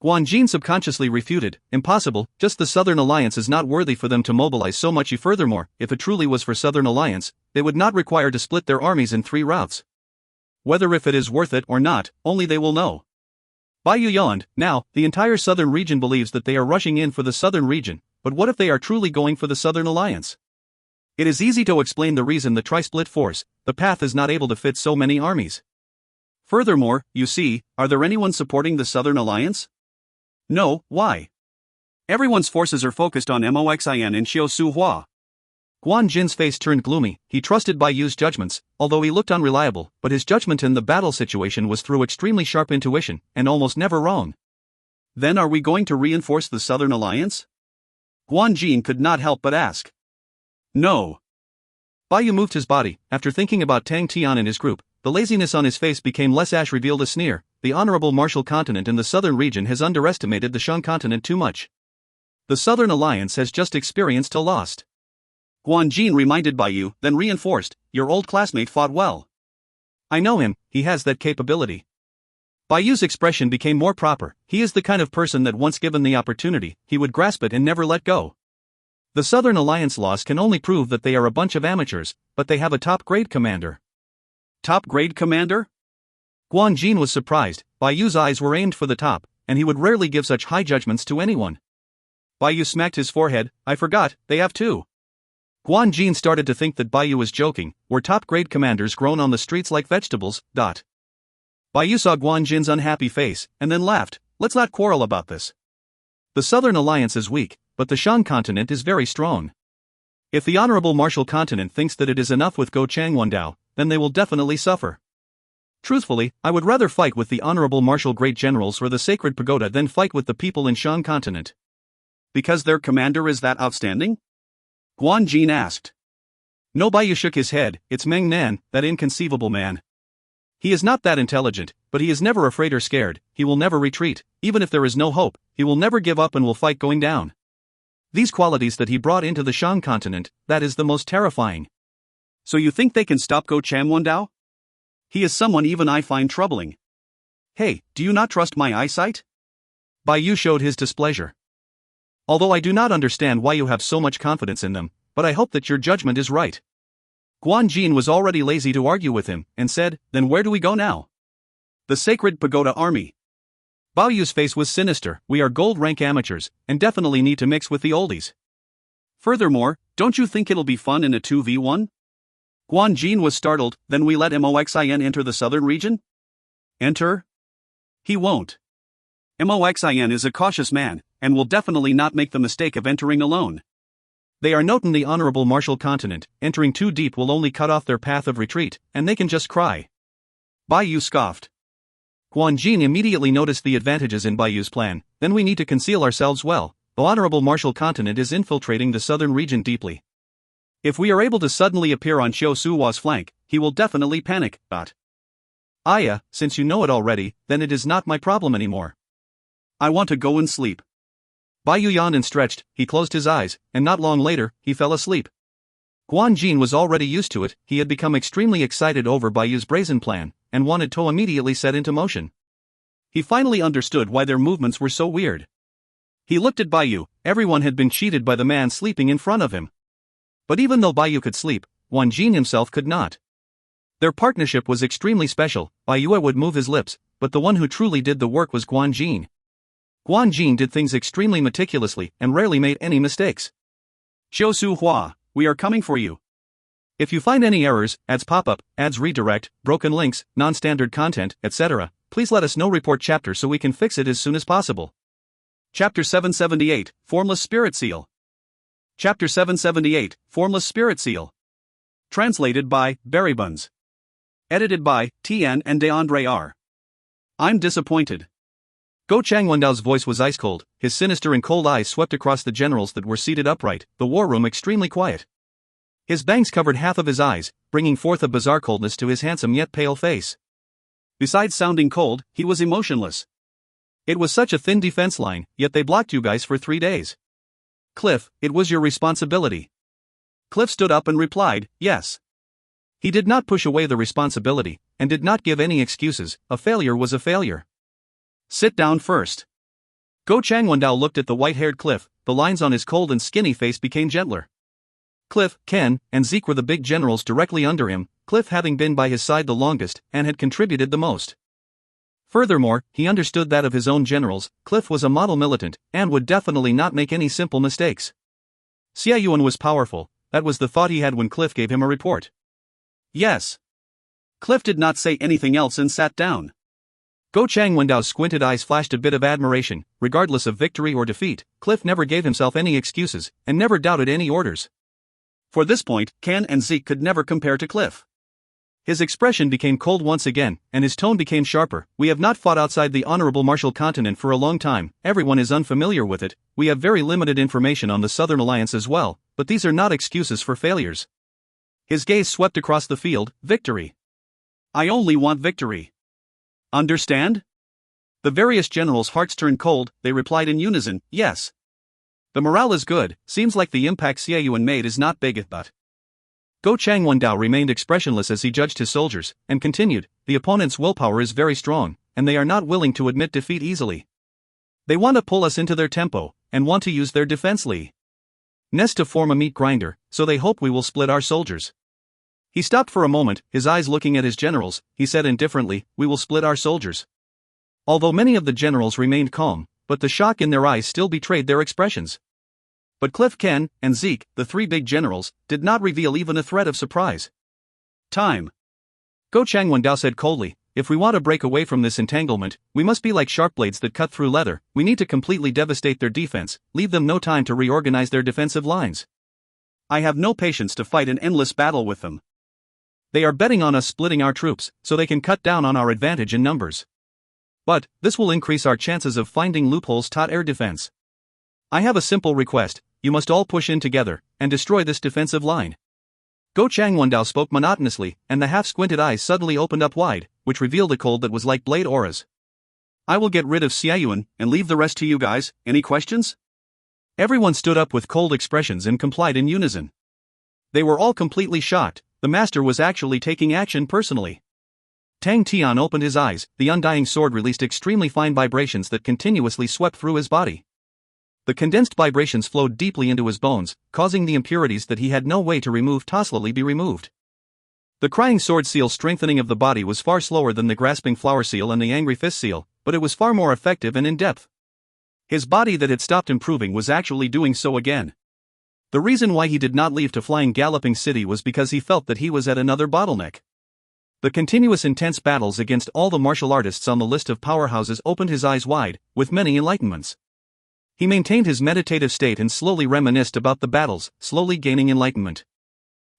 Guan Jin subconsciously refuted, impossible, just the Southern Alliance is not worthy for them to mobilize so much. Furthermore, if it truly was for Southern Alliance, they would not require to split their armies in 3 routes. Whether if it is worth it or not, only they will know. Bai Yu yawned. Now, the entire Southern region believes that they are rushing in for the Southern region, but what if they are truly going for the Southern Alliance? It is easy to explain the reason the tri-split force, the path is not able to fit so many armies. Furthermore, you see, are there anyone supporting the Southern Alliance? No, why? Everyone's forces are focused on Moxin and Xiao Su Hua. Guan Jin's face turned gloomy. He trusted Bai Yu's judgments, although he looked unreliable, but his judgment in the battle situation was through extremely sharp intuition, and almost never wrong. Then are we going to reinforce the Southern Alliance? Guan Jin could not help but ask. No. Bai Yu moved his body. After thinking about Tang Tian and his group, the laziness on his face became less. Ash revealed a sneer. The Honorable Martial Continent in the Southern region has underestimated the Shang Continent too much. The Southern Alliance has just experienced a loss. Guan Jin reminded Bai Yu, then reinforced, your old classmate fought well. I know him, he has that capability. Bai Yu's expression became more proper. He is the kind of person that once given the opportunity, he would grasp it and never let go. The Southern Alliance loss can only prove that they are a bunch of amateurs, but they have a top-grade commander. Top-grade commander? Guan Jin was surprised. Bai Yu's eyes were aimed for the top, and he would rarely give such high judgments to anyone. Bai Yu smacked his forehead. I forgot, they have 2. Guan Jin started to think that Bai Yu was joking. Were top-grade commanders grown on the streets like vegetables? Bai Yu saw Guan Jin's unhappy face, and then laughed. Let's not quarrel about this. The Southern Alliance is weak, but the Shang Continent is very strong. If the Honorable Martial Continent thinks that it is enough with Go Changwondao, then they will definitely suffer. Truthfully, I would rather fight with the Honorable Martial Great Generals for the Sacred Pagoda than fight with the people in Shang Continent. Because their commander is that outstanding? Guan Jin asked. No, Bai Yu shook his head. It's Meng Nan, that inconceivable man. He is not that intelligent, but he is never afraid or scared. He will never retreat. Even if there is no hope, he will never give up and will fight going down. These qualities that he brought into the Shang Continent, that is the most terrifying. So you think they can stop Go Changwondao? He is someone even I find troubling. Hey, do you not trust my eyesight? Bai Yu showed his displeasure. Although I do not understand why you have so much confidence in them, but I hope that your judgment is right. Guan Jin was already lazy to argue with him, and said, then where do we go now? The Sacred Pagoda Army. Bai Yu's face was sinister. We are gold-rank amateurs, and definitely need to mix with the oldies. Furthermore, don't you think it'll be fun in a 2v1? Guan Jin was startled. Then we let Moxin enter the southern region? Enter? He won't. Moxin is a cautious man, and will definitely not make the mistake of entering alone. They are not in the Honorable Martial Continent. Entering too deep will only cut off their path of retreat, and they can just cry. Bai Yu scoffed. Guan Jin immediately noticed the advantages in Bai Yu's plan. Then we need to conceal ourselves well. The Honorable Martial Continent is infiltrating the southern region deeply. If we are able to suddenly appear on Xiao Suhua's flank, he will definitely panic. Aya, since you know it already, then it is not my problem anymore. I want to go and sleep. Bai Yu yawned and stretched. He closed his eyes, and not long later, he fell asleep. Guan Jin was already used to it. He had become extremely excited over Bai Yu's brazen plan, and wanted to immediately set into motion. He finally understood why their movements were so weird. He looked at Bai Yu. Everyone had been cheated by the man sleeping in front of him. But even though Bai Yu could sleep, Guan Jin himself could not. Their partnership was extremely special. Bai Yu would move his lips, but the one who truly did the work was Guan Jin. Guan Jin did things extremely meticulously and rarely made any mistakes. Xiao Su Hua, we are coming for you. If you find any errors, ads pop up, ads redirect, broken links, non-standard content, etc., please let us know. Report chapter so we can fix it as soon as possible. Chapter 778, Formless Spirit Seal. Chapter 778, Formless Spirit Seal. Translated by Berrybuns. Edited by Tian and DeAndre R. I'm disappointed. Go Changwendao's voice was ice cold. His sinister and cold eyes swept across the generals that were seated upright, the war room extremely quiet. His bangs covered half of his eyes, bringing forth a bizarre coldness to his handsome yet pale face. Besides sounding cold, he was emotionless. It was such a thin defense line, yet they blocked you guys for 3 days. Cliff, it was your responsibility. Cliff stood up and replied, yes. He did not push away the responsibility, and did not give any excuses. A failure was a failure. Sit down first. Go Changwondao looked at the white-haired Cliff. The lines on his cold and skinny face became gentler. Cliff, Ken, and Zeke were the big generals directly under him, Cliff having been by his side the longest, and had contributed the most. Furthermore, he understood that of his own generals, Cliff was a model militant, and would definitely not make any simple mistakes. Xie Yuan was powerful, that was the thought he had when Cliff gave him a report. Yes. Cliff did not say anything else and sat down. Go Changwendao's squinted eyes flashed a bit of admiration. Regardless of victory or defeat, Cliff never gave himself any excuses, and never doubted any orders. For this point, Ken and Zeke could never compare to Cliff. His expression became cold once again, and his tone became sharper. We have not fought outside the honorable Martial continent for a long time, everyone is unfamiliar with it, we have very limited information on the Southern Alliance as well, but these are not excuses for failures. His gaze swept across the field. Victory. I only want victory. Understand? The various generals' hearts turned cold, they replied in unison, yes. The morale is good, seems like the impact Xie Yuan made is not big but. Go Changwondao remained expressionless as he judged his soldiers, and continued, the opponent's willpower is very strong, and they are not willing to admit defeat easily. They want to pull us into their tempo, and want to use their defense nest to form a meat grinder, so they hope we will split our soldiers. He stopped for a moment, his eyes looking at his generals, he said indifferently, we will split our soldiers. Although many of the generals remained calm, but the shock in their eyes still betrayed their expressions. But Cliff, Ken, and Zeke, the three big generals, did not reveal even a thread of surprise. Time. Go Changwondao said coldly, if we want to break away from this entanglement, we must be like sharp blades that cut through leather, we need to completely devastate their defense, leave them no time to reorganize their defensive lines. I have no patience to fight an endless battle with them. They are betting on us splitting our troops, so they can cut down on our advantage in numbers. But, this will increase our chances of finding loopholes taught air defense. I have a simple request, you must all push in together, and destroy this defensive line. Go Changwondao spoke monotonously, and the half-squinted eyes suddenly opened up wide, which revealed a cold that was like blade auras. I will get rid of Xie Yuan, and leave the rest to you guys, any questions? Everyone stood up with cold expressions and complied in unison. They were all completely shocked. The master was actually taking action personally. Tang Tian opened his eyes, the undying sword released extremely fine vibrations that continuously swept through his body. The condensed vibrations flowed deeply into his bones, causing the impurities that he had no way to remove to slowly be removed. The crying sword seal strengthening of the body was far slower than the grasping flower seal and the angry fist seal, but it was far more effective and in-depth. His body that had stopped improving was actually doing so again. The reason why he did not leave to Flying Galloping City was because he felt that he was at another bottleneck. The continuous intense battles against all the martial artists on the list of powerhouses opened his eyes wide, with many enlightenments. He maintained his meditative state and slowly reminisced about the battles, slowly gaining enlightenment.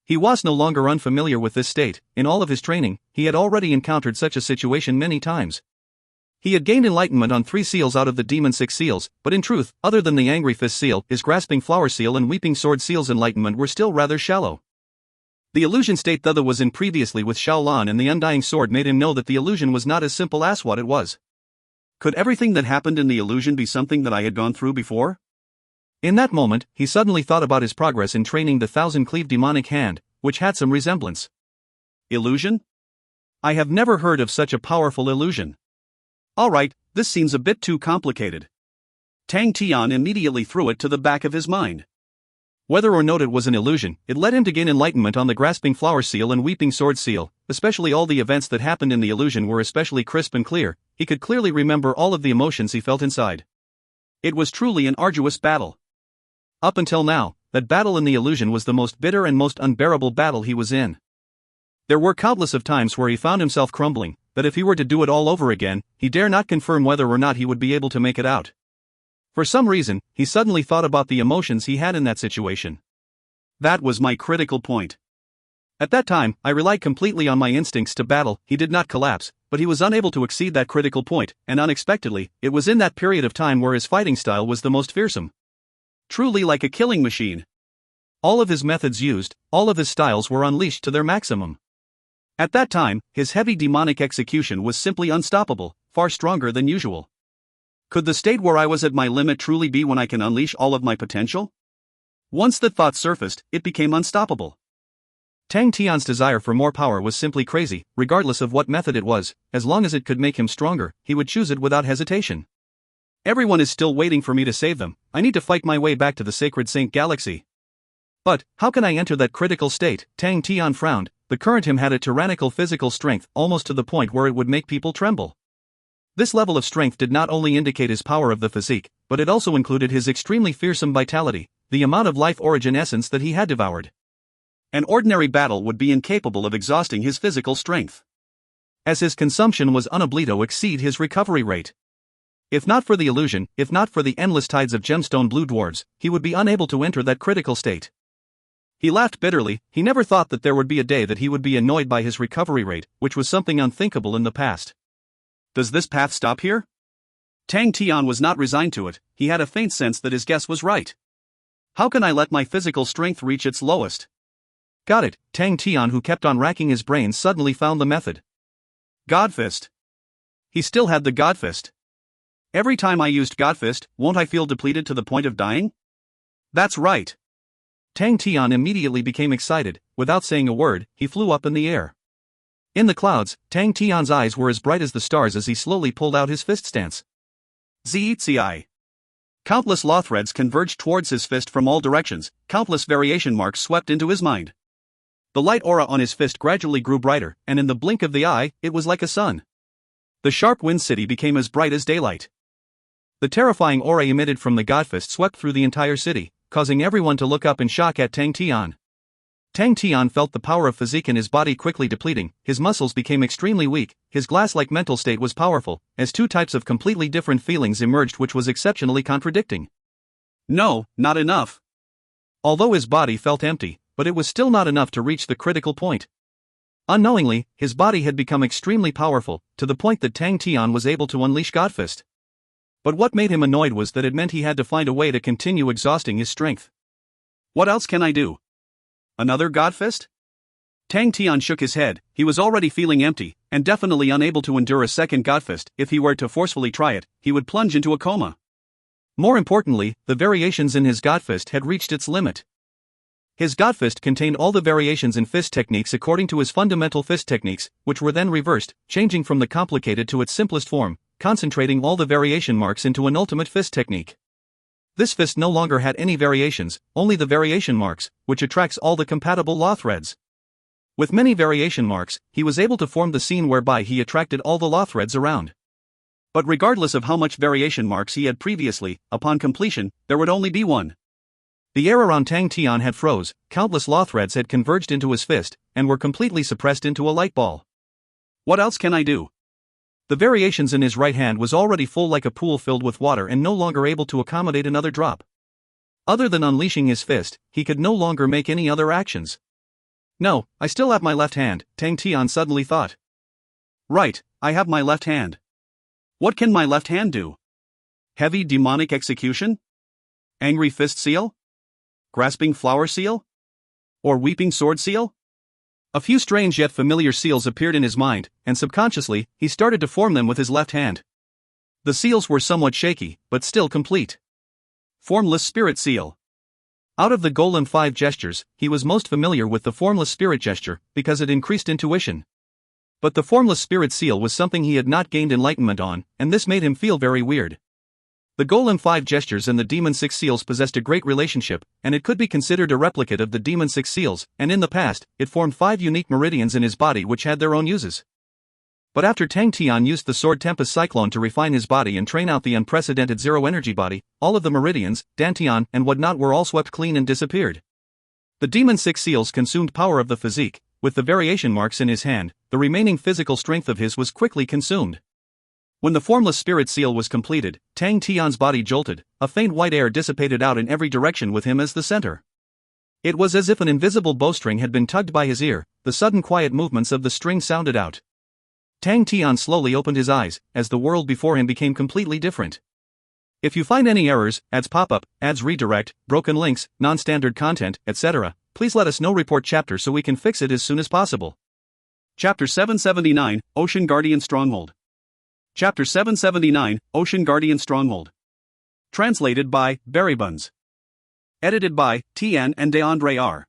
He was no longer unfamiliar with this state, in all of his training, he had already encountered such a situation many times. He had gained enlightenment on 3 seals out of the demon 6 seals, but in truth, other than the angry fist seal, his grasping flower seal and weeping sword seal's enlightenment were still rather shallow. The illusion state Thutha was in previously with Shaolan and the undying sword made him know that the illusion was not as simple as what it was. Could everything that happened in the illusion be something that I had gone through before? In that moment, he suddenly thought about his progress in training the 1000-cleave demonic hand, which had some resemblance. Illusion? I have never heard of such a powerful illusion. Alright, this seems a bit too complicated. Tang Tian immediately threw it to the back of his mind. Whether or not it was an illusion, it led him to gain enlightenment on the grasping flower seal and weeping sword seal, especially all the events that happened in the illusion were especially crisp and clear, he could clearly remember all of the emotions he felt inside. It was truly an arduous battle. Up until now, that battle in the illusion was the most bitter and most unbearable battle he was in. There were countless of times where he found himself crumbling, that if he were to do it all over again, he dare not confirm whether or not he would be able to make it out. For some reason, he suddenly thought about the emotions he had in that situation. That was my critical point. At that time, I relied completely on my instincts to battle. He did not collapse, but he was unable to exceed that critical point, and unexpectedly, it was in that period of time where his fighting style was the most fearsome. Truly like a killing machine. All of his methods used, all of his styles were unleashed to their maximum. At that time, his heavy demonic execution was simply unstoppable, far stronger than usual. Could the state where I was at my limit truly be when I can unleash all of my potential? Once that thought surfaced, it became unstoppable. Tang Tian's desire for more power was simply crazy, regardless of what method it was. As long as it could make him stronger, he would choose it without hesitation. Everyone is still waiting for me to save them. I need to fight my way back to the sacred Saint Galaxy. But, how can I enter that critical state? Tang Tian frowned. The current him had a tyrannical physical strength almost to the point where it would make people tremble. This level of strength did not only indicate his power of the physique, but it also included his extremely fearsome vitality, the amount of life origin essence that he had devoured. An ordinary battle would be incapable of exhausting his physical strength, as his consumption was unable exceed his recovery rate. If not for the illusion, if not for the endless tides of gemstone blue dwarves, he would be unable to enter that critical state. He laughed bitterly. He never thought that there would be a day that he would be annoyed by his recovery rate, which was something unthinkable in the past. Does this path stop here? Tang Tian was not resigned to it. He had a faint sense that his guess was right. How can I let my physical strength reach its lowest? Got it. Tang Tian, who kept on racking his brains, suddenly found the method. Godfist. He still had the Godfist. Every time I used Godfist, won't I feel depleted to the point of dying? That's right. Tang Tian immediately became excited. Without saying a word, he flew up in the air. In the clouds, Tang Tian's eyes were as bright as the stars as he slowly pulled out his fist stance. Zi. Countless law threads converged towards his fist from all directions. Countless variation marks swept into his mind. The light aura on his fist gradually grew brighter, and in the blink of the eye, it was like a sun. The sharp wind city became as bright as daylight. The terrifying aura emitted from the Godfist swept through the entire city, causing everyone to look up in shock at Tang Tian. Tang Tian felt the power of physique in his body quickly depleting. His muscles became extremely weak. His glass-like mental state was powerful, as two types of completely different feelings emerged, which was exceptionally contradicting. No, not enough. Although his body felt empty, but it was still not enough to reach the critical point. Unknowingly, his body had become extremely powerful, to the point that Tang Tian was able to unleash Godfist. But what made him annoyed was that it meant he had to find a way to continue exhausting his strength. What else can I do? Another Godfist? Tang Tian shook his head. He was already feeling empty, and definitely unable to endure a second Godfist. If he were to forcefully try it, he would plunge into a coma. More importantly, the variations in his Godfist had reached its limit. His Godfist contained all the variations in fist techniques according to his fundamental fist techniques, which were then reversed, changing from the complicated to its simplest form, concentrating all the variation marks into an ultimate fist technique. This fist no longer had any variations, only the variation marks, which attracts all the compatible law threads. With many variation marks, he was able to form the scene whereby he attracted all the law threads around. But regardless of how much variation marks he had previously, upon completion, there would only be one. The air around Tang Tian had froze, countless law threads had converged into his fist, and were completely suppressed into a light ball. What else can I do? The variations in his right hand was already full like a pool filled with water and no longer able to accommodate another drop. Other than unleashing his fist, he could no longer make any other actions. No, I still have my left hand, Tang Tian suddenly thought. Right, I have my left hand. What can my left hand do? Heavy demonic execution? Angry fist seal? Grasping flower seal? Or weeping sword seal? A few strange yet familiar seals appeared in his mind, and subconsciously, he started to form them with his left hand. The seals were somewhat shaky, but still complete. Formless Spirit Seal. Out of the Golem 5 gestures, he was most familiar with the Formless Spirit gesture, because it increased intuition. But the Formless Spirit Seal was something he had not gained enlightenment on, and this made him feel very weird. The Golem 5 gestures and the Demon 6 seals possessed a great relationship, and it could be considered a replicate of the Demon 6 seals, and in the past, it formed 5 unique meridians in his body which had their own uses. But after Tang Tian used the Sword Tempest Cyclone to refine his body and train out the unprecedented zero-energy body, all of the meridians, dantian, and whatnot were all swept clean and disappeared. The Demon 6 seals consumed power of the physique. With the variation marks in his hand, the remaining physical strength of his was quickly consumed. When the Formless Spirit Seal was completed, Tang Tian's body jolted, a faint white air dissipated out in every direction with him as the center. It was as if an invisible bowstring had been tugged by his ear. The sudden quiet movements of the string sounded out. Tang Tian slowly opened his eyes, as the world before him became completely different. If you find any errors, ads pop up, ads redirect, broken links, non-standard content, etc., please let us know. Report chapter so we can fix it as soon as possible. Chapter 779, Ocean Guardian Stronghold. Chapter 779, Ocean Guardian Stronghold. Translated by Buns. Edited by Tian and DeAndre R.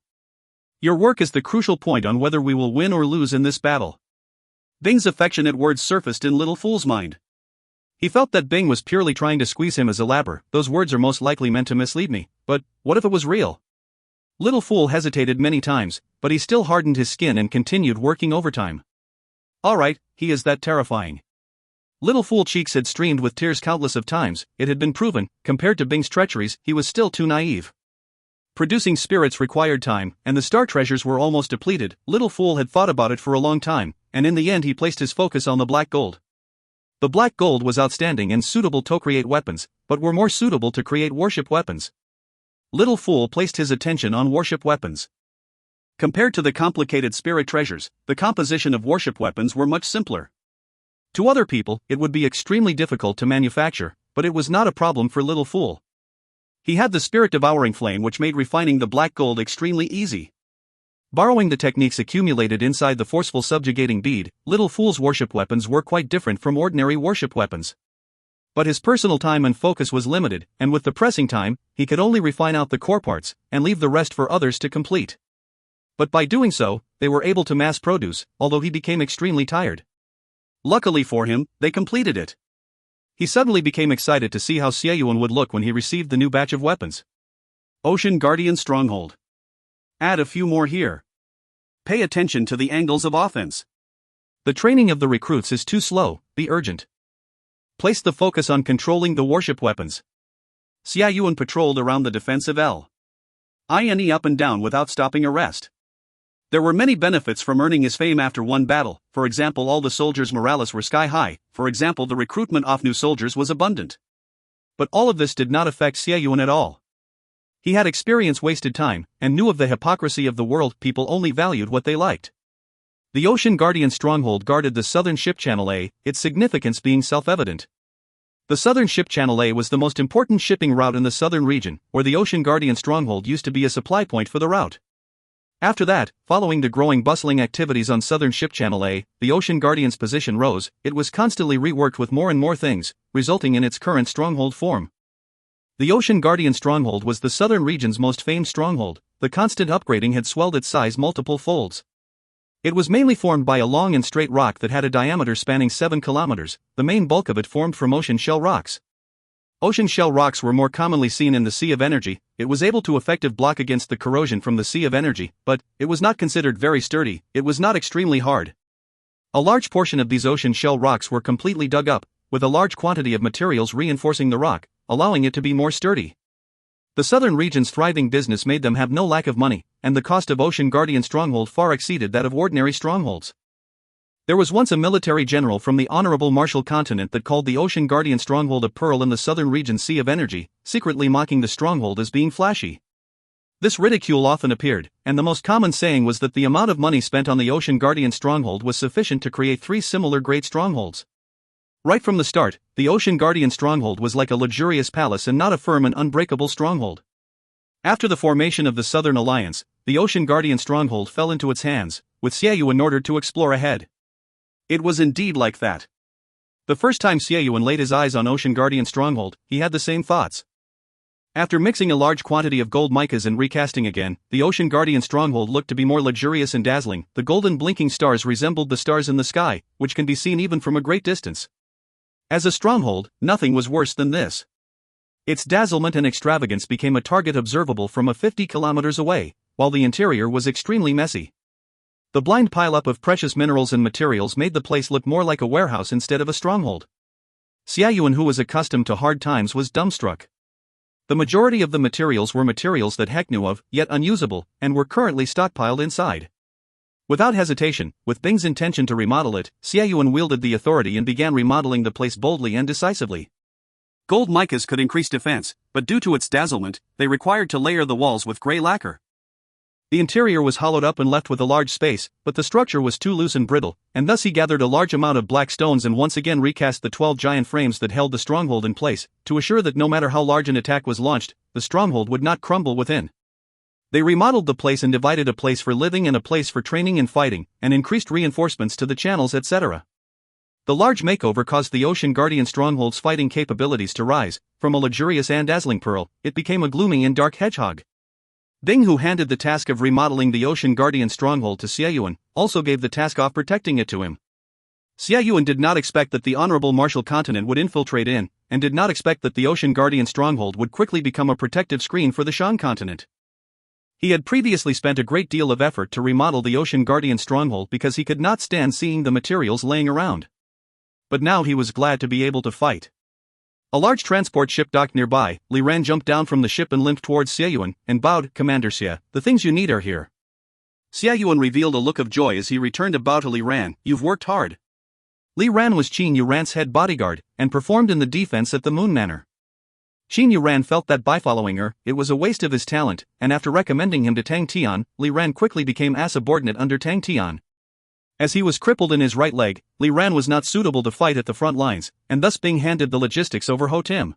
Your work is the crucial point on whether we will win or lose in this battle. Bing's affectionate words surfaced in Little Fool's mind. He felt that Bing was purely trying to squeeze him as a labber. Those words are most likely meant to mislead me, but what if it was real? Little Fool hesitated many times, but he still hardened his skin and continued working overtime. Alright, he is that terrifying. Little Fool cheeks had streamed with tears countless of times. It had been proven, compared to Bing's treacheries, he was still too naive. Producing spirits required time, and the star treasures were almost depleted. Little Fool had thought about it for a long time, and in the end he placed his focus on the black gold. The black gold was outstanding and suitable to create weapons, but were more suitable to create warship weapons. Little Fool placed his attention on warship weapons. Compared to the complicated spirit treasures, the composition of warship weapons were much simpler. To other people, it would be extremely difficult to manufacture, but it was not a problem for Little Fool. He had the spirit-devouring flame which made refining the black gold extremely easy. Borrowing the techniques accumulated inside the forceful subjugating bead, Little Fool's warship weapons were quite different from ordinary warship weapons. But his personal time and focus was limited, and with the pressing time, he could only refine out the core parts, and leave the rest for others to complete. But by doing so, they were able to mass produce, although he became extremely tired. Luckily for him, they completed it. He suddenly became excited to see how Xieyuan would look when he received the new batch of weapons. Ocean Guardian Stronghold. Add a few more here. Pay attention to the angles of offense. The training of the recruits is too slow, be urgent. Place the focus on controlling the warship weapons. Xieyuan patrolled around the defensive line up and down without stopping a rest. There were many benefits from earning his fame after one battle. For example, all the soldiers' morales were sky high. For example, the recruitment of new soldiers was abundant. But all of this did not affect Xieyuan at all. He had experienced wasted time, and knew of the hypocrisy of the world. People only valued what they liked. The Ocean Guardian Stronghold guarded the southern ship channel A, its significance being self-evident. The southern ship channel A was the most important shipping route in the southern region, where the Ocean Guardian Stronghold used to be a supply point for the route. After that, following the growing bustling activities on southern ship channel A, the Ocean Guardian's position rose. It was constantly reworked with more and more things, resulting in its current stronghold form. The Ocean Guardian Stronghold was the southern region's most famed stronghold. The constant upgrading had swelled its size multiple folds. It was mainly formed by a long and straight rock that had a diameter spanning 7 kilometers. The main bulk of it formed from ocean shell rocks. Ocean shell rocks were more commonly seen in the Sea of Energy. It was able to effectively block against the corrosion from the Sea of Energy, but it was not considered very sturdy. It was not extremely hard. A large portion of these ocean shell rocks were completely dug up, with a large quantity of materials reinforcing the rock, allowing it to be more sturdy. The southern region's thriving business made them have no lack of money, and the cost of Ocean Guardian Stronghold far exceeded that of ordinary strongholds. There was once a military general from the Honorable Marshall Continent that called the Ocean Guardian Stronghold a pearl in the southern region's Sea of Energy, secretly mocking the stronghold as being flashy. This ridicule often appeared, and the most common saying was that the amount of money spent on the Ocean Guardian Stronghold was sufficient to create 3 similar great strongholds. Right from the start, the Ocean Guardian Stronghold was like a luxurious palace and not a firm and unbreakable stronghold. After the formation of the Southern Alliance, the Ocean Guardian Stronghold fell into its hands, with Xieyuan ordered to explore ahead. It was indeed like that. The first time Xieyuan laid his eyes on Ocean Guardian Stronghold, he had the same thoughts. After mixing a large quantity of gold micas and recasting again, the Ocean Guardian Stronghold looked to be more luxurious and dazzling. The golden blinking stars resembled the stars in the sky, which can be seen even from a great distance. As a stronghold, nothing was worse than this. Its dazzlement and extravagance became a target observable from 50 kilometers away, while the interior was extremely messy. The blind pileup of precious minerals and materials made the place look more like a warehouse instead of a stronghold. Xieyuan, who was accustomed to hard times, was dumbstruck. The majority of the materials were materials that Heck knew of, yet unusable, and were currently stockpiled inside. Without hesitation, with Bing's intention to remodel it, Xieyuan wielded the authority and began remodeling the place boldly and decisively. Gold micas could increase defense, but due to its dazzlement, they required to layer the walls with gray lacquer. The interior was hollowed up and left with a large space, but the structure was too loose and brittle, and thus he gathered a large amount of black stones and once again recast the 12 giant frames that held the stronghold in place, to assure that no matter how large an attack was launched, the stronghold would not crumble within. They remodeled the place and divided a place for living and a place for training and fighting, and increased reinforcements to the channels, etc. The large makeover caused the Ocean Guardian stronghold's fighting capabilities to rise. From a luxurious and dazzling pearl, it became a gloomy and dark hedgehog. Ding, who handed the task of remodeling the Ocean Guardian stronghold to Xie Yuan, also gave the task of protecting it to him. Xie Yuan did not expect that the honorable martial continent would infiltrate in, and did not expect that the Ocean Guardian stronghold would quickly become a protective screen for the Shan continent. He had previously spent a great deal of effort to remodel the Ocean Guardian stronghold because he could not stand seeing the materials laying around. But now he was glad to be able to fight. A large transport ship docked nearby. Li Ran jumped down from the ship and limped towards Xie Yuan, and bowed. "Commander Xie, the things you need are here." Xie Yuan revealed a look of joy as he returned a bow to Li Ran. "You've worked hard." Li Ran was Qin Yuran's head bodyguard, and performed in the defense at the Moon Manor. Qin Yuran felt that by following her, it was a waste of his talent, and after recommending him to Tang Tian, Li Ran quickly became a subordinate under Tang Tian. As he was crippled in his right leg, Li Ran was not suitable to fight at the front lines, and thus being handed the logistics over Ho Tim.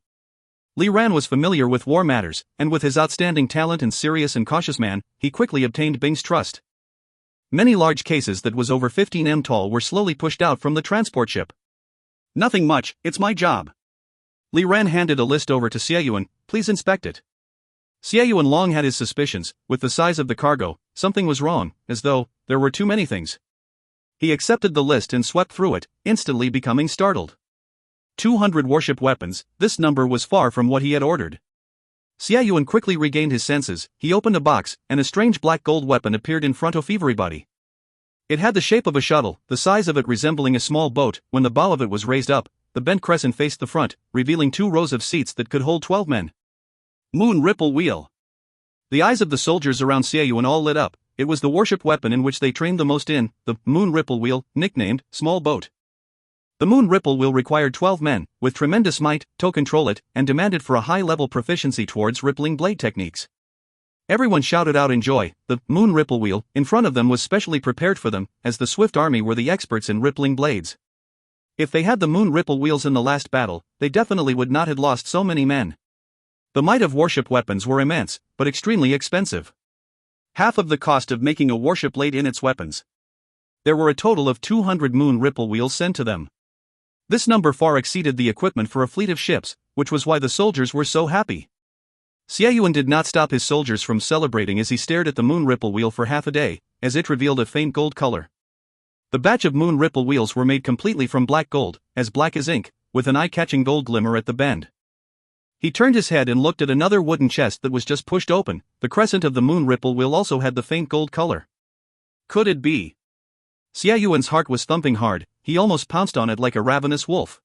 Li Ran was familiar with war matters, and with his outstanding talent and serious and cautious man, he quickly obtained Bing's trust. Many large cases that was over 15 m tall were slowly pushed out from the transport ship. "Nothing much, it's my job." Li Ran handed a list over to Xie Yuan. "Please inspect it." Xie Yuan long had his suspicions. With the size of the cargo, something was wrong, as though there were too many things. He accepted the list and swept through it, instantly becoming startled. 200 warship weapons. This number was far from what he had ordered. Xie Yuan quickly regained his senses. He opened a box, and a strange black gold weapon appeared in front of everybody. It had the shape of a shuttle, the size of it resembling a small boat. When the bow of it was raised up, the bent crescent faced the front, revealing 2 rows of seats that could hold 12 men. Moon Ripple Wheel. The eyes of the soldiers around Xie Yuan all lit up. It was the warship weapon in which they trained the most in, the Moon Ripple Wheel, nicknamed Small Boat. The Moon Ripple Wheel required 12 men, with tremendous might, to control it, and demanded for a high-level proficiency towards rippling blade techniques. Everyone shouted out in joy. The Moon Ripple Wheel, in front of them, was specially prepared for them, as the Swift Army were the experts in rippling blades. If they had the Moon Ripple Wheels in the last battle, they definitely would not have lost so many men. The might of warship weapons were immense, but extremely expensive. Half of the cost of making a warship laid in its weapons. There were a total of 200 Moon Ripple Wheels sent to them. This number far exceeded the equipment for a fleet of ships, which was why the soldiers were so happy. Xie Yuan did not stop his soldiers from celebrating as he stared at the Moon Ripple Wheel for half a day, as it revealed a faint gold color. The batch of Moon Ripple Wheels were made completely from black gold, as black as ink, with an eye-catching gold glimmer at the bend. He turned his head and looked at another wooden chest that was just pushed open. The crescent of the Moon Ripple Wheel also had the faint gold color. Could it be? Xie Yuan's heart was thumping hard. He almost pounced on it like a ravenous wolf.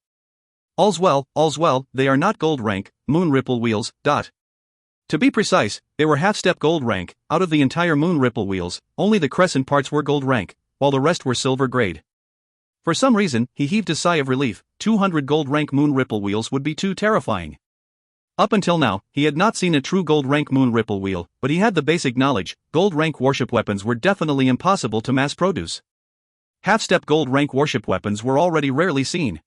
All's well, they are not gold rank, Moon Ripple Wheels. To be precise, they were half-step gold rank. Out of the entire Moon Ripple Wheels, only the crescent parts were gold rank, while the rest were silver grade. For some reason, he heaved a sigh of relief. 200 gold rank Moon Ripple Wheels would be too terrifying. Up until now, he had not seen a true gold rank Moon Ripple Wheel, but he had the basic knowledge. Gold rank warship weapons were definitely impossible to mass produce. Half-step gold rank warship weapons were already rarely seen.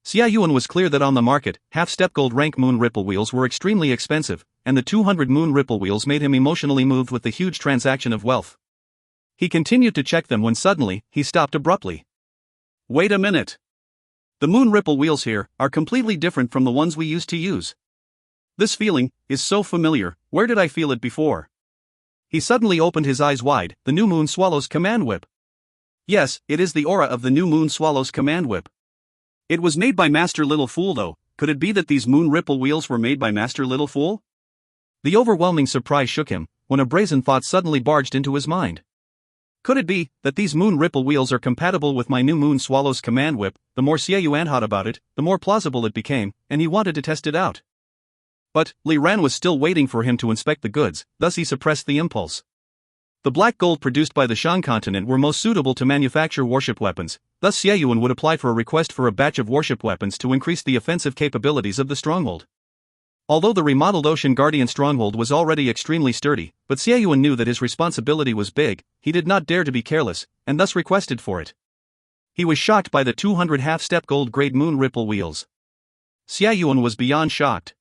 Xie Yuan was clear that on the market, half-step gold rank Moon Ripple Wheels were extremely expensive, and the 200 Moon Ripple Wheels made him emotionally moved with the huge transaction of wealth. He continued to check them when suddenly, he stopped abruptly. Wait a minute. The Moon Ripple Wheels here are completely different from the ones we used to use. This feeling is so familiar. Where did I feel it before? He suddenly opened his eyes wide. The new Moon Swallow's command whip. Yes, it is the aura of the new Moon Swallow's command whip. It was made by Master Little Fool though. Could it be that these Moon Ripple Wheels were made by Master Little Fool? The overwhelming surprise shook him, when a brazen thought suddenly barged into his mind. Could it be that these Moon Ripple Wheels are compatible with my new Moon Swallow's command whip? The more Xie Yuan thought about it, the more plausible it became, and he wanted to test it out. But Li Ran was still waiting for him to inspect the goods, thus he suppressed the impulse. The black gold produced by the Shan continent were most suitable to manufacture warship weapons, thus Xie Yuan would apply for a request for a batch of warship weapons to increase the offensive capabilities of the stronghold. Although the remodeled Ocean Guardian stronghold was already extremely sturdy, but Xie Yuan knew that his responsibility was big. He did not dare to be careless, and thus requested for it. He was shocked by the 200 half-step gold-grade Moon Ripple Wheels. Xie Yuan was beyond shocked.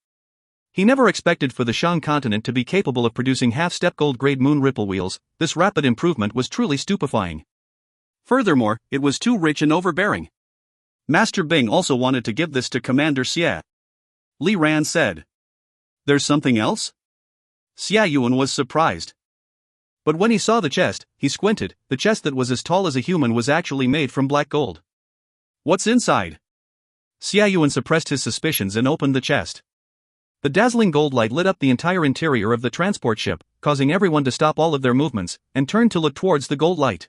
He never expected for the Shan continent to be capable of producing half-step gold-grade Moon Ripple Wheels. This rapid improvement was truly stupefying. Furthermore, it was too rich and overbearing. Master Bing also wanted to give this to Commander Xie. Li Ran said. There's something else? Xie Yuan was surprised. But when he saw the chest, he squinted. The chest that was as tall as a human was actually made from black gold. What's inside? Xie Yuan suppressed his suspicions and opened the chest. The dazzling gold light lit up the entire interior of the transport ship, causing everyone to stop all of their movements, and turn to look towards the gold light.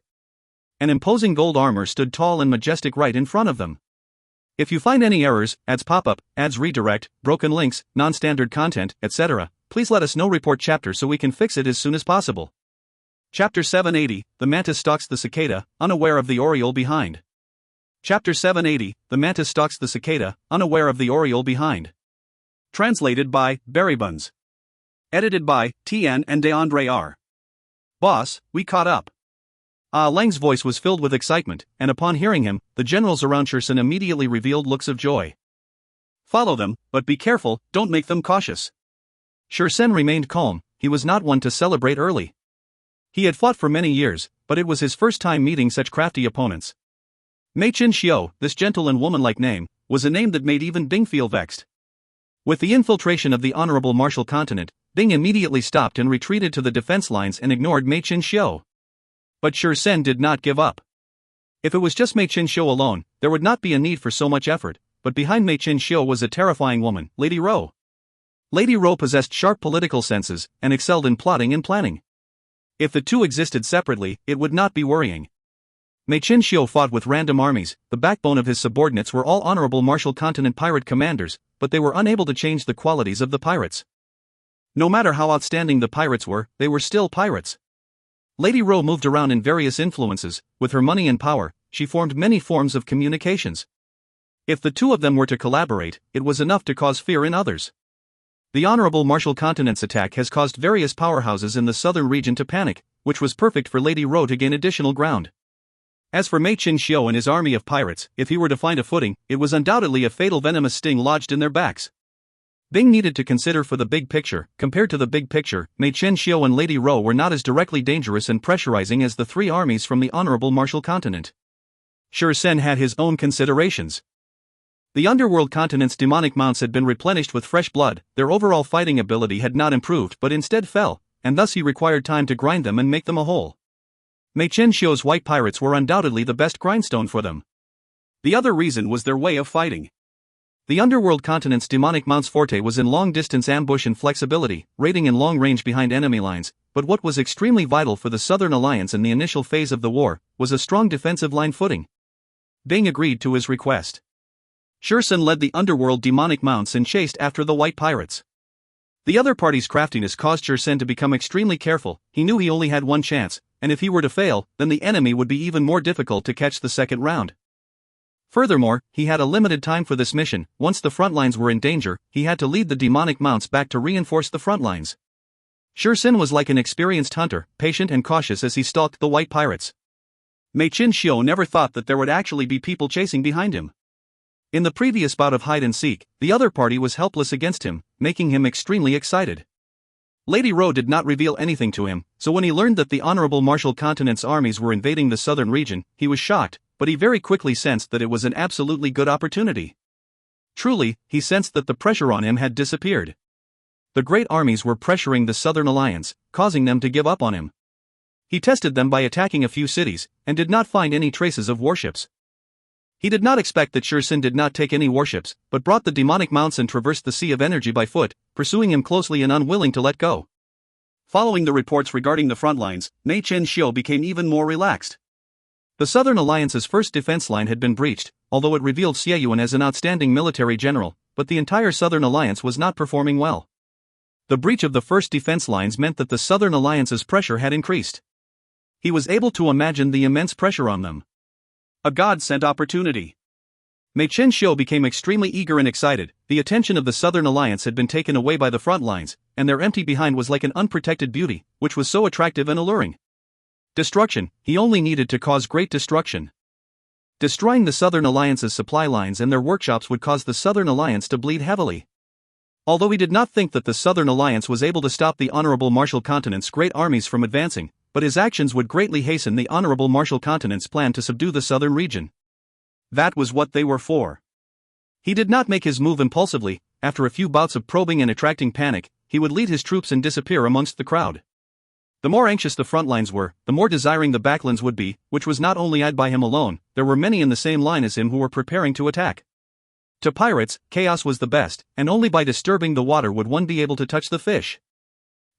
An imposing gold armor stood tall and majestic right in front of them. If you find any errors, ads pop up, ads redirect, broken links, non-standard content, etc., please let us know. Report chapter so we can fix it as soon as possible. Chapter 780, The Mantis Stalks the Cicada, Unaware of the Oriole Behind. Chapter 780, The Mantis Stalks the Cicada, Unaware of the Oriole Behind. Translated by Berrybuns. Edited by Tian and DeAndre R. Boss, we caught up. Ah Lang's voice was filled with excitement, and upon hearing him, the generals around Shursen immediately revealed looks of joy. Follow them, but be careful, don't make them cautious. Shursen remained calm. He was not one to celebrate early. He had fought for many years, but it was his first time meeting such crafty opponents. Mei Qin Xiu, this gentle and womanlike name, was a name that made even Bing feel vexed. With the infiltration of the Honorable Martial Continent, Bing immediately stopped and retreated to the defense lines and ignored Mei Qin Xiu. But Shursen did not give up. If it was just Mei Qin Xiu alone, there would not be a need for so much effort, but behind Mei Qin Xiu was a terrifying woman, Lady Ro. Lady Ro possessed sharp political senses, and excelled in plotting and planning. If the two existed separately, it would not be worrying. Mei Qin Xiu fought with random armies. The backbone of his subordinates were all Honorable Martial Continent pirate commanders, but they were unable to change the qualities of the pirates. No matter how outstanding the pirates were, they were still pirates. Lady Ro moved around in various influences. With her money and power, she formed many forms of communications. If the two of them were to collaborate, it was enough to cause fear in others. The Honorable Martial Continent's attack has caused various powerhouses in the southern region to panic, which was perfect for Lady Ro to gain additional ground. As for Mei Qin Xiu and his army of pirates, if he were to find a footing, it was undoubtedly a fatal venomous sting lodged in their backs. Bing needed to consider for the big picture. Compared to the big picture, Mei Qin Xiu and Lady Ro were not as directly dangerous and pressurizing as the three armies from the Honorable Martial Continent. Shursen had his own considerations. The underworld continent's demonic mounts had been replenished with fresh blood. Their overall fighting ability had not improved but instead fell, and thus he required time to grind them and make them a whole. Mei Qin Xiu's white pirates were undoubtedly the best grindstone for them. The other reason was their way of fighting. The underworld continent's demonic mount's forte was in long-distance ambush and flexibility, raiding in long range behind enemy lines, but what was extremely vital for the Southern Alliance in the initial phase of the war was a strong defensive line footing. Bing agreed to his request. Shursen led the underworld demonic mounts and chased after the white pirates. The other party's craftiness caused Shursen to become extremely careful. He knew he only had one chance, and if he were to fail, then the enemy would be even more difficult to catch the second round. Furthermore, he had a limited time for this mission. Once the front lines were in danger, he had to lead the demonic mounts back to reinforce the front lines. Shursen was like an experienced hunter, patient and cautious as he stalked the white pirates. Mei Qin Xiu never thought that there would actually be people chasing behind him. In the previous bout of hide-and-seek, the other party was helpless against him, making him extremely excited. Lady Ro did not reveal anything to him, so when he learned that the Honorable Martial Continent's armies were invading the southern region, he was shocked, but he very quickly sensed that it was an absolutely good opportunity. Truly, he sensed that the pressure on him had disappeared. The great armies were pressuring the Southern Alliance, causing them to give up on him. He tested them by attacking a few cities, and did not find any traces of warships. He did not expect that Shursen did not take any warships, but brought the demonic mounts and traversed the sea of energy by foot, pursuing him closely and unwilling to let go. Following the reports regarding the front lines, Mei Qin Xiu became even more relaxed. The Southern Alliance's first defense line had been breached, although it revealed Xie Yuan as an outstanding military general, but the entire Southern Alliance was not performing well. The breach of the first defense lines meant that the Southern Alliance's pressure had increased. He was able to imagine the immense pressure on them. A God-sent opportunity. Mei Qin Xiu became extremely eager and excited. The attention of the Southern Alliance had been taken away by the front lines, and their empty behind was like an unprotected beauty, which was so attractive and alluring. Destruction. He only needed to cause great destruction. Destroying the Southern Alliance's supply lines and their workshops would cause the Southern Alliance to bleed heavily. Although he did not think that the Southern Alliance was able to stop the Honorable Martial Continent's great armies from advancing, but his actions would greatly hasten the Honorable Martial Continent's plan to subdue the southern region. That was what they were for. He did not make his move impulsively. After a few bouts of probing and attracting panic, he would lead his troops and disappear amongst the crowd. The more anxious the front lines were, the more desiring the backlines would be, which was not only eyed by him alone, there were many in the same line as him who were preparing to attack. To pirates, chaos was the best, and only by disturbing the water would one be able to touch the fish.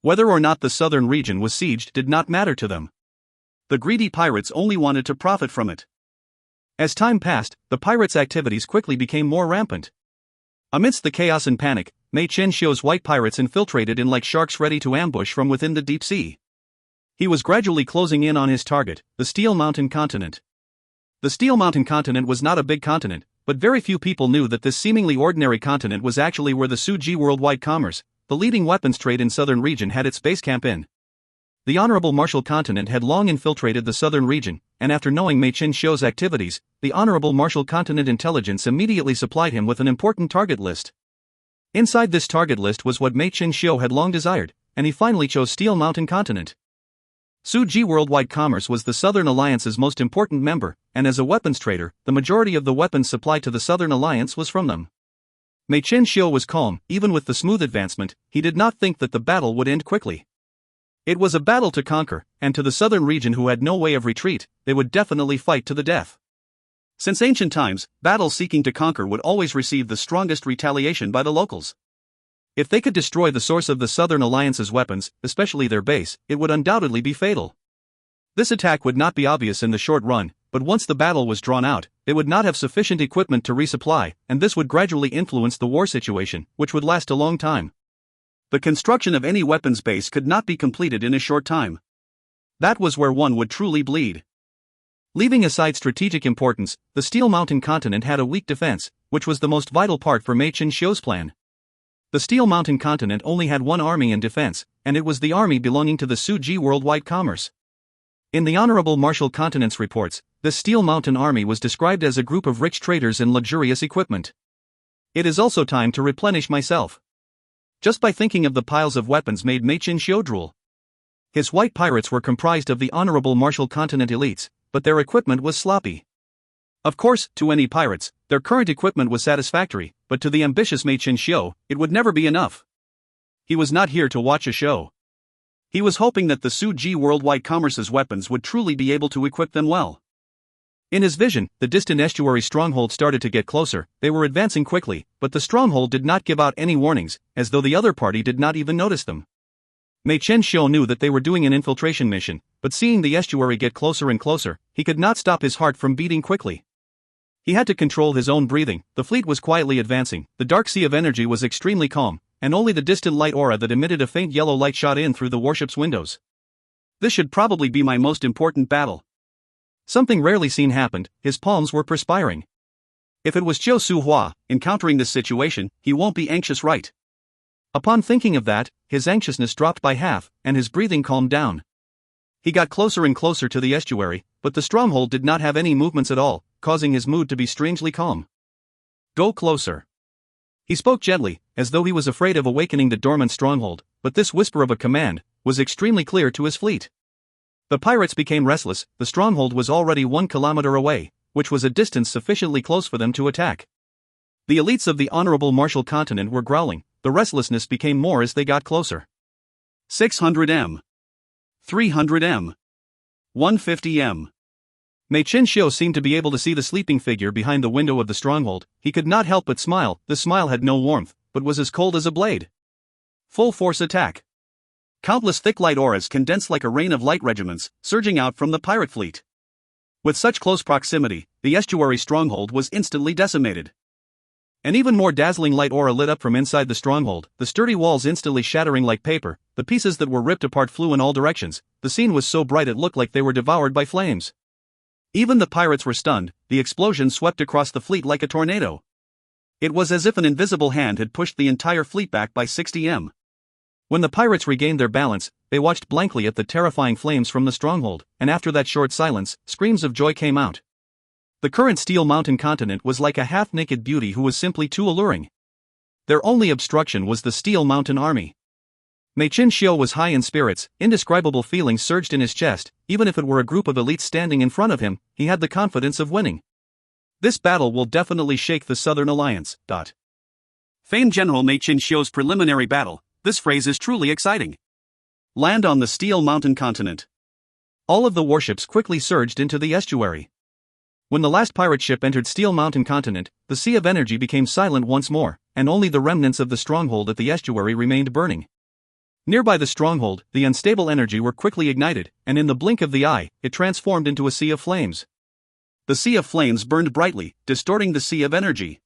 Whether or not the southern region was sieged did not matter to them. The greedy pirates only wanted to profit from it. As time passed, the pirates' activities quickly became more rampant. Amidst the chaos and panic, Mei Qianxiu's white pirates infiltrated in like sharks ready to ambush from within the deep sea. He was gradually closing in on his target, the Steel Mountain continent. The Steel Mountain continent was not a big continent, but very few people knew that this seemingly ordinary continent was actually where the Suji Worldwide Commerce, the leading weapons trade in southern region, had its base camp in. The Honorable Marshal Continent had long infiltrated the southern region, and after knowing Mei Qianxiu's activities, the Honorable Marshal Continent intelligence immediately supplied him with an important target list. Inside this target list was what Mei Qianxiu had long desired, and he finally chose Steel Mountain Continent. Suji Worldwide Commerce was the Southern Alliance's most important member, and as a weapons trader, the majority of the weapons supplied to the Southern Alliance was from them. Mei Qianxiu was calm. Even with the smooth advancement, he did not think that the battle would end quickly. It was a battle to conquer, and to the southern region who had no way of retreat, they would definitely fight to the death. Since ancient times, battles seeking to conquer would always receive the strongest retaliation by the locals. If they could destroy the source of the Southern Alliance's weapons, especially their base, it would undoubtedly be fatal. This attack would not be obvious in the short run, but once the battle was drawn out, they would not have sufficient equipment to resupply, and this would gradually influence the war situation, which would last a long time. The construction of any weapons base could not be completed in a short time. That was where one would truly bleed. Leaving aside strategic importance, the Steel Mountain continent had a weak defense, which was the most vital part for Mei Qianxiu's plan. The Steel Mountain continent only had one army in defense, and it was the army belonging to the Suji Worldwide Commerce. In the Honorable Marshal Continent's reports, the Steel Mountain army was described as a group of rich traders in luxurious equipment. It is also time to replenish myself. Just by thinking of the piles of weapons made Mei Qianxiu drool. His white pirates were comprised of the Honorable Marshal Continent elites, but their equipment was sloppy. Of course, to any pirates, their current equipment was satisfactory, but to the ambitious Mei Qianxiu, it would never be enough. He was not here to watch a show. He was hoping that the Suji Worldwide Commerce's weapons would truly be able to equip them well. In his vision, the distant estuary stronghold started to get closer. They were advancing quickly, but the stronghold did not give out any warnings, as though the other party did not even notice them. Mei Qianxiu knew that they were doing an infiltration mission, but seeing the estuary get closer and closer, he could not stop his heart from beating quickly. He had to control his own breathing. The fleet was quietly advancing, the dark sea of energy was extremely calm, and only the distant light aura that emitted a faint yellow light shot in through the warship's windows. This should probably be my most important battle. Something rarely seen happened. His palms were perspiring. If it was Chiu Su Hua, encountering this situation, he won't be anxious, right? Upon thinking of that, his anxiousness dropped by half, and his breathing calmed down. He got closer and closer to the estuary, but the stronghold did not have any movements at all, causing his mood to be strangely calm. Go closer. He spoke gently, as though he was afraid of awakening the dormant stronghold, but this whisper of a command was extremely clear to his fleet. The pirates became restless. The stronghold was already 1 kilometer away, which was a distance sufficiently close for them to attack. The elites of the Honorable Marshal Continent were growling. The restlessness became more as they got closer. 600 m. 300 m. 150 m. Mei Qianxiu seemed to be able to see the sleeping figure behind the window of the stronghold. He could not help but smile. The smile had no warmth, but was as cold as a blade. Full force attack. Countless thick light auras condensed like a rain of light regiments, surging out from the pirate fleet. With such close proximity, the estuary stronghold was instantly decimated. An even more dazzling light aura lit up from inside the stronghold, the sturdy walls instantly shattering like paper. The pieces that were ripped apart flew in all directions. The scene was so bright it looked like they were devoured by flames. Even the pirates were stunned. The explosion swept across the fleet like a tornado. It was as if an invisible hand had pushed the entire fleet back by 60 m. When the pirates regained their balance, they watched blankly at the terrifying flames from the stronghold, and after that short silence, screams of joy came out. The current Steel Mountain continent was like a half-naked beauty who was simply too alluring. Their only obstruction was the Steel Mountain army. Mei Qianxiu was high in spirits. Indescribable feelings surged in his chest. Even if it were a group of elites standing in front of him, he had the confidence of winning. This battle will definitely shake the Southern Alliance. Famed General Mei Qinxiu's preliminary battle. This phrase is truly exciting. Land on the Steel Mountain continent. All of the warships quickly surged into the estuary. When the last pirate ship entered Steel Mountain continent, the sea of energy became silent once more, and only the remnants of the stronghold at the estuary remained burning. Nearby the stronghold, the unstable energy were quickly ignited, and in the blink of the eye, it transformed into a sea of flames. The sea of flames burned brightly, distorting the sea of energy.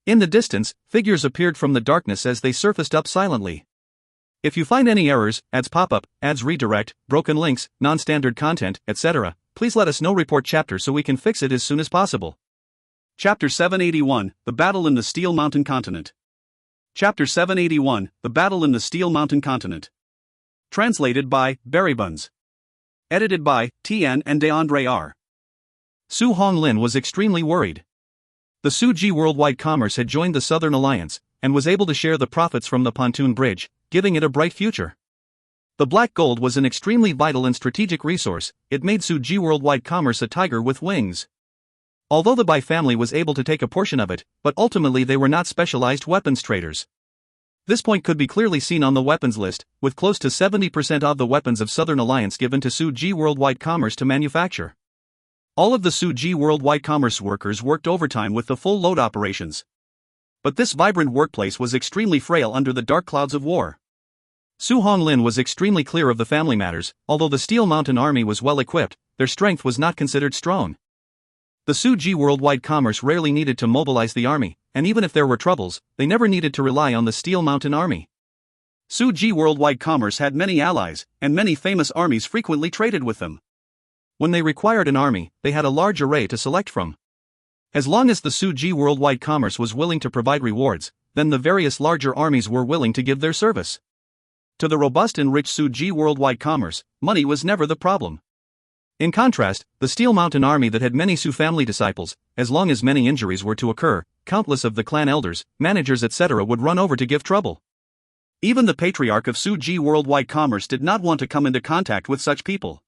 In the distance, figures appeared from the darkness as they surfaced up silently. If you find any errors, ads pop up, ads redirect, broken links, non-standard content, etc., please let us know. Report chapter so we can fix it as soon as possible. Chapter 781, The Battle in the Steel Mountain Continent. Chapter 781, The Battle in the Steel Mountain Continent. Translated by Berrybuns. Edited by Tian and DeAndre R. Su Honglin was extremely worried. The Suji Worldwide Commerce had joined the Southern Alliance, and was able to share the profits from the pontoon bridge, giving it a bright future. The black gold was an extremely vital and strategic resource. It made Suji Worldwide Commerce a tiger with wings. Although the Bai family was able to take a portion of it, but ultimately they were not specialized weapons traders. This point could be clearly seen on the weapons list, with close to 70% of the weapons of Southern Alliance given to Suji Worldwide Commerce to manufacture. All of the Suji Worldwide Commerce workers worked overtime with the full load operations. But this vibrant workplace was extremely frail under the dark clouds of war. Su Honglin was extremely clear of the family matters. Although the Steel Mountain Army was well equipped, their strength was not considered strong. The Suji Worldwide Commerce rarely needed to mobilize the army, and even if there were troubles, they never needed to rely on the Steel Mountain Army. Suji Worldwide Commerce had many allies, and many famous armies frequently traded with them. When they required an army, they had a large array to select from. As long as the Suji Worldwide Commerce was willing to provide rewards, then the various larger armies were willing to give their service. To the robust and rich Suji Worldwide Commerce, money was never the problem. In contrast, the Steel Mountain Army that had many Su family disciples, as long as many injuries were to occur, countless of the clan elders, managers etc. would run over to give trouble. Even the patriarch of Suji Worldwide Commerce did not want to come into contact with such people.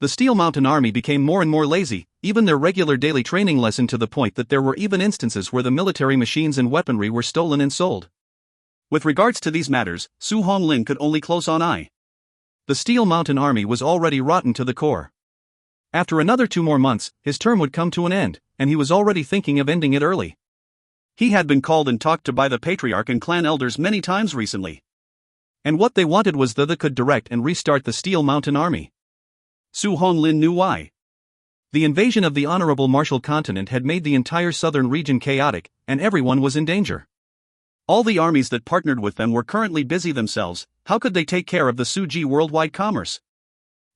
The Steel Mountain Army became more and more lazy, even their regular daily training lessened to the point that there were even instances where the military machines and weaponry were stolen and sold. With regards to these matters, Su Honglin could only close an eye. The Steel Mountain Army was already rotten to the core. After another 2 more months, his term would come to an end, and he was already thinking of ending it early. He had been called and talked to by the patriarch and clan elders many times recently. And what they wanted was that could direct and restart the Steel Mountain Army. Su Honglin knew why. The invasion of the Honorable Marshal Continent had made the entire southern region chaotic, and everyone was in danger. All the armies that partnered with them were currently busy themselves. How could they take care of the Suji Worldwide Commerce?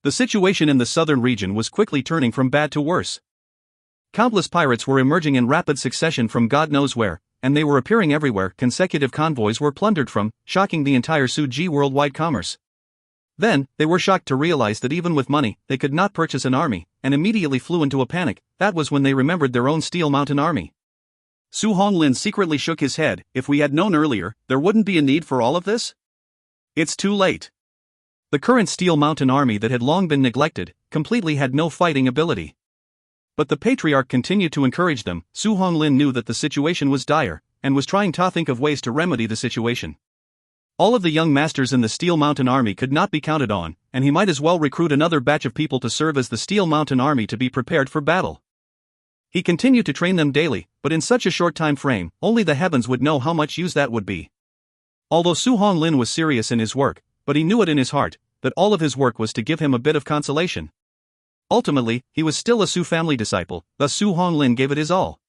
The situation in the southern region was quickly turning from bad to worse. Countless pirates were emerging in rapid succession from God knows where, and they were appearing everywhere. Consecutive convoys were plundered from, shocking the entire Suji Worldwide Commerce. Then, they were shocked to realize that even with money, they could not purchase an army, and immediately flew into a panic. That was when they remembered their own Steel Mountain Army. Su Honglin secretly shook his head. If we had known earlier, there wouldn't be a need for all of this? It's too late. The current Steel Mountain Army that had long been neglected, completely had no fighting ability. But the patriarch continued to encourage them. Su Honglin knew that the situation was dire, and was trying to think of ways to remedy the situation. All of the young masters in the Steel Mountain Army could not be counted on, and he might as well recruit another batch of people to serve as the Steel Mountain Army to be prepared for battle. He continued to train them daily, but in such a short time frame, only the heavens would know how much use that would be. Although Su Honglin was serious in his work, but he knew it in his heart, that all of his work was to give him a bit of consolation. Ultimately, he was still a Su family disciple, thus Su Honglin gave it his all.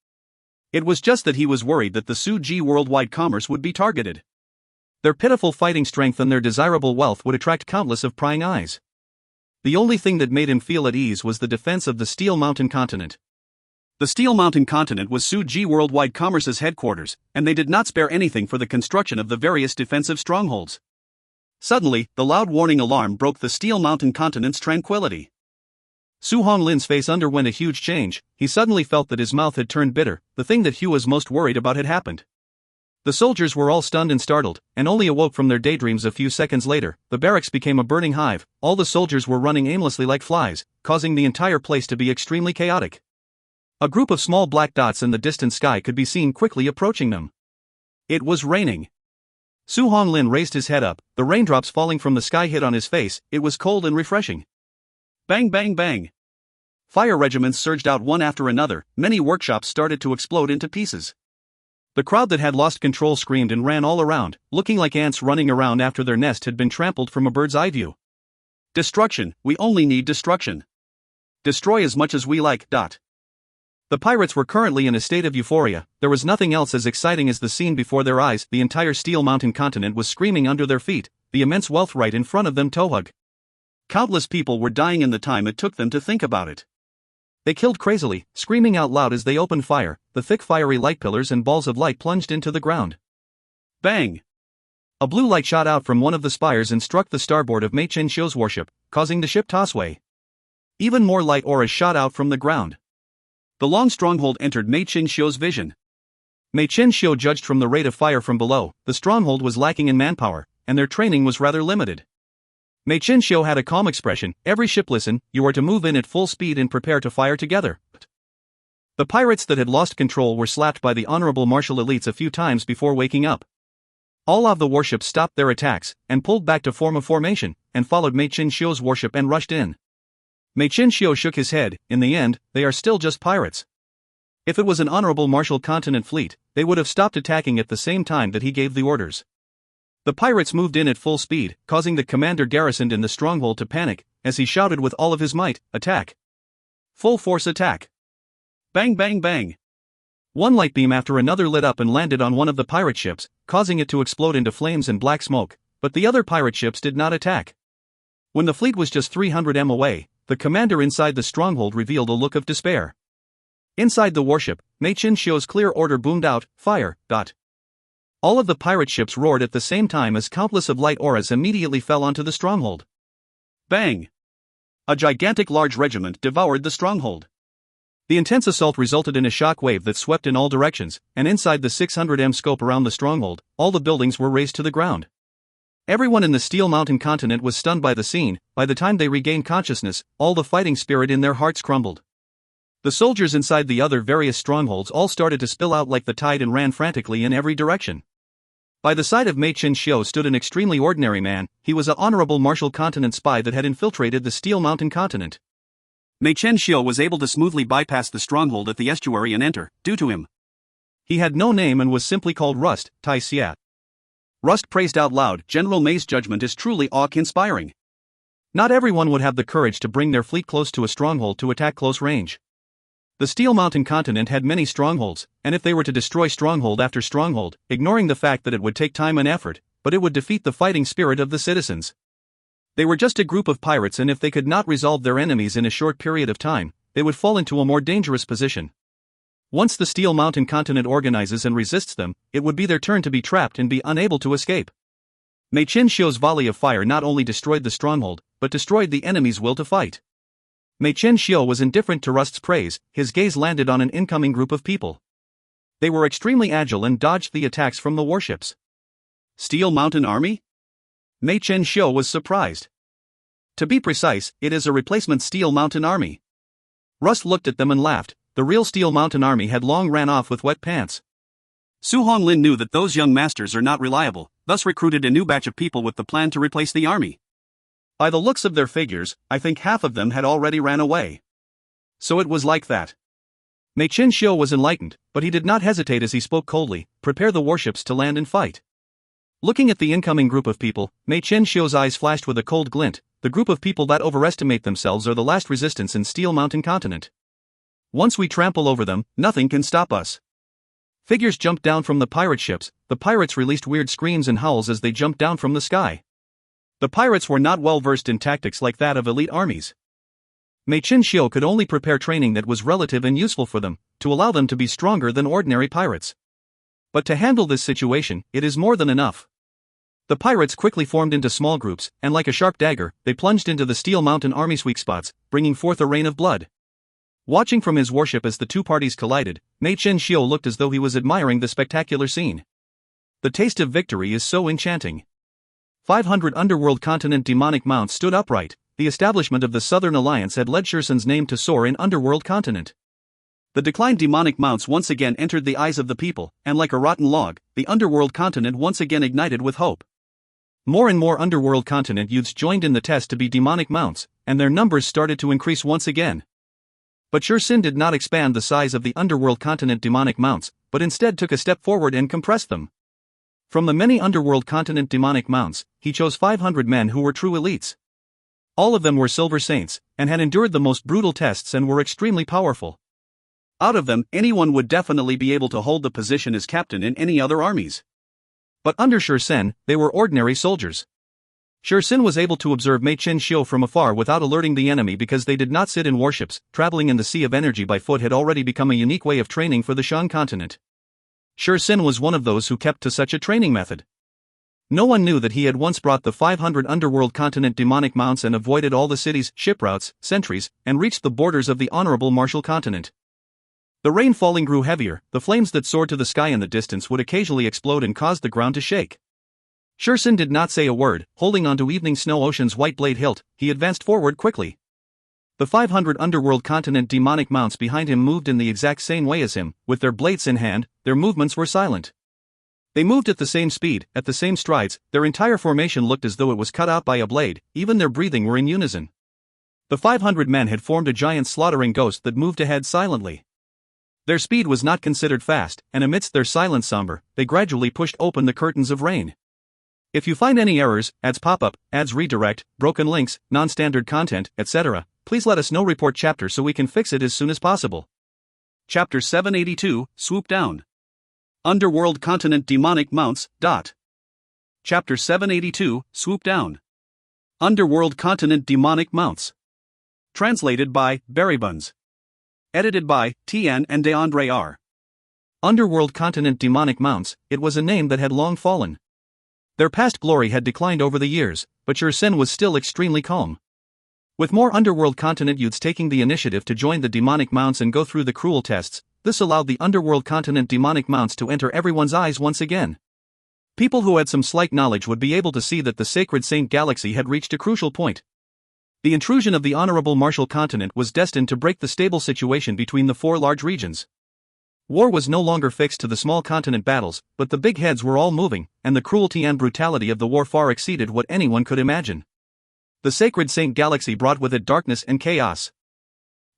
It was just that he was worried that the Suji Worldwide Commerce would be targeted. Their pitiful fighting strength and their desirable wealth would attract countless of prying eyes. The only thing that made him feel at ease was the defense of the Steel Mountain Continent. The Steel Mountain Continent was Suji Worldwide Commerce's headquarters, and they did not spare anything for the construction of the various defensive strongholds. Suddenly, the loud warning alarm broke the Steel Mountain Continent's tranquility. Su Honglin's face underwent a huge change. He suddenly felt that his mouth had turned bitter. The thing that Hugh was most worried about had happened. The soldiers were all stunned and startled, and only awoke from their daydreams a few seconds later. The barracks became a burning hive. All the soldiers were running aimlessly like flies, causing the entire place to be extremely chaotic. A group of small black dots in the distant sky could be seen quickly approaching them. It was raining. Su Honglin raised his head up, the raindrops falling from the sky hit on his face. It was cold and refreshing. Bang bang bang. Fire regiments surged out one after another, many workshops started to explode into pieces. The crowd that had lost control screamed and ran all around, looking like ants running around after their nest had been trampled from a bird's eye view. Destruction, we only need destruction. Destroy as much as we like. The pirates were currently in a state of euphoria. There was nothing else as exciting as the scene before their eyes. The entire Steel Mountain continent was screaming under their feet, the immense wealth right in front of them. Tohug. Countless people were dying in the time it took them to think about it. They killed crazily, screaming out loud as they opened fire. The thick fiery light pillars and balls of light plunged into the ground. Bang! A blue light shot out from one of the spires and struck the starboard of Mei Chen Xiu's warship, causing the ship tossway. Even more light auras shot out from the ground. The long stronghold entered Mei Chen Xiu's vision. Mei Chen Xiu judged from the rate of fire from below, the stronghold was lacking in manpower, and their training was rather limited. Mei Chen Xiu had a calm expression. Every ship listen, you are to move in at full speed and prepare to fire together. The pirates that had lost control were slapped by the honorable martial elites a few times before waking up. All of the warships stopped their attacks, and pulled back to form a formation, and followed Mei Chen Xiu's warship and rushed in. Mei Chen Xiu shook his head. In the end, they are still just pirates. If it was an honorable martial continent fleet, they would have stopped attacking at the same time that he gave the orders. The pirates moved in at full speed, causing the commander garrisoned in the stronghold to panic, as he shouted with all of his might, attack! Full force attack! Bang bang bang! One light beam after another lit up and landed on one of the pirate ships, causing it to explode into flames and black smoke, but the other pirate ships did not attack. When the fleet was just 300 m away, the commander inside the stronghold revealed a look of despair. Inside the warship, Mei Chen Xiu's clear order boomed out, fire! All of the pirate ships roared at the same time as countless of light auras immediately fell onto the stronghold. Bang! A gigantic large regiment devoured the stronghold. The intense assault resulted in a shock wave that swept in all directions, and inside the 600 m scope around the stronghold, all the buildings were razed to the ground. Everyone in the Steel Mountain continent was stunned by the scene. By the time they regained consciousness, all the fighting spirit in their hearts crumbled. The soldiers inside the other various strongholds all started to spill out like the tide and ran frantically in every direction. By the side of Mei Chen Xiu stood an extremely ordinary man. He was an honorable martial continent spy that had infiltrated the Steel Mountain continent. Mei Chen Xiu was able to smoothly bypass the stronghold at the estuary and enter, due to him. He had no name and was simply called Rust, Tai Xia. Rust praised out loud, General Mei's judgment is truly awe-inspiring. Not everyone would have the courage to bring their fleet close to a stronghold to attack close range. The Steel Mountain continent had many strongholds, and if they were to destroy stronghold after stronghold, ignoring the fact that it would take time and effort, but it would defeat the fighting spirit of the citizens. They were just a group of pirates, and if they could not resolve their enemies in a short period of time, they would fall into a more dangerous position. Once the Steel Mountain continent organizes and resists them, it would be their turn to be trapped and be unable to escape. Mei Chen Xiu's volley of fire not only destroyed the stronghold, but destroyed the enemy's will to fight. Mei Chen Xiu was indifferent to Rust's praise. His gaze landed on an incoming group of people. They were extremely agile and dodged the attacks from the warships. Steel Mountain Army? Mei Chen Xiu was surprised. To be precise, it is a replacement Steel Mountain Army. Rust looked at them and laughed. The real Steel Mountain Army had long ran off with wet pants. Su Honglin knew that those young masters are not reliable, thus recruited a new batch of people with the plan to replace the army. By the looks of their figures, I think half of them had already ran away. So it was like that. Mei Chen Xiu was enlightened, but he did not hesitate as he spoke coldly, prepare the warships to land and fight. Looking at the incoming group of people, Mei Chen Xiu's eyes flashed with a cold glint. The group of people that overestimate themselves are the last resistance in Steel Mountain continent. Once we trample over them, nothing can stop us. Figures jumped down from the pirate ships. The pirates released weird screams and howls as they jumped down from the sky. The pirates were not well versed in tactics like that of elite armies. Mei Chen Xiu could only prepare training that was relative and useful for them, to allow them to be stronger than ordinary pirates. But to handle this situation, it is more than enough. The pirates quickly formed into small groups, and like a sharp dagger, they plunged into the Steel Mountain Army's weak spots, bringing forth a rain of blood. Watching from his warship as the two parties collided, Mei Chen Xiu looked as though he was admiring the spectacular scene. The taste of victory is so enchanting. 500 underworld continent demonic mounts stood upright. The establishment of the Southern Alliance had led Shursen's name to soar in underworld continent. The declined demonic mounts once again entered the eyes of the people, and like a rotten log, the underworld continent once again ignited with hope. More and more underworld continent youths joined in the test to be demonic mounts, and their numbers started to increase once again. But Sin did not expand the size of the underworld continent demonic mounts, but instead took a step forward and compressed them. From the many underworld continent demonic mounts, he chose 500 men who were true elites. All of them were silver saints, and had endured the most brutal tests and were extremely powerful. Out of them, anyone would definitely be able to hold the position as captain in any other armies. But under Sin, they were ordinary soldiers. Sin was able to observe Mei Qin Xiu from afar without alerting the enemy because they did not sit in warships. Traveling in the Sea of Energy by foot had already become a unique way of training for the Shan continent. Sin was one of those who kept to such a training method. No one knew that he had once brought the 500 underworld continent demonic mounts and avoided all the cities, ship routes, sentries, and reached the borders of the honorable martial continent. The rain falling grew heavier, the flames that soared to the sky in the distance would occasionally explode and cause the ground to shake. Sin did not say a word, holding onto Evening Snow Ocean's white blade hilt. He advanced forward quickly. The 500 underworld continent demonic mounts behind him moved in the exact same way as him, with their blades in hand. Their movements were silent. They moved at the same speed, at the same strides. Their entire formation looked as though it was cut out by a blade. Even their breathing were in unison. The 500 men had formed a giant slaughtering ghost that moved ahead silently. Their speed was not considered fast, and amidst their silent somber, they gradually pushed open the curtains of rain. If you find any errors, ads pop up, ads redirect, broken links, non-standard content, etc., please let us know. Report chapter so we can fix it as soon as possible. Chapter 782, Swoop Down. Underworld Continent Demonic Mounts. Chapter 782, Swoop Down. Underworld Continent Demonic Mounts. Translated by Buns. Edited by Tian and DeAndre R. Underworld Continent Demonic Mounts, it was a name that had long fallen. Their past glory had declined over the years, but Sin was still extremely calm. With more underworld continent youths taking the initiative to join the demonic mounts and go through the cruel tests, this allowed the underworld continent demonic mounts to enter everyone's eyes once again. People who had some slight knowledge would be able to see that the Sacred Saint Galaxy had reached a crucial point. The intrusion of the honorable martial continent was destined to break the stable situation between the four large regions. War was no longer fixed to the small continent battles, but the big heads were all moving, and the cruelty and brutality of the war far exceeded what anyone could imagine. The Sacred Saint Galaxy brought with it darkness and chaos.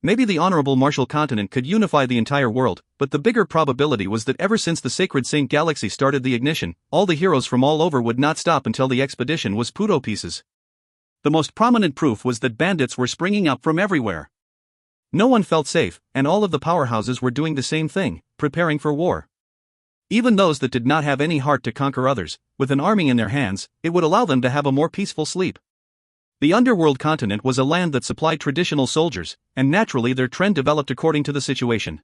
Maybe the honorable martial continent could unify the entire world, but the bigger probability was that ever since the Sacred Saint Galaxy started the ignition, all the heroes from all over would not stop until the expedition was puto pieces. The most prominent proof was that bandits were springing up from everywhere. No one felt safe, and all of the powerhouses were doing the same thing, preparing for war. Even those that did not have any heart to conquer others, with an army in their hands, it would allow them to have a more peaceful sleep. The underworld continent was a land that supplied traditional soldiers, and naturally their trend developed according to the situation.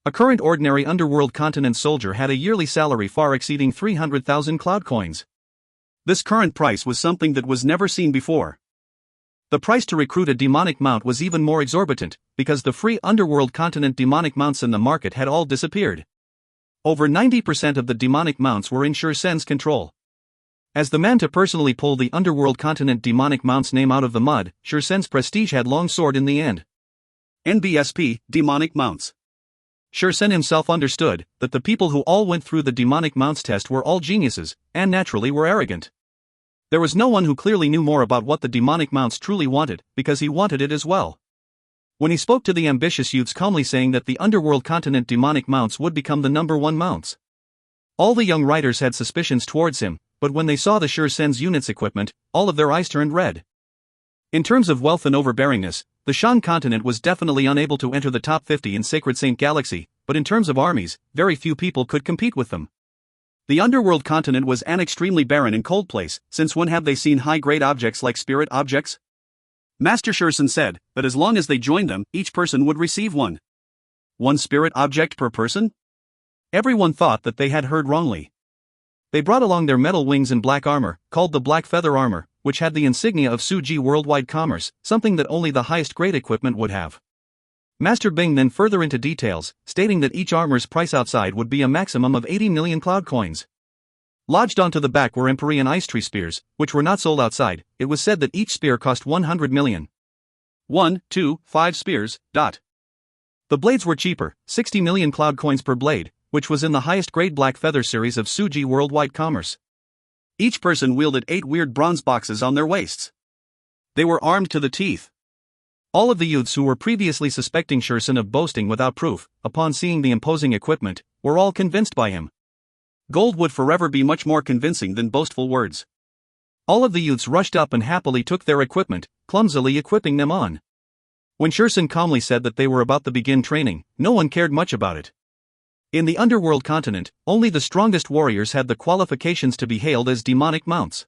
A current ordinary underworld continent soldier had a yearly salary far exceeding 300,000 cloud coins. This current price was something that was never seen before. The price to recruit a demonic mount was even more exorbitant, because the free underworld continent demonic mounts in the market had all disappeared. Over 90% of the demonic mounts were in Sin's control. As the man to personally pull the underworld continent demonic mount's name out of the mud, Sin's prestige had long soared in the end. NBSP, demonic mounts. Sin himself understood that the people who all went through the demonic mounts test were all geniuses, and naturally were arrogant. There was no one who clearly knew more about what the demonic mounts truly wanted, because he wanted it as well. When he spoke to the ambitious youths calmly saying that the underworld continent demonic mounts would become the #1 mounts. All the young riders had suspicions towards him, but when they saw the Sin's units equipment, all of their eyes turned red. In terms of wealth and overbearingness, the Shan continent was definitely unable to enter the top 50 in Sacred Saint Galaxy, but in terms of armies, very few people could compete with them. The underworld continent was an extremely barren and cold place, since when have they seen high-grade objects like spirit objects? Master Sin said that as long as they joined them, each person would receive one spirit object per person? Everyone thought that they had heard wrongly. They brought along their metal wings and black armor, called the Black Feather Armor, which had the insignia of Suji Worldwide Commerce, something that only the highest grade equipment would have. Master Bing then further into details, stating that each armor's price outside would be a maximum of 80 million cloud coins. Lodged onto the back were Empyrean ice tree spears, which were not sold outside. It was said that each spear cost 100 million. 1, 2, 5 spears. The blades were cheaper, 60 million cloud coins per blade, which was in the highest grade black feather series of Suji worldwide commerce. Each person wielded 8 weird bronze boxes on their waists. They were armed to the teeth. All of the youths who were previously suspecting Shursen of boasting without proof, upon seeing the imposing equipment, were all convinced by him. Gold would forever be much more convincing than boastful words. All of the youths rushed up and happily took their equipment, clumsily equipping them on. When Shursen calmly said that they were about to begin training, no one cared much about it. In the underworld continent, only the strongest warriors had the qualifications to be hailed as demonic mounts.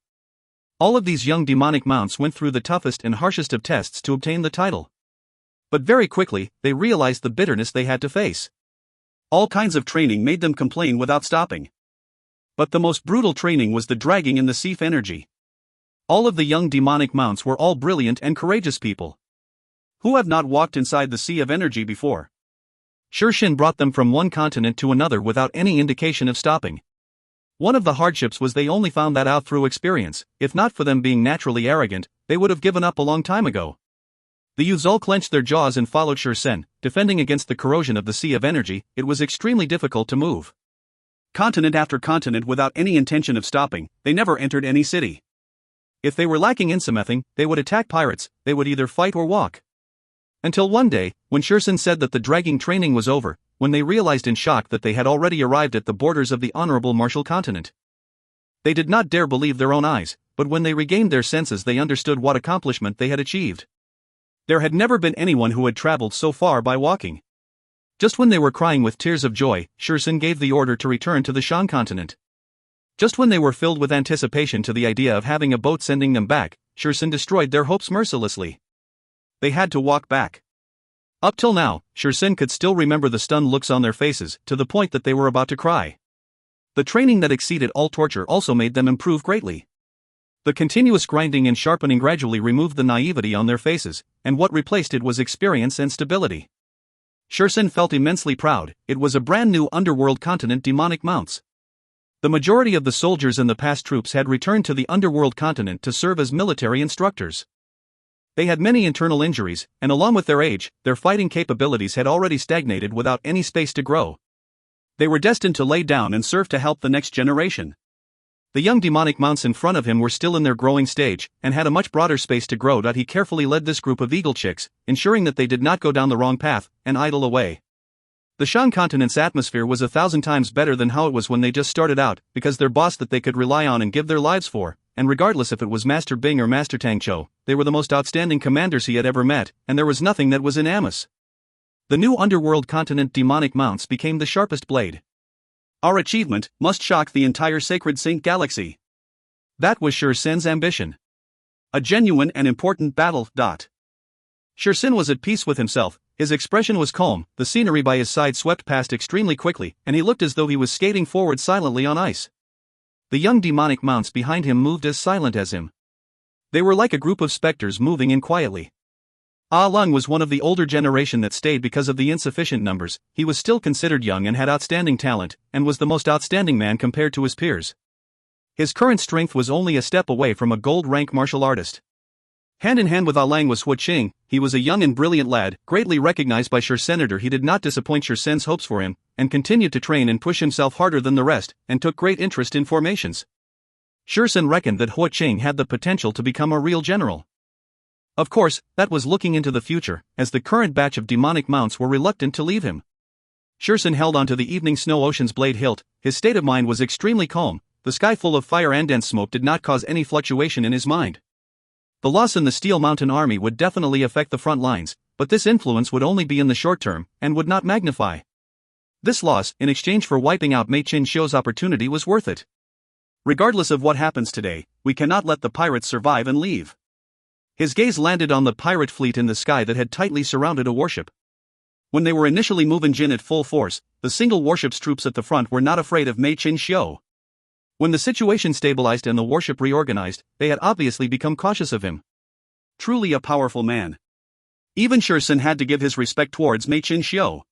All of these young demonic mounts went through the toughest and harshest of tests to obtain the title. But very quickly, they realized the bitterness they had to face. All kinds of training made them complain without stopping. But the most brutal training was the dragging in the sea energy. All of the young demonic mounts were all brilliant and courageous people. Who have not walked inside the sea of energy before? Shursen brought them from one continent to another without any indication of stopping. One of the hardships was they only found that out through experience. If not for them being naturally arrogant, they would have given up a long time ago. The youths all clenched their jaws and followed Shursen, defending against the corrosion of the sea of energy. It was extremely difficult to move. Continent after continent without any intention of stopping, they never entered any city. If they were lacking in something, they would attack pirates. They would either fight or walk. Until one day, when Shursen said that the dragging training was over, when they realized in shock that they had already arrived at the borders of the honorable martial continent. They did not dare believe their own eyes, but when they regained their senses they understood what accomplishment they had achieved. There had never been anyone who had traveled so far by walking. Just when they were crying with tears of joy, Shursen gave the order to return to the Shan continent. Just when they were filled with anticipation to the idea of having a boat sending them back, Shursen destroyed their hopes mercilessly. They had to walk back. Up till now, Shursen could still remember the stunned looks on their faces, to the point that they were about to cry. The training that exceeded all torture also made them improve greatly. The continuous grinding and sharpening gradually removed the naivety on their faces, and what replaced it was experience and stability. Shursen felt immensely proud. It was a brand new underworld continent demonic mounts. The majority of the soldiers in the past troops had returned to the underworld continent to serve as military instructors. They had many internal injuries, and along with their age, their fighting capabilities had already stagnated without any space to grow. They were destined to lay down and serve to help the next generation. The young demonic mounts in front of him were still in their growing stage, and had a much broader space to grow. He carefully led this group of eagle chicks, ensuring that they did not go down the wrong path, and idle away. The Shan continent's atmosphere was 1,000 times better than how it was when they just started out, because their boss that they could rely on and give their lives for, and regardless if it was Master Bing or Master Tang, they were the most outstanding commanders he had ever met, and there was nothing that was in Amos. The new underworld continent demonic mounts became the sharpest blade. Our achievement must shock the entire Sacred Saint Galaxy. That was Shursen's ambition. A genuine and important battle. Shursen was at peace with himself, his expression was calm, the scenery by his side swept past extremely quickly, and he looked as though he was skating forward silently on ice. The young demonic mounts behind him moved as silent as him. They were like a group of specters moving in quietly. Ah Lung was one of the older generation that stayed because of the insufficient numbers. He was still considered young and had outstanding talent, and was the most outstanding man compared to his peers. His current strength was only a step away from a gold rank martial artist. Hand in hand with Ah Lang was Hu Qing. He was a young and brilliant lad, greatly recognized by Shursen. He did not disappoint Shursen's hopes for him, and continued to train and push himself harder than the rest, and took great interest in formations. Shursen reckoned that Hu Qing had the potential to become a real general. Of course, that was looking into the future, as the current batch of demonic mounts were reluctant to leave him. Shursen held onto the evening snow ocean's blade hilt. His state of mind was extremely calm. The sky full of fire and dense smoke did not cause any fluctuation in his mind. The loss in the Steel Mountain Army would definitely affect the front lines, but this influence would only be in the short term, and would not magnify. This loss, in exchange for wiping out Mei Qin Xiu's opportunity, was worth it. Regardless of what happens today, we cannot let the pirates survive and leave. His gaze landed on the pirate fleet in the sky that had tightly surrounded a warship. When they were initially moving Jin at full force, the single warship's troops at the front were not afraid of Mei Qin Xiu. When the situation stabilized and the warship reorganized, they had obviously become cautious of him. Truly a powerful man. Even Shursen had to give his respect towards Mei Qin Xiu.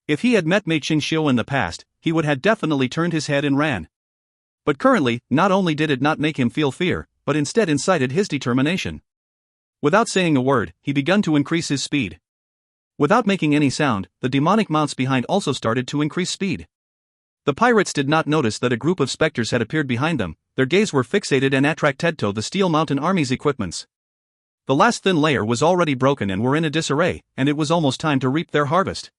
If he had met Mei Qin Xiu in the past, he would have definitely turned his head and ran. But currently, not only did it not make him feel fear, but instead incited his determination. Without saying a word, he began to increase his speed. Without making any sound, the demonic mounts behind also started to increase speed. The pirates did not notice that a group of specters had appeared behind them. Their gaze were fixated and attracted to the Steel Mountain Army's equipments. The last thin layer was already broken and were in a disarray, and it was almost time to reap their harvest.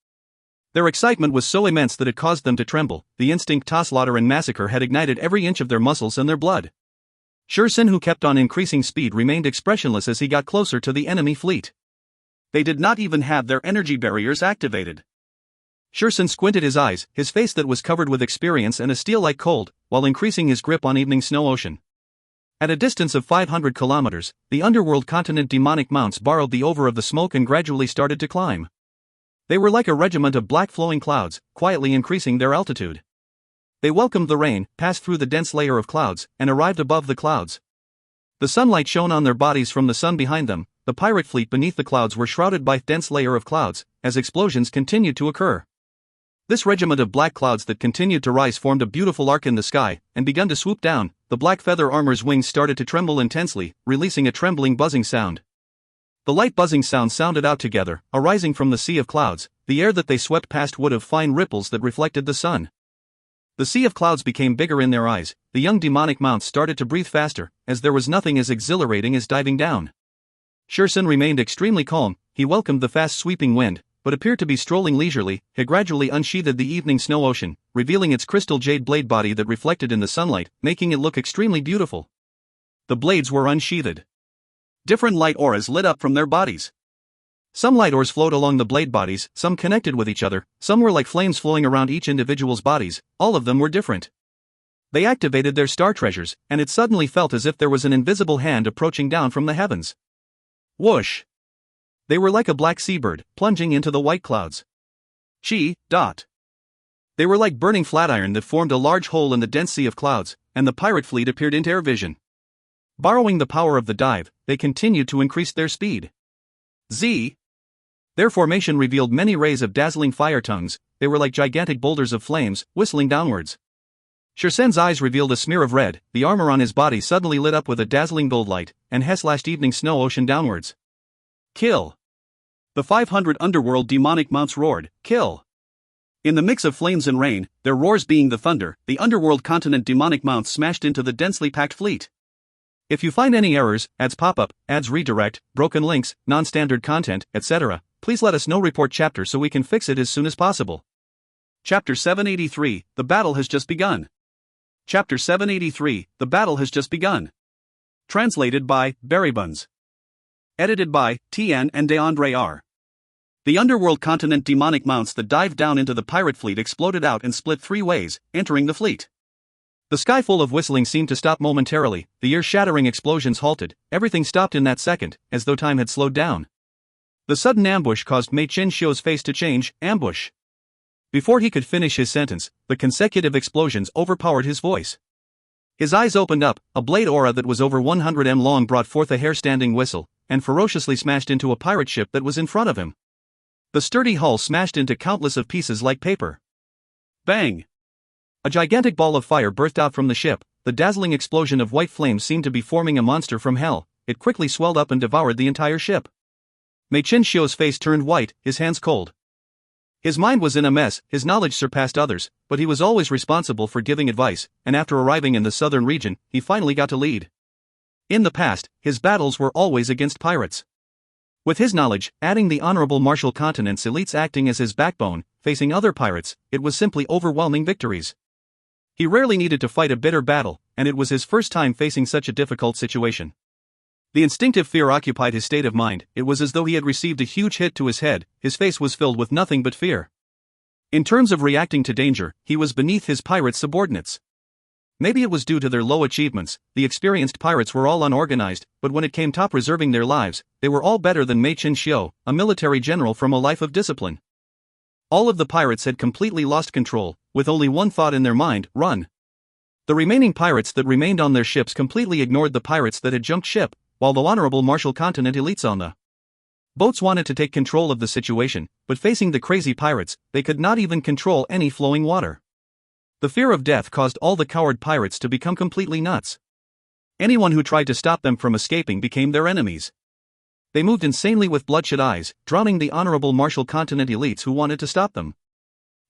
Their excitement was so immense that it caused them to tremble. The instinct to slaughter and massacre had ignited every inch of their muscles and their blood. Shursen, who kept on increasing speed, remained expressionless as he got closer to the enemy fleet. They did not even have their energy barriers activated. Shursen squinted his eyes, his face that was covered with experience and a steel-like cold, while increasing his grip on evening snow ocean. At a distance of 500 kilometers, the underworld continent demonic mounts borrowed the over of the smoke and gradually started to climb. They were like a regiment of black flowing clouds, quietly increasing their altitude. They welcomed the rain, passed through the dense layer of clouds, and arrived above the clouds. The sunlight shone on their bodies from the sun behind them. The pirate fleet beneath the clouds were shrouded by a dense layer of clouds, as explosions continued to occur. This regiment of black clouds that continued to rise formed a beautiful arc in the sky, and began to swoop down. The black feather armor's wings started to tremble intensely, releasing a trembling buzzing sound. The light buzzing sound sounded out together, arising from the sea of clouds. The air that they swept past would have fine ripples that reflected the sun. The sea of clouds became bigger in their eyes. The young demonic mounts started to breathe faster, as there was nothing as exhilarating as diving down. Shursen remained extremely calm. He welcomed the fast sweeping wind, but appeared to be strolling leisurely. He gradually unsheathed the evening snow ocean, revealing its crystal jade blade body that reflected in the sunlight, making it look extremely beautiful. The blades were unsheathed. Different light auras lit up from their bodies. Some light auras flowed along the blade bodies, some connected with each other, some were like flames flowing around each individual's bodies. All of them were different. They activated their star treasures, and it suddenly felt as if there was an invisible hand approaching down from the heavens. Whoosh! They were like a black seabird, plunging into the white clouds. They were like burning flatiron that formed a large hole in the dense sea of clouds, and the pirate fleet appeared into air vision. Borrowing the power of the dive, they continued to increase their speed. Their formation revealed many rays of dazzling fire tongues. They were like gigantic boulders of flames, whistling downwards. Shursen's eyes revealed a smear of red. The armor on his body suddenly lit up with a dazzling gold light, and he slashed evening snow ocean downwards. Kill! The 500 underworld demonic mounts roared, kill! In the mix of flames and rain, their roars being the thunder, the underworld continent demonic mounts smashed into the densely packed fleet. If you find any errors, ads pop up, ads redirect, broken links, non-standard content, etc., please let us know. Report chapter so we can fix it as soon as possible. Chapter 783, The Battle Has Just Begun. Chapter 783, The Battle Has Just Begun. Translated by Berrybuns. Edited by Tian and DeAndre R. The underworld continent demonic mounts that dived down into the pirate fleet exploded out and split three ways, entering the fleet. The sky full of whistling seemed to stop momentarily. The ear-shattering explosions halted. Everything stopped in that second, as though time had slowed down. The sudden ambush caused Mei Qinxiu's face to change. Ambush. Before he could finish his sentence, the consecutive explosions overpowered his voice. His eyes opened up. A blade aura that was over 100 m long brought forth a hair-standing whistle, and ferociously smashed into a pirate ship that was in front of him. The sturdy hull smashed into countless of pieces like paper. Bang! A gigantic ball of fire burst out from the ship. The dazzling explosion of white flames seemed to be forming a monster from hell. It quickly swelled up and devoured the entire ship. Mei Qinxiu's face turned white, his hands cold. His mind was in a mess. His knowledge surpassed others, but he was always responsible for giving advice, and after arriving in the southern region, he finally got to lead. In the past, his battles were always against pirates. With his knowledge, adding the honorable martial continent's elites acting as his backbone, facing other pirates, it was simply overwhelming victories. He rarely needed to fight a bitter battle, and it was his first time facing such a difficult situation. The instinctive fear occupied his state of mind. It was as though he had received a huge hit to his head. His face was filled with nothing but fear. In terms of reacting to danger, he was beneath his pirate subordinates. Maybe it was due to their low achievements. The experienced pirates were all unorganized, but when it came to preserving their lives, they were all better than Mei Qinxiu, a military general from a life of discipline. All of the pirates had completely lost control, with only one thought in their mind: run. The remaining pirates that remained on their ships completely ignored the pirates that had jumped ship, while the honorable martial continent elites on the boats wanted to take control of the situation, but facing the crazy pirates, they could not even control any flowing water. The fear of death caused all the coward pirates to become completely nuts. Anyone who tried to stop them from escaping became their enemies. They moved insanely with bloodshot eyes, drowning the honorable Martial Continent elites who wanted to stop them.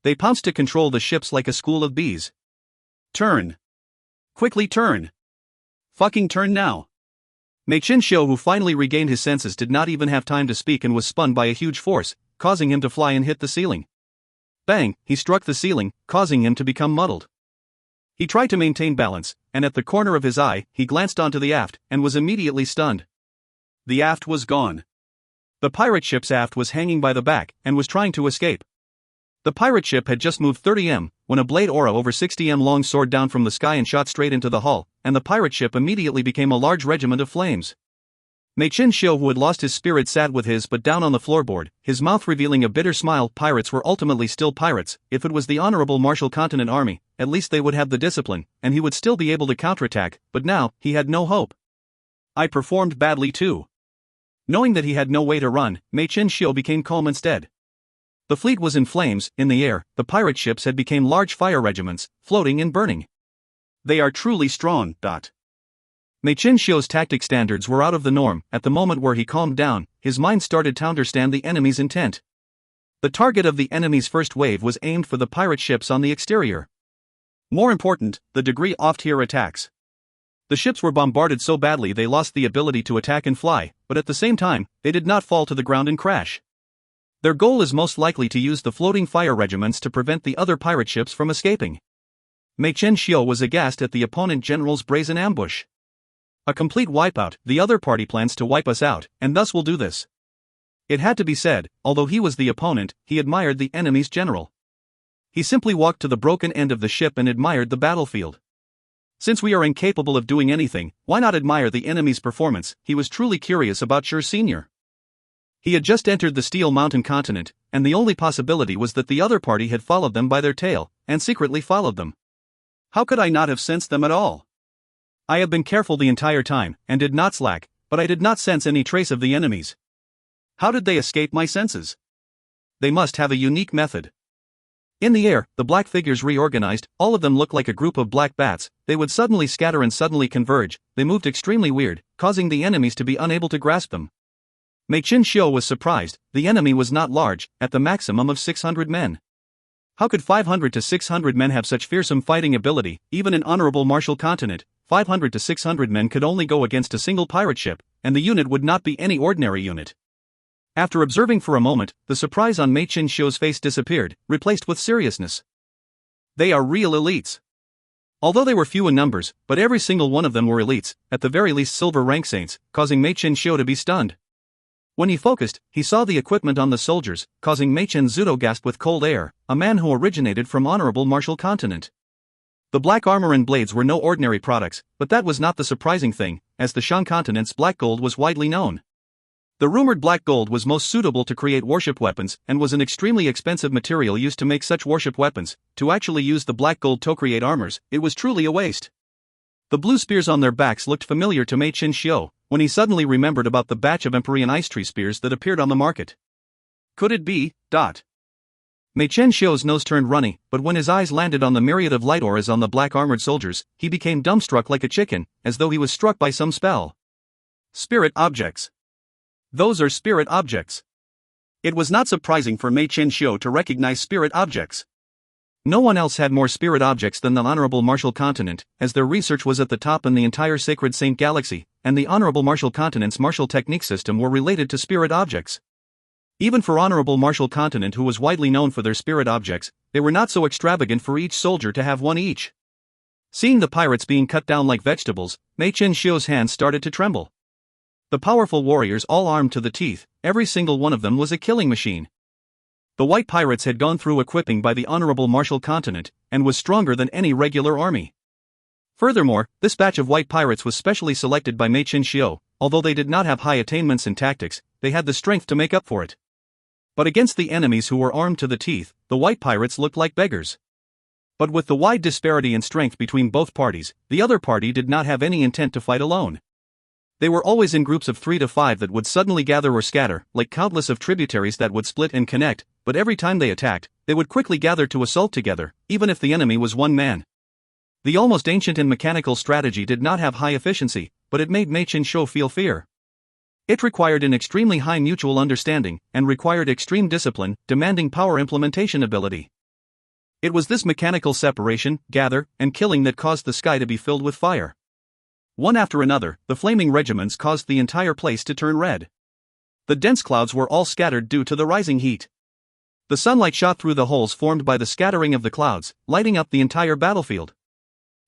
They pounced to control the ships like a school of bees. Turn. Quickly turn. Fucking turn now. Mei Qianxiu, who finally regained his senses, did not even have time to speak and was spun by a huge force, causing him to fly and hit the ceiling. Bang, he struck the ceiling, causing him to become muddled. He tried to maintain balance, and at the corner of his eye, he glanced onto the aft, and was immediately stunned. The aft was gone. The pirate ship's aft was hanging by the back, and was trying to escape. The pirate ship had just moved 30 m, when a blade aura over 60 m long soared down from the sky and shot straight into the hull, and the pirate ship immediately became a large regiment of flames. Mei Qianxiu, who had lost his spirit, sat with his butt down on the floorboard, his mouth revealing a bitter smile. Pirates were ultimately still pirates. If it was the honorable Martial Continent army, at least they would have the discipline, and he would still be able to counterattack, but now, he had no hope. I performed badly too. Knowing that he had no way to run, Mei Qianxiu became calm instead. The fleet was in flames. In the air, the pirate ships had become large fire regiments, floating and burning. They are truly strong. Mei Qianxiu's tactic standards were out of the norm. At the moment where he calmed down, his mind started to understand the enemy's intent. The target of the enemy's first wave was aimed for the pirate ships on the exterior. More important, the degree off-tier attacks. The ships were bombarded so badly they lost the ability to attack and fly, but at the same time, they did not fall to the ground and crash. Their goal is most likely to use the floating fire regiments to prevent the other pirate ships from escaping. Mei Qianxiu was aghast at the opponent general's brazen ambush. A complete wipeout. The other party plans to wipe us out, and thus will do this. It had to be said, although he was the opponent, he admired the enemy's general. He simply walked to the broken end of the ship and admired the battlefield. Since we are incapable of doing anything, why not admire the enemy's performance? He was truly curious about Sure Sr. He had just entered the Steel Mountain continent, and the only possibility was that the other party had followed them by their tail, and secretly followed them. How could I not have sensed them at all? I have been careful the entire time, and did not slack, but I did not sense any trace of the enemies. How did they escape my senses? They must have a unique method. In the air, the black figures reorganized. All of them looked like a group of black bats. They would suddenly scatter and suddenly converge. They moved extremely weird, causing the enemies to be unable to grasp them. Mei Qianxiu was surprised. The enemy was not large, at the maximum of 600 men. How could 500 to 600 men have such fearsome fighting ability? Even in honorable Martial Continent, 500 to 600 men could only go against a single pirate ship, and the unit would not be any ordinary unit. After observing for a moment, the surprise on Mei Qianxiu's face disappeared, replaced with seriousness. They are real elites. Although they were few in numbers, but every single one of them were elites, at the very least silver rank saints, causing Mei Qianxiu to be stunned. When he focused, he saw the equipment on the soldiers, causing Mei Qianxiu to gasp with cold air, a man who originated from honorable Martial Continent. The black armor and blades were no ordinary products, but that was not the surprising thing, as the Shang continent's black gold was widely known. The rumored black gold was most suitable to create warship weapons, and was an extremely expensive material used to make such warship weapons. To actually use the black gold to create armors, it was truly a waste. The blue spears on their backs looked familiar to Mei Qianxiu, when he suddenly remembered about the batch of Empyrean ice tree spears that appeared on the market. Could it be? Mei Qianxiu's nose turned runny, but when his eyes landed on the myriad of light auras on the black armored soldiers, he became dumbstruck like a chicken, as though he was struck by some spell. Spirit objects. Those are spirit objects. It was not surprising for Mei Qianxiu to recognize spirit objects. No one else had more spirit objects than the honorable Martial Continent, as their research was at the top in the entire Sacred Saint Galaxy, and the honorable Martial Continent's martial technique system were related to spirit objects. Even for honorable Martial Continent, who was widely known for their spirit objects, they were not so extravagant for each soldier to have one each. Seeing the pirates being cut down like vegetables, Mei Qianxiu's hands started to tremble. The powerful warriors, all armed to the teeth, every single one of them was a killing machine. The white pirates had gone through equipping by the honorable Martial Continent, and was stronger than any regular army. Furthermore, this batch of white pirates was specially selected by Mei Qianxiu. Although they did not have high attainments in tactics, they had the strength to make up for it. But against the enemies who were armed to the teeth, the white pirates looked like beggars. But with the wide disparity in strength between both parties, the other party did not have any intent to fight alone. They were always in groups of 3 to 5 that would suddenly gather or scatter, like countless of tributaries that would split and connect, but every time they attacked, they would quickly gather to assault together, even if the enemy was one man. The almost ancient and mechanical strategy did not have high efficiency, but it made Mei Qianxiu feel fear. It required an extremely high mutual understanding, and required extreme discipline, demanding power implementation ability. It was this mechanical separation, gather, and killing that caused the sky to be filled with fire. One after another, the flaming regiments caused the entire place to turn red. The dense clouds were all scattered due to the rising heat. The sunlight shot through the holes formed by the scattering of the clouds, lighting up the entire battlefield.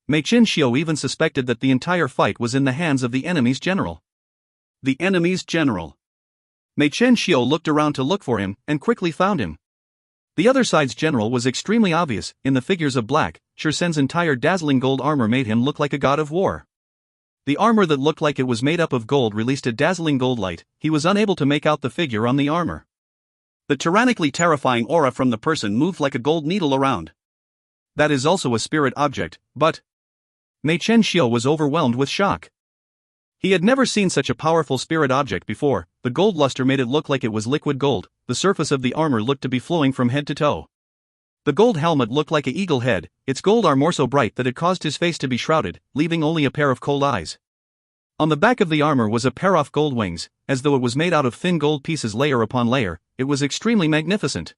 Mei Qin-xiu even suspected that the entire fight was in the hands of the enemy's general. The enemy's general. Mei Qin-xiu looked around to look for him, and quickly found him. The other side's general was extremely obvious. In the figures of black, Shursen's entire dazzling gold armor made him look like a god of war. The armor that looked like it was made up of gold released a dazzling gold light. He was unable to make out the figure on the armor. The tyrannically terrifying aura from the person moved like a gold needle around. That is also a spirit object, but... Mei Qin-xiu was overwhelmed with shock. He had never seen such a powerful spirit object before. The gold luster made it look like it was liquid gold. The surface of the armor looked to be flowing from head to toe. The gold helmet looked like an eagle head, its gold armor so bright that it caused his face to be shrouded, leaving only a pair of cold eyes. On the back of the armor was a pair of gold wings, as though it was made out of thin gold pieces layer upon layer. It was extremely magnificent.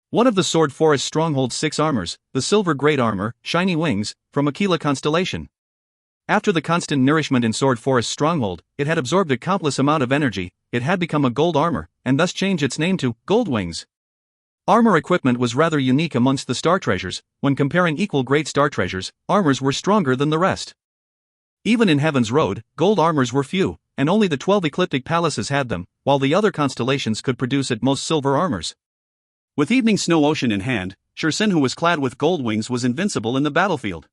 One of the Sword Forest Stronghold's 6 armors, the silver great armor, shiny wings, from Aquila constellation. After the constant nourishment in Sword Forest Stronghold, it had absorbed a countless amount of energy. It had become a gold armor, and thus changed its name to Gold Wings. Armor equipment was rather unique amongst the star treasures. When comparing equal great star treasures, armors were stronger than the rest. Even in Heaven's Road, gold armors were few, and only the 12 ecliptic palaces had them, while the other constellations could produce at most silver armors. With Evening Snow Ocean in hand, Shursen, who was clad with gold wings, was invincible in the battlefield.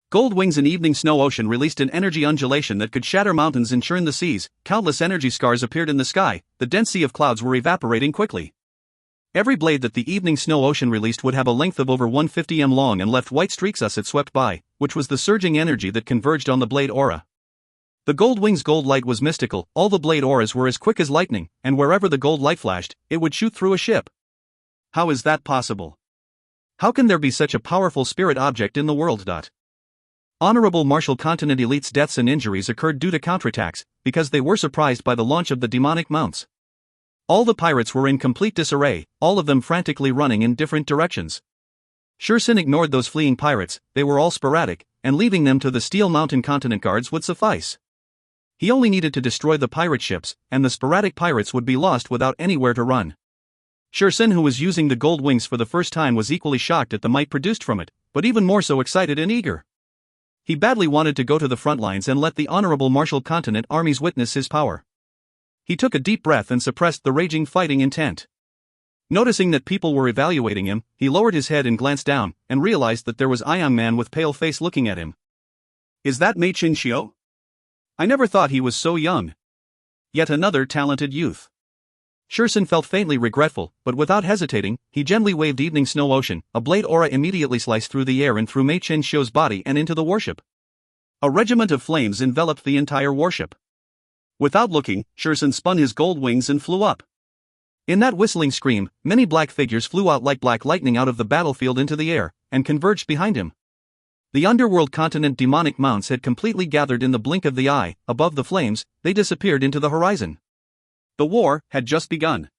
Gold wings in Evening Snow Ocean released an energy undulation that could shatter mountains and churn the seas. Countless energy scars appeared in the sky. The dense sea of clouds were evaporating quickly. Every blade that the Evening Snow Ocean released would have a length of over 150 m long and left white streaks as it swept by, which was the surging energy that converged on the blade aura. The gold wings' gold light was mystical. All the blade auras were as quick as lightning, and wherever the gold light flashed, it would shoot through a ship. How is that possible? How can there be such a powerful spirit object in the world? Honorable Martial Continent Elite's deaths and injuries occurred due to counterattacks, because they were surprised by the launch of the demonic mounts. All the pirates were in complete disarray, all of them frantically running in different directions. Shursen ignored those fleeing pirates. They were all sporadic, and leaving them to the Steel Mountain Continent guards would suffice. He only needed to destroy the pirate ships, and the sporadic pirates would be lost without anywhere to run. Shursen, who was using the gold wings for the first time, was equally shocked at the might produced from it, but even more so excited and eager. He badly wanted to go to the front lines and let the Honorable Martial Continent armies witness his power. He took a deep breath and suppressed the raging fighting intent. Noticing that people were evaluating him, he lowered his head and glanced down, and realized that there was a young man with pale face looking at him. Is that Mei Qin-xiu? I never thought he was so young. Yet another talented youth. Shursen felt faintly regretful, but without hesitating, he gently waved Evening Snow Ocean. A blade aura immediately sliced through the air and through Mei Qin-xiu's body and into the warship. A regiment of flames enveloped the entire warship. Without looking, Shursen spun his gold wings and flew up. In that whistling scream, many black figures flew out like black lightning out of the battlefield into the air, and converged behind him. The underworld continent demonic mounts had completely gathered in the blink of the eye. Above the flames, they disappeared into the horizon. The war had just begun.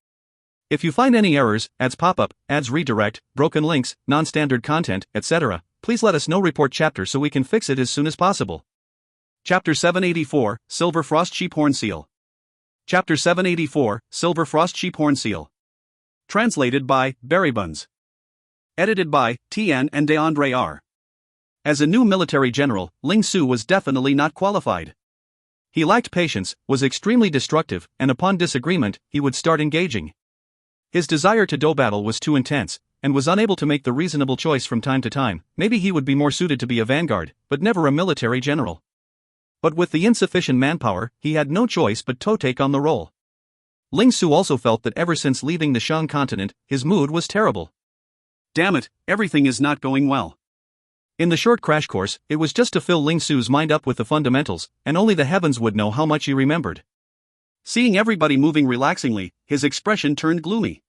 If you find any errors, ads pop up, ads redirect, broken links, non-standard content, etc., please let us know. Report chapter so we can fix it as soon as possible. Chapter 784, Silver Frost Sheep Horn Seal. Chapter 784, Silver Frost Sheep Horn Seal. Translated by Barry Buns. Edited by Tian and DeAndre R. As a new military general, Ling Su was definitely not qualified. He lacked patience, was extremely destructive, and upon disagreement, he would start engaging. His desire to do battle was too intense, and was unable to make the reasonable choice from time to time. Maybe he would be more suited to be a vanguard, but never a military general. But with the insufficient manpower, he had no choice but to take on the role. Ling Su also felt that ever since leaving the Shang continent, his mood was terrible. Damn it, everything is not going well. In the short crash course, it was just to fill Ling Su's mind up with the fundamentals, and only the heavens would know how much he remembered. Seeing everybody moving relaxingly, his expression turned gloomy.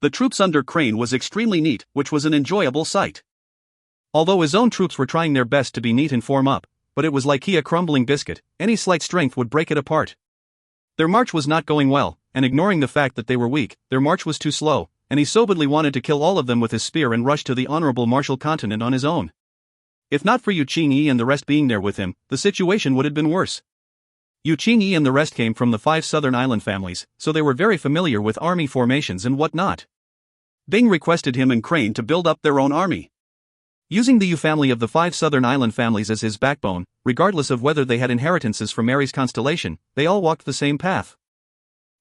The troops under Crane was extremely neat, which was an enjoyable sight. Although his own troops were trying their best to be neat and form up, but it was like a crumbling biscuit. Any slight strength would break it apart. Their march was not going well, and ignoring the fact that they were weak, their march was too slow, and he soberly wanted to kill all of them with his spear and rush to the honorable martial continent on his own. If not for Yu Qingyi and the rest being there with him, the situation would have been worse. Yu Qingyi and the rest came from the 5 southern island families, so they were very familiar with army formations and whatnot. Bing requested him and Crane to build up their own army. Using the Yu family of the 5 southern island families as his backbone, regardless of whether they had inheritances from Aries constellation, they all walked the same path.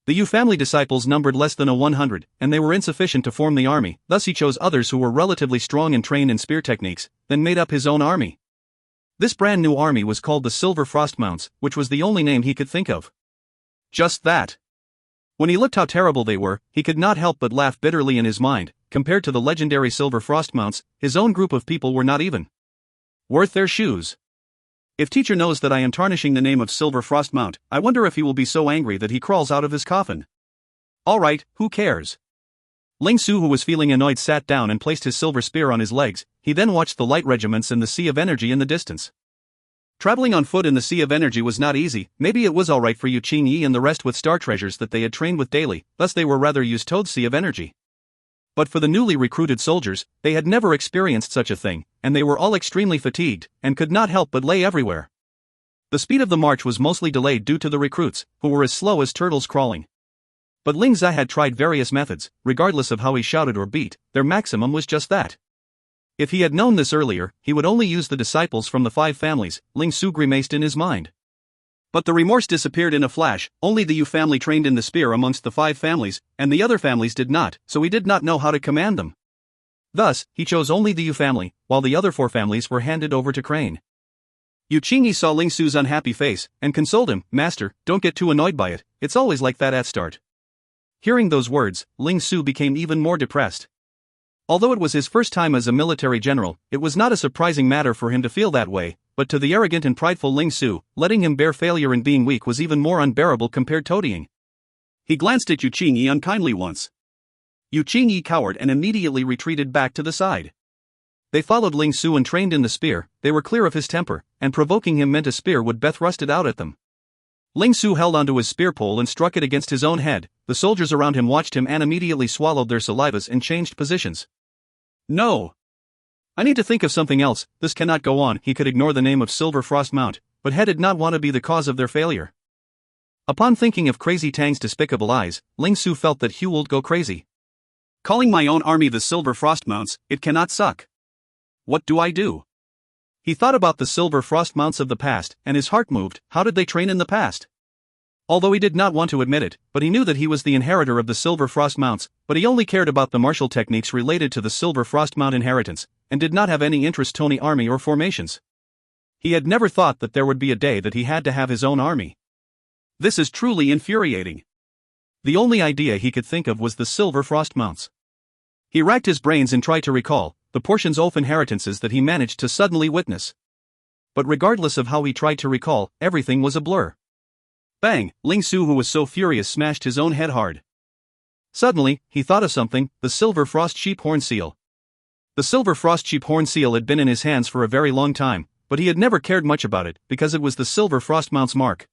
The Yu family disciples numbered less than 100, and they were insufficient to form the army, thus he chose others who were relatively strong and trained in spear techniques, then made up his own army. This brand new army was called the Silver Frost Mounts, which was the only name he could think of. Just that. When he looked how terrible they were, he could not help but laugh bitterly in his mind. Compared to the legendary Silver Frost Mounts, his own group of people were not even worth their shoes. If teacher knows that I am tarnishing the name of Silver Frost Mount, I wonder if he will be so angry that he crawls out of his coffin. Alright, who cares? Ling Su, who was feeling annoyed, sat down and placed his silver spear on his legs. He then watched the light regiments and the sea of energy in the distance. Traveling on foot in the sea of energy was not easy. Maybe it was alright for Yu Qingyi and the rest with star treasures that they had trained with daily, thus they were rather used to the sea of energy. But for the newly recruited soldiers, they had never experienced such a thing, and they were all extremely fatigued, and could not help but lay everywhere. The speed of the march was mostly delayed due to the recruits, who were as slow as turtles crawling. But Ling Zai had tried various methods. Regardless of how he shouted or beat, their maximum was just that. If he had known this earlier, he would only use the disciples from the 5 families. Ling Su grimaced in his mind. But the remorse disappeared in a flash. Only the Yu family trained in the spear amongst the 5 families, and the other families did not, so he did not know how to command them. Thus, he chose only the Yu family, while the other 4 families were handed over to Crane. Yu Qingyi saw Ling Su's unhappy face, and consoled him. Master, don't get too annoyed by it, it's always like that at start. Hearing those words, Ling Su became even more depressed. Although it was his first time as a military general, it was not a surprising matter for him to feel that way, but to the arrogant and prideful Ling Su, letting him bear failure and being weak was even more unbearable compared to toadying. He glanced at Yu Qingyi unkindly once. Yu Qingyi cowered and immediately retreated back to the side. They followed Ling Su and trained in the spear. They were clear of his temper, and provoking him meant a spear would be thrusted out at them. Ling Su held onto his spear pole and struck it against his own head. The soldiers around him watched him and immediately swallowed their salivas and changed positions. No! I need to think of something else. This cannot go on. He could ignore the name of Silver Frost Mount, but He did not want to be the cause of their failure. Upon thinking of Crazy Tang's despicable eyes, Ling Su felt that he would go crazy. Calling my own army the Silver Frost Mounts, it cannot suck. What do I do? He thought about the Silver Frost Mounts of the past, and his heart moved. How did they train in the past? Although he did not want to admit it, but he knew that he was the inheritor of the Silver Frost Mounts, but he only cared about the martial techniques related to the Silver Frost Mount inheritance, and did not have any interest in army or formations. He had never thought that there would be a day that he had to have his own army. This is truly infuriating. The only idea he could think of was the Silver Frost Mounts. He racked his brains and tried to recall the portions of inheritances that he managed to suddenly witness. But regardless of how he tried to recall, everything was a blur. Bang! Ling Su, who was so furious, smashed his own head hard. Suddenly, he thought of something: the Silver Frost Sheep Horn Seal. The Silver Frost Sheep Horn Seal had been in his hands for a very long time, but he had never cared much about it, because it was the Silver Frost Mount's mark.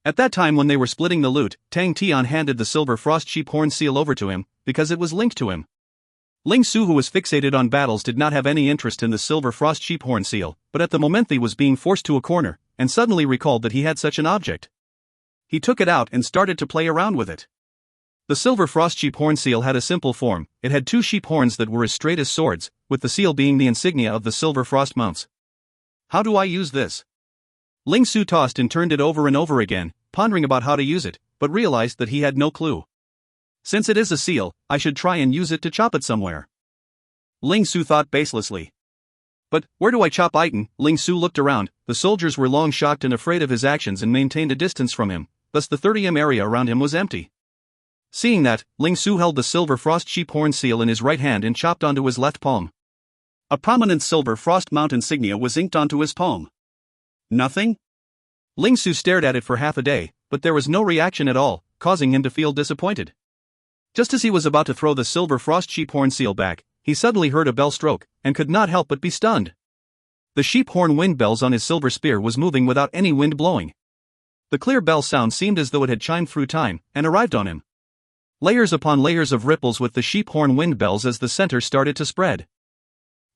At that time, when they were splitting the loot, Tang Tian handed the Silver Frost Sheep Horn Seal over to him, because it was linked to him. Ling Su, who was fixated on battles, did not have any interest in the Silver Frost Sheep Horn Seal, but at the moment he was being forced to a corner, and suddenly recalled that he had such an object. He took it out and started to play around with it. The Silver Frost Sheep Horn Seal had a simple form. It had 2 sheep horns that were as straight as swords, with the seal being the insignia of the Silver Frost Mounts. How do I use this? Ling Su tossed and turned it over and over again, pondering about how to use it, but realized that he had no clue. Since it is a seal, I should try and use it to chop it somewhere. Ling Su thought baselessly. But, where do I chop it? Ling Su looked around. The soldiers were long shocked and afraid of his actions and maintained a distance from him, thus the 30m area around him was empty. Seeing that, Ling Su held the Silver Frost Sheep Horn Seal in his right hand and chopped onto his left palm. A prominent Silver Frost Mount insignia was inked onto his palm. Nothing? Ling Su stared at it for half a day, but there was no reaction at all, causing him to feel disappointed. Just as he was about to throw the Silver Frost Sheep Horn Seal back, he suddenly heard a bell stroke, and could not help but be stunned. The sheep horn wind bells on his silver spear was moving without any wind blowing. The clear bell sound seemed as though it had chimed through time, and arrived on him. Layers upon layers of ripples with the sheep horn wind bells as the center started to spread.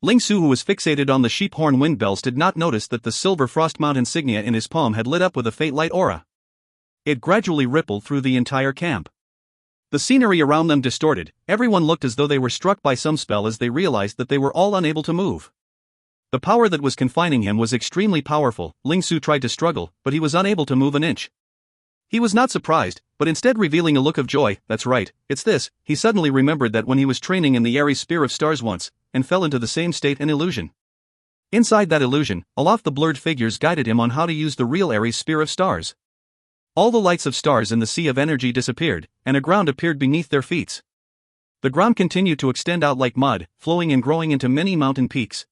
Ling Su, who was fixated on the sheep horn wind bells, did not notice that the silver frost mount insignia in his palm had lit up with a faint light aura. It gradually rippled through the entire camp. The scenery around them distorted, everyone looked as though they were struck by some spell as they realized that they were all unable to move. The power that was confining him was extremely powerful. Ling Su tried to struggle, but he was unable to move an inch. He was not surprised, but instead revealing a look of joy. That's right, it's this. He suddenly remembered that when he was training in the Aries Spear of Stars once, and fell into the same state and illusion. Inside that illusion, aloft the blurred figures guided him on how to use the real Aries Spear of Stars. All the lights of stars in the sea of energy disappeared, and a ground appeared beneath their feet. The ground continued to extend out like mud, flowing and growing into many mountain peaks.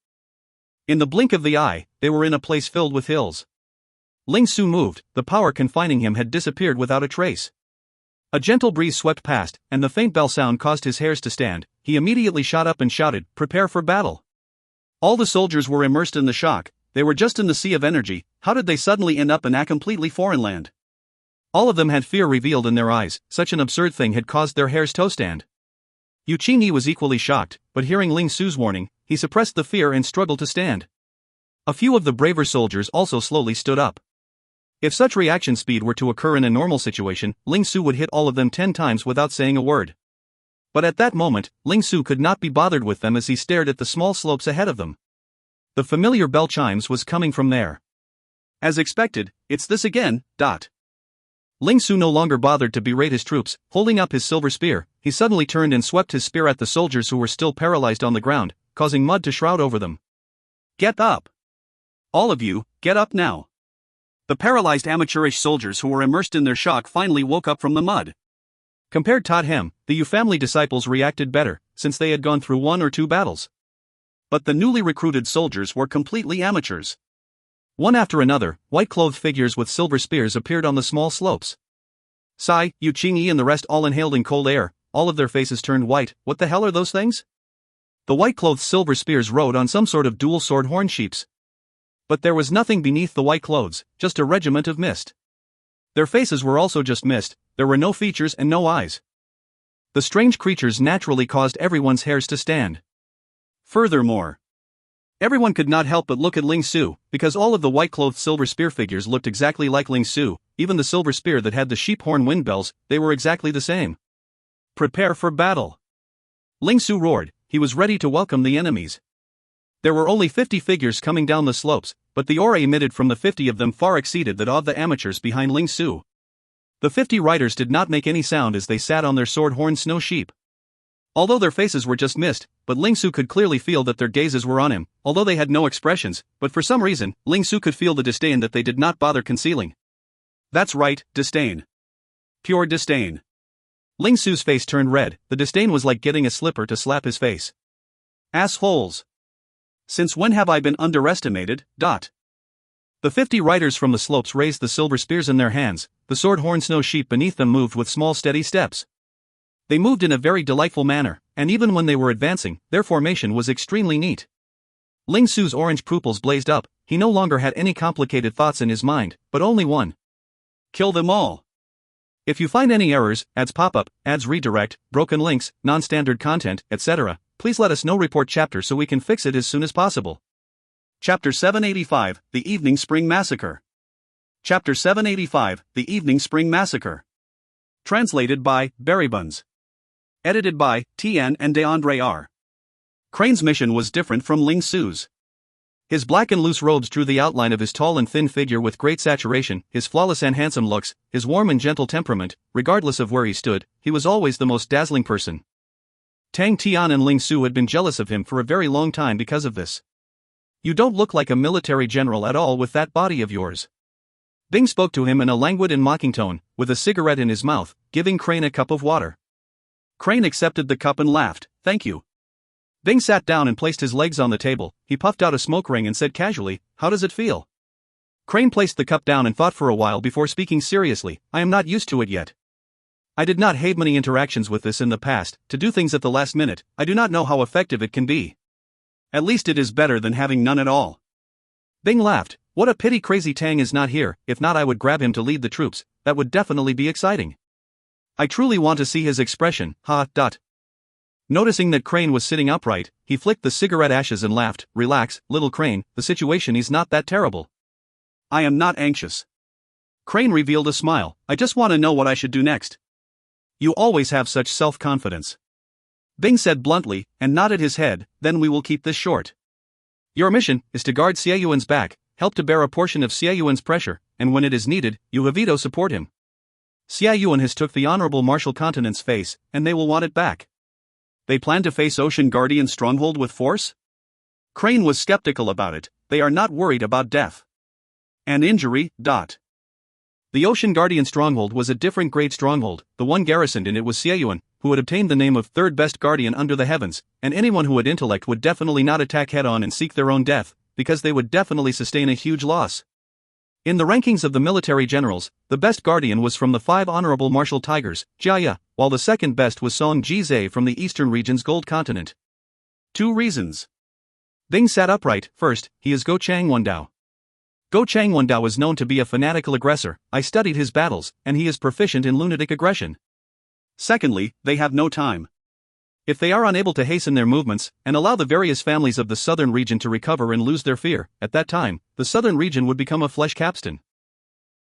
In the blink of the eye, they were in a place filled with hills. Ling Su moved, the power confining him had disappeared without a trace. A gentle breeze swept past, and the faint bell sound caused his hairs to stand. He immediately shot up and shouted, "Prepare for battle!" All the soldiers were immersed in the shock. They were just in the sea of energy. How did they suddenly end up in a completely foreign land? All of them had fear revealed in their eyes. Such an absurd thing had caused their hairs to stand. Yu Qingyi was equally shocked, but hearing Ling Su's warning, he suppressed the fear and struggled to stand. A few of the braver soldiers also slowly stood up. If such reaction speed were to occur in a normal situation, Ling Su would hit all of them 10 times without saying a word. But at that moment, Ling Su could not be bothered with them as he stared at the small slopes ahead of them. The familiar bell chimes was coming from there. As expected, it's this again. Ling Su no longer bothered to berate his troops. Holding up his silver spear, he suddenly turned and swept his spear at the soldiers who were still paralyzed on the ground, causing mud to shroud over them. Get up! All of you, get up now! The paralyzed amateurish soldiers who were immersed in their shock finally woke up from the mud. Compared to him, the Yu family disciples reacted better, since they had gone through 1 or 2 battles. But the newly recruited soldiers were completely amateurs. One after another, white-clothed figures with silver spears appeared on the small slopes. Sai, Yu Qingyi and the rest all inhaled in cold air. All of their faces turned white. What the hell are those things? The white-clothed silver spears rode on some sort of dual sword horn sheeps. But there was nothing beneath the white clothes, just a regiment of mist. Their faces were also just mist. There were no features and no eyes. The strange creatures naturally caused everyone's hairs to stand. Furthermore, everyone could not help but look at Ling Su, because all of the white-clothed silver spear figures looked exactly like Ling Su. Even the silver spear that had the sheep horn wind bells, they were exactly the same. Prepare for battle! Ling Su roared. He was ready to welcome the enemies. There were only 50 figures coming down the slopes, but the aura emitted from the 50 of them far exceeded that of the amateurs behind Ling Su. The 50 riders did not make any sound as they sat on their sword-horned snow sheep. Although their faces were just mist, but Ling Su could clearly feel that their gazes were on him, although they had no expressions, but for some reason, Ling Su could feel the disdain that they did not bother concealing. That's right, disdain. Pure disdain. Ling Su's face turned red. The disdain was like getting a slipper to slap his face. Assholes! Since when have I been underestimated? The 50 riders from the slopes raised the silver spears in their hands. The sword-horn snow sheep beneath them moved with small steady steps. They moved in a very delightful manner, and even when they were advancing, their formation was extremely neat. Ling Su's orange pupils blazed up. He no longer had any complicated thoughts in his mind, but only one. Kill them all. If you find any errors, ads pop up, ads redirect, broken links, non-standard content, etc., please let us know. Report chapter so we can fix it as soon as possible. Chapter 785, The Evening Spring Massacre. Chapter 785, The Evening Spring Massacre. Translated by Berrybuns. Edited by Tian and DeAndre R. Crane's mission was different from Ling Su's. His black and loose robes drew the outline of his tall and thin figure with great saturation. His flawless and handsome looks, his warm and gentle temperament, regardless of where he stood, he was always the most dazzling person. Tang, Tian and Ling Su had been jealous of him for a very long time because of this. You don't look like a military general at all with that body of yours. Bing spoke to him in a languid and mocking tone, with a cigarette in his mouth, giving Crane a cup of water. Crane accepted the cup and laughed. Thank you. Bing sat down and placed his legs on the table. He puffed out a smoke ring and said casually, how does it feel? Crane placed the cup down and thought for a while before speaking seriously, I am not used to it yet. I did not have many interactions with this in the past. To do things at the last minute, I do not know how effective it can be. At least it is better than having none at all. Bing laughed. What a pity Crazy Tang is not here, if not I would grab him to lead the troops, that would definitely be exciting. I truly want to see his expression, ha. Noticing that Crane was sitting upright, he flicked the cigarette ashes and laughed. Relax, little Crane, the situation is not that terrible. I am not anxious. Crane revealed a smile. I just want to know what I should do next. You always have such self-confidence. Bing said bluntly, and nodded his head. Then we will keep this short. Your mission is to guard Xie Yuan's back, help to bear a portion of Xie Yuan's pressure, and when it is needed, you have Ito support him. Xie Yuan has took the Honorable Martial Continent's face, and they will want it back. They plan to face Ocean Guardian Stronghold with force? Crane was skeptical about it. They are not worried about death. An injury. The Ocean Guardian Stronghold was a different great stronghold. The one garrisoned in it was Xie Yuan, who had obtained the name of third best guardian under the heavens, and anyone who had intellect would definitely not attack head-on and seek their own death, because they would definitely sustain a huge loss. In the rankings of the military generals, the best guardian was from the 5 honorable martial tigers, Jiaya, while the second best was Song Jizhe from the eastern region's gold continent. 2 reasons. Bing sat upright. First, he is Go Changwondao. Go Changwondao is known to be a fanatical aggressor. I studied his battles, and he is proficient in lunatic aggression. Secondly, they have no time. If they are unable to hasten their movements, and allow the various families of the southern region to recover and lose their fear, at that time, the southern region would become a flesh capstan.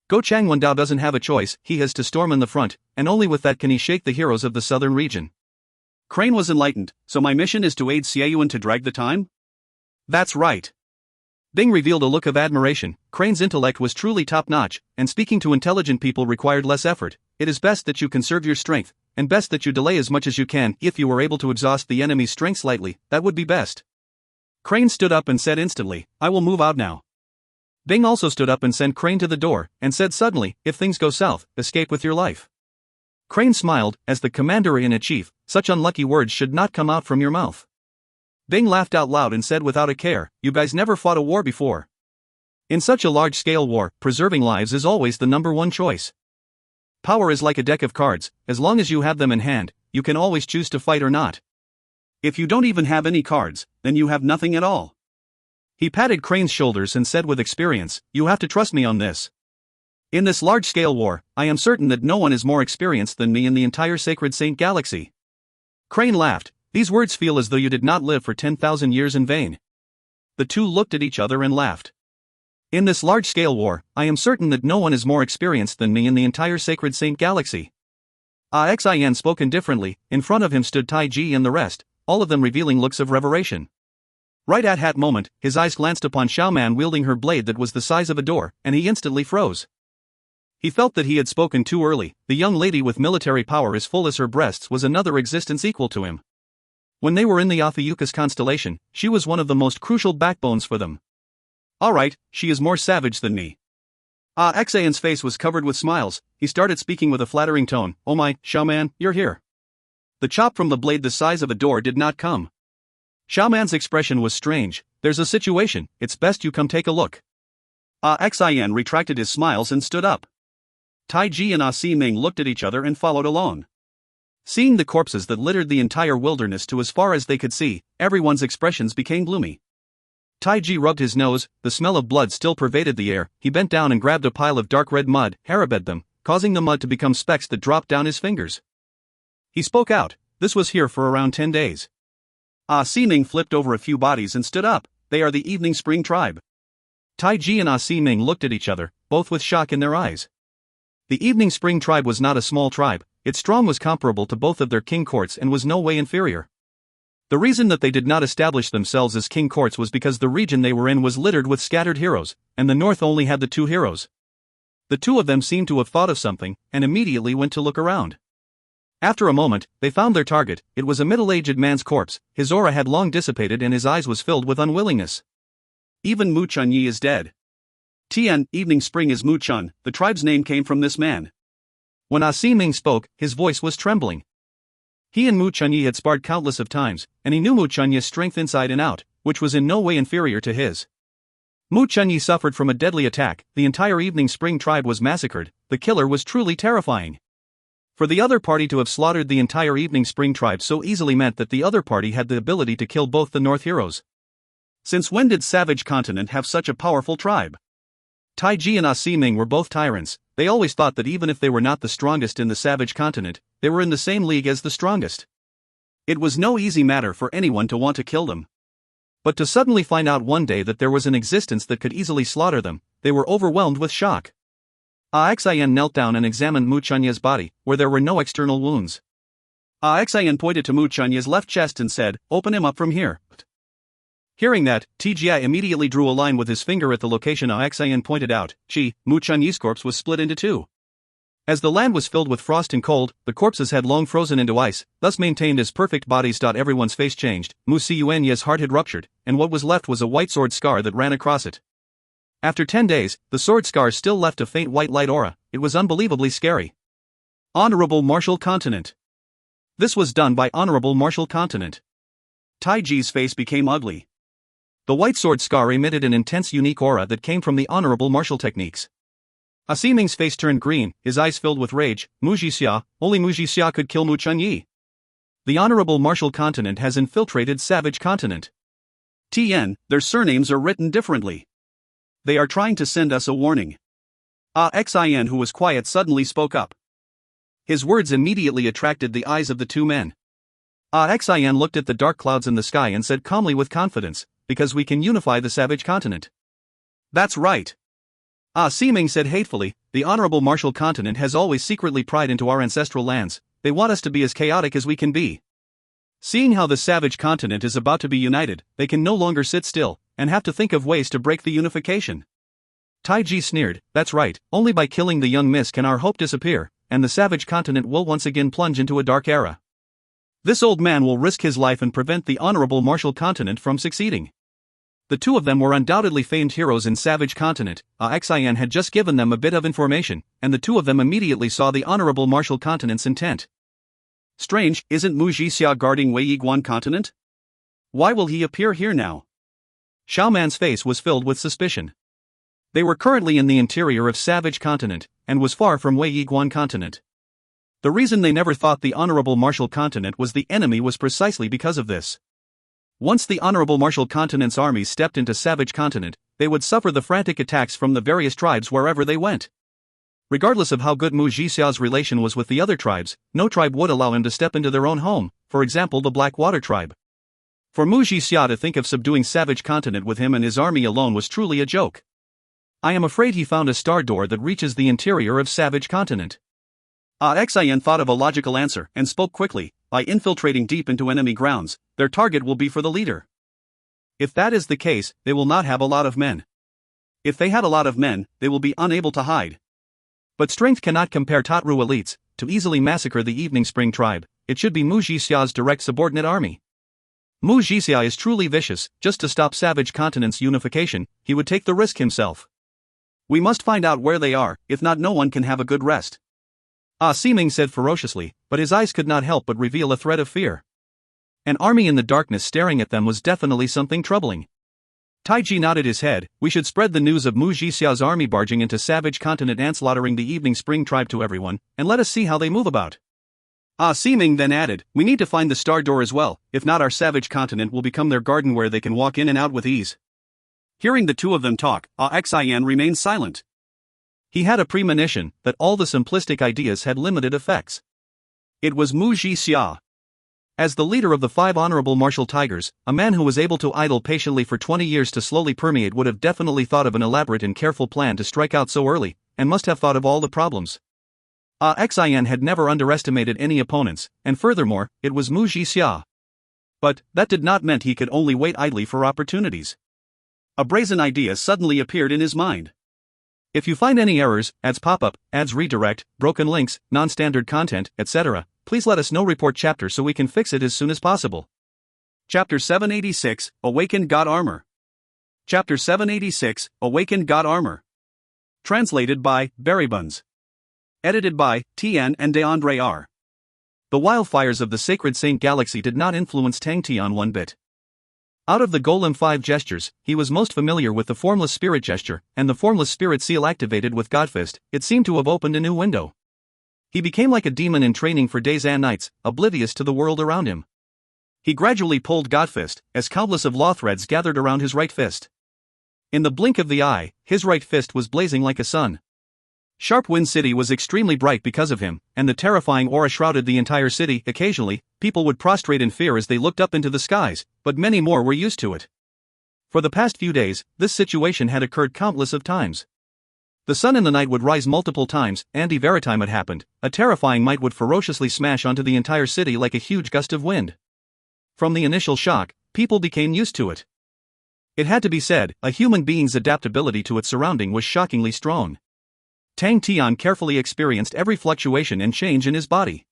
Go Changwondao doesn't have a choice, he has to storm in the front, and only with that can he shake the heroes of the southern region. Crane was enlightened. So my mission is to aid Xie Yuan to drag the time? That's right. Bing revealed a look of admiration. Crane's intellect was truly top-notch, and speaking to intelligent people required less effort. It is best that you conserve your strength, and best that you delay as much as you can. If you were able to exhaust the enemy's strength slightly, that would be best. Crane stood up and said instantly, I will move out now. Bing also stood up and sent Crane to the door, and said suddenly, if things go south, escape with your life. Crane smiled. As the commander-in-chief, such unlucky words should not come out from your mouth. Bing laughed out loud and said without a care, you guys never fought a war before. In such a large-scale war, preserving lives is always the #1 choice. Power is like a deck of cards. As long as you have them in hand, you can always choose to fight or not. If you don't even have any cards, then you have nothing at all. He patted Crane's shoulders and said with experience, you have to trust me on this. In this large-scale war, I am certain that no one is more experienced than me in the entire Sacred Saint Galaxy. Crane laughed. These words feel as though you did not live for 10,000 years in vain. The two looked at each other and laughed. In this large-scale war, I am certain that no one is more experienced than me in the entire Sacred Saint Galaxy. Xian spoke indifferently. In front of him stood Tai Ji and the rest, all of them revealing looks of reverberation. Right at that moment, his eyes glanced upon Xiaoman wielding her blade that was the size of a door, and he instantly froze. He felt that he had spoken too early. The young lady with military power as full as her breasts was another existence equal to him. When they were in the Ophiuchus constellation, she was one of the most crucial backbones for them. Alright, she is more savage than me. Xian's face was covered with smiles. He started speaking with a flattering tone. Oh my, Xiaoman, you're here. The chop from the blade the size of a door did not come. Xiaoman's expression was strange. There's a situation, it's best you come take a look. Xian retracted his smiles and stood up. Tai Ji and Si Ming looked at each other and followed along. Seeing the corpses that littered the entire wilderness to as far as they could see, everyone's expressions became gloomy. Tai Ji rubbed his nose. The smell of blood still pervaded the air. He bent down and grabbed a pile of dark red mud, harabed them, causing the mud to become specks that dropped down his fingers. He spoke out. This was here for around 10 days. Si Ming flipped over a few bodies and stood up. They are the Evening Spring tribe. Tai Ji and Si Ming looked at each other, both with shock in their eyes. The Evening Spring tribe was not a small tribe. Its strong was comparable to both of their king courts and was no way inferior. The reason that they did not establish themselves as king courts was because the region they were in was littered with scattered heroes, and the north only had the 2 heroes. The 2 of them seemed to have thought of something, and immediately went to look around. After a moment, they found their target. It was a middle-aged man's corpse. His aura had long dissipated and his eyes was filled with unwillingness. Even Mu Chunyi is dead. Tian, Evening Spring is Mu Chun. The tribe's name came from this man. When Si Ming spoke, his voice was trembling. He and Mu Chunyi had sparred countless of times, and he knew Mu Chunyi's strength inside and out, which was in no way inferior to his. Mu Chunyi suffered from a deadly attack. The entire Evening Spring tribe was massacred. The killer was truly terrifying. For the other party to have slaughtered the entire Evening Spring tribe so easily meant that the other party had the ability to kill both the North heroes. Since when did Savage Continent have such a powerful tribe? Taiji and Ming were both tyrants. They always thought that even if they were not the strongest in the savage continent, they were in the same league as the strongest. It was no easy matter for anyone to want to kill them. But to suddenly find out one day that there was an existence that could easily slaughter them, they were overwhelmed with shock. Xian knelt down and examined Mu Chunya's body, where there were no external wounds. Xian pointed to Mu Chunya's left chest and said, "Open him up from here." Hearing that, TGI immediately drew a line with his finger at the location Xian pointed out. Mu Chunya's corpse was split into two. As the land was filled with frost and cold, the corpses had long frozen into ice, thus maintained as perfect bodies. Everyone's face changed. Mu Cunya's heart had ruptured, and what was left was a white sword scar that ran across it. After 10 days, the sword scar still left a faint white light aura. It was unbelievably scary. Honorable Martial Continent. This was done by Honorable Martial Continent. Taiji's face became ugly. The white sword scar emitted an intense unique aura that came from the honorable martial techniques. Ming's face turned green, his eyes filled with rage. Mu Jixia, only Mu Jixia could kill Mu Chunyi. The honorable martial continent has infiltrated savage continent. Tian, their surnames are written differently. They are trying to send us a warning. Xian, who was quiet, suddenly spoke up. His words immediately attracted the eyes of the two men. Xian looked at the dark clouds in the sky and said calmly with confidence, "Because we can unify the savage continent." "That's right." Ming said hatefully, "The honorable martial continent has always secretly pried into our ancestral lands. They want us to be as chaotic as we can be. Seeing how the savage continent is about to be united, they can no longer sit still, and have to think of ways to break the unification." Taiji sneered, "That's right, only by killing the young miss can our hope disappear, and the savage continent will once again plunge into a dark era. This old man will risk his life and prevent the honorable martial continent from succeeding." The two of them were undoubtedly famed heroes in savage continent. Xian had just given them a bit of information, and the two of them immediately saw the honorable martial continent's intent. Strange, isn't Mu Jixia guarding Wei Yiguan continent? Why will he appear here now? Xiaoman's face was filled with suspicion. They were currently in the interior of savage continent, and was far from Wei Yiguan continent. The reason they never thought the honorable martial continent was the enemy was precisely because of this. Once the honorable martial continent's armies stepped into savage continent, they would suffer the frantic attacks from the various tribes wherever they went. Regardless of how good Mu Jixia's relation was with the other tribes, no tribe would allow him to step into their own home, for example the Blackwater tribe. For Mu Jixia to think of subduing savage continent with him and his army alone was truly a joke. I am afraid he found a star door that reaches the interior of savage continent. Xian thought of a logical answer and spoke quickly. By infiltrating deep into enemy grounds, their target will be for the leader. If that is the case, they will not have a lot of men. If they had a lot of men, they will be unable to hide. But strength cannot compare Tatru elites. To easily massacre the Evening Spring tribe, it should be Mu Jixia's direct subordinate army. Mu Jixia is truly vicious. Just to stop savage continent's unification, he would take the risk himself. We must find out where they are, if not no one can have a good rest. Ming said ferociously, but his eyes could not help but reveal a threat of fear. An army in the darkness staring at them was definitely something troubling. Taiji nodded his head. "We should spread the news of Mu Jixia's army barging into savage continent and slaughtering the Evening Spring tribe to everyone, and let us see how they move about." Ming then added, "We need to find the star door as well, if not our savage continent will become their garden where they can walk in and out with ease." Hearing the two of them talk, Xian remained silent. He had a premonition that all the simplistic ideas had limited effects. It was Mu Jixia. As the leader of the 5 honorable martial tigers, a man who was able to idle patiently for 20 years to slowly permeate would have definitely thought of an elaborate and careful plan to strike out so early, and must have thought of all the problems. Xian had never underestimated any opponents, and furthermore, it was Mu Jixia. But that did not mean he could only wait idly for opportunities. A brazen idea suddenly appeared in his mind. If you find any errors, ads pop-up, ads redirect, broken links, non-standard content, etc., please let us know. Report chapter so we can fix it as soon as possible. Chapter 786, Awakened God Armor. Chapter 786, Awakened God Armor. Translated by Barrybuns. Edited by Tian and DeAndre R. The wildfires of the Sacred Saint Galaxy did not influence Tang Tian one bit. Out of the Golem 5 gestures, he was most familiar with the Formless Spirit gesture, and the Formless Spirit seal activated with Godfist. It seemed to have opened a new window. He became like a demon in training for days and nights, oblivious to the world around him. He gradually pulled Godfist, as countless of law threads gathered around his right fist. In the blink of the eye, his right fist was blazing like a sun. Sharp Wind City was extremely bright because of him, and the terrifying aura shrouded the entire city. Occasionally, people would prostrate in fear as they looked up into the skies, but many more were used to it. For the past few days, this situation had occurred countless of times. The sun in the night would rise multiple times, and every time it happened, a terrifying might would ferociously smash onto the entire city like a huge gust of wind. From the initial shock, people became used to it. It had to be said, a human being's adaptability to its surrounding was shockingly strong. Tian carefully experienced every fluctuation and change in his body.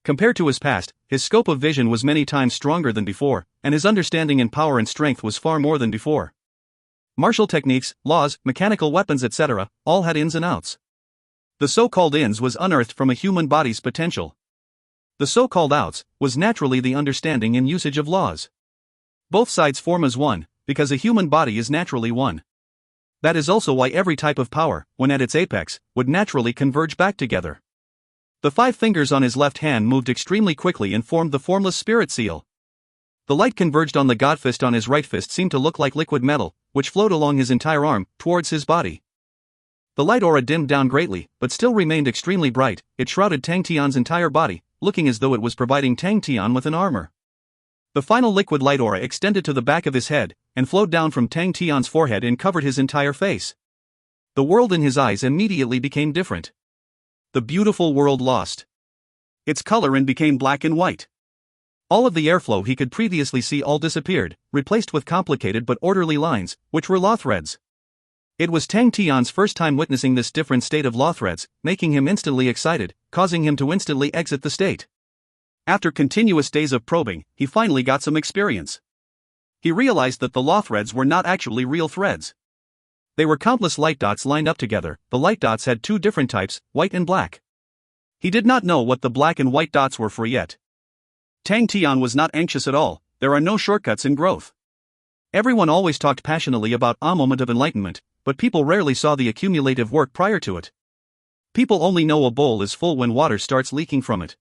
Compared to his past, his scope of vision was many times stronger than before, and his understanding in power and strength was far more than before. Martial techniques, laws, mechanical weapons, etc., all had ins and outs. The so-called ins was unearthed from a human body's potential. The so-called outs was naturally the understanding and usage of laws. Both sides form as one, because a human body is naturally one. That is also why every type of power, when at its apex, would naturally converge back together. The 5 fingers on his left hand moved extremely quickly and formed the formless spirit seal. The light converged on the god fist on his right fist seemed to look like liquid metal, which flowed along his entire arm, towards his body. The light aura dimmed down greatly, but still remained extremely bright. It shrouded Tang Tian's entire body, looking as though it was providing Tang Tian with an armor. The final liquid light aura extended to the back of his head, and flowed down from Tang Tian's forehead and covered his entire face. The world in his eyes immediately became different. The beautiful world lost its color and became black and white. All of the airflow he could previously see all disappeared, replaced with complicated but orderly lines, which were law threads. It was Tang Tian's first time witnessing this different state of law threads, making him instantly excited, causing him to instantly exit the state. After continuous days of probing, he finally got some experience. He realized that the law threads were not actually real threads. They were countless light dots lined up together. The light dots had 2 different types, white and black. He did not know what the black and white dots were for yet. Tang Tian was not anxious at all. There are no shortcuts in growth. Everyone always talked passionately about a moment of enlightenment, but people rarely saw the accumulative work prior to it. People only know a bowl is full when water starts leaking from it.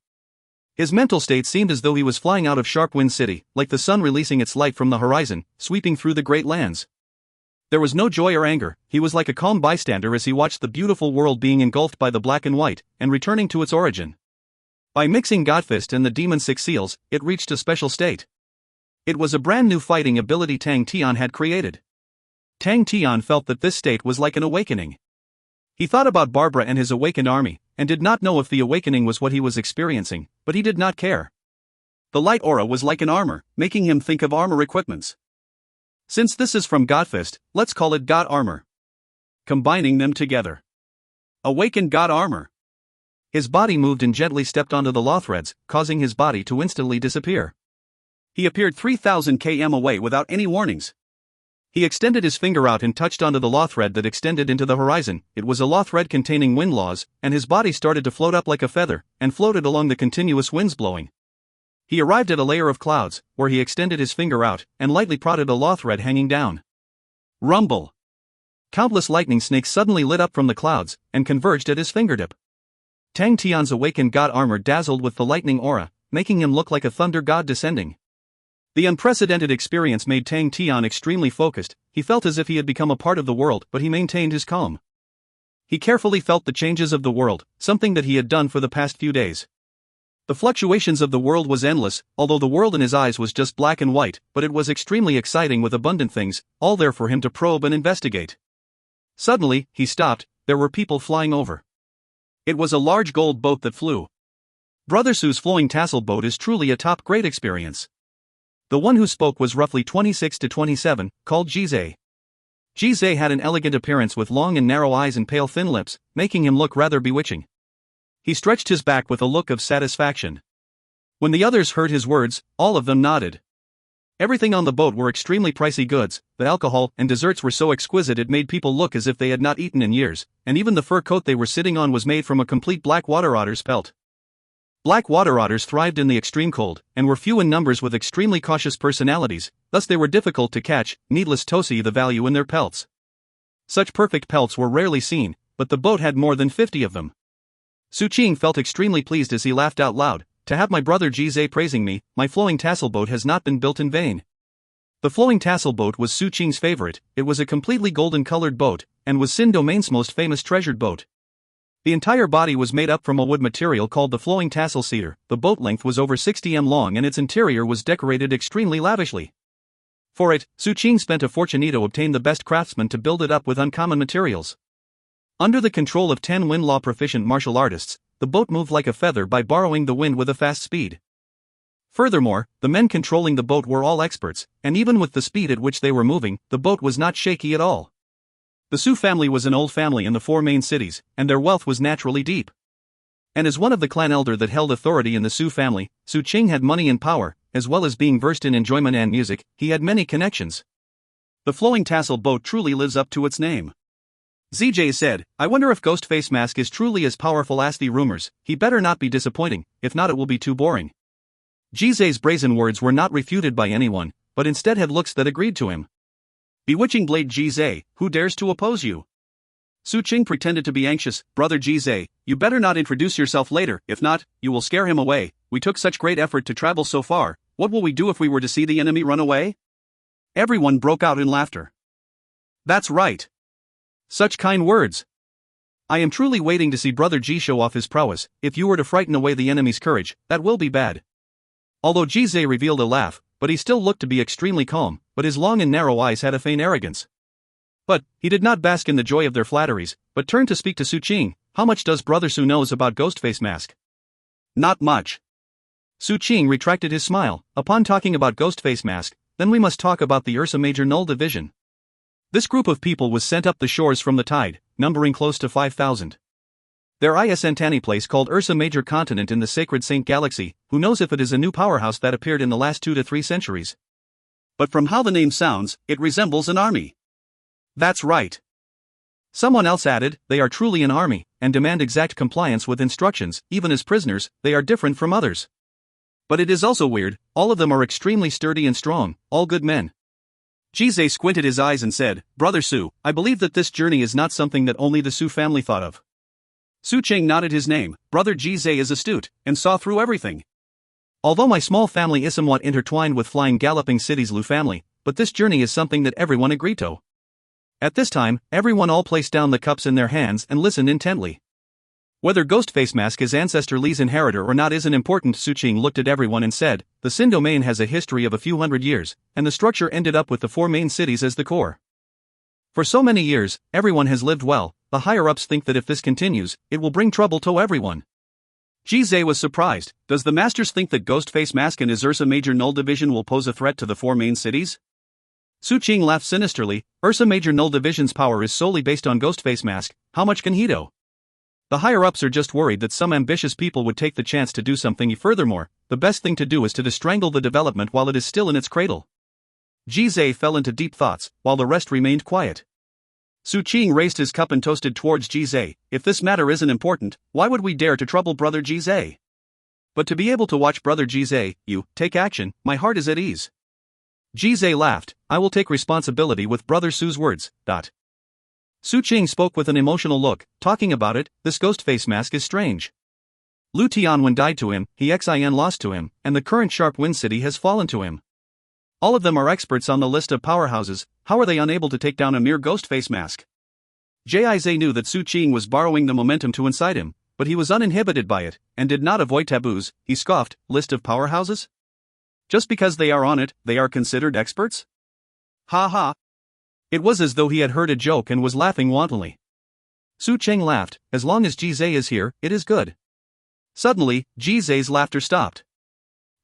His mental state seemed as though he was flying out of Sharp Wind City, like the sun releasing its light from the horizon, sweeping through the great lands. There was no joy or anger. He was like a calm bystander as he watched the beautiful world being engulfed by the black and white, and returning to its origin. By mixing Godfist and the Demon Six Seals, it reached a special state. It was a brand new fighting ability Tang Tian had created. Tang Tian felt that this state was like an awakening. He thought about Barbara and his awakened army, and did not know if the awakening was what he was experiencing, but he did not care. The light aura was like an armor, making him think of armor equipments. Since this is from Godfist, let's call it God Armor. Combining them together. Awakened God Armor. His body moved and gently stepped onto the law threads, causing his body to instantly disappear. He appeared 3,000 km away without any warnings. He extended his finger out and touched onto the law thread that extended into the horizon. It was a law thread containing wind laws, and his body started to float up like a feather, and floated along the continuous winds blowing. He arrived at a layer of clouds, where he extended his finger out, and lightly prodded a law thread hanging down. Rumble! Countless lightning snakes suddenly lit up from the clouds, and converged at his fingertip. Tang Tian's awakened god armor dazzled with the lightning aura, making him look like a thunder god descending. The unprecedented experience made Tang Tian extremely focused. He felt as if he had become a part of the world, but he maintained his calm. He carefully felt the changes of the world, something that he had done for the past few days. The fluctuations of the world was endless, although the world in his eyes was just black and white, but it was extremely exciting with abundant things, all there for him to probe and investigate. Suddenly, he stopped. There were people flying over. It was a large gold boat that flew. Brother Su's flowing tassel boat is truly a top-grade experience. The one who spoke was roughly 26 to 27, called Jizai. Jizai had an elegant appearance with long and narrow eyes and pale thin lips, making him look rather bewitching. He stretched his back with a look of satisfaction. When the others heard his words, all of them nodded. Everything on the boat were extremely pricey goods. The alcohol and desserts were so exquisite it made people look as if they had not eaten in years, and even the fur coat they were sitting on was made from a complete black water otter's pelt. Black water otters thrived in the extreme cold, and were few in numbers with extremely cautious personalities, thus they were difficult to catch, needless to say the value in their pelts. Such perfect pelts were rarely seen, but the boat had more than 50 of them. Su Qing felt extremely pleased as he laughed out loud. To have my brother Jizai praising me, my flowing tassel boat has not been built in vain. The flowing tassel boat was Su Qing's favorite. It was a completely golden-colored boat, and was Sin Domain's most famous treasured boat. The entire body was made up from a wood material called the flowing tassel cedar. The boat length was over 60 m long and its interior was decorated extremely lavishly. For it, Su Qing spent a fortune to obtain the best craftsmen to build it up with uncommon materials. Under the control of 10 wind law proficient martial artists, the boat moved like a feather by borrowing the wind with a fast speed. Furthermore, the men controlling the boat were all experts, and even with the speed at which they were moving, the boat was not shaky at all. The Su family was an old family in the 4 main cities, and their wealth was naturally deep. And as one of the clan elder that held authority in the Su family, Su Qing had money and power, as well as being versed in enjoyment and music. He had many connections. The flowing tassel boat truly lives up to its name. ZJ said, I wonder if Ghostface Mask is truly as powerful as the rumors. He better not be disappointing, if not it will be too boring. Jizai's brazen words were not refuted by anyone, but instead had looks that agreed to him. Bewitching blade Jizai, who dares to oppose you? Su Qing pretended to be anxious. Brother Jizai, you better not introduce yourself later, if not, you will scare him away. We took such great effort to travel so far, what will we do if we were to see the enemy run away? Everyone broke out in laughter. That's right. Such kind words. I am truly waiting to see Brother Ji show off his prowess. If you were to frighten away the enemy's courage, that will be bad. Although Jizai revealed a laugh, but he still looked to be extremely calm, but his long and narrow eyes had a faint arrogance. But he did not bask in the joy of their flatteries, but turned to speak to Su Qing. How much does Brother Su knows about Ghostface Mask? Not much. Su Qing retracted his smile. Upon talking about Ghostface Mask, then we must talk about the Ursa Major Null Division. This group of people was sent up the shores from the tide, numbering close to 5,000. There is an tiny place called Ursa Major Continent in the Sacred Saint Galaxy. Who knows if it is a new powerhouse that appeared in the last 2 to 3 centuries. But from how the name sounds, it resembles an army. That's right. Someone else added, they are truly an army, and demand exact compliance with instructions. Even as prisoners, they are different from others. But it is also weird, all of them are extremely sturdy and strong, all good men. Jizai squinted his eyes and said, Brother Su, I believe that this journey is not something that only the Su family thought of. Su Qing nodded his name. Brother Jizai is astute, and saw through everything. Although my small family is somewhat intertwined with Flying Galloping City's Lu family, but this journey is something that everyone agreed to. At this time, everyone all placed down the cups in their hands and listened intently. Whether Ghostface Mask is ancestor Li's inheritor or not isn't important. Su Qing looked at everyone and said, the Sin domain has a history of a few hundred years, and the structure ended up with the 4 main cities as the core. For so many years, everyone has lived well. The higher-ups think that if this continues, it will bring trouble to everyone. Jizai was surprised. Does the masters think that Ghostface Mask and his Ursa Major Null Division will pose a threat to the 4 main cities? Su Qing laughed sinisterly. Ursa Major Null Division's power is solely based on Ghostface Mask. How much can he do? The higher-ups are just worried that some ambitious people would take the chance to do something. Furthermore, the best thing to do is to strangle the development while it is still in its cradle. Jizai fell into deep thoughts, while the rest remained quiet. Su Qing raised his cup and toasted towards Jizai. If this matter isn't important, why would we dare to trouble Brother Jizai? But to be able to watch Brother Jizai, take action, my heart is at ease. Jizai laughed. I will take responsibility with Brother Su's words. Su Qing spoke with an emotional look. Talking about it, this Ghostface Mask is strange. Lu Tianwen died to him, he Xin lost to him, and the current Sharp Wind City has fallen to him. All of them are experts on the list of powerhouses. How are they unable to take down a mere Ghostface Mask? Jize knew that Su Qing was borrowing the momentum to incite him, but he was uninhibited by it, and did not avoid taboos. He scoffed, list of powerhouses? Just because they are on it, they are considered experts? Ha ha. It was as though he had heard a joke and was laughing wantonly. Su Qing laughed, as long as Jizai is here, it is good. Suddenly, Jizai's laughter stopped.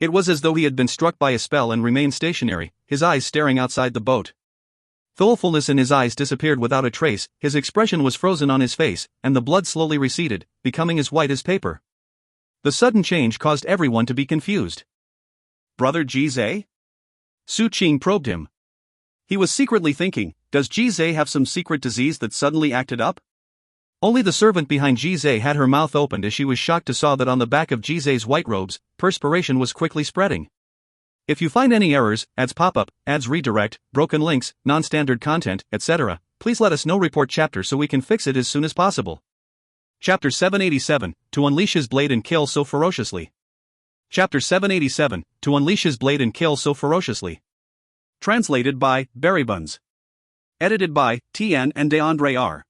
It was as though he had been struck by a spell and remained stationary, his eyes staring outside the boat. Thoughtfulness in his eyes disappeared without a trace, his expression was frozen on his face, and the blood slowly receded, becoming as white as paper. The sudden change caused everyone to be confused. Brother Jizai? Su Qing probed him. He was secretly thinking, does Jizai have some secret disease that suddenly acted up? Only the servant behind Jizai had her mouth opened as she was shocked to saw that on the back of Jizai's white robes, perspiration was quickly spreading. If you find any errors, ads pop up, ads redirect, broken links, non-standard content, etc., please let us know. Report chapter so we can fix it as soon as possible. Chapter 787, To Unleash His Blade and Kill So Ferociously. Chapter 787, To Unleash His Blade and Kill So Ferociously. Translated by Berrybuns. Edited by Tian and DeAndre R.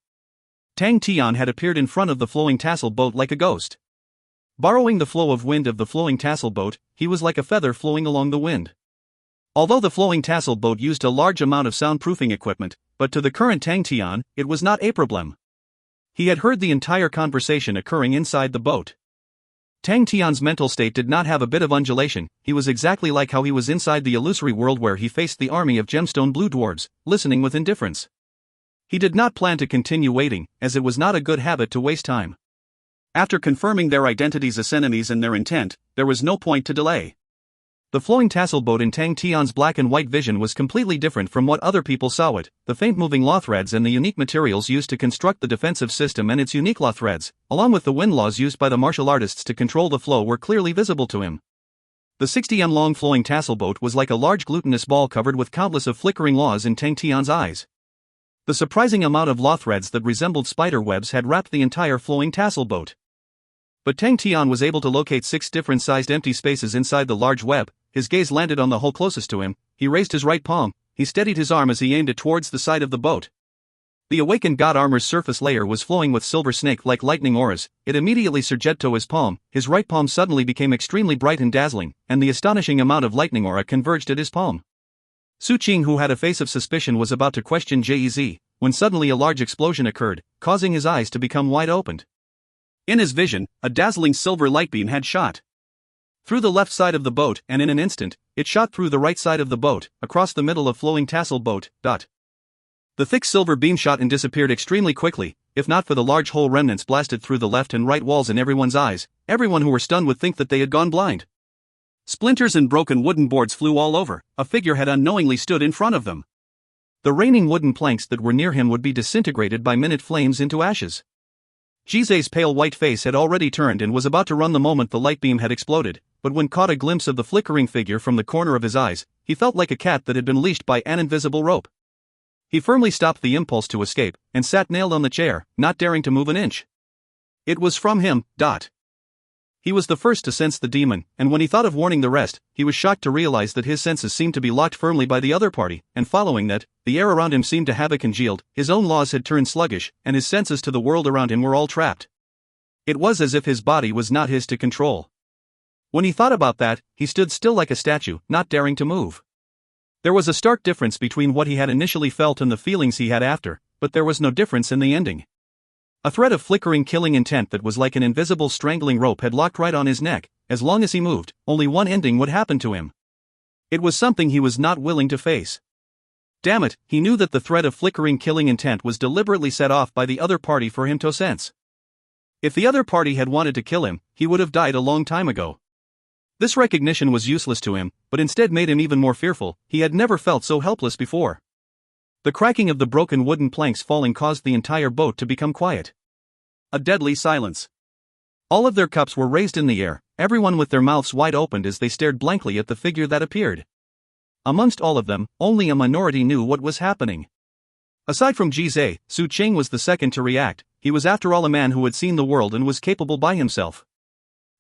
Tang Tian had appeared in front of the flowing tassel boat like a ghost. Borrowing the flow of wind of the flowing tassel boat, he was like a feather flowing along the wind. Although the flowing tassel boat used a large amount of soundproofing equipment, but to the current Tang Tian, it was not a problem. He had heard the entire conversation occurring inside the boat. Tang Tian's mental state did not have a bit of undulation. He was exactly like how he was inside the illusory world where he faced the army of gemstone blue dwarves, listening with indifference. He did not plan to continue waiting, as it was not a good habit to waste time. After confirming their identities as enemies and their intent, there was no point to delay. The flowing tassel boat in Tang Tian's black and white vision was completely different from what other people saw it. The faint moving law threads and the unique materials used to construct the defensive system and its unique law threads, along with the wind laws used by the martial artists to control the flow, were clearly visible to him. The 60 long flowing tassel boat was like a large glutinous ball covered with countless of flickering laws in Tang Tian's eyes. The surprising amount of law threads that resembled spider webs had wrapped the entire flowing tassel boat. But Tang Tian was able to locate 6 different sized empty spaces inside the large web. His gaze landed on the hole closest to him. He raised his right palm. He steadied his arm as he aimed it towards the side of the boat. The awakened god armor's surface layer was flowing with silver snake-like lightning auras. It immediately surged to his palm. His right palm suddenly became extremely bright and dazzling, and the astonishing amount of lightning aura converged at his palm. Su Qing, who had a face of suspicion, was about to question Jez, when suddenly a large explosion occurred, causing his eyes to become wide opened. In his vision, a dazzling silver light beam had shot through the left side of the boat, and in an instant, it shot through the right side of the boat, across the middle of flowing tassel boat. The thick silver beam shot and disappeared extremely quickly. If not for the large hole remnants blasted through the left and right walls in everyone's eyes, everyone who were stunned would think that they had gone blind. Splinters and broken wooden boards flew all over. A figure had unknowingly stood in front of them. The raining wooden planks that were near him would be disintegrated by minute flames into ashes. Jizai's pale white face had already turned and was about to run the moment the light beam had exploded, but when caught a glimpse of the flickering figure from the corner of his eyes, he felt like a cat that had been leashed by an invisible rope. He firmly stopped the impulse to escape, and sat nailed on the chair, not daring to move an inch. It was from him. He was the first to sense the demon, and when he thought of warning the rest, he was shocked to realize that his senses seemed to be locked firmly by the other party, and following that, the air around him seemed to have congealed, his own laws had turned sluggish, and his senses to the world around him were all trapped. It was as if his body was not his to control. When he thought about that, he stood still like a statue, not daring to move. There was a stark difference between what he had initially felt and the feelings he had after, but there was no difference in the ending. A thread of flickering killing intent that was like an invisible strangling rope had locked right on his neck. As long as he moved, only one ending would happen to him. It was something he was not willing to face. Damn it, he knew that the thread of flickering killing intent was deliberately set off by the other party for him to sense. If the other party had wanted to kill him, he would have died a long time ago. This recognition was useless to him, but instead made him even more fearful. He had never felt so helpless before. The cracking of the broken wooden planks falling caused the entire boat to become quiet. A deadly silence. All of their cups were raised in the air, everyone with their mouths wide opened as they stared blankly at the figure that appeared. Amongst all of them, only a minority knew what was happening. Aside from Jizai, Su Qing was the second to react. He was after all a man who had seen the world and was capable by himself.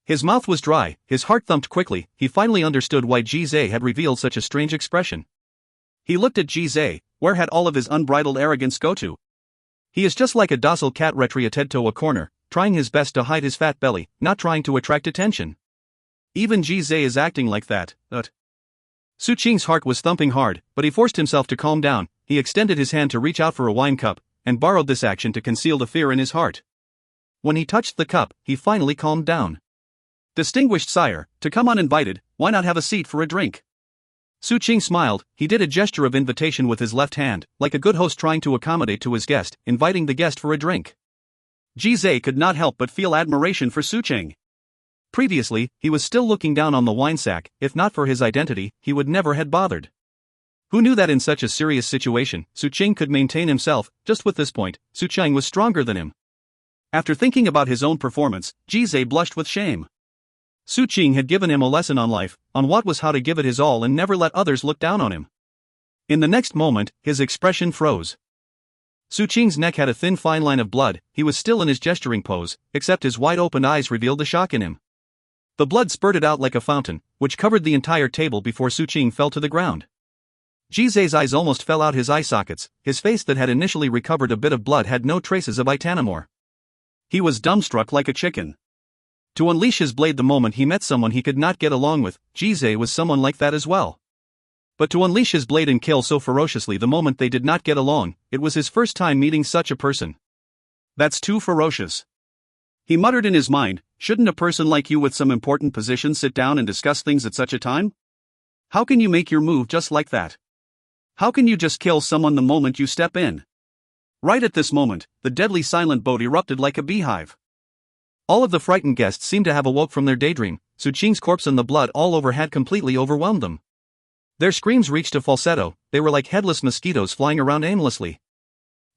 His mouth was dry, his heart thumped quickly. He finally understood why Jizai had revealed such a strange expression. He looked at Jizai. Where had all of his unbridled arrogance go to? He is just like a docile cat retreated to a corner, trying his best to hide his fat belly, not trying to attract attention. Even Jizai is acting like that. Su Qing's heart was thumping hard, but he forced himself to calm down. He extended his hand to reach out for a wine cup, and borrowed this action to conceal the fear in his heart. When he touched the cup, he finally calmed down. Distinguished sire, to come uninvited, why not have a seat for a drink? Su Qing smiled. He did a gesture of invitation with his left hand, like a good host trying to accommodate to his guest, inviting the guest for a drink. Jizai could not help but feel admiration for Su Qing. Previously, he was still looking down on the wine sack. If not for his identity, he would never have bothered. Who knew that in such a serious situation, Su Qing could maintain himself? Just with this point, Su Qing was stronger than him. After thinking about his own performance, Jizai blushed with shame. Su Qing had given him a lesson on life, on what was how to give it his all and never let others look down on him. In the next moment, his expression froze. Su Qing's neck had a thin fine line of blood. He was still in his gesturing pose, except his wide-open eyes revealed the shock in him. The blood spurted out like a fountain, which covered the entire table before Su Qing fell to the ground. Jizai's eyes almost fell out his eye sockets. His face that had initially recovered a bit of blood had no traces of it anymore. He was dumbstruck like a chicken. To unleash his blade the moment he met someone he could not get along with, Jizai was someone like that as well. But to unleash his blade and kill so ferociously the moment they did not get along, it was his first time meeting such a person. That's too ferocious. He muttered in his mind, shouldn't a person like you with some important position sit down and discuss things at such a time? How can you make your move just like that? How can you just kill someone the moment you step in? Right at this moment, the deadly silent boat erupted like a beehive. All of the frightened guests seemed to have awoke from their daydream. Su Qing's corpse and the blood all over had completely overwhelmed them. Their screams reached a falsetto. They were like headless mosquitoes flying around aimlessly.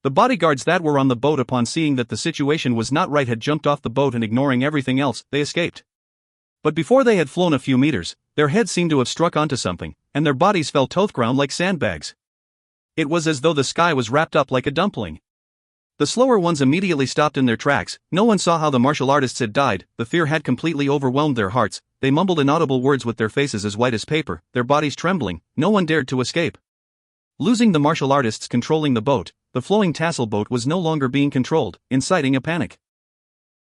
The bodyguards that were on the boat upon seeing that the situation was not right had jumped off the boat and ignoring everything else, they escaped. But before they had flown a few meters, their heads seemed to have struck onto something, and their bodies fell to the ground like sandbags. It was as though the sky was wrapped up like a dumpling. The slower ones immediately stopped in their tracks. No one saw how the martial artists had died. The fear had completely overwhelmed their hearts. They mumbled inaudible words with their faces as white as paper, their bodies trembling. No one dared to escape. Losing the martial artists controlling the boat, the flowing tassel boat was no longer being controlled, inciting a panic.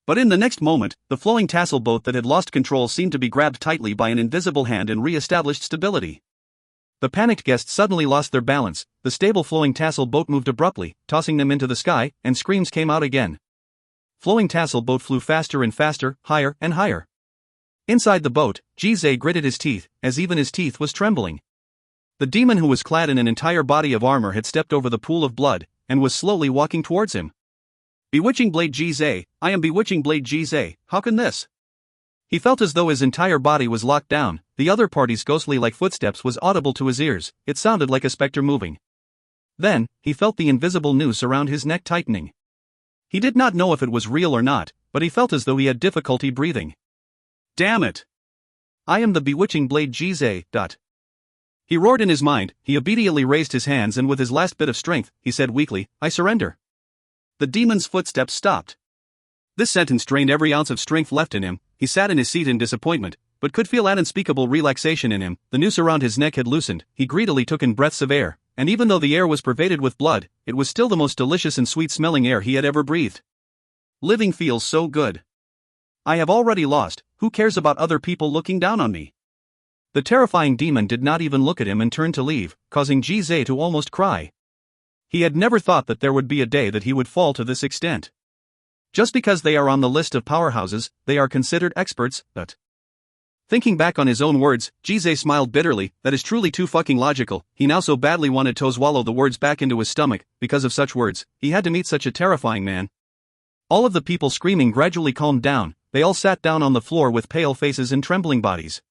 But in the next moment, the flowing tassel boat that had lost control seemed to be grabbed tightly by an invisible hand and re-established stability. The panicked guests suddenly lost their balance. The stable flowing tassel boat moved abruptly, tossing them into the sky, and screams came out again. Flowing tassel boat flew faster and faster, higher and higher. Inside the boat, Jizai gritted his teeth, as even his teeth was trembling. The demon who was clad in an entire body of armor had stepped over the pool of blood, and was slowly walking towards him. Bewitching Blade Jizai, I am Bewitching Blade Jizai, how can this? He felt as though his entire body was locked down. The other party's ghostly-like footsteps was audible to his ears. It sounded like a specter moving. Then, he felt the invisible noose around his neck tightening. He did not know if it was real or not, but he felt as though he had difficulty breathing. Damn it! I am the Bewitching Blade Jizai. He roared in his mind. He immediately raised his hands and with his last bit of strength, he said weakly, I surrender. The demon's footsteps stopped. This sentence drained every ounce of strength left in him. He sat in his seat in disappointment, but could feel an unspeakable relaxation in him. The noose around his neck had loosened. He greedily took in breaths of air, and even though the air was pervaded with blood, it was still the most delicious and sweet-smelling air he had ever breathed. Living feels so good. I have already lost. Who cares about other people looking down on me? The terrifying demon did not even look at him and turned to leave, causing Jizai to almost cry. He had never thought that there would be a day that he would fall to this extent. Just because they are on the list of powerhouses, they are considered experts, but... Thinking back on his own words, Jizai smiled bitterly. That is truly too fucking logical. He now so badly wanted to swallow the words back into his stomach. Because of such words, he had to meet such a terrifying man. All of the people screaming gradually calmed down. They all sat down on the floor with pale faces and trembling bodies.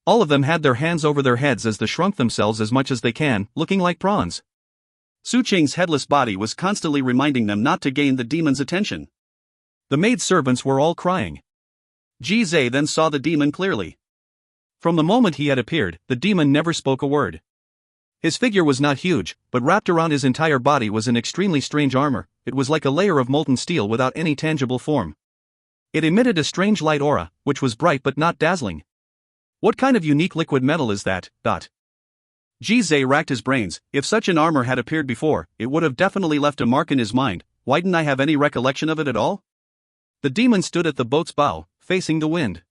All of them had their hands over their heads as they shrunk themselves as much as they can, looking like prawns. Su Qing's headless body was constantly reminding them not to gain the demon's attention. The maid-servants were all crying. Jizai then saw the demon clearly. From the moment he had appeared, the demon never spoke a word. His figure was not huge, but wrapped around his entire body was an extremely strange armor. It was like a layer of molten steel without any tangible form. It emitted a strange light aura, which was bright but not dazzling. What kind of unique liquid metal is that? Jizai racked his brains. If such an armor had appeared before, it would have definitely left a mark in his mind. Why didn't I have any recollection of it at all? The demon stood at the boat's bow, facing the wind.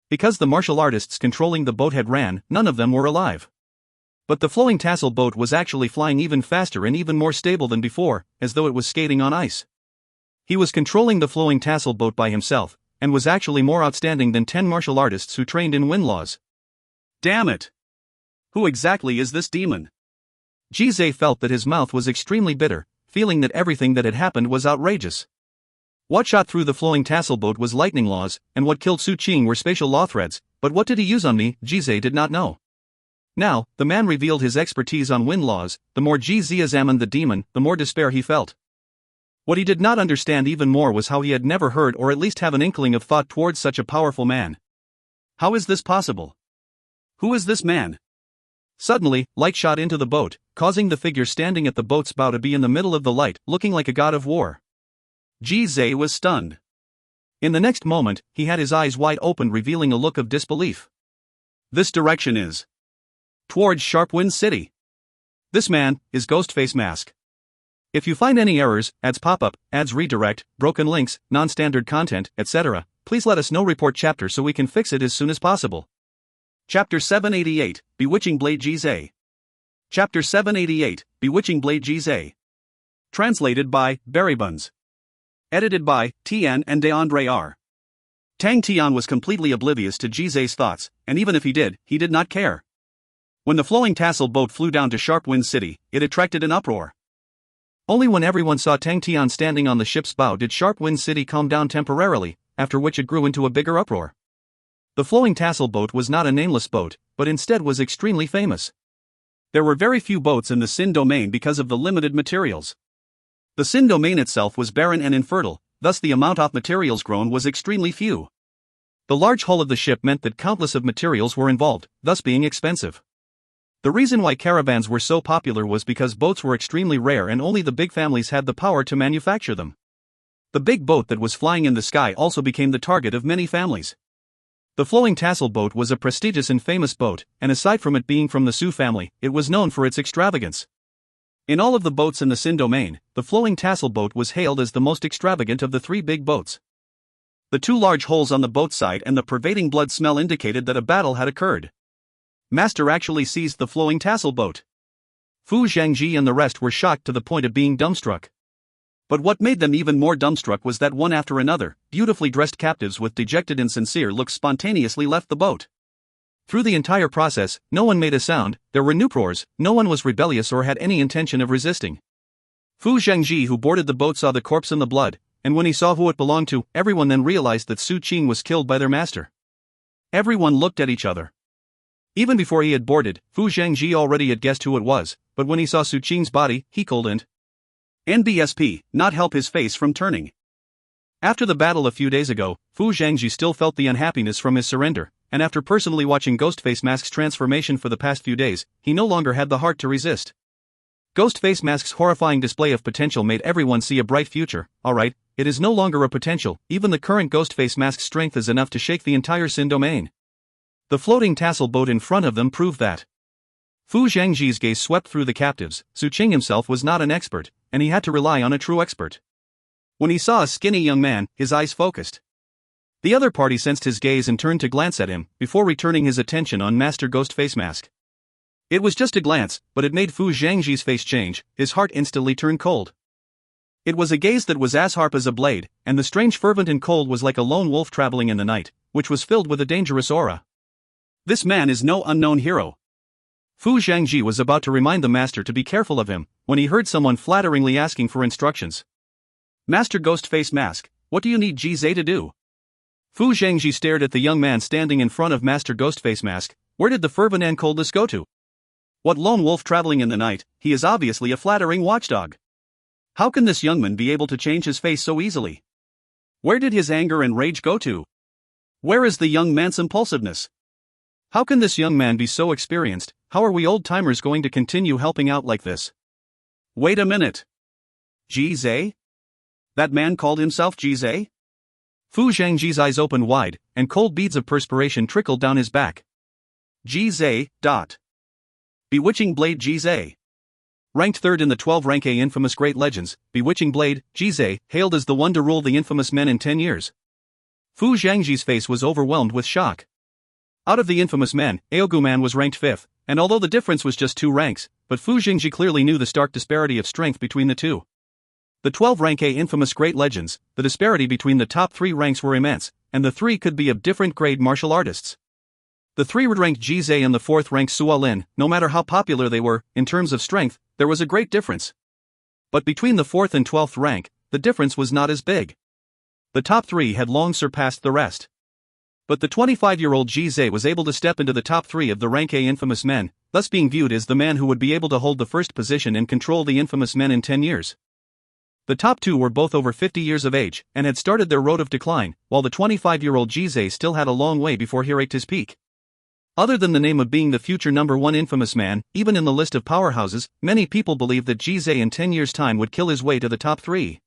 Because the martial artists controlling the boat had ran, none of them were alive. But the flowing tassel boat was actually flying even faster and even more stable than before, as though it was skating on ice. He was controlling the flowing tassel boat by himself, and was actually more outstanding than 10 martial artists who trained in wind laws. Damn it! Who exactly is this demon? Jizai felt that his mouth was extremely bitter, feeling that everything that had happened was outrageous. What shot through the flowing tassel boat was lightning laws, and what killed Su Qing were spatial law threads, but what did he use on me, Jizai did not know. Now, the man revealed his expertise on wind laws. The more Jizai examined the demon, the more despair he felt. What he did not understand even more was how he had never heard or at least have an inkling of thought towards such a powerful man. How is this possible? Who is this man? Suddenly, light shot into the boat, causing the figure standing at the boat's bow to be in the middle of the light, looking like a god of war. Jizai was stunned. In the next moment, he had his eyes wide open, revealing a look of disbelief. This direction is towards Sharpwind City. This man is Ghostface Mask. If you find any errors, ads pop up, ads redirect, broken links, non-standard content, etc., please let us know. Report chapter so we can fix it as soon as possible. Chapter 788, Bewitching Blade Jizai. Chapter 788, Bewitching Blade Jizai. Translated by Buns. Edited by Tian and DeAndre R. Tang Tian was completely oblivious to Jizai's thoughts, and even if he did not care. When the flowing tassel boat flew down to Sharp Wind City, it attracted an uproar. Only when everyone saw Tang Tian standing on the ship's bow did Sharp Wind City calm down temporarily, after which it grew into a bigger uproar. The flowing tassel boat was not a nameless boat, but instead was extremely famous. There were very few boats in the Sin domain because of the limited materials. The Sin domain itself was barren and infertile, thus the amount of materials grown was extremely few. The large hull of the ship meant that countless of materials were involved, thus being expensive. The reason why caravans were so popular was because boats were extremely rare and only the big families had the power to manufacture them. The big boat that was flying in the sky also became the target of many families. The flowing tassel boat was a prestigious and famous boat, and aside from it being from the Sioux family, it was known for its extravagance. In all of the boats in the Sin domain, the flowing tassel boat was hailed as the most extravagant of the three big boats. The two large holes on the boat side and the pervading blood smell indicated that a battle had occurred. Master actually seized the flowing tassel boat. Fu Zhangji and the rest were shocked to the point of being dumbstruck. But what made them even more dumbstruck was that one after another, beautifully dressed captives with dejected and sincere looks spontaneously left the boat. Through the entire process, no one made a sound, there were no roars, no one was rebellious or had any intention of resisting. Fu Zhangji, who boarded the boat, saw the corpse and the blood, and when he saw who it belonged to, everyone then realized that Su Qing was killed by their master. Everyone looked at each other. Even before he had boarded, Fu Zhangji already had guessed who it was, but when he saw Su Qing's body, he could not help his face from turning. After the battle a few days ago, Fu Zhangji still felt the unhappiness from his surrender, and after personally watching Ghostface Mask's transformation for the past few days, he no longer had the heart to resist. Ghostface Mask's horrifying display of potential made everyone see a bright future. Alright, it is no longer a potential, even the current Ghostface Mask's strength is enough to shake the entire Sin domain. The floating tassel boat in front of them proved that. Fu Zhangji's gaze swept through the captives. Su Qing himself was not an expert, and he had to rely on a true expert. When he saw a skinny young man, his eyes focused. The other party sensed his gaze and turned to glance at him, before returning his attention on Master Ghostface Mask. It was just a glance, but it made Fu Zhangji's face change, his heart instantly turned cold. It was a gaze that was as sharp as a blade, and the strange fervent and cold was like a lone wolf traveling in the night, which was filled with a dangerous aura. This man is no unknown hero. Fu Zhangji was about to remind the master to be careful of him, when he heard someone flatteringly asking for instructions. Master Ghostface Mask, what do you need Jizai to do? Fu Zhangji stared at the young man standing in front of Master Ghostface Mask. Where did the fervent and coldness go to? What lone wolf traveling in the night? He is obviously a flattering watchdog. How can this young man be able to change his face so easily? Where did his anger and rage go to? Where is the young man's impulsiveness? How can this young man be so experienced? How are we old-timers going to continue helping out like this? Wait a minute. Jizai? That man called himself Jizai? Fu Zhangji's eyes opened wide, and cold beads of perspiration trickled down his back. Jizai. Bewitching Blade Jizai. Ranked third in the 12 rank A infamous great legends, Bewitching Blade, Jizai, hailed as the one to rule the infamous men in 10 years. Fu Zhangji's face was overwhelmed with shock. Out of the infamous men, Aoguman was ranked 5th, and although the difference was just 2 ranks, but Fu Zhangji clearly knew the stark disparity of strength between the two. The 12 rank A infamous great legends, the disparity between the top 3 ranks were immense, and the 3 could be of different grade martial artists. The 3 ranked Jizai and the 4th ranked Sualin, no matter how popular they were, in terms of strength, there was a great difference. But between the 4th and 12th rank, the difference was not as big. The top 3 had long surpassed the rest. But the 25-year-old Jizai was able to step into the top 3 of the rank A infamous men, thus being viewed as the man who would be able to hold the first position and control the infamous men in 10 years. The top 2 were both over 50 years of age, and had started their road of decline, while the 25-year-old Jizai still had a long way before he reached his peak. Other than the name of being the future number 1 infamous man, even in the list of powerhouses, many people believed that Jizai in 10 years' time would kill his way to the top 3.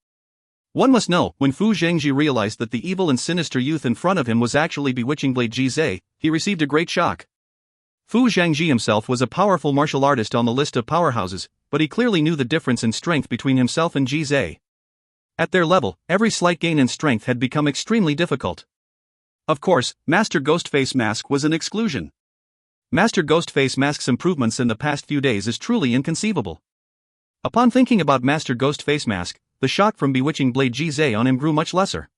One must know, when Fu Zhangji realized that the evil and sinister youth in front of him was actually Bewitching Blade Jizai, he received a great shock. Fu Zhangji himself was a powerful martial artist on the list of powerhouses, but he clearly knew the difference in strength between himself and Ji Zhe. At their level, every slight gain in strength had become extremely difficult. Of course, Master Ghostface Mask was an exclusion. Master Ghostface Mask's improvements in the past few days is truly inconceivable. Upon thinking about Master Ghostface Mask, the shock from bewitching blade Ji Zhe on him grew much lesser.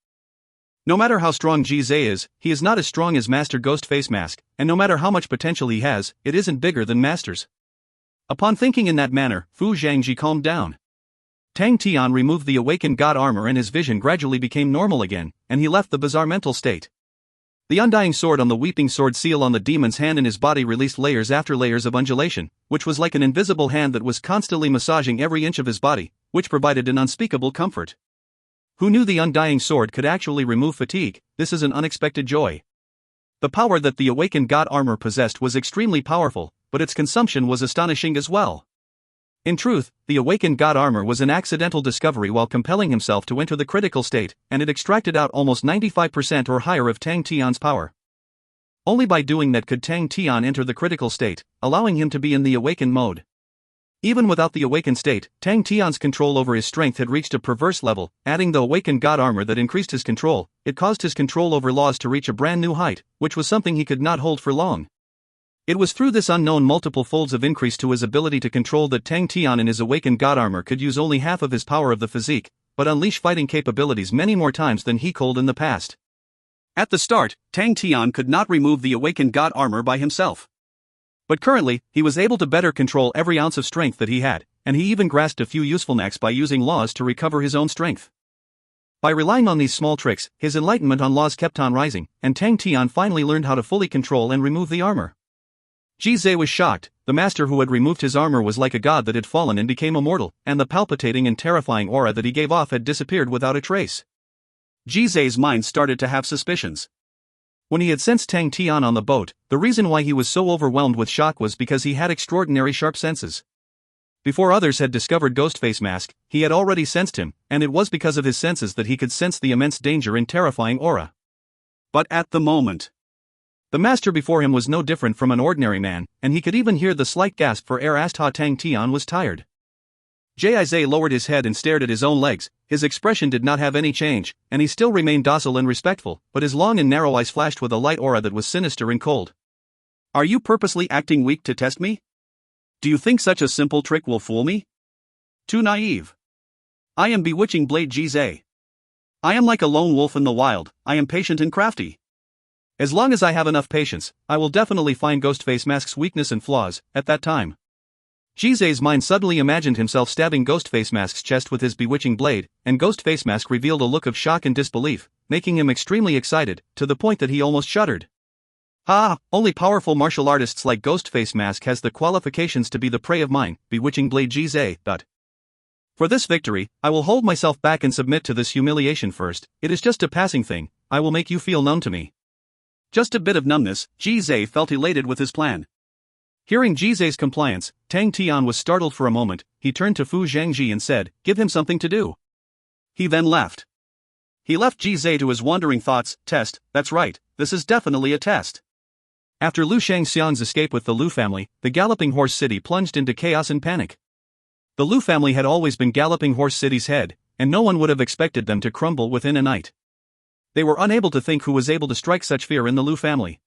No matter how strong Ji Zhe is, he is not as strong as Master Ghostface Mask, and no matter how much potential he has, it isn't bigger than Master's. Upon thinking in that manner, Fu Zhangji calmed down. Tang Tian removed the awakened god armor and his vision gradually became normal again, and he left the bizarre mental state. The undying sword on the weeping sword seal on the demon's hand in his body released layers after layers of undulation, which was like an invisible hand that was constantly massaging every inch of his body, which provided an unspeakable comfort. Who knew the undying sword could actually remove fatigue? This is an unexpected joy. The power that the awakened god armor possessed was extremely powerful, but its consumption was astonishing as well. In truth, the awakened god armor was an accidental discovery while compelling himself to enter the critical state, and it extracted out almost 95% or higher of Tang Tian's power. Only by doing that could Tang Tian enter the critical state, allowing him to be in the awakened mode. Even without the awakened state, Tang Tian's control over his strength had reached a perverse level. Adding the awakened god armor that increased his control, it caused his control over laws to reach a brand new height, which was something he could not hold for long. It was through this unknown multiple folds of increase to his ability to control that Tang Tian in his awakened god armor could use only half of his power of the physique, but unleash fighting capabilities many more times than he could in the past. At the start, Tang Tian could not remove the awakened god armor by himself. But currently, he was able to better control every ounce of strength that he had, and he even grasped a few useful knacks by using laws to recover his own strength. By relying on these small tricks, his enlightenment on laws kept on rising, and Tang Tian finally learned how to fully control and remove the armor. Ji Zhe was shocked. The master who had removed his armor was like a god that had fallen and became immortal, and the palpitating and terrifying aura that he gave off had disappeared without a trace. Ji Zhe's mind started to have suspicions. When he had sensed Tang Tian on the boat, the reason why he was so overwhelmed with shock was because he had extraordinary sharp senses. Before others had discovered Ghostface Mask, he had already sensed him, and it was because of his senses that he could sense the immense danger and terrifying aura. But at the moment, the master before him was no different from an ordinary man, and he could even hear the slight gasp for air as Tang Tian was tired. Ji Zhe lowered his head and stared at his own legs. His expression did not have any change, and he still remained docile and respectful, but his long and narrow eyes flashed with a light aura that was sinister and cold. Are you purposely acting weak to test me? Do you think such a simple trick will fool me? Too naive. I am bewitching blade Ji Zhe. I am like a lone wolf in the wild. I am patient and crafty. As long as I have enough patience, I will definitely find Ghostface Mask's weakness and flaws. At that time, Ji Zhe's mind suddenly imagined himself stabbing Ghostface Mask's chest with his bewitching blade, and Ghostface Mask revealed a look of shock and disbelief, making him extremely excited, to the point that he almost shuddered. Only powerful martial artists like Ghostface Mask has the qualifications to be the prey of mine, bewitching blade Ji Zhe, but for this victory, I will hold myself back and submit to this humiliation first. It is just a passing thing. I will make you feel numb to me. Just a bit of numbness. Ji Zhe felt elated with his plan. Hearing Ji Zhe's compliance, Tang Tian was startled for a moment. He turned to Fu Zhangji and said, "Give him something to do." He then left. He left Ji Zhe to his wandering thoughts. Test, that's right, this is definitely a test. After Lu Shangxian's escape with the Lu family, the Galloping Horse City plunged into chaos and panic. The Lu family had always been Galloping Horse City's head, and no one would have expected them to crumble within a night. They were unable to think who was able to strike such fear in the Lu family.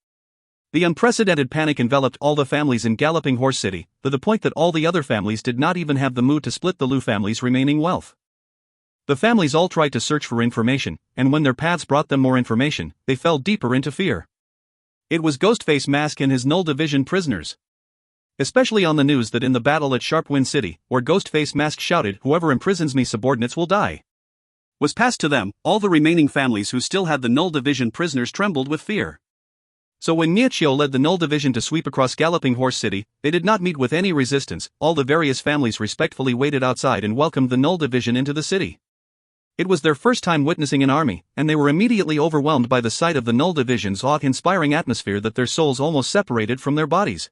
The unprecedented panic enveloped all the families in Galloping Horse City, to the point that all the other families did not even have the mood to split the Lu family's remaining wealth. The families all tried to search for information, and when their paths brought them more information, they fell deeper into fear. It was Ghostface Mask and his Null Division prisoners. Especially on the news that in the battle at Sharpwind City, where Ghostface Mask shouted, "Whoever imprisons me subordinates will die," was passed to them, all the remaining families who still had the Null Division prisoners trembled with fear. So when Miechio led the Null Division to sweep across Galloping Horse City, they did not meet with any resistance. All the various families respectfully waited outside and welcomed the Null Division into the city. It was their first time witnessing an army, and they were immediately overwhelmed by the sight of the Null Division's awe-inspiring atmosphere that their souls almost separated from their bodies.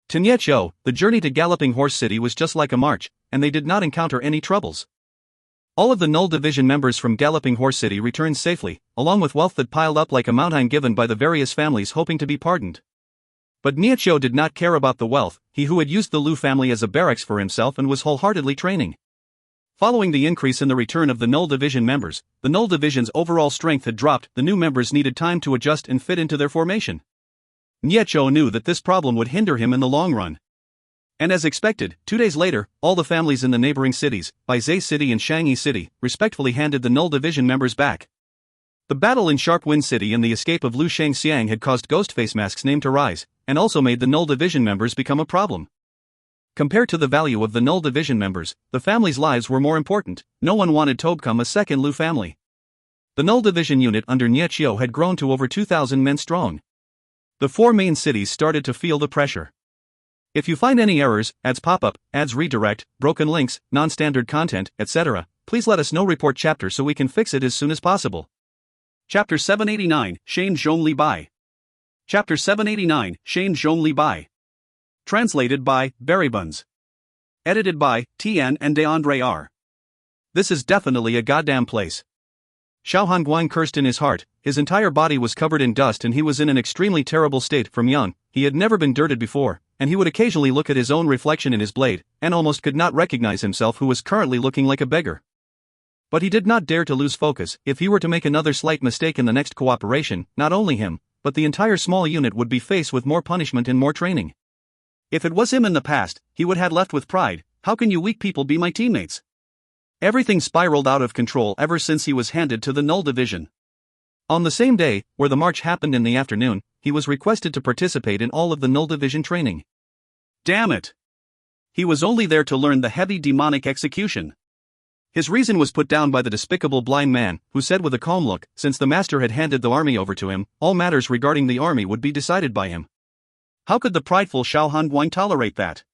To Miechio, the journey to Galloping Horse City was just like a march, and they did not encounter any troubles. All of the Null Division members from Galloping Horse City returned safely, along with wealth that piled up like a mountain given by the various families hoping to be pardoned. But Niechio did not care about the wealth, he who had used the Lu family as a barracks for himself and was wholeheartedly training. Following the increase in the return of the Null Division members, the Null Division's overall strength had dropped, the new members needed time to adjust and fit into their formation. Niechio knew that this problem would hinder him in the long run. And as expected, 2 days later, all the families in the neighboring cities, Baizhou City and Shangyi City, respectfully handed the Null Division members back. The battle in Sharp Wind City and the escape of Lu Shangxiang had caused Ghostface Mask's name to rise, and also made the Null Division members become a problem. Compared to the value of the Null Division members, the family's lives were more important. No one wanted to become a second Lu family. The Null Division unit under Niechio had grown to over 2,000 men strong. The 4 main cities started to feel the pressure. If you find any errors, ads pop up, ads redirect, broken links, non-standard content, etc., please let us know. Report chapter so we can fix it as soon as possible. Chapter 789, Shane Zhong Li Bai. Chapter 789, Shane Zhong Li Bai. Translated by Berrybuns. Edited by Tian and DeAndre R. This is definitely a goddamn place. Xiaohan Guang cursed in his heart. His entire body was covered in dust and he was in an extremely terrible state. From young, he had never been dirted before, and he would occasionally look at his own reflection in his blade, and almost could not recognize himself, who was currently looking like a beggar. But he did not dare to lose focus. If he were to make another slight mistake in the next cooperation, not only him, but the entire small unit would be faced with more punishment and more training. If it was him in the past, he would have left with pride. How can you weak people be my teammates? Everything spiraled out of control ever since he was handed to the Null Division. On the same day, where the march happened in the afternoon, he was requested to participate in all of the Null Division training. Damn it! He was only there to learn the heavy demonic execution. His reason was put down by the despicable blind man, who said with a calm look, since the master had handed the army over to him, all matters regarding the army would be decided by him. How could the prideful Xiaohan Guang tolerate that?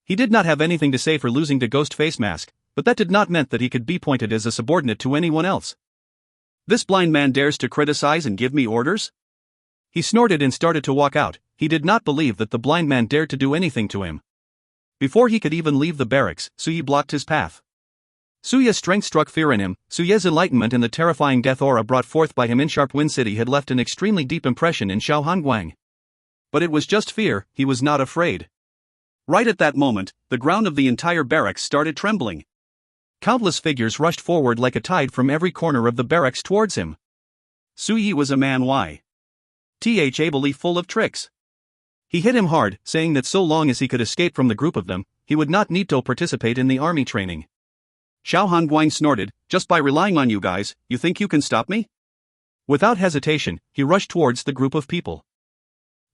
He did not have anything to say for losing to Ghostface Mask, but that did not mean that he could be pointed as a subordinate to anyone else. This blind man dares to criticize and give me orders? He snorted and started to walk out. He did not believe that the blind man dared to do anything to him. Before he could even leave the barracks, Suye blocked his path. Suye's strength struck fear in him. Suye's enlightenment and the terrifying death aura brought forth by him in Sharp Wind City had left an extremely deep impression in Xiaohan Guang. But it was just fear, he was not afraid. Right at that moment, the ground of the entire barracks started trembling. Countless figures rushed forward like a tide from every corner of the barracks towards him. Suye was a man ably full of tricks. He hit him hard, saying that so long as he could escape from the group of them, he would not need to participate in the army training. Xiaohan Guang snorted, just by relying on you guys, you think you can stop me? Without hesitation, he rushed towards the group of people.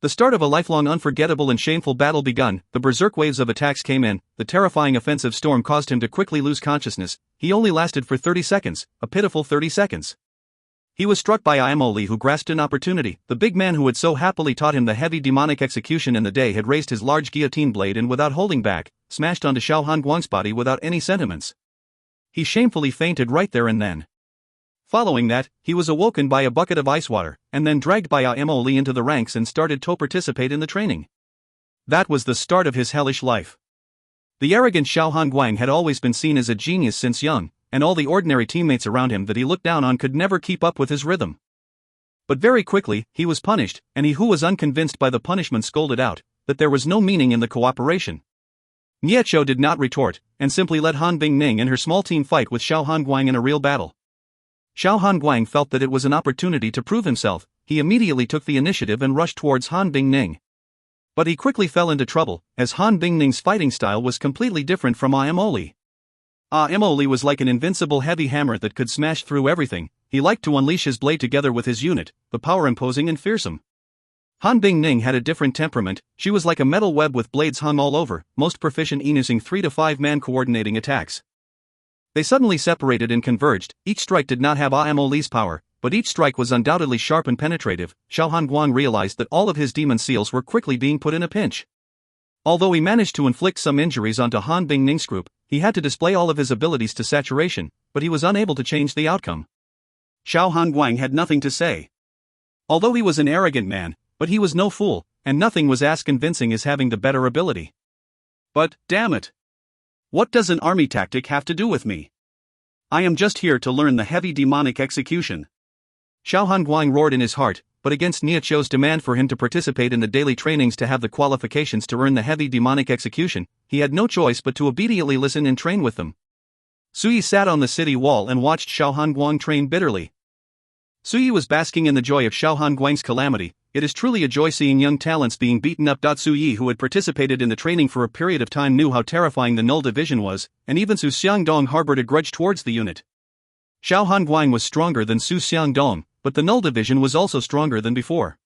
The start of a lifelong unforgettable and shameful battle begun. The berserk waves of attacks came in, the terrifying offensive storm caused him to quickly lose consciousness. He only lasted for 30 seconds, a pitiful 30 seconds. He was struck by Imoli, who grasped an opportunity. The big man who had so happily taught him the heavy demonic execution in the day had raised his large guillotine blade and without holding back, smashed onto Xiaohan Guang's body without any sentiments. He shamefully fainted right there and then. Following that, he was awoken by a bucket of ice water, and then dragged by Imoli into the ranks and started to participate in the training. That was the start of his hellish life. The arrogant Xiaohan Guang had always been seen as a genius since young, and all the ordinary teammates around him that he looked down on could never keep up with his rhythm. But very quickly, he was punished, and he who was unconvinced by the punishment scolded out that there was no meaning in the cooperation. Niechio did not retort, and simply let Han Bingning and her small team fight with Xiaohan Guang in a real battle. Xiaohan Guang felt that it was an opportunity to prove himself. He immediately took the initiative and rushed towards Han Bingning. But he quickly fell into trouble, as Han Bingning's fighting style was completely different from Imoli. Imoli was like an invincible heavy hammer that could smash through everything. He liked to unleash his blade together with his unit, the power imposing and fearsome. Han Bingning had a different temperament. She was like a metal web with blades hung all over, most proficient in using 3 to 5 man coordinating attacks. They suddenly separated and converged. Each strike did not have Imoli's power, but each strike was undoubtedly sharp and penetrative. Xiaohan Guang realized that all of his demon seals were quickly being put in a pinch. Although he managed to inflict some injuries onto Han Bingning's group, he had to display all of his abilities to saturation, but he was unable to change the outcome. Xiaohan Guang had nothing to say. Although he was an arrogant man, but he was no fool, and nothing was as convincing as having the better ability. But, damn it! What does an army tactic have to do with me? I am just here to learn the heavy demonic execution. Xiaohan Guang roared in his heart. but against Niechou's demand for him to participate in the daily trainings to have the qualifications to earn the heavy demonic execution, he had no choice but to obediently listen and train with them. Sui sat on the city wall and watched Xiao Hanguang train bitterly. Sui was basking in the joy of Xiao Hanguang's calamity. It is truly a joy seeing young talents being beaten up. Sui, who had participated in the training for a period of time, knew how terrifying the null division was, and even Su Xiangdong harbored a grudge towards the unit. Xiao Hanguang was stronger than Su Xiangdong, but the null division was also stronger than before.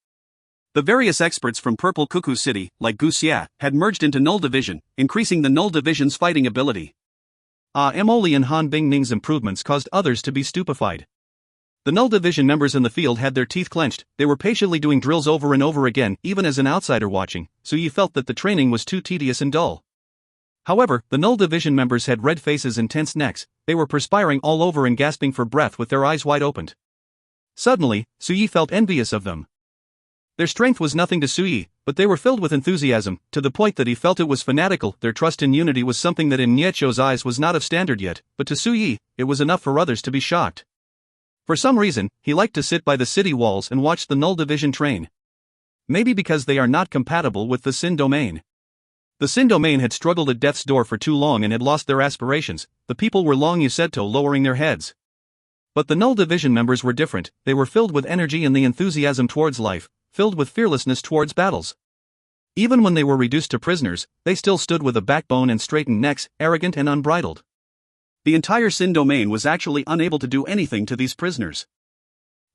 The various experts from Purple Cuckoo City, like Gu Xia, had merged into null division, increasing the null division's fighting ability. Emoli and Han Bingning's improvements caused others to be stupefied. The null division members in the field had their teeth clenched. They were patiently doing drills over and over again. Even as an outsider watching, Sui felt that the training was too tedious and dull. However, the null division members had red faces and tense necks. They were perspiring all over and gasping for breath with their eyes wide opened. Suddenly, Sui felt envious of them. Their strength was nothing to Sui, but they were filled with enthusiasm, to the point that he felt it was fanatical. Their trust in unity was something that in Niechou's eyes was not of standard yet, but to Sui, it was enough for others to be shocked. For some reason, he liked to sit by the city walls and watch the null division train. Maybe because they are not compatible with the Sin domain. The Sin domain had struggled at death's door for too long and had lost their aspirations. The people were long Yusetto lowering their heads. But the null division members were different. They were filled with energy and the enthusiasm towards life, filled with fearlessness towards battles. Even when they were reduced to prisoners, they still stood with a backbone and straightened necks, arrogant and unbridled. The entire Sin domain was actually unable to do anything to these prisoners.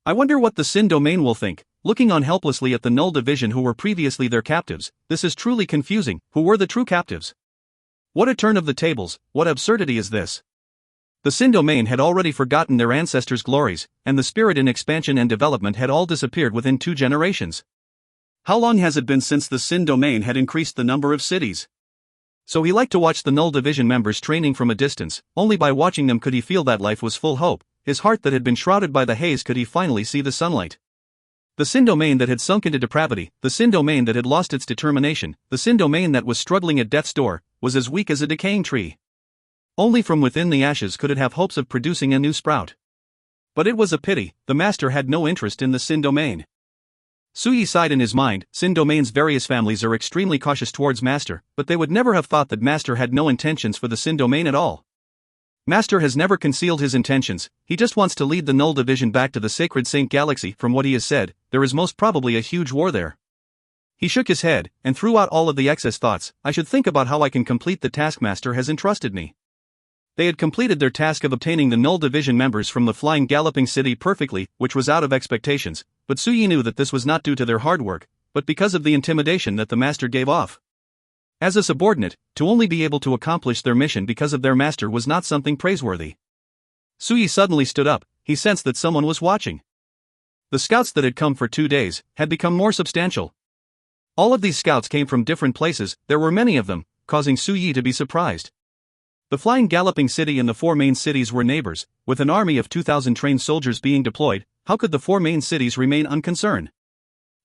I wonder what the Sin domain will think, looking on helplessly at the null division who were previously their captives. This is truly confusing. Who were the true captives? What a turn of the tables, what absurdity is this? The Sin domain had already forgotten their ancestors' glories, and the spirit in expansion and development had all disappeared within 2 generations. How long has it been since the Sin domain had increased the number of cities? So he liked to watch the null division members training from a distance. Only by watching them could he feel that life was full hope. His heart that had been shrouded by the haze could he finally see the sunlight. The Sin domain that had sunk into depravity, the Sin domain that had lost its determination, the Sin domain that was struggling at death's door, was as weak as a decaying tree. Only from within the ashes could it have hopes of producing a new sprout. But it was a pity, the master had no interest in the Sin domain. Sui sighed in his mind. Sin domain's various families are extremely cautious towards master, but they would never have thought that master had no intentions for the Sin domain at all. Master has never concealed his intentions. He just wants to lead the null division back to the sacred Saint Galaxy. From what he has said, there is most probably a huge war there. He shook his head, and threw out all of the excess thoughts. I should think about how I can complete the task master has entrusted me. They had completed their task of obtaining the null division members from the flying galloping city perfectly, which was out of expectations, but Sui knew that this was not due to their hard work, but because of the intimidation that the master gave off. As a subordinate, to only be able to accomplish their mission because of their master was not something praiseworthy. Sui suddenly stood up. He sensed that someone was watching. The scouts that had come for 2 days had become more substantial. All of these scouts came from different places. There were many of them, causing Sui to be surprised. The flying galloping city and the 4 main cities were neighbors. With an army of 2,000 trained soldiers being deployed, how could the 4 main cities remain unconcerned?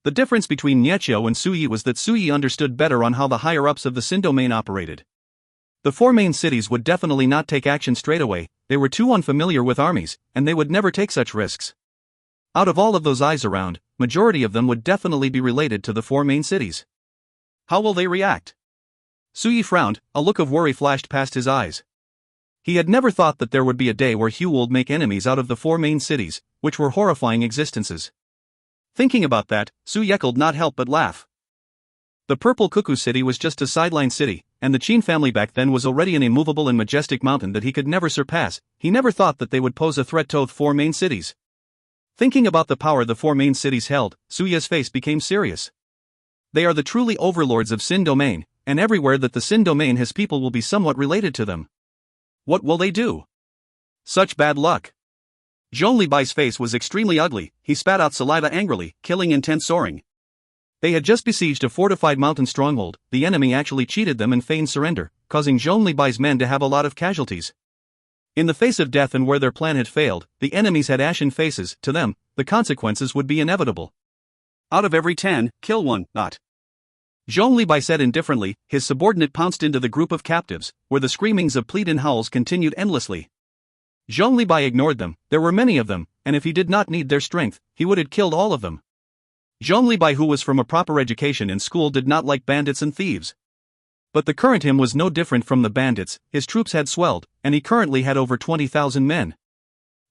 The difference between Niechou and Sui was that Sui understood better on how the higher-ups of the Sin domain operated. The 4 main cities would definitely not take action straight away. They were too unfamiliar with armies, and they would never take such risks. Out of all of those eyes around, majority of them would definitely be related to the 4 main cities. How will they react? Sui frowned. A look of worry flashed past his eyes. He had never thought that there would be a day where Hu would make enemies out of the 4 main cities, which were horrifying existences. Thinking about that, Sui could not help but laugh. The Purple Cuckoo City was just a sideline city, and the Qin family back then was already an immovable and majestic mountain that he could never surpass. He never thought that they would pose a threat to the 4 main cities. Thinking about the power the 4 main cities held, Sui's face became serious. They are the truly overlords of Sin domain, and everywhere that the Sin domain has people will be somewhat related to them. What will they do? Such bad luck. Zhong Libai's face was extremely ugly. He spat out saliva angrily, killing intent soaring. They had just besieged a fortified mountain stronghold. The enemy actually cheated them and feigned surrender, causing Zhong Libai's men to have a lot of casualties. In the face of death and where their plan had failed, the enemies had ashen faces. To them, the consequences would be inevitable. Out of every 10, kill 1, not. Zhong Libai said indifferently. His subordinate pounced into the group of captives, where the screamings of plead and howls continued endlessly. Zhong Libai ignored them. There were many of them, and if he did not need their strength, he would have killed all of them. Zhong Libai, who was from a proper education in school, did not like bandits and thieves. But the current him was no different from the bandits. His troops had swelled, and he currently had over 20,000 men.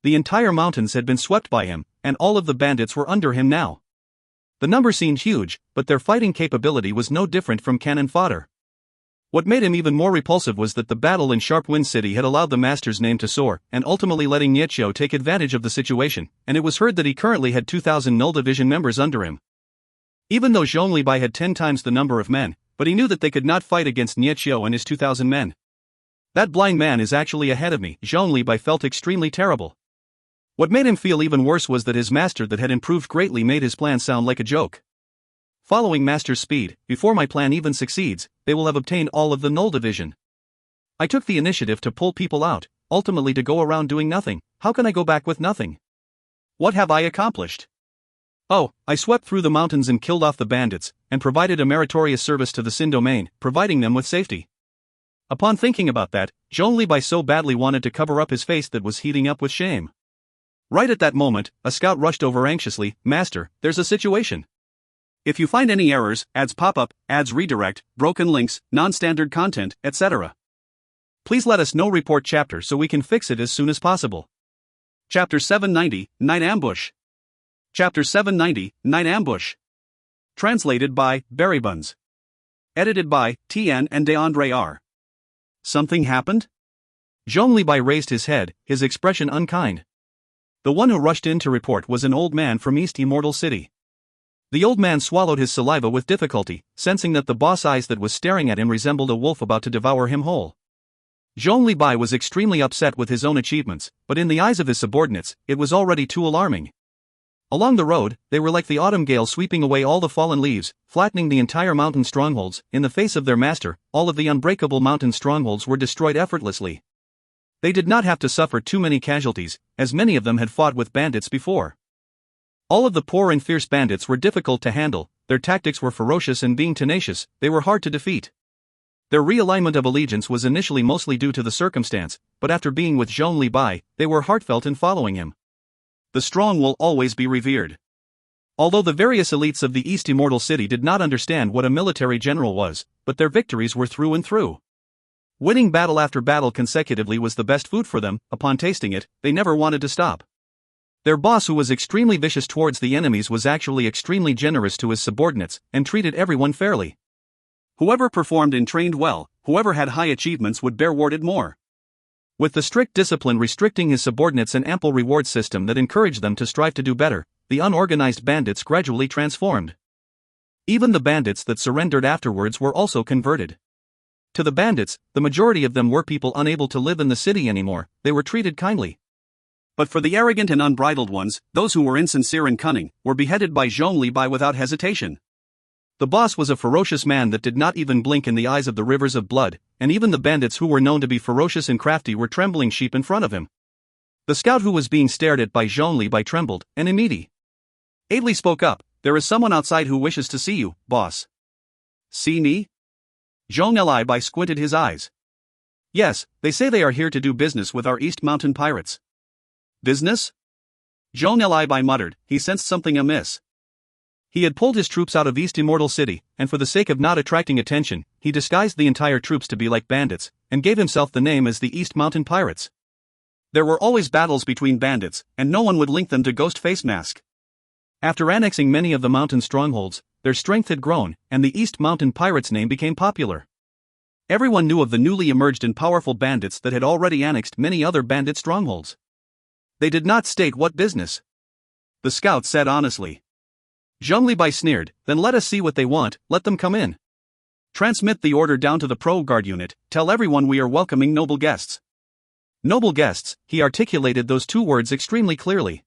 The entire mountains had been swept by him, and all of the bandits were under him now. The number seemed huge, but their fighting capability was no different from cannon fodder. What made him even more repulsive was that the battle in Sharp Wind City had allowed the master's name to soar, and ultimately letting Niechio take advantage of the situation, and it was heard that he currently had 2,000 Null Division members under him. Even though Zhong Libai had 10 times the number of men, but he knew that they could not fight against Niechio and his 2,000 men. That blind man is actually ahead of me, Zhong Libai felt extremely terrible. What made him feel even worse was that his master that had improved greatly made his plan sound like a joke. Following master's speed, before my plan even succeeds, they will have obtained all of the Null Division. I took the initiative to pull people out, ultimately to go around doing nothing. How can I go back with nothing? What have I accomplished? Oh, I swept through the mountains and killed off the bandits, and provided a meritorious service to the Xin domain, providing them with safety. Upon thinking about that, Zhong Libai so badly wanted to cover up his face that was heating up with shame. Right at that moment, a scout rushed over anxiously. Master, there's a situation. If you find any errors, ads pop up, ads redirect, broken links, non-standard content, etc., please let us know. Report chapter so we can fix it as soon as possible. Chapter 790, Night Ambush. Chapter 790, Night Ambush. Translated by Berrybuns. Edited by Tian and DeAndre R. Something happened? Zhong Libai raised his head, his expression unkind. The one who rushed in to report was an old man from East Immortal City. The old man swallowed his saliva with difficulty, sensing that the boss eyes that was staring at him resembled a wolf about to devour him whole. Zhong Libai was extremely upset with his own achievements, but in the eyes of his subordinates, it was already too alarming. Along the road, they were like the autumn gale sweeping away all the fallen leaves, flattening the entire mountain strongholds. In the face of their master, all of the unbreakable mountain strongholds were destroyed effortlessly. They did not have to suffer too many casualties, as many of them had fought with bandits before. All of the poor and fierce bandits were difficult to handle, their tactics were ferocious, and being tenacious, they were hard to defeat. Their realignment of allegiance was initially mostly due to the circumstance, but after being with Zhong Libai, they were heartfelt in following him. The strong will always be revered. Although the various elites of the East Immortal City did not understand what a military general was, but their victories were through and through. Winning battle after battle consecutively was the best food for them. Upon tasting it, they never wanted to stop. Their boss, who was extremely vicious towards the enemies, was actually extremely generous to his subordinates, and treated everyone fairly. Whoever performed and trained well, whoever had high achievements would be rewarded more. With the strict discipline restricting his subordinates and ample reward system that encouraged them to strive to do better, the unorganized bandits gradually transformed. Even the bandits that surrendered afterwards were also converted. To the bandits, the majority of them were people unable to live in the city anymore. They were treated kindly. But for the arrogant and unbridled ones, those who were insincere and cunning, were beheaded by Zhong Libai without hesitation. The boss was a ferocious man that did not even blink in the eyes of the rivers of blood, and even the bandits who were known to be ferocious and crafty were trembling sheep in front of him. The scout who was being stared at by Zhong Libai trembled, and immediately spoke up. There is someone outside who wishes to see you, boss. See me? Zhong Libai squinted his eyes. Yes, they say they are here to do business with our East Mountain pirates. Business? Zhong Libai muttered. He sensed something amiss. He had pulled his troops out of East Immortal City, and for the sake of not attracting attention, he disguised the entire troops to be like bandits, and gave himself the name as the East Mountain Pirates. There were always battles between bandits, and no one would link them to Ghost Face Mask. After annexing many of the mountain strongholds, their strength had grown, and the East Mountain Pirates name became popular. Everyone knew of the newly emerged and powerful bandits that had already annexed many other bandit strongholds. They did not state what business. The scout said honestly. Zhong Libai sneered. Then let us see what they want. Let them come in. Transmit the order down to the Pro Guard unit. Tell everyone we are welcoming noble guests. Noble guests, he articulated those two words extremely clearly.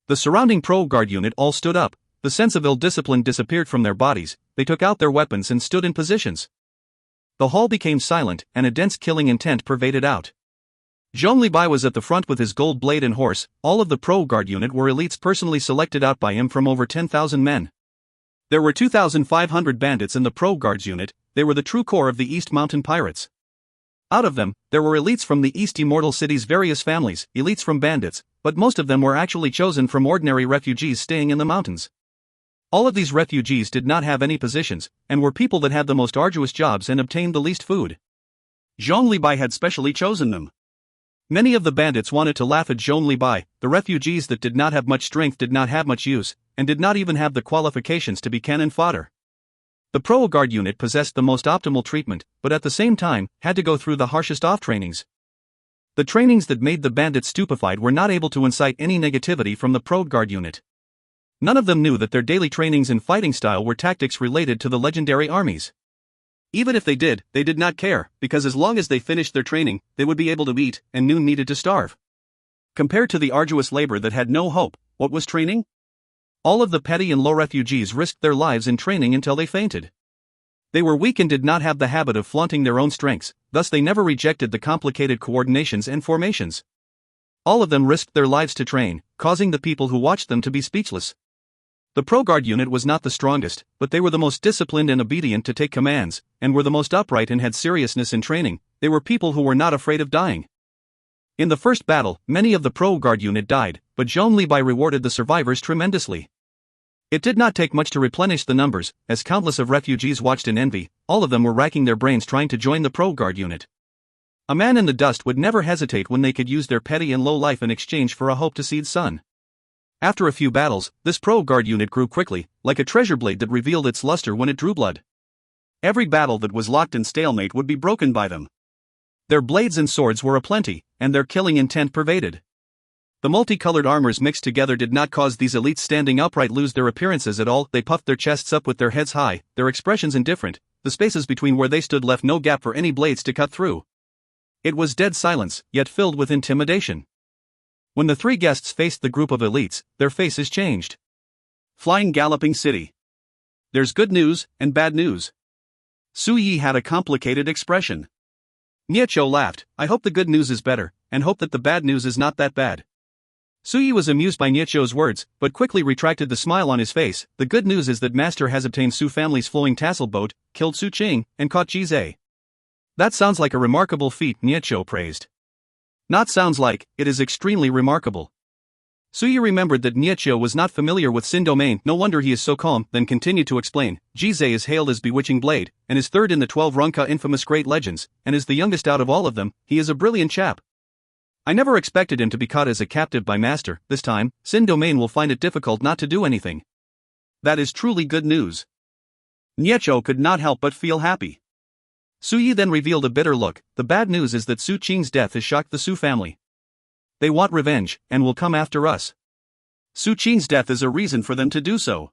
The surrounding Pro Guard unit all stood up. The sense of ill discipline disappeared from their bodies. They took out their weapons and stood in positions. The hall became silent, and a dense killing intent pervaded out. Zhong Libai was at the front with his gold blade and horse. All of the Pro Guard unit were elites personally selected out by him from over 10,000 men. There were 2,500 bandits in the Pro Guards unit. They were the true core of the East Mountain Pirates. Out of them, there were elites from the East Immortal City's various families, elites from bandits, but most of them were actually chosen from ordinary refugees staying in the mountains. All of these refugees did not have any positions, and were people that had the most arduous jobs and obtained the least food. Zhong Libai had specially chosen them. Many of the bandits wanted to laugh at Zhong Libai. The refugees that did not have much strength did not have much use, and did not even have the qualifications to be cannon fodder. The Pro Guard unit possessed the most optimal treatment, but at the same time, had to go through the harshest off-trainings. The trainings that made the bandits stupefied were not able to incite any negativity from the Pro Guard unit. None of them knew that their daily trainings in fighting style were tactics related to the legendary armies. Even if they did not care, because as long as they finished their training, they would be able to eat, and noon needed to starve. Compared to the arduous labor that had no hope, what was training? All of the petty and low refugees risked their lives in training until they fainted. They were weak and did not have the habit of flaunting their own strengths, thus they never rejected the complicated coordinations and formations. All of them risked their lives to train, causing the people who watched them to be speechless. The Pro Guard unit was not the strongest, but they were the most disciplined and obedient to take commands, and were the most upright and had seriousness in training. They were people who were not afraid of dying. In the first battle, many of the Pro Guard unit died, but Zhong Libai rewarded the survivors tremendously. It did not take much to replenish the numbers, as countless of refugees watched in envy. All of them were racking their brains trying to join the Pro Guard unit. A man in the dust would never hesitate when they could use their petty and low life in exchange for a hope-to-see sun. After a few battles, this Pro Guard unit grew quickly, like a treasure blade that revealed its luster when it drew blood. Every battle that was locked in stalemate would be broken by them. Their blades and swords were aplenty, and their killing intent pervaded. The multicolored armors mixed together did not cause these elites standing upright lose their appearances at all. They puffed their chests up with their heads high, their expressions indifferent. The spaces between where they stood left no gap for any blades to cut through. It was dead silence, yet filled with intimidation. When the three guests faced the group of elites, their faces changed. Flying Galloping City. There's good news and bad news. Su Yi had a complicated expression. Niechou laughed. I hope the good news is better, and hope that the bad news is not that bad. Su Yi was amused by Niechou's words, but quickly retracted the smile on his face. The good news is that Master has obtained Su family's flowing tassel boat, killed Su Qing, and caught Ji Zhe. That sounds like a remarkable feat, Niechou praised. Not sounds like, it is extremely remarkable. Su Yi remembered that Niechou was not familiar with Sin Domain. No wonder he is so calm, then continued to explain. Ji Zhe is hailed as Bewitching Blade, and is third in the 12 Runka infamous great legends, and is the youngest out of all of them. He is a brilliant chap. I never expected him to be caught as a captive by Master. This time, Sin Domain will find it difficult not to do anything. That is truly good news. Niechou could not help but feel happy. Su Yi then revealed a bitter look. The bad news is that Su Qing's death has shocked the Su family. They want revenge, and will come after us. Su Qing's death is a reason for them to do so.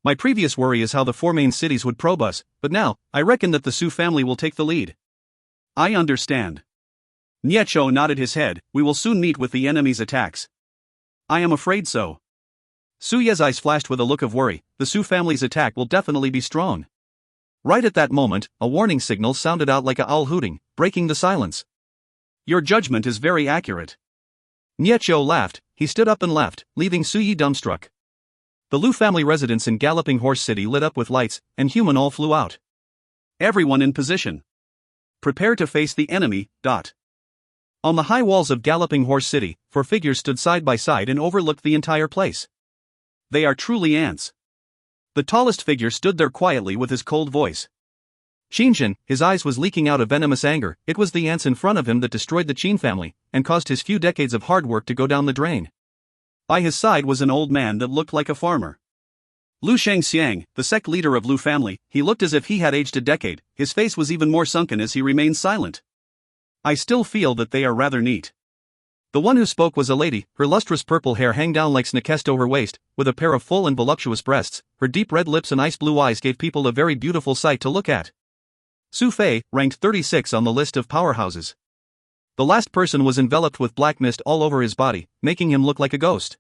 My previous worry is how the four main cities would probe us, but now, I reckon that the Su family will take the lead. I understand. Niechou nodded his head. We will soon meet with the enemy's attacks. I am afraid so. Su Ye's eyes flashed with a look of worry. The Su family's attack will definitely be strong. Right at that moment, a warning signal sounded out like a owl hooting, breaking the silence. Your judgment is very accurate. Niechou laughed. He stood up and left, leaving Su Yi dumbstruck. The Lu family residence in Galloping Horse City lit up with lights, and human all flew out. Everyone in position. Prepare to face the enemy. On the high walls of Galloping Horse City, 4 figures stood side by side and overlooked the entire place. They are truly ants. The tallest figure stood there quietly with his cold voice. Qinzhen, his eyes was leaking out a venomous anger. It was the ants in front of him that destroyed the Qin family, and caused his few decades of hard work to go down the drain. By his side was an old man that looked like a farmer. Lu Shangxiang, the sect leader of Lu family, he looked as if he had aged a decade. His face was even more sunken as he remained silent. I still feel that they are rather neat. The one who spoke was a lady. Her lustrous purple hair hang down like snakesto her waist, with a pair of full and voluptuous breasts. Her deep red lips and ice blue eyes gave people a very beautiful sight to look at. Su Fei, ranked 36 on the list of powerhouses. The last person was enveloped with black mist all over his body, making him look like a ghost.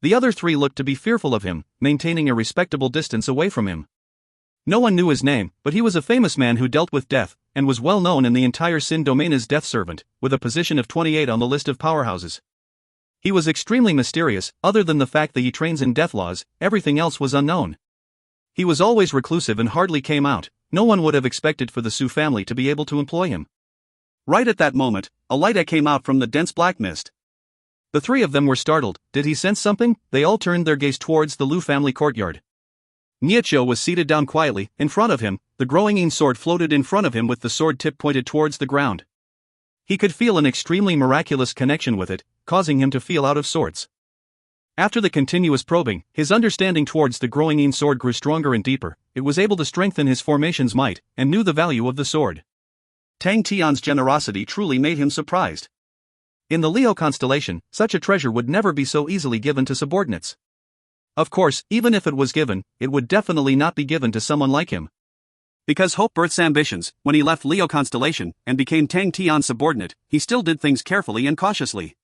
The other 3 looked to be fearful of him, maintaining a respectable distance away from him. No one knew his name, but he was a famous man who dealt with death, and was well known in the entire Sin domain as Death Servant, with a position of 28 on the list of powerhouses. He was extremely mysterious. Other than the fact that he trains in death laws, everything else was unknown. He was always reclusive and hardly came out. No one would have expected for the Su family to be able to employ him. Right at that moment, a light came out from the dense black mist. The 3 of them were startled. Did he sense something? They all turned their gaze towards the Lu family courtyard. Niechio was seated down quietly. In front of him, the growing yin sword floated in front of him with the sword tip pointed towards the ground. He could feel an extremely miraculous connection with it, causing him to feel out of sorts. After the continuous probing, his understanding towards the growing yin sword grew stronger and deeper. It was able to strengthen his formation's might, and knew the value of the sword. Tang Tian's generosity truly made him surprised. In the Leo constellation, such a treasure would never be so easily given to subordinates. Of course, even if it was given, it would definitely not be given to someone like him. Because hope births ambitions, when he left Leo constellation and became Tang Tian's subordinate, he still did things carefully and cautiously.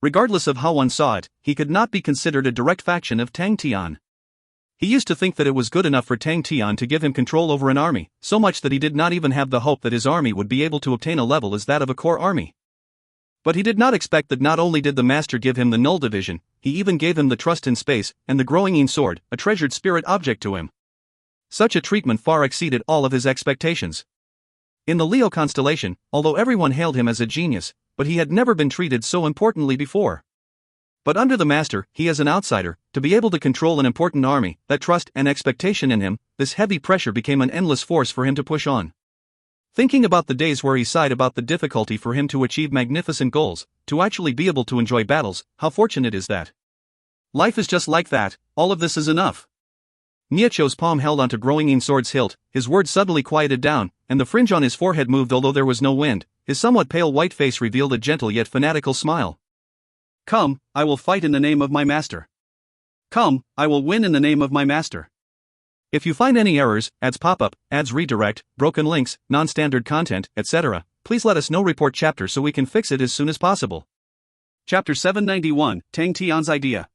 Regardless of how one saw it, he could not be considered a direct faction of Tang Tian. He used to think that it was good enough for Tang Tian to give him control over an army, so much that he did not even have the hope that his army would be able to obtain a level as that of a core army. But he did not expect that not only did the master give him the null division, he even gave him the trust in space, and the growing yin sword, a treasured spirit object to him. Such a treatment far exceeded all of his expectations. In the Leo constellation, although everyone hailed him as a genius, but he had never been treated so importantly before. But under the master, he as an outsider, to be able to control an important army, that trust and expectation in him, this heavy pressure became an endless force for him to push on. Thinking about the days where he sighed about the difficulty for him to achieve magnificent goals, to actually be able to enjoy battles, how fortunate is that? Life is just like that, all of this is enough. Niechio's palm held onto growing yin sword's hilt, his words suddenly quieted down, and the fringe on his forehead moved although there was no wind. His somewhat pale white face revealed a gentle yet fanatical smile. Come, I will fight in the name of my master. Come, I will win in the name of my master. If you find any errors, ads pop up, ads redirect, broken links, non-standard content, etc., please let us know. Report chapter so we can fix it as soon as possible. Chapter 791, Tang Tian's Idea.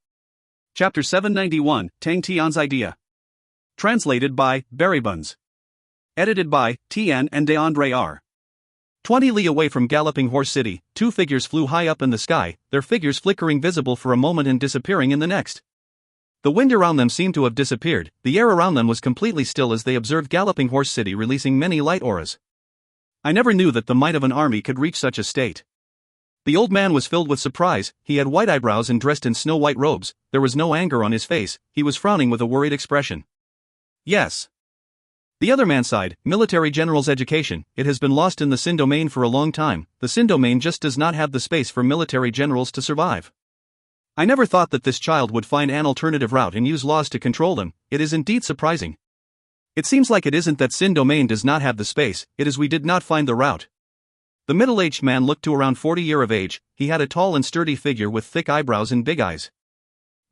Chapter 791, Tang Tian's Idea. Translated by Buns. Edited by Tian and DeAndre R. 20 li away from Galloping Horse City, two figures flew high up in the sky, their figures flickering visible for a moment and disappearing in the next. The wind around them seemed to have disappeared, the air around them was completely still as they observed Galloping Horse City releasing many light auras. I never knew that the might of an army could reach such a state. The old man was filled with surprise. He had white eyebrows and dressed in snow-white robes. There was no anger on his face, he was frowning with a worried expression. Yes. The other man sighed. Military general's education, it has been lost in the Sin domain for a long time. The Sin domain just does not have the space for military generals to survive. I never thought that this child would find an alternative route and use laws to control them. It is indeed surprising. It seems like it isn't that Sin domain does not have the space, it is we did not find the route. The middle-aged man looked to around 40 years of age. He had a tall and sturdy figure with thick eyebrows and big eyes.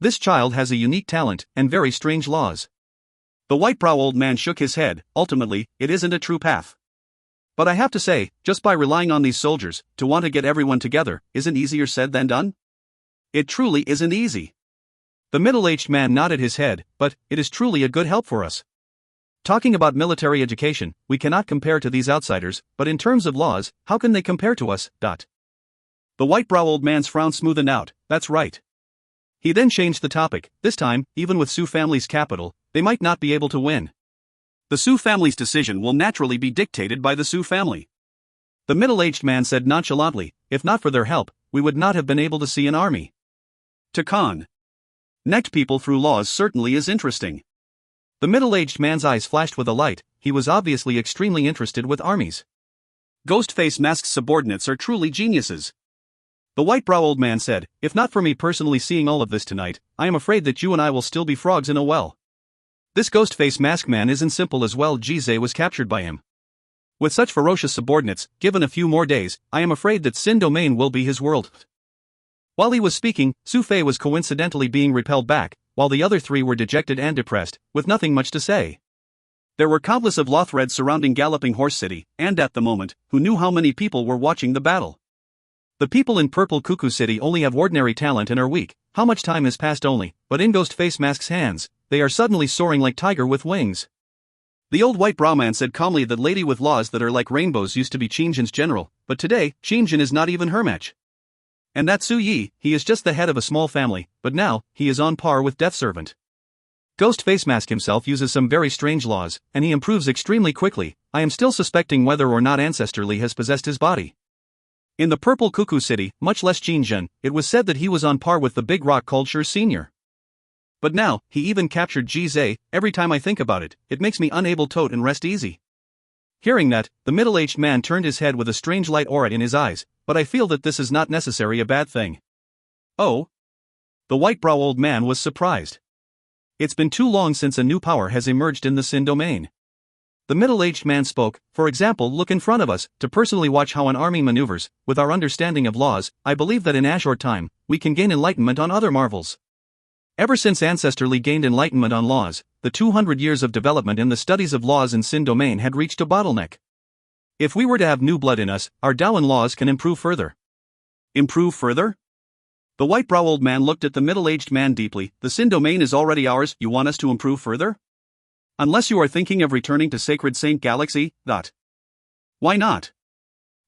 This child has a unique talent and very strange laws. The white-brow old man shook his head. Ultimately, it isn't a true path. But I have to say, just by relying on these soldiers, to want to get everyone together, isn't easier said than done? It truly isn't easy. The middle-aged man nodded his head, but it is truly a good help for us. Talking about military education, we cannot compare to these outsiders, but in terms of laws, how can they compare to us? The white-brow old man's frown smoothened out. That's right. He then changed the topic. This time, even with Su family's capital, they might not be able to win. The Su family's decision will naturally be dictated by the Su family. The middle-aged man said nonchalantly, if not for their help, we would not have been able to see an army. To connect people through laws certainly is interesting. The middle-aged man's eyes flashed with a light. He was obviously extremely interested with armies. Ghostface Mask's subordinates are truly geniuses. The white-brow old man said, if not for me personally seeing all of this tonight, I am afraid that you and I will still be frogs in a well. This Ghostface Mask man isn't simple as well. Jize was captured by him. With such ferocious subordinates, given a few more days, I am afraid that Sin domain will be his world. While he was speaking, Su Fei was coincidentally being repelled back, while the other three were dejected and depressed, with nothing much to say. There were countless of law threads surrounding Galloping Horse City, and at the moment, who knew how many people were watching the battle? The people in Purple Cuckoo City only have ordinary talent and are weak. How much time has passed only, but in Ghostface Mask's hands, they are suddenly soaring like tiger with wings. The old white brow man said calmly that lady with laws that are like rainbows used to be Qingjin's general, but today, Qingjin is not even her match. And that Su Yi, he is just the head of a small family, but now, he is on par with Death Servant. Ghostface Mask himself uses some very strange laws, and he improves extremely quickly. I am still suspecting whether or not Ancestrally has possessed his body. In the Purple Cuckoo City, much less Qingjin, it was said that he was on par with the big rock called Sure Senior. But now, he even captured Jizai. Every time I think about it, it makes me unable to and rest easy. Hearing that, the middle-aged man turned his head with a strange light aura in his eyes, but I feel that this is not necessarily a bad thing. Oh? The white-brow old man was surprised. It's been too long since a new power has emerged in the Sin domain. The middle-aged man spoke. For example, look in front of us, to personally watch how an army maneuvers. With our understanding of laws, I believe that in a short time, we can gain enlightenment on other marvels. Ever since Ancestrally gained enlightenment on laws, the 200 years of development in the studies of laws in Sin domain had reached a bottleneck. If we were to have new blood in us, our Daoan laws can improve further. Improve further? The white-brow old man looked at the middle-aged man deeply. The Sin domain is already ours, you want us to improve further? Unless you are thinking of returning to Sacred Saint Galaxy, Why not?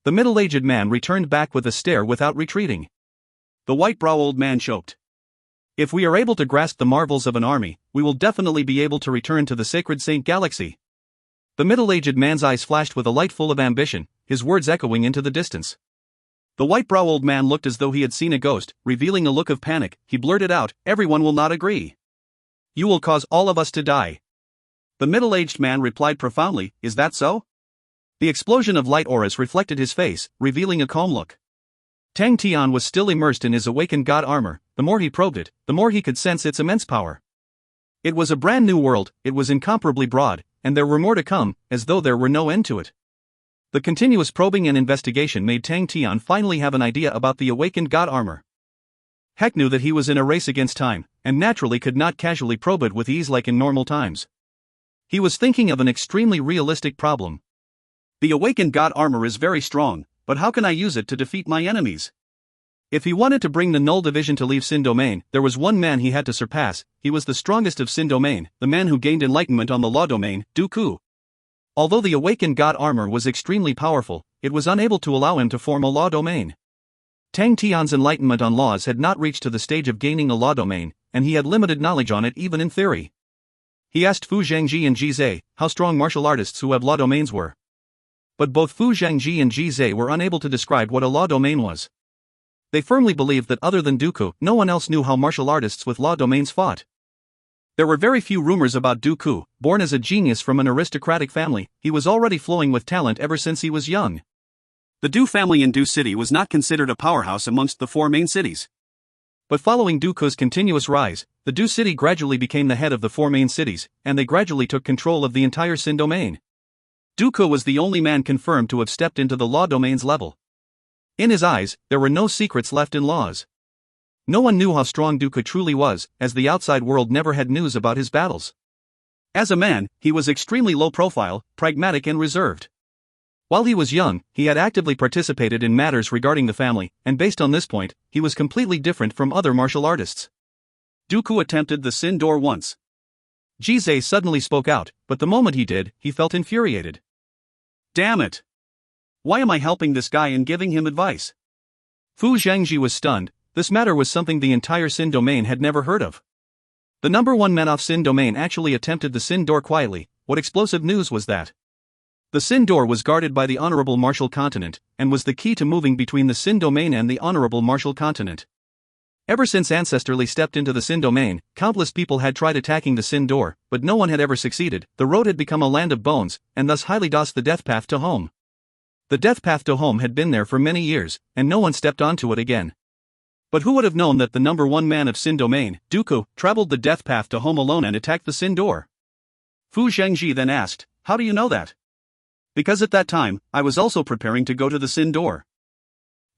The middle-aged man returned back with a stare without retreating. The white-brow old man choked. If we are able to grasp the marvels of an army, we will definitely be able to return to the Sacred Saint Galaxy. The middle-aged man's eyes flashed with a light full of ambition, his words echoing into the distance. The white-brow old man looked as though he had seen a ghost, revealing a look of panic. He blurted out, "Everyone will not agree. You will cause all of us to die." The middle-aged man replied profoundly, "Is that so?" The explosion of light auras reflected his face, revealing a calm look. Tang Tian was still immersed in his awakened god armor. The more he probed it, the more he could sense its immense power. It was a brand new world, it was incomparably broad, and there were more to come, as though there were no end to it. The continuous probing and investigation made Tang Tian finally have an idea about the awakened god armor. Heck knew that he was in a race against time, and naturally could not casually probe it with ease like in normal times. He was thinking of an extremely realistic problem. The awakened god armor is very strong, but how can I use it to defeat my enemies? If he wanted to bring the Null Division to leave Sin domain, there was one man he had to surpass. He was the strongest of Sin domain, the man who gained enlightenment on the Law domain, Dooku. Although the awakened god armor was extremely powerful, it was unable to allow him to form a Law domain. Tang Tian's enlightenment on laws had not reached to the stage of gaining a Law domain, and he had limited knowledge on it even in theory. He asked Fu Zhangji and Jizai how strong martial artists who have law domains were. But both Fu Zhangji and Jizai were unable to describe what a law domain was. They firmly believed that other than Dooku, no one else knew how martial artists with law domains fought. There were very few rumors about Dooku. Born as a genius from an aristocratic family, he was already flowing with talent ever since he was young. The Du family in Du City was not considered a powerhouse amongst the four main cities. But following Dooku's continuous rise, the Du City gradually became the head of the four main cities, and they gradually took control of the entire Sin domain. Dooku was the only man confirmed to have stepped into the law domain's level. In his eyes, there were no secrets left in laws. No one knew how strong Dooku truly was, as the outside world never had news about his battles. As a man, he was extremely low profile, pragmatic and reserved. While he was young, he had actively participated in matters regarding the family, and based on this point, he was completely different from other martial artists. Dooku attempted the Sin door once. Jizai suddenly spoke out, but the moment he did, he felt infuriated. Damn it! Why am I helping this guy and giving him advice? Fu Zhangji was stunned. This matter was something the entire Sin domain had never heard of. The number one man of Sin domain actually attempted the Sin door quietly. What explosive news was that? The Sin door was guarded by the Honorable Martial Continent, and was the key to moving between the Sin domain and the Honorable Martial Continent. Ever since Ancestrally stepped into the Sin domain, countless people had tried attacking the Sin door, but no one had ever succeeded. The road had become a land of bones, and thus highly lost the death path to home. The death path to home had been there for many years, and no one stepped onto it again. But who would have known that the number one man of Sin domain, Dooku, traveled the death path to home alone and attacked the Sin door? Fu Zhangji then asked, "How do you know that?" "Because at that time, I was also preparing to go to the Sin door."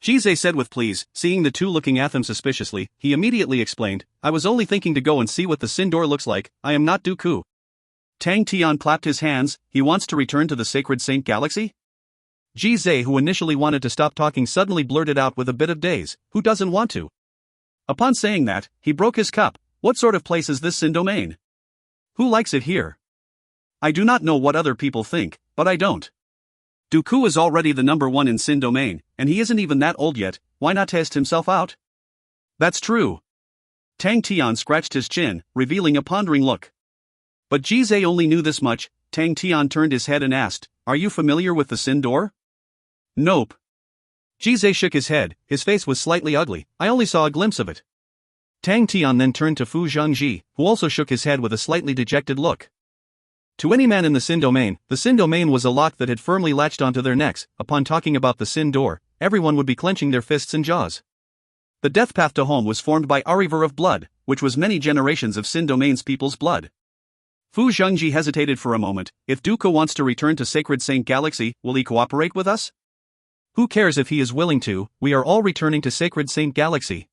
Jizai said with please. Seeing the two looking at them suspiciously, he immediately explained, "I was only thinking to go and see what the Sin door looks like, I am not Dooku." Tang Tian clapped his hands. He wants to return to the Sacred Saint Galaxy? Jizai, who initially wanted to stop talking, suddenly blurted out with a bit of daze, "Who doesn't want to?" Upon saying that, he broke his cup. "What sort of place is this Sin domain? Who likes it here? I do not know what other people think, but I don't. Dooku is already the number one in Sin domain, and he isn't even that old yet. Why not test himself out?" "That's true." Tang Tian scratched his chin, revealing a pondering look. But Jizai only knew this much. Tang Tian turned his head and asked, "Are you familiar with the Sin door?" "Nope." Jizai shook his head. His face was slightly ugly. "I only saw a glimpse of it." Tang Tian then turned to Fu Zhengji, who also shook his head with a slightly dejected look. To any man in the Sin domain, the Sin domain was a lock that had firmly latched onto their necks. Upon talking about the Sin door, everyone would be clenching their fists and jaws. The death path to home was formed by a river of blood, which was many generations of Sin domain's people's blood. Fu Zhengji hesitated for a moment. If Duke wants to return to Sacred Saint Galaxy, will he cooperate with us? Who cares if he is willing to, we are all returning to Sacred Saint Galaxy.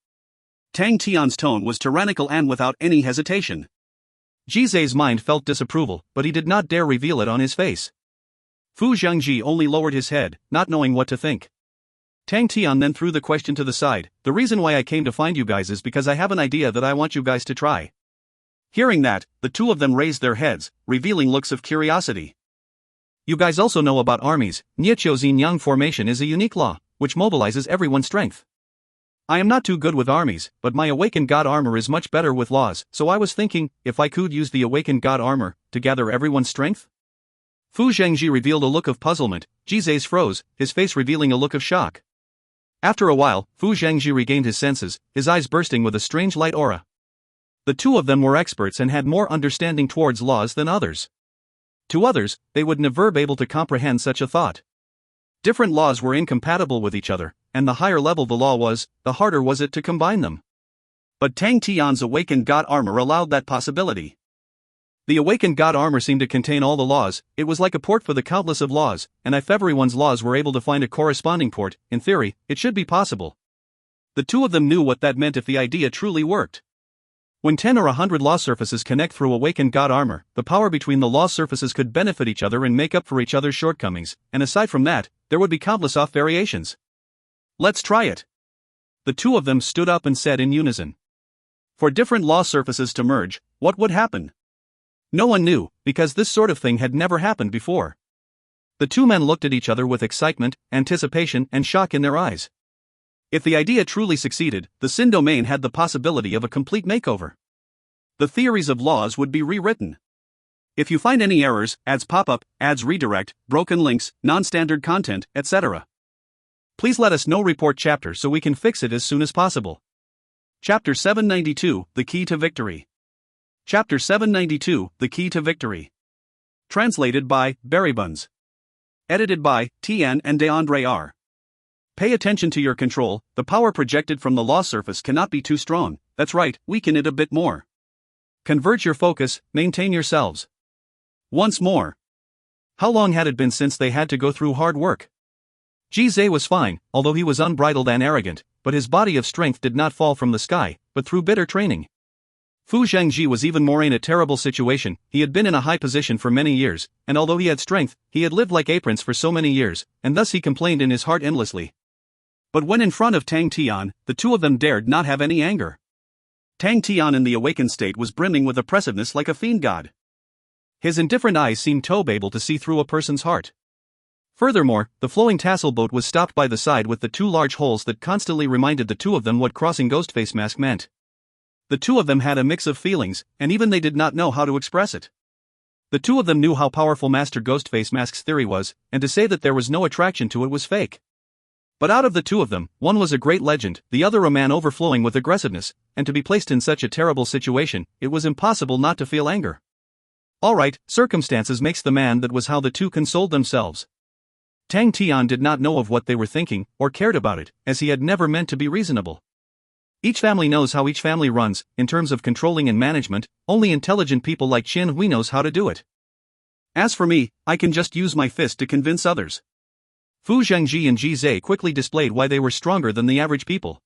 Tang Tian's tone was tyrannical and without any hesitation. Jizai's mind felt disapproval, but he did not dare reveal it on his face. Fu Zhengji only lowered his head, not knowing what to think. Tang Tian then threw the question to the side. The reason why I came to find you guys is because I have an idea that I want you guys to try. Hearing that, the two of them raised their heads, revealing looks of curiosity. You guys also know about armies. Nieqiu Xinyang formation is a unique law, which mobilizes everyone's strength. I am not too good with armies, but my awakened god armor is much better with laws, so I was thinking, if I could use the awakened god armor to gather everyone's strength? Fu Zhengji revealed a look of puzzlement. Jizai's froze, his face revealing a look of shock. After a while, Fu Zhengji regained his senses, his eyes bursting with a strange light aura. The two of them were experts and had more understanding towards laws than others. To others, they would never be able to comprehend such a thought. Different laws were incompatible with each other, and the higher level the law was, the harder was it to combine them. But Tang Tian's awakened god armor allowed that possibility. The awakened god armor seemed to contain all the laws. It was like a port for the countless of laws, and if everyone's laws were able to find a corresponding port, in theory, it should be possible. The two of them knew what that meant if the idea truly worked. When 10 or 100 law surfaces connect through awakened god armor, the power between the law surfaces could benefit each other and make up for each other's shortcomings, and aside from that, there would be countless off variations. Let's try it. The two of them stood up and said in unison. For different law surfaces to merge, what would happen? No one knew, because this sort of thing had never happened before. The two men looked at each other with excitement, anticipation, and shock in their eyes. If the idea truly succeeded, the Sin domain had the possibility of a complete makeover. The theories of laws would be rewritten. If you find any errors, ads pop up, ads redirect, broken links, non-standard content, etc., please let us know. Report chapter so we can fix it as soon as possible. Chapter 792, The Key to Victory. Chapter 792, The Key to Victory. Translated by Buns. Edited by Tian and DeAndre R. Pay attention to your control. The power projected from the law surface cannot be too strong. That's right, weaken it a bit more. Converge your focus, maintain yourselves. Once more. How long had it been since they had to go through hard work? Jizai was fine, although he was unbridled and arrogant, but his body of strength did not fall from the sky, but through bitter training. Fu Zhengji was even more in a terrible situation. He had been in a high position for many years, and although he had strength, he had lived like a prince for so many years, and thus he complained in his heart endlessly. But when in front of Tang Tian, the two of them dared not have any anger. Tang Tian in the awakened state was brimming with oppressiveness like a fiend god. His indifferent eyes seemed to be able to see through a person's heart. Furthermore, the flowing tassel boat was stopped by the side with the two large holes that constantly reminded the two of them what crossing Ghostface Mask meant. The two of them had a mix of feelings, and even they did not know how to express it. The two of them knew how powerful Master Ghostface Mask's theory was, and to say that there was no attraction to it was fake. But out of the two of them, one was a great legend, the other a man overflowing with aggressiveness, and to be placed in such a terrible situation, it was impossible not to feel anger. Alright, circumstances makes the man, that was how the two consoled themselves. Tang Tian did not know of what they were thinking, or cared about it, as he had never meant to be reasonable. Each family knows how each family runs. In terms of controlling and management, only intelligent people like Qin Hui knows how to do it. As for me, I can just use my fist to convince others. Fu Zhengji and Jizai quickly displayed why they were stronger than the average people.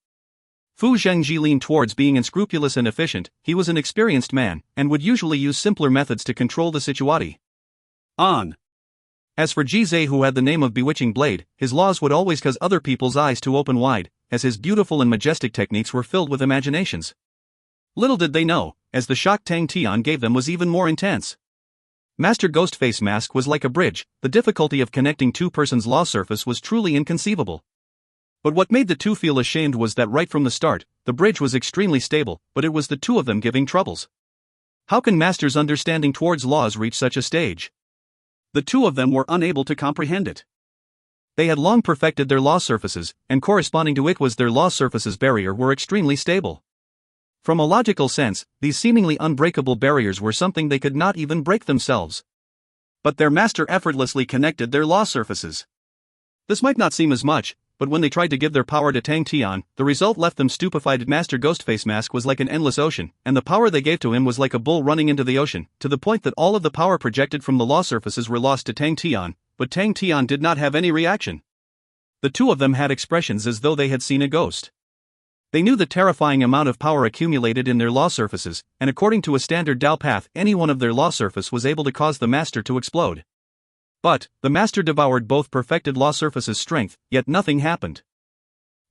Fu Zhengji leaned towards being unscrupulous and efficient. He was an experienced man, and would usually use simpler methods to control the situation. As for Jizai, who had the name of Bewitching Blade, his laws would always cause other people's eyes to open wide, as his beautiful and majestic techniques were filled with imaginations. Little did they know, as the shock Tang Tian gave them was even more intense. Master Ghostface Mask was like a bridge. The difficulty of connecting two persons' law surface was truly inconceivable. But what made the two feel ashamed was that right from the start, the bridge was extremely stable, but it was the two of them giving troubles. How can Master's understanding towards laws reach such a stage? The two of them were unable to comprehend it. They had long perfected their law surfaces, and corresponding to it was their law surfaces barrier were extremely stable. From a logical sense, these seemingly unbreakable barriers were something they could not even break themselves. But their master effortlessly connected their law surfaces. This might not seem as much, but when they tried to give their power to Tang Tian, the result left them stupefied. Master Ghostface Mask was like an endless ocean, and the power they gave to him was like a bull running into the ocean, to the point that all of the power projected from the law surfaces were lost to Tang Tian, but Tang Tian did not have any reaction. The two of them had expressions as though they had seen a ghost. They knew the terrifying amount of power accumulated in their law surfaces, and according to a standard Dao path, any one of their law surface was able to cause the master to explode. But, the master devoured both perfected law surfaces' strength, yet nothing happened.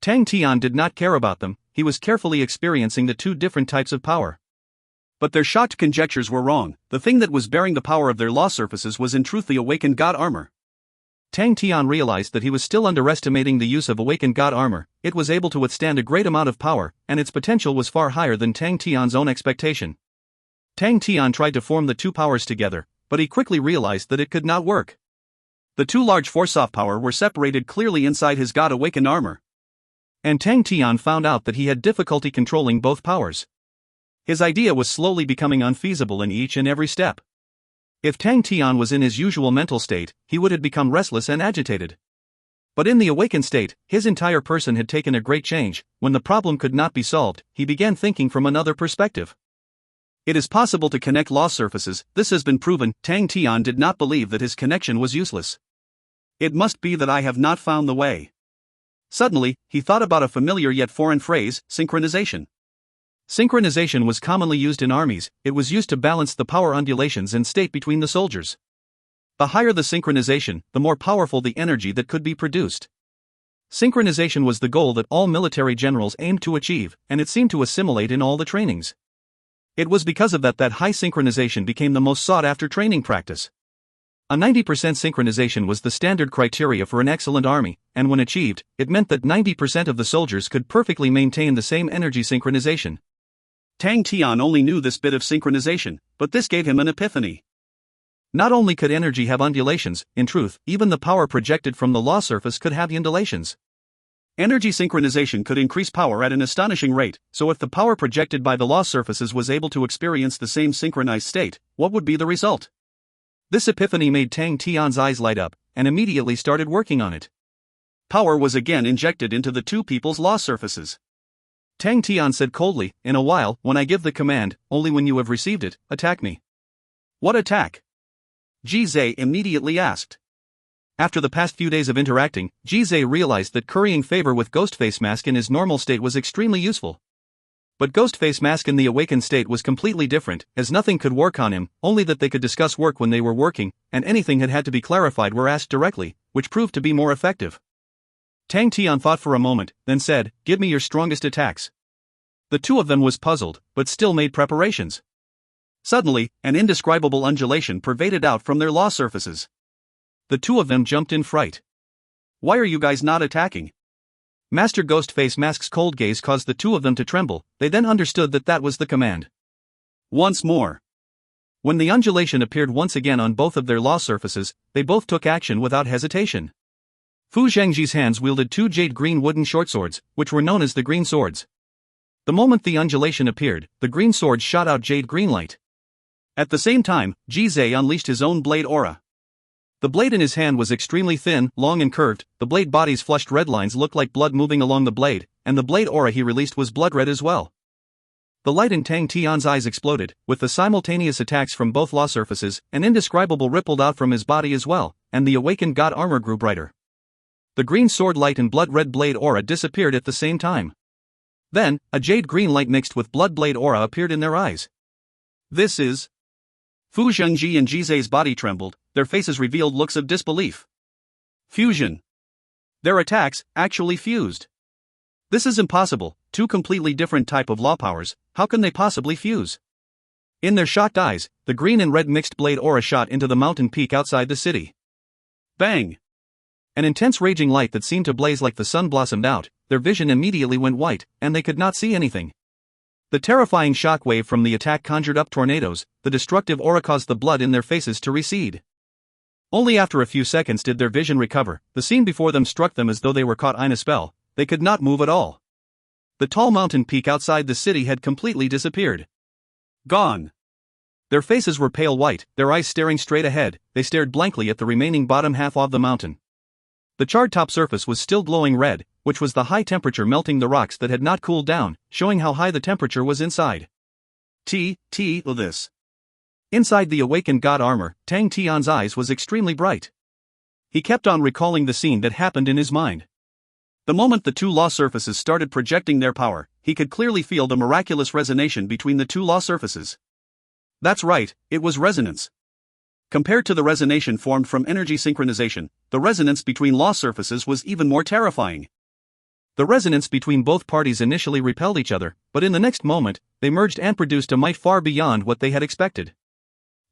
Tang Tian did not care about them, he was carefully experiencing the two different types of power. But their shocked conjectures were wrong. The thing that was bearing the power of their law surfaces was in truth the awakened God armor. Tang Tian realized that he was still underestimating the use of awakened God armor. It was able to withstand a great amount of power, and its potential was far higher than Tang Tian's own expectation. Tang Tian tried to form the two powers together, but he quickly realized that it could not work. The two large force of power were separated clearly inside his God awakened armor. And Tang Tian found out that he had difficulty controlling both powers. His idea was slowly becoming unfeasible in each and every step. If Tang Tian was in his usual mental state, he would have become restless and agitated. But in the awakened state, his entire person had taken a great change. When the problem could not be solved, he began thinking from another perspective. It is possible to connect law surfaces, this has been proven. Tang Tian did not believe that his connection was useless. It must be that I have not found the way. Suddenly, he thought about a familiar yet foreign phrase, synchronization. Synchronization was commonly used in armies. It was used to balance the power undulations and state between the soldiers. The higher the synchronization, the more powerful the energy that could be produced. Synchronization was the goal that all military generals aimed to achieve, and it seemed to assimilate in all the trainings. It was because of that high synchronization became the most sought-after training practice. A 90% synchronization was the standard criteria for an excellent army, and when achieved, it meant that 90% of the soldiers could perfectly maintain the same energy synchronization. Tang Tian only knew this bit of synchronization, but this gave him an epiphany. Not only could energy have undulations, in truth, even the power projected from the law surface could have undulations. Energy synchronization could increase power at an astonishing rate, so if the power projected by the law surfaces was able to experience the same synchronized state, what would be the result? This epiphany made Tang Tian's eyes light up, and immediately started working on it. Power was again injected into the two people's law surfaces. Tang Tian said coldly, "In a while, when I give the command, only when you have received it, attack me." "What attack?" Jizai immediately asked. After the past few days of interacting, Jizai realized that currying favor with Ghostface Mask in his normal state was extremely useful. But Ghostface Mask in the awakened state was completely different, as nothing could work on him, only that they could discuss work when they were working, and anything had to be clarified were asked directly, which proved to be more effective. Tang Tian thought for a moment, then said, "Give me your strongest attacks." The two of them was puzzled, but still made preparations. Suddenly, an indescribable undulation pervaded out from their law surfaces. The two of them jumped in fright. "Why are you guys not attacking?" Master Ghostface Mask's cold gaze caused the two of them to tremble. They then understood that was the command. Once more. When the undulation appeared once again on both of their law surfaces, they both took action without hesitation. Fu Zhengji's hands wielded two jade green wooden short swords, which were known as the green swords. The moment the undulation appeared, the green swords shot out jade green light. At the same time, Jizai unleashed his own blade aura. The blade in his hand was extremely thin, long and curved. The blade body's flushed red lines looked like blood moving along the blade, and the blade aura he released was blood red as well. The light in Tang Tian's eyes exploded. With the simultaneous attacks from both law surfaces, an indescribable rippled out from his body as well, and the awakened god armor grew brighter. The green sword light and blood red blade aura disappeared at the same time. Then, a jade green light mixed with blood blade aura appeared in their eyes. "This is..." Fu Zhengji and Jizai's body trembled, their faces revealed looks of disbelief. Fusion. Their attacks actually fused. This is impossible, two completely different type of law powers, how can they possibly fuse? In their shocked eyes, the green and red mixed blade aura shot into the mountain peak outside the city. Bang! An intense raging light that seemed to blaze like the sun blossomed out, their vision immediately went white, and they could not see anything. The terrifying shockwave from the attack conjured up tornadoes, the destructive aura caused the blood in their faces to recede. Only after a few seconds did their vision recover. The scene before them struck them as though they were caught in a spell, they could not move at all. The tall mountain peak outside the city had completely disappeared. Gone. Their faces were pale white, their eyes staring straight ahead. They stared blankly at the remaining bottom half of the mountain. The charred top surface was still glowing red, which was the high temperature melting the rocks that had not cooled down, showing how high the temperature was inside. This. Inside the awakened god armor, Tang Tian's eyes was extremely bright. He kept on recalling the scene that happened in his mind. The moment the two law surfaces started projecting their power, he could clearly feel the miraculous resonation between the two law surfaces. That's right, it was resonance. Compared to the resonation formed from energy synchronization, the resonance between law surfaces was even more terrifying. The resonance between both parties initially repelled each other, but in the next moment, they merged and produced a might far beyond what they had expected.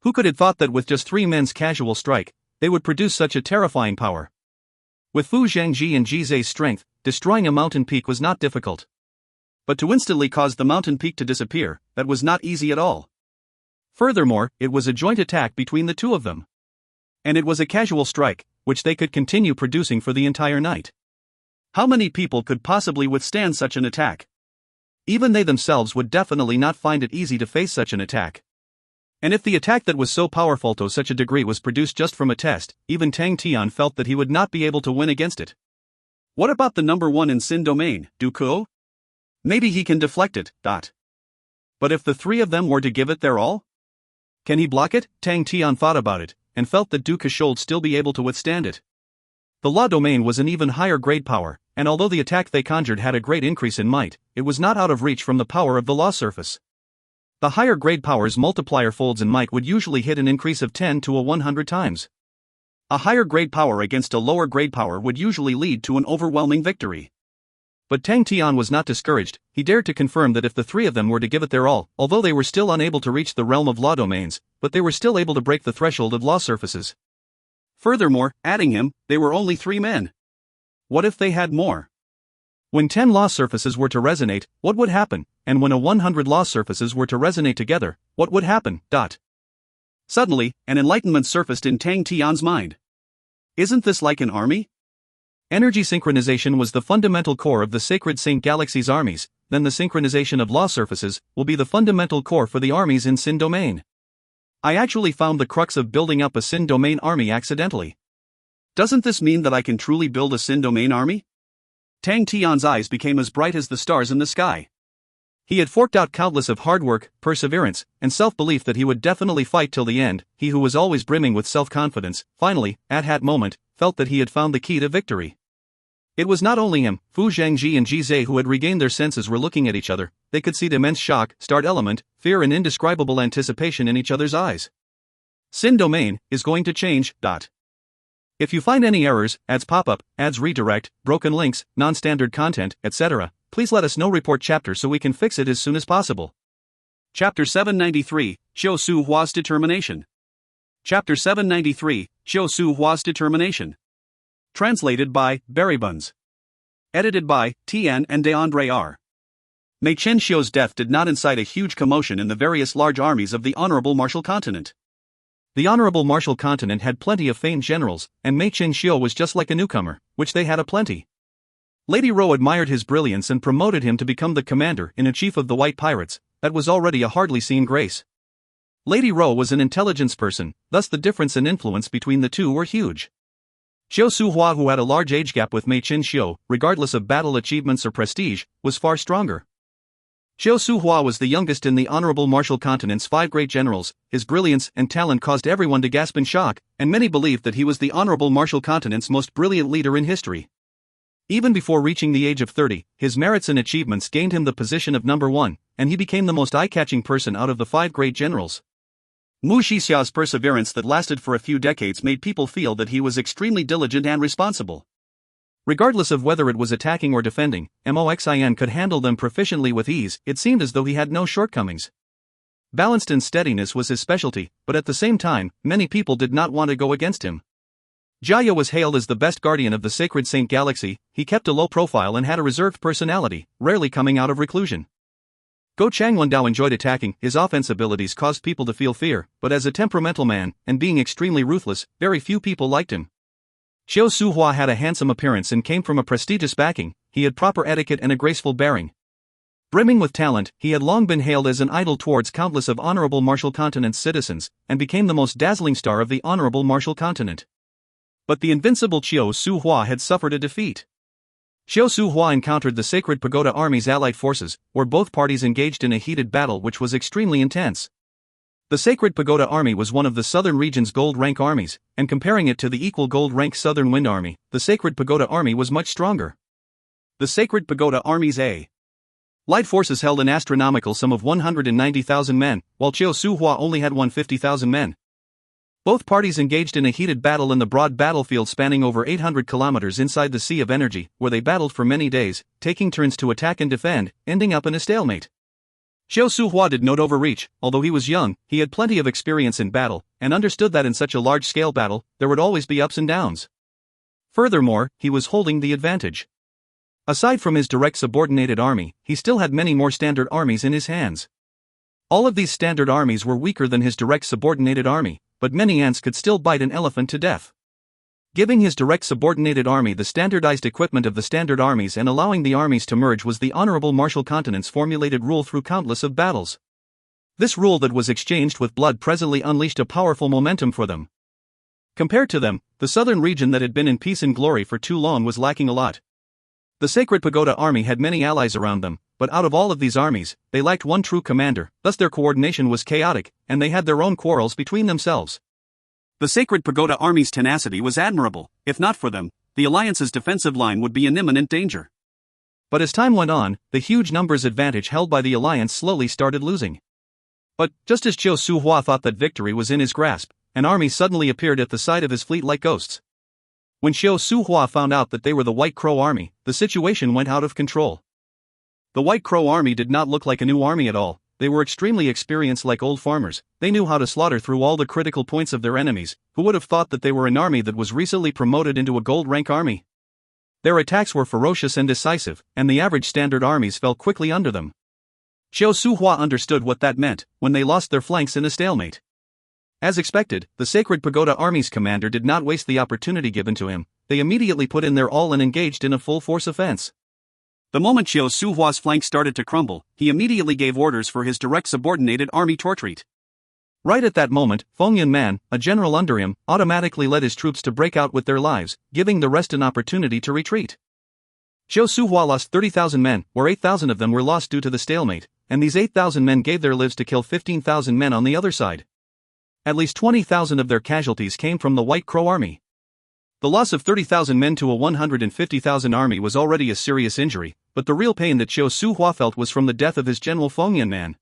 Who could have thought that with just 3 men's casual strike, they would produce such a terrifying power? With Fu Zhangji and Jizai's strength, destroying a mountain peak was not difficult. But to instantly cause the mountain peak to disappear, that was not easy at all. Furthermore, it was a joint attack between the two of them. And it was a casual strike, which they could continue producing for the entire night. How many people could possibly withstand such an attack? Even they themselves would definitely not find it easy to face such an attack. And if the attack that was so powerful to such a degree was produced just from a test, even Tang Tian felt that he would not be able to win against it. What about the number 1 in Sin domain, Du Kuo? Maybe he can deflect it. But if the 3 of them were to give it their all? Can he block it? Tang Tian thought about it, and felt that Du Kuo should still be able to withstand it. The law domain was an even higher grade power, and although the attack they conjured had a great increase in might, it was not out of reach from the power of the law surface. The higher grade power's multiplier folds in might would usually hit an increase of 10 to 100 times. A higher grade power against a lower grade power would usually lead to an overwhelming victory. But Tang Tian was not discouraged. He dared to confirm that if the 3 of them were to give it their all, although they were still unable to reach the realm of law domains, but they were still able to break the threshold of law surfaces. Furthermore, adding him, they were only 3 men. What if they had more? When 10 law surfaces were to resonate, what would happen? And when 100 law surfaces were to resonate together, what would happen? Suddenly, an enlightenment surfaced in Tang Tian's mind. Isn't this like an army? Energy synchronization was the fundamental core of the sacred Saint Galaxy's armies, then the synchronization of law surfaces will be the fundamental core for the armies in Sin domain. I actually found the crux of building up a Sin domain army accidentally. Doesn't this mean that I can truly build a Sin domain army? Tang Tian's eyes became as bright as the stars in the sky. He had forked out countless of hard work, perseverance, and self-belief that he would definitely fight till the end. He who was always brimming with self-confidence, finally, at that moment, felt that he had found the key to victory. It was not only him, Fu Zhangji and Jizai who had regained their senses were looking at each other. They could see the immense shock, start element, fear and indescribable anticipation in each other's eyes. Sin domain is going to change. If you find any errors, ads pop up, ads redirect, broken links, non-standard content, etc., please let us know. Report chapter so we can fix it as soon as possible. Chapter 793, Xiu Su Hua's Determination. Chapter 793, Xiu Su Hua's Determination. Translated by Buns. Edited by Tian and DeAndre R. Mei Chen Xiu's death did not incite a huge commotion in the various large armies of the Honorable Martial Continent. The Honorable Martial Continent had plenty of famed generals, and Mei Chen Xiu was just like a newcomer, which they had aplenty. Lady Ro admired his brilliance and promoted him to become the commander-in-chief of the White Pirates. That was already a hardly seen grace. Lady Ro was an intelligence person, thus the difference in influence between the two were huge. Xiu Su Hua, who had a large age gap with Mei Chen Xiu, regardless of battle achievements or prestige, was far stronger. Xiu Su Hua was the youngest in the Honorable Martial Continent's 5 great generals. His brilliance and talent caused everyone to gasp in shock, and many believed that he was the Honorable Martial Continent's most brilliant leader in history. Even before reaching the age of 30, his merits and achievements gained him the position of number 1, and he became the most eye-catching person out of the 5 great generals. Mu Shixia's perseverance that lasted for a few decades made people feel that he was extremely diligent and responsible. Regardless of whether it was attacking or defending, Moxin could handle them proficiently with ease. It seemed as though he had no shortcomings. Balanced and steadiness was his specialty, but at the same time, many people did not want to go against him. Jiao was hailed as the best guardian of the sacred Saint Galaxy. He kept a low profile and had a reserved personality, rarely coming out of reclusion. Go Changwendao enjoyed attacking. His offense abilities caused people to feel fear, but as a temperamental man, and being extremely ruthless, very few people liked him. Xiu Su Hua had a handsome appearance and came from a prestigious backing. He had proper etiquette and a graceful bearing. Brimming with talent, he had long been hailed as an idol towards countless of honorable Martial Continent's citizens, and became the most dazzling star of the honorable Martial Continent. But the invincible Qiu Suhua had suffered a defeat. Qiu Suhua encountered the Sacred Pagoda Army's allied forces, where both parties engaged in a heated battle which was extremely intense. The Sacred Pagoda Army was one of the southern region's gold rank armies, and comparing it to the equal gold rank Southern Wind Army, the Sacred Pagoda Army was much stronger. The Sacred Pagoda Army's light forces held an astronomical sum of 190,000 men, while Qiu Suhua only had 150,000 men. Both parties engaged in a heated battle in the broad battlefield spanning over 800 kilometers inside the Sea of Energy, where they battled for many days, taking turns to attack and defend, ending up in a stalemate. Qiu Suhua did not overreach. Although he was young, he had plenty of experience in battle, and understood that in such a large-scale battle, there would always be ups and downs. Furthermore, he was holding the advantage. Aside from his direct subordinated army, he still had many more standard armies in his hands. All of these standard armies were weaker than his direct subordinated army, but many ants could still bite an elephant to death. Giving his direct subordinated army the standardized equipment of the standard armies and allowing the armies to merge was the honorable Martial Continent's formulated rule through countless of battles. This rule that was exchanged with blood presently unleashed a powerful momentum for them. Compared to them, the southern region that had been in peace and glory for too long was lacking a lot. The Sacred Pagoda Army had many allies around them, but out of all of these armies, they lacked one true commander, thus their coordination was chaotic, and they had their own quarrels between themselves. The Sacred Pagoda Army's tenacity was admirable. If not for them, the Alliance's defensive line would be in imminent danger. But as time went on, the huge numbers advantage held by the Alliance slowly started losing. But, just as Qiu Suhua thought that victory was in his grasp, an army suddenly appeared at the side of his fleet like ghosts. When Qiu Suhua found out that they were the White Crow Army, the situation went out of control. The White Crow Army did not look like a new army at all. They were extremely experienced like old farmers. They knew how to slaughter through all the critical points of their enemies. Who would have thought that they were an army that was recently promoted into a gold rank army? Their attacks were ferocious and decisive, and the average standard armies fell quickly under them. Qiu Suhua understood what that meant when they lost their flanks in a stalemate. As expected, the Sacred Pagoda Army's commander did not waste the opportunity given to him. They immediately put in their all and engaged in a full-force offense. The moment Qiu Suhua's flank started to crumble, he immediately gave orders for his direct subordinated army to retreat. Right at that moment, Feng Yunman, a general under him, automatically led his troops to break out with their lives, giving the rest an opportunity to retreat. Qiu Suhua lost 30,000 men, where 8,000 of them were lost due to the stalemate, and these 8,000 men gave their lives to kill 15,000 men on the other side. At least 20,000 of their casualties came from the White Crow Army. The loss of 30,000 men to a 150,000 army was already a serious injury, but the real pain that Qiu Suhua felt was from the death of his general Feng Yunman.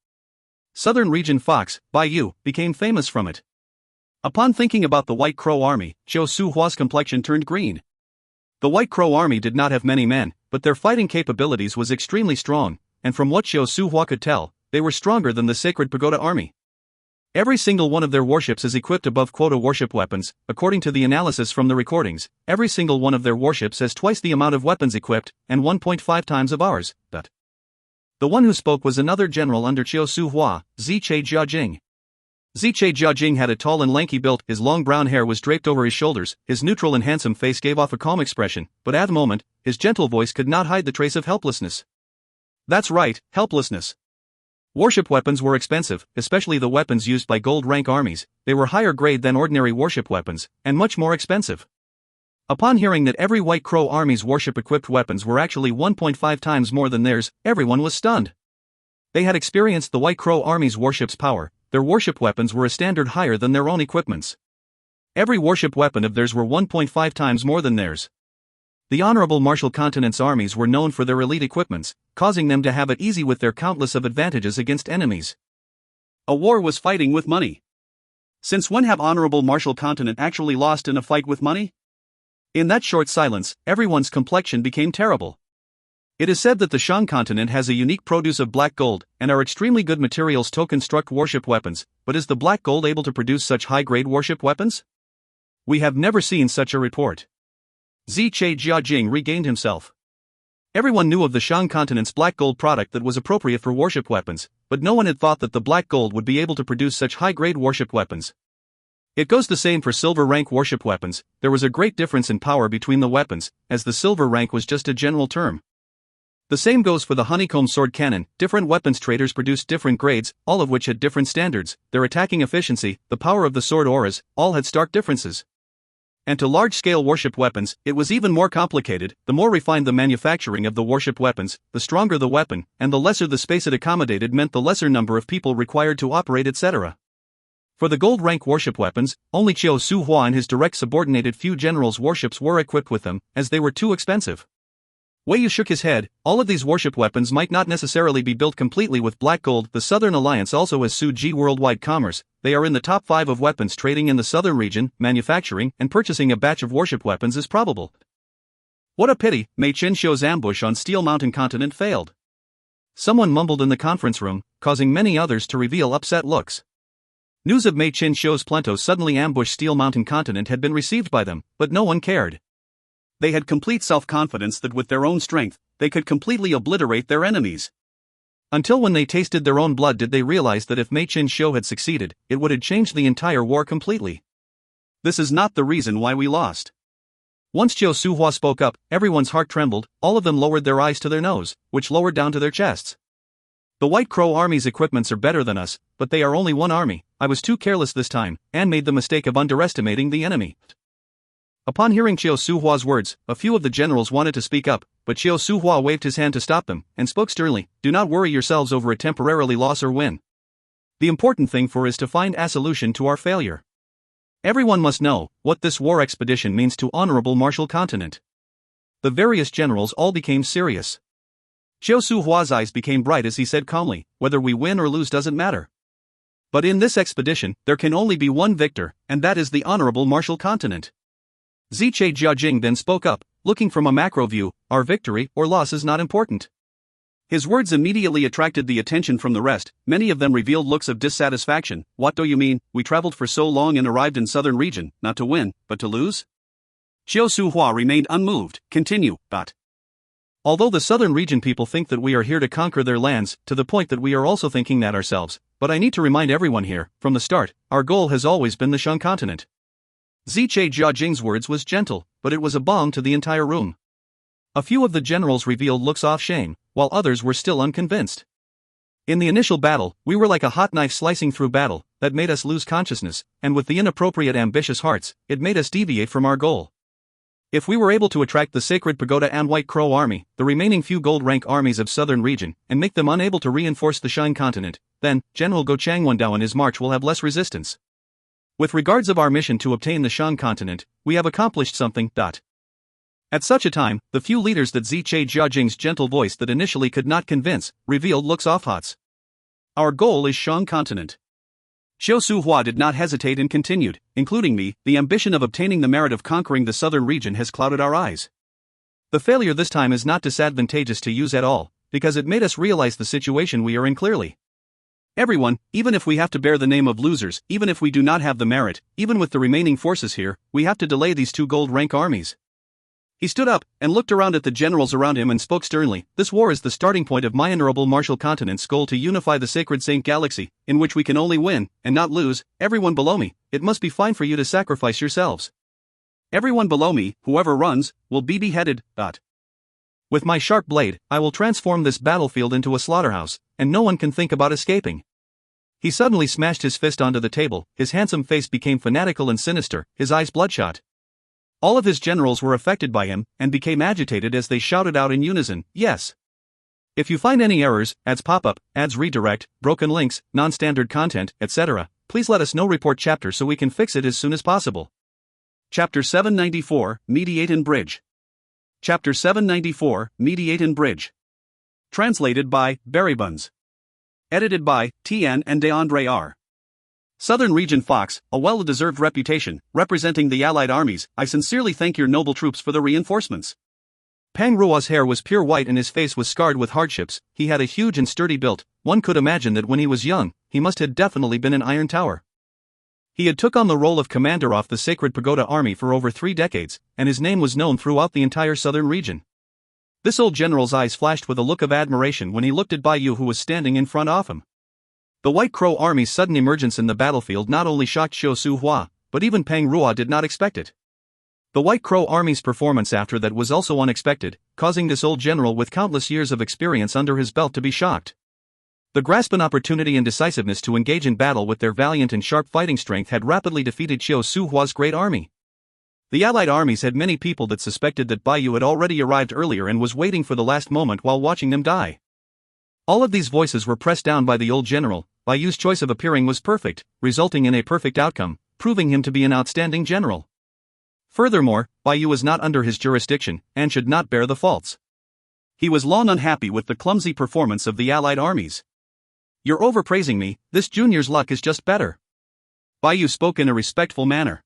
Southern Region Fox, Baiyu, became famous from it. Upon thinking about the White Crow Army, Qiu Suhua's complexion turned green. The White Crow Army did not have many men, but their fighting capabilities was extremely strong, and from what Qiu Suhua could tell, they were stronger than the Sacred Pagoda Army. Every single one of their warships is equipped above quota warship weapons. According to the analysis from the recordings, every single one of their warships has twice the amount of weapons equipped, and 1.5 times of ours. But the one who spoke was another general under Qiu Suhua, Ziche Jiajing. Ziche Jiajing had a tall and lanky build, his long brown hair was draped over his shoulders, his neutral and handsome face gave off a calm expression, but at the moment, his gentle voice could not hide the trace of helplessness. That's right, helplessness. Warship weapons were expensive, especially the weapons used by gold-rank armies. They were higher grade than ordinary warship weapons, and much more expensive. Upon hearing that every White Crow Army's warship-equipped weapons were actually 1.5 times more than theirs, everyone was stunned. They had experienced the White Crow Army's warship's power. Their warship weapons were a standard higher than their own equipments. Every warship weapon of theirs were 1.5 times more than theirs. The Honorable Martial Continent's armies were known for their elite equipments, causing them to have it easy with their countless of advantages against enemies. A war was fighting with money. Since when have Honorable Martial Continent actually lost in a fight with money? In that short silence, everyone's complexion became terrible. It is said that the Shang continent has a unique produce of black gold, and are extremely good materials to construct warship weapons, but is the black gold able to produce such high-grade warship weapons? We have never seen such a report. Ziche Jiajing regained himself. Everyone knew of the Shang continent's black gold product that was appropriate for warship weapons, but no one had thought that the black gold would be able to produce such high-grade warship weapons. It goes the same for silver rank warship weapons. There was a great difference in power between the weapons, as the silver rank was just a general term. The same goes for the honeycomb sword cannon. Different weapons traders produced different grades, all of which had different standards. Their attacking efficiency, the power of the sword auras, all had stark differences. And to large-scale warship weapons, it was even more complicated. The more refined the manufacturing of the warship weapons, the stronger the weapon, and the lesser the space it accommodated meant the lesser number of people required to operate, etc. For the gold rank warship weapons, only Chiu Su Hua and his direct subordinated few generals' warships were equipped with them, as they were too expensive. Wei Yu shook his head. All of these warship weapons might not necessarily be built completely with black gold. The Southern Alliance also has Su Ji worldwide commerce. They are in the top 5 of weapons trading in the southern region. Manufacturing and purchasing a batch of warship weapons is probable. What a pity, Mei Qinshuo's ambush on Steel Mountain Continent failed. Someone mumbled in the conference room, causing many others to reveal upset looks. News of Mei Qinshuo's Plento suddenly ambushed Steel Mountain Continent had been received by them, but no one cared. They had complete self-confidence that with their own strength, they could completely obliterate their enemies. Until when they tasted their own blood did they realize that if Mei Qinshuo had succeeded, it would have changed the entire war completely. This is not the reason why we lost. Once Chiu Su Hua spoke up, everyone's heart trembled. All of them lowered their eyes to their nose, which lowered down to their chests. The White Crow Army's equipments are better than us, but they are only one army. I was too careless this time, and made the mistake of underestimating the enemy. Upon hearing Chiu Su Hua's words, a few of the generals wanted to speak up, but Chiu Su Hua waved his hand to stop them, and spoke sternly. Do not worry yourselves over a temporarily loss or win. The important thing for is to find a solution to our failure. Everyone must know what this war expedition means to Honorable Marshal Continent. The various generals all became serious. Chiu Su Hua's eyes became bright as he said calmly, whether we win or lose doesn't matter. But in this expedition, there can only be one victor, and that is the Honorable Marshal Continent. Ziche Jiajing then spoke up, looking from a macro view, our victory or loss is not important. His words immediately attracted the attention from the rest. Many of them revealed looks of dissatisfaction. What do you mean? We traveled for so long and arrived in southern region, not to win, but to lose? Chiu Su Hua remained unmoved. Continue, but. Although the southern region people think that we are here to conquer their lands, to the point that we are also thinking that ourselves, but I need to remind everyone here, from the start, our goal has always been the Shang continent. Ziche Jiajing's words was gentle, but it was a balm to the entire room. A few of the generals revealed looks of shame, while others were still unconvinced. In the initial battle, we were like a hot knife slicing through battle, that made us lose consciousness, and with the inappropriate ambitious hearts, it made us deviate from our goal. If we were able to attract the Sacred Pagoda and White Crow Army, the remaining few gold rank armies of southern region, and make them unable to reinforce the Shine continent, then, General Go Changwondao and his march will have less resistance. With regards of our mission to obtain the Shang continent, we have accomplished something. At such a time, the few leaders that Ziche Jiajing's gentle voice that initially could not convince, revealed looks off hots. Our goal is Shang continent. Chiu Su Hua did not hesitate and continued, including me, the ambition of obtaining the merit of conquering the southern region has clouded our eyes. The failure this time is not disadvantageous to use at all, because it made us realize the situation we are in clearly. Everyone, even if we have to bear the name of losers, even if we do not have the merit, even with the remaining forces here, we have to delay these two gold rank armies. He stood up, and looked around at the generals around him and spoke sternly. This war is the starting point of my honorable Marshal Continent's goal to unify the Sacred Saint Galaxy, in which we can only win, and not lose. Everyone below me, it must be fine for you to sacrifice yourselves. Everyone below me, whoever runs, will be beheaded. With my sharp blade, I will transform this battlefield into a slaughterhouse, and no one can think about escaping. He suddenly smashed his fist onto the table, his handsome face became fanatical and sinister, his eyes bloodshot. All of his generals were affected by him, and became agitated as they shouted out in unison, yes. If you find any errors, ads pop-up, ads redirect, broken links, non-standard content, etc., please let us know. Report chapter so we can fix it as soon as possible. Chapter 794, Mediate and Bridge. Chapter 794, Mediate and Bridge. Translated by Barry Buns. Edited by Tian and DeAndre R. Southern Region Fox, a well-deserved reputation, representing the Allied armies. I sincerely thank your noble troops for the reinforcements. Pang Ruo's hair was pure white and his face was scarred with hardships. He had a huge and sturdy build. One could imagine that when he was young, he must have definitely been an Iron Tower. He had took on the role of commander of the Sacred Pagoda Army for over 3 decades, and his name was known throughout the entire southern region. This old general's eyes flashed with a look of admiration when he looked at Bai Yu, who was standing in front of him. The White Crow Army's sudden emergence in the battlefield not only shocked Chiu Su Hua, but even Pang Ruo did not expect it. The White Crow Army's performance after that was also unexpected. causing this old general with countless years of experience under his belt to be shocked. The grasp on opportunity and decisiveness to engage in battle with their valiant and sharp fighting strength had rapidly defeated Qiu Suhua's great army. The allied armies had many people that suspected that Bai Yu had already arrived earlier and was waiting for the last moment while watching them die. All of these voices were pressed down by the old general. Bai Yu's choice of appearing was perfect, resulting in a perfect outcome, proving him to be an outstanding general. Furthermore, Bai Yu was not under his jurisdiction, and should not bear the faults. He was long unhappy with the clumsy performance of the allied armies. "You're overpraising me, this junior's luck is just better." Bai Yu spoke in a respectful manner.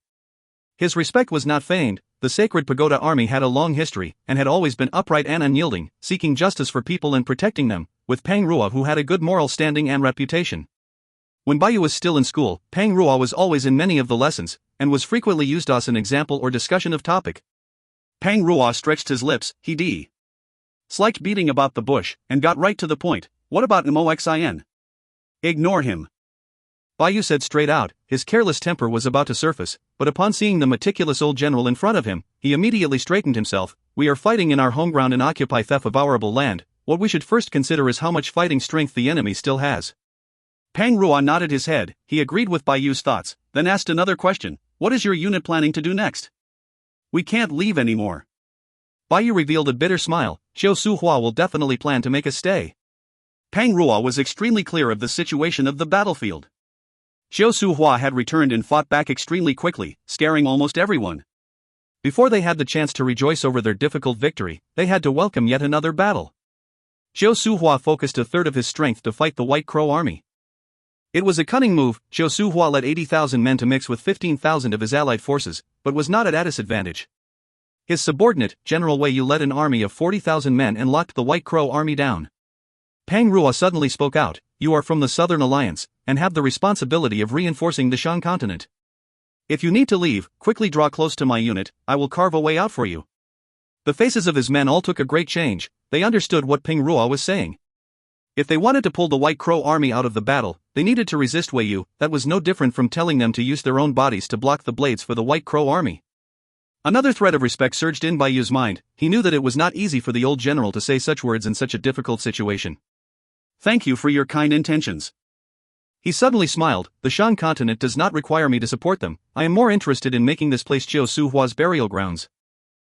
His respect was not feigned. The Sacred Pagoda Army had a long history, and had always been upright and unyielding, seeking justice for people and protecting them, with Pang Rua who had a good moral standing and reputation. When Bai Yu was still in school, Pang Rua was always in many of the lessons, and was frequently used as an example or discussion of topic. Pang Rua stretched his lips, he sliked beating about the bush, and got right to the point. "What about Moxin? Ignore him." Bai Yu said straight out. His careless temper was about to surface, but upon seeing the meticulous old general in front of him, he immediately straightened himself. "We are fighting in our home ground and occupy theft of ourable land. What we should first consider is how much fighting strength the enemy still has." Pang Rua nodded his head. He agreed with Bai Yu's thoughts, then asked another question. "What is your unit planning to do next?" "We can't leave anymore." Bai Yu revealed a bitter smile. "Qiu Suhua will definitely plan to make us stay." Pang Rua was extremely clear of the situation of the battlefield. Qiu Suhua had returned and fought back extremely quickly, scaring almost everyone. Before they had the chance to rejoice over their difficult victory, they had to welcome yet another battle. Qiu Suhua focused a third of his strength to fight the White Crow army. It was a cunning move. Qiu Suhua led 80,000 men to mix with 15,000 of his allied forces, but was not at a disadvantage. His subordinate, General Wei Yu, led an army of 40,000 men and locked the White Crow army down. Pang Rua suddenly spoke out. "You are from the Southern Alliance, and have the responsibility of reinforcing the Shan continent. If you need to leave, quickly draw close to my unit, I will carve a way out for you." The faces of his men all took a great change. They understood what Pang Rua was saying. If they wanted to pull the White Crow army out of the battle, they needed to resist Wei Yu. That was no different from telling them to use their own bodies to block the blades for the White Crow army. Another thread of respect surged in Bai Yu's mind. He knew that it was not easy for the old general to say such words in such a difficult situation. "Thank you for your kind intentions." He suddenly smiled. "The Shan continent does not require me to support them. I am more interested in making this place Qiu Suhua's burial grounds."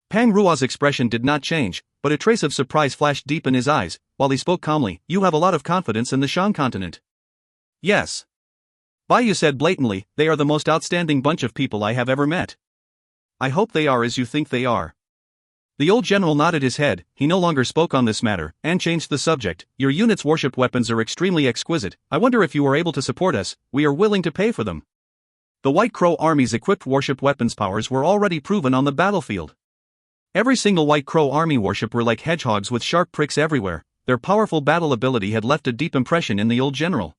Pang Rua's expression did not change, but a trace of surprise flashed deep in his eyes, while he spoke calmly. "You have a lot of confidence in the Shan continent." "Yes." Bai Yu said blatantly. "They are the most outstanding bunch of people I have ever met." "I hope they are as you think they are." The old general nodded his head. He no longer spoke on this matter, and changed the subject. "Your unit's warship weapons are extremely exquisite. I wonder if you are able to support us. We are willing to pay for them." The White Crow army's equipped warship weapons powers were already proven on the battlefield. Every single White Crow army warship were like hedgehogs with sharp pricks everywhere. Their powerful battle ability had left a deep impression in the old general.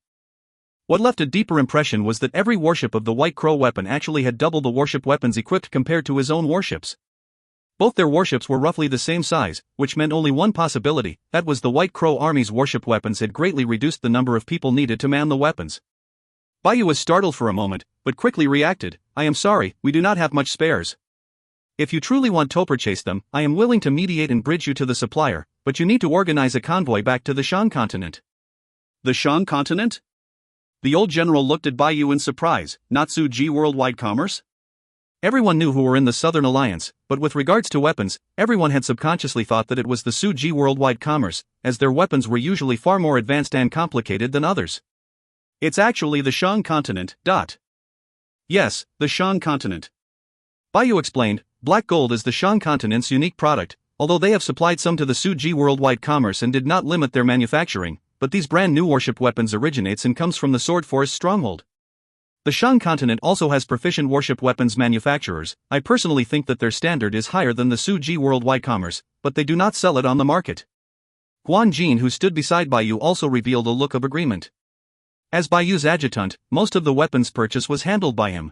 What left a deeper impression was that every warship of the White Crow weapon actually had double the warship weapons equipped compared to his own warships. Both their warships were roughly the same size, which meant only one possibility, that was the White Crow army's warship weapons had greatly reduced the number of people needed to man the weapons. Bai Yu was startled for a moment, but quickly reacted. "I am sorry, we do not have much spares. If you truly want to purchase them, I am willing to mediate and bridge you to the supplier, but you need to organize a convoy back to the Shan continent." "The Shan continent?" The old general looked at Bai Yu in surprise. "Not Suji Worldwide Commerce?" Everyone knew who were in the Southern Alliance, but with regards to weapons, everyone had subconsciously thought that it was the Suji Worldwide Commerce, as their weapons were usually far more advanced and complicated than others. "It's actually the Shan continent. Yes, the Shan continent." Bai Yu explained. "Black gold is the Shan continent's unique product, although they have supplied some to the Suji Worldwide Commerce and did not limit their manufacturing, but these brand new warship weapons originates and comes from the Sword Forest stronghold. The Shan continent also has proficient warship weapons manufacturers. I personally think that their standard is higher than the Suji Worldwide Commerce, but they do not sell it on the market." Guan Jin, who stood beside Bai Yu, also revealed a look of agreement. As Bai Yu's adjutant, most of the weapons purchase was handled by him.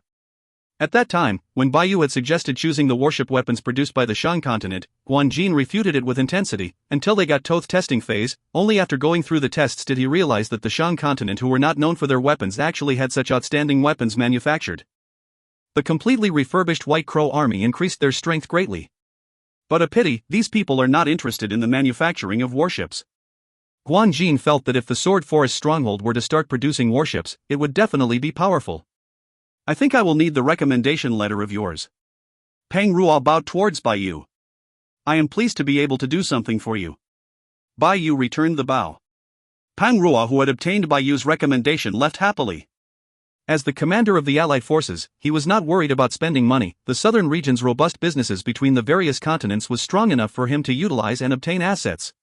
At that time, when Bai Yu had suggested choosing the warship weapons produced by the Shan continent, Guan Jin refuted it with intensity, until they got to the testing phase. Only after going through the tests did he realize that the Shan continent, who were not known for their weapons, actually had such outstanding weapons manufactured. The completely refurbished White Crow army increased their strength greatly. But a pity, these people are not interested in the manufacturing of warships. Guan Jin felt that if the Sword Forest stronghold were to start producing warships, it would definitely be powerful. I think I will need the recommendation letter of yours. Peng Ruo bowed towards Bai Yu. I am pleased to be able to do something for you. Bai Yu returned the bow. Peng Ruo, who had obtained Bai Yu's recommendation, left happily. As the commander of the Allied forces, he was not worried about spending money. The southern region's robust businesses between the various continents was strong enough for him to utilize and obtain assets.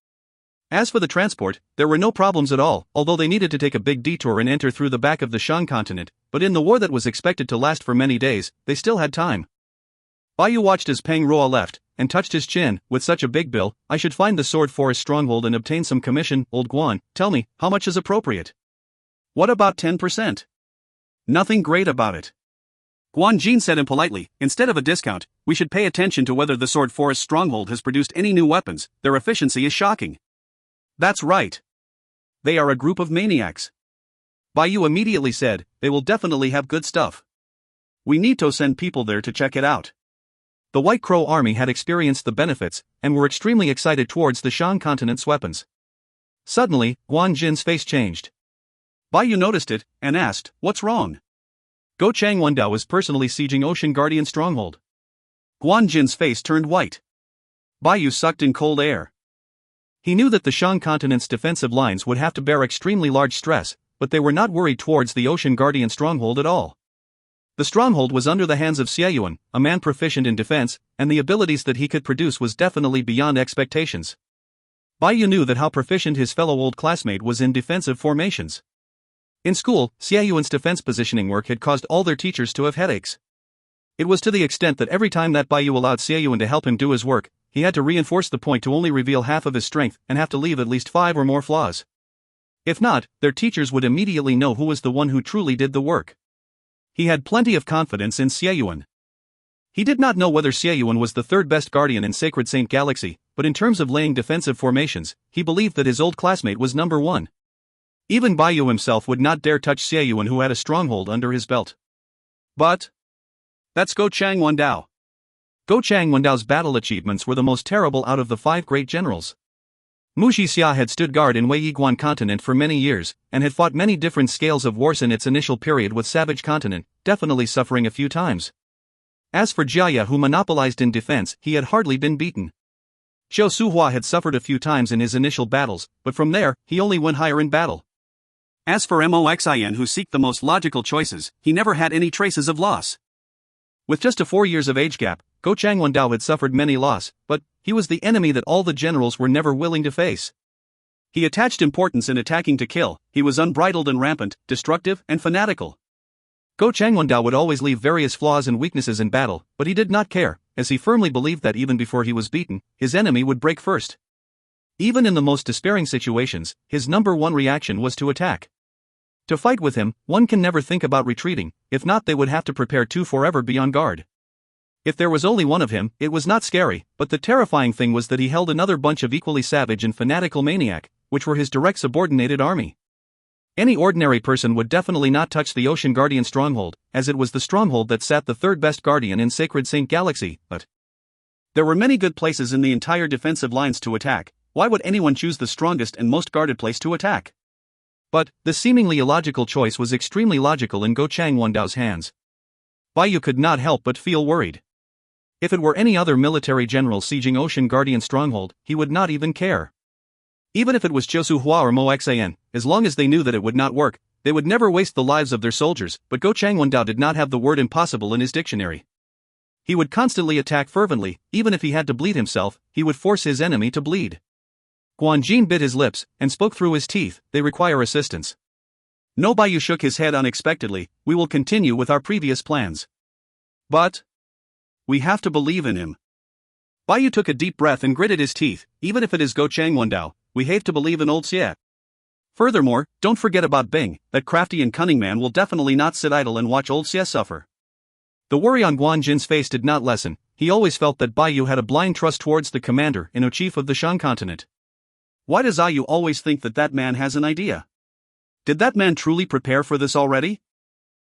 As for the transport, there were no problems at all, although they needed to take a big detour and enter through the back of the Shang continent, but in the war that was expected to last for many days, they still had time. Bai Yu watched as Peng Ruo left, and touched his chin. With such a big bill, I should find the Sword Forest stronghold and obtain some commission. Old Guan, tell me, how much is appropriate? What about 10%? Nothing great about it. Guan Jin said impolitely, instead of a discount, we should pay attention to whether the Sword Forest stronghold has produced any new weapons. Their efficiency is shocking. That's right. They are a group of maniacs. Bai Yu immediately said, they will definitely have good stuff. We need to send people there to check it out. The White Crow army had experienced the benefits, and were extremely excited towards the Shang continent's weapons. Suddenly, Guan Jin's face changed. Bai Yu noticed it, and asked, what's wrong? Go Chang Wendao is personally sieging Ocean Guardian stronghold. Guan Jin's face turned white. Bai Yu sucked in cold air. He knew that the Shang continent's defensive lines would have to bear extremely large stress, but they were not worried towards the Ocean Guardian stronghold at all. The stronghold was under the hands of Xie Yuan, a man proficient in defense, and the abilities that he could produce was definitely beyond expectations. Bai Yu knew that how proficient his fellow old classmate was in defensive formations. In school, Xie Yuan's defense positioning work had caused all their teachers to have headaches. It was to the extent that every time that Bai Yu allowed Xie Yuan to help him do his work, he had to reinforce the point to only reveal half of his strength and have to leave at least 5 or more flaws. If not, their teachers would immediately know who was the one who truly did the work. He had plenty of confidence in Xie Yuan. He did not know whether Xie Yuan was the third best guardian in Sacred Saint Galaxy, but in terms of laying defensive formations, he believed that his old classmate was number one. Even Bai Yu himself would not dare touch Xie Yuan, who had a stronghold under his belt. But that's Go Chang Wendao. Go Chang Wendao's battle achievements were the most terrible out of the 5 great generals. Mu Xixia had stood guard in Wei Yiguan continent for many years, and had fought many different scales of wars in its initial period with Savage continent, definitely suffering a few times. As for Jiaya, who monopolized in defense, he had hardly been beaten. Xiao Suhua had suffered a few times in his initial battles, but from there, he only went higher in battle. As for Moxin, who seeked the most logical choices, he never had any traces of loss. With just a 4 years of age gap, Go Chang Wendao had suffered many loss, but he was the enemy that all the generals were never willing to face. He attached importance in attacking to kill. He was unbridled and rampant, destructive and fanatical. Go Chang Wendao would always leave various flaws and weaknesses in battle, but he did not care, as he firmly believed that even before he was beaten, his enemy would break first. Even in the most despairing situations, his number one reaction was to attack. To fight with him, one can never think about retreating, if not they would have to prepare to forever be on guard. If there was only one of him, it was not scary, but the terrifying thing was that he held another bunch of equally savage and fanatical maniac, which were his direct subordinated army. Any ordinary person would definitely not touch the Ocean Guardian stronghold, as it was the stronghold that sat the third best guardian in Sacred Saint Galaxy, but there were many good places in the entire defensive lines to attack. Why would anyone choose the strongest and most guarded place to attack? But the seemingly illogical choice was extremely logical in Go Chang Wendao's hands. Bai Yu could not help but feel worried. If it were any other military general sieging Ocean Guardian stronghold, he would not even care. Even if it was Zhou Hua or Mo Xian, as long as they knew that it would not work, they would never waste the lives of their soldiers. But Go Chang Wendao did not have the word impossible in his dictionary. He would constantly attack fervently. Even if he had to bleed himself, he would force his enemy to bleed. Guan Jin bit his lips and spoke through his teeth. They require assistance. No, Bai Yu shook his head unexpectedly. We will continue with our previous plans. But we have to believe in him. Bai Yu took a deep breath and gritted his teeth. Even if it is Go Chang Wendao, we have to believe in old Xie. Furthermore, don't forget about Bing. That crafty and cunning man will definitely not sit idle and watch old Xie suffer. The worry on Guan Jin's face did not lessen. He always felt that Bai Yu had a blind trust towards the commander-in-chief of the Shang continent. Why does Bai Yu always think that that man has an idea? Did that man truly prepare for this already?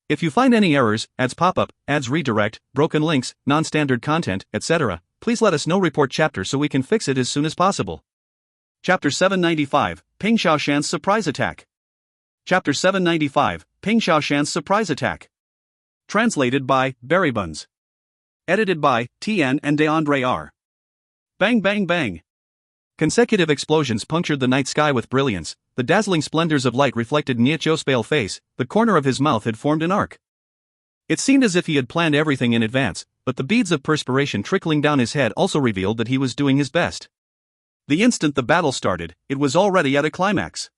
If you find any errors, ads pop up, ads redirect, broken links, non-standard content, etc., please let us know report chapter so we can fix it as soon as possible. Chapter 795, Ping Xiaoshan's Surprise Attack. Chapter 795, Ping Xiaoshan's Surprise Attack. Translated by Berrybuns. Edited by Tian and DeAndre R. Bang bang bang. Consecutive explosions punctured the night sky with brilliance. The dazzling splendors of light reflected Nie Chou's pale face. The corner of his mouth had formed an arc. It seemed as if he had planned everything in advance, but the beads of perspiration trickling down his head also revealed that he was doing his best. The instant the battle started, it was already at a climax.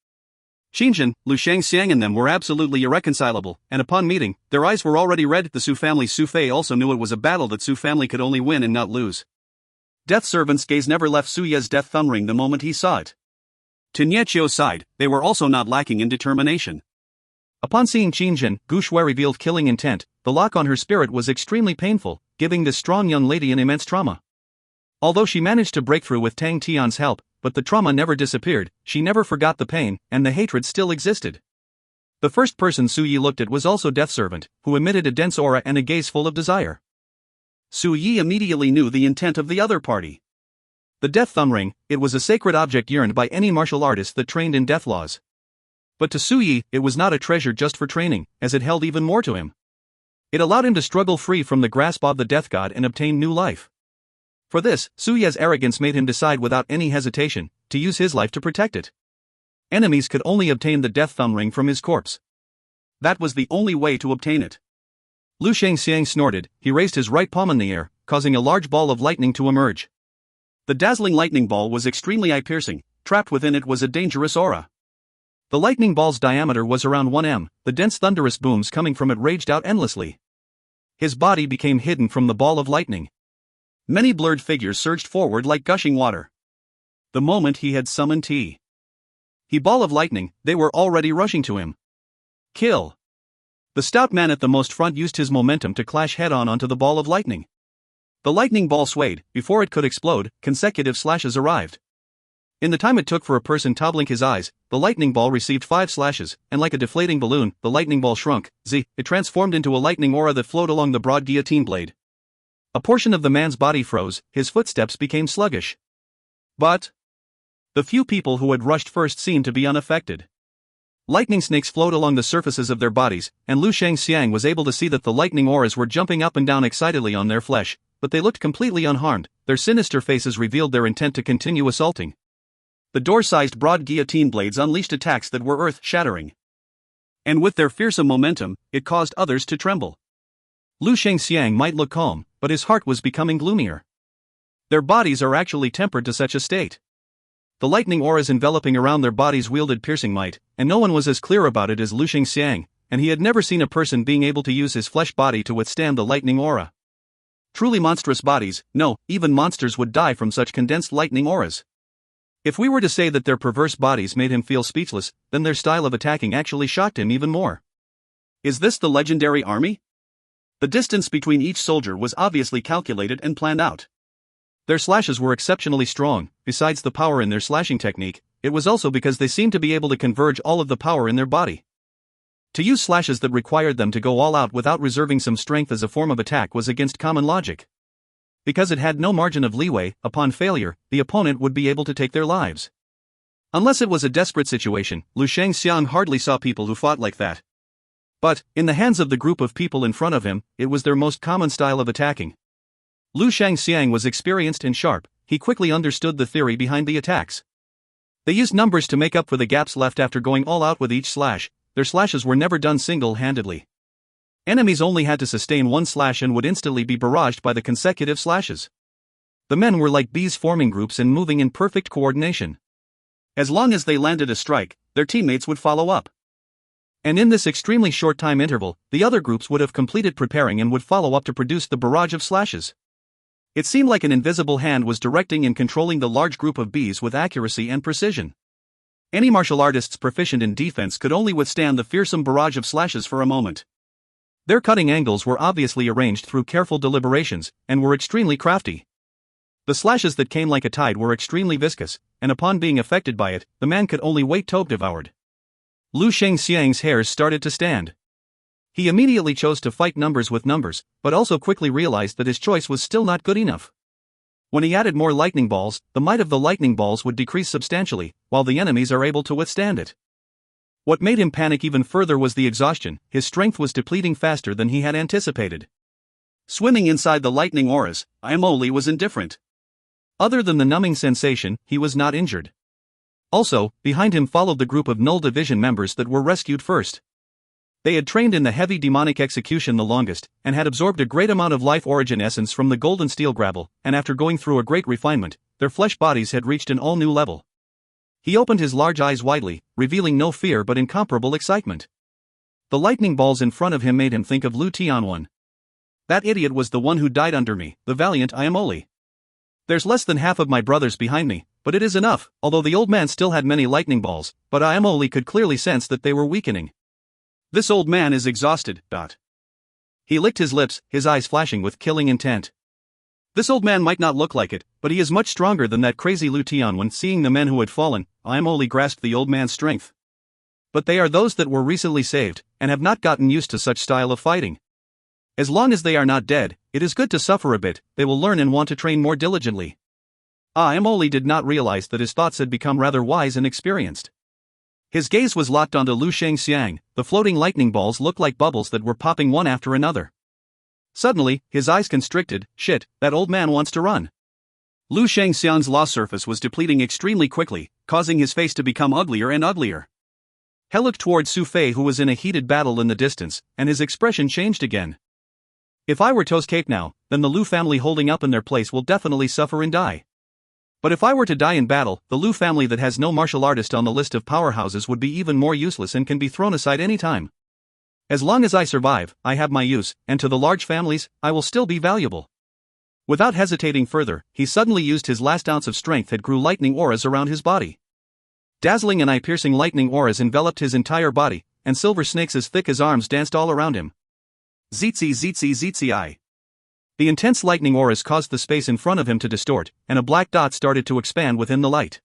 Xinjin, Lu Shangxiang and them were absolutely irreconcilable, and upon meeting, their eyes were already red. The Su family Su Fei also knew it was a battle that Su family could only win and not lose. Death Servant's gaze never left Su Ye's death thumb ring the moment he saw it. To Nie Chou's side, they were also not lacking in determination. Upon seeing Xinjin, Gu Shui revealed killing intent. The lock on her spirit was extremely painful, giving this strong young lady an immense trauma. Although she managed to break through with Tang Tian's help, but the trauma never disappeared. She never forgot the pain, and the hatred still existed. The first person Su Yi looked at was also Death Servant, who emitted a dense aura and a gaze full of desire. Su Yi immediately knew the intent of the other party. The Death Thumb Ring, it was a sacred object yearned by any martial artist that trained in death laws. But to Su Yi, it was not a treasure just for training, as it held even more to him. It allowed him to struggle free from the grasp of the Death God and obtain new life. For this, Su Ye's arrogance made him decide without any hesitation to use his life to protect it. Enemies could only obtain the Death Thumb Ring from his corpse. That was the only way to obtain it. Lu Shangxiang snorted. He raised his right palm in the air, causing a large ball of lightning to emerge. The dazzling lightning ball was extremely eye-piercing. Trapped within it was a dangerous aura. The lightning ball's diameter was around 1 m. The dense thunderous booms coming from it raged out endlessly. His body became hidden from the ball of lightning. Many blurred figures surged forward like gushing water. The moment he had summoned T. He ball of lightning, they were already rushing to him. Kill. The stout man at the most front used his momentum to clash head-on onto the ball of lightning. The lightning ball swayed. Before it could explode, consecutive slashes arrived. In the time it took for a person to blink his eyes, the lightning ball received 5 slashes, and like a deflating balloon, the lightning ball shrunk. It transformed into a lightning aura that flowed along the broad guillotine blade. A portion of the man's body froze, his footsteps became sluggish. But the few people who had rushed first seemed to be unaffected. Lightning snakes flowed along the surfaces of their bodies, and Lu Shangxiang was able to see that the lightning auras were jumping up and down excitedly on their flesh, but they looked completely unharmed. Their sinister faces revealed their intent to continue assaulting. The door-sized broad guillotine blades unleashed attacks that were earth-shattering. And with their fearsome momentum, it caused others to tremble. Lu Shangxiang might look calm, but his heart was becoming gloomier. Their bodies are actually tempered to such a state. The lightning auras enveloping around their bodies wielded piercing might, and no one was as clear about it as Lu Shangxiang, and he had never seen a person being able to use his flesh body to withstand the lightning aura. Truly monstrous bodies, no, even monsters would die from such condensed lightning auras. If we were to say that their perverse bodies made him feel speechless, then their style of attacking actually shocked him even more. Is this the legendary army? The distance between each soldier was obviously calculated and planned out. Their slashes were exceptionally strong. Besides the power in their slashing technique, it was also because they seemed to be able to converge all of the power in their body. To use slashes that required them to go all out without reserving some strength as a form of attack was against common logic. Because it had no margin of leeway, upon failure, the opponent would be able to take their lives. Unless it was a desperate situation, Lu Shangxiang hardly saw people who fought like that. But, in the hands of the group of people in front of him, it was their most common style of attacking. Lu Shangxiang was experienced and sharp. He quickly understood the theory behind the attacks. They used numbers to make up for the gaps left after going all out with each slash. Their slashes were never done single-handedly. Enemies only had to sustain one slash and would instantly be barraged by the consecutive slashes. The men were like bees forming groups and moving in perfect coordination. As long as they landed a strike, their teammates would follow up. And in this extremely short time interval, the other groups would have completed preparing and would follow up to produce the barrage of slashes. It seemed like an invisible hand was directing and controlling the large group of bees with accuracy and precision. Any martial artists proficient in defense could only withstand the fearsome barrage of slashes for a moment. Their cutting angles were obviously arranged through careful deliberations, and were extremely crafty. The slashes that came like a tide were extremely viscous, and upon being affected by it, the man could only wait to be devoured. Lu Shangxiang's hairs started to stand. He immediately chose to fight numbers with numbers, but also quickly realized that his choice was still not good enough. When he added more lightning balls, the might of the lightning balls would decrease substantially, while the enemies are able to withstand it. What made him panic even further was the exhaustion. His strength was depleting faster than he had anticipated. Swimming inside the lightning auras, Imoli was indifferent. Other than the numbing sensation, he was not injured. Also, behind him followed the group of Null Division members that were rescued first. They had trained in the heavy demonic execution the longest, and had absorbed a great amount of life origin essence from the golden steel gravel, and after going through a great refinement, their flesh bodies had reached an all-new level. He opened his large eyes widely, revealing no fear but incomparable excitement. The lightning balls in front of him made him think of Tian. That idiot was the one who died under me, the valiant Imoli. There's less than half of my brothers behind me, but it is enough, although the old man still had many lightning balls, but Imoli could clearly sense that they were weakening. This old man is exhausted. He licked his lips, his eyes flashing with killing intent. This old man might not look like it, but he is much stronger than that crazy Tian. When seeing the men who had fallen, Imoli grasped the old man's strength. But they are those that were recently saved, and have not gotten used to such style of fighting. As long as they are not dead, it is good to suffer a bit. They will learn and want to train more diligently. Imoli did not realize that his thoughts had become rather wise and experienced. His gaze was locked onto Lu Shengxiang. The floating lightning balls looked like bubbles that were popping one after another. Suddenly, his eyes constricted. Shit, that old man wants to run. Lu Shengxiang's law surface was depleting extremely quickly, causing his face to become uglier and uglier. He looked toward Su Fei, who was in a heated battle in the distance, and his expression changed again. If I were to escape now, then the Lu family holding up in their place will definitely suffer and die. But if I were to die in battle, the Lu family that has no martial artist on the list of powerhouses would be even more useless and can be thrown aside any time. As long as I survive, I have my use, and to the large families, I will still be valuable. Without hesitating further, he suddenly used his last ounce of strength that grew lightning auras around his body. Dazzling and eye-piercing lightning auras enveloped his entire body, and silver snakes as thick as arms danced all around him. Zitzi zitzi zitzi I. The intense lightning auras caused the space in front of him to distort, and a black dot started to expand within the light.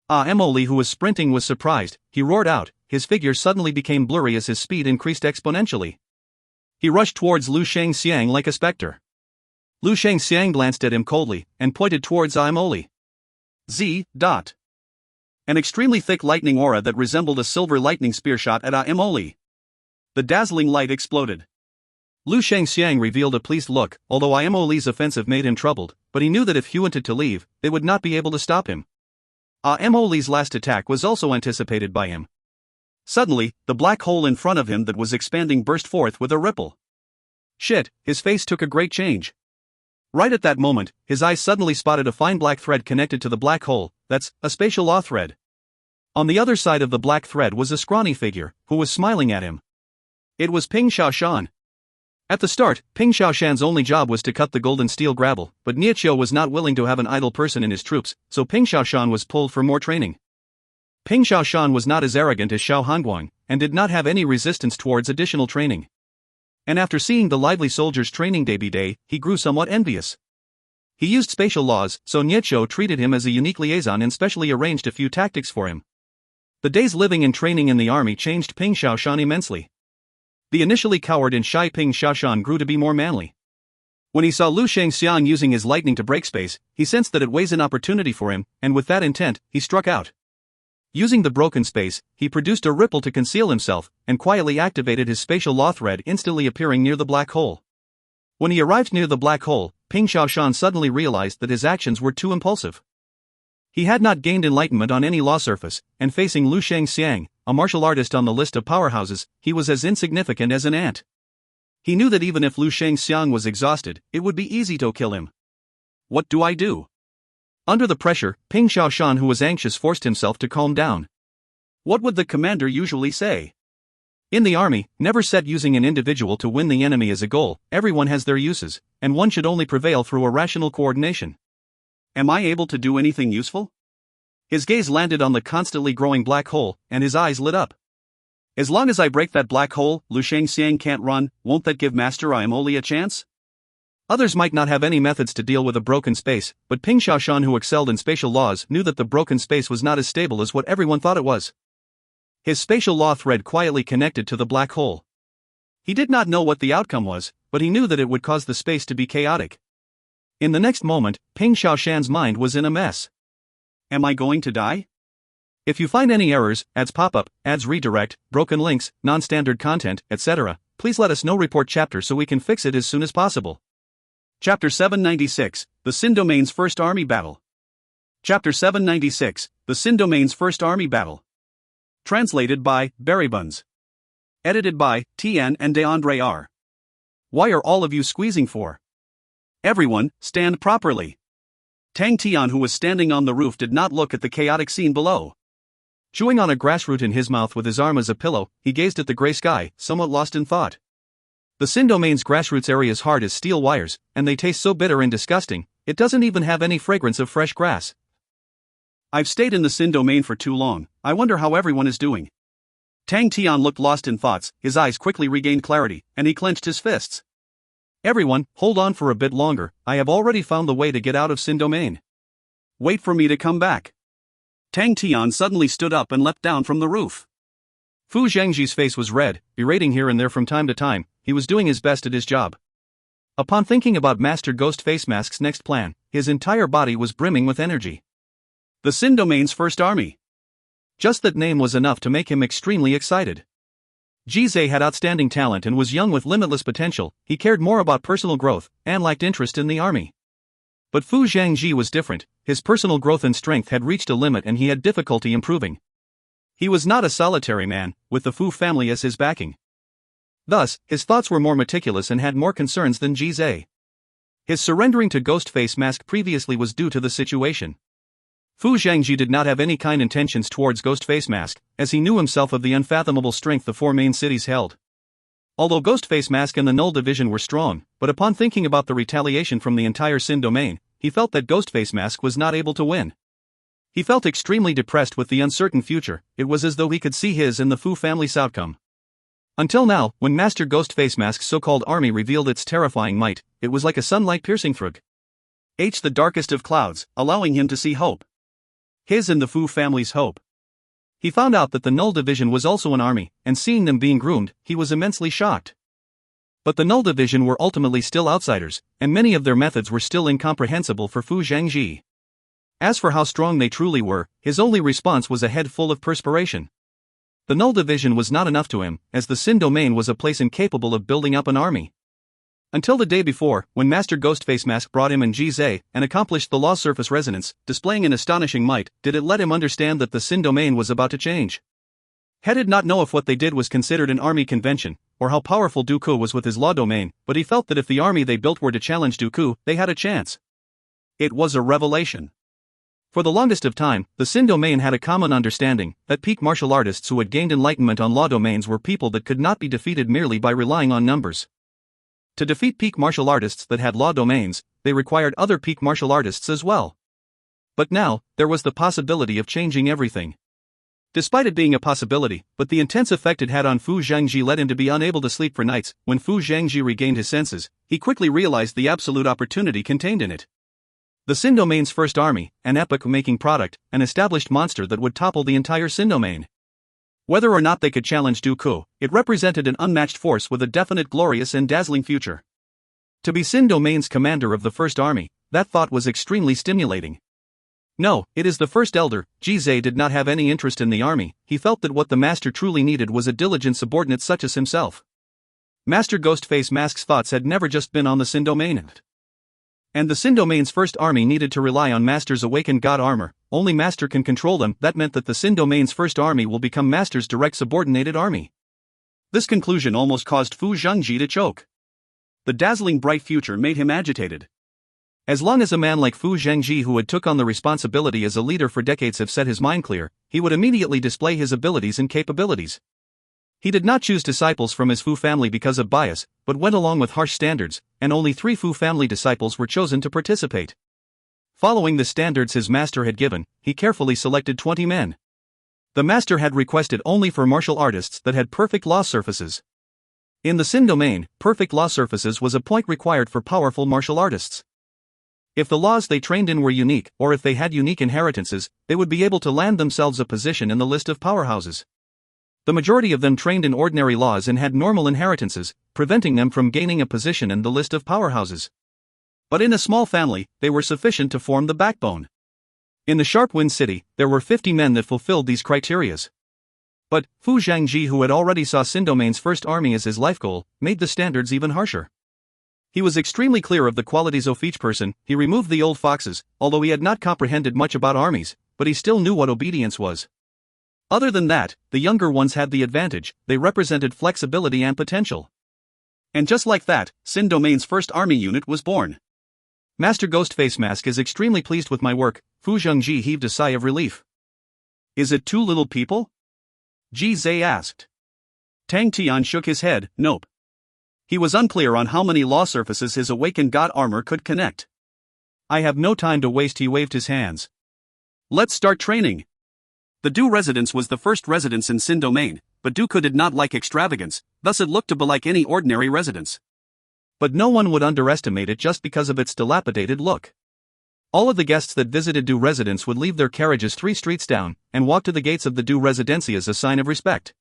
Imoli, who was sprinting, was surprised. He roared out. His figure suddenly became blurry as his speed increased exponentially. He rushed towards Lu Shengxiang like a specter. Lu Shengxiang glanced at him coldly, and pointed towards Imoli. Z. An extremely thick lightning aura that resembled a silver lightning spear shot at Imoli. The dazzling light exploded. Lu Shengxiang revealed a pleased look, although Imoli's offensive made him troubled, but he knew that if he wanted to leave, they would not be able to stop him. Imoli's last attack was also anticipated by him. Suddenly, the black hole in front of him that was expanding burst forth with a ripple. Shit, his face took a great change. Right at that moment, his eyes suddenly spotted a fine black thread connected to the black hole. That's a spatial law thread. On the other side of the black thread was a scrawny figure, who was smiling at him. It was Ping Shaoshan. At the start, Ping Shaoshan's only job was to cut the golden steel gravel, but Niechio was not willing to have an idle person in his troops, so Ping Shaoshan was pulled for more training. Ping Shaoshan was not as arrogant as Xiao Hanguang, and did not have any resistance towards additional training. And after seeing the lively soldiers training day by day, he grew somewhat envious. He used spatial laws, so Niechio treated him as a unique liaison and specially arranged a few tactics for him. The days living and training in the army changed Ping Shaoshan immensely. The initially coward and shy Ping Shaoshan grew to be more manly. When he saw Lu Shengxiang using his lightning to break space, he sensed that it was an opportunity for him, and with that intent, he struck out. Using the broken space, he produced a ripple to conceal himself, and quietly activated his spatial law thread, instantly appearing near the black hole. When he arrived near the black hole, Ping Shaoshan suddenly realized that his actions were too impulsive. He had not gained enlightenment on any law surface, and facing Lu Shengxiang, a martial artist on the list of powerhouses, he was as insignificant as an ant. He knew that even if Lu Shengxiang was exhausted, it would be easy to kill him. What do I do? Under the pressure, Ping Shaoshan, who was anxious, forced himself to calm down. What would the commander usually say? In the army, never set using an individual to win the enemy as a goal. Everyone has their uses, and one should only prevail through a rational coordination. Am I able to do anything useful? His gaze landed on the constantly growing black hole, and his eyes lit up. As long as I break that black hole, Lu Shengxiang can't run. Won't that give Master Imoli a chance? Others might not have any methods to deal with a broken space, but Ping Shaoshan, who excelled in spatial laws, knew that the broken space was not as stable as what everyone thought it was. His spatial law thread quietly connected to the black hole. He did not know what the outcome was, but he knew that it would cause the space to be chaotic. In the next moment, Ping Xiaoshan's mind was in a mess. Am I going to die? If you find any errors, ads pop-up, ads redirect, broken links, non-standard content, etc., please let us know. Report chapter so we can fix it as soon as possible. Chapter 796, The Sin Domain's First Army Battle. Chapter 796, The Sin Domain's First Army Battle. Translated by Buns. Edited by Tian and DeAndre R. Why are all of you squeezing for? Everyone, stand properly. Tang Tian, who was standing on the roof, did not look at the chaotic scene below. Chewing on a grass root in his mouth with his arm as a pillow, he gazed at the gray sky, somewhat lost in thought. The Sin Domain's grassroots area is hard as steel wires, and they taste so bitter and disgusting, it doesn't even have any fragrance of fresh grass. I've stayed in the Sin Domain for too long, I wonder how everyone is doing. Tang Tian looked lost in thoughts, his eyes quickly regained clarity, and he clenched his fists. Everyone, hold on for a bit longer, I have already found the way to get out of Sin Domain. Wait for me to come back. Tang Tian suddenly stood up and leapt down from the roof. Fu Zhangji's face was red, berating here and there from time to time. He was doing his best at his job. Upon thinking about Master Ghost Face Mask's next plan, his entire body was brimming with energy. The Sin Domain's First Army. Just that name was enough to make him extremely excited. Jizai had outstanding talent and was young with limitless potential. He cared more about personal growth and lacked interest in the army. But Fu Zhangji was different. His personal growth and strength had reached a limit and he had difficulty improving. He was not a solitary man, with the Fu family as his backing. Thus, his thoughts were more meticulous and had more concerns than Jizai. His surrendering to Ghostface Mask previously was due to the situation. Fu Zhangji did not have any kind intentions towards Ghostface Mask, as he knew himself of the unfathomable strength the four main cities held. Although Ghostface Mask and the Null Division were strong, but upon thinking about the retaliation from the entire Sin Domain, he felt that Ghostface Mask was not able to win. He felt extremely depressed with the uncertain future. It was as though he could see his and the Fu family's outcome. Until now, when Master Ghostface Mask's so-called army revealed its terrifying might, it was like a sunlight piercing through the darkest of clouds, allowing him to see hope. His and the Fu family's hope. He found out that the Null Division was also an army, and seeing them being groomed, he was immensely shocked. But the Null Division were ultimately still outsiders, and many of their methods were still incomprehensible for Fu Zhangji. As for how strong they truly were, his only response was a head full of perspiration. The Null Division was not enough to him, as the Sin Domain was a place incapable of building up an army. Until the day before, when Master Ghostface Mask brought him and Jizai, and accomplished the Law Surface Resonance, displaying an astonishing might, did it let him understand that the Sin Domain was about to change. He did not know if what they did was considered an army convention, or how powerful Dooku was with his Law Domain, but he felt that if the army they built were to challenge Dooku, they had a chance. It was a revelation. For the longest of time, the Sin Domain had a common understanding that peak martial artists who had gained enlightenment on law domains were people that could not be defeated merely by relying on numbers. To defeat peak martial artists that had law domains, they required other peak martial artists as well. But now, there was the possibility of changing everything. Despite it being a possibility, but the intense effect it had on Fu Zhangji led him to be unable to sleep for nights. When Fu Zhangji regained his senses, he quickly realized the absolute opportunity contained in it. The Sin Domain's first army, an epoch-making product, an established monster that would topple the entire Sin Domain. Whether or not they could challenge Dooku, it represented an unmatched force with a definite glorious and dazzling future. To be Sin Domain's commander of the first army, that thought was extremely stimulating. No, it is the first elder. Jizai did not have any interest in the army. He felt that what the master truly needed was a diligent subordinate such as himself. Master Ghostface Mask's thoughts had never just been on the Sin Domain. And the Sin Domain's first army needed to rely on Master's awakened god armor. Only Master can control them. That meant that the Sin Domain's first army will become Master's direct subordinated army. This conclusion almost caused Fu Zhangji to choke. The dazzling bright future made him agitated. As long as a man like Fu Zhangji, who had took on the responsibility as a leader for decades, have set his mind clear, he would immediately display his abilities and capabilities. He did not choose disciples from his Fu family because of bias, but went along with harsh standards, and only 3 Fu family disciples were chosen to participate. Following the standards his master had given, he carefully selected 20 men. The master had requested only for martial artists that had perfect law surfaces. In the Sin Domain, perfect law surfaces was a point required for powerful martial artists. If the laws they trained in were unique, or if they had unique inheritances, they would be able to land themselves a position in the list of powerhouses. The majority of them trained in ordinary laws and had normal inheritances, preventing them from gaining a position in the list of powerhouses. But in a small family, they were sufficient to form the backbone. In the Sharp Wind City, there were 50 men that fulfilled these criterias. But Fu Zhangji, who had already saw Sindomain's first army as his life goal, made the standards even harsher. He was extremely clear of the qualities of each person. He removed the old foxes, although he had not comprehended much about armies, but he still knew what obedience was. Other than that, the younger ones had the advantage. They represented flexibility and potential. And just like that, Sindomain's first army unit was born. Master Ghostface Mask is extremely pleased with my work. Fu Zhengji heaved a sigh of relief. Is it too little people? Ji Zhe asked. Tang Tian shook his head. Nope. He was unclear on how many law surfaces his awakened god armor could connect. I have no time to waste. He waved his hands. Let's start training. The Du residence was the first residence in Sindomain, but Duke did not like extravagance, thus it looked to be like any ordinary residence. But no one would underestimate it just because of its dilapidated look. All of the guests that visited Du residence would leave their carriages 3 streets down, and walk to the gates of the Du residency as a sign of respect.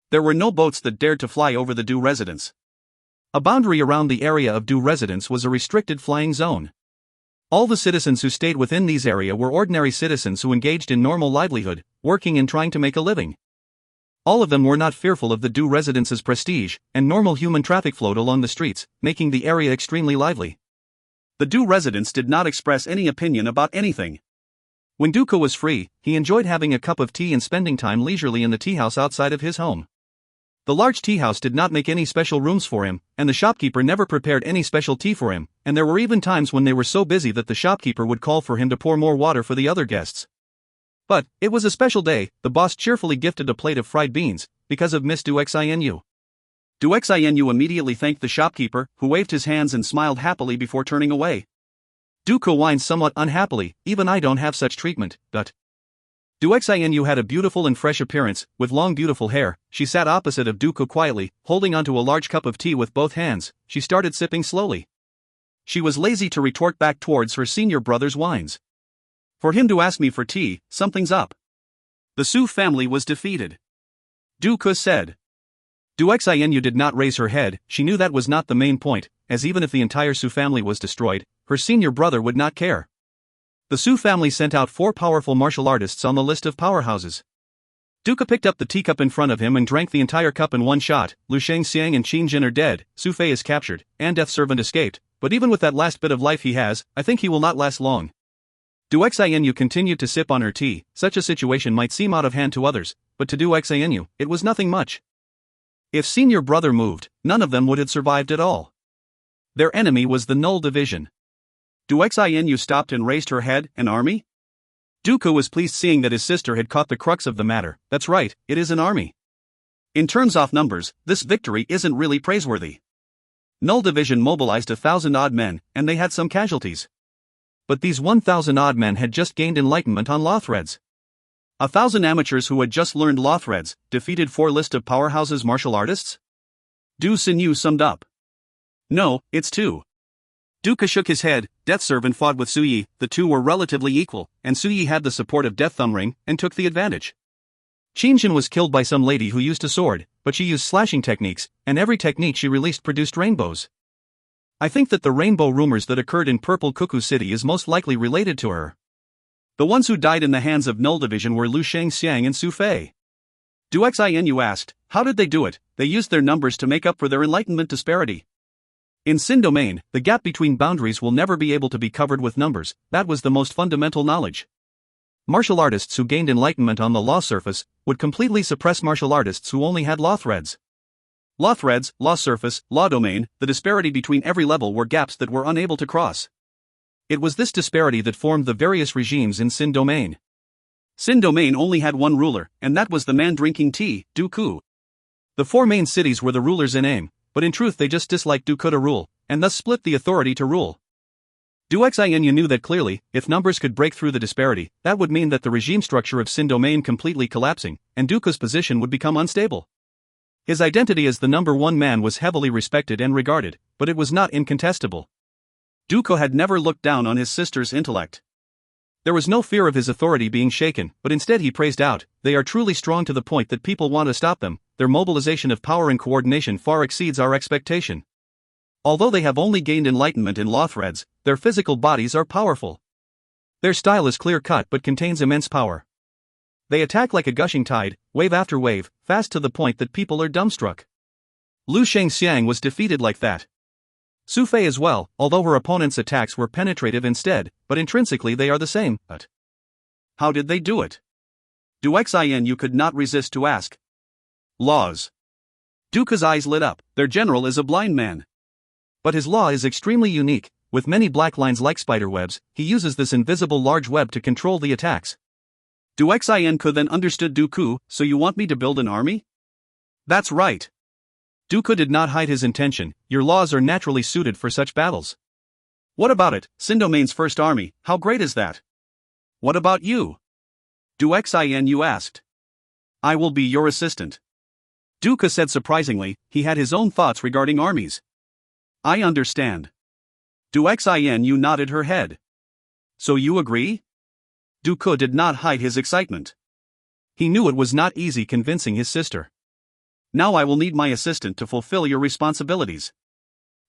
There were no boats that dared to fly over the Du residence. A boundary around the area of Du residence was a restricted flying zone. All the citizens who stayed within these area were ordinary citizens who engaged in normal livelihood, working and trying to make a living. All of them were not fearful of the Du residence's prestige, and normal human traffic flowed along the streets, making the area extremely lively. The Du residence did not express any opinion about anything. When Duke was free, he enjoyed having a cup of tea and spending time leisurely in the tea house outside of his home. The large tea house did not make any special rooms for him, and the shopkeeper never prepared any special tea for him, and there were even times when they were so busy that the shopkeeper would call for him to pour more water for the other guests. But it was a special day. The boss cheerfully gifted a plate of fried beans, because of Miss Duxinu. Duxinu immediately thanked the shopkeeper, who waved his hands and smiled happily before turning away. Duke whined somewhat unhappily. Even I don't have such treatment, but... Duxinu had a beautiful and fresh appearance, with long beautiful hair. She sat opposite of Duke quietly, holding onto a large cup of tea with both hands. She started sipping slowly. She was lazy to retort back towards her senior brother's whines. For him to ask me for tea, something's up. The Su family was defeated. Duke said. Duxinu did not raise her head. She knew that was not the main point, as even if the entire Su family was destroyed, her senior brother would not care. The Su family sent out 4 powerful martial artists on the list of powerhouses. Duke picked up the teacup in front of him and drank the entire cup in one shot. Lu Shangxiang and Qin Jin are dead, Su Fei is captured, and Death Servant escaped, but even with that last bit of life he has, I think he will not last long. Duxinu continued to sip on her tea. Such a situation might seem out of hand to others, but to Duxinu, it was nothing much. If senior brother moved, none of them would have survived at all. Their enemy was the Null Division. Duxinu stopped and raised her head. An army? Duke was pleased seeing that his sister had caught the crux of the matter. That's right, it is an army. In terms of numbers, this victory isn't really praiseworthy. Null Division mobilized 1,000-odd men, and they had some casualties. But these 1,000-odd men had just gained enlightenment on law threads. 1,000 amateurs who had just learned law threads defeated 4 list of powerhouses martial artists? Du Xinyu summed up. No, it's 2. Duke shook his head. Death Servant fought with Suyi. The 2 were relatively equal, and Suyi had the support of Death Thumbring, and took the advantage. Qingjin was killed by some lady who used a sword, but she used slashing techniques, and every technique she released produced rainbows. I think that the rainbow rumors that occurred in Purple Cuckoo City is most likely related to her. The ones who died in the hands of Null Division were Lu Shangxiang and Su Fei. Duxinu asked, how did they do it? They used their numbers to make up for their enlightenment disparity. In Sindomain, the gap between boundaries will never be able to be covered with numbers. That was the most fundamental knowledge. Martial artists who gained enlightenment on the law surface would completely suppress martial artists who only had law threads. Law threads, law surface, law domain, the disparity between every level were gaps that were unable to cross. It was this disparity that formed the various regimes in Sindomain. Sindomain only had one ruler, and that was the man drinking tea, Duku. The 4 main cities were the rulers in aim, but in truth they just disliked Duku to rule, and thus split the authority to rule. Duxinu knew that clearly. If numbers could break through the disparity, that would mean that the regime structure of Sindomain completely collapsing, and Duku's position would become unstable. His identity as the number 1 man was heavily respected and regarded, but it was not incontestable. Duke had never looked down on his sister's intellect. There was no fear of his authority being shaken, but instead he praised out, they are truly strong to the point that people want to stop them, their mobilization of power and coordination far exceeds our expectation. Although they have only gained enlightenment in law threads, their physical bodies are powerful. Their style is clear-cut but contains immense power. They attack like a gushing tide, wave after wave, fast to the point that people are dumbstruck. Lu Shengxiang was defeated like that. Su Fei as well, although her opponent's attacks were penetrative instead, but intrinsically they are the same. But how did they do it? Du Xin you could not resist to ask. Laws. Duke's eyes lit up. Their general is a blind man. But his law is extremely unique, with many black lines like spiderwebs. He uses this invisible large web to control the attacks. Du Xin could then understood Duku, so you want me to build an army? That's right. Duku did not hide his intention. Your laws are naturally suited for such battles. What about it, Sindomain's first army, how great is that? What about you? Du Xin you asked. I will be your assistant. Duku said surprisingly, he had his own thoughts regarding armies. I understand. Du Xin you nodded her head. So you agree? Duku did not hide his excitement. He knew it was not easy convincing his sister. Now I will need my assistant to fulfill your responsibilities.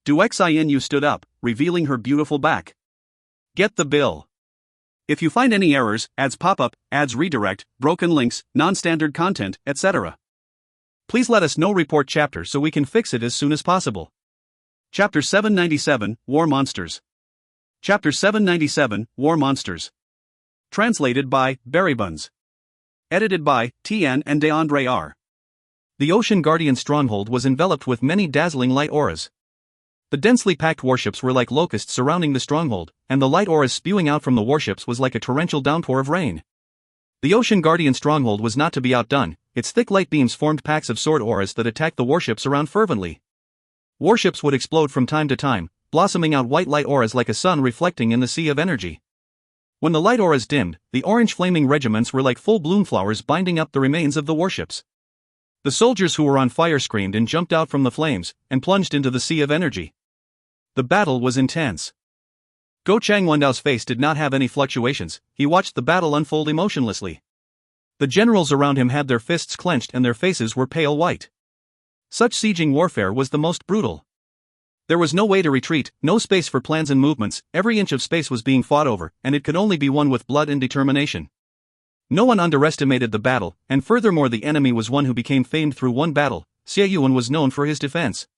Du Xin you stood up, revealing her beautiful back. Get the bill. If you find any errors, ads pop up, ads redirect, broken links, non-standard content, etc. Please let us know. Report chapter so we can fix it as soon as possible. Chapter 797, War Monsters. Chapter 797, War Monsters. Translated by Berrybuns. Edited by Tian and DeAndre R. The Ocean Guardian stronghold was enveloped with many dazzling light auras. The densely packed warships were like locusts surrounding the stronghold, and the light auras spewing out from the warships was like a torrential downpour of rain. The Ocean Guardian stronghold was not to be outdone. Its thick light beams formed packs of sword auras that attacked the warships around fervently. Warships would explode from time to time, blossoming out white light auras like a sun reflecting in the sea of energy. When the light auras dimmed, the orange flaming regiments were like full bloom flowers binding up the remains of the warships. The soldiers who were on fire screamed and jumped out from the flames, and plunged into the sea of energy. The battle was intense. Go Changwendao's face did not have any fluctuations. He watched the battle unfold emotionlessly. The generals around him had their fists clenched and their faces were pale white. Such sieging warfare was the most brutal. There was no way to retreat, no space for plans and movements. Every inch of space was being fought over, and it could only be won with blood and determination. No one underestimated the battle, and furthermore the enemy was one who became famed through one battle. Xie Yuan was known for his defense.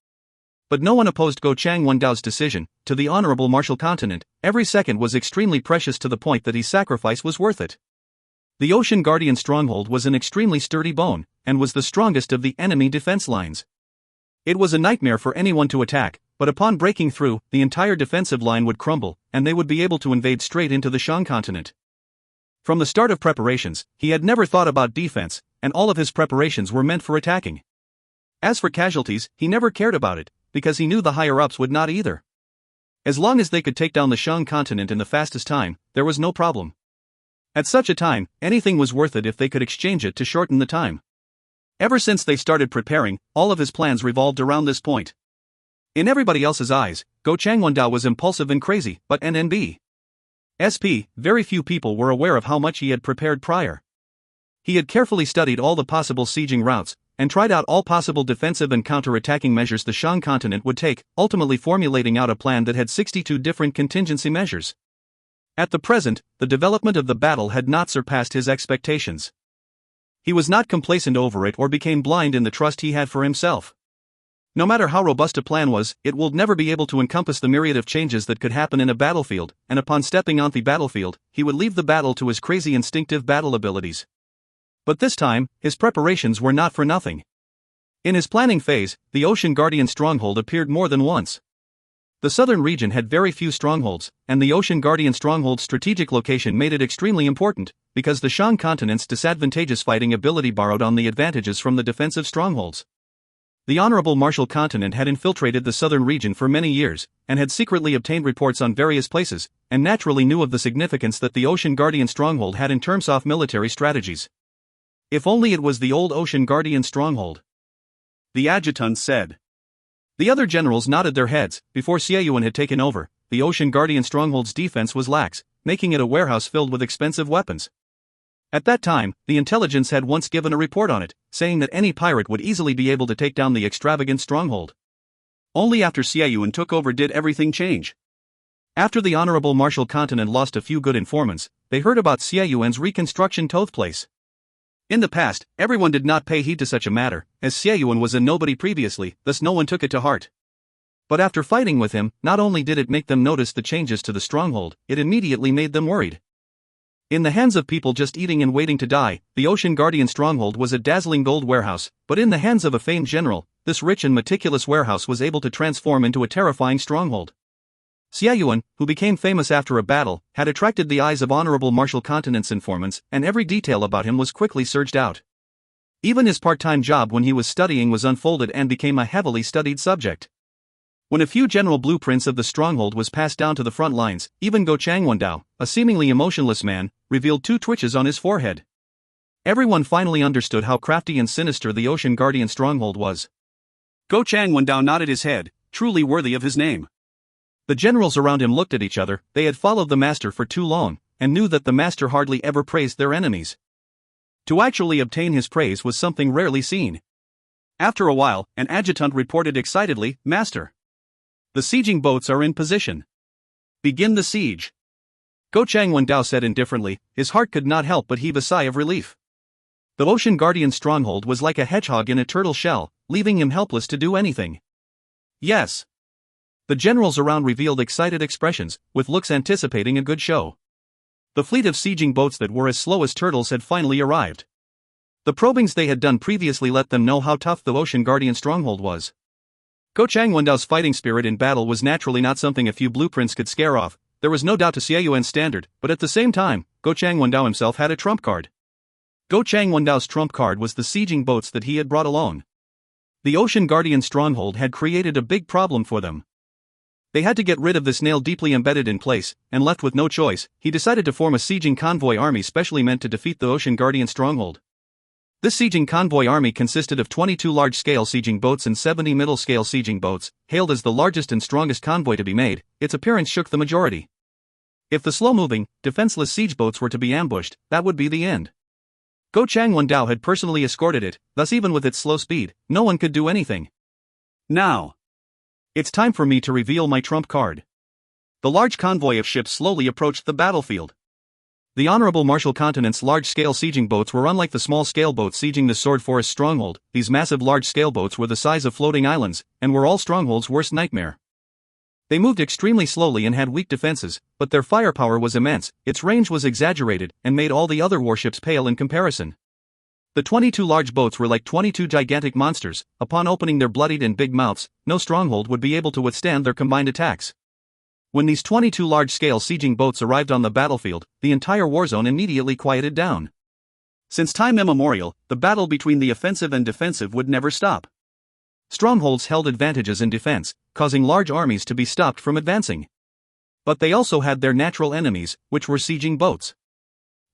But no one opposed Go Changwendao's decision. To the honorable martial continent, every second was extremely precious to the point that his sacrifice was worth it. The Ocean Guardian stronghold was an extremely sturdy bone, and was the strongest of the enemy defense lines. It was a nightmare for anyone to attack, but upon breaking through, the entire defensive line would crumble, and they would be able to invade straight into the Shang continent. From the start of preparations, he had never thought about defense, and all of his preparations were meant for attacking. As for casualties, he never cared about it, because he knew the higher-ups would not either. As long as they could take down the Shang continent in the fastest time, there was no problem. At such a time, anything was worth it if they could exchange it to shorten the time. Ever since they started preparing, all of his plans revolved around this point. In everybody else's eyes, Go Changwendao was impulsive and crazy, but very few people were aware of how much he had prepared prior. He had carefully studied all the possible sieging routes, and tried out all possible defensive and counter-attacking measures the Shang continent would take, ultimately formulating out a plan that had 62 different contingency measures. At the present, the development of the battle had not surpassed his expectations. He was not complacent over it or became blind in the trust he had for himself. No matter how robust a plan was, it would never be able to encompass the myriad of changes that could happen in a battlefield, and upon stepping on the battlefield, he would leave the battle to his crazy instinctive battle abilities. But this time, his preparations were not for nothing. In his planning phase, the Ocean Guardian stronghold appeared more than once. The southern region had very few strongholds, and the Ocean Guardian stronghold's strategic location made it extremely important, because the Shang continent's disadvantageous fighting ability borrowed on the advantages from the defensive strongholds. The Honorable Martial Continent had infiltrated the southern region for many years, and had secretly obtained reports on various places, and naturally knew of the significance that the Ocean Guardian stronghold had in terms of military strategies. If only it was the old Ocean Guardian stronghold. The adjutant said. The other generals nodded their heads. Before Xie Yuan had taken over, the Ocean Guardian stronghold's defense was lax, making it a warehouse filled with expensive weapons. At that time, the intelligence had once given a report on it, saying that any pirate would easily be able to take down the extravagant stronghold. Only after Xiaoyuan took over did everything change. After the Honorable Martial Continent lost a few good informants, they heard about Xiaoyuan's reconstruction place. In the past, everyone did not pay heed to such a matter, as Xiaoyuan was a nobody previously, thus no one took it to heart. But after fighting with him, not only did it make them notice the changes to the stronghold, it immediately made them worried. In the hands of people just eating and waiting to die, the Ocean Guardian stronghold was a dazzling gold warehouse, but in the hands of a famed general, this rich and meticulous warehouse was able to transform into a terrifying stronghold. Xiaoyuan, who became famous after a battle, had attracted the eyes of Honorable Martial Continent's informants, and every detail about him was quickly searched out. Even his part-time job when he was studying was unfolded and became a heavily studied subject. When a few general blueprints of the stronghold was passed down to the front lines, even Go Changwondao, a seemingly emotionless man, revealed 2 twitches on his forehead. Everyone finally understood how crafty and sinister the Ocean Guardian stronghold was. Go Changwondao nodded his head, truly worthy of his name. The generals around him looked at each other. They had followed the master for too long, and knew that the master hardly ever praised their enemies. To actually obtain his praise was something rarely seen. After a while, an adjutant reported excitedly, "Master, the sieging boats are in position. Begin the siege." Go Changwondao said indifferently. His heart could not help but heave a sigh of relief. The Ocean Guardian stronghold was like a hedgehog in a turtle shell, leaving him helpless to do anything. "Yes." The generals around revealed excited expressions, with looks anticipating a good show. The fleet of sieging boats that were as slow as turtles had finally arrived. The probings they had done previously let them know how tough the Ocean Guardian stronghold was. Go Changwondao's fighting spirit in battle was naturally not something a few blueprints could scare off. There was no doubt to Xiaoyuan's standard, but at the same time, Go Changwondao himself had a trump card. Go Changwondao's trump card was the sieging boats that he had brought alone. The Ocean Guardian stronghold had created a big problem for them. They had to get rid of this nail deeply embedded in place, and left with no choice, he decided to form a sieging convoy army specially meant to defeat the Ocean Guardian stronghold. This sieging convoy army consisted of 22 large-scale sieging boats and 70 middle-scale sieging boats. Hailed as the largest and strongest convoy to be made, its appearance shook the majority. If the slow-moving, defenseless siege boats were to be ambushed, that would be the end. Go Changwondao had personally escorted it, thus even with its slow speed, no one could do anything. Now, it's time for me to reveal my trump card. The large convoy of ships slowly approached the battlefield. The Honorable Martial Continent's large-scale sieging boats were unlike the small-scale boats sieging the Sword Forest stronghold. These massive large-scale boats were the size of floating islands, and were all stronghold's worst nightmare. They moved extremely slowly and had weak defenses, but their firepower was immense, its range was exaggerated, and made all the other warships pale in comparison. The 22 large boats were like 22 gigantic monsters. Upon opening their bloodied and big mouths, no stronghold would be able to withstand their combined attacks. When these 22 large-scale sieging boats arrived on the battlefield, the entire warzone immediately quieted down. Since time immemorial, the battle between the offensive and defensive would never stop. Strongholds held advantages in defense, causing large armies to be stopped from advancing. But they also had their natural enemies, which were sieging boats.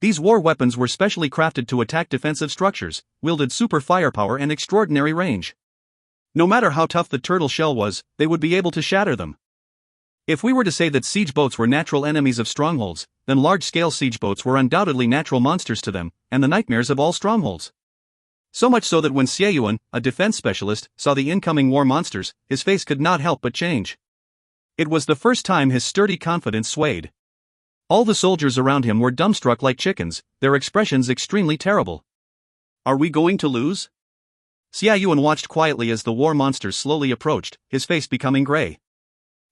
These war weapons were specially crafted to attack defensive structures, wielded super firepower and extraordinary range. No matter how tough the turtle shell was, they would be able to shatter them. If we were to say that siege boats were natural enemies of strongholds, then large-scale siege boats were undoubtedly natural monsters to them, and the nightmares of all strongholds. So much so that when Xiaoyuan, a defense specialist, saw the incoming war monsters, his face could not help but change. It was the first time his sturdy confidence swayed. All the soldiers around him were dumbstruck like chickens, their expressions extremely terrible. Are we going to lose? Xiaoyuan watched quietly as the war monsters slowly approached, his face becoming gray.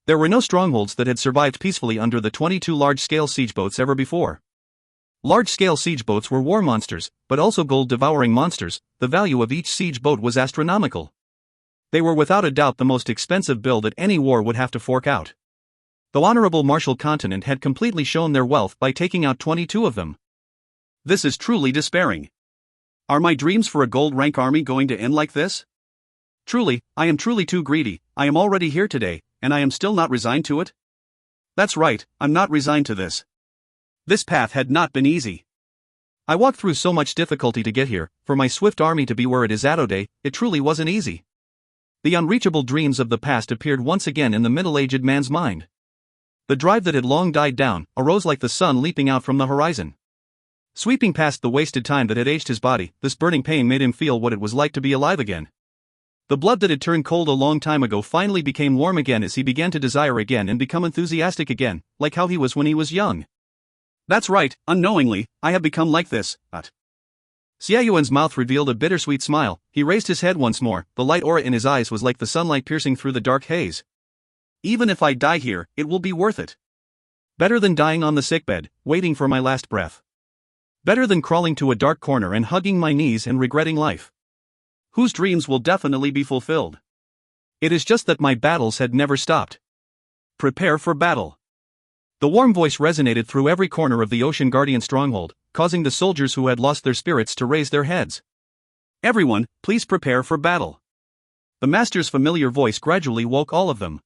There were no strongholds that had survived peacefully under the 22 large-scale siege boats ever before. Large-scale siege boats were war monsters, but also gold-devouring monsters. The value of each siege boat was astronomical. They were without a doubt the most expensive bill that any war would have to fork out. The Honorable Martial Continent had completely shown their wealth by taking out 22 of them. This is truly despairing. Are my dreams for a gold-rank army going to end like this? Truly, I am truly too greedy. I am already here today, and I am still not resigned to it? That's right, I'm not resigned to this. This path had not been easy. I walked through so much difficulty to get here. For my swift army to be where it is at today, it truly wasn't easy. The unreachable dreams of the past appeared once again in the middle-aged man's mind. The drive that had long died down arose like the sun leaping out from the horizon. Sweeping past the wasted time that had aged his body, this burning pain made him feel what it was like to be alive again. The blood that had turned cold a long time ago finally became warm again as he began to desire again and become enthusiastic again, like how he was when he was young. That's right, unknowingly, I have become like this, but... Xie Yuan's mouth revealed a bittersweet smile. He raised his head once more. The light aura in his eyes was like the sunlight piercing through the dark haze. Even if I die here, it will be worth it. Better than dying on the sickbed, waiting for my last breath. Better than crawling to a dark corner and hugging my knees and regretting life. Whose dreams will definitely be fulfilled. It is just that my battles had never stopped. Prepare for battle. The warm voice resonated through every corner of the Ocean Guardian stronghold, causing the soldiers who had lost their spirits to raise their heads. Everyone, please prepare for battle. The master's familiar voice gradually woke all of them.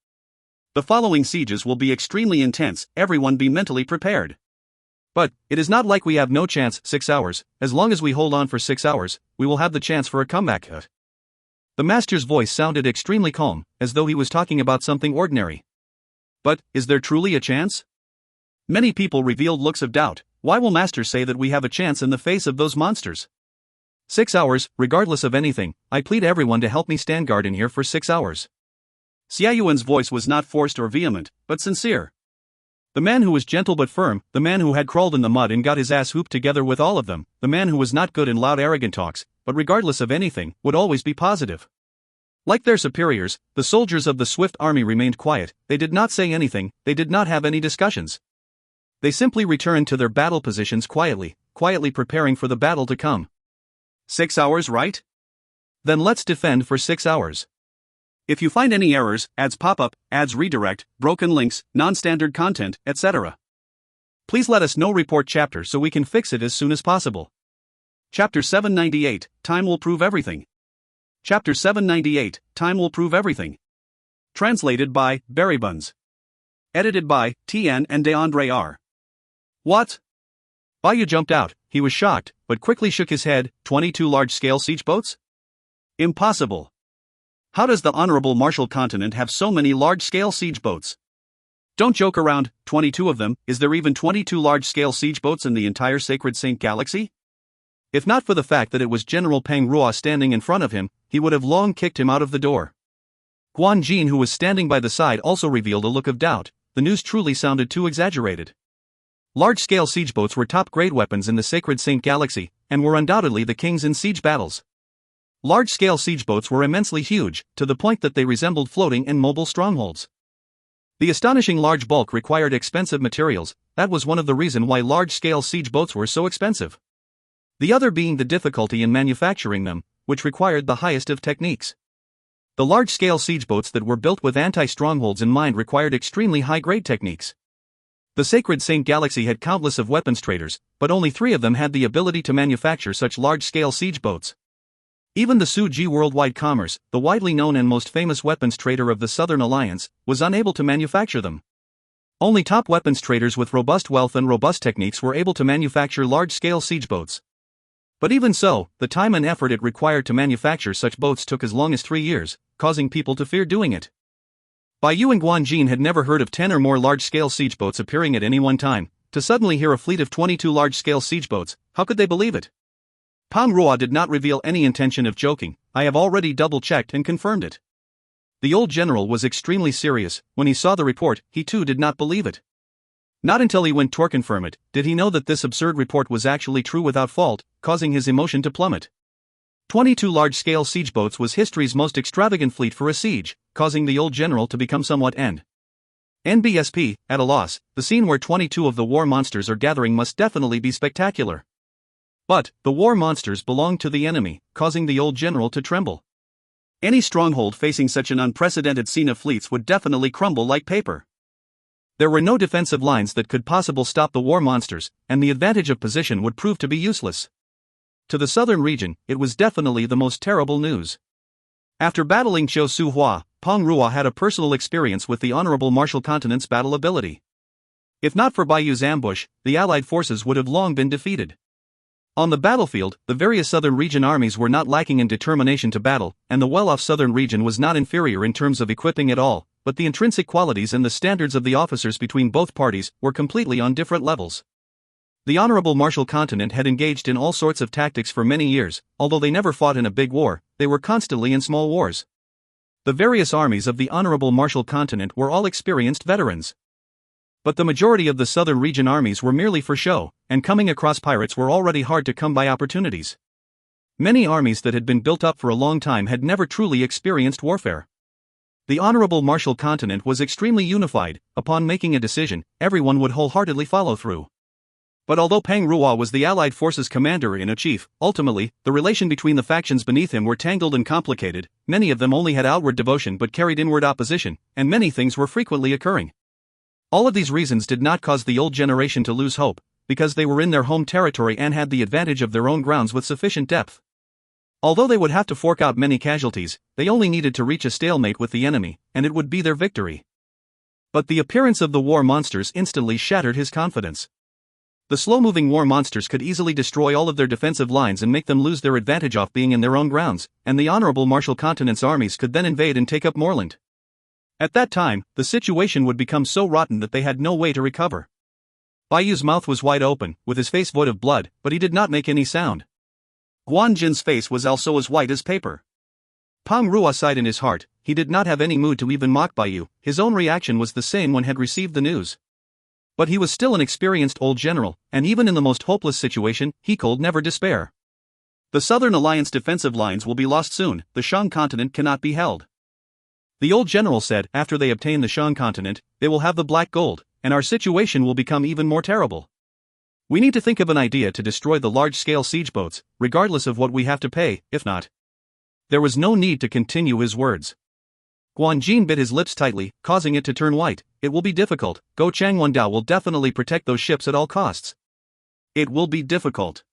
The following sieges will be extremely intense, everyone be mentally prepared. But, it is not like we have no chance. 6 hours, as long as we hold on for 6 hours, we will have the chance for a comeback. The master's voice sounded extremely calm, as though he was talking about something ordinary. But, is there truly a chance? Many people revealed looks of doubt. Why will master say that we have a chance in the face of those monsters? 6 hours, regardless of anything, I plead everyone to help me stand guard in here for 6 hours. Xie Yuan's voice was not forced or vehement, but sincere. The man who was gentle but firm, the man who had crawled in the mud and got his ass hooped together with all of them, the man who was not good in loud arrogant talks, but regardless of anything, would always be positive. Like their superiors, the soldiers of the swift army remained quiet. They did not say anything, they did not have any discussions. They simply returned to their battle positions quietly preparing for the battle to come. 6 hours, right? Then let's defend for 6 hours. If you find any errors, ads pop up, ads redirect, broken links, non-standard content, etc., please let us know. Report chapter so we can fix it as soon as possible. Chapter 798, Time will prove everything. Chapter 798, Time will prove everything. Translated by Berrybuns. Edited by Tian and DeAndre R. What? Bayu jumped out. He was shocked, but quickly shook his head. 22 large-scale siege boats? Impossible. How does the Honorable Martial Continent have so many large-scale siege boats? Don't joke around, 22 of them. Is there even 22 large-scale siege boats in the entire Sacred Saint Galaxy? If not for the fact that it was General Peng Ruo standing in front of him, he would have long kicked him out of the door. Guan Jin, who was standing by the side, also revealed a look of doubt. The news truly sounded too exaggerated. Large-scale siege boats were top-grade weapons in the Sacred Saint Galaxy, and were undoubtedly the kings in siege battles. Large-scale siege boats were immensely huge, to the point that they resembled floating and mobile strongholds. The astonishing large bulk required expensive materials. That was one of the reasons why large-scale siege boats were so expensive. The other being the difficulty in manufacturing them, which required the highest of techniques. The large-scale siege boats that were built with anti-strongholds in mind required extremely high-grade techniques. The Sacred Saint Galaxy had countless of weapons traders, but only 3 of them had the ability to manufacture such large-scale siege boats. Even the Su Ji Worldwide Commerce, the widely known and most famous weapons trader of the Southern Alliance, was unable to manufacture them. Only top weapons traders with robust wealth and robust techniques were able to manufacture large-scale siege boats. But even so, the time and effort it required to manufacture such boats took as long as 3 years, causing people to fear doing it. Bayu and Guan Jin had never heard of 10 or more large-scale siege boats appearing at any one time. To suddenly hear a fleet of 22 large-scale siege boats, how could they believe it? Peng Ruo did not reveal any intention of joking. I have already double-checked and confirmed it. The old general was extremely serious. When he saw the report, he too did not believe it. Not until he went to confirm it, did he know that this absurd report was actually true without fault, causing his emotion to plummet. 22 large-scale siege boats was history's most extravagant fleet for a siege, causing the old general to become somewhat NBSP, at a loss. The scene where 22 of the war monsters are gathering must definitely be spectacular. But, the war monsters belonged to the enemy, causing the old general to tremble. Any stronghold facing such an unprecedented scene of fleets would definitely crumble like paper. There were no defensive lines that could possibly stop the war monsters, and the advantage of position would prove to be useless. To the southern region, it was definitely the most terrible news. After battling Qiu Su Hua, Peng Ruo had a personal experience with the Honorable Martial Continent's battle ability. If not for Bayu's ambush, the Allied forces would have long been defeated. On the battlefield, the various southern region armies were not lacking in determination to battle, and the well-off southern region was not inferior in terms of equipping at all, but the intrinsic qualities and the standards of the officers between both parties were completely on different levels. The Honorable Martial Continent had engaged in all sorts of tactics for many years. Although they never fought in a big war, they were constantly in small wars. The various armies of the Honorable Marshall Continent were all experienced veterans. But the majority of the southern region armies were merely for show, and coming across pirates were already hard to come by opportunities. Many armies that had been built up for a long time had never truly experienced warfare. The Honorable Marshall Continent was extremely unified. Upon making a decision, everyone would wholeheartedly follow through. But although Pang Ruo was the Allied forces commander-in-chief, ultimately, the relation between the factions beneath him were tangled and complicated. Many of them only had outward devotion but carried inward opposition, and many things were frequently occurring. All of these reasons did not cause the old generation to lose hope, because they were in their home territory and had the advantage of their own grounds with sufficient depth. Although they would have to fork out many casualties, they only needed to reach a stalemate with the enemy, and it would be their victory. But the appearance of the war monsters instantly shattered his confidence. The slow-moving war monsters could easily destroy all of their defensive lines and make them lose their advantage off being in their own grounds, and the Honorable Marshall Continent's armies could then invade and take up Moreland. At that time, the situation would become so rotten that they had no way to recover. Baiyu's mouth was wide open, with his face void of blood, but he did not make any sound. Guan Jin's face was also as white as paper. Pang Ruo sighed in his heart. He did not have any mood to even mock Baiyu. His own reaction was the same when he had received the news. But he was still an experienced old general, and even in the most hopeless situation, he could never despair. The Southern Alliance defensive lines will be lost soon. The Shang continent cannot be held. The old general said, after they obtain the Shang continent, they will have the black gold, and our situation will become even more terrible. We need to think of an idea to destroy the large-scale siege boats, regardless of what we have to pay. If not. There was no need to continue his words. Guan Jin bit his lips tightly, causing it to turn white. It will be difficult. Go Changwondao will definitely protect those ships at all costs. It will be difficult.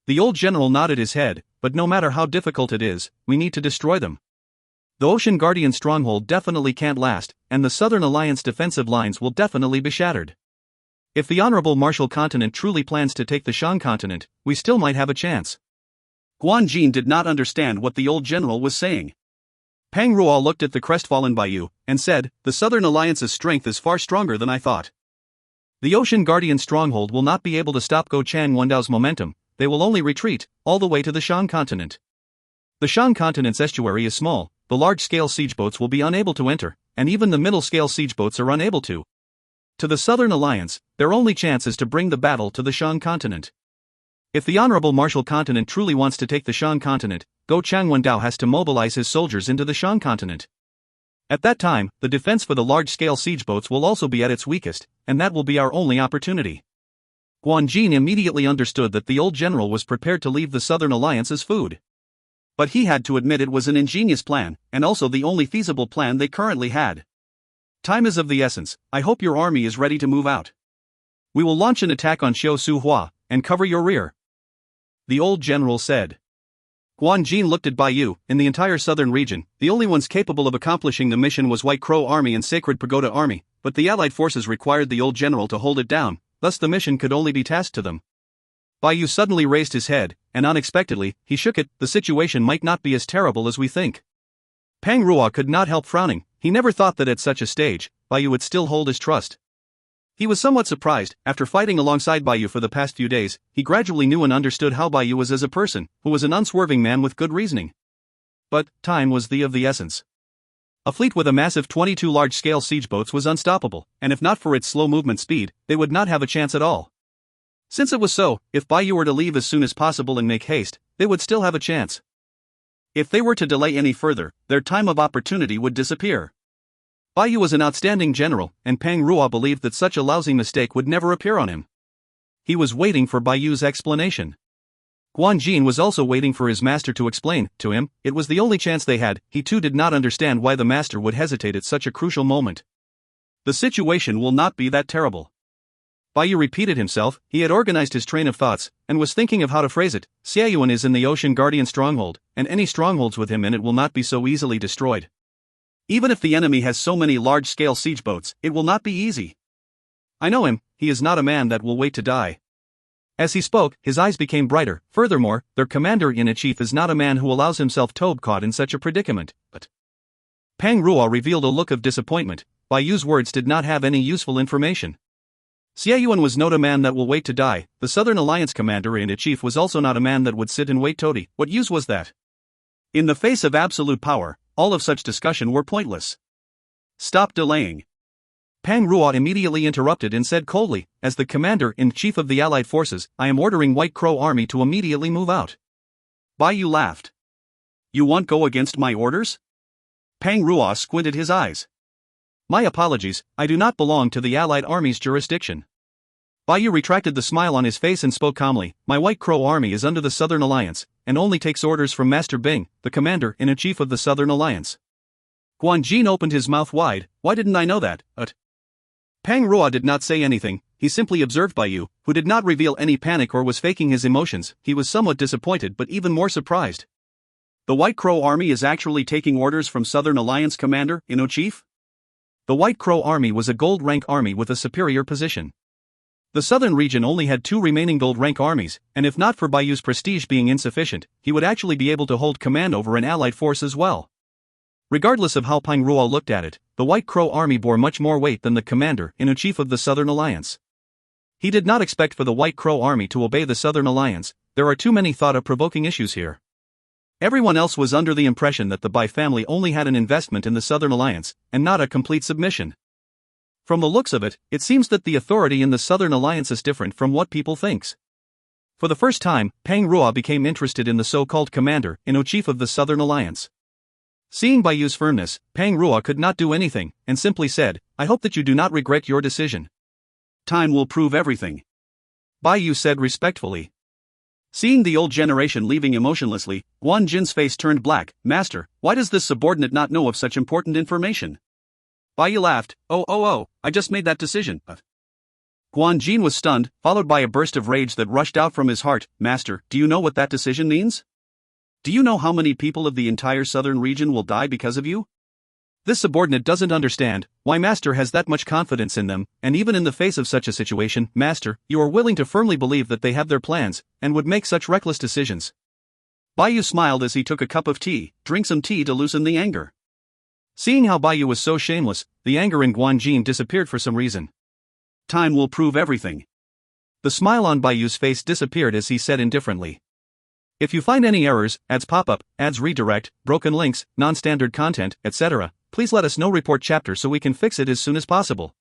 The old general nodded his head, but no matter how difficult it is, we need to destroy them. The Ocean Guardian stronghold definitely can't last, and the Southern Alliance defensive lines will definitely be shattered. If the Honorable Marshall Continent truly plans to take the Shang continent, we still might have a chance. Guan Jin did not understand what the old general was saying. Pang Ruo looked at the crestfallen Baiyu, and said, the Southern Alliance's strength is far stronger than I thought. The Ocean Guardian stronghold will not be able to stop Go Changwondao's momentum. They will only retreat, all the way to the Shang continent. The Shang continent's estuary is small, the large-scale siege boats will be unable to enter, and even the middle-scale siege boats are unable to. To the Southern Alliance, their only chance is to bring the battle to the Shang continent. If the Honorable Marshall Continent truly wants to take the Shang continent, Go Changwondao has to mobilize his soldiers into the Shang continent. At that time, the defense for the large-scale siege boats will also be at its weakest, and that will be our only opportunity. Guan Jin immediately understood that the old general was prepared to leave the Southern Alliance as food. But he had to admit it was an ingenious plan, and also the only feasible plan they currently had. Time is of the essence. I hope your army is ready to move out. We will launch an attack on Xiu Su Hua, and cover your rear. The old general said. Guan Jin looked at Baiyu. In the entire southern region, the only ones capable of accomplishing the mission was White Crow Army and Sacred Pagoda Army, but the Allied forces required the old general to hold it down, thus the mission could only be tasked to them. Baiyu suddenly raised his head, and unexpectedly, he shook it. The situation might not be as terrible as we think. Pang Ruo could not help frowning. He never thought that at such a stage, Baiyu would still hold his trust. He was somewhat surprised. After fighting alongside Baiyu for the past few days, he gradually knew and understood how Baiyu was as a person, who was an unswerving man with good reasoning. But time was of the essence. A fleet with a massive 22 large-scale siege boats was unstoppable, and if not for its slow movement speed, they would not have a chance at all. Since it was so, if Baiyu were to leave as soon as possible and make haste, they would still have a chance. If they were to delay any further, their time of opportunity would disappear. Baiyu was an outstanding general, and Pang Ruo believed that such a lousy mistake would never appear on him. He was waiting for Baiyu's explanation. Guan Jin was also waiting for his master to explain to him. It was the only chance they had. He too did not understand why the master would hesitate at such a crucial moment. The situation will not be that terrible. Baiyu repeated himself. He had organized his train of thoughts, and was thinking of how to phrase it. Xiaoyuan is in the Ocean Guardian stronghold, and any strongholds with him in it will not be so easily destroyed. Even if the enemy has so many large-scale siege boats, it will not be easy. I know him, he is not a man that will wait to die. As he spoke, his eyes became brighter. Furthermore, their commander-in-chief is not a man who allows himself to be caught in such a predicament. But Pang Ruo revealed a look of disappointment. Baiyu's words did not have any useful information. Xiaoyuan was not a man that will wait to die. The Southern Alliance commander-in-chief was also not a man that would sit and wait. What use was that? In the face of absolute power, all of such discussion were pointless. Stop delaying. Pang Ruo immediately interrupted and said coldly, as the commander-in-chief of the Allied forces, I am ordering White Crow Army to immediately move out. Bai Yu laughed. You won't go against my orders? Pang Ruo squinted his eyes. My apologies, I do not belong to the Allied Army's jurisdiction. Bai Yu retracted the smile on his face and spoke calmly, my White Crow Army is under the Southern Alliance, and only takes orders from Master Bing, the commander-in-chief of the Southern Alliance. Guan Jin opened his mouth wide, why didn't I know that, Pang Ruo did not say anything, he simply observed Bai Yu, who did not reveal any panic or was faking his emotions. He was somewhat disappointed but even more surprised. The White Crow Army is actually taking orders from Southern Alliance Commander-in-Chief? The White Crow Army was a gold-rank army with a superior position. The southern region only had 2 remaining gold-rank armies, and if not for Bai Yu's prestige being insufficient, he would actually be able to hold command over an allied force as well. Regardless of how Pang Ruo looked at it, the White Crow Army bore much more weight than the commander-in-chief of the Southern Alliance. He did not expect for the White Crow Army to obey the Southern Alliance. There are too many thought-provoking issues here. Everyone else was under the impression that the Bai family only had an investment in the Southern Alliance, and not a complete submission. From the looks of it, it seems that the authority in the Southern Alliance is different from what people thinks. For the first time, Pang Ruo became interested in the so-called commander-in-chief of the Southern Alliance. Seeing Bai Yu's firmness, Pang Ruo could not do anything, and simply said, I hope that you do not regret your decision. Time will prove everything. Bai Yu said respectfully. Seeing the old generation leaving emotionlessly, Guan Jin's face turned black. Master, why does this subordinate not know of such important information? Bai Yu laughed, I just made that decision. Guan Jin was stunned, followed by a burst of rage that rushed out from his heart. Master, do you know what that decision means? Do you know how many people of the entire southern region will die because of you? This subordinate doesn't understand why Master has that much confidence in them, and even in the face of such a situation, Master, you are willing to firmly believe that they have their plans, and would make such reckless decisions. Bai Yu smiled as he took a cup of tea. Drink some tea to loosen the anger. Seeing how Bai Yu was so shameless, the anger in Guan Jin disappeared for some reason. Time will prove everything. The smile on Bai Yu's face disappeared as he said indifferently. If you find any errors, ads pop up, ads redirect, broken links, non-standard content, etc., please let us know. Report chapter so we can fix it as soon as possible.